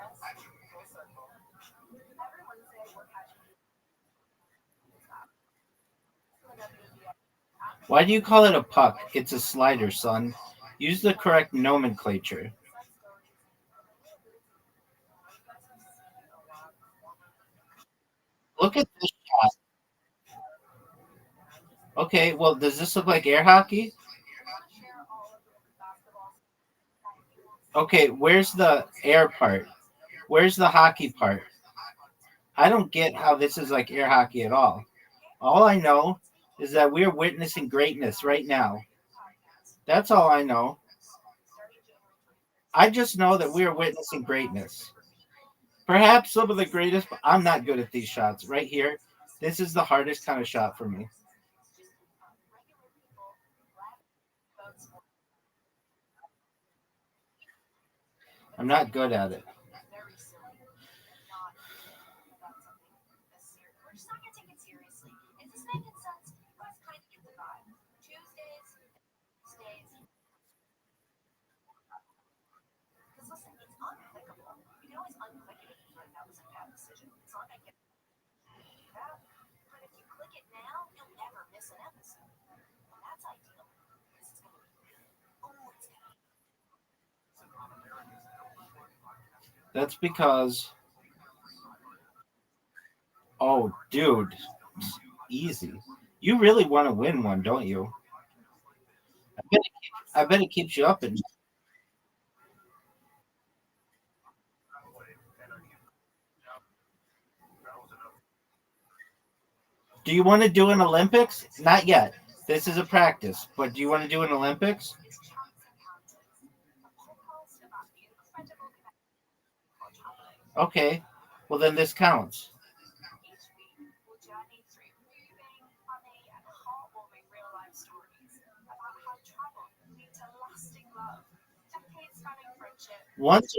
Why do you call it a puck? It's a slider, son. Use the correct nomenclature. Look at this shot. Okay, well, does this look like air hockey? Okay, where's the air part? Where's the hockey part? I don't get how this is like air hockey at all. All I know is that we're witnessing greatness right now. That's all I know. I just know that we are witnessing greatness. Perhaps some of the greatest. I'm not good at these shots. Right here, this is the hardest kind of shot for me. I'm not good at it. That's because, oh, dude, easy. You really want to win one, don't you? I bet it keeps you up. And do you want to do an Olympics? Not yet. This is a practice. But do you want to do an Olympics? Okay. Well, then this counts. Once,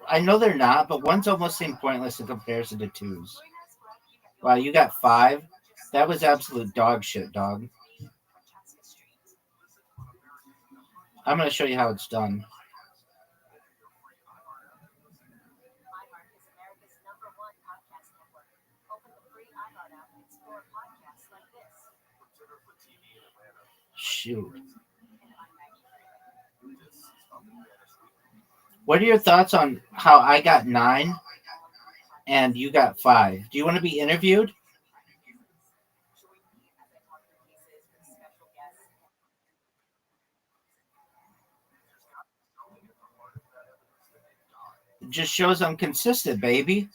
I know they're not, but ones almost seem pointless in comparison to twos. Wow, you got 5. That was absolute dog shit, dog. I'm going to show you how it's done. Shoot. What are your thoughts on how I got 9 and you got 5? Do you want to be interviewed? It just shows I'm consistent, baby.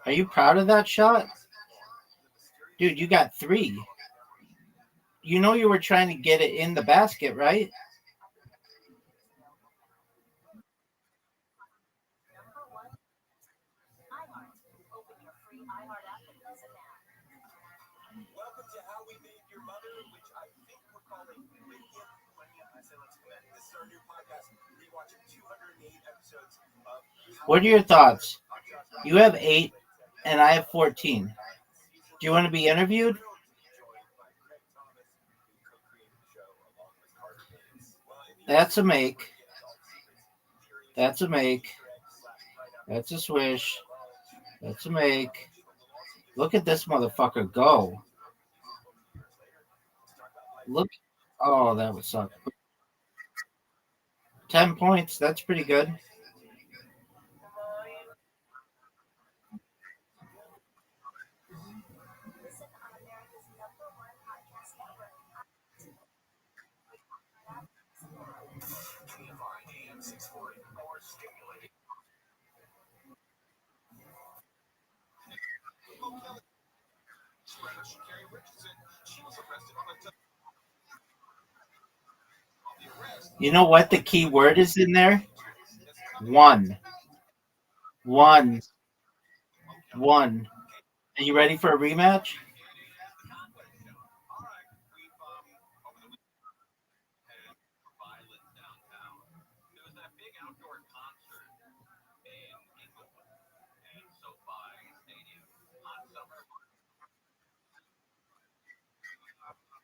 Are you proud of that shot? Dude, you got 3. You know you were trying to get it in the basket, right? Welcome to How We Made Your Mother, which I think we're calling Lydia. I say let's connect. This is our new podcast. Rewatching 208 episodes of. What are your thoughts? You have 8 and I have 14. Do you want to be interviewed? That's a make. That's a make. That's a swish. That's a make. Look at this motherfucker go. Look. Oh, that would suck. 10 points. That's pretty good. You know what the key word is in there? One. One. One. Are you ready for a rematch?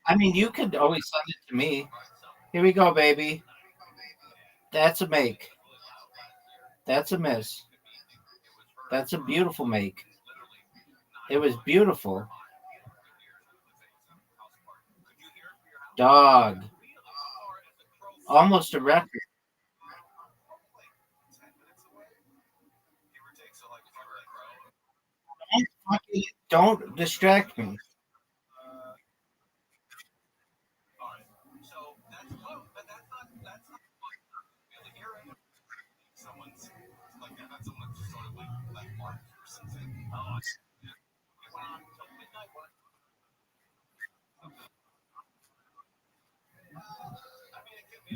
I mean, you could always send it to me. Here we go, baby. That's a make. That's a miss. That's a beautiful make. It was beautiful. Dog. Almost a record. Don't distract me.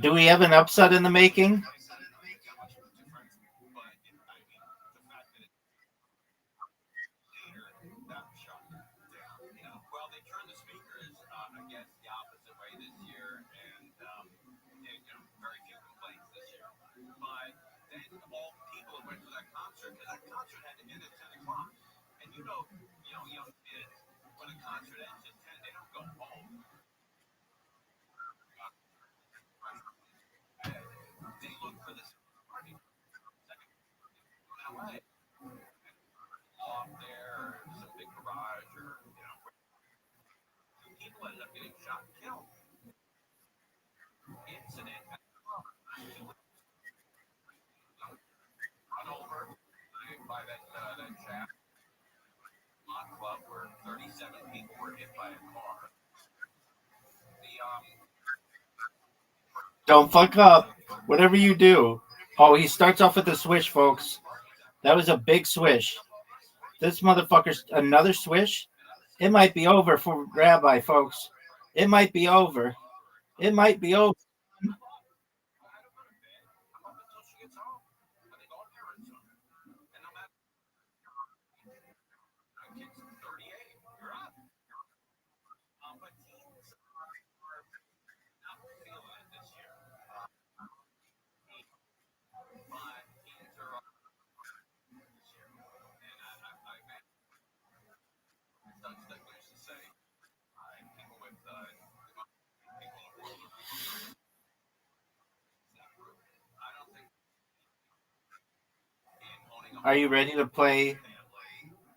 Do we have an upset in the making? Don't fuck up. Whatever you do. Oh, he starts off with a swish, folks. That was a big swish. This motherfucker's another swish. It might be over for Rabbi, folks. It might be over. It might be over. Are you ready to play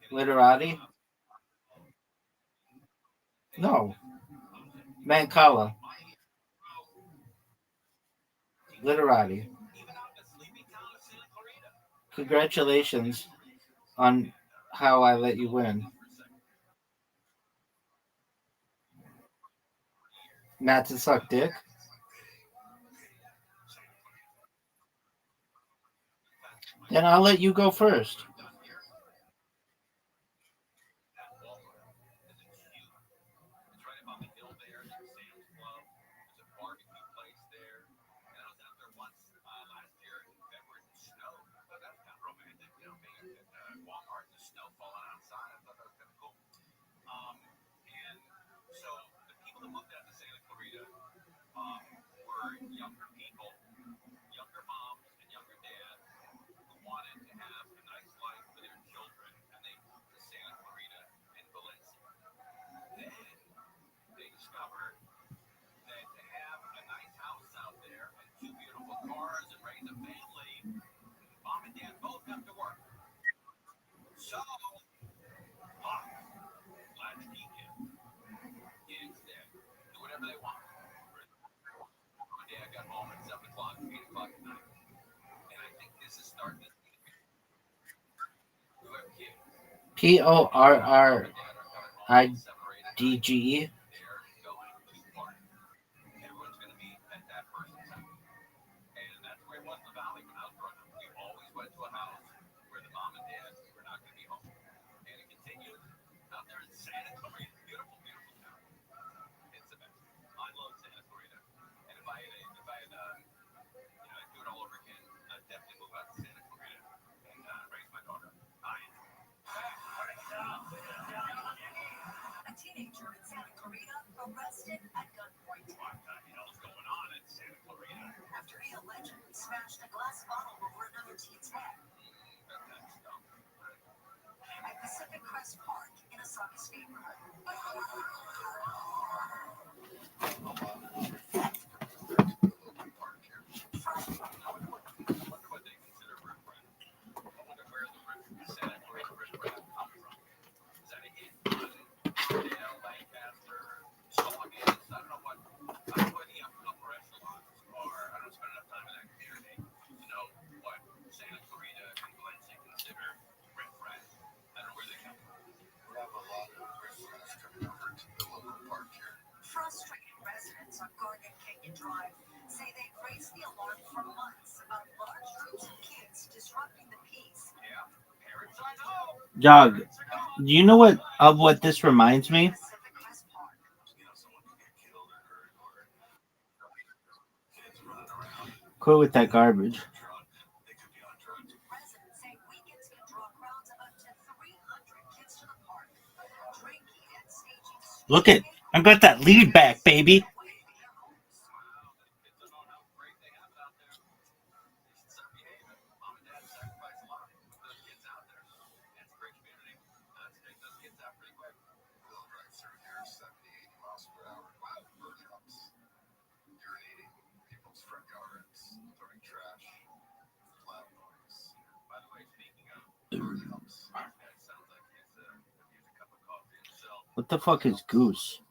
Literati? No. Mancala. Literati. Congratulations on how I let you win. Not to suck dick. Then I'll let you go first. PORRIDGE. smashed a glass bottle over another teen's head. At Pacific Crest Park in a Saugus neighborhood. Frustrated residents on Garden Canyon Drive say they've raised the alarm for months about large groups of kids disrupting the peace. Dog, do you know what this reminds me? Quit with that garbage. Residents say weekends can draw crowds of up to 300 kids to the park. Drinking and staging. Look it, I got that lead back, baby. What the fuck is goose?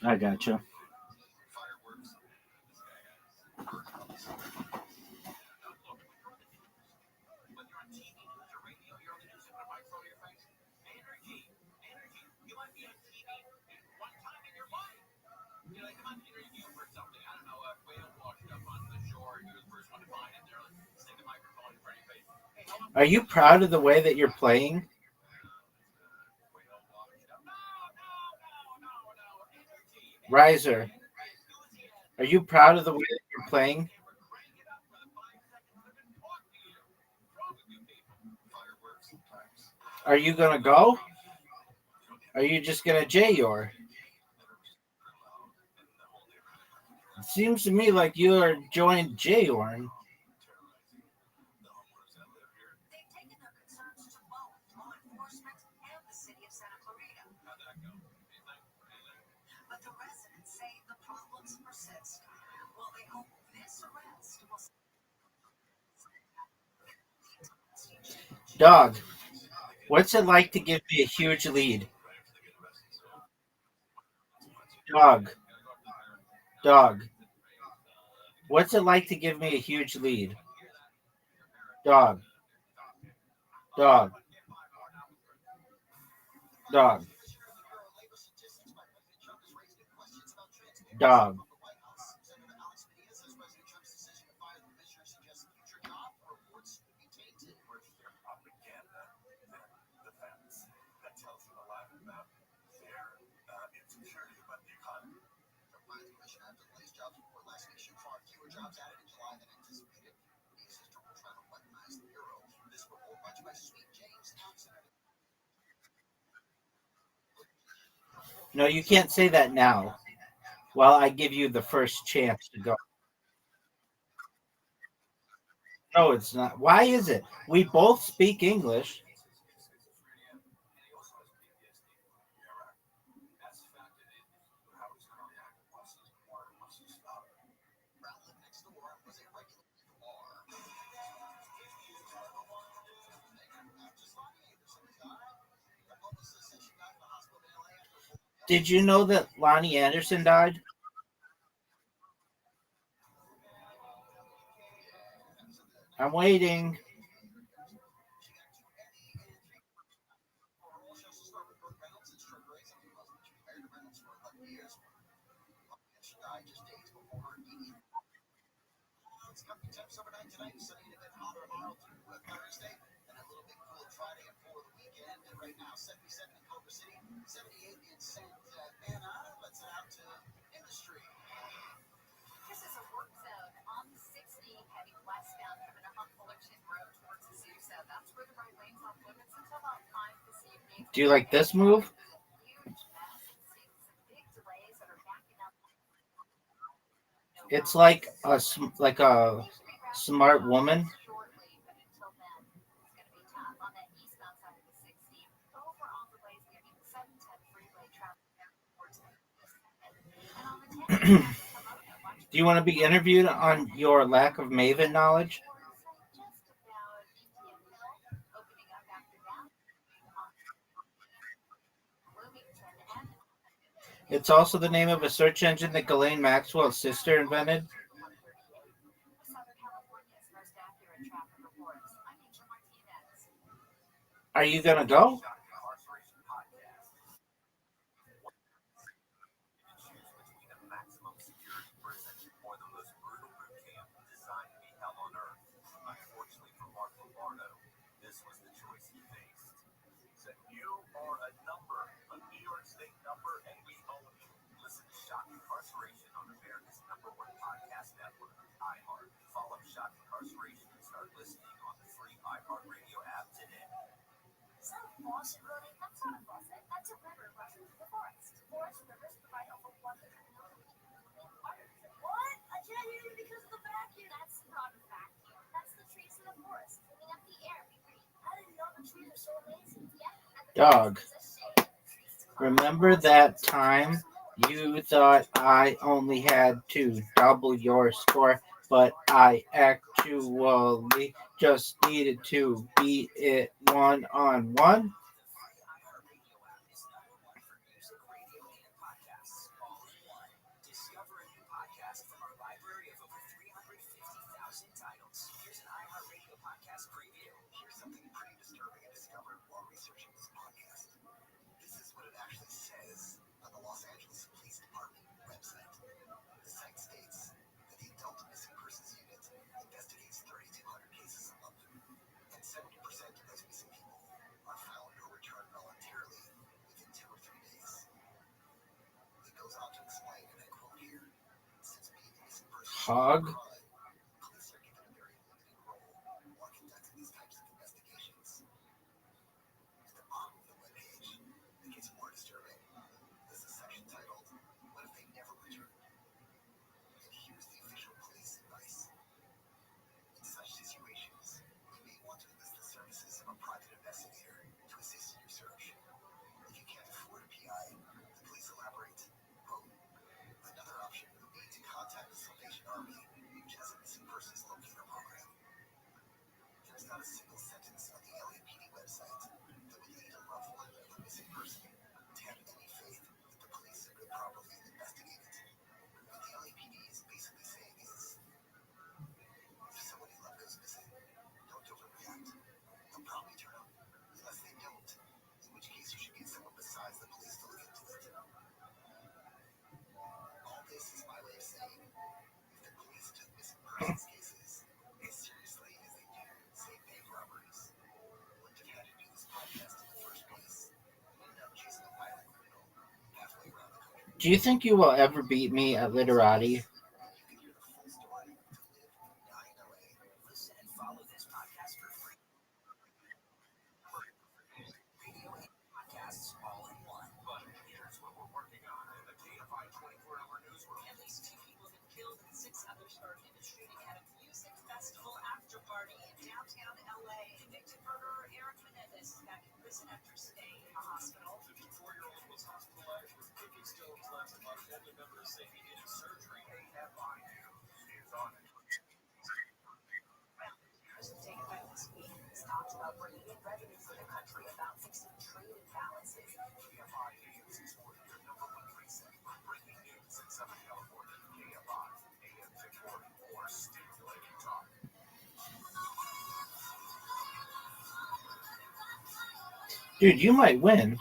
I gotcha. Are you proud of the way that you're playing? Riser, are you proud of the way that you're playing? Are you gonna go? Are you just gonna J-Yor? It seems to me like you are joined J-Yorn. They've taken their concerns to both law enforcement and the city of Santa Clarita. But the residents say the problems persist. While they hope this arrest will Dog, what's it like to give me a huge lead? Dog, what's it like to give me a huge lead? Dog, dog, dog, dog. Jobs added in July than anticipated. The system will try to weaponize the Bureau. This report brought to you by Sweet James Thompson. No, you can't say that now. While I give you the first chance to go. No, it's not. Why is it? We both speak English. Did you know that Lonnie Anderson died? I'm waiting. Overnight tonight, sunny and a bit hotter tomorrow through Thursday, and a little bit cooler Friday and for the weekend. And right now, 77 in Culver City, 78 in Santa Ana. Let's head out to industry. This is a work zone on 60 heading westbound coming up on Fullerton Road towards Azusa. That's where the right lane's off limits until about 5 this evening. Do you like this move? It's like a smart woman. Do you want to be interviewed on your lack of Maven knowledge? It's also the name of a search engine that Ghislaine Maxwell's sister invented. Are you gonna go? You are a number, a New York State number, and we own you. Listen to Shock Incarceration on America's #1 podcast network, iHeart. Follow Shock Incarceration and start listening on the free iHeart Radio app today. Is that a faucet, Roddy? That's not a faucet. That's a river rushing through the forest. Forest rivers provide over 100 million clean water. What? I can't hear you because of the vacuum. That's not a vacuum. That's the trees in the forest cleaning up the air we breathe. I didn't know the trees are so amazing. Yeah. Dog. Remember that time you thought I only had to double your score, but I actually just needed to beat it 1-on-1? Discover a new podcast from our library of over 350,000 titles. Here's an iHeartRadio podcast preview. Here's something pretty disturbing I discovered while researching this podcast. This is what it actually says on the Los Angeles Police Department website. The site states that the Adult Missing Persons Unit investigates 3,200 cases a month, and 70% of those missing people are found or returned voluntarily within 2 or 3 days. It goes on to explain, and I quote here, since being a missing person Hog. police are given a very limited role while conducting these types of investigations. At the bottom of the webpage, it gets more disturbing. There's a section titled, What if they never return? And here's the official police advice. In such situations, you may want to enlist the services of a private investigator to assist in your search. If you can't afford a PI, the police elaborate, quote, another option would be to contact the Salvation Army, which has a missing persons locator program. There's not a single sentence on the LAPD website that would lead a loved one of a missing person to have any faith that the police have been properly investigated. What the LAPD is basically saying is, if someone you love goes missing, don't overreact. They'll probably turn up, unless they don't, in which case you should get someone besides the police to look into it. All this is my way of saying, if the police took missing persons cases as seriously as they do, say, bank robberies, wouldn't have had to do this podcast in the first place. Wouldn't have chasing a violent criminal halfway around the country. Do you think you will ever beat me at literati? You can hear the full story to live, die in LA. Listen and follow this podcast for free. Radio and podcasts all in one. But here's what we're working on in the KFI 24-hour newsroom. At least 2 people have been killed and 6 others hurt in a shooting at a music festival after party in downtown LA. Convicted murderer Eric Menendez is back in prison after staying in a hospital. 54-year-old was hospitalized with kidney stones last month. Family members say he needed surgery. KFI News is on it. Prison taken by this week has talked about bringing in revenue for the country, about fixing trade imbalances. KFI AM 640, your #1 preset for breaking news in Southern California. KFI AM 640, more stimulating talk. Dude, you might win.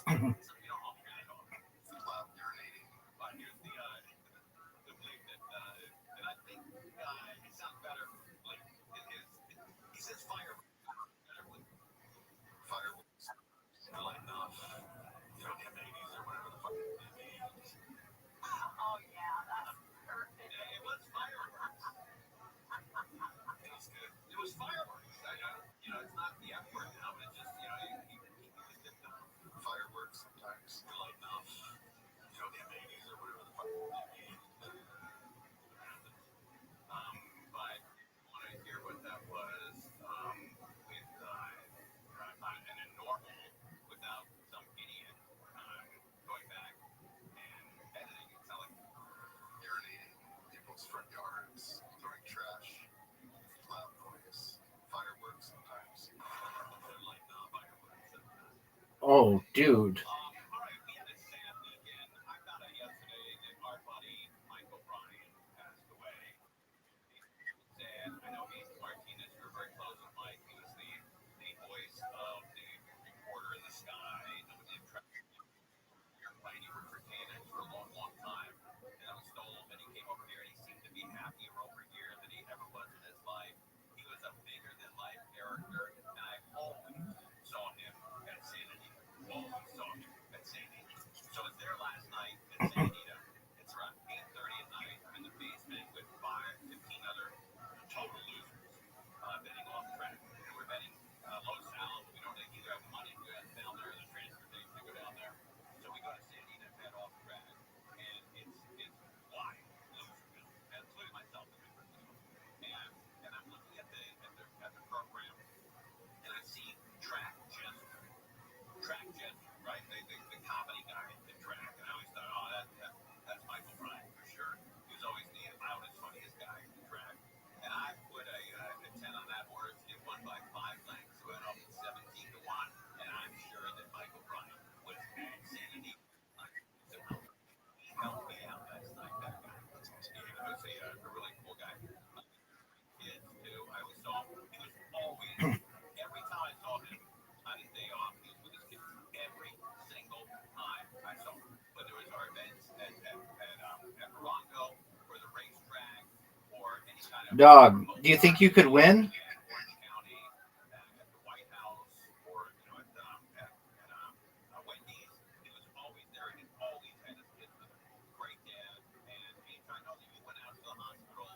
Loud urinating. Here's the belief that, and I think it sounds better. Like he says fireworks. Fireworks. Light enough. You know, the M80s or whatever the fuck it means. Oh yeah, that's perfect. It was fireworks. It was good. It was fireworks. I know. You know, it's not the F word now, but it's just, you know, he just did fireworks sometimes. You're light enough. You know, the M80s or whatever the fuck it means. But I want to hear what that was with and then normal without some idiot going back and editing. It sounded like urinating people's front yards, throwing trash, loud noise, fireworks sometimes. Like fireworks. Oh, dude. All right, we had a sad weekend. I found out yesterday that our buddy Michael Bryan passed away. Sad. I know he's Martinez. You're very close with Mike. He was the voice of the reporter in the sky. Airplane. He worked for CNN for a long, long time. And that was stolen. And he came over here and he seemed to be happier over here than he ever was in his life. He was a bigger than life character. And I always saw him at Santa Anita. Always saw him at Santa Anita. So I was there last night at Santa Anita. It's around 8:30 at night. I'm in the basement with 15 other total losers betting off track. And we're betting low salad. We don't either have money to go down there or the transportation to go down there. So we go to Santa Anita and bet off track. And it's wild. Loserville. And including myself in it. And I'm looking at the program and I see track jester, right? The comedy guy in track. And I always thought, oh, that's Michael Bryan for sure. He was always the loudest, funniest guy in track. And I put a 10 on that horse. It won by 5 lengths. So it went up 17-1. And I'm sure that Michael Bryan was at Santa Anita. He helped me out last night, that guy. He was a really cool guy. Kids, too. I always saw him. He was always, every time I saw him on his day off, he was with his kids. Every single time I saw him. Whether it was our events at Bronco or the racetrack or any kind of... Dog, do you think you could win? Orange County, at the White House, or at Wendy's, he was always there and he always had his kids with him. Great dad, and I know that you went out to the hospital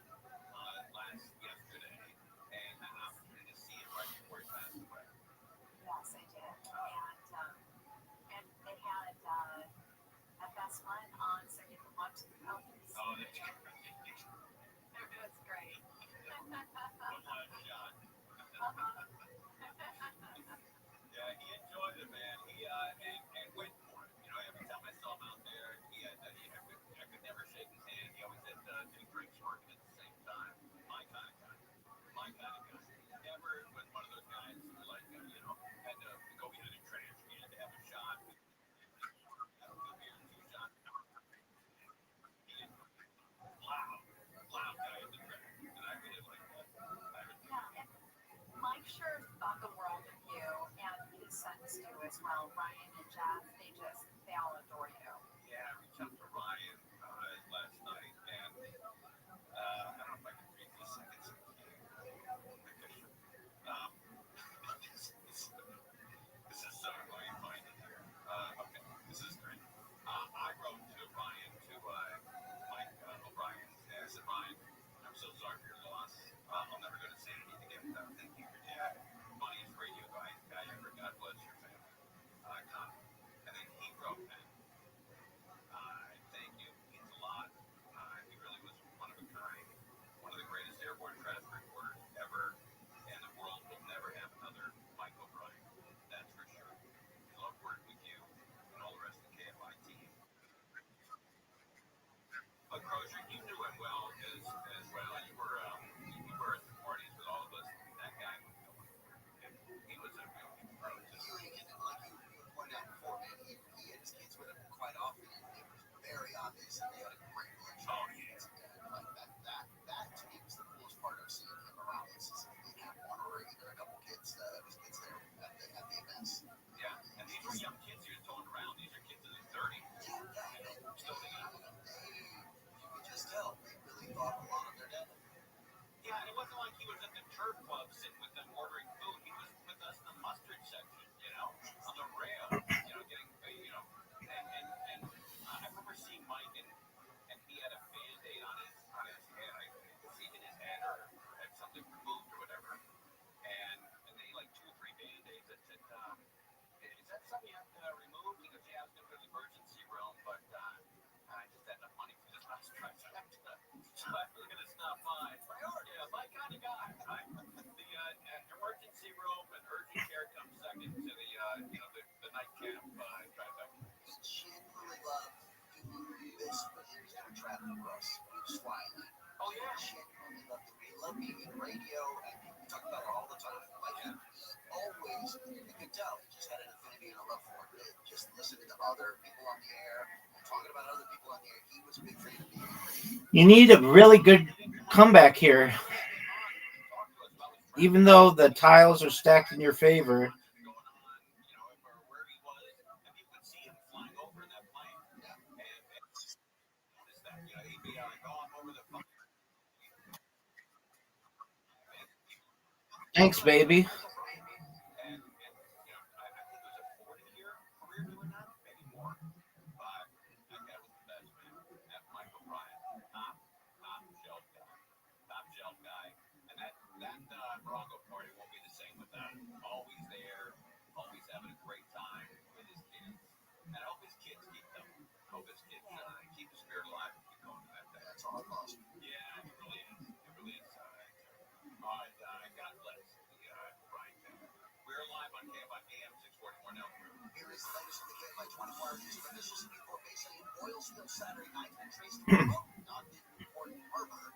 yesterday and had an opportunity to see him right before he passed away. Yes, I did. And they had FS1 on, so you could watch the Pelicans. Oh, that's great. It was great. One last shot. Yeah, he enjoyed it, man. He and went for it. You know, every time I saw him out there, I could never shake his hand. He always had 2 drinks working at the same time. My kind of guy. Never was one of those guys who like had to go behind a trash can to have a shot. 2 beers, 2 shots. Loud guy in the track, and I really like that. Yeah, and Mike sure thought the world of you, and his sons do as well. Ryan and Jeff, they all adore you. Yeah, I reached out to Ryan last night, and I don't know if I can read these seconds. This is so annoying finding here. Okay, this is great. I wrote to Ryan, to Mike O'Brien, and I said, Ryan, I'm so sorry for your loss. I'll never go to Santa Anita again without thanking your dad. Funniest radio guy ever. God bless your family. Oh yeah, love being in radio, and we talk about it all the time. Always, you could tell he just had an affinity and a love for it. Just listening to other people on the air, talking about other people on the air. He was a big fan of me. You need a really good comeback here. Even though the tiles are stacked in your favor. Thanks, baby. Bronco party won't be the same without him. Always there, always having a great time with his kids. And I hope his kids keep them. I hope his kids keep the spirit alive and keep going to that thing. That's all awesome. Yeah, it really is. It really is. All right, God bless. Right. We're live on KFI 641 Elm Road. Here is the latest from the KFI 24 Hour News of official Supreme Court case in an oil spill Saturday night and traced to not in Newport Harbor.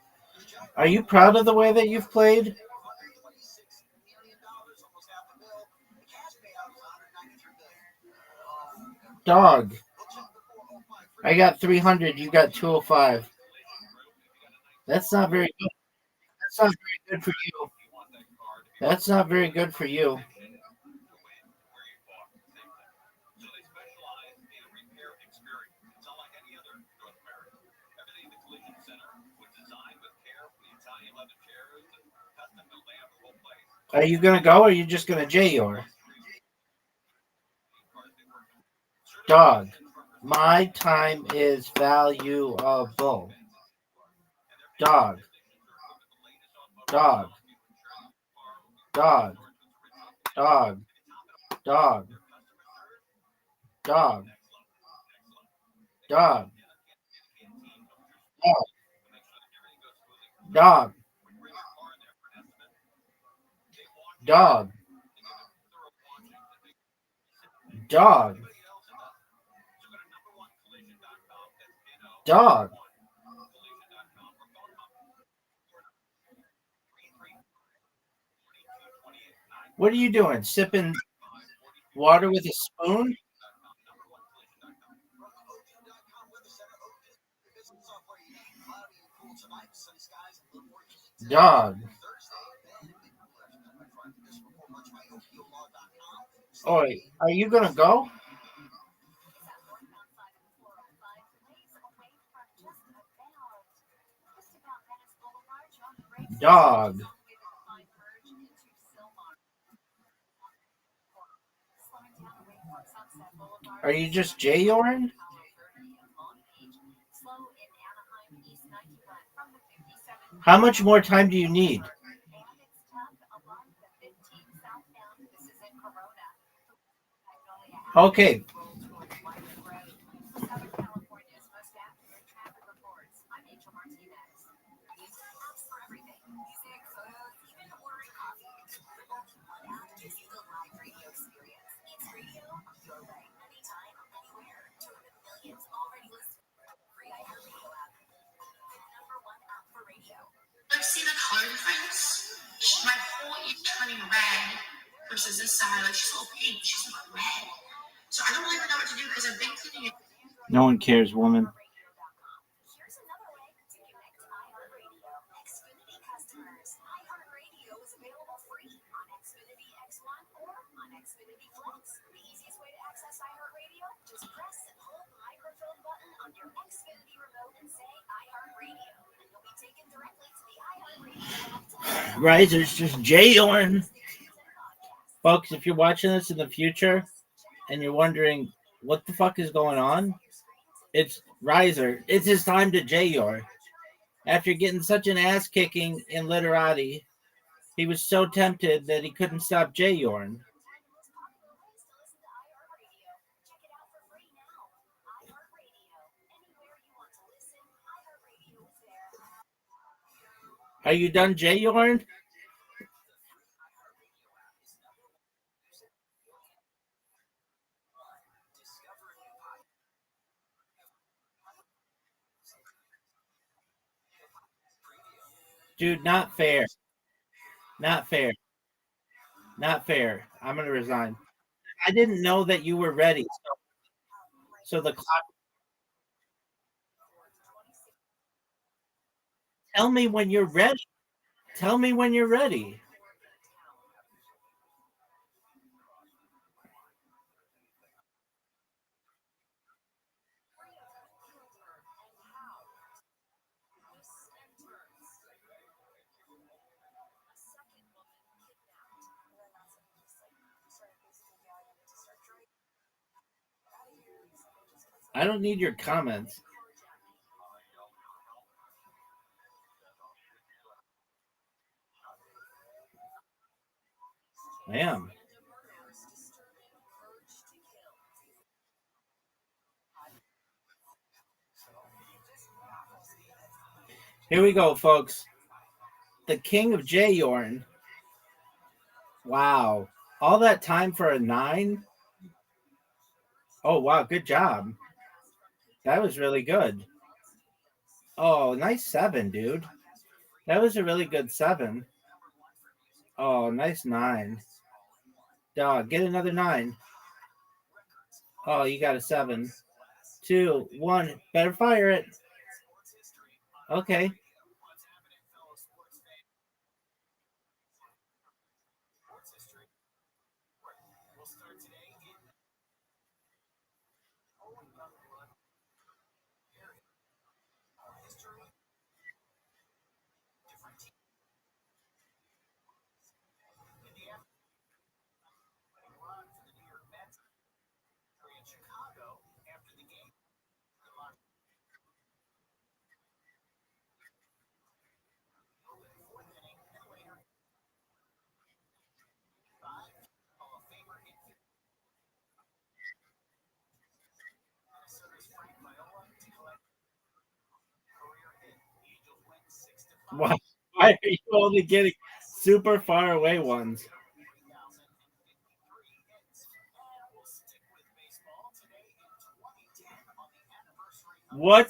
Are you proud of the way that you've played? Dog. I got 300. You got 205. That's not very good. That's not very good for you. That's not very good for you. Are you going to go or are you just going to J-Yor? Dog. My time is valuable. Dog. Dog. Dog. Dog. Dog. Dog. Dog. Dog. Dog. Dog. Dog. What are you doing? Sipping water with a spoon? Dog. Oi, are you going to go? Dog. Are you just J-Yoring? How much more time do you need? Okay. Let's see the color difference. My whole ear turning red versus this side, like she's a little pink, she's not red. So I don't really know what to do because I've been cleaning it. No one cares, woman. Risers just J-Yorn. Folks, if you're watching this in the future and you're wondering what the fuck is going on, it's Riser. It's his time to J-Yor. After getting such an ass kicking in Literati, he was so tempted that he couldn't stop J-Yorn. Are you done J-Yorn? Dude, not fair. Not fair. Not fair. I'm gonna resign. I didn't know that you were ready. So the clock. Tell me when you're ready. Tell me when you're ready. I don't need your comments. I am. Here we go, folks. The king of Jayorn. Wow. All that time for a 9? Oh, wow. Good job. That was really good. Oh, nice 7, dude. That was a really good 7. Oh, nice 9. Dog, get another 9. Oh, you got a 7. 2, 1. Better fire it. Okay. Why are you only getting super far away ones? What?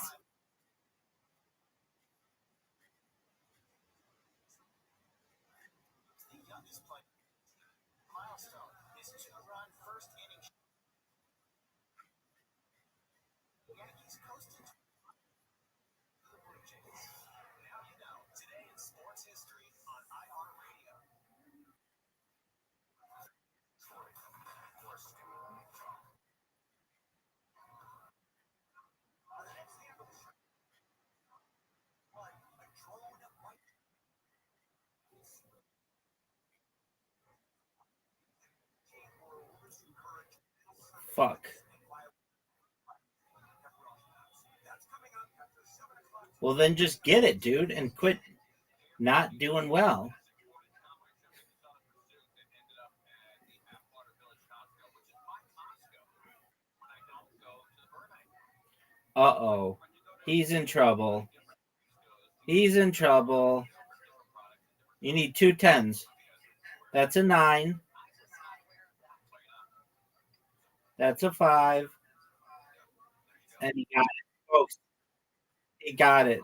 Fuck. Well, then just get it, dude, and quit not doing well. Uh-oh. He's in trouble. He's in trouble. You need 2 10s. That's a 9. That's a 5. And he got it, folks. He got it.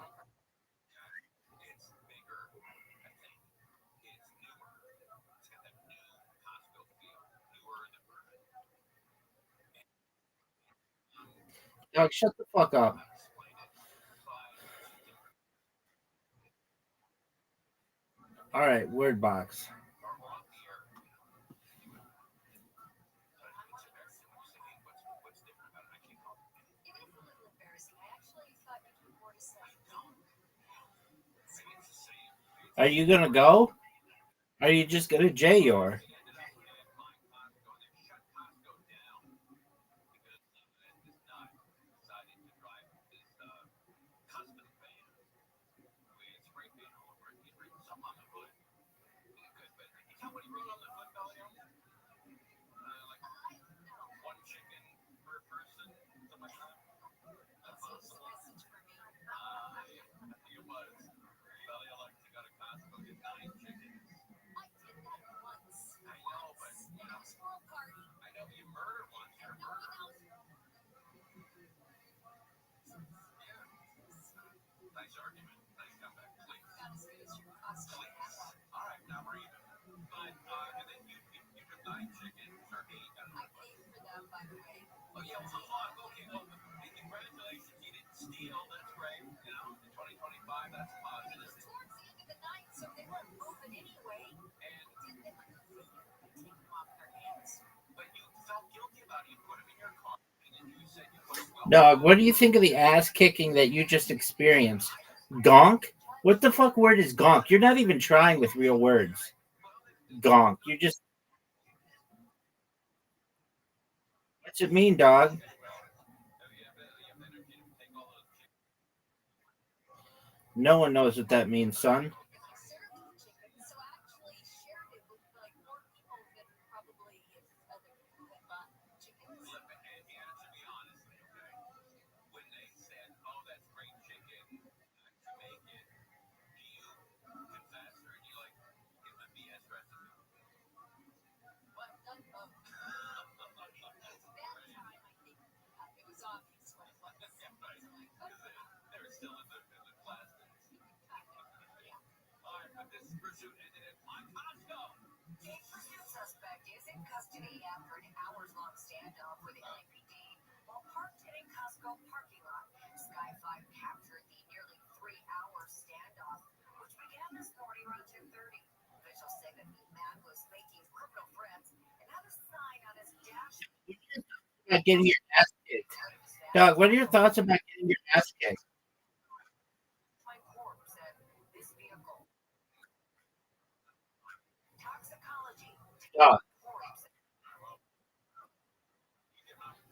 Doug, shut the fuck up. All right, word box. Are you gonna go? Are you just gonna Jayor? Oh yeah, well, okay, well, congratulations, you didn't steal. That's great. You know, in 2025, that's positive. It was towards the end of the night, so they weren't moving anyway. And didn't they like leave and take them off their hands? But you felt guilty about it. You put them in your car, and you said you put them well. Dog, what do you think of the ass kicking that you just experienced? Gonk? What the fuck word is gonk? You're not even trying with real words. Gonk. You just. What's it mean, dog? No one knows what that means, son. So actually shared it with like more people than probably other people that bought chickens. And to be honest, okay, when they said, "Oh, that's great chicken," to make it, do you confess or do you like give them a BS recipe? But none of that time, I think it was obvious what it was. They were still in the plastic. All right, but this pursuit ended at my Costco. A pursuit suspect is in custody after an hours-long standoff with LAPD while parked in a Costco parking lot. Sky 5 captured the nearly 3-hour standoff, which began this morning around 2:30. Officials say that the man was making criminal threats and had a sign on his dash. About getting your ass kicked. Dog, what are your thoughts about getting your ass kicked? Dog.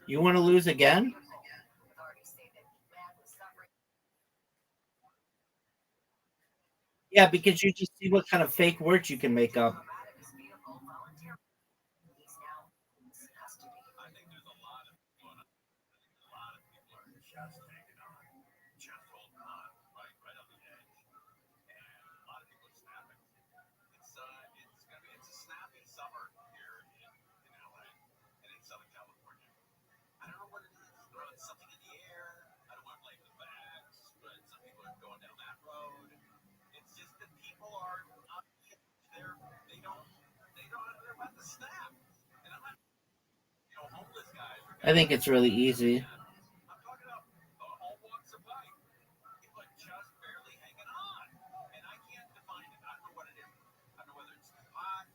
You want to lose again? Yeah, because you just see what kind of fake words you can make up. I think there's a lot of people are just hanging on, just holding on, right on the edge, and a lot of people are snapping. It's a snappy summer here in LA and in Southern California. I don't know what it is. Throwing something in the air. I don't want to blame the bags, but some people are going down that road. It's just that people are they're about to snap. And I'm not, homeless guys. I think it's really easy. I'm talking about all walks of life. People are just barely hanging on, and I can't define it. I don't know what it is. I don't know whether it's hot,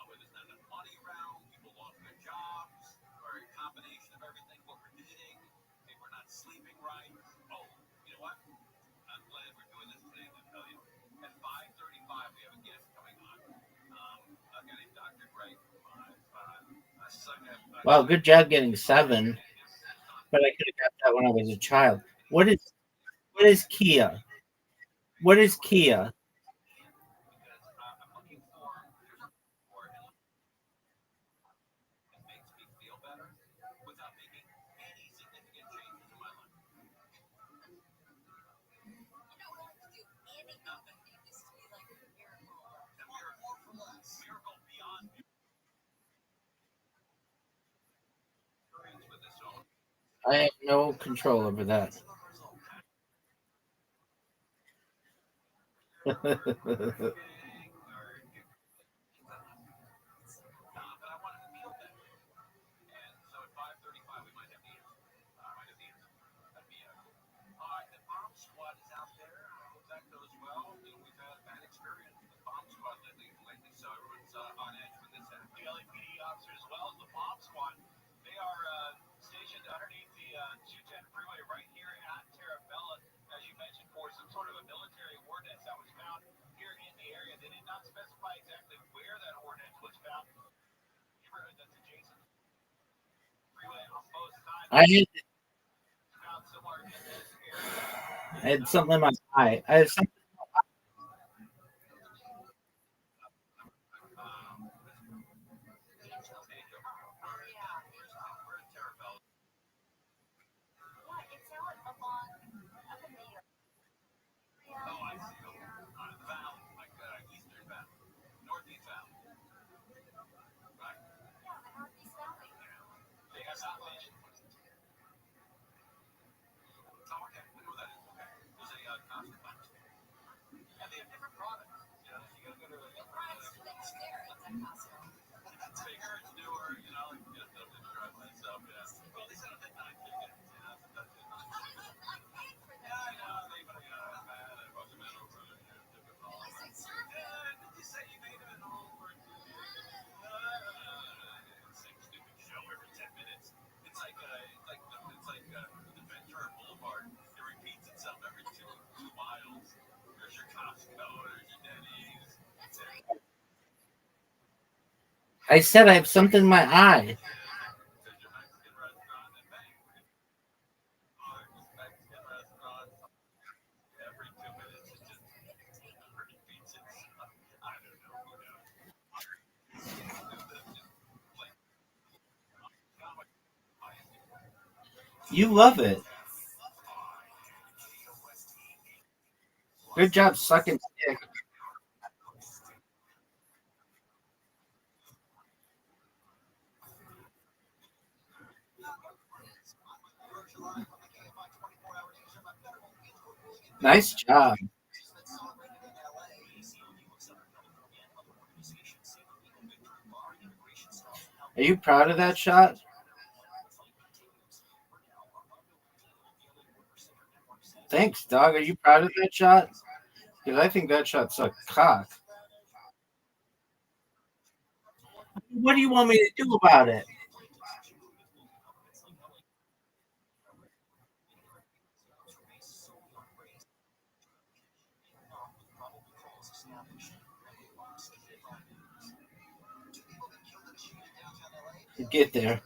whether there's not enough money around, people lost their jobs, or a combination of everything. What we're eating, maybe we're not sleeping right. Oh, you know what? I'm glad we're doing this today to tell you. At 5:35, we have a guest coming on. A guy named Dr. Greg. Wow, good job getting 7. But I could have got that when I was a child. What is Kia? What is Kia? Makes me feel better without making any significant changes in my life. You don't have to do anything. This to be like a miracle. A miracle for less. Miracle beyond with this own. I have no control over that. But I wanted to feel better. And so at 5:35, we might have the answer. That'd be all right, the bomb squad is out there. I hope that goes well. We've had a bad experience with the bomb squad lately, so everyone's on edge for this end. The LAPD officers, as well as the bomb squad, they are stationed underneath the 210 freeway right here at Terrabella, as you mentioned, for some sort of a military ordnance that was found here in the area. They did not specify exactly where that ordnance was found. Neighborhood that's adjacent to the freeway on both sides. Found somewhere in this area. I had something in my eye. I have something. Oh, I see. The valley, like Eastern Valley, Northeast Valley. Right? Yeah, the Northeast Valley. They have not mentioned. Oh, okay. I know what that is. Okay. There's a constant bunch. And they have different products. You gotta go to The products that are there at Costco. I said I have something in my eye. You love it. Good job sucking dick. Nice job. Are you proud of that shot? Thanks, dog. Are you proud of that shot? Because I think that shot sucked cock. What do you want me to do about it? Get there.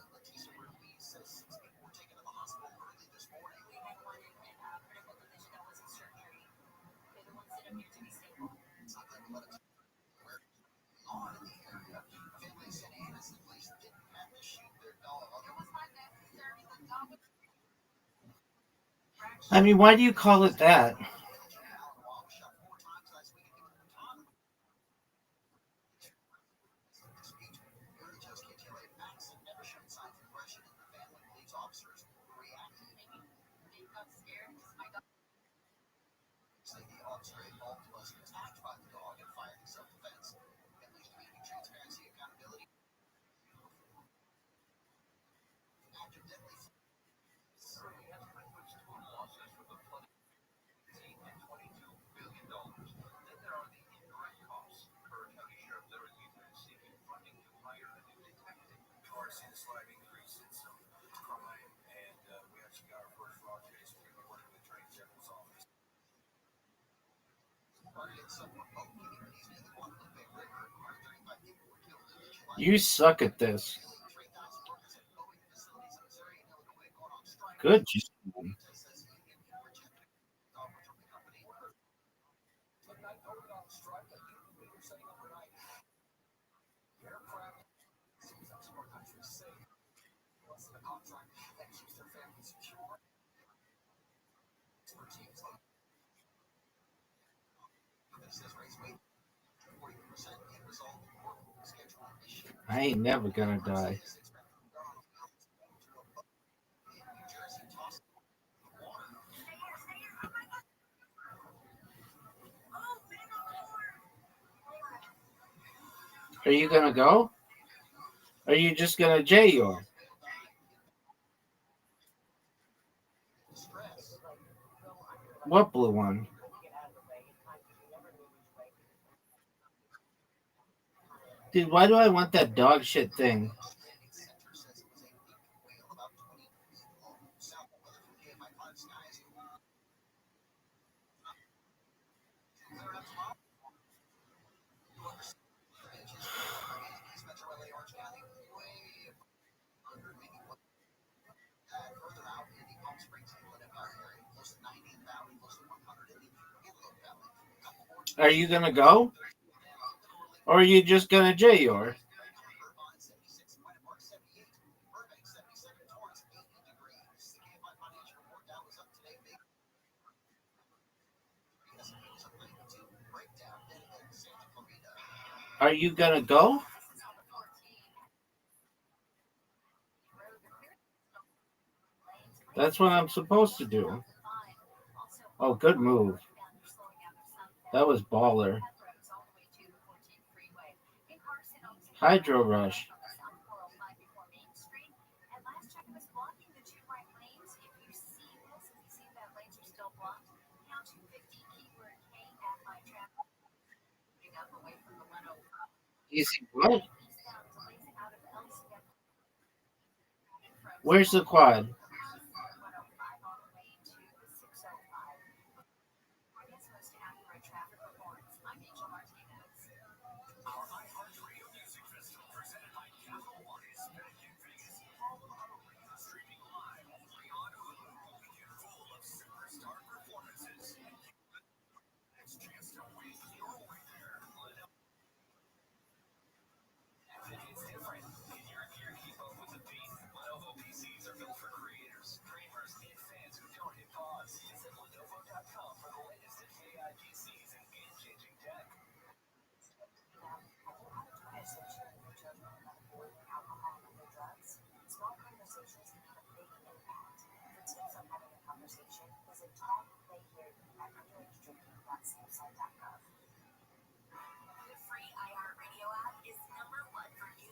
I mean, why do you call it that? You suck at this. Good job. I ain't never gonna die. Are you gonna go? Are you just gonna J your? What blue one? Dude, why do I want that dog shit thing? Are you gonna go? Or are you just gonna J your? Are you gonna go? That's what I'm supposed to do. Oh, good move. That was baller. Hydro Rush. Easy what? Where's the quad?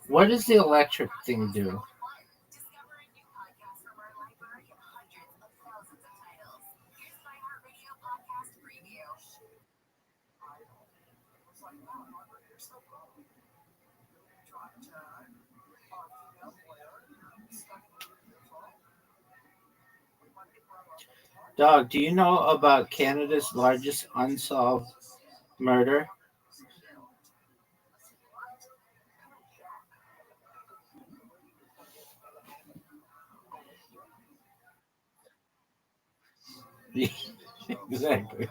What does the electric thing do? Discover a new podcast from our library of hundreds of thousands of titles. Here's my Radio Podcast Preview. Dog, do you know about Canada's largest unsolved murder? Exactly.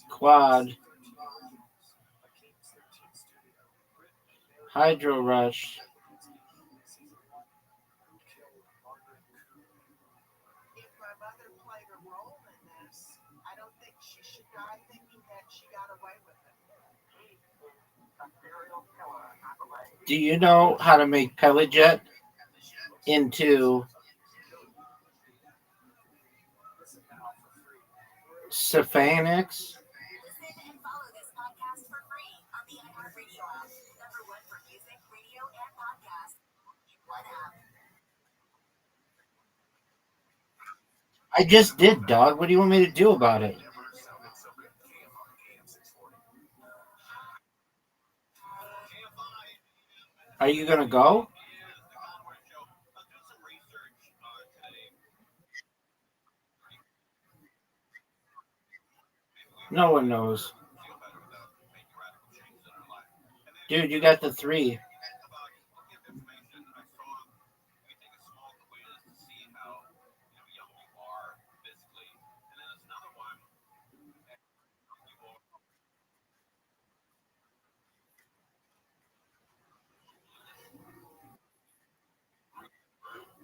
Quad. Hydro Rush. If my mother played a role in this, I don't think she should die thinking that she got away with it. Do you know how to make pellet jet into Stefanix? Listen and follow this podcast for free on the iHeartRadio app. Number one for music, radio, and podcasts. One app. I just did, dog. What do you want me to do about it? Are you gonna go? No one knows. Dude, you got the 3.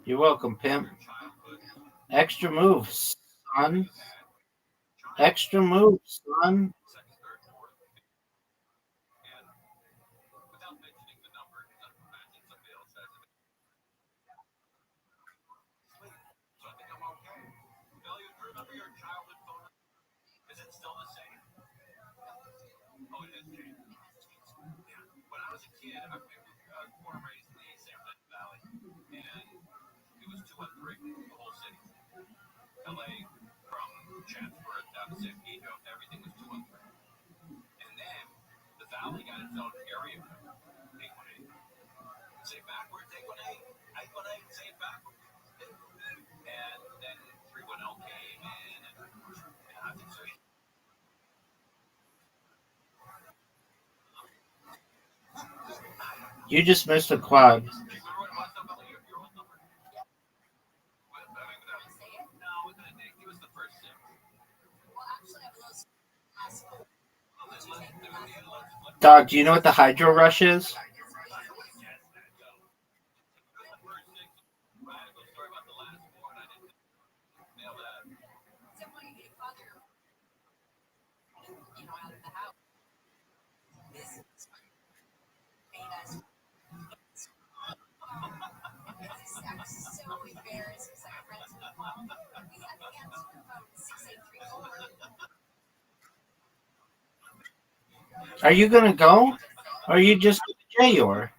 You're welcome, pimp. Extra moves, son. Extra moves, son. Is it still the same? Oh, it has changed. Yeah. When I was a kid, I was born and raised in the San Fernando Valley, and it was 213, the whole city. LA, from Chatsworth down to San Pedro, everything was 213. And then the Valley got its own area code, 818. Say it backwards, 818. 818, say it backwards. And then 310 came in, and I think so. You just missed a quad. Dog, do you know what the Hydro Rush is? Are you gonna go? Or are you just gonna Jayor?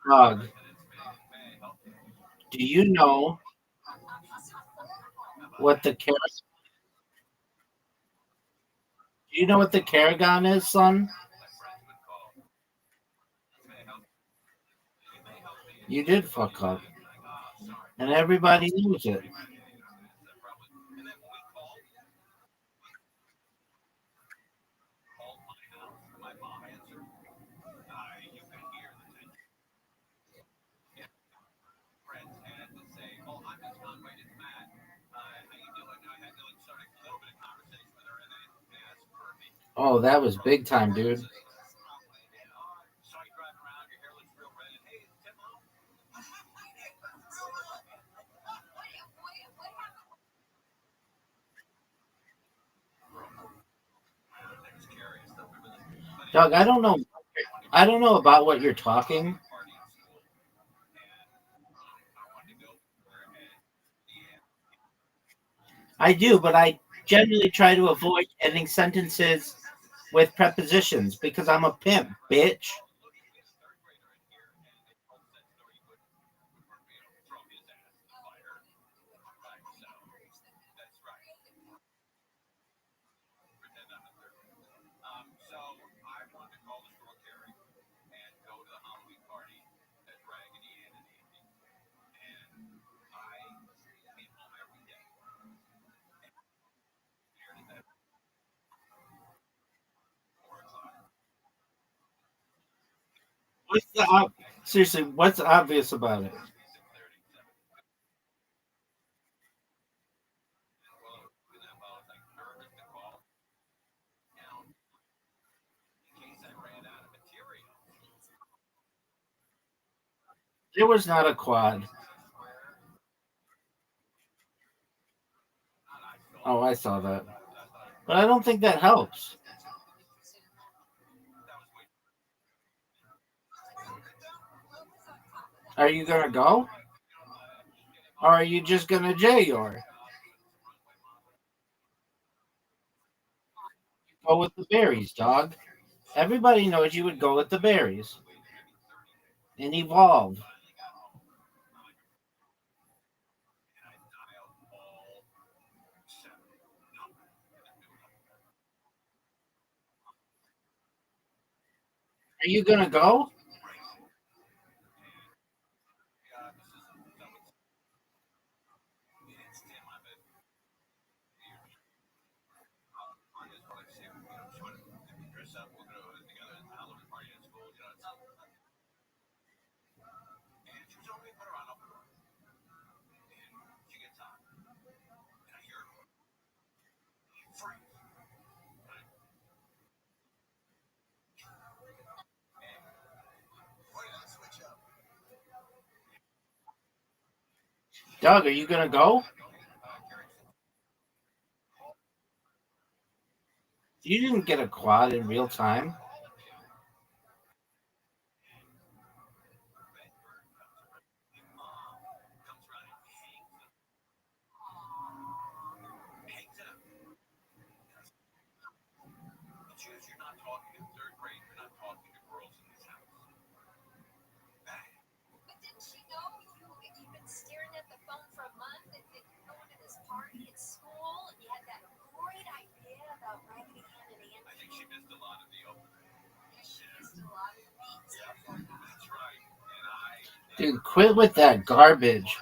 Dog, do you know what the Car- Do you know what the Caragon is, son? You did fuck up. And everybody knows it. Oh, that was big time, dude. Doug, I don't know. I don't know about what you're talking. I do, but I generally try to avoid ending sentences with prepositions because I'm a pimp, bitch. What's seriously? What's obvious about it? It was not a quad. Oh, I saw that, but I don't think that helps. Are you gonna go, or are you just gonna J or go with the berries, dog? Everybody knows you would go with the berries and evolve. Are you gonna go? Doug, are you gonna go? You didn't get a quad in real time. You've been staring at the phone for a month and you're going to this party at school and you had that great idea about Raggedy Ann and Andy. I think she missed a lot of the opening. She missed a lot of the beats. Yeah, that's right. Dude, quit with that garbage.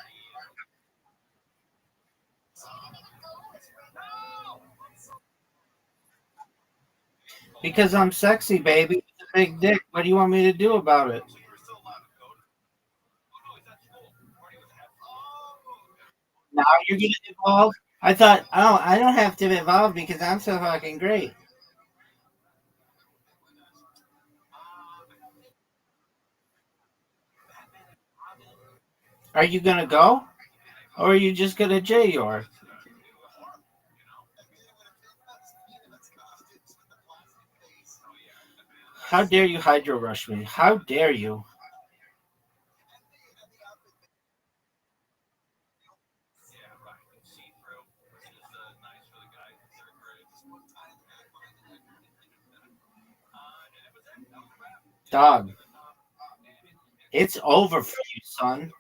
Because I'm sexy, baby. It's a big dick. What do you want me to do about it? Now you're gonna evolve? I thought, oh, I don't have to evolve because I'm so fucking great. Are you gonna go? Or are you just gonna J or? How dare you hydro rush me? How dare you? Dog. It's over for you, son.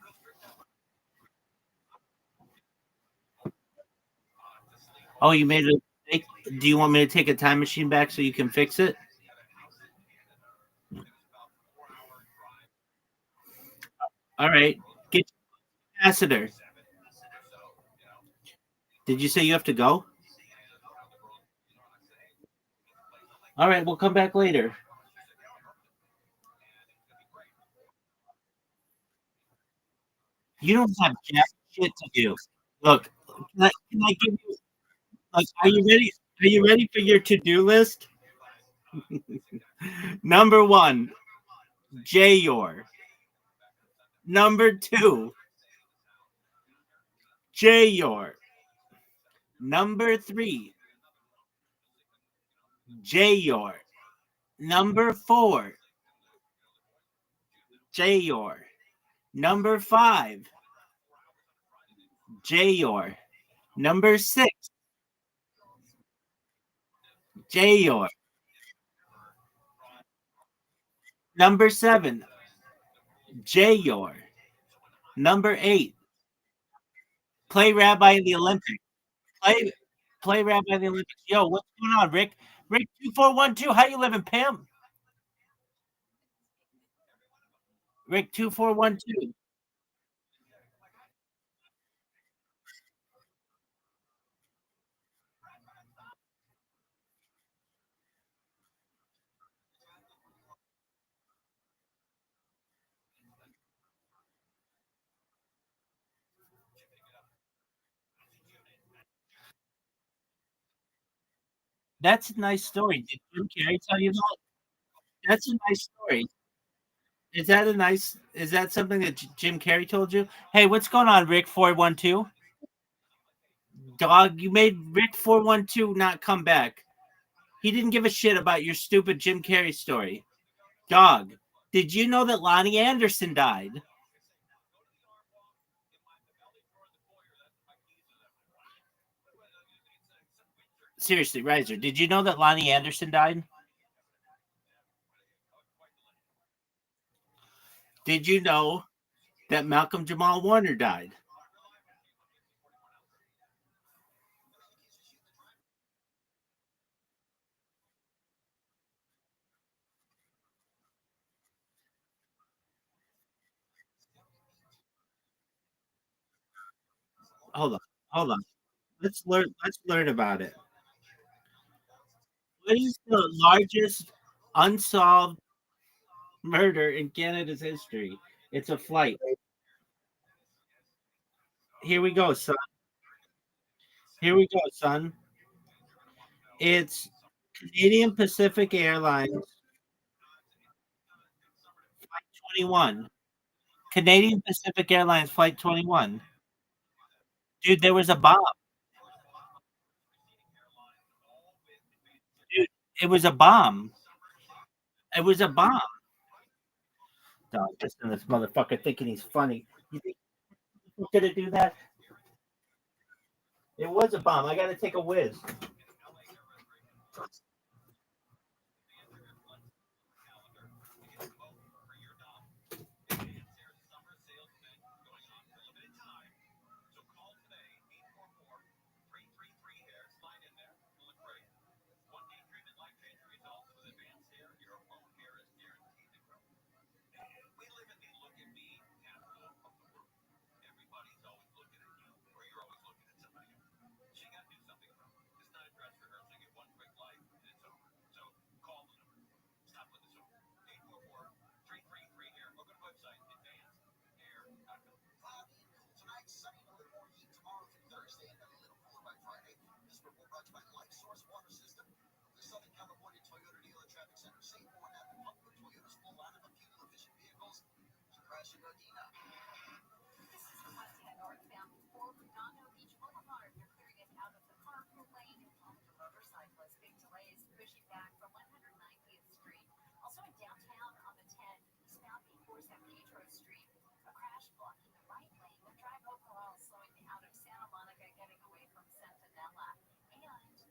Oh, you made a mistake? Do you want me to take a time machine back so you can fix it? All right. Get your capacitor. Did you say you have to go? All right, we'll come back later. You don't have jack shit to do. Look, can I give you? Look, are you ready? Are you ready for your to-do list? Number 1, Jayor. Number 2, Jayor. Number 3, Jayor. Number 4, Jayor. Number 5, Jayor. Number 6, Jayor. Number 7, Jayor. Number 8, play Rabbi in the Olympics. Play Rabbi in the Olympics. Yo, what's going on, Rick? Rick 2412, how you living, Pam? Rick 2412. That's a nice story. Did Jim Carrey tell you that? That's a nice story. Is that something that Jim Carrey told you? Hey, what's going on, Rick 412? Dog, you made Rick 412 not come back. He didn't give a shit about your stupid Jim Carrey story. Dog, did you know that Lonnie Anderson died? Seriously, Riser, did you know that Lonnie Anderson died? Did you know that Malcolm Jamal Warner died? Hold on, hold on. Let's learn about it. What is the largest unsolved murder in Canada's history? It's a flight. Here we go, son. Here we go, son. It's Canadian Pacific Airlines Flight 21. Canadian Pacific Airlines Flight 21. Dude, there was a bomb. Dude, it was a bomb. It was a bomb. Dog, listen to this motherfucker thinking he's funny. You think he's gonna do that? It was a bomb. I gotta take a whiz. Tonight, sunny and a little more heat. Tomorrow through Thursday, and then a little cooler by Friday. This report brought to you by Light Source Water System, the Southern California Toyota Dealer Traffic Center. Say more at the pump with Toyota's full lineup of fuel-efficient vehicles. So crash your Gardena. This is the west head northbound for Redondo Beach Boulevard. You're clearing it out of the carpool lane. For motorcyclists, big delays pushing back from 190th Street. Also in downtown on the 10, eastbound before San Pedro Street. A crash blocking the right lane. The drive overall slowing out of Santa Monica, getting away from Centinela. And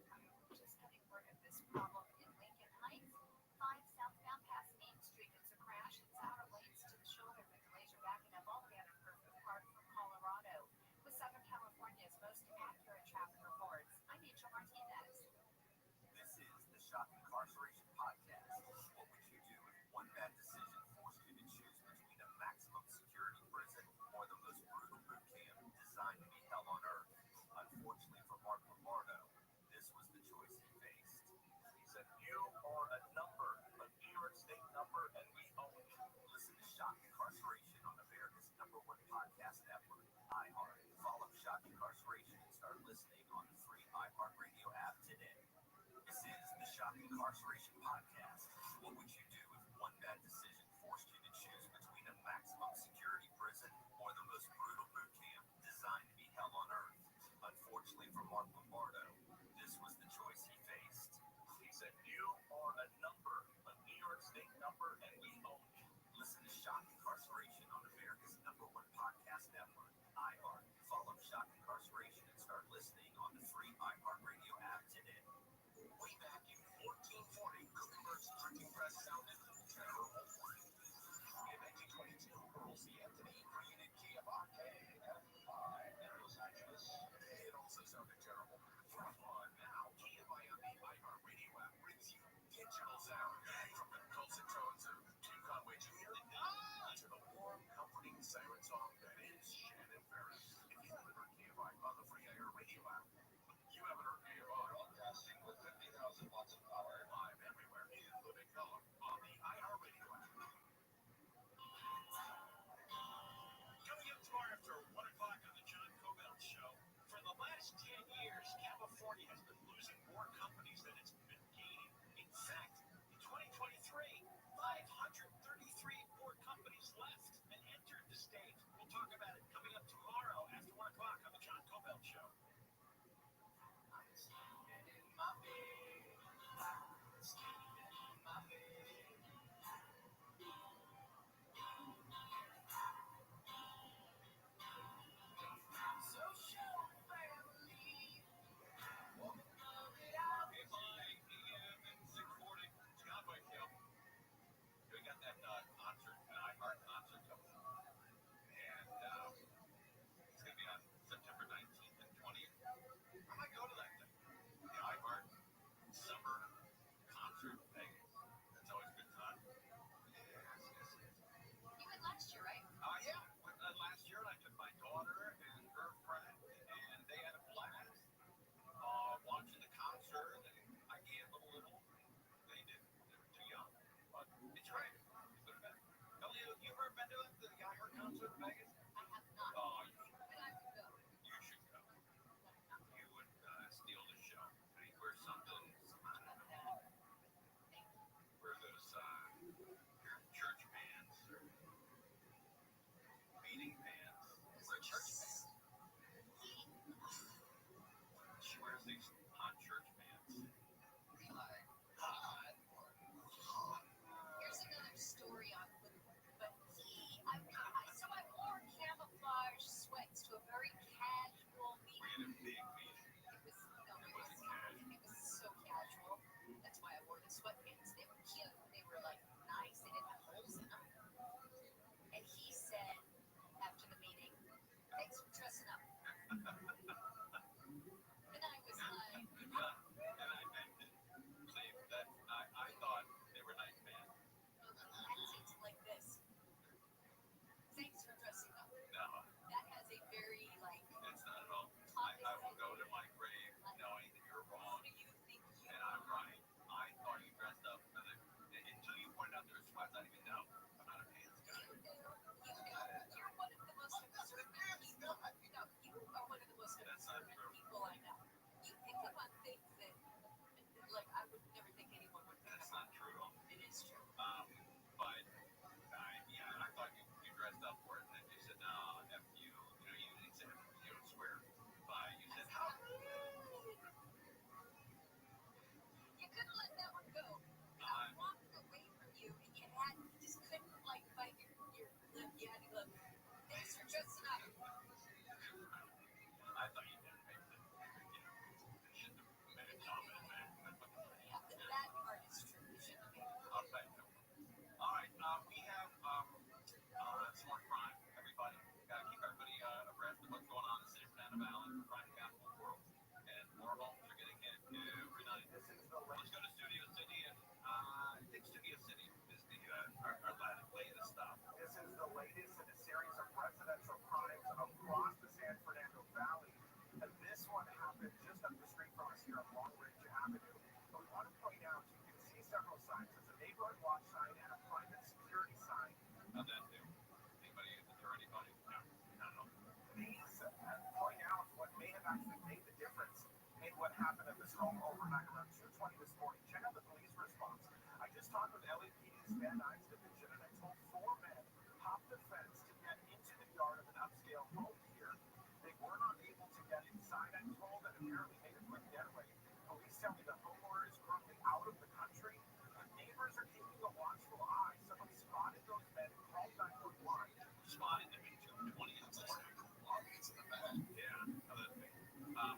just getting word of this problem in Lincoln Heights. 5 southbound past Main Street. It's a crash. It's outer lanes to the shoulder. The delays are backing up all the way out of Griffith Park from Colorado. With Southern California's most accurate traffic reports, I'm Rachel Martinez. This is the Shock Incarceration Podcast. What would you do if one bad decision forced you to choose between a maximum security prison choice he faced. He said, "You are a number, a New York State number, and we own it." Listen to Shock Incarceration on America's #1 podcast network, iHeart. Follow Shock Incarceration and start listening on the free iHeartRadio app today. This is the Shock Incarceration podcast. What would you do if one bad decision forced you to choose between a maximum security prison or the most brutal boot camp designed to be hell on earth? Unfortunately for Mark Lombardo, this was the choice he faced. He said, "You are a number, a New York State number, and we own it." Listen to Shock Incarceration on America's #1 podcast network, iHeart. Follow Shock Incarceration and start listening on the free iHeartRadio app today. Way back in 1440, Gutenberg's printing press sounded terrible. In 1922, Earl C. Anthony created Key of Arcade in Los Angeles. It also sounded terrible. Now, Key of Miami iHeartRadio app brings you digital sound from the dulcet tones of Tim Conway Jr. To the warm, comforting siren song that is Shannon Ferris. If you haven't heard Key of I on the free iHeartRadio app, you haven't heard Key of I. Broadcasting with 50,000 watts of power live everywhere in living color on the iHeartRadio app. Coming up tomorrow after 1 o'clock on the John Cobell Show. For the last 10 years, California has been losing more companies than it's been gaining. In fact, in 2023, 533 more companies left and entered the state. We'll talk about it coming up tomorrow after 1 o'clock on the John Cobell Show. We got that concert, an iHeart concert coming up. And it's going to be on September 19th and 20th. I might go to that thing. The iHeart summer concert thing. That's always a good time. Yes. You went last year, right? Yeah. Went last year, and I took my daughter and her friend, and they had a blast watching the concert, and I gambled a little. They didn't. They were too young. But it's great. It's good event. Elliot, you ever been to the iHeart concert in Vegas? I have not. Oh, But I would go. you should go. You would steal the show. Hey, wear something. Wear those your church bands or meeting bands. Wear church bands. She wears these hot church bands. Here's another story on but I wore camouflage sweats to a very casual meeting. We had a big meeting. It was so casual. That's why I wore the sweatpants. They were cute. They were like nice. They didn't have holes in them. And he said after the meeting, "Thanks for dressing up." And I was like, And I meant it. See, I thought they were nice bands. it's like this. Thanks for dressing up. No. That has a very It's not at all. I will go to my grave knowing that you're wrong. Who do you think you And I'm right. I thought you dressed up until you pointed out there's sweats. I didn't even know. I'm not a pants guy. You're one of the most observant people. No, you are one of the most observant people I know. You pick up on things that, I would never think anyone would pick That's up on. not true at all. It is true. But I thought you dressed up for it, and then you said, "No, F you." You didn't say you don't swear by. You said, "How rude." You couldn't let that one go. I walked away from you, and you just couldn't bite your lip. You had to go, "Thanks for dressing up." I thought you did. Maybe you shouldn't have made a comment on that. That part is true. You shouldn't have made it. I'll thank you. All right, we have some more crime. Everybody, got to keep everybody abreast of what's going on in the San Fernando Valley, the crime capital of the world. And more homes are getting hit every night. Let's go to Studio City, and I think Studio City is our latest stop. This is the latest in a series of residential crimes across the San Fernando Valley. neighborhood watch sign and a private security sign. How'd that do? Anybody? Is there anybody? No, not at all. These point out what may have actually made the difference in what happened at this home overnight around 2:20 this morning. Check out the police response. I just talked with LAPD's Van Nuys division, and I told 4 men hopped the fence to get into the yard of an upscale home here. They were not able to get inside, I'm told, and apparently made a quick getaway. Police tell me the homeowner is currently out of the country, but neighbors are keeping a watchful eye. Someone spotted those men and called 911. Spotted them at 2:20 in the morning. Walking to the back. Yeah, how that thing.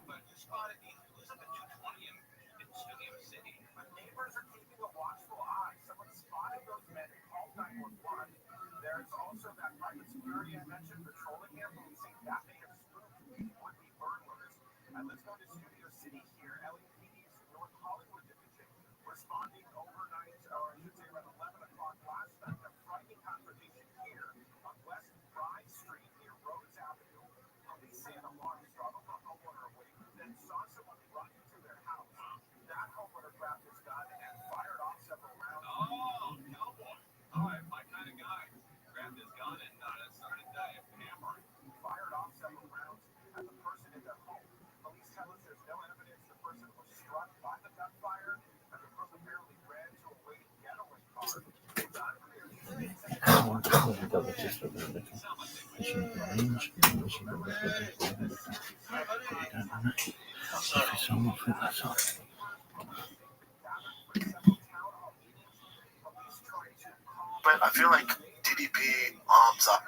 But you spotted me. It was up at 2:20 in Studio City. But neighbors are keeping a watchful eye. Someone spotted those men and called 911. There's also that private security I mentioned patrolling here. Police say that may have spooked would-be burglars. And let's go to Studio City here. LAPD's North Hollywood division responding overnight, or I should say around 11 o'clock last night. A frightening confrontation here on West Rye Street near Rhodes Avenue. Police say an alarm startled the homeowner awake, then saw someone run into their house. That homeowner grabbed his gun and fired off several rounds. Oh, cowboy. All right, my kind of guy. Grabbed his gun and started hammering. Fired off several rounds at the person in their home. Police tell us there's no evidence the person was struck by the gunfire, and the group apparently ran to a waiting getaway car. It's unclear who But I feel like DDP arms up.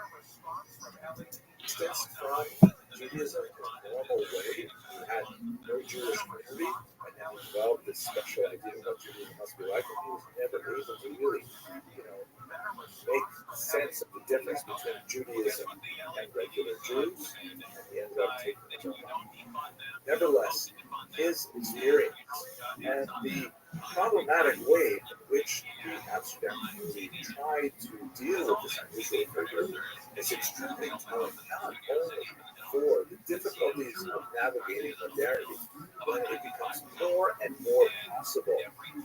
Stems from Judaism in a normal way. We had no Jewish community, and now he developed this special idea of what Judaism must be like, and he was never able to really, make sense of the difference between Judaism and regular Jews, and he ended up taking his own life. Nevertheless, his experience and the problematic way in which the Amsterdam community tried to deal with this unusual figure is extremely telling, not only for the difficulties of navigating modernity, when it becomes more and more possible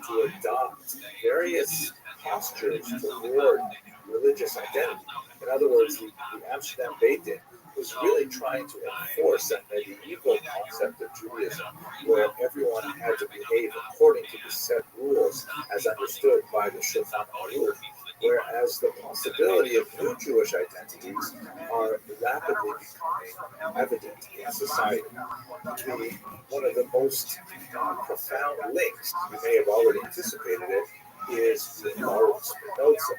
to adopt various postures toward religious identity. In other words, the Amsterdam Beit Din was really trying to enforce that medieval concept of Judaism, where everyone had to behave according to the set rules as understood by the Shulchan Aruch, whereas the possibility of new Jewish identities are rapidly becoming evident in society. One of the most profound links, you may have already anticipated it, is with Baruch Spinoza,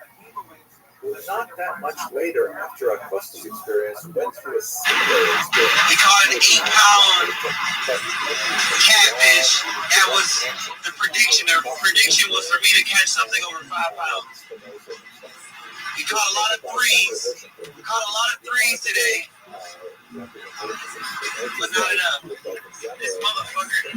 who not that much later, after Acosta's experience, went through a similar experience. We caught an 8-pound catfish. That was the prediction. The prediction was for me to catch something over 5 pounds. We caught a lot of threes. We caught a lot of threes today. But not enough. This motherfucker.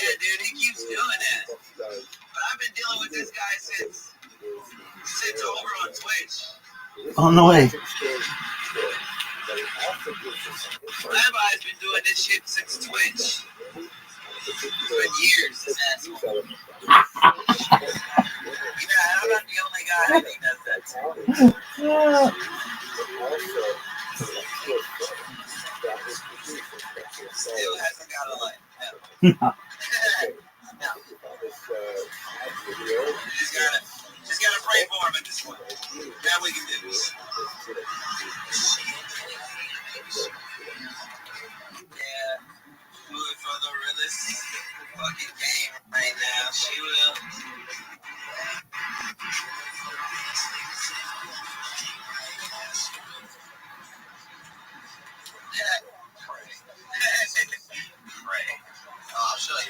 Yeah, dude, he keeps doing that. But I've been dealing with this guy since over on Twitch. On the way. Rabbi's been doing this shit since Twitch. For years, this asshole. I'm not the only guy that does that. Still hasn't got a life. No. Just gotta pray for him at this point. Now we can do this. Yeah, do it for the realest fucking game right now. She will. Pray. Oh, I'll show you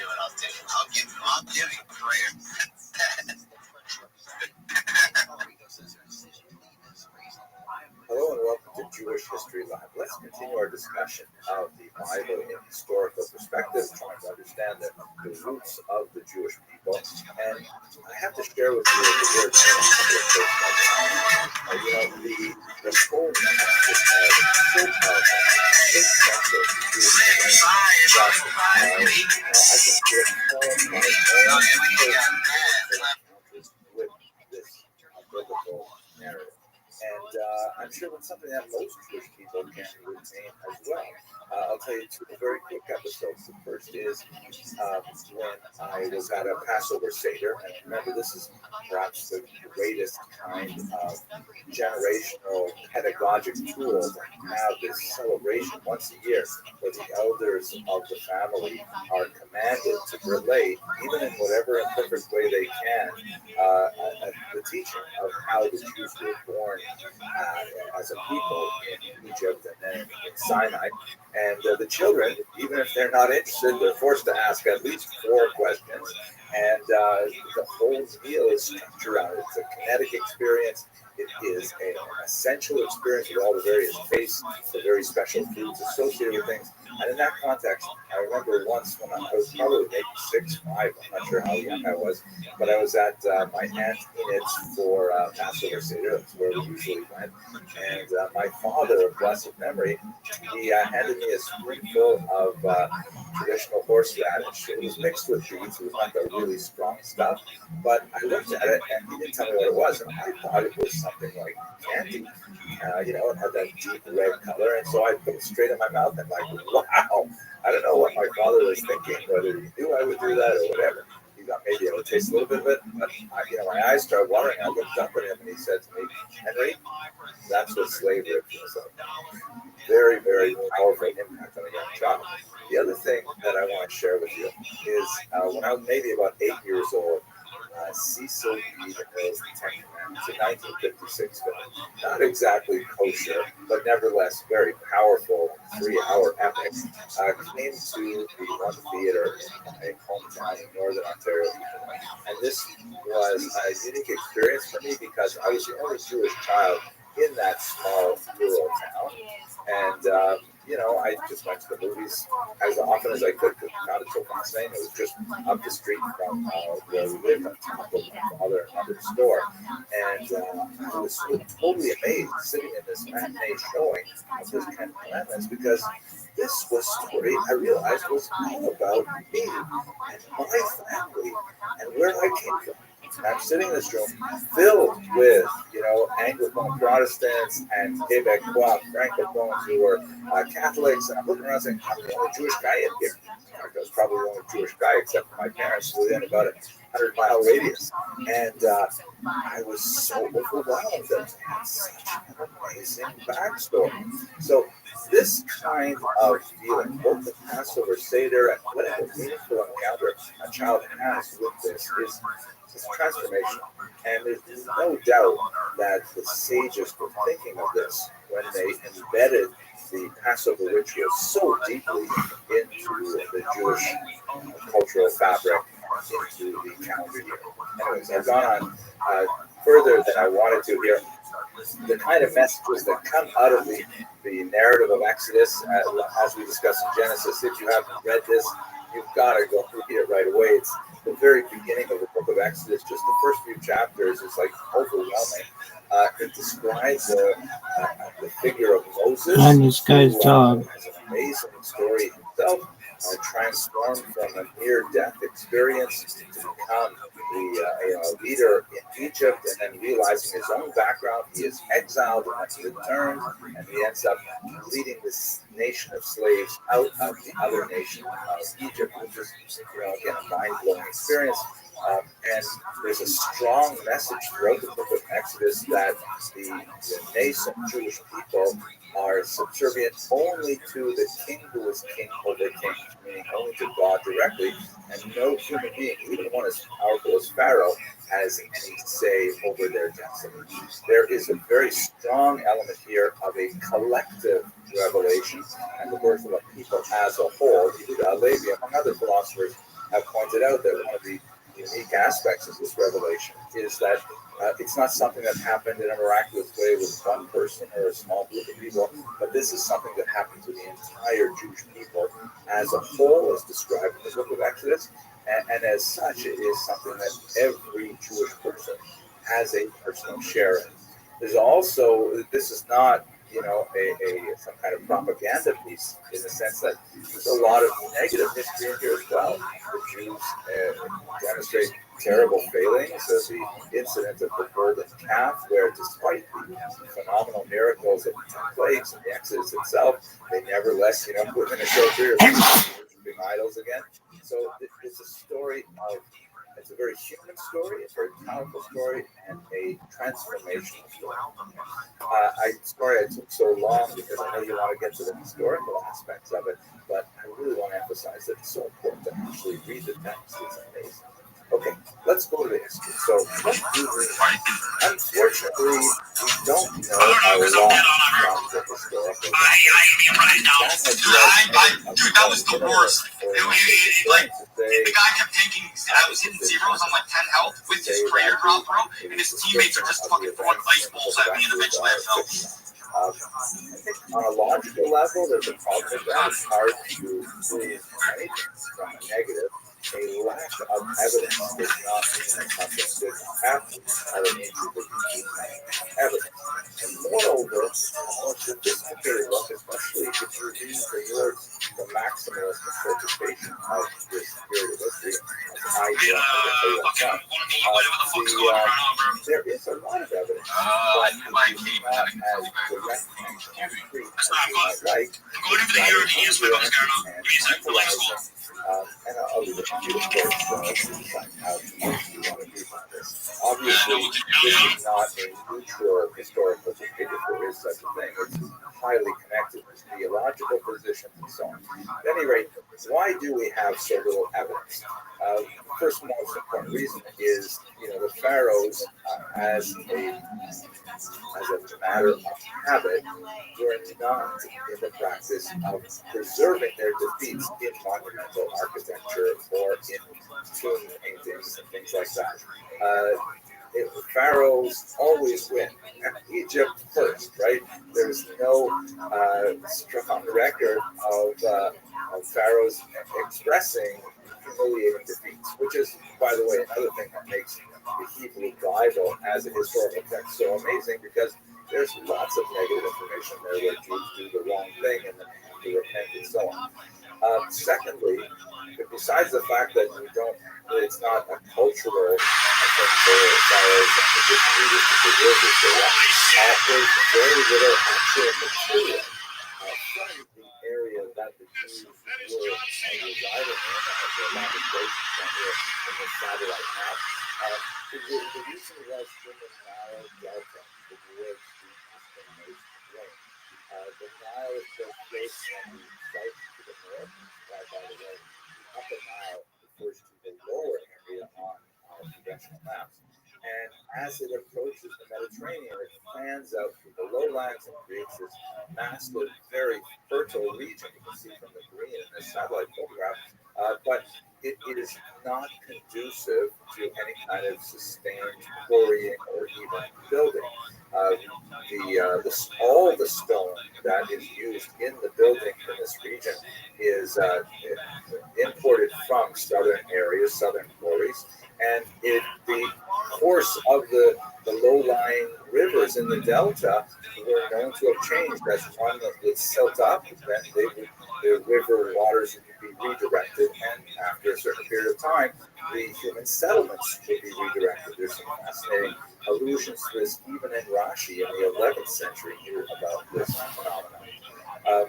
let's continue our discussion of the Bible in historical perspective, trying to understand the roots of the Jewish people. And I have to share with you the word the whole message is so powerful, so central to Jewish life that I can recall my own encounters with this biblical narrative. And I'm sure that's something that most Jewish people can retain as well. I'll tell you two very quick episodes. The first is when I was at a Passover Seder. And remember, this is perhaps the greatest kind of generational pedagogic tool to have this celebration once a year where the elders of the family are commanded to relate, even in whatever imperfect way they can, the teaching of how the Jews were born as a people in Egypt and then in Sinai. And the children, even if they're not interested, they're forced to ask at least 4 questions. And the whole meal is structured around it. It's a kinetic experience. It is an essential experience with all the various tastes, the very special foods associated with things. And in that context, I remember once when I was probably maybe 6, 5, I'm not sure how young I was, but I was at my aunt Enid's for Passover Seder. That's where we usually went. And my father, of blessed memory, he handed me a spoonful of traditional horseradish. It was mixed with beets. It was not the really strong stuff. But I looked at it and he didn't tell me what it was. And I thought it was something like candy. It had that deep red color. And so I put it straight in my mouth and like, wow. I don't know what my father was thinking, whether he knew I would do that or whatever. He thought maybe I would taste a little bit of it. But my eyes started watering. I looked up at him and he said to me, Henry, that's what slavery feels like. Very, very powerful impact on a young child. The other thing that I want to share with you is when I was maybe about 8 years old, Cecil B. DeMille's The Ten Commandments, a 1956 film. Not exactly kosher, but nevertheless very powerful 3-hour epic. Came to the one theater in my hometown in Northern Ontario. And this was a unique experience for me because I was the only Jewish child in that small rural town. And I just went to the movies as often as I could because I found it so fascinating. It was just up the street from where we lived on top of my father and mother's store. And I was totally amazed sitting in this matinee showing of this Ten Commandments because this story, I realized, was all about me and my family and where I came from. And I'm sitting in this room filled with, Anglophone Protestants and Quebecois Francophones who were Catholics. And I'm looking around saying, I'm the only Jewish guy in here. I was probably the only Jewish guy except for my parents within about a 100-mile radius. And I was so overwhelmed that I had such an amazing backstory. So this kind of feeling, both the Passover Seder and whatever meaningful encounter a child has with this is transformational. And there's no doubt that the sages were thinking of this when they embedded the Passover ritual so deeply into the Jewish cultural fabric, into the calendar year. Anyways, I've gone on further than I wanted to here. The kind of messages that come out of the narrative of Exodus, as we discussed in Genesis, if you haven't read this, you've got to go read it right away. It's the very beginning of the book of Exodus, just the first few chapters is like overwhelming. It describes the figure of Moses, and this guy's dog. Has an amazing story himself, transformed from a near-death experience to become the leader in Egypt, and then realizing his own background, he is exiled and then returns, and he ends up leading this nation of slaves out of the other nation of Egypt, which is, again, a mind-blowing experience. And there's a strong message throughout the book of Exodus that the nascent Jewish people are subservient only to the king who is king over kings, meaning only to God directly, and no human being, even one as powerful as Pharaoh, has any say over their destiny. There is a very strong element here of a collective revelation and the birth of a people as a whole. Yehuda Halevi, among other philosophers, have pointed out that one of the unique aspects of this revelation is that It's not something that happened in a miraculous way with one person or a small group of people, but this is something that happened to the entire Jewish people as a whole, as described in the book of Exodus, and as such, it is something that every Jewish person has a personal share in. There's also, this is not, some kind of propaganda piece in the sense that there's a lot of negative history in here as well. The Jews demonstrate terrible failings of the incident of the golden calf, where despite the phenomenal miracles of the plagues and the Exodus itself, they nevertheless, within a short period of time, worshiping idols again. So it's a story of, it's a very human story, a very powerful story, and a transformational story. Sorry I took so long because I know you want to get to the historical aspects of it, but I really want to emphasize that it's so important to actually read the text. It's amazing. Okay, let's go to the history. So let's do this. Unfortunately, we don't know a lot from the historical That was the worst. The guy kept taking, I was hitting zeros on like 10 health with his prayer drop throw, and his teammates are just fucking throwing ice balls at me, and eventually I fell. I think on a logical level, there's a problem with that. It's hard to prove anything from a negative. A lack of evidence does not mean that something did not happen. It means that you need evidence. And moreover, a more sophisticated look, especially if you read the maximalist interpretation of this period of history, there is a lot of evidence, but it's not as direct and concrete as you might like. And I'll leave it to you, of course, to decide how you want to do this. Obviously, this is not a neutral historical debate, if there is such a thing. It's highly connected with theological positions and so on. At any rate, why do we have so little evidence? First most important reason is, the pharaohs, as a matter of habit, were not in the practice of preserving their defeats in monumental architecture or in tomb paintings and things like that. Pharaohs always win. Egypt first, right? There's no strong record of pharaohs expressing humiliating defeats, which is, by the way, another thing that makes the Hebrew Bible as a historical text so amazing, because there's lots of negative information there where Jews do the wrong thing and then have to repent and so on. Secondly, besides the fact that it's not a cultural thing for pharaohs and Egyptian leaders to preserve this data, there's very little actual material from the area that the Jews were residing in. There's a lot of places down here in the satellite map. The reason was in the Nile Delta, the woods, the easternmost range. The Nile is so close from the south to the north. By the way, the upper Nile refers to the lower area on our conventional maps. And as it approaches the Mediterranean, it fans out through the lowlands and creates this massive, very fertile region. You can see from the green in this satellite photograph. But it is not conducive to any kind of sustained quarrying or even building. All the stone that is used in the building in this region is imported from southern areas, southern quarries, and the course of the low-lying rivers in the delta were known to have changed. As one would silt up, then the river waters would be redirected, and after a certain period of time, the human settlements would be redirected. There's some fascinating allusions to this even in Rashi in the 11th century knew about this phenomenon.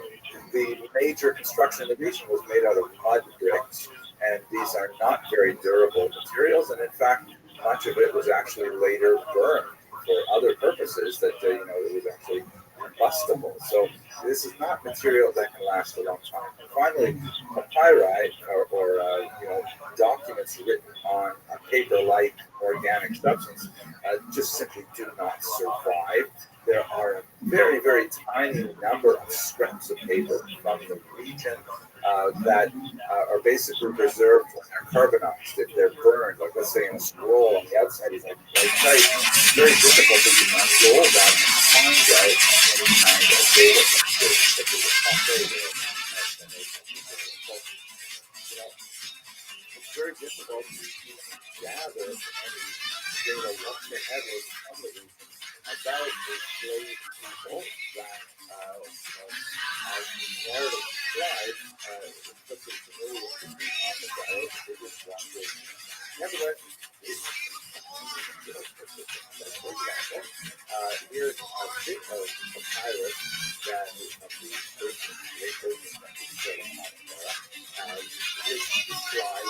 The major construction in the region was made out of mud bricks, and these are not very durable materials, and in fact, much of it was actually later burned for other purposes that, it was actually combustible. So this is not material that can last a long time. And finally, papyri, or documents written on a paper-like organic substance, just simply do not survive. There are a very, very tiny number of scraps of paper from the region that are basically preserved when they're carbonized. If they're burned, like let's say in a scroll on the outside is like white, it's very difficult to even unroll that and find out any kind of data such as a copy or it's very difficult to even gather any data whatsoever from the region about the slave people that, as the narrative describes, inflicted familiar defeat on the Pharaoh, the biggest wanted. Nevertheless, for example, here's a bit of papyrus that is from the 13th, late 13th century era. Which describes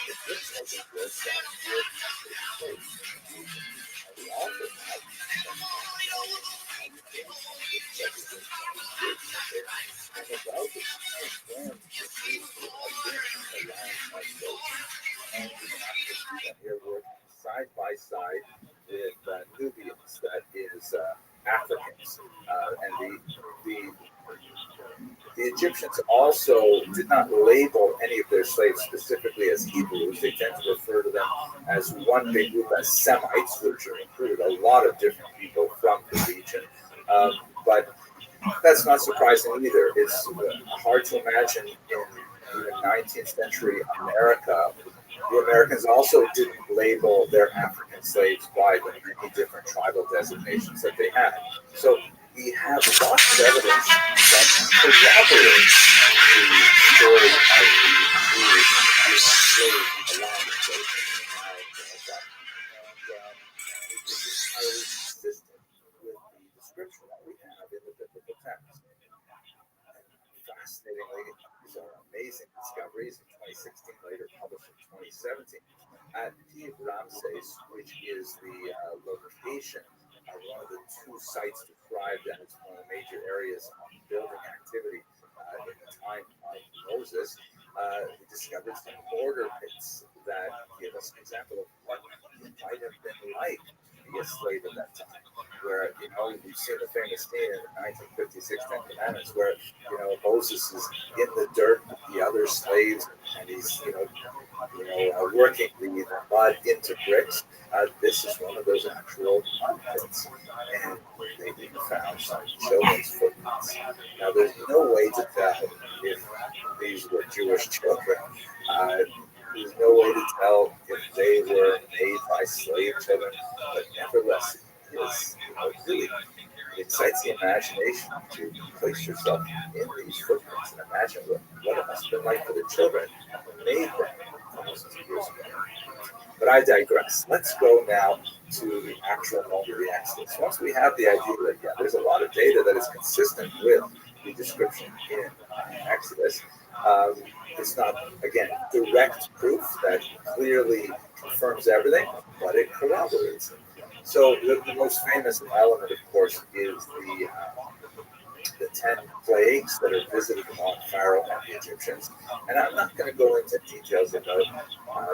the bricks of the wood that were placed in the region. We also have and about the time when the Jews have been around our coast. And we can actually see that here working side by side with Nubians, that is Africans. And the Egyptians also did not label any of their slaves specifically as Hebrews. They tend to refer to them as one big group as Semites, which included a lot of different people from the region. But that's not surprising either. It's hard to imagine in even 19th century America. The Americans also didn't label their African slaves by the many different tribal designations that they had. So we have lots of evidence that corroborates the story of the Jewish slaves along the coast of America. And this is highly consistent with the description that we have in the biblical text. Fascinatingly, these are amazing discoveries in 2016, later published in 2017, at Ramses, which is the location of one of the two sites described as one of the major areas of building activity in the time of Moses. We discovered some mortar pits that give us an example of what it might have been like to be a slave at that time. Where, we've seen the famous scene in the 1956 Ten Commandments where, Moses is in the dirt with the other slaves and he's, working the mud into bricks. This is one of those actual mud pits. And they've even found some children's footprints. Now, there's no way to tell if these were Jewish children. There's no way to tell if they were made by slave children, but nevertheless, it's really excites the imagination to place yourself in these footprints and imagine what it must have been like for the children who made them thousands of years ago. But I digress. Let's go now to the actual moment of the Exodus. Once we have the idea that, there's a lot of data that is consistent with the description in Exodus, it's not, again, direct proof that clearly confirms everything, but it corroborates it. So the most famous element, of course, is the 10 plagues that are visited upon Pharaoh and the Egyptians. And I'm not going to go into details about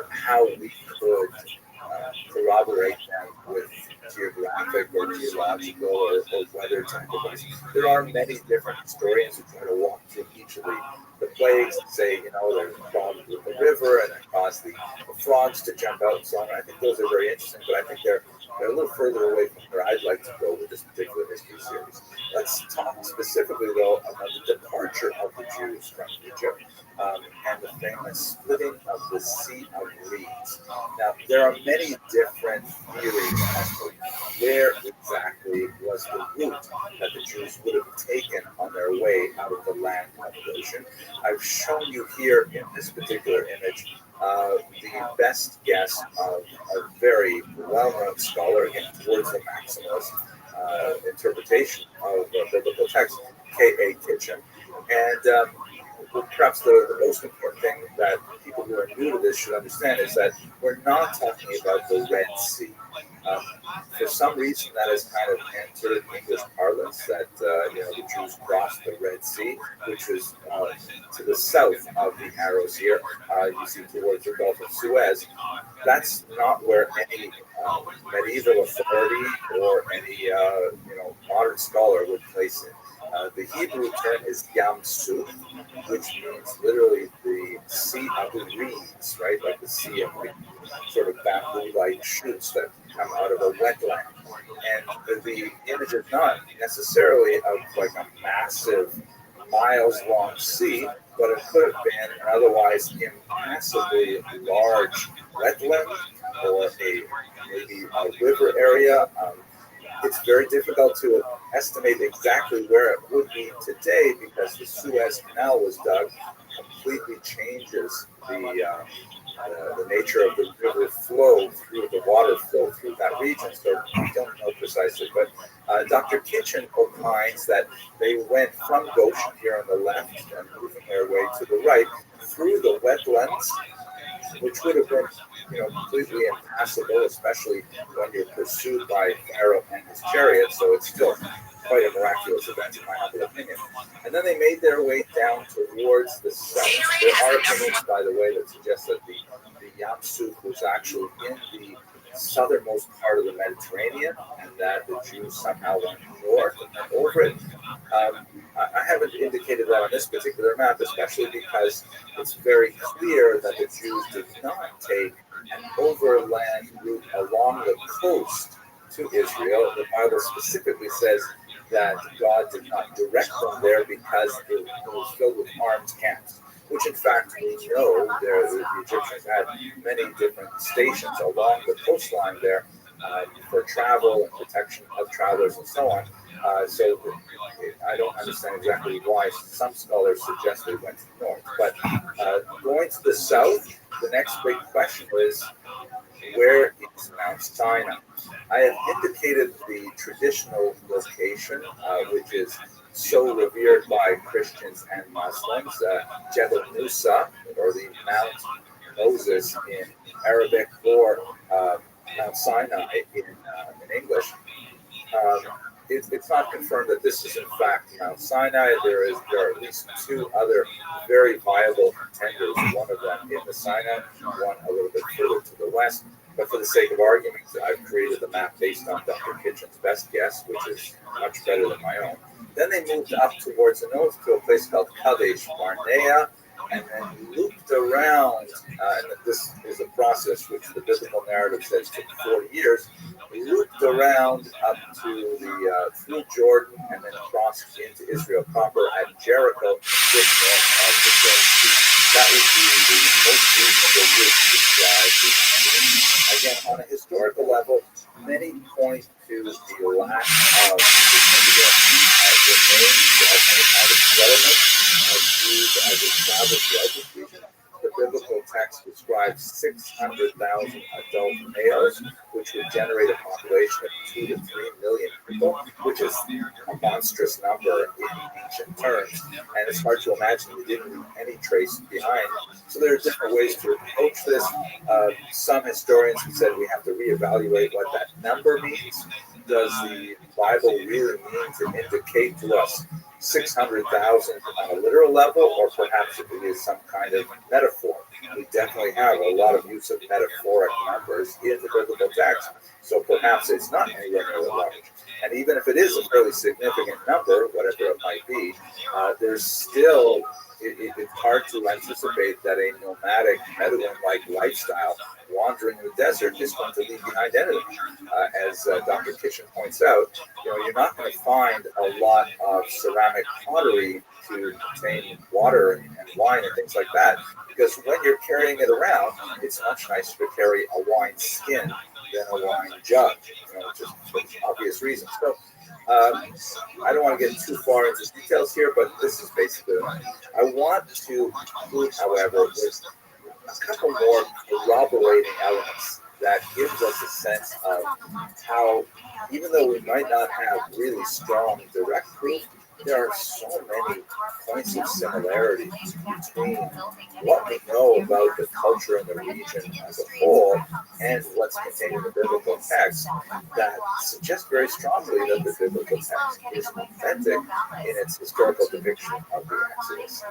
how we could corroborate them with geographic or geological or weather type of things. There are many different historians who try to walk through each of the plagues and say, there's a problem with the river and it caused the frogs to jump out and so on. I think those are very interesting, but I think they're a little further away from where I'd like to go with this particular history series. Let's talk specifically, though, about the departure of the Jews from Egypt and the famous splitting of the Sea of Reeds. Now, there are many different theories as to where exactly was the route that the Jews would have taken on their way out of the land of Goshen. I've shown you here in this particular image the best guess of a very well-known scholar, again, towards the maximalist interpretation of biblical text, K.A. Kitchen. And perhaps the most important thing that people who are new to this should understand is that we're not talking about the Red Sea. For some reason, that has kind of entered English parlance that the Jews crossed the Red Sea, which was to the south of the arrows here. You see towards the Gulf of Suez. That's not where any medieval authority or any modern scholar would place it. The Hebrew term is Yam Suf, which means literally the sea of the reeds, right? Like the sea of like sort of bamboo-like shoots that come out of a wetland. And the image is not necessarily of like a massive, miles-long sea, but it could have been an otherwise impassively large wetland or maybe a river area. It's very difficult to estimate exactly where it would be today because the Suez Canal was dug, completely changes the nature of the river flow through the water flow through that region. So we don't know precisely, but Dr. Kitchen opines that they went from Goshen here on the left and moving their way to the right through the wetlands, which would have been completely impassable, especially when you're pursued by Pharaoh and his chariot. So it's still quite a miraculous event, in my humble opinion. And then they made their way down towards the south. There are opinions, by the way, that suggest that the Yam Suf was actually in the southernmost part of the Mediterranean, and that the Jews somehow went north and went over it. I haven't indicated that on this particular map, especially because it's very clear that the Jews did not take an overland route along the coast to Israel. The Bible specifically says that God did not direct them there because it was filled with armed camps, which in fact we know the Egyptians had many different stations along the coastline there for travel and protection of travelers and so on. So I don't understand exactly why some scholars suggest they went north. But going to the south, the next big question is, where is Mount Sinai? I have indicated the traditional location, which is so revered by Christians and Muslims, Jebel Musa, or the Mount Moses in Arabic, or Mount Sinai in English. It's not confirmed that this is in fact Mount Sinai. There are at least two other very viable contenders, one of them in the Sinai, one a little bit further to the west. But for the sake of argument, I've created the map based on Dr. Kitchen's best guess, which is much better than my own. Then they moved up towards the north to a place called Kadesh Barnea, and then looped around, and this is a process which the biblical narrative says took 40 years, looped around up to through Jordan, and then crossed into Israel proper at Jericho, just north of the Dead Sea. That would be the most reasonable route to describe the Again, on a historical level, many point to the lack of remains of any kind of settlement of Jews as established legislation. The biblical text describes 600,000 adult males, which would generate a population of 2 to 3 million people, which is a monstrous number in ancient terms. And it's hard to imagine we didn't leave any trace behind. So there are different ways to approach this. Some historians have said we have to reevaluate what that number means. Does the Bible really mean to indicate to us 600,000 on a literal level, or perhaps if it is some kind of metaphor? We definitely have a lot of use of metaphoric numbers in the biblical text, so perhaps it's not anywhere near large. And even if it is a fairly significant number, whatever it might be, there's still, it's hard to anticipate that a nomadic, Bedouin-like lifestyle wandering the desert is going to leave behind anything. As Dr. Kitchen points out, you're not going to find a lot of ceramic pottery to contain water and wine and things like that, because when you're carrying it around, it's much nicer to carry a wine skin than a wine jug, just for obvious reasons. So I don't want to get too far into details here, but this is basically it. I want to conclude, however, with a couple more corroborating elements that gives us a sense of how, even though we might not have really strong direct proof, there are so many points of similarity between what we know about the culture and the region as a whole and what's contained in the biblical text that suggest very strongly that the biblical text is authentic in its historical depiction of the Exodus.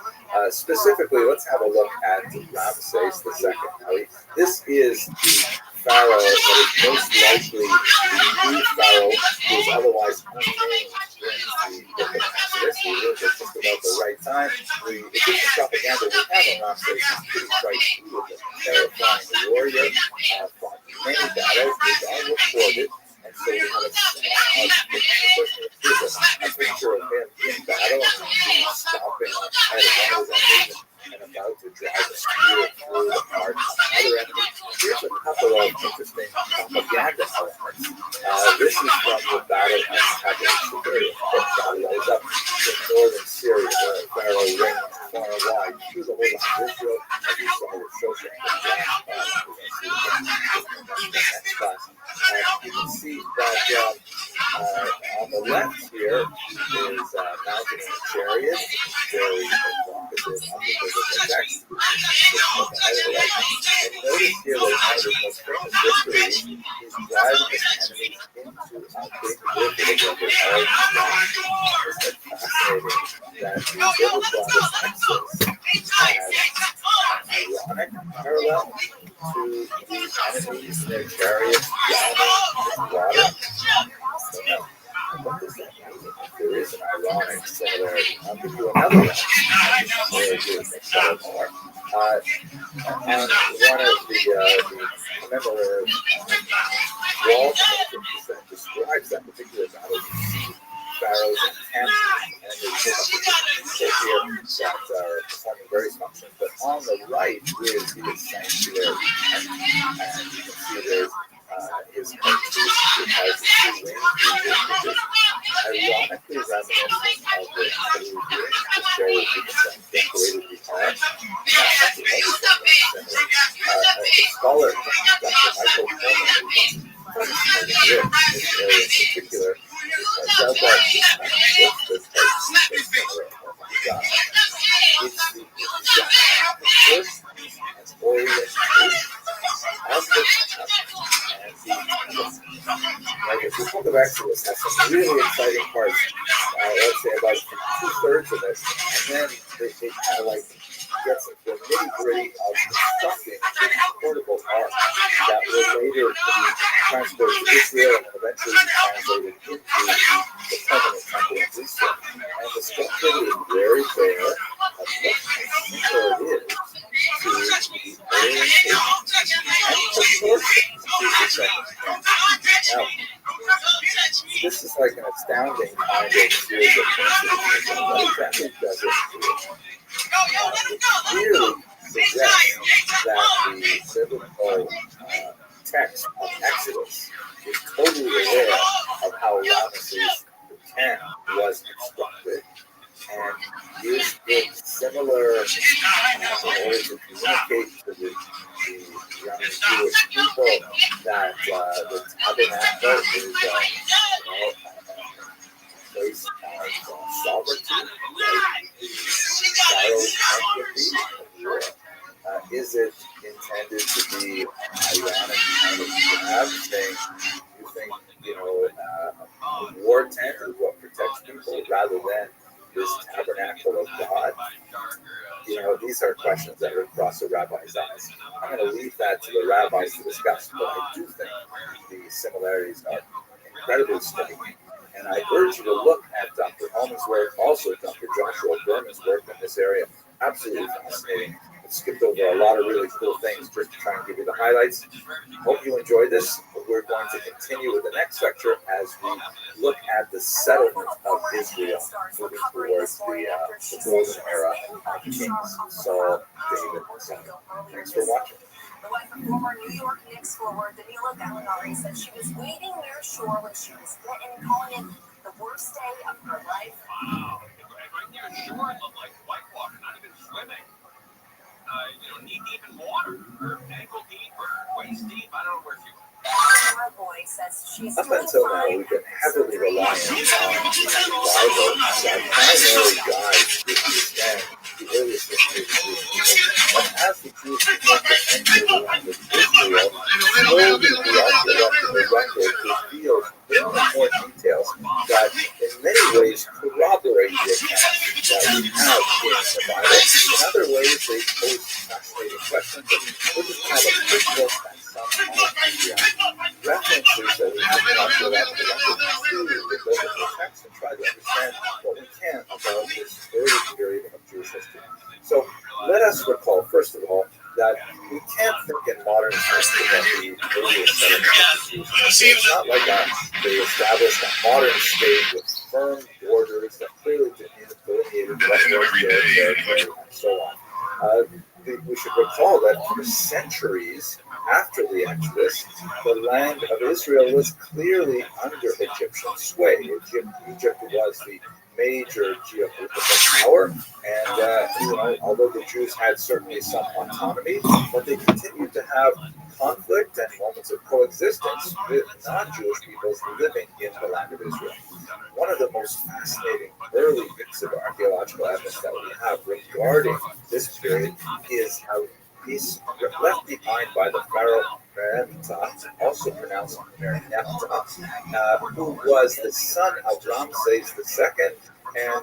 Specifically, let's have a look at Ramses II. Now, this is the pharaoh that is most likely the new pharaoh who is otherwise unnamed in the book of Exodus. He lived at just about the right time. The Egyptian propaganda we have on Ramses is pretty quite true. He was a terrifying warrior, fought many battles, which are recorded. And so we have a picture of him in battle and he's stomping on the head of one of his enemies and about to drive a spear through the heart of another enemy. Here's a couple of interesting propaganda elements. This is from the battle of Tabor. That was up in northern Syria, where Pharaoh reigned far and wide through the whole of Israel, as we saw with Shoshan in the last class. We're going to see the next class. You can see that on the left here is mounted in a chariot, very evocative of the biblical text. And notice here that one of his most famous victories is driving his enemies into a big river where they're all drowned. It's fascinating that the biblical Exodus has an ironic parallel to these enemies in their chariots drowning in water. What does that mean? There is an ironic similarity. I'll give you another one. Where it is more. On one of the commemorative wall paintings that describes that particular battle, you see pharaohs encampment, and there's people here that are performing various functions. But on the right is his sanctuary, and you can see there's his country, which has the two wings, which is ironically reminiscent of the chariot that decorated the ark. A scholar, Dr. Michael Coleman, this area in particular, tells us this it's the first and orientation of the the book of Exodus has some really exciting parts. Let's say about 2/3 of it, and then they kind of like get some the nitty-gritty of constructing this portable ark that will later be transported to Israel and eventually be translated into the permanent temple of Restream. And the structure is very fair, but similar it is to the orientation and proportion to the second camp. Now, this is like an astounding kind of series of coincidences. What exactly does it do? It clearly suggests that the biblical text of Exodus is totally aware of how Ramesses X was constructed and used it similar in order to communicate to the young Jewish people that the tabernacle is place of sovereignty, like the Pharaoh's entity. Is it intended to be ironic kind of grab saying you think, a war tent is what protects people rather than this tabernacle of God? These are questions that would cross a rabbi's eyes. I'm going to leave that to the rabbis to discuss, but I do think the similarities are incredibly striking. And I urge you to look at Dr. Holman's work, also Dr. Joshua Berman's work in this area. Absolutely fascinating. I skipped over a lot of really cool things just to try and give you the highlights. Hope you enjoyed this. We're going to continue with the next lecture as we look at the settlement of Israel, moving towards the golden era of kings, Saul, David, and Son. Thanks for watching. The wife of former New York Knicks forward Danila Gallinari said she was waiting near shore when she was bitten, calling it the worst day of her life. Wow. Right near shore, it looked like whitewater, not even swimming. Knee deep in water, or ankle deep, or waist deep. I don't know where she was. Up until now, we've been heavily reliant on the Bible as our primary guide to understand the earliest history of the Jewish people. But as the Jewish people enter the land of Israel, slowly the archaeological record reveals more and more details that in many ways corroborate the account that we have in the Bible. In other ways, they pose fascinating questions, and we'll just have a quick look at some of the references that we have in archaeological records to the biblical text and try to understand what we can about this early period of Jewish history. So let us recall, first of all, that we can't think in modern terms about the earliest settlement of the Jews. It's not like they established a modern state with firm borders that clearly delineated what was their territory and so on. We should recall that for centuries after the Exodus, the land of Israel was clearly under Egyptian sway. Egypt was the major geopolitical power, and although the Jews had certainly some autonomy, but they continued to have conflict and moments of coexistence with non-Jewish peoples living in the land of Israel. One of the most fascinating early bits of archaeological evidence that we have regarding this period is a piece left behind by the pharaoh Merenptah, also pronounced Merenptah, who was the son of Ramses II, and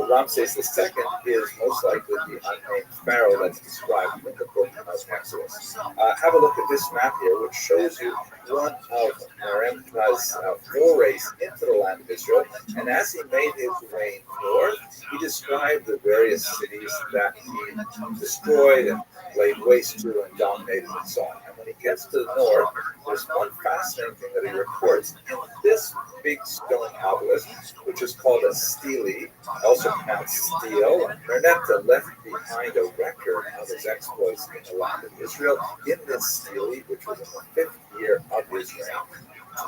Ramses II is most likely the unnamed pharaoh that's described in the book of Exodus. Have a look at this map here, which shows you one of Merenptah's forays into the land of Israel. And as he made his way north, he described the various cities that he destroyed and laid waste to and dominated and so on. And when he gets to the north, there's one fascinating thing that he records in this big stone obelisk, which is called a stele, also pronounced stele. Merenptah left behind a record of his exploits in the land of Israel in this stele, which was in the 5th year of his reign,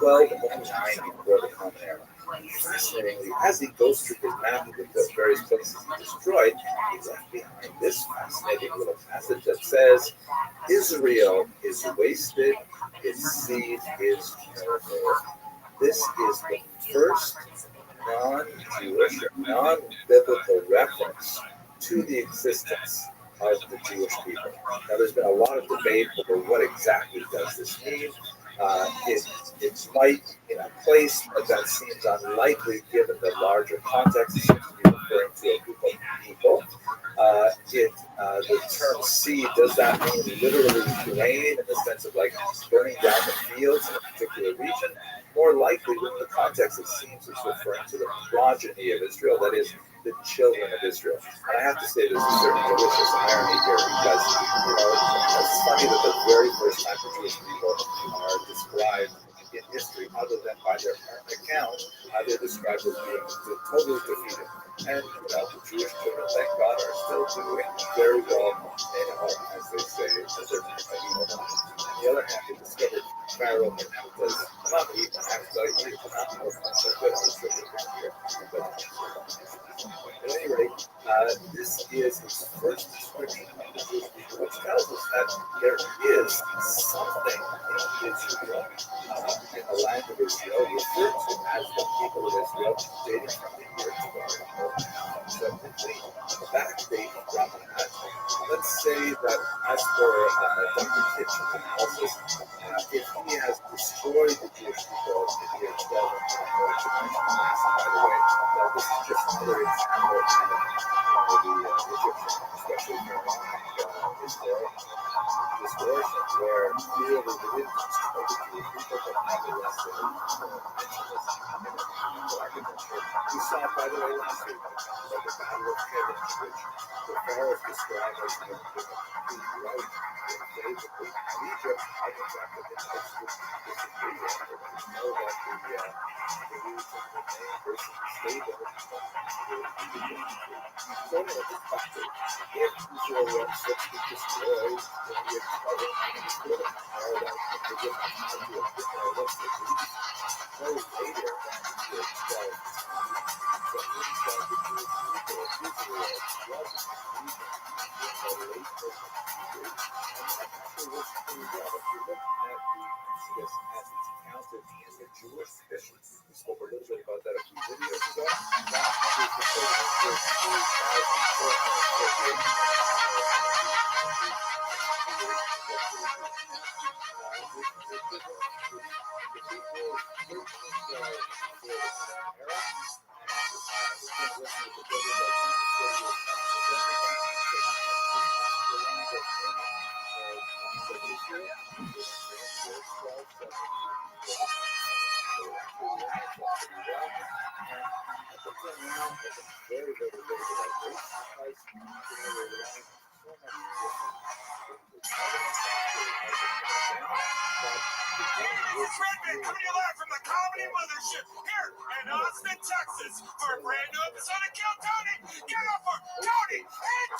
1209 before the Common Era. Fascinatingly, as he goes through his map with the various places he destroyed, he left behind this fascinating little passage that says, Israel is wasted, its seed is no more. This is the first non-Jewish or non-biblical reference to the existence of the Jewish people. Now, there's been a lot of debate over what exactly does this mean. It might, in a place that seems unlikely given the larger context, it seems to be referring to a group of people. The term seed, does that mean literally grain in the sense of like burning down the fields in a particular region? More likely, within the context, it seems it's referring to the progeny of Israel, that is, the children of Israel. And I have to say, there's a certain delicious irony here because, it's funny that the very first time the Jewish people are described in history, other than by their account, they're described as being totally defeated. And, the Jewish children, thank God, are still doing very well, as they say, as they're evil. On the other hand, they discovered Pharaoh Merenptah's mummy, actually, he was not more so good as the here. At any rate, this is his first description of the Jewish people, which tells us that there is something in Israel, in the land of Israel, referred to as the people of Israel, dating from the year 1273. The back date of Ramadan, let's say that as for Dr. Kitchen's analysis, if he has destroyed the Jewish people in the year 1200, which I mentioned by the way, that this is just another example of the Egyptian, especially Pharaonic distortion, where clearly they didn't destroy the Jewish people, but nevertheless they mentioned this in architecture. We saw, by the way, last week, about the Battle of Hebron, which the pharaohs described as the complete rout in favor of Egypt. I think that the Egyptians would disagree with it. We know that the region remained basically stable. So anyway, this factor, if Israel was such to destroy the Egyptian before the paradise, they did not have to let's say, no later than the year 12. So it means that the Jewish people of Israel wasn't defeated in the late first century. And that actually was pretty well. If you look at the Exodus as it's Coming to you live from the Comedy Mothership here in Austin, Texas, for a brand new episode of Kill Tony. Get up for Tony and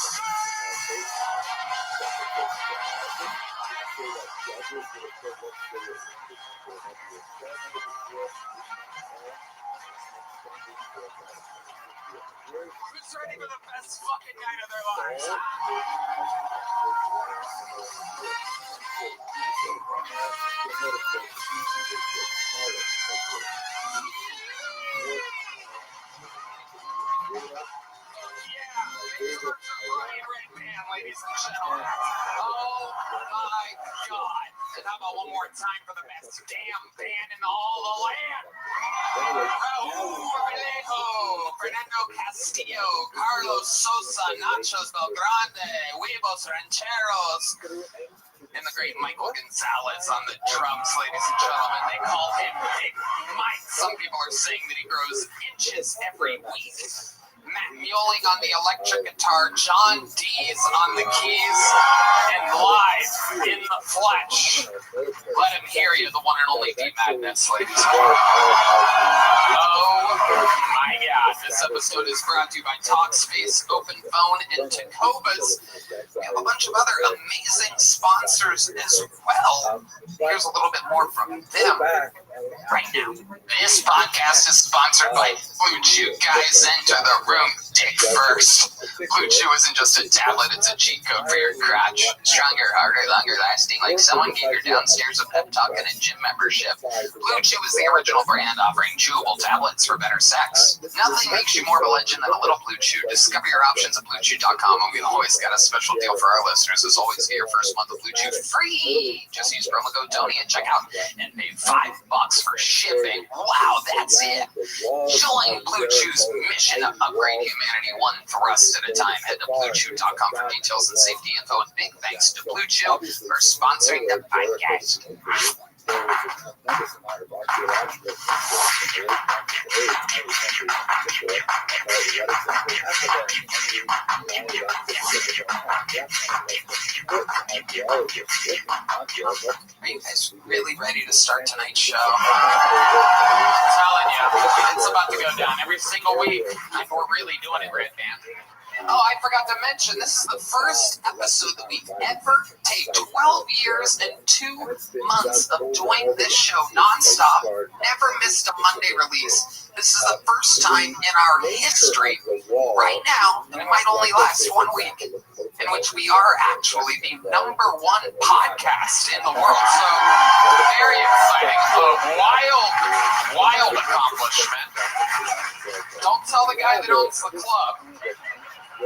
who's ready for the best fucking night of their lives? Ladies and gentlemen. Oh my God. And how about one more time for the best damn band in all the land? Raul Alejo, Fernando Castillo, Carlos Sosa, Nachos Belgrande, Huevos Rancheros, and the great Michael Gonzalez on the drums, ladies and gentlemen. They call him Big Mike. Some people are saying that he grows inches every week. Matt Mueling on the electric guitar, John Dees on the keys, and live in the flesh. Let him hear you, the one and only D Madness, ladies and gentlemen. Oh my God, this episode is brought to you by Talkspace, Open Phone, and Tacobas. We have a bunch of other amazing sponsors as well. Here's a little bit more from them right now. This podcast is sponsored by Blue Chew. Guys, enter the room dick first. Blue Chew isn't just a tablet, it's a cheat code for your crotch. Stronger, harder, longer lasting, like someone gave your downstairs a pep talk and a gym membership. Blue Chew is the original brand offering chewable tablets for better sex. Nothing makes you more of a legend than a little Blue Chew. Discover your options at BlueChew.com, and we always got a special deal for our listeners. As always, get your first month of Blue Chew free. Just use promo code Tony at checkout and pay $5 for shipping. Wow, that's it. Join Blue Chew's mission to upgrade humanity one thrust at a time. Head to BlueChew.com for details and safety info. And big thanks to Blue Chew for sponsoring the podcast. Are you guys really ready to start tonight's show? I'm telling you, it's about to go down every single week. And we're really doing it, Red Band. Oh, I forgot to mention, this is the first episode that we've ever taken 12 years and 2 months of doing this show nonstop. Never missed a Monday release. This is the first time in our history, right now, and it might only last 1 week, in which we are actually the #1 podcast in the world. So, very exciting. A wild accomplishment. Don't tell the guy that owns the club.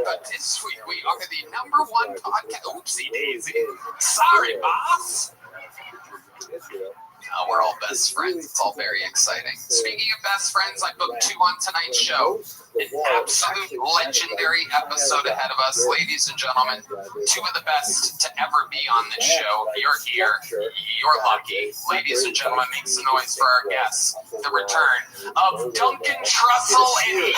But this week we are the #1 podcast. Oopsie daisy. Sorry, boss. We're all best friends. It's all very exciting. Speaking of best friends, I booked 2 on tonight's show. An absolute legendary episode ahead of us, ladies and gentlemen. 2 of the best to ever be on this show. You're here. You're lucky. Ladies and gentlemen, make some noise for our guests. The return of Duncan Trussell and Ian.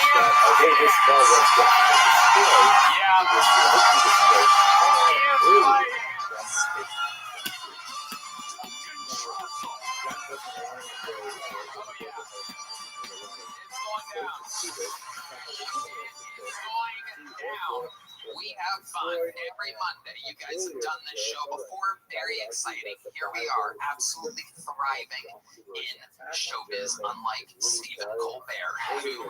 Yeah. We have fun every Monday. You guys have done this show before. Very exciting. Here we are, absolutely thriving in showbiz, unlike Stephen Colbert, who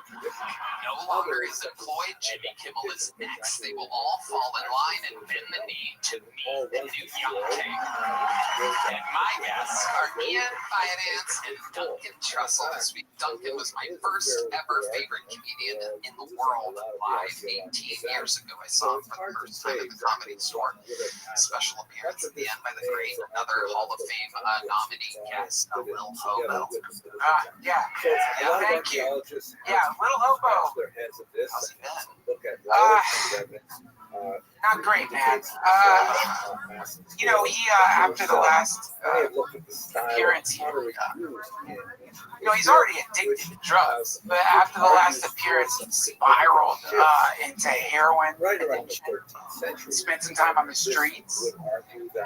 no longer is employed. Jimmy Kimmel is next. They will all fall in line and bend the knee to meet the new young king. And my guests are Ian Finance and Duncan Trussell this week. Duncan was my first ever favorite comedian in the world live 18 years ago. I saw him for the first time at the Comedy Store. Special appearance at the end by the great, another Hall of Fame nominee guest, Lil Hobo. Yeah, thank you. Yeah, Lil Hobo. How's it been? Not great, man. You know, he after the last appearance, he's already addicted to drugs, but after the last appearance, he spiraled into heroin addiction. Spent some time on the streets,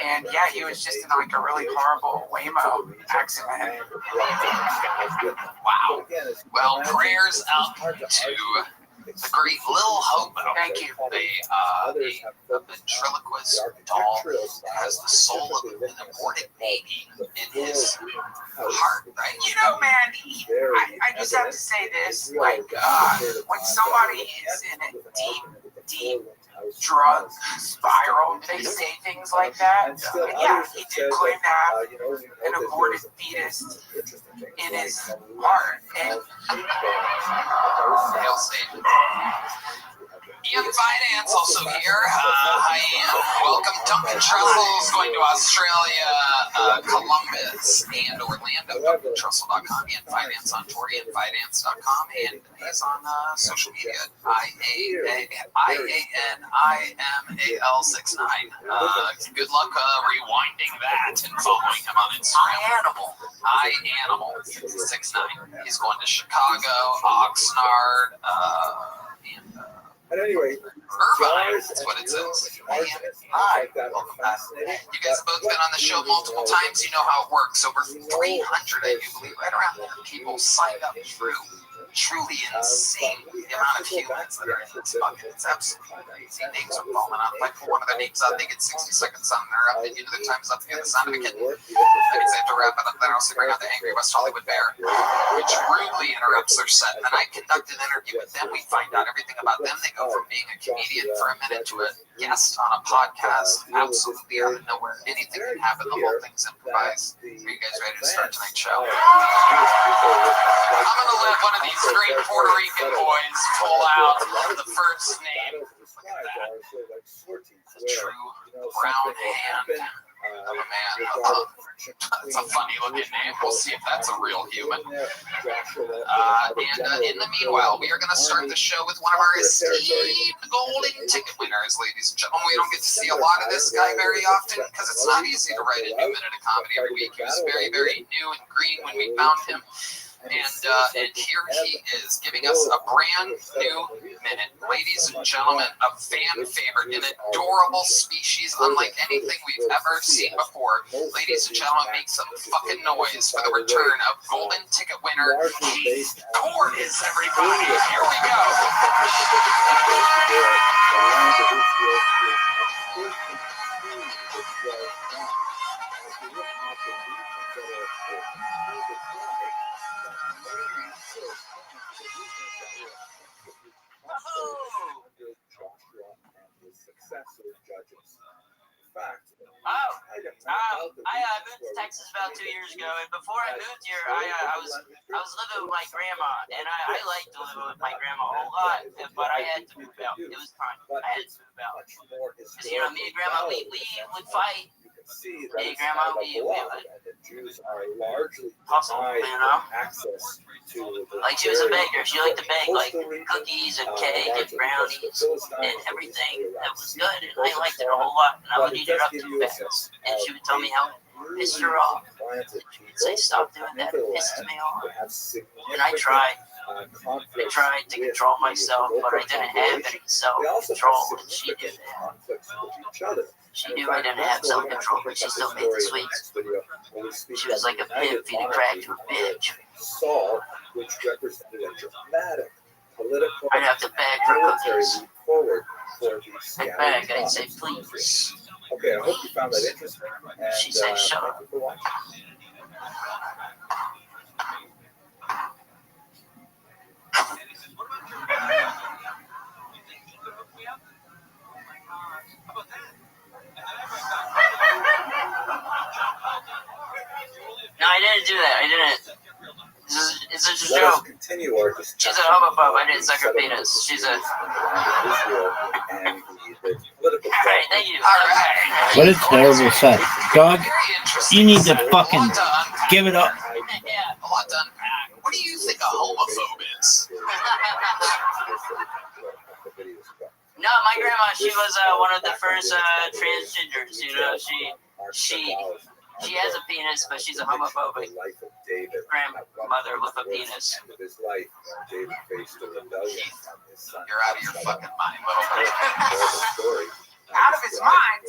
and yeah, he was just in like a really horrible Waymo accident. Wow. Well, prayers up to the great Lil Hobo. Thank you. A ventriloquist doll has the soul of an aborted baby in his heart, right? You know, man, I just have to say this, like, when somebody is in a deep drug spiral, they say things like that. And yeah, he did claim to have an aborted fetus in his heart. And they'll say, Ian Finance also here. Hi, Ian. Welcome. Duncan Trussell is going to Australia, Columbus, and Orlando. DuncanTrussell.com. Ian Finance on tour. IanFinance.com. And he's on social media. IANIMAL69. Good luck rewinding that and following him on Instagram. IAnimal69. He's going to Chicago, Oxnard, and anyway, Irvine, that's what it says. Hi, welcome back. You guys have both been on the show multiple times. You know how it works. Over 300, I do believe, right around there, people signed up through. Truly insane the amount of humans that are in this bucket. It's absolutely crazy. Names are falling out. If I pull one of their names out, they get 60 seconds on their up. They do their time's up. They get the sound of a kitten. That means they have to wrap it up. Then also bring out the angry West Hollywood bear, which rudely interrupts their set. And then I conduct an interview with them. We find out everything about them. They go from being a comedian for a minute to a guest on a podcast. Absolutely out of nowhere. Anything can happen. The whole thing's improvised. Are you guys ready to start tonight's show? I'm going to let one of these great Puerto Rican boys pull out the first name. Look at that. The true brown hand of a man. That's a funny looking name. We'll see if that's a real human. And in the meanwhile, we are going to start the show with one of our esteemed golden ticket winners, ladies and gentlemen. We don't get to see a lot of this guy very often because it's not easy to write a new minute of comedy every week. He was very, very new and green when we found him. And here he is giving us a brand new minute. Ladies and gentlemen, a fan favorite, an adorable species unlike anything we've ever seen before. Ladies and gentlemen, make some fucking noise for the return of golden ticket winner Keith Cordes, everybody. Here we go. I moved to Texas about 2 years ago, and before I moved here, I was living with my grandma, and I liked to live with my grandma a whole lot, but I had to move out. It was time. I had to move out. Because, me and grandma, we would fight. Me and grandma, we would hustle, access to like she was a baker. She liked to bake, like cookies and cake and brownies and everything that was good, and I liked it a whole lot, and I would eat it up too fast. And she would tell me how it pissed her off. And she would say, stop doing that, it pisses me off. And I tried to control myself, but I didn't have any self-control, and she knew that. She knew I didn't have self-control, but she still made the sweets. She was like a pimp feeding crack to a bitch. Saul, which represented a dramatic political I'd have to beg for military cookies. leap forward for the I'd Seattle beg. I'd cause. say, please. Okay, I hope you found that interesting, and She said, shut thank up. you for watching. No, I didn't do that. I didn't. It's just a Let us joke. continue our She's discussion a homophobe. I didn't on suck her settlement penis. She's a. disputes on the land of Israel and the political All right, thank you. All right. What a terrible set. Dog, Very you interesting. need to A fucking lot to unpack. give it up. Yeah. A lot to unpack. What do you think a homophobe is? No, my grandma, she was one of the first transgenders. You know, she has a penis, but she's a homophobic grandmother with a penis. You're out of your fucking mind, little Out of his mind.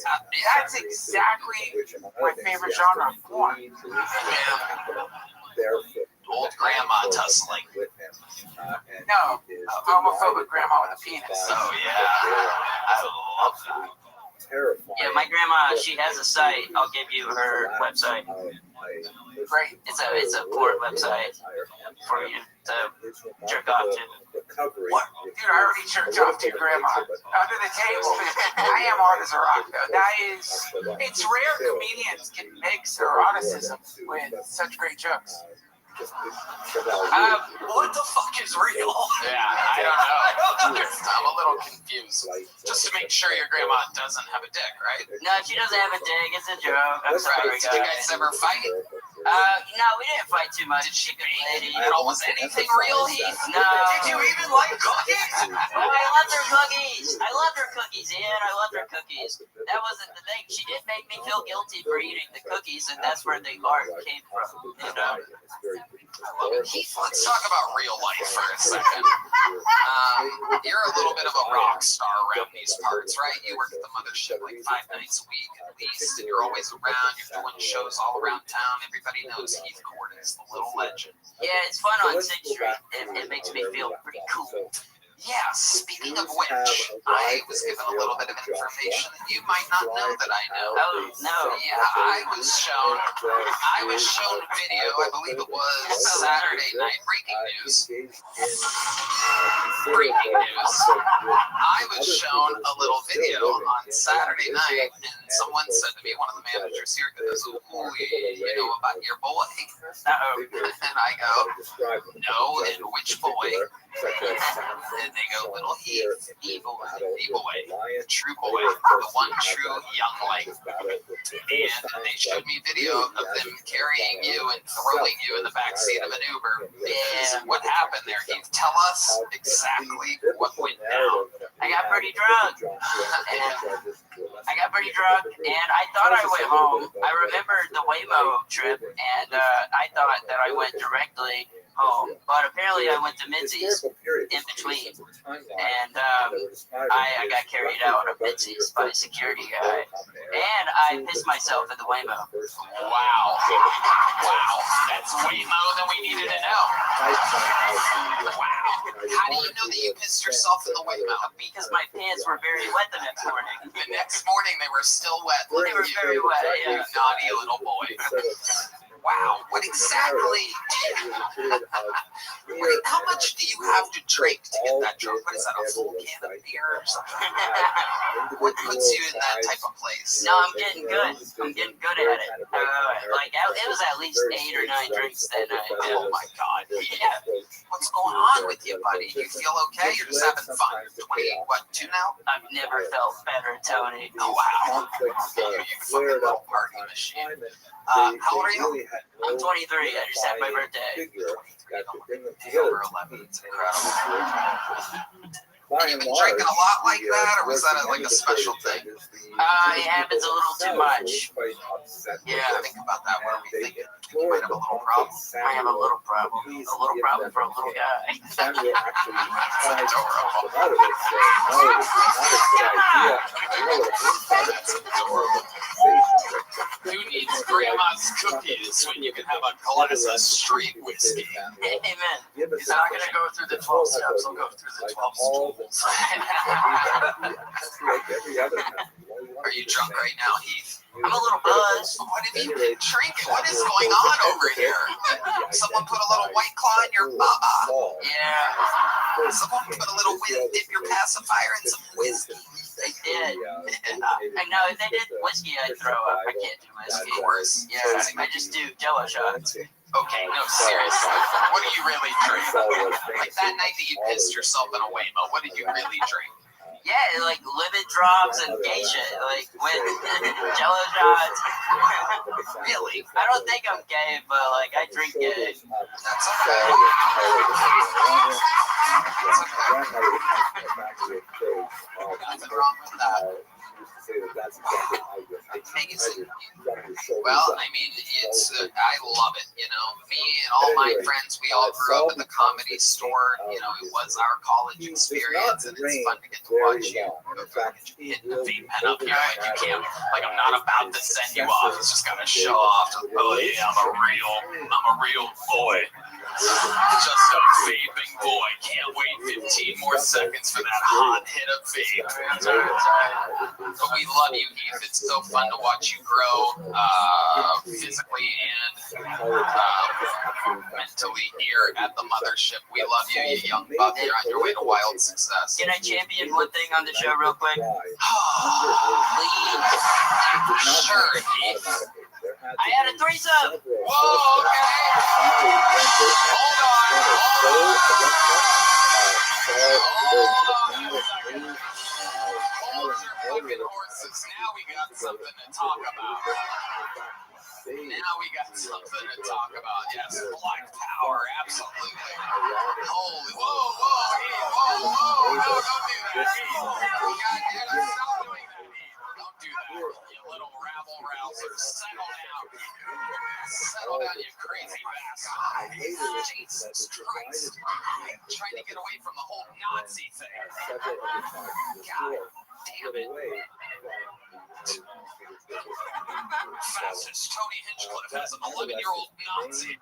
That's exactly my favorite genre of porn. Old grandma tussling. No, a homophobic grandma with a penis. Oh yeah, I love that. Yeah, my grandma, she has a site. I'll give you her website. Great. It's a porn website for you to jerk off to. What? Dude, I already jerked off to your grandma. Under the table. I am hard as a rock, though. That is, it's rare comedians can mix eroticism with such great jokes. What the fuck is real? Yeah, I don't know. I'm a little confused. Just to make sure your grandma doesn't have a dick, right? No, she doesn't have a dick. It's a joke. I'm sorry, Did you guys ever fight? No, we didn't fight too much. Did she lady at all? Was anything real, Heath? No. Did you even like cookies? Oh, I loved her cookies. I loved her cookies, Ian. I loved her cookies. That wasn't the thing. She did make me feel guilty for eating the cookies, and that's where the art came from. You know? Heath, let's talk about real life for a second. You're a little bit of a rock star around these parts, right? You work at the mothership like 5 nights a week at least, and you're always around. You're doing shows all around town. Everybody knows Heath Cordes, the little legend. Yeah, it's fun on 6th Street. It makes me feel pretty cool. Yeah, speaking of which, I was given a little bit of information that you might not know that I know. Oh, no. Yeah, I was shown a video, I believe it was Saturday night, breaking news. Breaking news. I was shown a little video on Saturday night, and someone said to me, one of the managers here goes, "Oh, you know about your boy?" And I go, "No, and which boy?" And they go, "Little Heath, evil boy, the true boy, the one true young life." And they showed me video of them carrying you and throwing you in the backseat of an Uber. And what happened there, Heath? Tell us exactly what went down. I got pretty drunk. And I thought I went home. I remembered the Waymo trip, and I thought that I went directly home, but apparently I went to Mitzi's in between, and I got carried out of Mitzi's by a security guy, and I pissed myself in the Waymo. Wow, that's way more than we needed to know. Wow, how do you know that you pissed yourself in the Waymo? Because my pants were very wet the next morning. The next morning they were still wet. They were very wet, You yeah. naughty little boy. Wow, what exactly how much do you have to drink to get that drunk? What is that, a full can of beer or something? What puts you in that type of place? No, I'm getting good. I'm getting good at it. It was at least 8 or 9 drinks that night. Oh my God. Yeah. What's going on with you, buddy? You feel okay? You're just having fun. 22 now? I've never felt better, Tony. Oh, wow. You fucking little party machine. How old are you? I'm 23. I just had my birthday. Over 11. It's incredible. Have you been drinking a lot like that, or was that like a special thing? It happens a little too much. Yeah, think about that. What are we thinking? You might have a little problem. I have a little problem. A little problem for a little guy. That's adorable. That's adorable. Who needs grandma's cookies when you can have a glass of street whiskey? Amen. He's not going to go through the 12 steps. He'll go through the 12 stools. Are you drunk right now, Heath? I'm a little buzzed. What have you been drinking? What is going on over here? Someone put a little White Claw in your baba. Yeah. Someone put a little dip your pacifier in some whiskey. They did. I know if they did whiskey, I'd throw up. I can't do whiskey. Of course. Yeah, I just do Jello shots. Okay, no, seriously. What do you really drink? Like that night that you pissed yourself in a Waymo, what did you really drink? Yeah, like lemon drops and geisha, like with Jello shots. Really? I don't think I'm gay, but like I drink gay. That's okay. Nothing wrong with that. Amazing. Well, I mean, it's I love it. You know, me and all my friends, we all grew up at the Comedy Store. You know, it was our college experience, and it's fun to get to watch you hitting the vape pen up here. Like you can't, like I'm not about to send you off. It's just gonna show off. Oh yeah, I'm a real boy. Just a vaping boy. Can't wait 15 more seconds for that hot hit of vape. But we love you, Heath. It's so fun to watch you grow physically and mentally here at the mothership. We love you, you young buck. You're on your way to wild success. Can I champion one thing on the show real quick? Please. Sure, Heath. I had a threesome. Whoa, okay. Hold on. Horses. Now we got something to talk about. Yes, Black Power, absolutely. Holy, whoa, no, don't do that. God, stop doing that. Don't do that, you little rabble-rousers. Settle down, you crazy bastard. Jesus Christ. I'm trying to get away from the whole Nazi thing. God damn it. Fascist Tony Hinchcliffe has an 11-year-old Nazi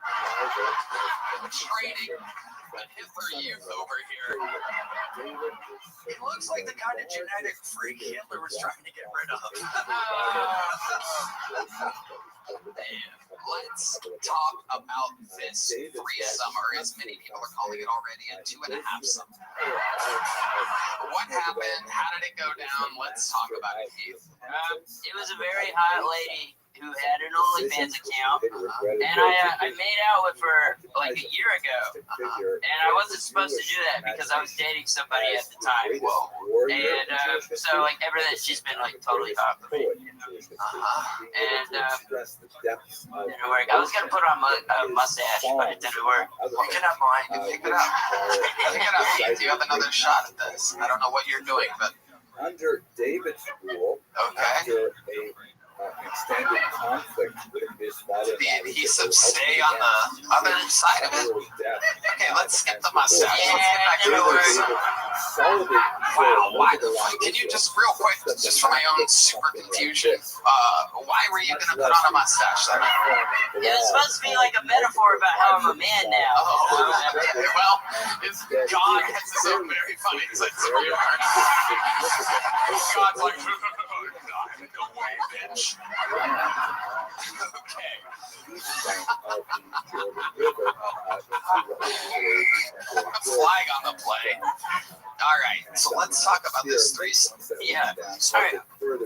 training the Hitler Youth over here. He looks like the kind of genetic freak Hitler was trying to get rid of. Let's talk about this threesome, or as many people are calling it already, a 2.5-some. What happened? How did it go down? Let's talk about it, Keith. It was a very hot lady who had an OnlyFans account, and I made out with her like a year ago, and I wasn't supposed to do that because I was dating somebody at the time, and so like ever since she's been like totally hot for me, and it didn't work. I was gonna put on a mustache, but it didn't work. Pick it up, Mike. Pick it up. Pick it up, Keith. You have another shot at this. I don't know what you're doing, but under David's rule, after a extended conflict with his father, the adhesive stay on the other side of it. Okay, let's skip the mustache. Let's get back to the Wow, why? Can you just real quick, just for my own super confusion, why were you gonna put on a mustache then? It was supposed to be like a metaphor about how I'm a man now. Well, God has his own very funny sense of humor. God's like, no way, bitch. Okay. Flag on the play. All right, so let's talk about this threesome. Yeah. All right.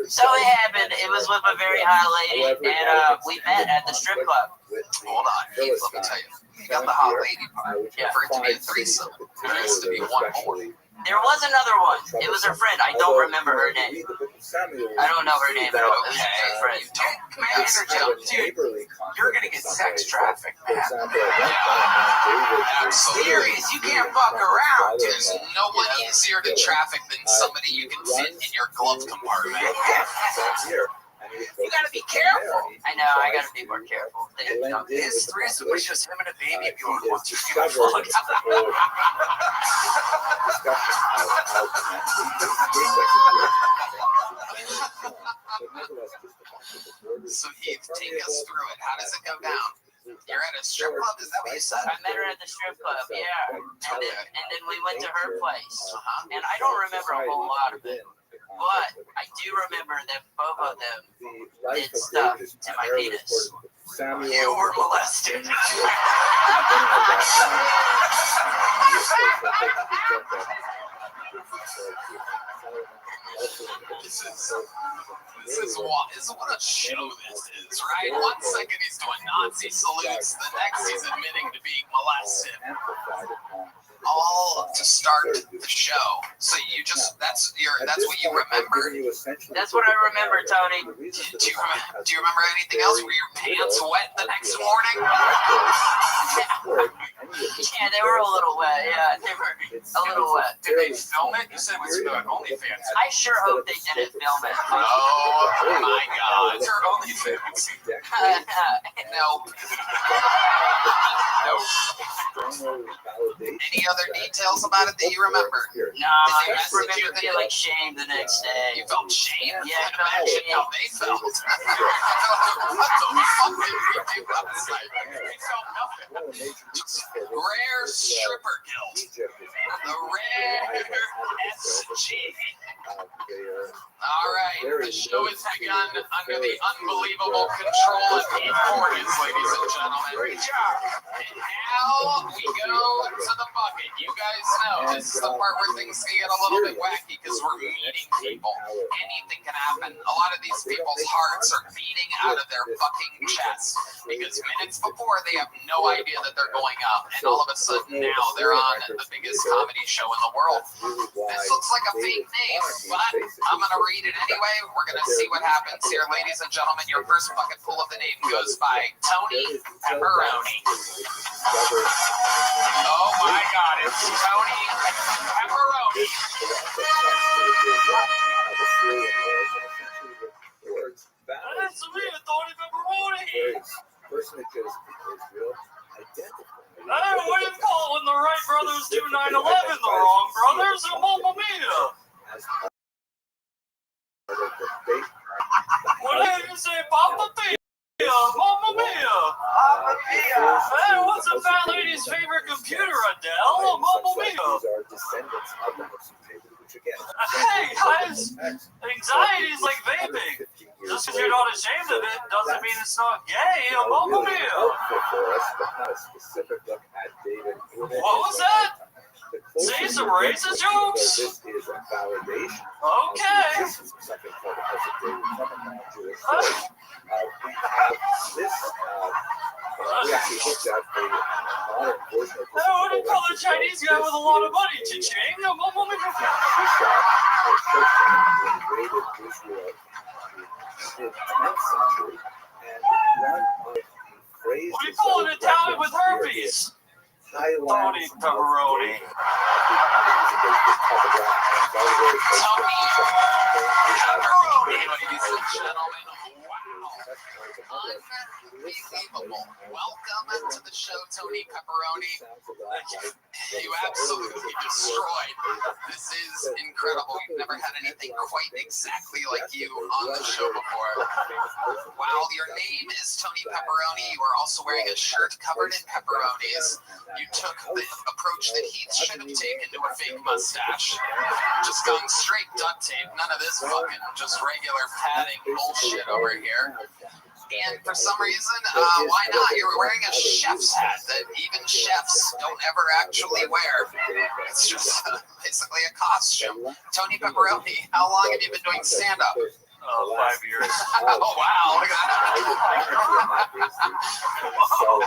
So it happened. It was with a very hot lady, and we met at the strip club. Hold on, Heath, let me tell you. You got the hot lady part. Yeah. For it to be a threesome, there needs to be one more. There was another one. It was her friend. I don't remember her name. I don't know her name at all. It was her friend. Can I interject? Dude, you're going to get sex trafficked, man. Serious. You can't fuck around. There's no one easier to traffic than somebody you can fit in your glove compartment. You gotta be careful. I know, I gotta be more careful. His threesome was just him and a baby Bjorn once you get fucked. So Heath, take us through it. How does it go down? You're at at a strip club? Is that what you said? I met her at the strip club, yeah. And then we went to her place. And I don't remember a whole lot of it. But I do remember that both of them did stuff to my penis. You were molested. This is what a show this is, right? 1 second he's doing Nazi salutes, the next he's admitting to being molested. All to start the show. So you just that's what you remember? That's what I remember, Tony. Do you remember anything else? Were your pants wet the next morning? Yeah, they were a little wet. Yeah, they were a little wet. Did they film it? You said it was OnlyFans. I sure hope they didn't film it. Oh my God! It's her OnlyFans. Nope. Any other details about it that you remember? No, I just remember feeling shame the next day. You felt shame? Yeah, I felt Imagine shame. how they felt. What the fuck did we do last night? We felt nothing. Just rare stripper guilt. The rare SG. All right, the show has begun under the unbelievable control of Pete Morgan, ladies and gentlemen. Great job. And now we go to the bucket. You guys know this is the part where things can get a little bit wacky because we're meeting people. Anything can happen. A lot of these people's hearts are beating out of their fucking chests because minutes before they have no idea that they're going up, and all of a sudden now they're on the biggest comedy show in the world. This looks like a fake name, but I'm gonna read it anyway. We're gonna see what happens here, ladies and gentlemen. Your first bucket full of the name goes by Tony Pepperoni. Oh my God, it's Tony Pepperoni. That's me, Tony Pepperoni. Personages of Israel identify. Hey, what do you call when the Wright brothers do 9/11? The wrong brothers? Mamma mia! What did you say, Papa Mia? Mamma mia! Papa Mia! Hey, what's a fat lady's favorite computer, Adele? Mamma mia! Hey, guys! Anxiety is like vaping. Just because you're not ashamed of it doesn't mean it's not gay. Mamma mia! What was that? Say some racist jokes? Okay. What do you call a Chinese guy with a lot of money? Cha-ching? What do you call an Italian with herpes? Tony Pepperoni. Tony Pepperoni, ladies and gentlemen. Wow. Unbelievable. Welcome to the show, Tony Pepperoni. You absolutely destroyed. This is incredible. We've never had anything quite exactly like you on the show before. While your name is Tony Pepperoni, you are also wearing a shirt covered in pepperonis. You took the approach that Heath should have taken to a fake mustache. Just going straight duct tape. None of this fucking just regular padding bullshit over here. And for some reason, why not? You're wearing a chef's hat that even chefs don't ever actually wear. It's just basically a costume. Tony Pepperoni, how long have you been doing stand-up? 5 years. Oh, wow.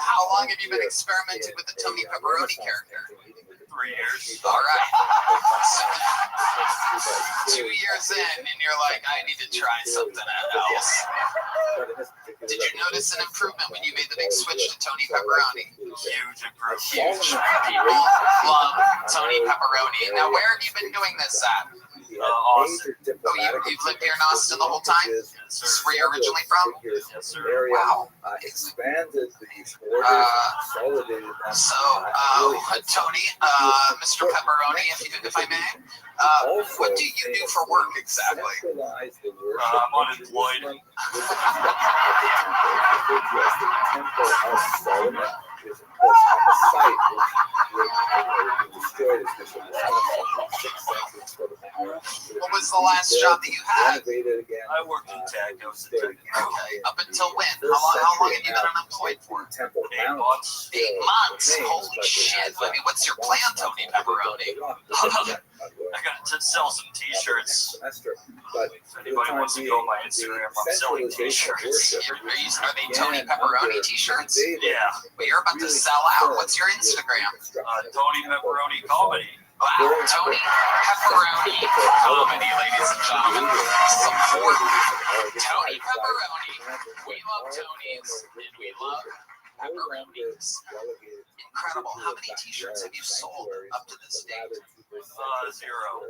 How long have you been experimenting with the Tony Pepperoni character? 3 years. All right. 2 years in, and you're like, I need to try something else. Did you notice an improvement when you made the big switch to Tony Pepperoni? Huge improvement. Huge. People love Tony Pepperoni. Now, where have you been doing this at? Austin. Oh, you've lived here in Austin the whole time? This is where you're originally from? Yes, sir. Wow. Expanded the borders, consolidated them. So, Tony, Mr. Pepperoni, if I may, what do you do for work exactly? I'm unemployed. What was the last job that you had? I worked in tech. I was a tech. Okay. Up until when? How long have you been unemployed for? 8 months. 8 months. Holy shit. I mean, what's your plan, Tony Pepperoni? I got to sell some T-shirts. If anybody wants to go on my Instagram, I'm selling T-shirts. Are they Tony Pepperoni T-shirts? Yeah. But you're about to sell out. What's your Instagram? Tony Pepperoni Comedy. Wow, Tony Pepperoni Comedy, ladies and gentlemen. Support Tony Pepperoni. We love Tonys, and we love pepperonis. Incredible. How many T-shirts have you sold up to this date? 0.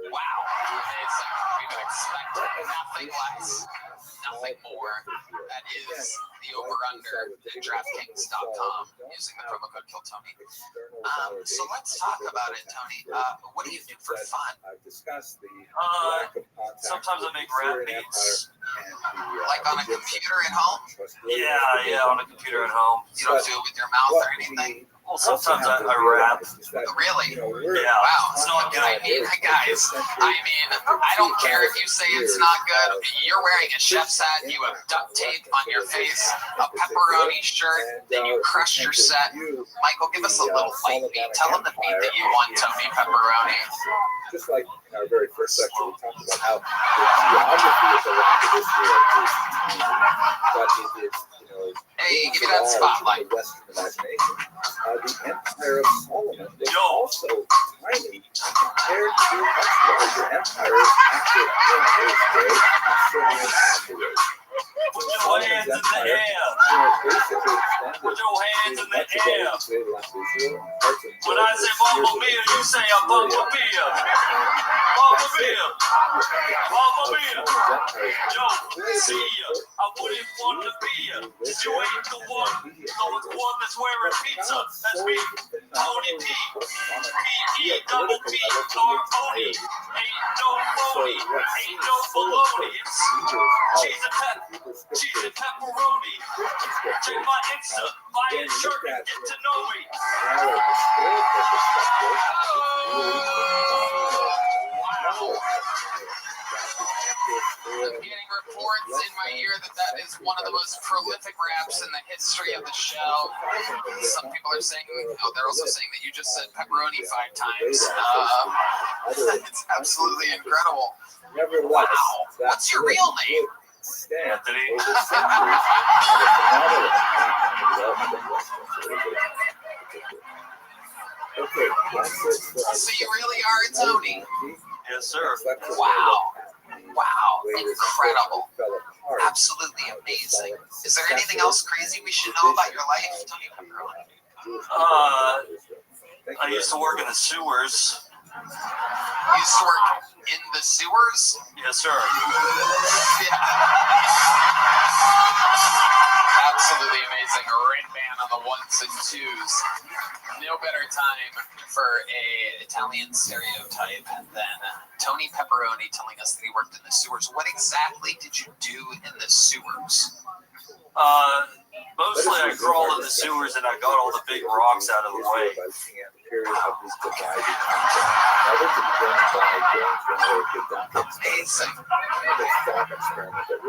Wow. Amazing. We would expect nothing less, nothing more. That is the over-under at DraftKings.com using the promo code KillTony. So let's talk about it, Tony. What do you do for fun? Sometimes I make rap beats. Like on a computer at home? Yeah, on a computer at home. You don't do it with your mouth or anything? Well, sometimes I rap. Really? Yeah. Wow, it's not good. I mean, guys, I don't care if you say it's not good. You're wearing a chef's hat, you have duct tape on your face, a pepperoni shirt, then you crushed your set. Michael, give us a little fight beat. Tell them the beat that you want, Tony Pepperoni. Just like in our very first section, we talked about how the geography is around the history of this but it's, hey, give me that spotlight. The Western imagination. The Empire of Solomon is also tiny compared to much larger empires after his day, certainly afterwards. Put your hands in the air. Put your hands in the air. When I say Mamma Mia, you say I'm Mamma Mia. Mamma Mia. Mamma Mia. Yo, see ya. I wouldn't want to be ya. You ain't the one. So it's one that's wearing pizza. That's me. Tony P. P-E-double-P-R-O-E. Ain't no phony. Ain't no baloney. Cheese and cheese and pepperoni. Check my Insta, buy a shirt and get to know me. Wow. I'm getting reports in my ear that is one of the most prolific raps in the history of the show. Some people are saying, they're also saying that you just said pepperoni 5 times. It's absolutely incredible. Wow. What's your real name? Anthony. So you really are a Tony? Yes, sir. Wow. Wow. Incredible. Absolutely amazing. Is there anything else crazy we should know about your life, Tony Pepperoni? I used to work in the sewers. You used to work in the sewers? Yes, sir. Yeah. Absolutely amazing. Rain Man on the 1s and 2s. No better time for a Italian stereotype than Tony Pepperoni telling us that he worked in the sewers. What exactly did you do in the sewers? Mostly I crawled in the sewers and I got all the big rocks out of the way. Amazing.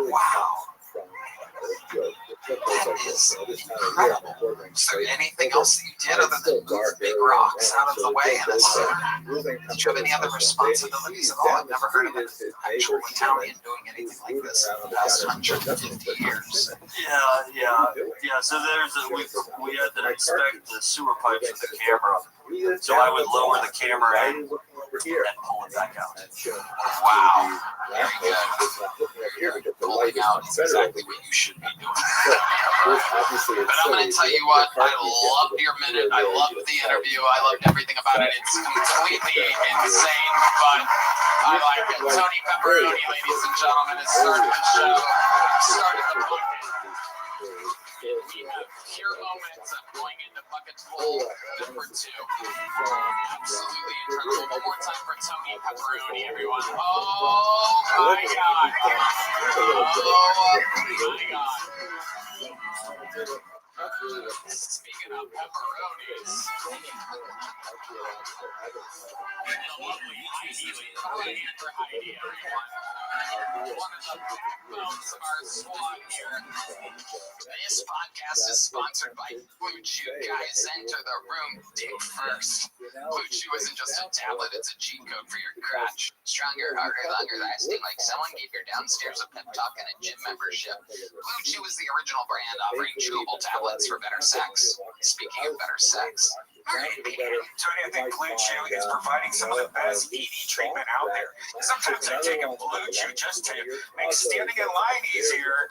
Wow. That is incredible. Is there anything else that you did other than move big rocks out of the way in a sewer? Did you have any other responsibilities at all? I've never heard of an actual Italian doing anything like this in the past 150 years. Yeah. So we had to inspect the sewer pipes with the camera. So I would lower the camera and pull it back out. Wow. Very good. Pull calling out is exactly what you should be doing. But I'm going to tell you what, I loved your minute. I loved the interview. I loved everything about it. It's completely insane, but I like it. Tony Pepperoni, ladies and gentlemen, has started the show, started the podcast. We have pure moments of going into buckets full number 2. Absolutely incredible. One more time for Tony Pepperoni, everyone. Oh my God. Speaking of pepperonis, lovely Heidi. How about Andrew Heidi, everyone? One of the backbones of our squad here. This podcast is sponsored by Blue Chew. Guys, enter the room dick first. Blue Chew isn't just a tablet, it's a cheat code for your crotch. Stronger, harder, longer lasting, like someone gave your downstairs a pep talk and a gym membership. Blue Chew is the original brand offering chewable tablets for better sex. Speaking of better sex, Tony, I think Blue Chew is providing some of the best ED treatment out there. Sometimes I take a Blue Chew just to make standing in line easier.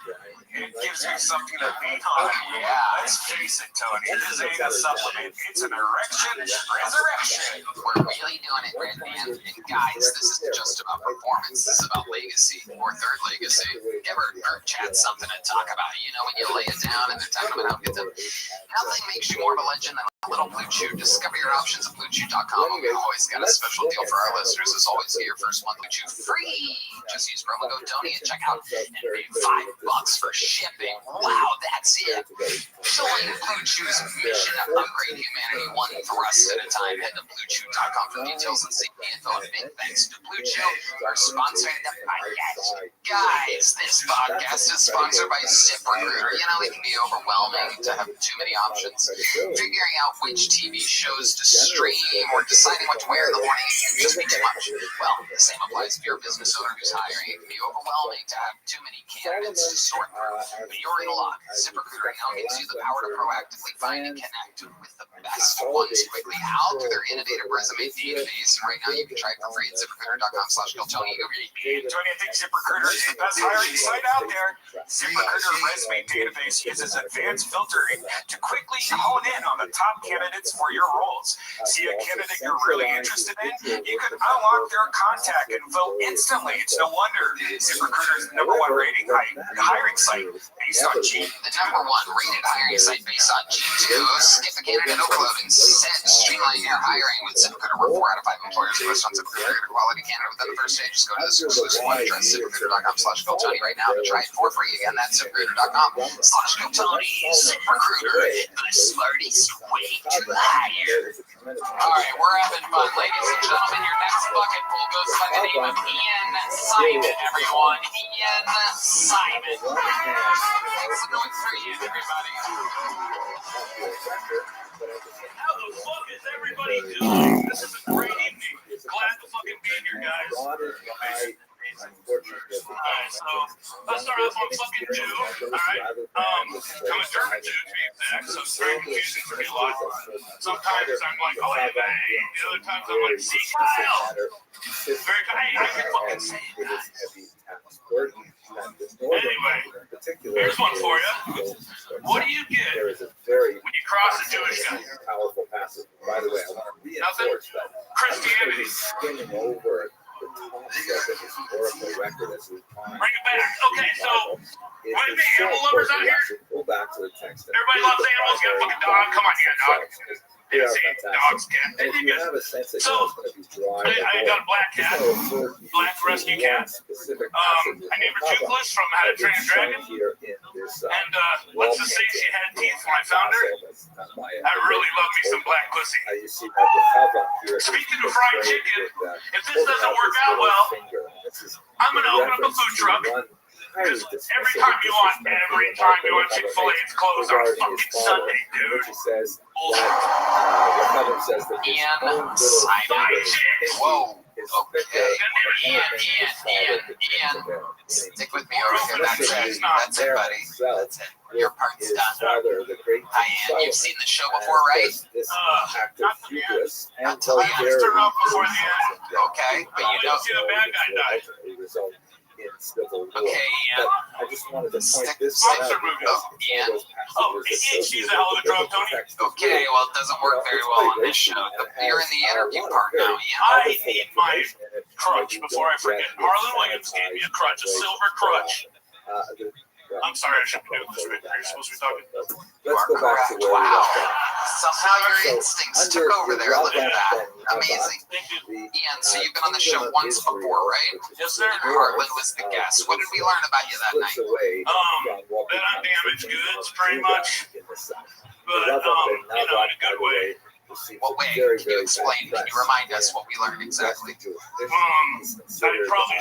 It gives me something to beat on. Yeah, let's face it, Tony. This ain't a supplement. It's an erection resurrection. We're really doing it, Red Man. And guys, this isn't just about performance. This is about legacy or third legacy. Give her group chat something to talk about. You know, when you lay it down and they're talking about how good to. Nothing makes you more of a legend than a little Blue Chew. Discover your options at BlueChew.com. And we've always got a special deal for our listeners. As always, get your first month Blue Chew free. Just use promo code Tony at checkout and pay $5 for shipping. Wow, that's it. Join Blue Chew's mission to upgrade humanity one thrust at a time. Head to BlueChew.com for details and safety info. And big thanks to Blue Chew for sponsoring the podcast. Guys, this podcast is sponsored by ZipRecruiter. You know, it can be overwhelming to have too many options. Figuring out which TV shows to stream or deciding what to wear in the morning can just be too much. Well, the same applies if you're a business owner who's hiring. It can be overwhelming to have too many candidates to sort through. But you're in luck. ZipRecruiter now gives you the power to proactively find and connect with the best ones quickly out through their innovative resume database. And right now you can try it for free at ZipRecruiter.com/GoTony. Tony, I think ZipRecruiter is the best hiring site out there. ZipRecruiter resume database uses advanced filtering to quickly hone in on the top candidates for your roles. See a candidate you're really interested in? You can unlock their contact info instantly. It's no wonder ZipRecruiter's the #1 rating hiring site based on G. The #1 rated hiring site based on G2. Skip the candidate overload. Instead, streamline your hiring with ZipRecruiter, where 4 out of 5 employers list on ZipRecruiter get a quality candidate within the first day. Just go to this exclusive web address, ZipRecruiter.com/GoTony right now to try it for free. Again, that's ZipRecruiter.com/GoTony. ZipRecruiter, the smartest way to hire. All right, we're having fun, ladies and gentlemen. Your next bucket pool goes by the name of Ian Simon, everyone. Ian Simon. Thanks for going for Ian, everybody. How the fuck is everybody doing? This is a great evening. Glad to fucking be here, guys. Alright, so let's start off on fucking Jew. Alright, I'm a German Jew to be exact, so it's very confusing for me a lot. Sometimes I'm like, oh, hey, bang. The other times I'm like, see, Kyle. Very, I can fucking say that. Anyway, here's one for you. What do you get when you cross a Jewish guy? Nothing? Christianity. Bring it back. Okay, so what are the animal lovers out here? Everybody loves animals. You got a fucking dog. Come on, you got a dog. Yeah, see, dogs, cat. So, I got a black cat, black rescue cat. I named her Toothless from How to Train a Dragon. And let's just say she had teeth when I found her. I really love me some black pussy. Speaking of fried chicken, if this doesn't work out well, I'm going to open up a food truck. Because every time you want Chick-fil-A, it's closed on fucking Sunday, dude. Ian Simon. Whoa. Okay. Ian. Stick with me over here. That's it, buddy. That's it. Your part's done. Hi, Ian. You've seen the show before, right? Not the end. Until the end. I just turned off before the end. Okay, but you don't see the bad guy died. Okay, Ian. wanted to point this out because Ian? ADHD is a hell of a drug, Tony. Okay, well, it doesn't work very well on this show. You're in the interview part now, Ian. I need my crutch before I forget. Harlan Williams gave me a crutch, a silver crutch. I'm sorry, I shouldn't be doing this right now. You're supposed to be talking. Let's go back to where Wow. we Somehow your instincts took over there. Look at that. Amazing. Ian, so you've been on the show once before, right? Yes, sir. Harlan was the guest. What did we learn about you that night? That I'm damaged goods, pretty much. But, in a good way. What way? Can you explain? Can you remind us what we learned exactly? I probably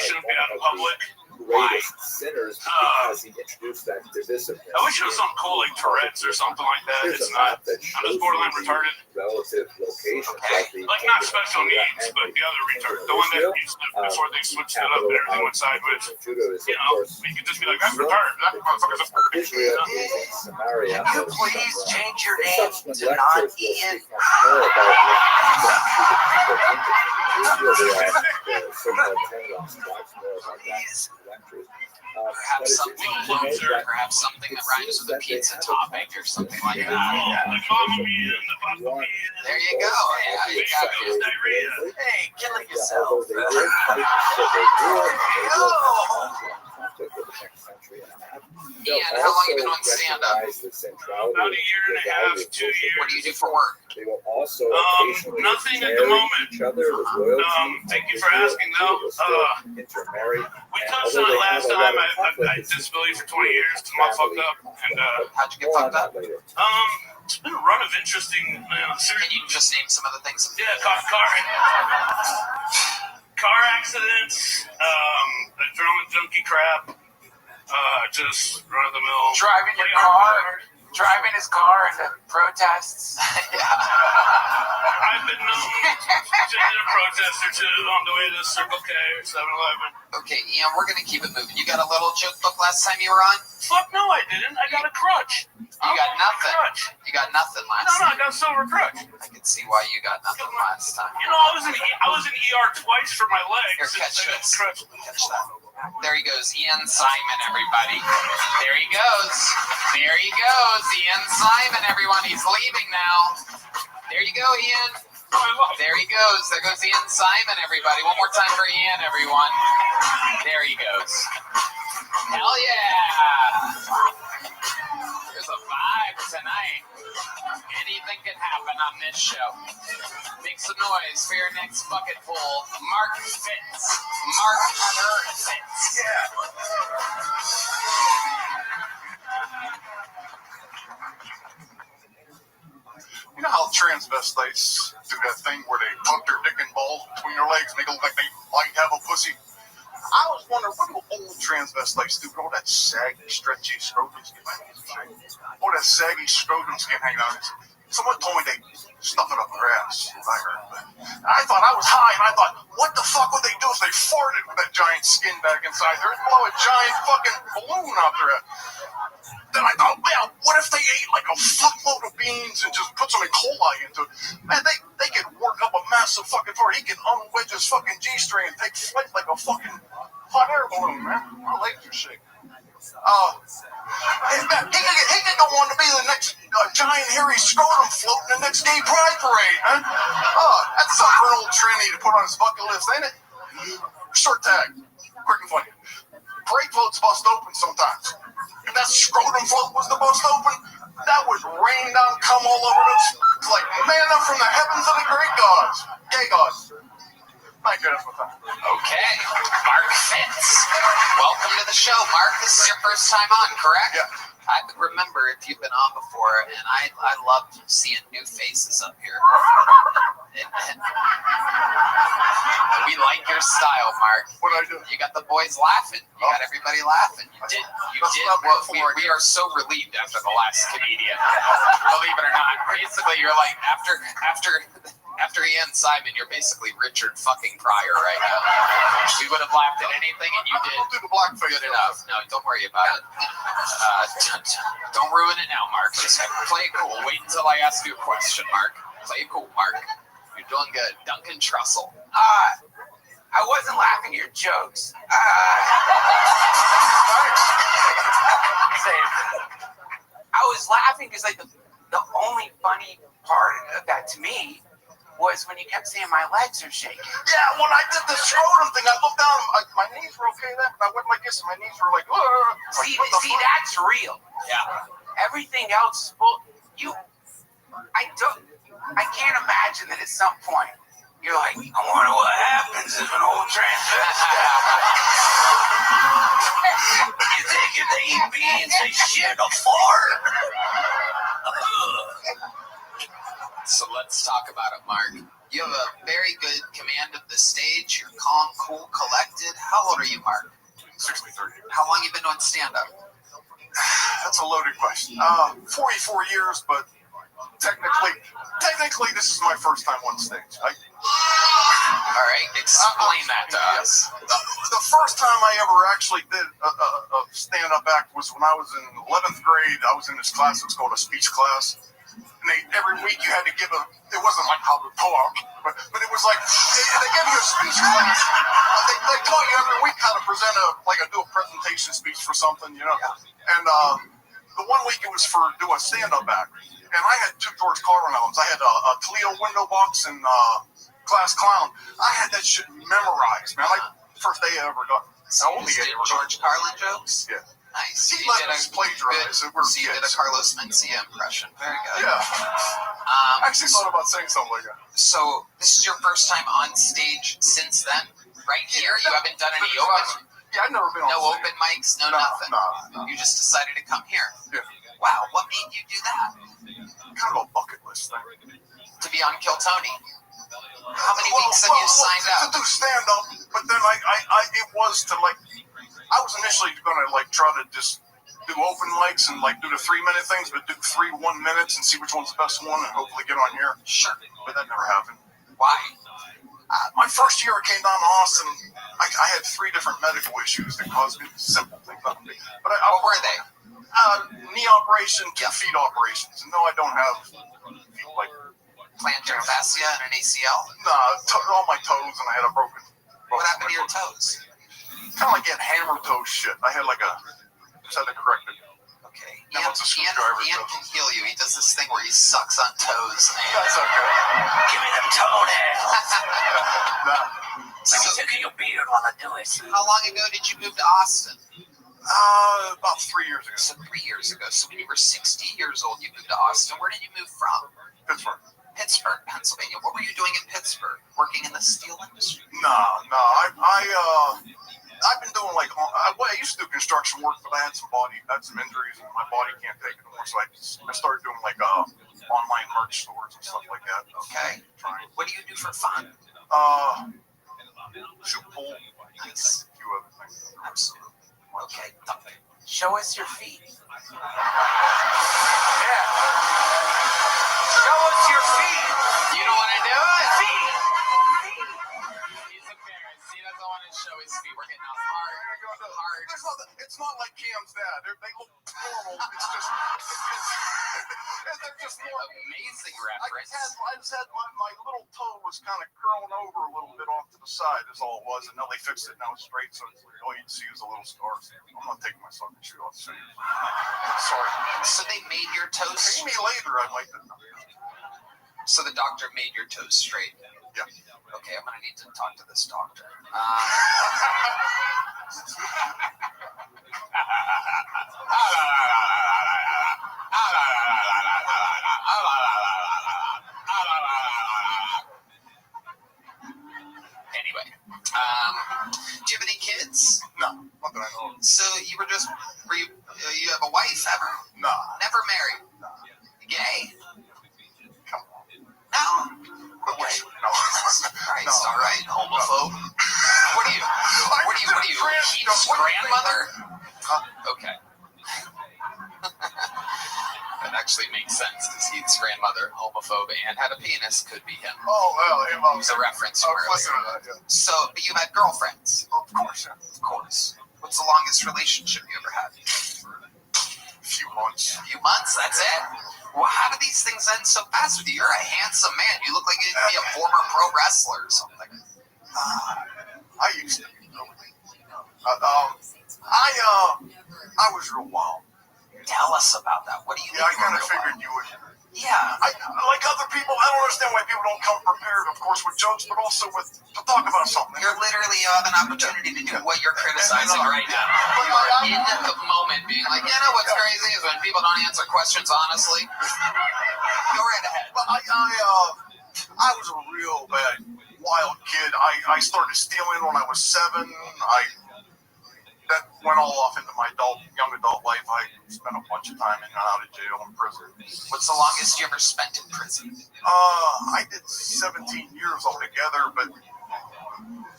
shouldn't be out in public. Why? Sinners because he introduced that divisiveness. I wish it was something cool like Tourette's or something like that. It's not. I'm just borderline retarded. Relative location. Like not special needs, but the other retard, the one that used to before they switched it up and everything went sideways. You know, we could just be like, that's retarded. That motherfucker's a Israel is Samaria. Can you please change your name to not Ian? Perhaps something closer, perhaps something that rhymes with a pizza topping or something like that. The Mamma Mia and the Papa Mia. There you go. Yeah, you got it. Diarrhea. Hey, killing yourself. Ian, how long have you been on stand-up? About a year and a half, 2 years. What do you do for work? They will also nothing at the moment. Thank you for asking, though. We touched on it last time. I had disability for 20 years. It's all fucked up. And how'd you get fucked up? It's been a run of interesting. Can you just name some of the things? Yeah, car accidents, adrenaline junkie crap. Just run of the mill. Driving his car into protests. I've been known to hit a protest or two on the way to Circle K or 7-Eleven. Okay, Ian, we're gonna keep it moving. You got a little joke book last time you were on? Fuck no, I didn't. I got a crutch. You got nothing. You got nothing last time. No, I got a silver crutch. I can see why you got nothing last time. You know, I was in ER twice for my legs. Here, catch this. Catch that. There he goes, Ian Simon, everybody. There he goes. There he goes, Ian Simon, everyone. He's leaving now. There you go, Ian. There he goes. There goes Ian Simon, everybody. One more time for Ian, everyone. There he goes. Hell yeah. There's a vibe tonight. Anything can happen on this show. Make some noise for your next bucket pool. Mark Fitz. Mark Fitz. Yeah. You know how transvestites do that thing where they pump their dick and balls between their legs and they look like they might have a pussy? I was wondering, what do old transvestites do with all that saggy, stretchy scrotum skin? All that saggy scrotum skin hanging out. Someone told me they stuff it up their ass, I heard. But I thought I was high, and I thought, what the fuck would they do if they farted with that giant skin bag inside there and blow a giant fucking balloon out their ass? Then I thought, well, what if they ate like a fuckload of beans and just put some E. coli into it? Man, they could work up a massive fucking fart. He can unwedge his fucking G-string and take flight like a fucking hot air balloon, man. My legs are shaking. He could go on to be the next giant hairy scrotum float in the next gay pride parade, man. That's something for an old Trini to put on his bucket list, ain't it? Short tag, quick and funny. Parade floats bust open sometimes. If that scrotum float was the bust open, that would rain down cum all over us like manna from the heavens of the great gods, gay gods. Thank you, that's my time. Okay, Mark Fitz. Welcome to the show, Mark. This is your first time on, correct? Yeah. I remember if you've been on before, and I love seeing new faces up here. We like your style, Mark. What did I do? You got the boys laughing. You got everybody laughing. You did what we are so relieved after the last comedian. Believe it or not. Basically, you're like, after Ian Simon, you're basically Richard fucking Pryor right now. We would have laughed at anything, and you did good enough. No, don't worry about it. Don't ruin it now, Mark. Just play it cool. Wait until I ask you a question, Mark. Play it cool, Mark. You're doing good. Duncan Trussell. I wasn't laughing at your jokes. same. I was laughing because like the only funny part of that to me was when you kept saying my legs are shaking. Yeah, when I did the scrotum thing, I looked down, my knees were okay then, but I went like this, and my knees were like, see, that's real. Yeah. Everything else, well, I can't imagine that at some point you're like, I wonder what happens if an old transvestite. You think if they eat beans, they shit a fart? So let's talk about it, Mark. You have a very good command of the stage. You're calm, cool, collected. How old are you, Mark? 63. How long you been doing stand-up? That's a loaded question. 44 years, but technically, this is my first time on stage. All right, explain that to us. The first time I ever actually did a stand-up act was when I was in 11th grade. I was in this class. It was called a speech class. And every week you had to give it wasn't like how to talk, but it was like, they gave you a speech class. They taught you every week how to present do a presentation speech for something, you know. And the one week it was for do a stand-up act. And I had two George Carlin albums. I had a Toledo window box and Class Clown. I had that shit memorized, man. Like, first day I ever got. So you did George Carlin jokes? Yeah. Nice. He let us plagiarize. So you did a Carlos Mencia impression. Very good. Yeah. I actually thought about saying something like that. So this is your first time on stage since then? Right here? You haven't done any open? Yeah, I've never been on No stage. open mics, no nothing. No. You just decided to come here. Yeah. Wow, what made you do that? Kind of a bucket list thing. To be on Kill Tony. How many weeks have you signed up? To do stand-up, but then it was to I was initially going to try to just do open mics and do the 3-minute things, but do 3 1 minutes and see which one's the best one and hopefully get on here. Sure. But that never happened. Why? My first year I came down to Austin, I had 3 different medical issues that caused me simple things. But what were they? Knee operation, 2 feet operations. And no, I don't have plantar fascia and an ACL? No, all my toes, and I had a broken. What happened to your toes? Kind of like getting hammer toe shit. I had just had to correct it. Okay. Now it's a screwdriver. Ian can heal you. He does this thing where he sucks on toes. That's okay. Give me them toenails. So, Look at your beard while I do it. How long ago did you move to Austin? About 3 years ago. So 3 years ago. So when you were 60 years old, you moved to Austin. Where did you move from? Pittsburgh, Pennsylvania. What were you doing in Pittsburgh? Working in the steel industry? No. I've been doing I used to do construction work, but I had some injuries, and my body can't take it anymore. So I started doing online merch stores and stuff like that. Okay. What do you do for fun? Shoot pool. Nice. A few other things. Absolutely. Okay. Show us your feet. Yeah. Show us your feet. You don't want to do it? Feet. He's embarrassed. He doesn't want to show his feet. We're getting a hard. It's not like Cam's dad. They look normal. It's just they're just more amazing reference. I just had my little toe was kind of curling over a little bit off to the side. Is all it was, and now they fixed it. Now it's straight, so all you see is a little scar. I'm not taking my fucking shoe off. Sorry. So they made your toes. Pay me later. I might. So the doctor made your toes straight. Yeah. Okay, I'm gonna need to talk to this doctor. Anyway, do you have any kids? No, not that I know of. So you have a wife ever? No. Never married? No. Gay? Come on. No. Okay. No. Christ, all right, homophobe. What are you? Heath's grandmother? Okay. That actually makes sense because Heath's grandmother, homophobe, and had a penis, could be him. Oh, well, It was a reference you earlier. So, but you had girlfriends? Of course, yeah. Of course. What's the longest relationship you ever had? A few months. A few months, that's it? Well, how do these things end so fast with you? You're a handsome man. You look like you'd be a former pro wrestler or something. I used to be. I was real wild. Tell us about that. What do you? Yeah, I kind of figured you would. Yeah. Like other people, I don't understand why people don't come prepared, of course, with jokes, but also to talk about something. You're literally have an opportunity to do what you're criticizing right now. You are in the moment being like, you know what's crazy is when people don't answer questions honestly. Go right ahead. But I was a real bad, wild kid. I started stealing when I was 7. That went all off into my young adult life. I spent a bunch of time in and out of jail and prison. What's the longest you ever spent in prison? I did 17 years altogether, but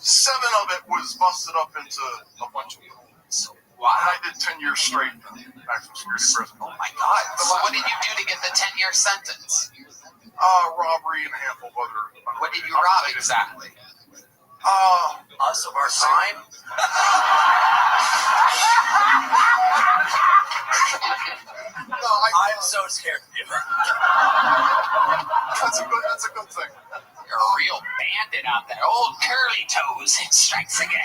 7 of it was busted up into a bunch of rules. Wow. And I did 10 years straight in maximum security prison. Oh my God. So what did you do to get the 10-year sentence? Robbery and a handful of other. What did you rob exactly? Us of our time? No, I'm so scared of you. That's a good thing. You're a real bandit out there. Old Curly Toes strikes again.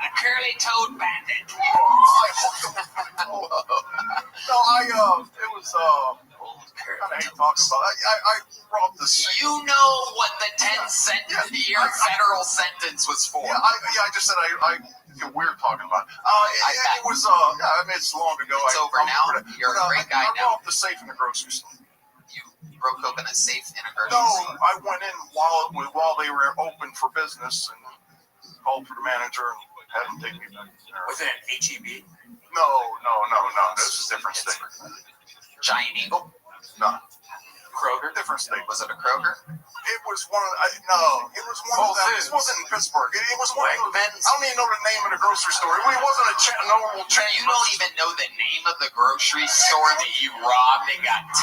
The Curly Toed Bandit. It was kind of hate talking about it. I robbed the safe. You know what the 10-year federal sentence was for. Yeah, I just said I feel weird talking about it. It was, I mean, it's long ago. It's over now. You're a great guy now. I robbed the safe in the grocery store. You broke open a safe in a grocery store? No, I went in while they were open for business and called for the manager and had him take me back. Was it an HEB? No. This is a different state. Giant Eagle? No. Kroger? Different state. Was it a Kroger? It was one of them. It wasn't in Pittsburgh. It was one of the. I don't even know the name of the grocery store. It wasn't a normal chain. You don't even know the name of the grocery store that you robbed and got 10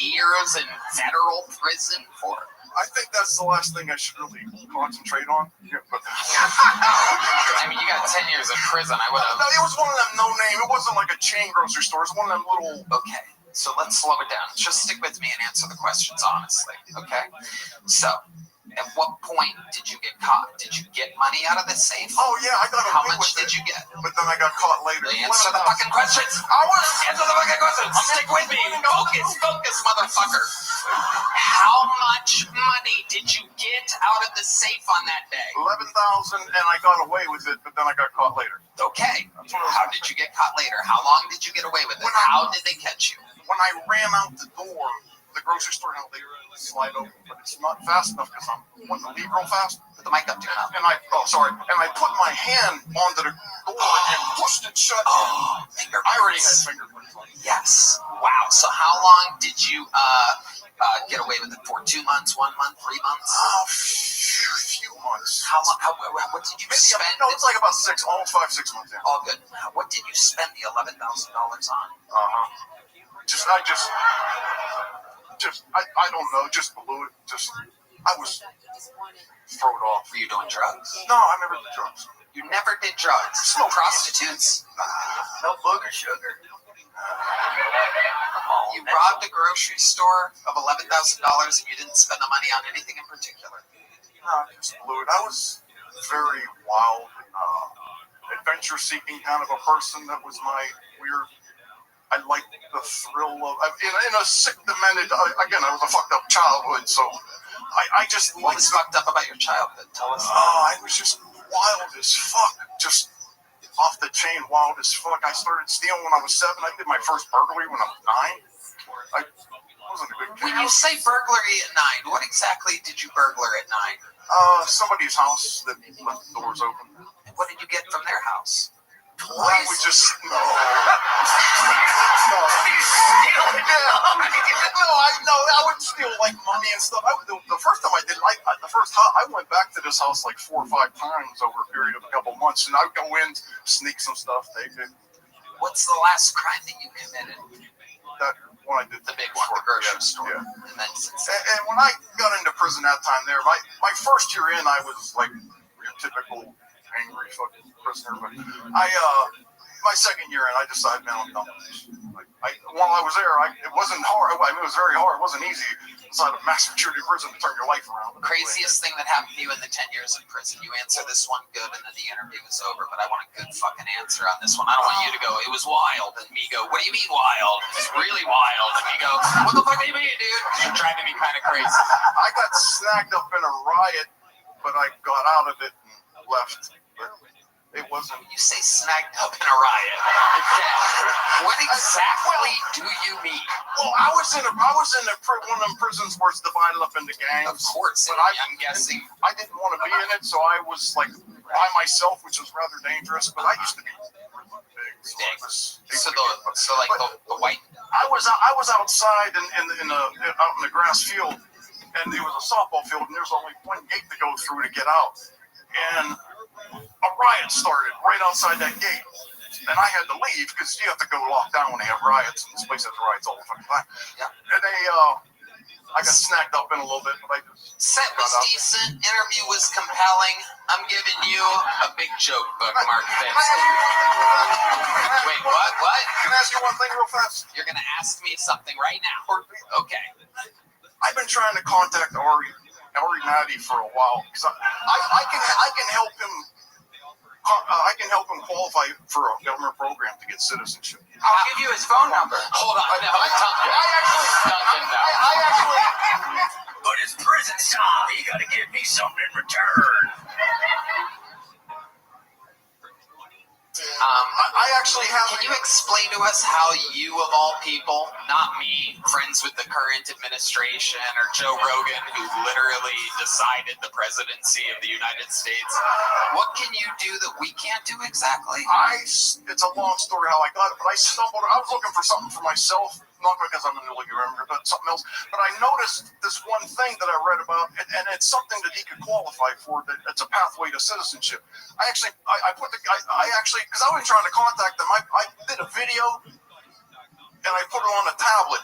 years in federal prison for? I think that's the last thing I should really concentrate on. Yeah, but I mean, you got 10 years in prison. I would have. No, it was one of them no name. It wasn't like a chain grocery store. It was one of them little. Okay. So let's slow it down. Just stick with me and answer the questions honestly, okay? So, at what point did you get caught? Did you get money out of the safe? Oh, yeah, I got How much did you get? But then I got caught later. Answer the fucking questions. Answer the fucking questions. Stick with me. Focus, motherfucker. How much money did you get out of the safe on that day? $11,000, and I got away with it, but then I got caught later. Okay. How did you get caught later? How long did you get away with it? How did they catch you? When I ran out the door, the grocery store held they slide open, but it's not fast enough because I'm wanting to leave real fast. Put the mic up to your mouth. And I put my hand onto the door and pushed it shut. Oh, I already had fingerprints on it. Yes. Wow. So how long did you get away with it for? 2 months, 1 month, 3 months? A few months. How long? What did you spend? No, it's like about 6 months. Yeah. All good. What did you spend the $11,000 on? I don't know, just blew it. I was thrown off. Were you doing drugs? No, I never did drugs. You never did drugs? No prostitutes? No booger sugar. You robbed a grocery store of $11,000 and you didn't spend the money on anything in particular? No, I just blew it. I was very wild, adventure-seeking kind of a person. That was my weird. I liked the thrill of, in a sick, demented, again, I was a fucked up childhood, so I just What was fucked up about your childhood? Tell us. I was just wild as fuck, just off the chain, wild as fuck. I started stealing when I was 7. I did my first burglary when I was 9. I wasn't a good kid. When you say burglary at 9, what exactly did you burglar at 9? Somebody's house that left the doors open. What did you get from their house? I would just no. I would steal like money and stuff. The first time I did, I went back to this house like 4 or 5 times over a period of a couple months, and I'd go in, sneak some stuff, take it. What's the last crime that you committed? That one I did. The big one, the grocery store. Yeah. And when I got into prison that time there, my first year in, I was like your typical angry fucking prisoner, but my second year in, I decided, man, I'm done with this. While I was there, it wasn't hard. I mean, it was very hard. It wasn't easy. inside a mass security prison to turn your life around. Craziest thing that happened to you in the 10 years in prison. You answer this one good, and then the interview is over. But I want a good fucking answer on this one. I don't want you to go, it was wild, and me go, what do you mean wild? It's really wild. And me go, what the fuck do you mean, dude? You're driving me kind of crazy. I got snagged up in a riot, but I got out of it and left. But it wasn't. You say snagged up in a riot. What exactly do you mean? Well, I was in one of them prisons where it's divided up into gangs. Of course, but I'm guessing. I didn't want to be in it, so I was like by myself, which was rather dangerous. But I used to be big. So the white. I was outside out in the grass field, and there was a softball field, and there's only one gate to go through to get out, and a riot started right outside that gate. And I had to leave because you have to go lock down when they have riots, and this place has riots all the fucking time. Yeah. And I got snagged up in a little bit, but I just set was decent. Interview was compelling. I'm giving you a big joke book, Mark Fitz. Wait, what? What? Can I ask you one thing real fast? You're gonna ask me something right now. Okay. I've been trying to contact Ari Maddie for a while because I can help him. I can help him qualify for a government program to get citizenship. I'll give you his phone number. Hold on. No, But it's prison time. You gotta give me something in return. I actually have. Can you explain to us how you, of all people, not me, friends with the current administration, or Joe Rogan, who literally decided the presidency of the United States, what can you do that we can't do exactly? It's a long story how I got it, but I was looking for something for myself. Not because I'm a newly immigrant, but something else. But I noticed this one thing that I read about, and it's something that he could qualify for. That it's a pathway to citizenship. I actually because I was trying to contact them. I did a video, and I put it on a tablet.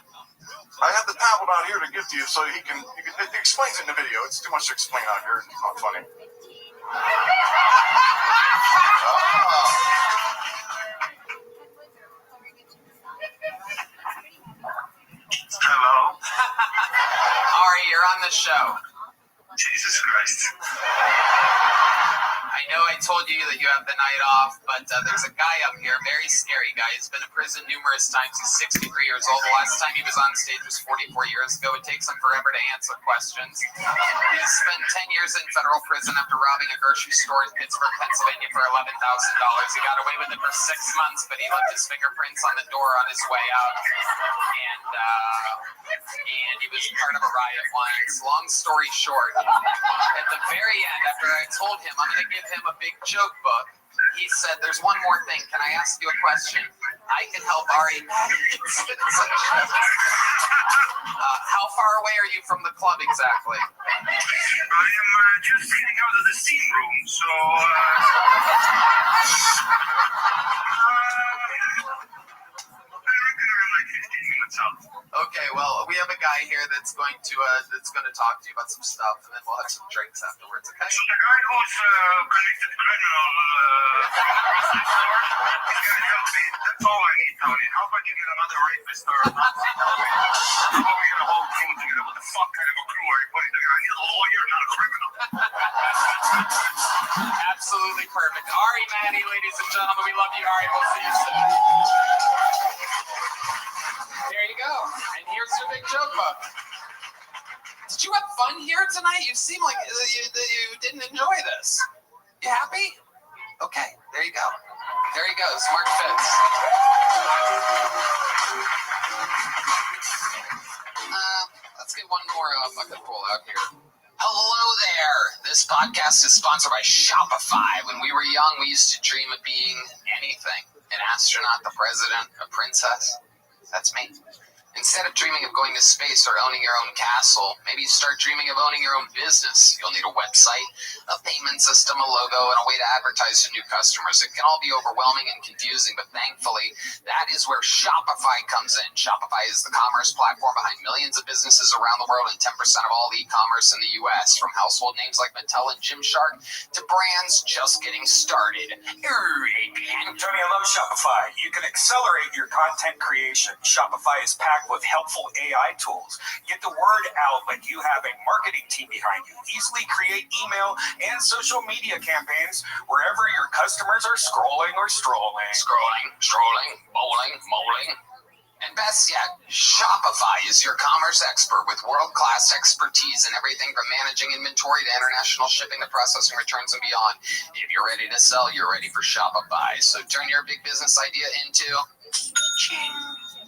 I have the tablet out here to give to you, so it explains it in the video. It's too much to explain out here. It's not funny. Hello? Ari, you're on the show. Jesus Christ. I know I told you that you have the night off, but there's a guy up here, very scary guy. He's been in prison numerous times. He's 63 years old. The last time he was on stage was 44 years ago. It takes him forever to answer questions. He's spent 10 years in federal prison after robbing a grocery store in Pittsburgh, Pennsylvania for $11,000. He got away with it for 6 months, but he left his fingerprints on the door on his way out. And he was part of a riot once. Long story short, at the very end, after I told him I'm going to give him a big joke book, he said, there's one more thing. Can I ask you a question? I can help Ari. How far away are you from the club exactly? I am just getting out of the steam room, so Okay, well, we have a guy here that's going to talk to you about some stuff, and then we'll have some drinks afterwards. Okay? So the guy who's connected criminal next door, he's gonna help me. That's all I need, Tony. How about you get another rapist or not? How about we get a whole team together? What the fuck kind of a crew are you putting together? I need a lawyer, not a criminal. Absolutely perfect. Ari Maddie, ladies and gentlemen, we love you, Ari. We'll see you soon. There you go. And here's your big joke book. Did you have fun here tonight? You seem like you didn't enjoy this. You happy? Okay, there you go. There he goes, Mark Fitz. Let's get one more bucket pull out here. Hello there. This podcast is sponsored by Shopify. When we were young, we used to dream of being anything. An astronaut, the president, a princess. That's me. Instead of dreaming of going to space or owning your own castle, maybe start dreaming of owning your own business. You'll need a website, a payment system, a logo, and a way to advertise to new customers. It can all be overwhelming and confusing, but thankfully, that is where Shopify comes in. Shopify is the commerce platform behind millions of businesses around the world and 10% of all e-commerce in the U.S., from household names like Mattel and Gymshark to brands just getting started. Tony, I love Shopify. You can accelerate your content creation. Shopify is packed packed with helpful AI tools. Get the word out like you have a marketing team behind you. Easily create email and social media campaigns wherever your customers are scrolling or strolling. Strolling, bowling. And best yet, Shopify is your commerce expert with world-class expertise in everything from managing inventory to international shipping to processing returns and beyond. If you're ready to sell, you're ready for Shopify. So turn your big business idea into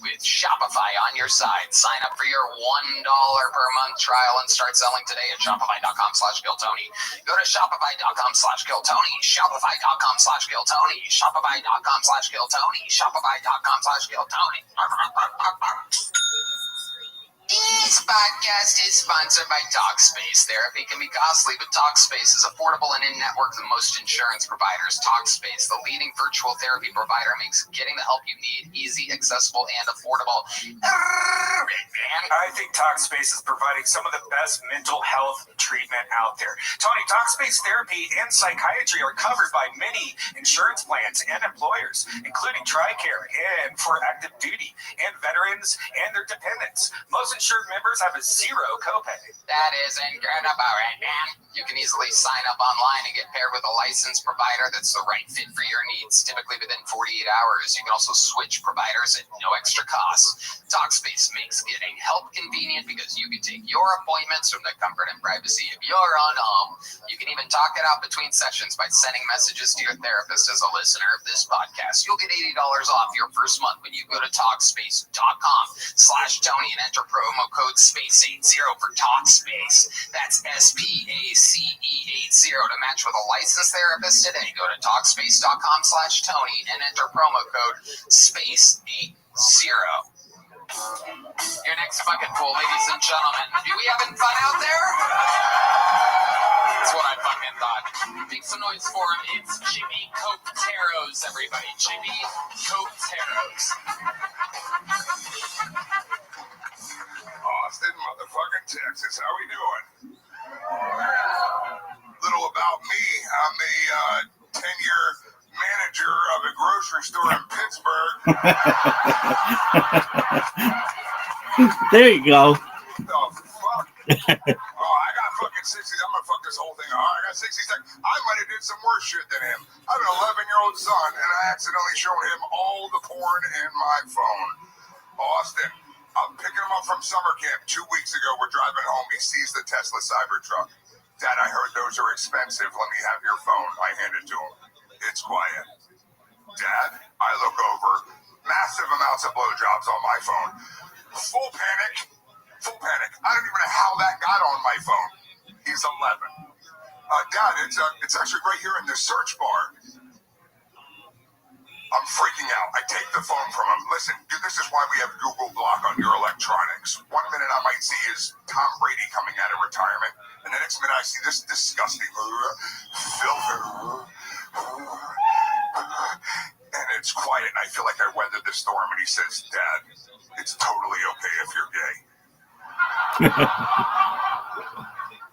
with Shopify on your side. Sign up for your $1 per month trial and start selling today at shopify.com/Giltony. Go to shopify.com/Giltony. Shopify.com/Giltony. Shopify.com/Giltony. Shopify.com/Giltony. This podcast is sponsored by Talkspace. Therapy can be costly, but Talkspace is affordable and in-network with most insurance providers. Talkspace, the leading virtual therapy provider, makes getting the help you need easy, accessible, and affordable. I think Talkspace is providing some of the best mental health treatment out there. Tony, Talkspace therapy and psychiatry are covered by many insurance plans and employers, including TRICARE and for active duty, and veterans and their dependents. Most insured members have a zero copay. That is incredible, right, man? You can easily sign up online and get paired with a licensed provider that's the right fit for your needs, typically within 48 hours. You can also switch providers at no extra cost. Talkspace makes getting help convenient because you can take your appointments from the comfort and privacy of your own home. You can even talk it out between sessions by sending messages to your therapist as a listener of this podcast. You'll get $80 off your first month when you go to Talkspace.com/Tony and enter promo code SPACE80 for Talkspace. That's SPACE80 to match with a licensed therapist today. Go to Talkspace.com/Tony and enter promo code SPACE80. Your next fucking pool, ladies and gentlemen. Are we having fun out there? That's what I fucking thought. Make some noise for him. It's Jimmy Coteros, everybody. Jimmy Coteros. Austin, motherfucking Texas. How we doing? Little about me. I'm a 10-year manager of a grocery store in Pittsburgh. There you go. The fuck? Oh, I got fucking 60. I'm gonna fuck this whole thing. Oh, I got 60 seconds. I might have did some worse shit than him. I have an 11-year-old son, and I accidentally showed him all the porn in my phone. Austin, I'm picking him up from summer camp 2 weeks ago. We're driving home. He sees the Tesla Cybertruck. Dad, I heard those are expensive. Let me have your phone. I hand it to him. It's quiet. Dad, I look over. Massive amounts of blowjobs on my phone. Full panic. Full panic. I don't even know how that got on my phone. He's 11. Dad, it's actually right here in the search bar. I'm freaking out. I take the phone from him. Listen, dude, this is why we have Google Block on your electronics. 1 minute I might see is Tom Brady coming out of retirement, and the next minute I see this disgusting filter. And it's quiet, and I feel like I weathered the storm, and he says, Dad, it's totally okay if you're gay.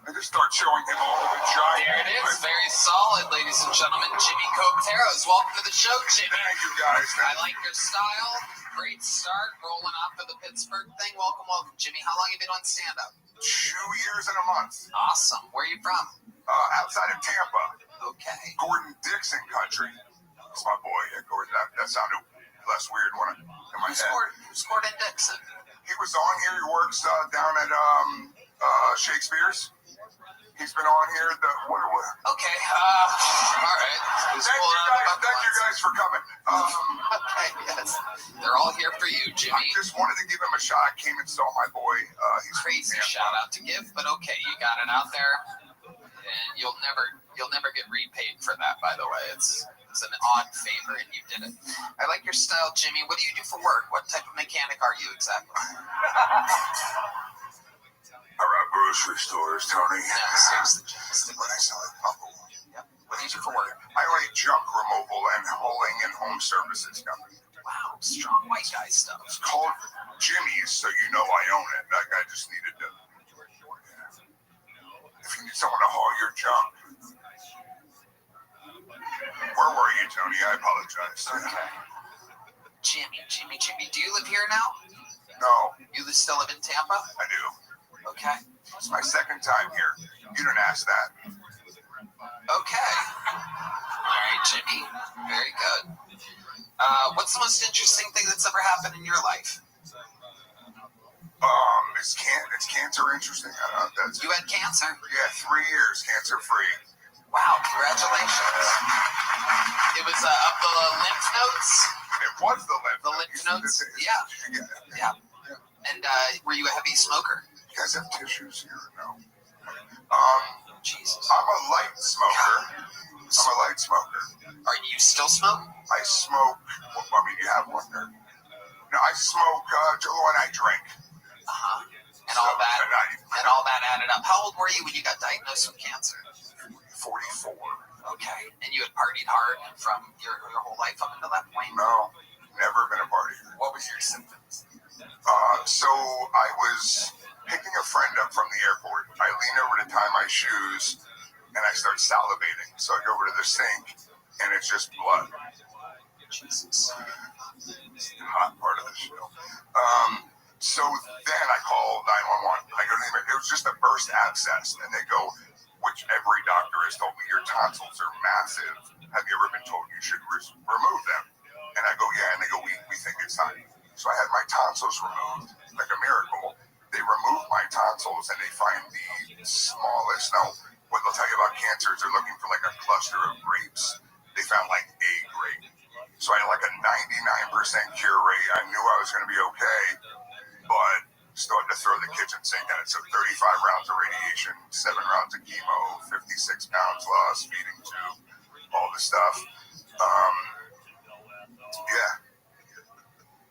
I just start showing him all of the giant. There it is. Very solid, ladies and gentlemen. Jimmy Coteros. Welcome to the show, Jimmy. Thank you, guys. I like your style. Great start. Rolling off of the Pittsburgh thing. Welcome, Jimmy. How long have you been on stand-up? 2 years and a month. Awesome. Where are you from? Outside of Tampa. Okay. Gordon Dixon country. That's my boy. Yeah, Gordon. That sounded less weird when in my head. Who's Gordon Dixon? He was on here. He works down at Shakespeare's. He's been on here. Okay. All right. Thank you guys for coming. Okay, yes. They're all here for you, Jimmy. I just wanted to give him a shot. I came and saw my boy. He's crazy shout out to give, but okay, you got it out there. And you'll never get repaid for that, by the way. It's an odd favor, and you did it. I like your style, Jimmy. What do you do for work? What type of mechanic are you exactly? I run grocery stores, Tony. Yeah, seriously, When I sell it, bubble. Yep. What do you do for work? I own a junk removal and hauling and home services company. Wow, strong white guy stuff. It's called Jimmy's, so you know I own it. That guy just needed to. If you need someone to haul your junk. Where were you, Tony? I apologize. Okay. Jimmy, do you live here now? No. You still live in Tampa? I do. Okay. It's my second time here. You didn't ask that. Okay. All right, Jimmy. Very good. What's the most interesting thing that's ever happened in your life? Is cancer interesting? You had cancer? Yeah, 3 years cancer-free. Wow, congratulations. It was up the lymph nodes? It was the lymph nodes? Yeah. And were you a heavy smoker? You guys have tissues here? No. Jesus. I'm a light smoker. Are you still smoke? I smoke. Well, I mean, you have one there. No, I smoke when I drink. And all that added up. How old were you when you got diagnosed with cancer? 44. Okay. And you had partied hard from your whole life up until that point? No, never been a partier. What was your symptoms? So I was picking a friend up from the airport. I lean over to tie my shoes, and I start salivating. So I go over to the sink, and it's just blood. Jesus. Hot part of the show. So then I call 911. I go to the, it was just a burst abscess, and they go, which every doctor has told me, your tonsils are massive. Have you ever been told you should remove them? And I go, yeah. And they go, we think it's time. So I had my tonsils removed, like a miracle. They removed my tonsils, and they find the smallest. Now, what they'll tell you about cancer is they're looking for like a cluster of grapes. They found like a grape. So I had like a 99% cure rate. I knew I was going to be okay, but still had to throw the kitchen sink at it. So 35 rounds of radiation, 7 rounds of chemo, 56 pounds lost, feeding tube, all the stuff. Yeah.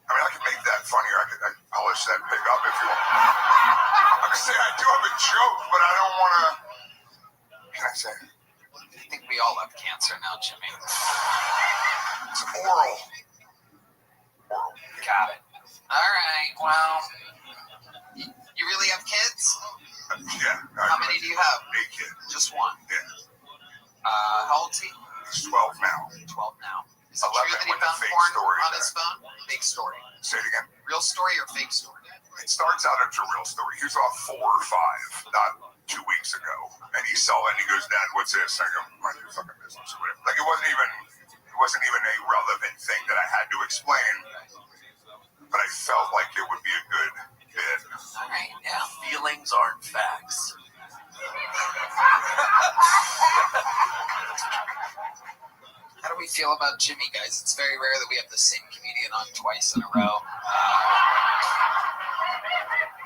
I mean, I could make that funnier. I could polish that pig up if you want. I'm just saying, I do have a joke, but I don't want to. Can I say it? I think we all have cancer now, Jimmy. It's oral. Got it. All right. Well, you really have kids? Yeah. How many do you have? 8 kids. Just one? Yeah. How old is he? He's 12 now. 12 now. Is it true that he found porn on his phone? Fake story. Say it again. Real story or fake story? It starts out as a real story. He was off 4 or 5, not 2 weeks ago. And he saw it and he goes, Dad, what's this? I go, mind your fucking business or whatever. Like it wasn't even a relevant thing that I had to explain. But I felt like it would be a good bit. All right, yeah. Feelings aren't facts. How do we feel about Jimmy, guys? It's very rare that we have the same comedian on twice in a row.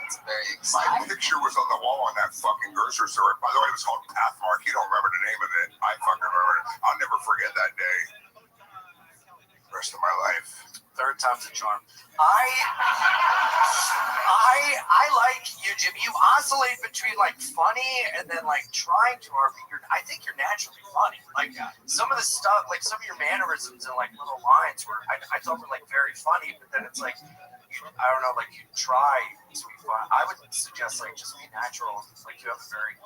It's very exciting. My picture was on the wall in that fucking grocery store. By the way, it was called Pathmark. You don't remember the name of it. I fucking remember it. I'll never forget that day. Rest of my life. Third time's a charm. I like you, Jim. You oscillate between like funny and then like trying too hard. I think you're naturally funny. Like some of the stuff, like some of your mannerisms and like little lines were I thought were like very funny, but then it's like I don't know, like you try to be fun. I would suggest like just be natural. Like you have a very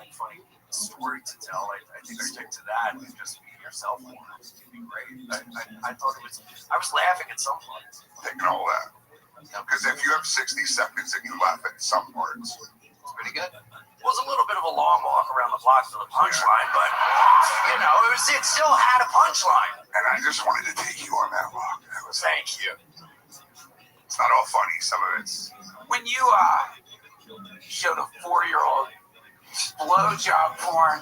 like funny story to tell. I think stick to that and just be yourself more. It'd be great. I thought it was. I was laughing at some parts. Taking all that. Because if you have 60 seconds and you laugh at some parts, it's pretty good. It was a little bit of a long walk around the block for the punchline, but you know, it still had a punchline. And I just wanted to take you on that walk. Thank you. It's not all funny. Some of it's. When you showed a 4-year-old blowjob porn,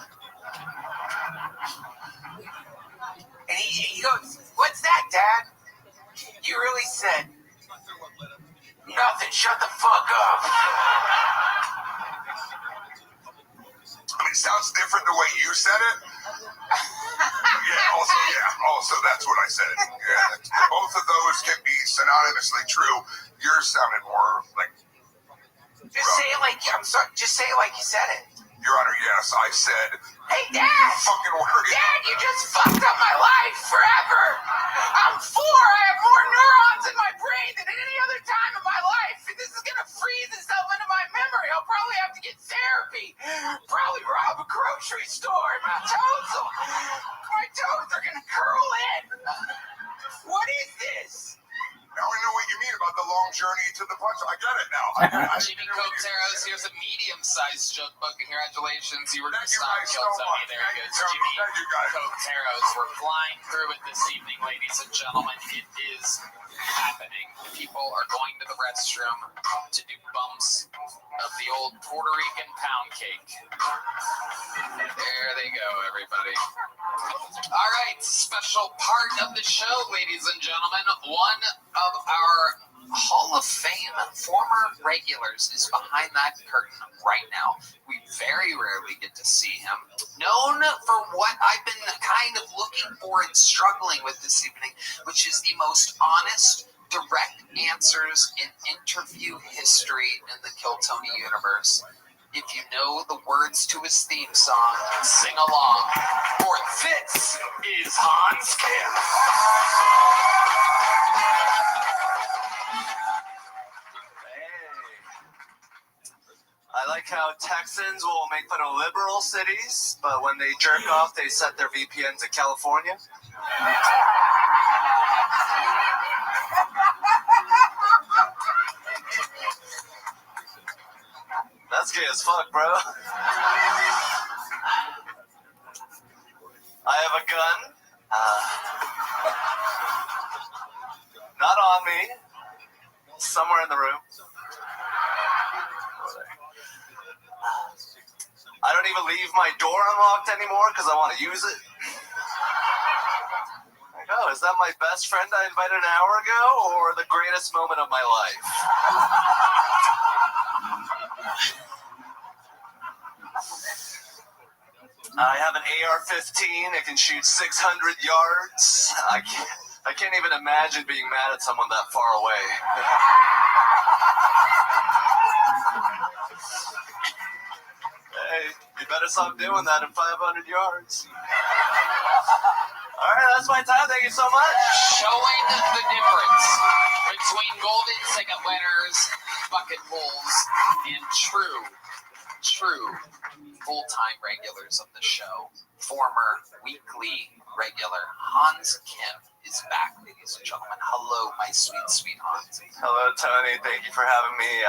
and he goes, "What's that, Dad?" You really said, "Nothing. Shut the fuck up." I mean, it sounds different the way you said it. Also, that's what I said. Yeah, both of those can be synonymously true. Yours sounded more like. Just say it like I'm sorry. Just say it like you said it. Your Honor, yes, I said. Hey, Dad! Fucking word. Dad, you just fucked up my life forever. I'm 4. I have more neurons in my brain than at any other time in my life, and this is gonna freeze itself into my memory. I'll probably have to get therapy. Probably rob a grocery store. My toes are gonna curl in. What is this? Now I know what you mean about the long journey to the punch. I get it now. Jimmy Coteros, here's a medium-sized joke book. Congratulations, you were going to stop Kill Tony. There he goes. Jimmy Coteros. We're flying through it this evening, ladies and gentlemen. It is happening. People are going to the restroom to do bumps of the old Puerto Rican pound cake. There they go, everybody. All right, special part of the show, ladies and gentlemen. One of our Hall of Fame former regulars is behind that curtain right now. We very rarely get to see him. Known for what I've been kind of looking for and struggling with this evening, which is the most honest, direct answers in interview history in the Kill Tony universe. If you know the words to his theme song, sing along. For this is Hans Kim. I like how Texans will make fun of liberal cities, but when they jerk off, they set their VPN to California. That's gay as fuck, bro. I have a gun. Not on me. Somewhere in the room. I don't even leave my door unlocked anymore because I want to use it. Like, oh, is that my best friend I invited an hour ago or the greatest moment of my life? I have an AR-15. It can shoot 600 yards. I can't even imagine being mad at someone that far away. Hey, you better stop doing that in 500 yards. All right, that's my time. Thank you so much. Showing the difference between golden ticket winners, bucket bulls, and true full-time regulars of the show. Former weekly regular Hans Kim is back, ladies and gentlemen. Hello, my sweet Hans. Hello, Tony. Thank you for having me.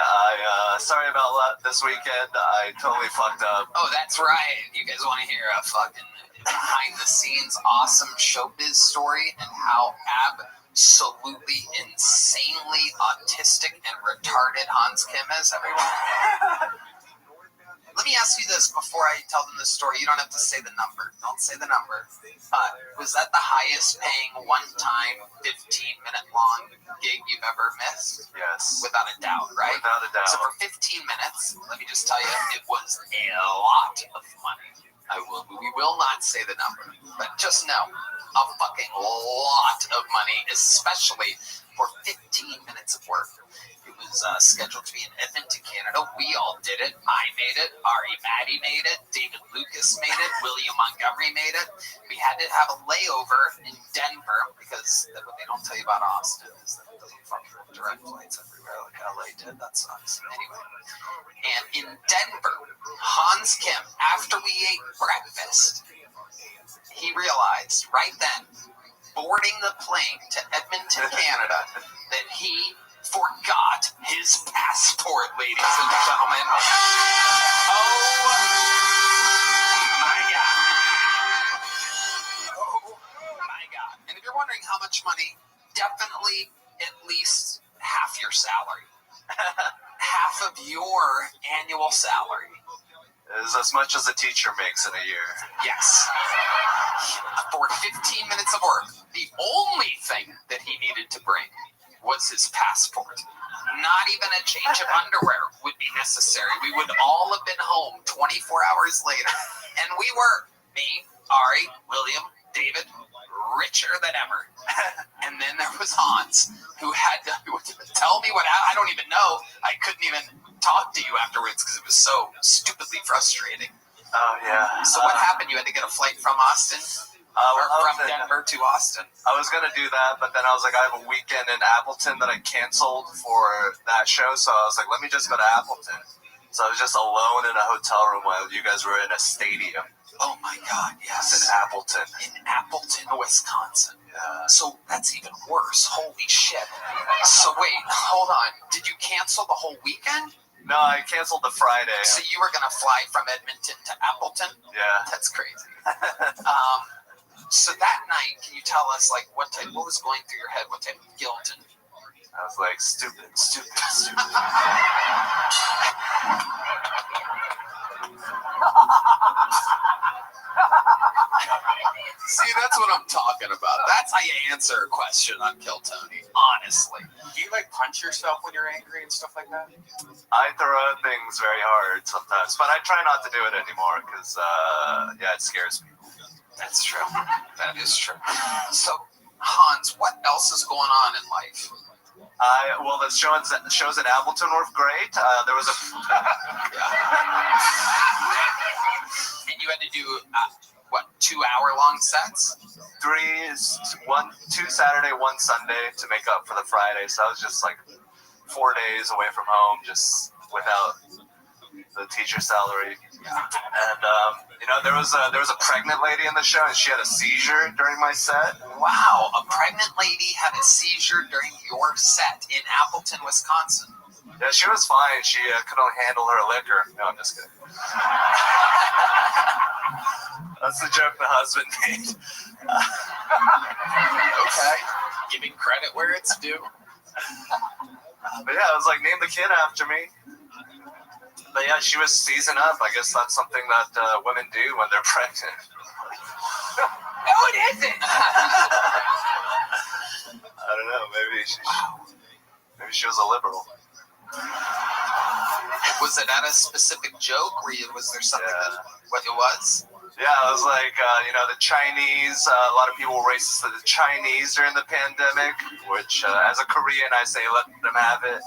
Sorry about this weekend. I totally fucked up. Oh, that's right. You guys want to hear a fucking behind-the-scenes awesome showbiz story and how absolutely insanely autistic and retarded Hans Kim is, everyone? Let me ask you this before I tell them this story. You don't have to say the number. Don't say the number. Was that the highest paying one-time 15-minute long gig you've ever missed? Yes. Without a doubt, right? Without a doubt. So for 15 minutes, let me just tell you, it was a lot of money. We will not say the number, but just know, a fucking lot of money, especially for 15 minutes of work. It was scheduled to be in Edmonton, Canada. We all did it. I made it. Ari Maddie made it. David Lucas made it. William Montgomery made it. We had to have a layover in Denver because what they don't tell you about Austin is that it doesn't fucking direct flights everywhere like LA did. That sucks. Anyway. And in Denver, Hans Kim, after we ate breakfast, he realized right then, boarding the plane to Edmonton, Canada, that he forgot his passport, ladies and gentlemen. Oh my God. And if you're wondering how much money, definitely at least half your salary. Half of your annual salary. Is as much as a teacher makes in a year. Yes. For 15 minutes of work, the only thing that he needed to bring was his passport. Not even a change of underwear would be necessary. We would all have been home 24 hours later. And we were, me, Ari, William, David, richer than ever. And then there was Hans, who had to tell me what, I don't even know. I couldn't even talk to you afterwards because it was so stupidly frustrating. Oh, yeah. So what happened? You had to get a flight from Austin? Or from Denver to Austin. I was going to do that, but then I was like, I have a weekend in Appleton that I canceled for that show, so I was like, let me just go to Appleton. So I was just alone in a hotel room while you guys were in a stadium. Oh my God, yes. In Appleton. In Appleton, Wisconsin. Yeah. So that's even worse. Holy shit. So wait, hold on. Did you cancel the whole weekend? No, I canceled the Friday. So you were gonna fly from Edmonton to Appleton? Yeah. That's crazy. So that night, can you tell us like what was going through your head? What type of guilt and I was like, stupid. See, that's what I'm talking about. That's how you answer a question on Kill Tony, honestly. Do you like punch yourself when you're angry and stuff like that? I throw out things very hard sometimes, but I try not to do it anymore because, it scares me. That's true. That is true. So, Hans, what else is going on in life? Well, the shows in Appleton were great. There was a... And you had to do, 2-hour-long sets? 2 Saturday, 1 Sunday to make up for the Friday. So I was just like 4 days away from home, just without the teacher salary. And there was a pregnant lady in the show, and she had a seizure during my set. Wow, a pregnant lady had a seizure during your set in Appleton, Wisconsin. Yeah, she was fine. She couldn't handle her liquor. No, I'm just kidding. That's the joke the husband made. Okay, giving credit where it's due. But yeah, I was like, name the kid after me. But yeah, she was seizing up. I guess that's something that women do when they're pregnant. No, it isn't. I don't know. Maybe she was a liberal. Was it at a specific joke? Was there something what it was? Yeah, it was like, the Chinese, a lot of people were racist to the Chinese during the pandemic, which, as a Korean, I say let them have it.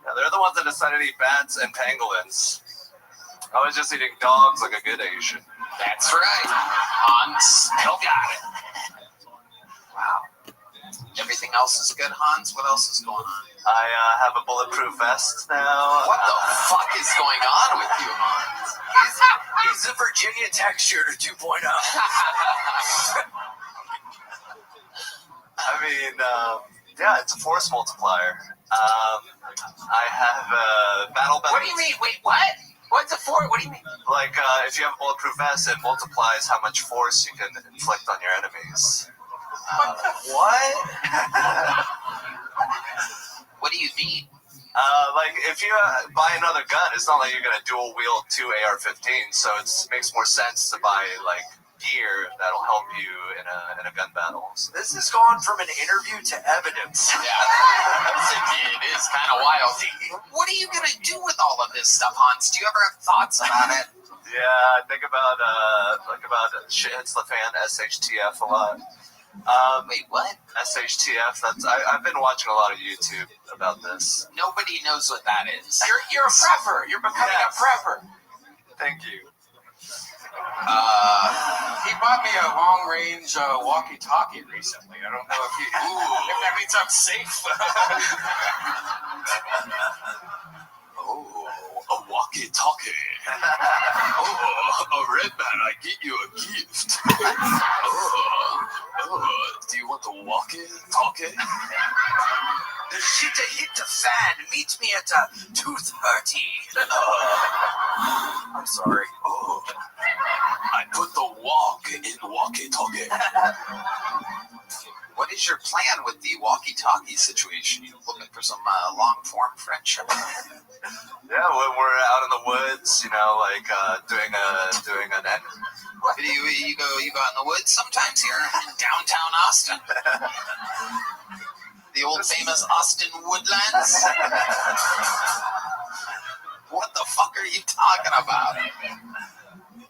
Yeah, they're the ones that decided to eat bats and pangolins. I was just eating dogs like a good Asian. That's right. Hans still got it. Wow. Everything else is good, Hans? What else is going on? I have a bulletproof vest now. What the fuck is going on with you, Hans? He's a Virginia Tech shooter 2.0. I mean, it's a force multiplier. I have a battle. What do you mean? Wait, what? What's a force? What do you mean? Like, if you have a bulletproof vest, it multiplies how much force you can inflict on your enemies. What? What do you mean? Like, if you buy another gun, it's not like you're gonna dual wield 2 AR-15s, so it makes more sense to buy like gear that'll help you in a gun battle. So this has gone from an interview to evidence. Yeah, it is kind of wild. What are you gonna do with all of this stuff, Hans? Do you ever have thoughts about it? Yeah, I think about shit hits the fan, SHTF a lot. Wait, what? SHTF. I've been watching a lot of YouTube about this. Nobody knows what that is. You're a prepper. You're becoming a prepper. Thank you. He bought me a long-range walkie-talkie recently. I don't know if that means I'm safe. A walkie-talkie. A red man, I get you a gift. Do you want the walkie-talkie? The shit hit the fan. Meet me at 2:30. I'm sorry. I put the walk in walkie-talkie. What is your plan with the walkie-talkie situation? You looking for some long-form friendship? Yeah, when we're out in the woods, like doing an end. Do you go out in the woods sometimes here in downtown Austin? The old famous Austin woodlands? What the fuck are you talking about?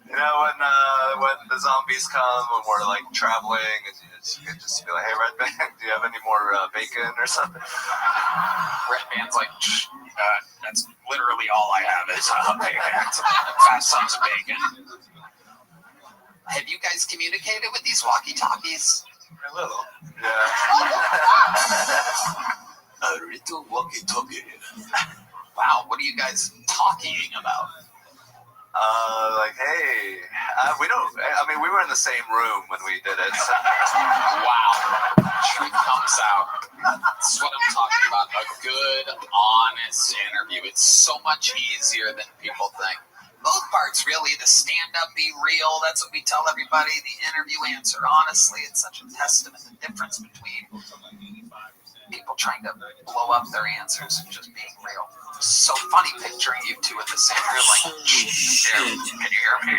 When the zombies come, when we're like traveling, and you can just be like, "Hey, Red Band, do you have any more bacon or something?" Red Band's like, that's literally all I have is bacon. 5 sons of bacon. Have you guys communicated with these walkie-talkies? A little. Yeah. A little walkie-talkie. Wow, what are you guys talking about? Like, hey, we don't. I mean, we were in the same room when we did it. So. Wow. Truth comes out. That's what I'm talking about. A good, honest interview. It's so much easier than people think. Both parts, really. The stand-up, be real. That's what we tell everybody. The interview, answer honestly. It's such a testament. The difference between people trying to blow up their answers and just being real. It's so funny picturing you two in the same room. Like, can you hear me?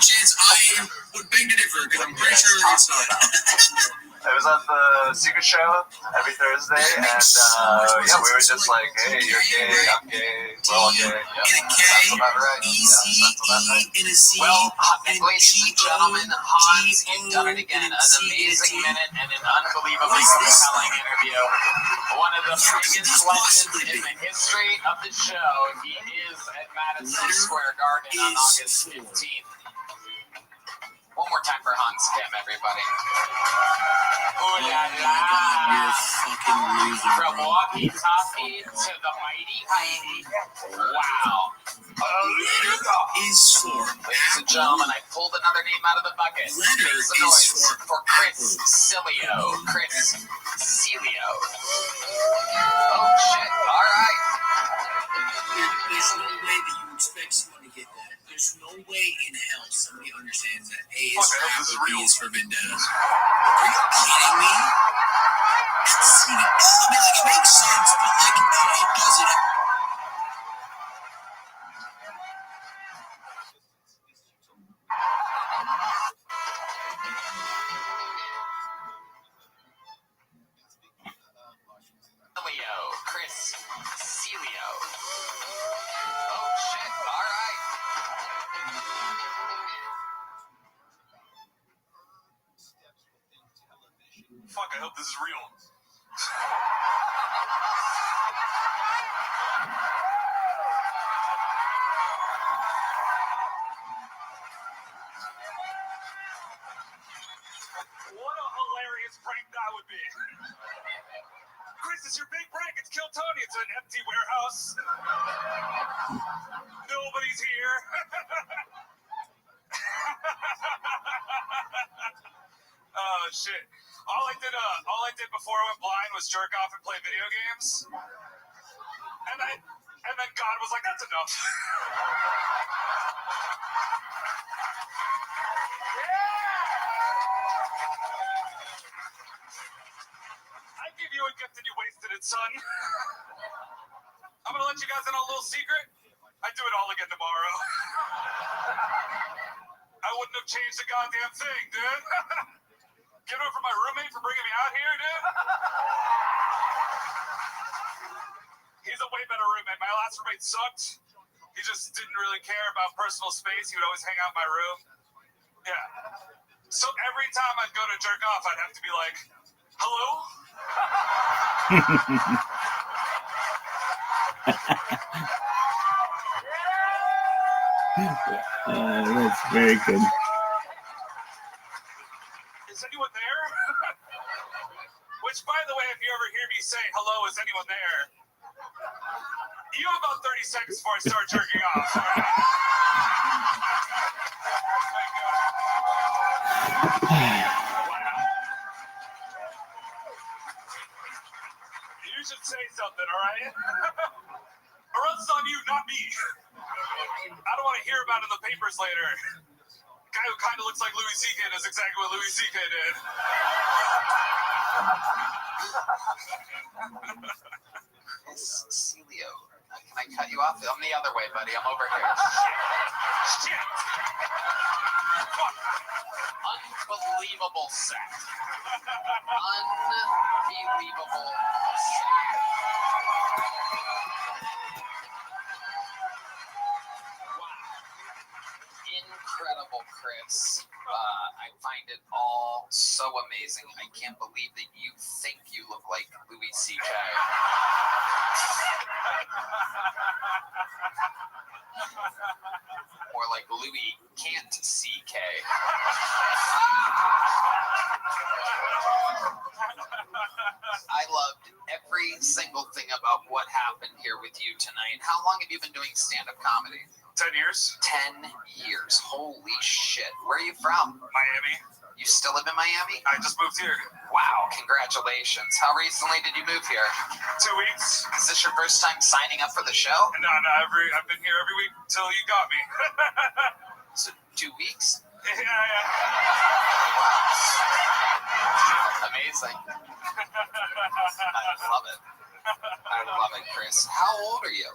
Chance, I would beg to differ because I'm pretty sure it's not. It was at the Secret Show every Thursday, and yeah, we were just like, hey, you're gay, I'm gay, we're all gay. Yeah, that's about right. Yeah, that's about right. Well, ladies and gentlemen, Hans, you've done it again. An amazing minute and an unbelievably compelling interview. One of the biggest legends in the history of the show. He is at Madison Square Garden on August 15th. One more time for Hans Kim, everybody. Ooh la la! From walkie-talkie to the mighty Heidi. Wow. Is for ladies and gentlemen, I pulled another name out of the bucket. Make some noise for Chris Cilio. Chris Cilio. Oh shit! All right. There's no way that you expect someone to get that. There's no way in hell somebody understands that A is for apple, B is for vendetta. Are you kidding me? I mean, like, it makes sense, but like, it doesn't. Chris Cilio. Oh shit! All right. Fuck, I hope this is real. What a hilarious prank that would be. Chris, it's your big prank. It's Kill Tony. It's an empty warehouse. Nobody's here. Oh shit. All I did before I went blind was jerk off and play video games. And then God was like, that's enough. I gave you a gift and you wasted it, son. I'm gonna let you guys in on a little secret. I do it all again tomorrow. I wouldn't have changed a goddamn thing, dude. Give it up for my roommate for bringing me out here, dude. He's a way better roommate. My last roommate sucked. He just didn't really care about personal space. He would always hang out in my room. Yeah. So every time I'd go to jerk off, I'd have to be like, hello? That's very good. Is anyone there? Which, by the way, if you ever hear me say, hello, is anyone there? You have about 30 seconds before I start jerking off. You should say something, all right? Or else it's on you, not me. I don't want to hear about it in the papers later. The guy who kind of looks like Louis C.K. does exactly what Louis C.K. did. Cilio. Can I cut you off? I'm the other way, buddy. I'm over here. Shit. Unbelievable set. Unbelievable set. Incredible, Chris. I find it all so amazing. I can't believe that you think you look like Louis C.K. Or like Louis can't C.K. I loved every single thing about what happened here with you tonight. How long have you been doing stand-up comedy? 10 years. 10 years. Holy shit. Where are you from? Miami. You still live in Miami? I just moved here. Wow, congratulations. How recently did you move here? 2 weeks. Is this your first time signing up for the show? No, I've been here every week until you got me. So 2 weeks? Yeah. Wow. Amazing. I love it. I love it, Chris. How old are you?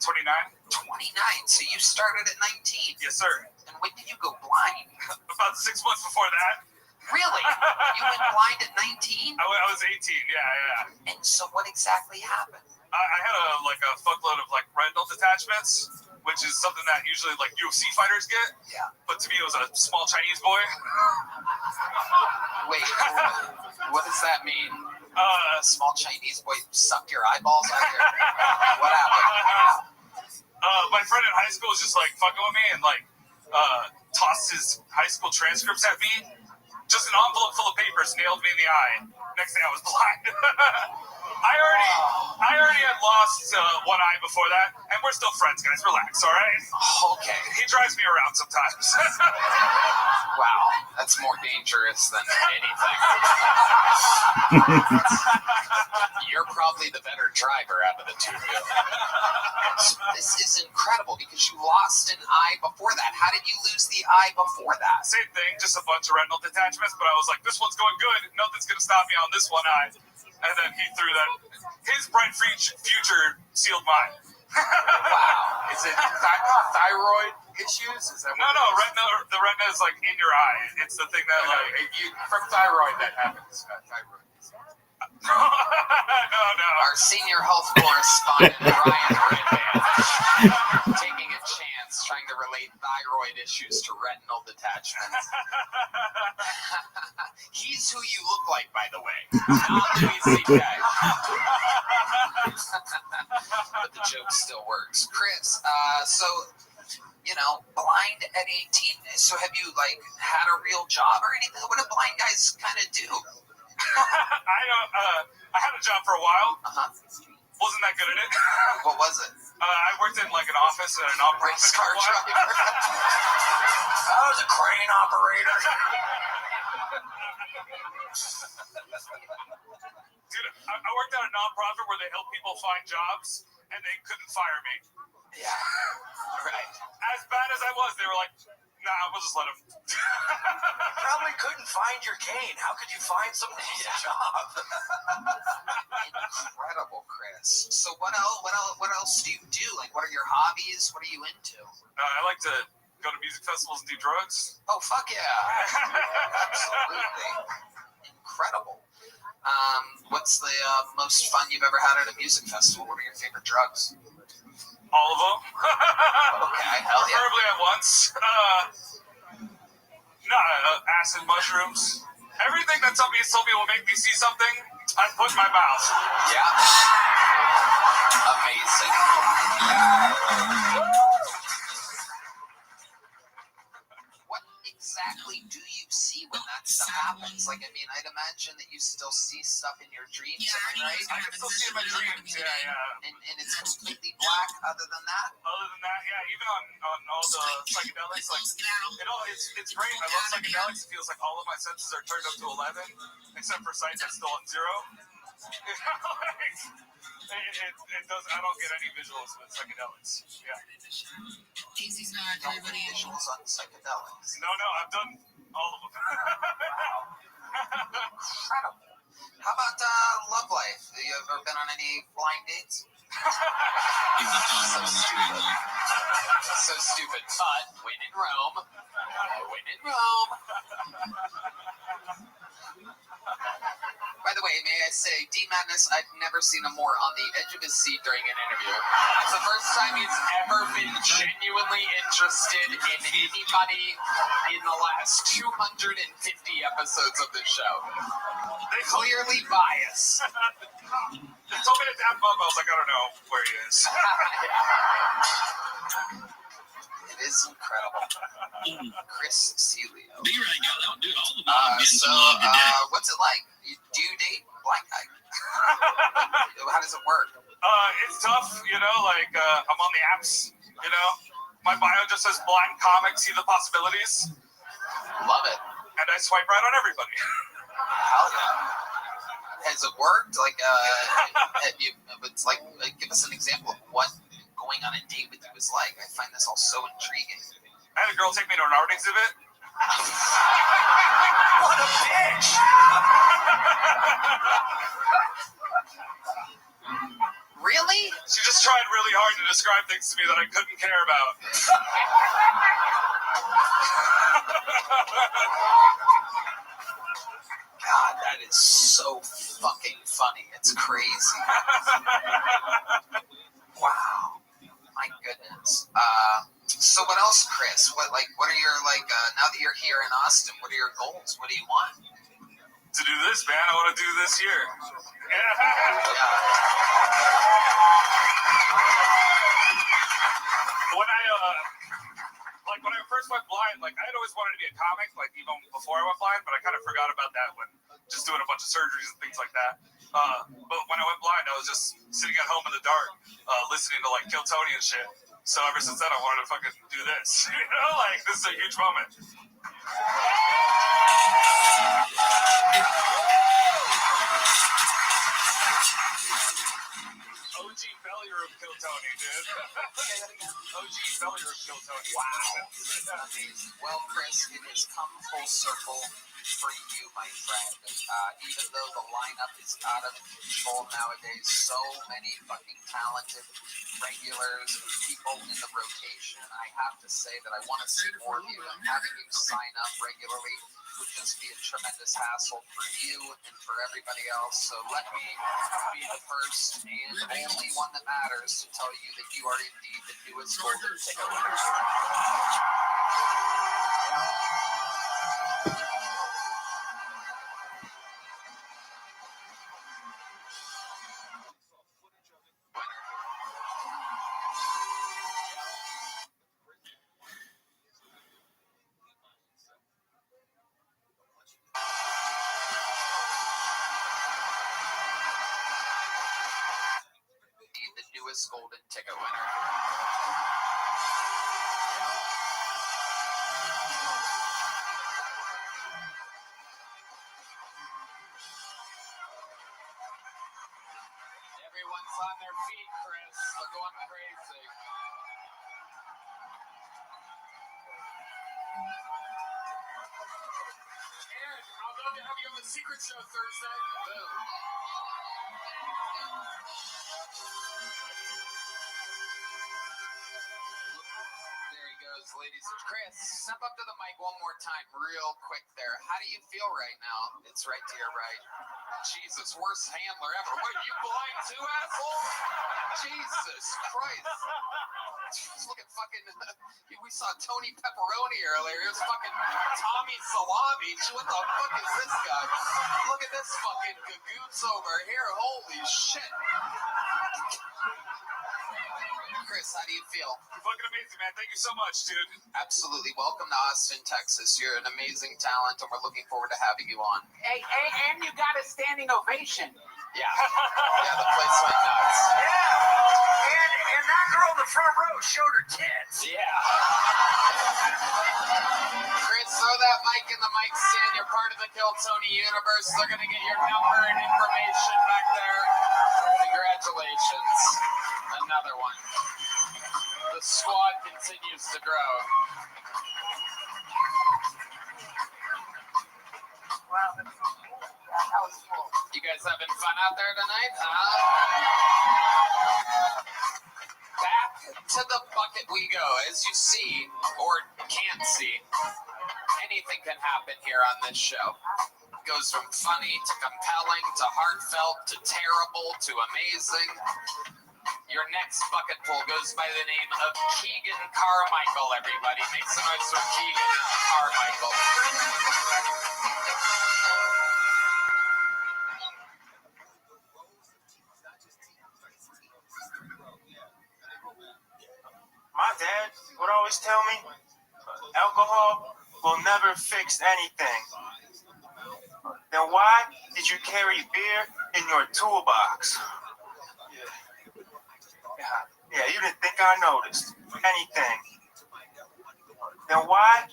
29. 29. So you started at 19. Yes, sir. And when did you go blind? About 6 months before that. Really? You went blind at 19? I was 18. Yeah. And so what exactly happened? I had a fuckload of retinal detachments, which is something that usually UFC fighters get. Yeah. But to me, it was a small Chinese boy. Wait, what does that mean? A small Chinese boy sucked your eyeballs out here? What happened? My friend in high school was just fucking with me and tossed his high school transcripts at me. Just an envelope full of papers, nailed me in the eye. Next thing I was blind. I already had lost one eye before that, and we're still friends, guys. Relax, all right? Okay. He drives me around sometimes. Wow, that's more dangerous than anything. You're probably the better driver out of the two of you. This is incredible because you lost an eye before that. How did you lose the eye before that? Same thing, just a bunch of retinal detachments, but I was like, this one's going good. Nothing's going to stop me on this one eye. And then he threw that. His bright future sealed mine. Wow. Is it thyroid issues? Is that No, retina. The retina is in your eye. It's the thing that from thyroid that happens. Thyroid. No. Our senior health correspondent, Ryan Ridvan, taking a chance trying to relate thyroid issues to retinal detachments. He's who you look like, by the way. Not Louis C.K. But the joke still works. Chris, blind at 18. So have you, had a real job or anything? What do blind guys kind of do? I had a job for a while. Wasn't that good at it. What was it? I worked in an office at a nonprofit for a while. I was a crane operator. Dude, I worked at a nonprofit where they help people find jobs, and they couldn't fire me. Yeah, right. As bad as I was, they were like, nah, we'll just let him. Probably couldn't find your cane. How could you find someone else's job? Incredible, Chris. So what else do you do? What are your hobbies? What are you into? I like to go to music festivals and do drugs. Oh, fuck yeah. Absolutely. Incredible. What's the most fun you've ever had at a music festival? What are your favorite drugs? All of them. Okay, hell yeah. Preferably at once. Acid, mushrooms. Everything that somebody told me will make me see something, I put in my mouth. Yeah. Amazing. What exactly do you see when that stuff happens? I'd imagine that you still see stuff in your dreams, right? I can still see my dreams, yeah. And it's completely black other than that? Other than that, yeah, even on all the psychedelics, it's great. I love psychedelics. It feels like all of my senses are turned up to 11, except for sight that's still on 0. It does. I don't get any visuals with psychedelics. Yeah. Casey's not everybody. Visuals on psychedelics. No, I've done all of them. Incredible. How about love life? Have you ever been on any blind dates? So stupid. But when in Rome. By the way, may I say, D Madness, I've never seen him more on the edge of his seat during an interview. It's the first time he's ever been genuinely interested in anybody in the last 250 episodes of the show. They clearly bias. They told me to tap him up. I was like, I don't know where he is. It is incredible. Chris Celio. Be right, y'all. Don't do all the love. What's it like? Do you date blind guy? How does it work? It's tough, I'm on the apps, My bio just says blind comic, see the possibilities. Love it. And I swipe right on everybody. Hell yeah. Has it worked? Like, it's like, give us an example of what going on a date with you is like. I find this all so intriguing. I had a girl take me to an art exhibit. What a bitch! Really? She just tried really hard to describe things to me that I couldn't care about. God, that is so fucking funny. It's crazy. Wow. My goodness. So what else, Chris? What are your, now that you're here in Austin, what are your goals? What do you want? To do this, man. I want to do this here. When I first went blind, I had always wanted to be a comic, even before I went blind, but I kind of forgot about that when just doing a bunch of surgeries and things like that. But when I went blind, I was just sitting at home in the dark, listening to Kill Tony and shit. So ever since then, I wanted to fucking do this. This is a huge moment. OG failure of Kill Tony, dude. OG failure of Kill Tony. Wow. Well, Chris, it has come full circle for you, my friend. Even though the lineup is out of control nowadays, so many fucking talented regulars and people in the rotation, I have to say that I want to see more of you, and having you sign up regularly would just be a tremendous hassle for you and for everybody else. So let me be the first and only one that matters to tell you that you are indeed the newest golden ticket winner. The newest golden ticket winner. Everyone's on their feet, Chris. They're going crazy. Aaron, I'd love to have you on the Secret Show Thursday. Boom. There he goes, ladies. Chris, step up to the mic one more time, real quick there. How do you feel right now? It's right to your right. Jesus, worst handler ever. What, you blind too, asshole? Jesus Christ. Look at fucking, we saw Tony Pepperoni earlier. It was fucking Tommy Salami. What the fuck is this guy? Look at this fucking gagoots over here. Holy shit. Chris, how do you feel? You're fucking amazing, man. Thank you so much, dude. Absolutely. Welcome to Austin, Texas. You're an amazing talent, and we're looking forward to having you on. Hey, and you got a standing ovation. Yeah. Yeah, the place went nuts. Yeah. And that girl in the front row showed her tits. Yeah. Chris, throw that mic in the mic stand. You're part of the Kill Tony universe. They're going to get your number and information back there. Congratulations. Another one. The squad continues to grow. Wow, that was cool. You guys having fun out there tonight? Back to the bucket we go. As you see, or can't see, anything can happen here on this show. It goes from funny to compelling to heartfelt to terrible to amazing. Your next bucket pull goes by the name of Keegan Carmichael, everybody. Make some noise for Keegan Carmichael. My dad would always tell me, alcohol will never fix anything. Then why did you carry beer in your toolbox? Yeah, you didn't think I noticed anything. then why?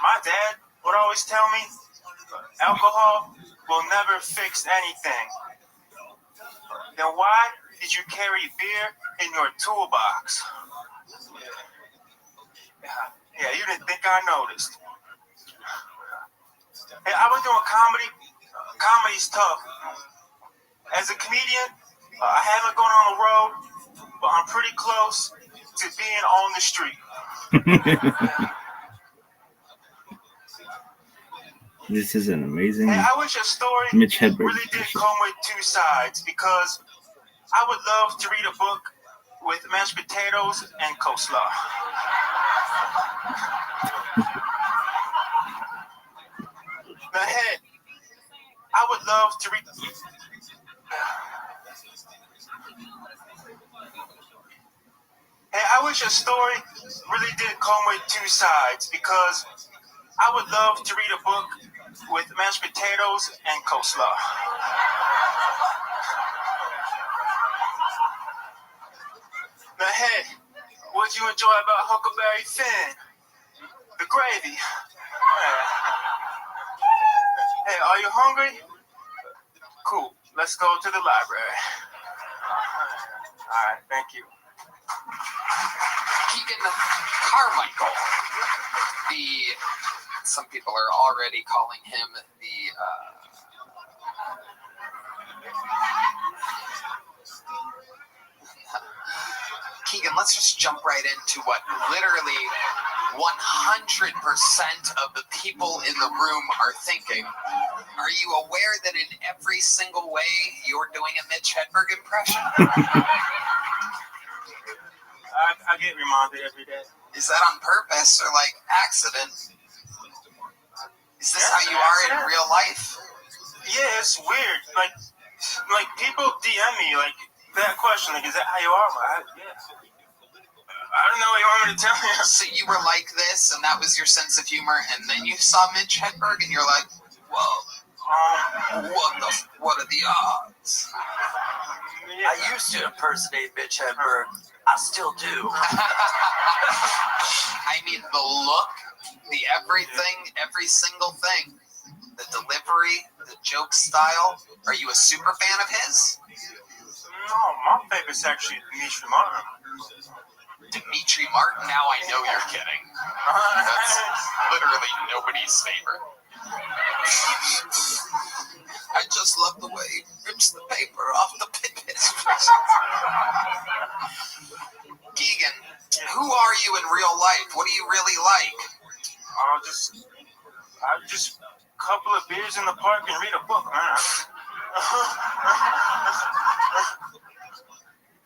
My dad would always tell me, alcohol will never fix anything. Then why did you carry beer in your toolbox? Yeah, you didn't think I noticed. Hey, I was doing comedy. Comedy's tough. As a comedian, I haven't gone on the road, but I'm pretty close to being on the street. This is an amazing Hey, I wish a story Mitch Hedberg really did come with two sides, because I would love to read a book with mashed potatoes and coleslaw. Now, hey, I would love to read. Hey, I wish a story really did come with two sides, because I would love to read a book with mashed potatoes and coleslaw. Now, hey, what'd you enjoy about Huckleberry Finn? The gravy. Hey, are you hungry? Cool. Let's go to the library. All right, thank you. Keegan Carmichael. Some people are already calling him the Keegan, let's just jump right into what literally 100% of the people in the room are thinking. Are you aware that in every single way you're doing a Mitch Hedberg impression? I get reminded every day. Is that on purpose or like accident? Is this how you are in real life? Yeah, it's weird. Like people DM me like that question. Like, is that how you are? Yeah. I don't know what you want me to tell you. So you were like this, and that was your sense of humor, and then you saw Mitch Hedberg, and you're like, whoa. What are the odds? I used to impersonate Mitch Hedberg. I still do. I mean, the look, the everything, every single thing, the delivery, the joke style. Are you a super fan of his? No, my favorite's actually Dimitri Martin. Dimitri Martin? Now I know you're kidding. That's literally nobody's favorite. I just love the way he rips the paper off the pipet. Keegan, who are you in real life? What do you really like? I just couple of beers in the park and read a book, man.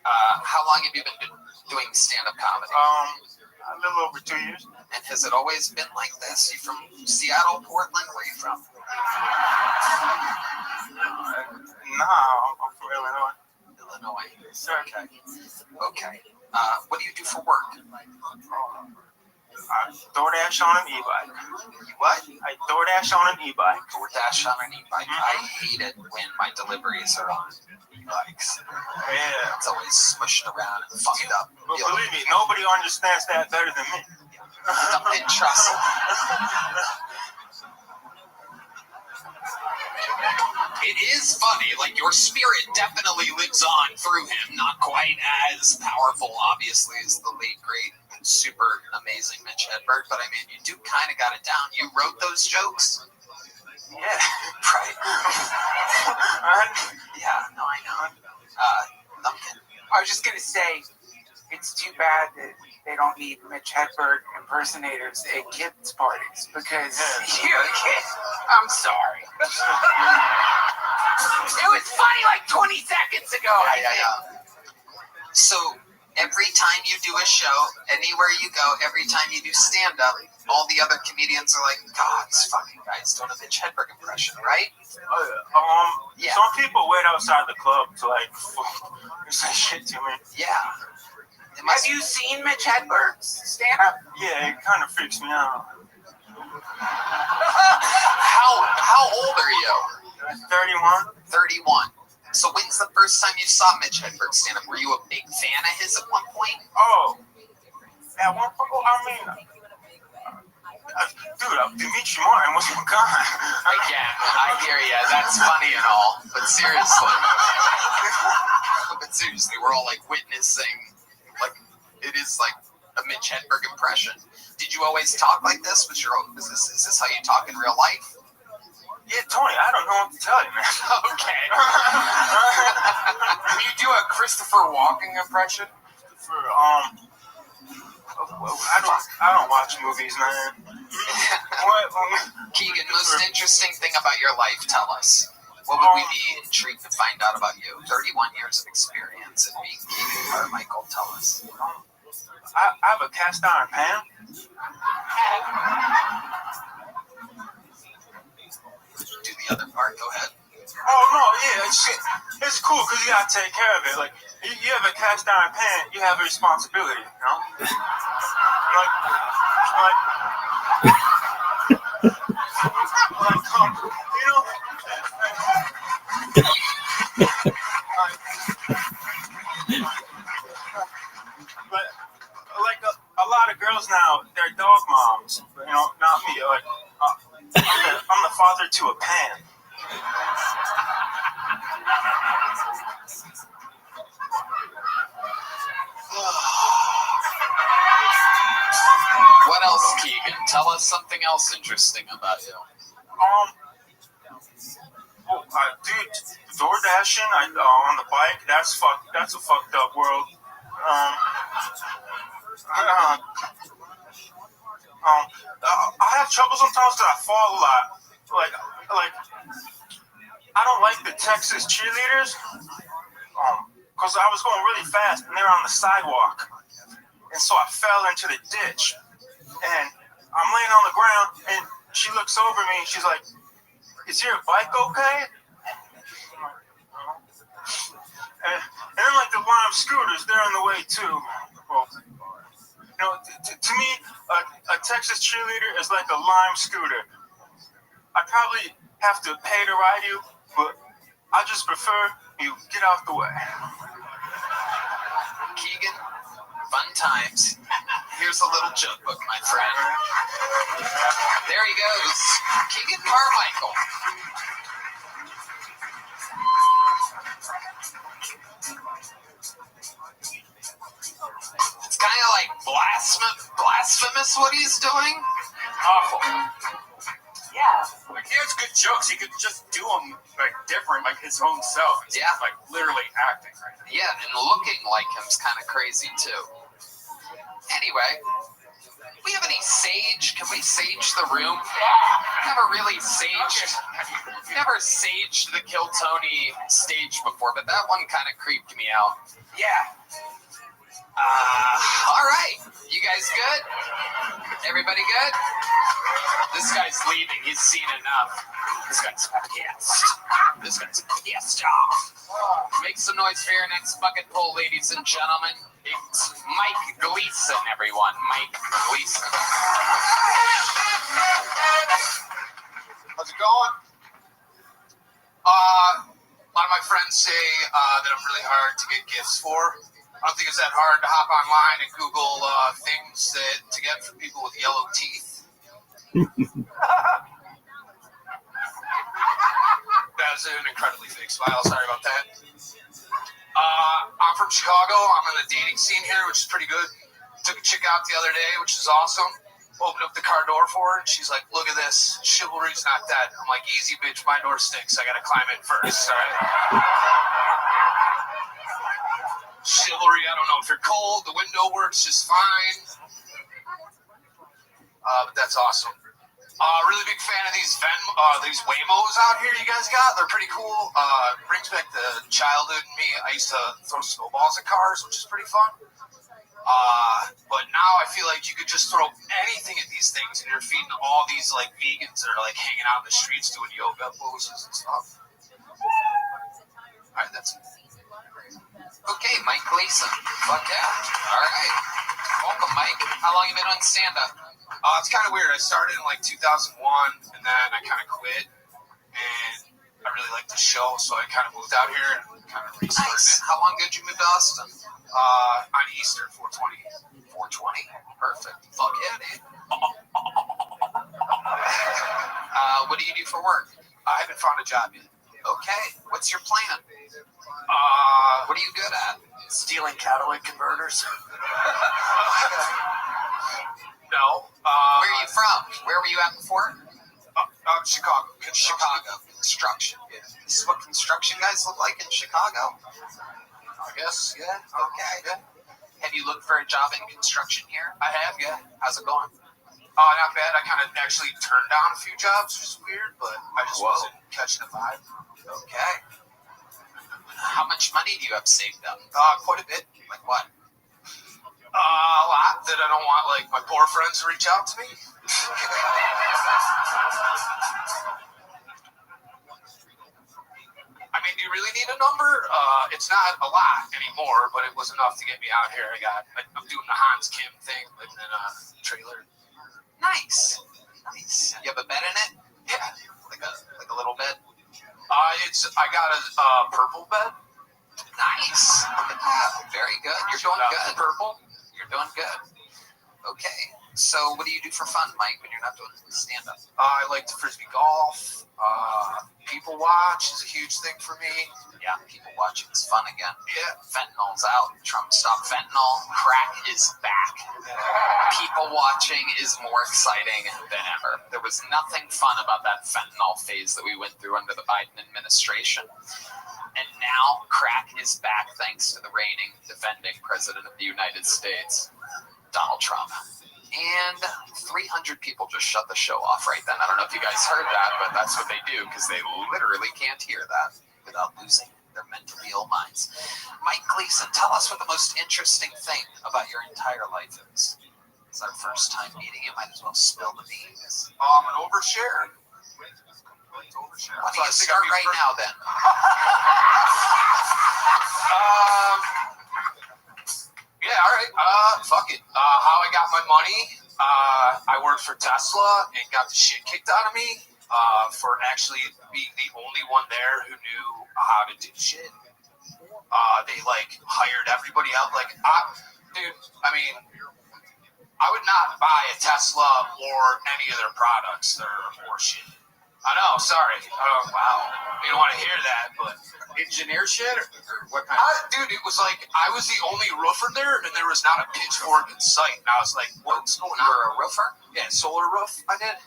How long have you been doing stand-up comedy? A little over 2 years. And has it always been like this? You from Seattle, Portland? Where are you from? Nah, I'm from Illinois. Illinois. Sir. Okay. What do you do for work? I DoorDash on an e-bike. You what? I DoorDash on an e-bike. DoorDash on an e-bike. I hate it when my deliveries are on e-bikes. Yeah. It's always smushed around and fucked up. But believe me, nobody understands that better than me. Don't trust him. It is funny, like your spirit definitely lives on through him. Not quite as powerful, obviously, as the late, great, super amazing Mitch Hedberg, but I mean, you do kind of got it down. You wrote those jokes? Yeah, right. Yeah, no, I know. Duncan. I was just going to say, it's too bad that they don't need Mitch Hedberg impersonators at kids' parties, because I'm sorry. It was funny like 20 seconds ago. Yeah. So every time you do a show, anywhere you go, every time you do stand-up, all the other comedians are like, God, this fucking guy's doing a Mitch Hedberg impression, right? Yeah. Some people wait outside the club to like say shit to me. Yeah. Have you seen Mitch Hedberg's stand-up? Yeah, it kind of freaks me out. How old are you? 31. 31. So when's the first time you saw Mitch Hedberg stand up? Were you a big fan of his at one point? Oh, at one point, Dimitri Martin was my guy. Again, I hear ya. That's funny and all, but seriously. We're all like witnessing, like, it is like a Mitch Hedberg impression. Did you always talk like this? Is this how you talk in real life? Yeah, Tony, I don't know what to tell you, man. Okay. Can you do a Christopher Walken impression? I don't watch movies, man. Keegan, most interesting thing about your life, tell us. What would we be intrigued to find out about you? 31 years of experience and being Keegan Carmichael, tell us. I have a cast iron pan. Do the other part, go ahead. Oh, no, yeah, it's cool because you got to take care of it. Like, you have a cast iron pan, you have a responsibility, you know? You know? Like a lot of girls now, they're dog moms. You know, not me. Like, I'm the father to a pan. What else, Keegan? Tell us something else interesting about you. Dude, door dashing on the bike. That's a fucked up world. I have trouble sometimes because I fall a lot. Like I don't like the Texas cheerleaders. Because I was going really fast and they were on the sidewalk, and so I fell into the ditch. And I'm laying on the ground, and she looks over me, and she's like, "Is your bike okay?" And then, like, the lime scooters, they're on the way, too. Well, you know, to me, a Texas cheerleader is like a lime scooter. I probably have to pay to ride you, but I just prefer you get out the way. Keegan, fun times. Here's a little joke book, my friend. There he goes. Keegan Carmichael. It's kind of like blasphemous what he's doing. Awful. Yeah. Like, he has good jokes. He could just do them, like, different, like his own self. It's yeah. Like, literally acting right now. Yeah, and looking like him's kind of crazy, too. Anyway, we have any sage? Can we sage the room? Never really saged the Kill Tony stage before, but that one kind of creeped me out. Yeah. All right. You guys good? Everybody good? This guy's leaving. He's seen enough. This guy's pissed off. Make some noise for your next bucket pull, ladies and gentlemen. It's Mike Gleason, everyone. Mike Gleason. How's it going? A lot of my friends say that I'm really hard to get gifts for. I don't think it's that hard to hop online and Google things to get for people with yellow teeth. That was an incredibly fake smile. Sorry about that. I'm from Chicago. I'm in the dating scene here, which is pretty good. Took a chick out the other day, which is awesome. Opened up the car door for her, and she's like, "Look at this. Chivalry's not dead." I'm like, "Easy, bitch. My door stinks. I gotta climb in first." All right. Chivalry, I don't know if you're cold. The window works just fine. But that's awesome. Really big fan of these Waymos out here you guys got. They're pretty cool. Brings back the childhood in me. I used to throw snowballs at cars, which is pretty fun. But now I feel like you could just throw anything at these things, and you're feeding all these like vegans that are like hanging out in the streets doing yoga poses and stuff. All right, that's it. Okay, Mike Gleason. Fuck yeah. All right. Welcome, Mike. How long you been on stand-up? It's kind of weird. I started in like 2001, and then I kind of quit, and I really liked the show, so I kind of moved out here and kind of restarted it. How long did you move to Austin? On Easter, 420. 420. Perfect. Fuck yeah, dude. What do you do for work? I haven't found a job yet. Okay. What's your plan? What are you good at? Stealing catalytic converters. No. Where are you from? Where were you at before? Chicago. Chicago. Construction. Yeah. This is what construction guys look like in Chicago. I guess, yeah. Okay. Yeah. Have you looked for a job in construction here? I have, yeah. How's it going? Not bad. I kind of actually turned down a few jobs, which is weird, but I just wasn't catching the vibe. Okay. How much money do you have saved up? Quite a bit. Like what? A lot that I don't want, like, my poor friends to reach out to me. I mean, do you really need a number? It's not a lot anymore, but it was enough to get me out here. I'm doing the Hans Kim thing, living in a trailer. Nice. Nice. You have a bed in it? Yeah. Like a little bed? I got a purple bed. Nice. Very good. You're doing good. Purple. You're doing good. Okay. So what do you do for fun, Mike, when you're not doing stand-up? I like to frisbee golf. People watch is a huge thing for me. Yeah, people watching is fun again. Yeah. Fentanyl's out. Trump stopped fentanyl. Crack is back. People watching is more exciting than ever. There was nothing fun about that fentanyl phase that we went through under the Biden administration. And now crack is back thanks to the reigning, defending president of the United States, Donald Trump. And 300 people just shut the show off right then. I don't know if you guys heard that, but that's what they do because they literally can't hear that without losing their mentally ill minds. Mike Gleason, tell us what the most interesting thing about your entire life is. It's our first time meeting. You might as well spill the beans. I'm an overshare. Why don't you start right now then? Yeah, all right. Fuck it. How I got my money, I worked for Tesla and got the shit kicked out of me for actually being the only one there who knew how to do shit. They, like, hired everybody out. Like, dude, I mean, I would not buy a Tesla or any of their products. They're horseshit. I know, sorry. Wow. You don't want to hear that, but engineer shit or what kind dude, it was like I was the only roofer there and there was not a pitchfork in sight. And I was like, what's going on? You're a roofer? Yeah, solar roof. I did.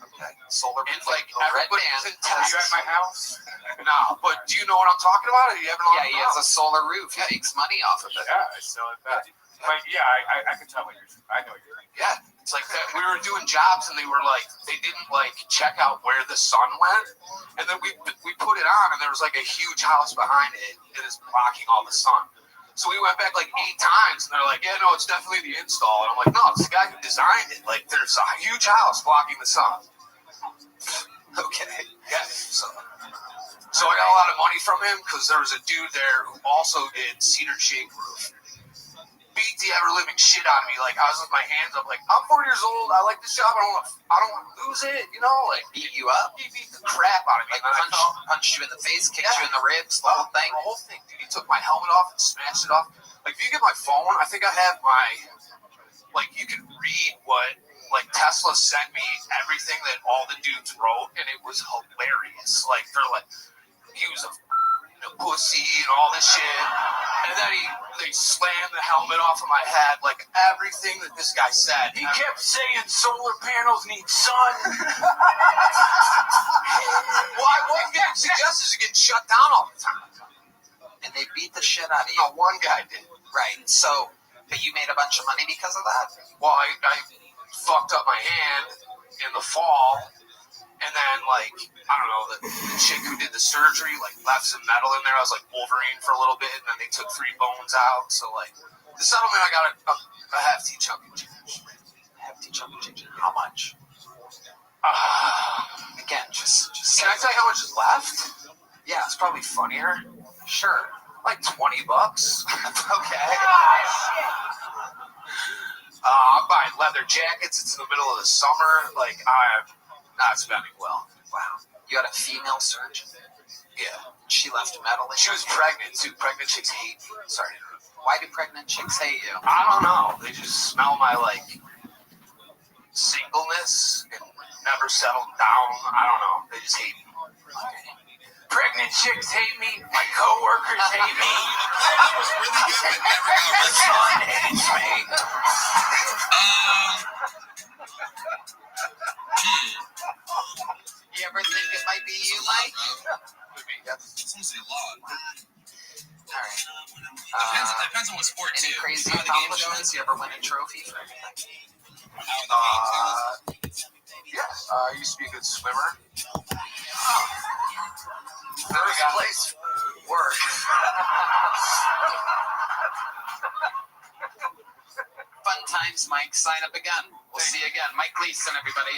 Okay. Solar roof. And like everybody was in Are you at my house? No, but do you know what I'm talking about? Are you having he has a solar roof. He makes money off of it. Yeah, I still have that. But yeah, I can tell what you're saying. I know what you're saying. Yeah, it's like that. We were doing jobs and they were like, they didn't like check out where the sun went. And then we put it on and there was like a huge house behind it that is blocking all the sun. So we went back like 8 times and they're like, yeah, no, it's definitely the install. And I'm like, no, it's the guy who designed it. Like there's a huge house blocking the sun. Okay. Yeah. So I got a lot of money from him because there was a dude there who also did cedar shake roof. Beat the ever living shit out of me. Like I was with my hands up, like I'm 4 years old. I like this job. I don't want to lose it. You know, like beat you up. He beat the crap out of me. Like punched you in the face, kicked you in the ribs, the whole thing. The whole thing, dude. He took my helmet off and smashed it off. Like if you get my phone, I think I have my. Like you can read what like Tesla sent me everything that all the dudes wrote, and it was hilarious. Like they're like, he was a pussy and all this shit, and then they slammed the helmet off of my head, like everything that this guy said. He kept saying solar panels need sun. Why wasn't getting suggestions of getting shut down all the time? And they beat the shit out of you. No, one guy did. Right. So, but you made a bunch of money because of that? Well, I fucked up my hand in the fall. And then, like, I don't know, the chick who did the surgery, like, left some metal in there. I was, like, Wolverine for a little bit, and then they took 3 bones out. So, like, the settlement, I got a hefty chunk of change. Hefty chunk of change. How much? Again, just can I tell you how much is left? Yeah, it's probably funnier. Sure. Like $20. Okay. I'm buying leather jackets. It's in the middle of the summer. Like, Not spending well. Wow. You had a female surgeon? Yeah. She left meddling. She was pregnant too. Pregnant chicks hate me. Sorry. Why do pregnant chicks hate you? I don't know. They just smell my singleness and never settled down. I don't know. They just hate me. Pregnant chicks hate me. My coworkers hate me. That was really good, but never got My son hates me. You ever think it might be you, Mike? It's mostly a lot. All right. Depends on what sport, Any too. crazy How the games accomplishments? You ever win a trophy for anything? Yes. I used to be a good swimmer. First place. Work. Fun times, Mike. Sign up again. We'll see you again. Mike Gleason, everybody.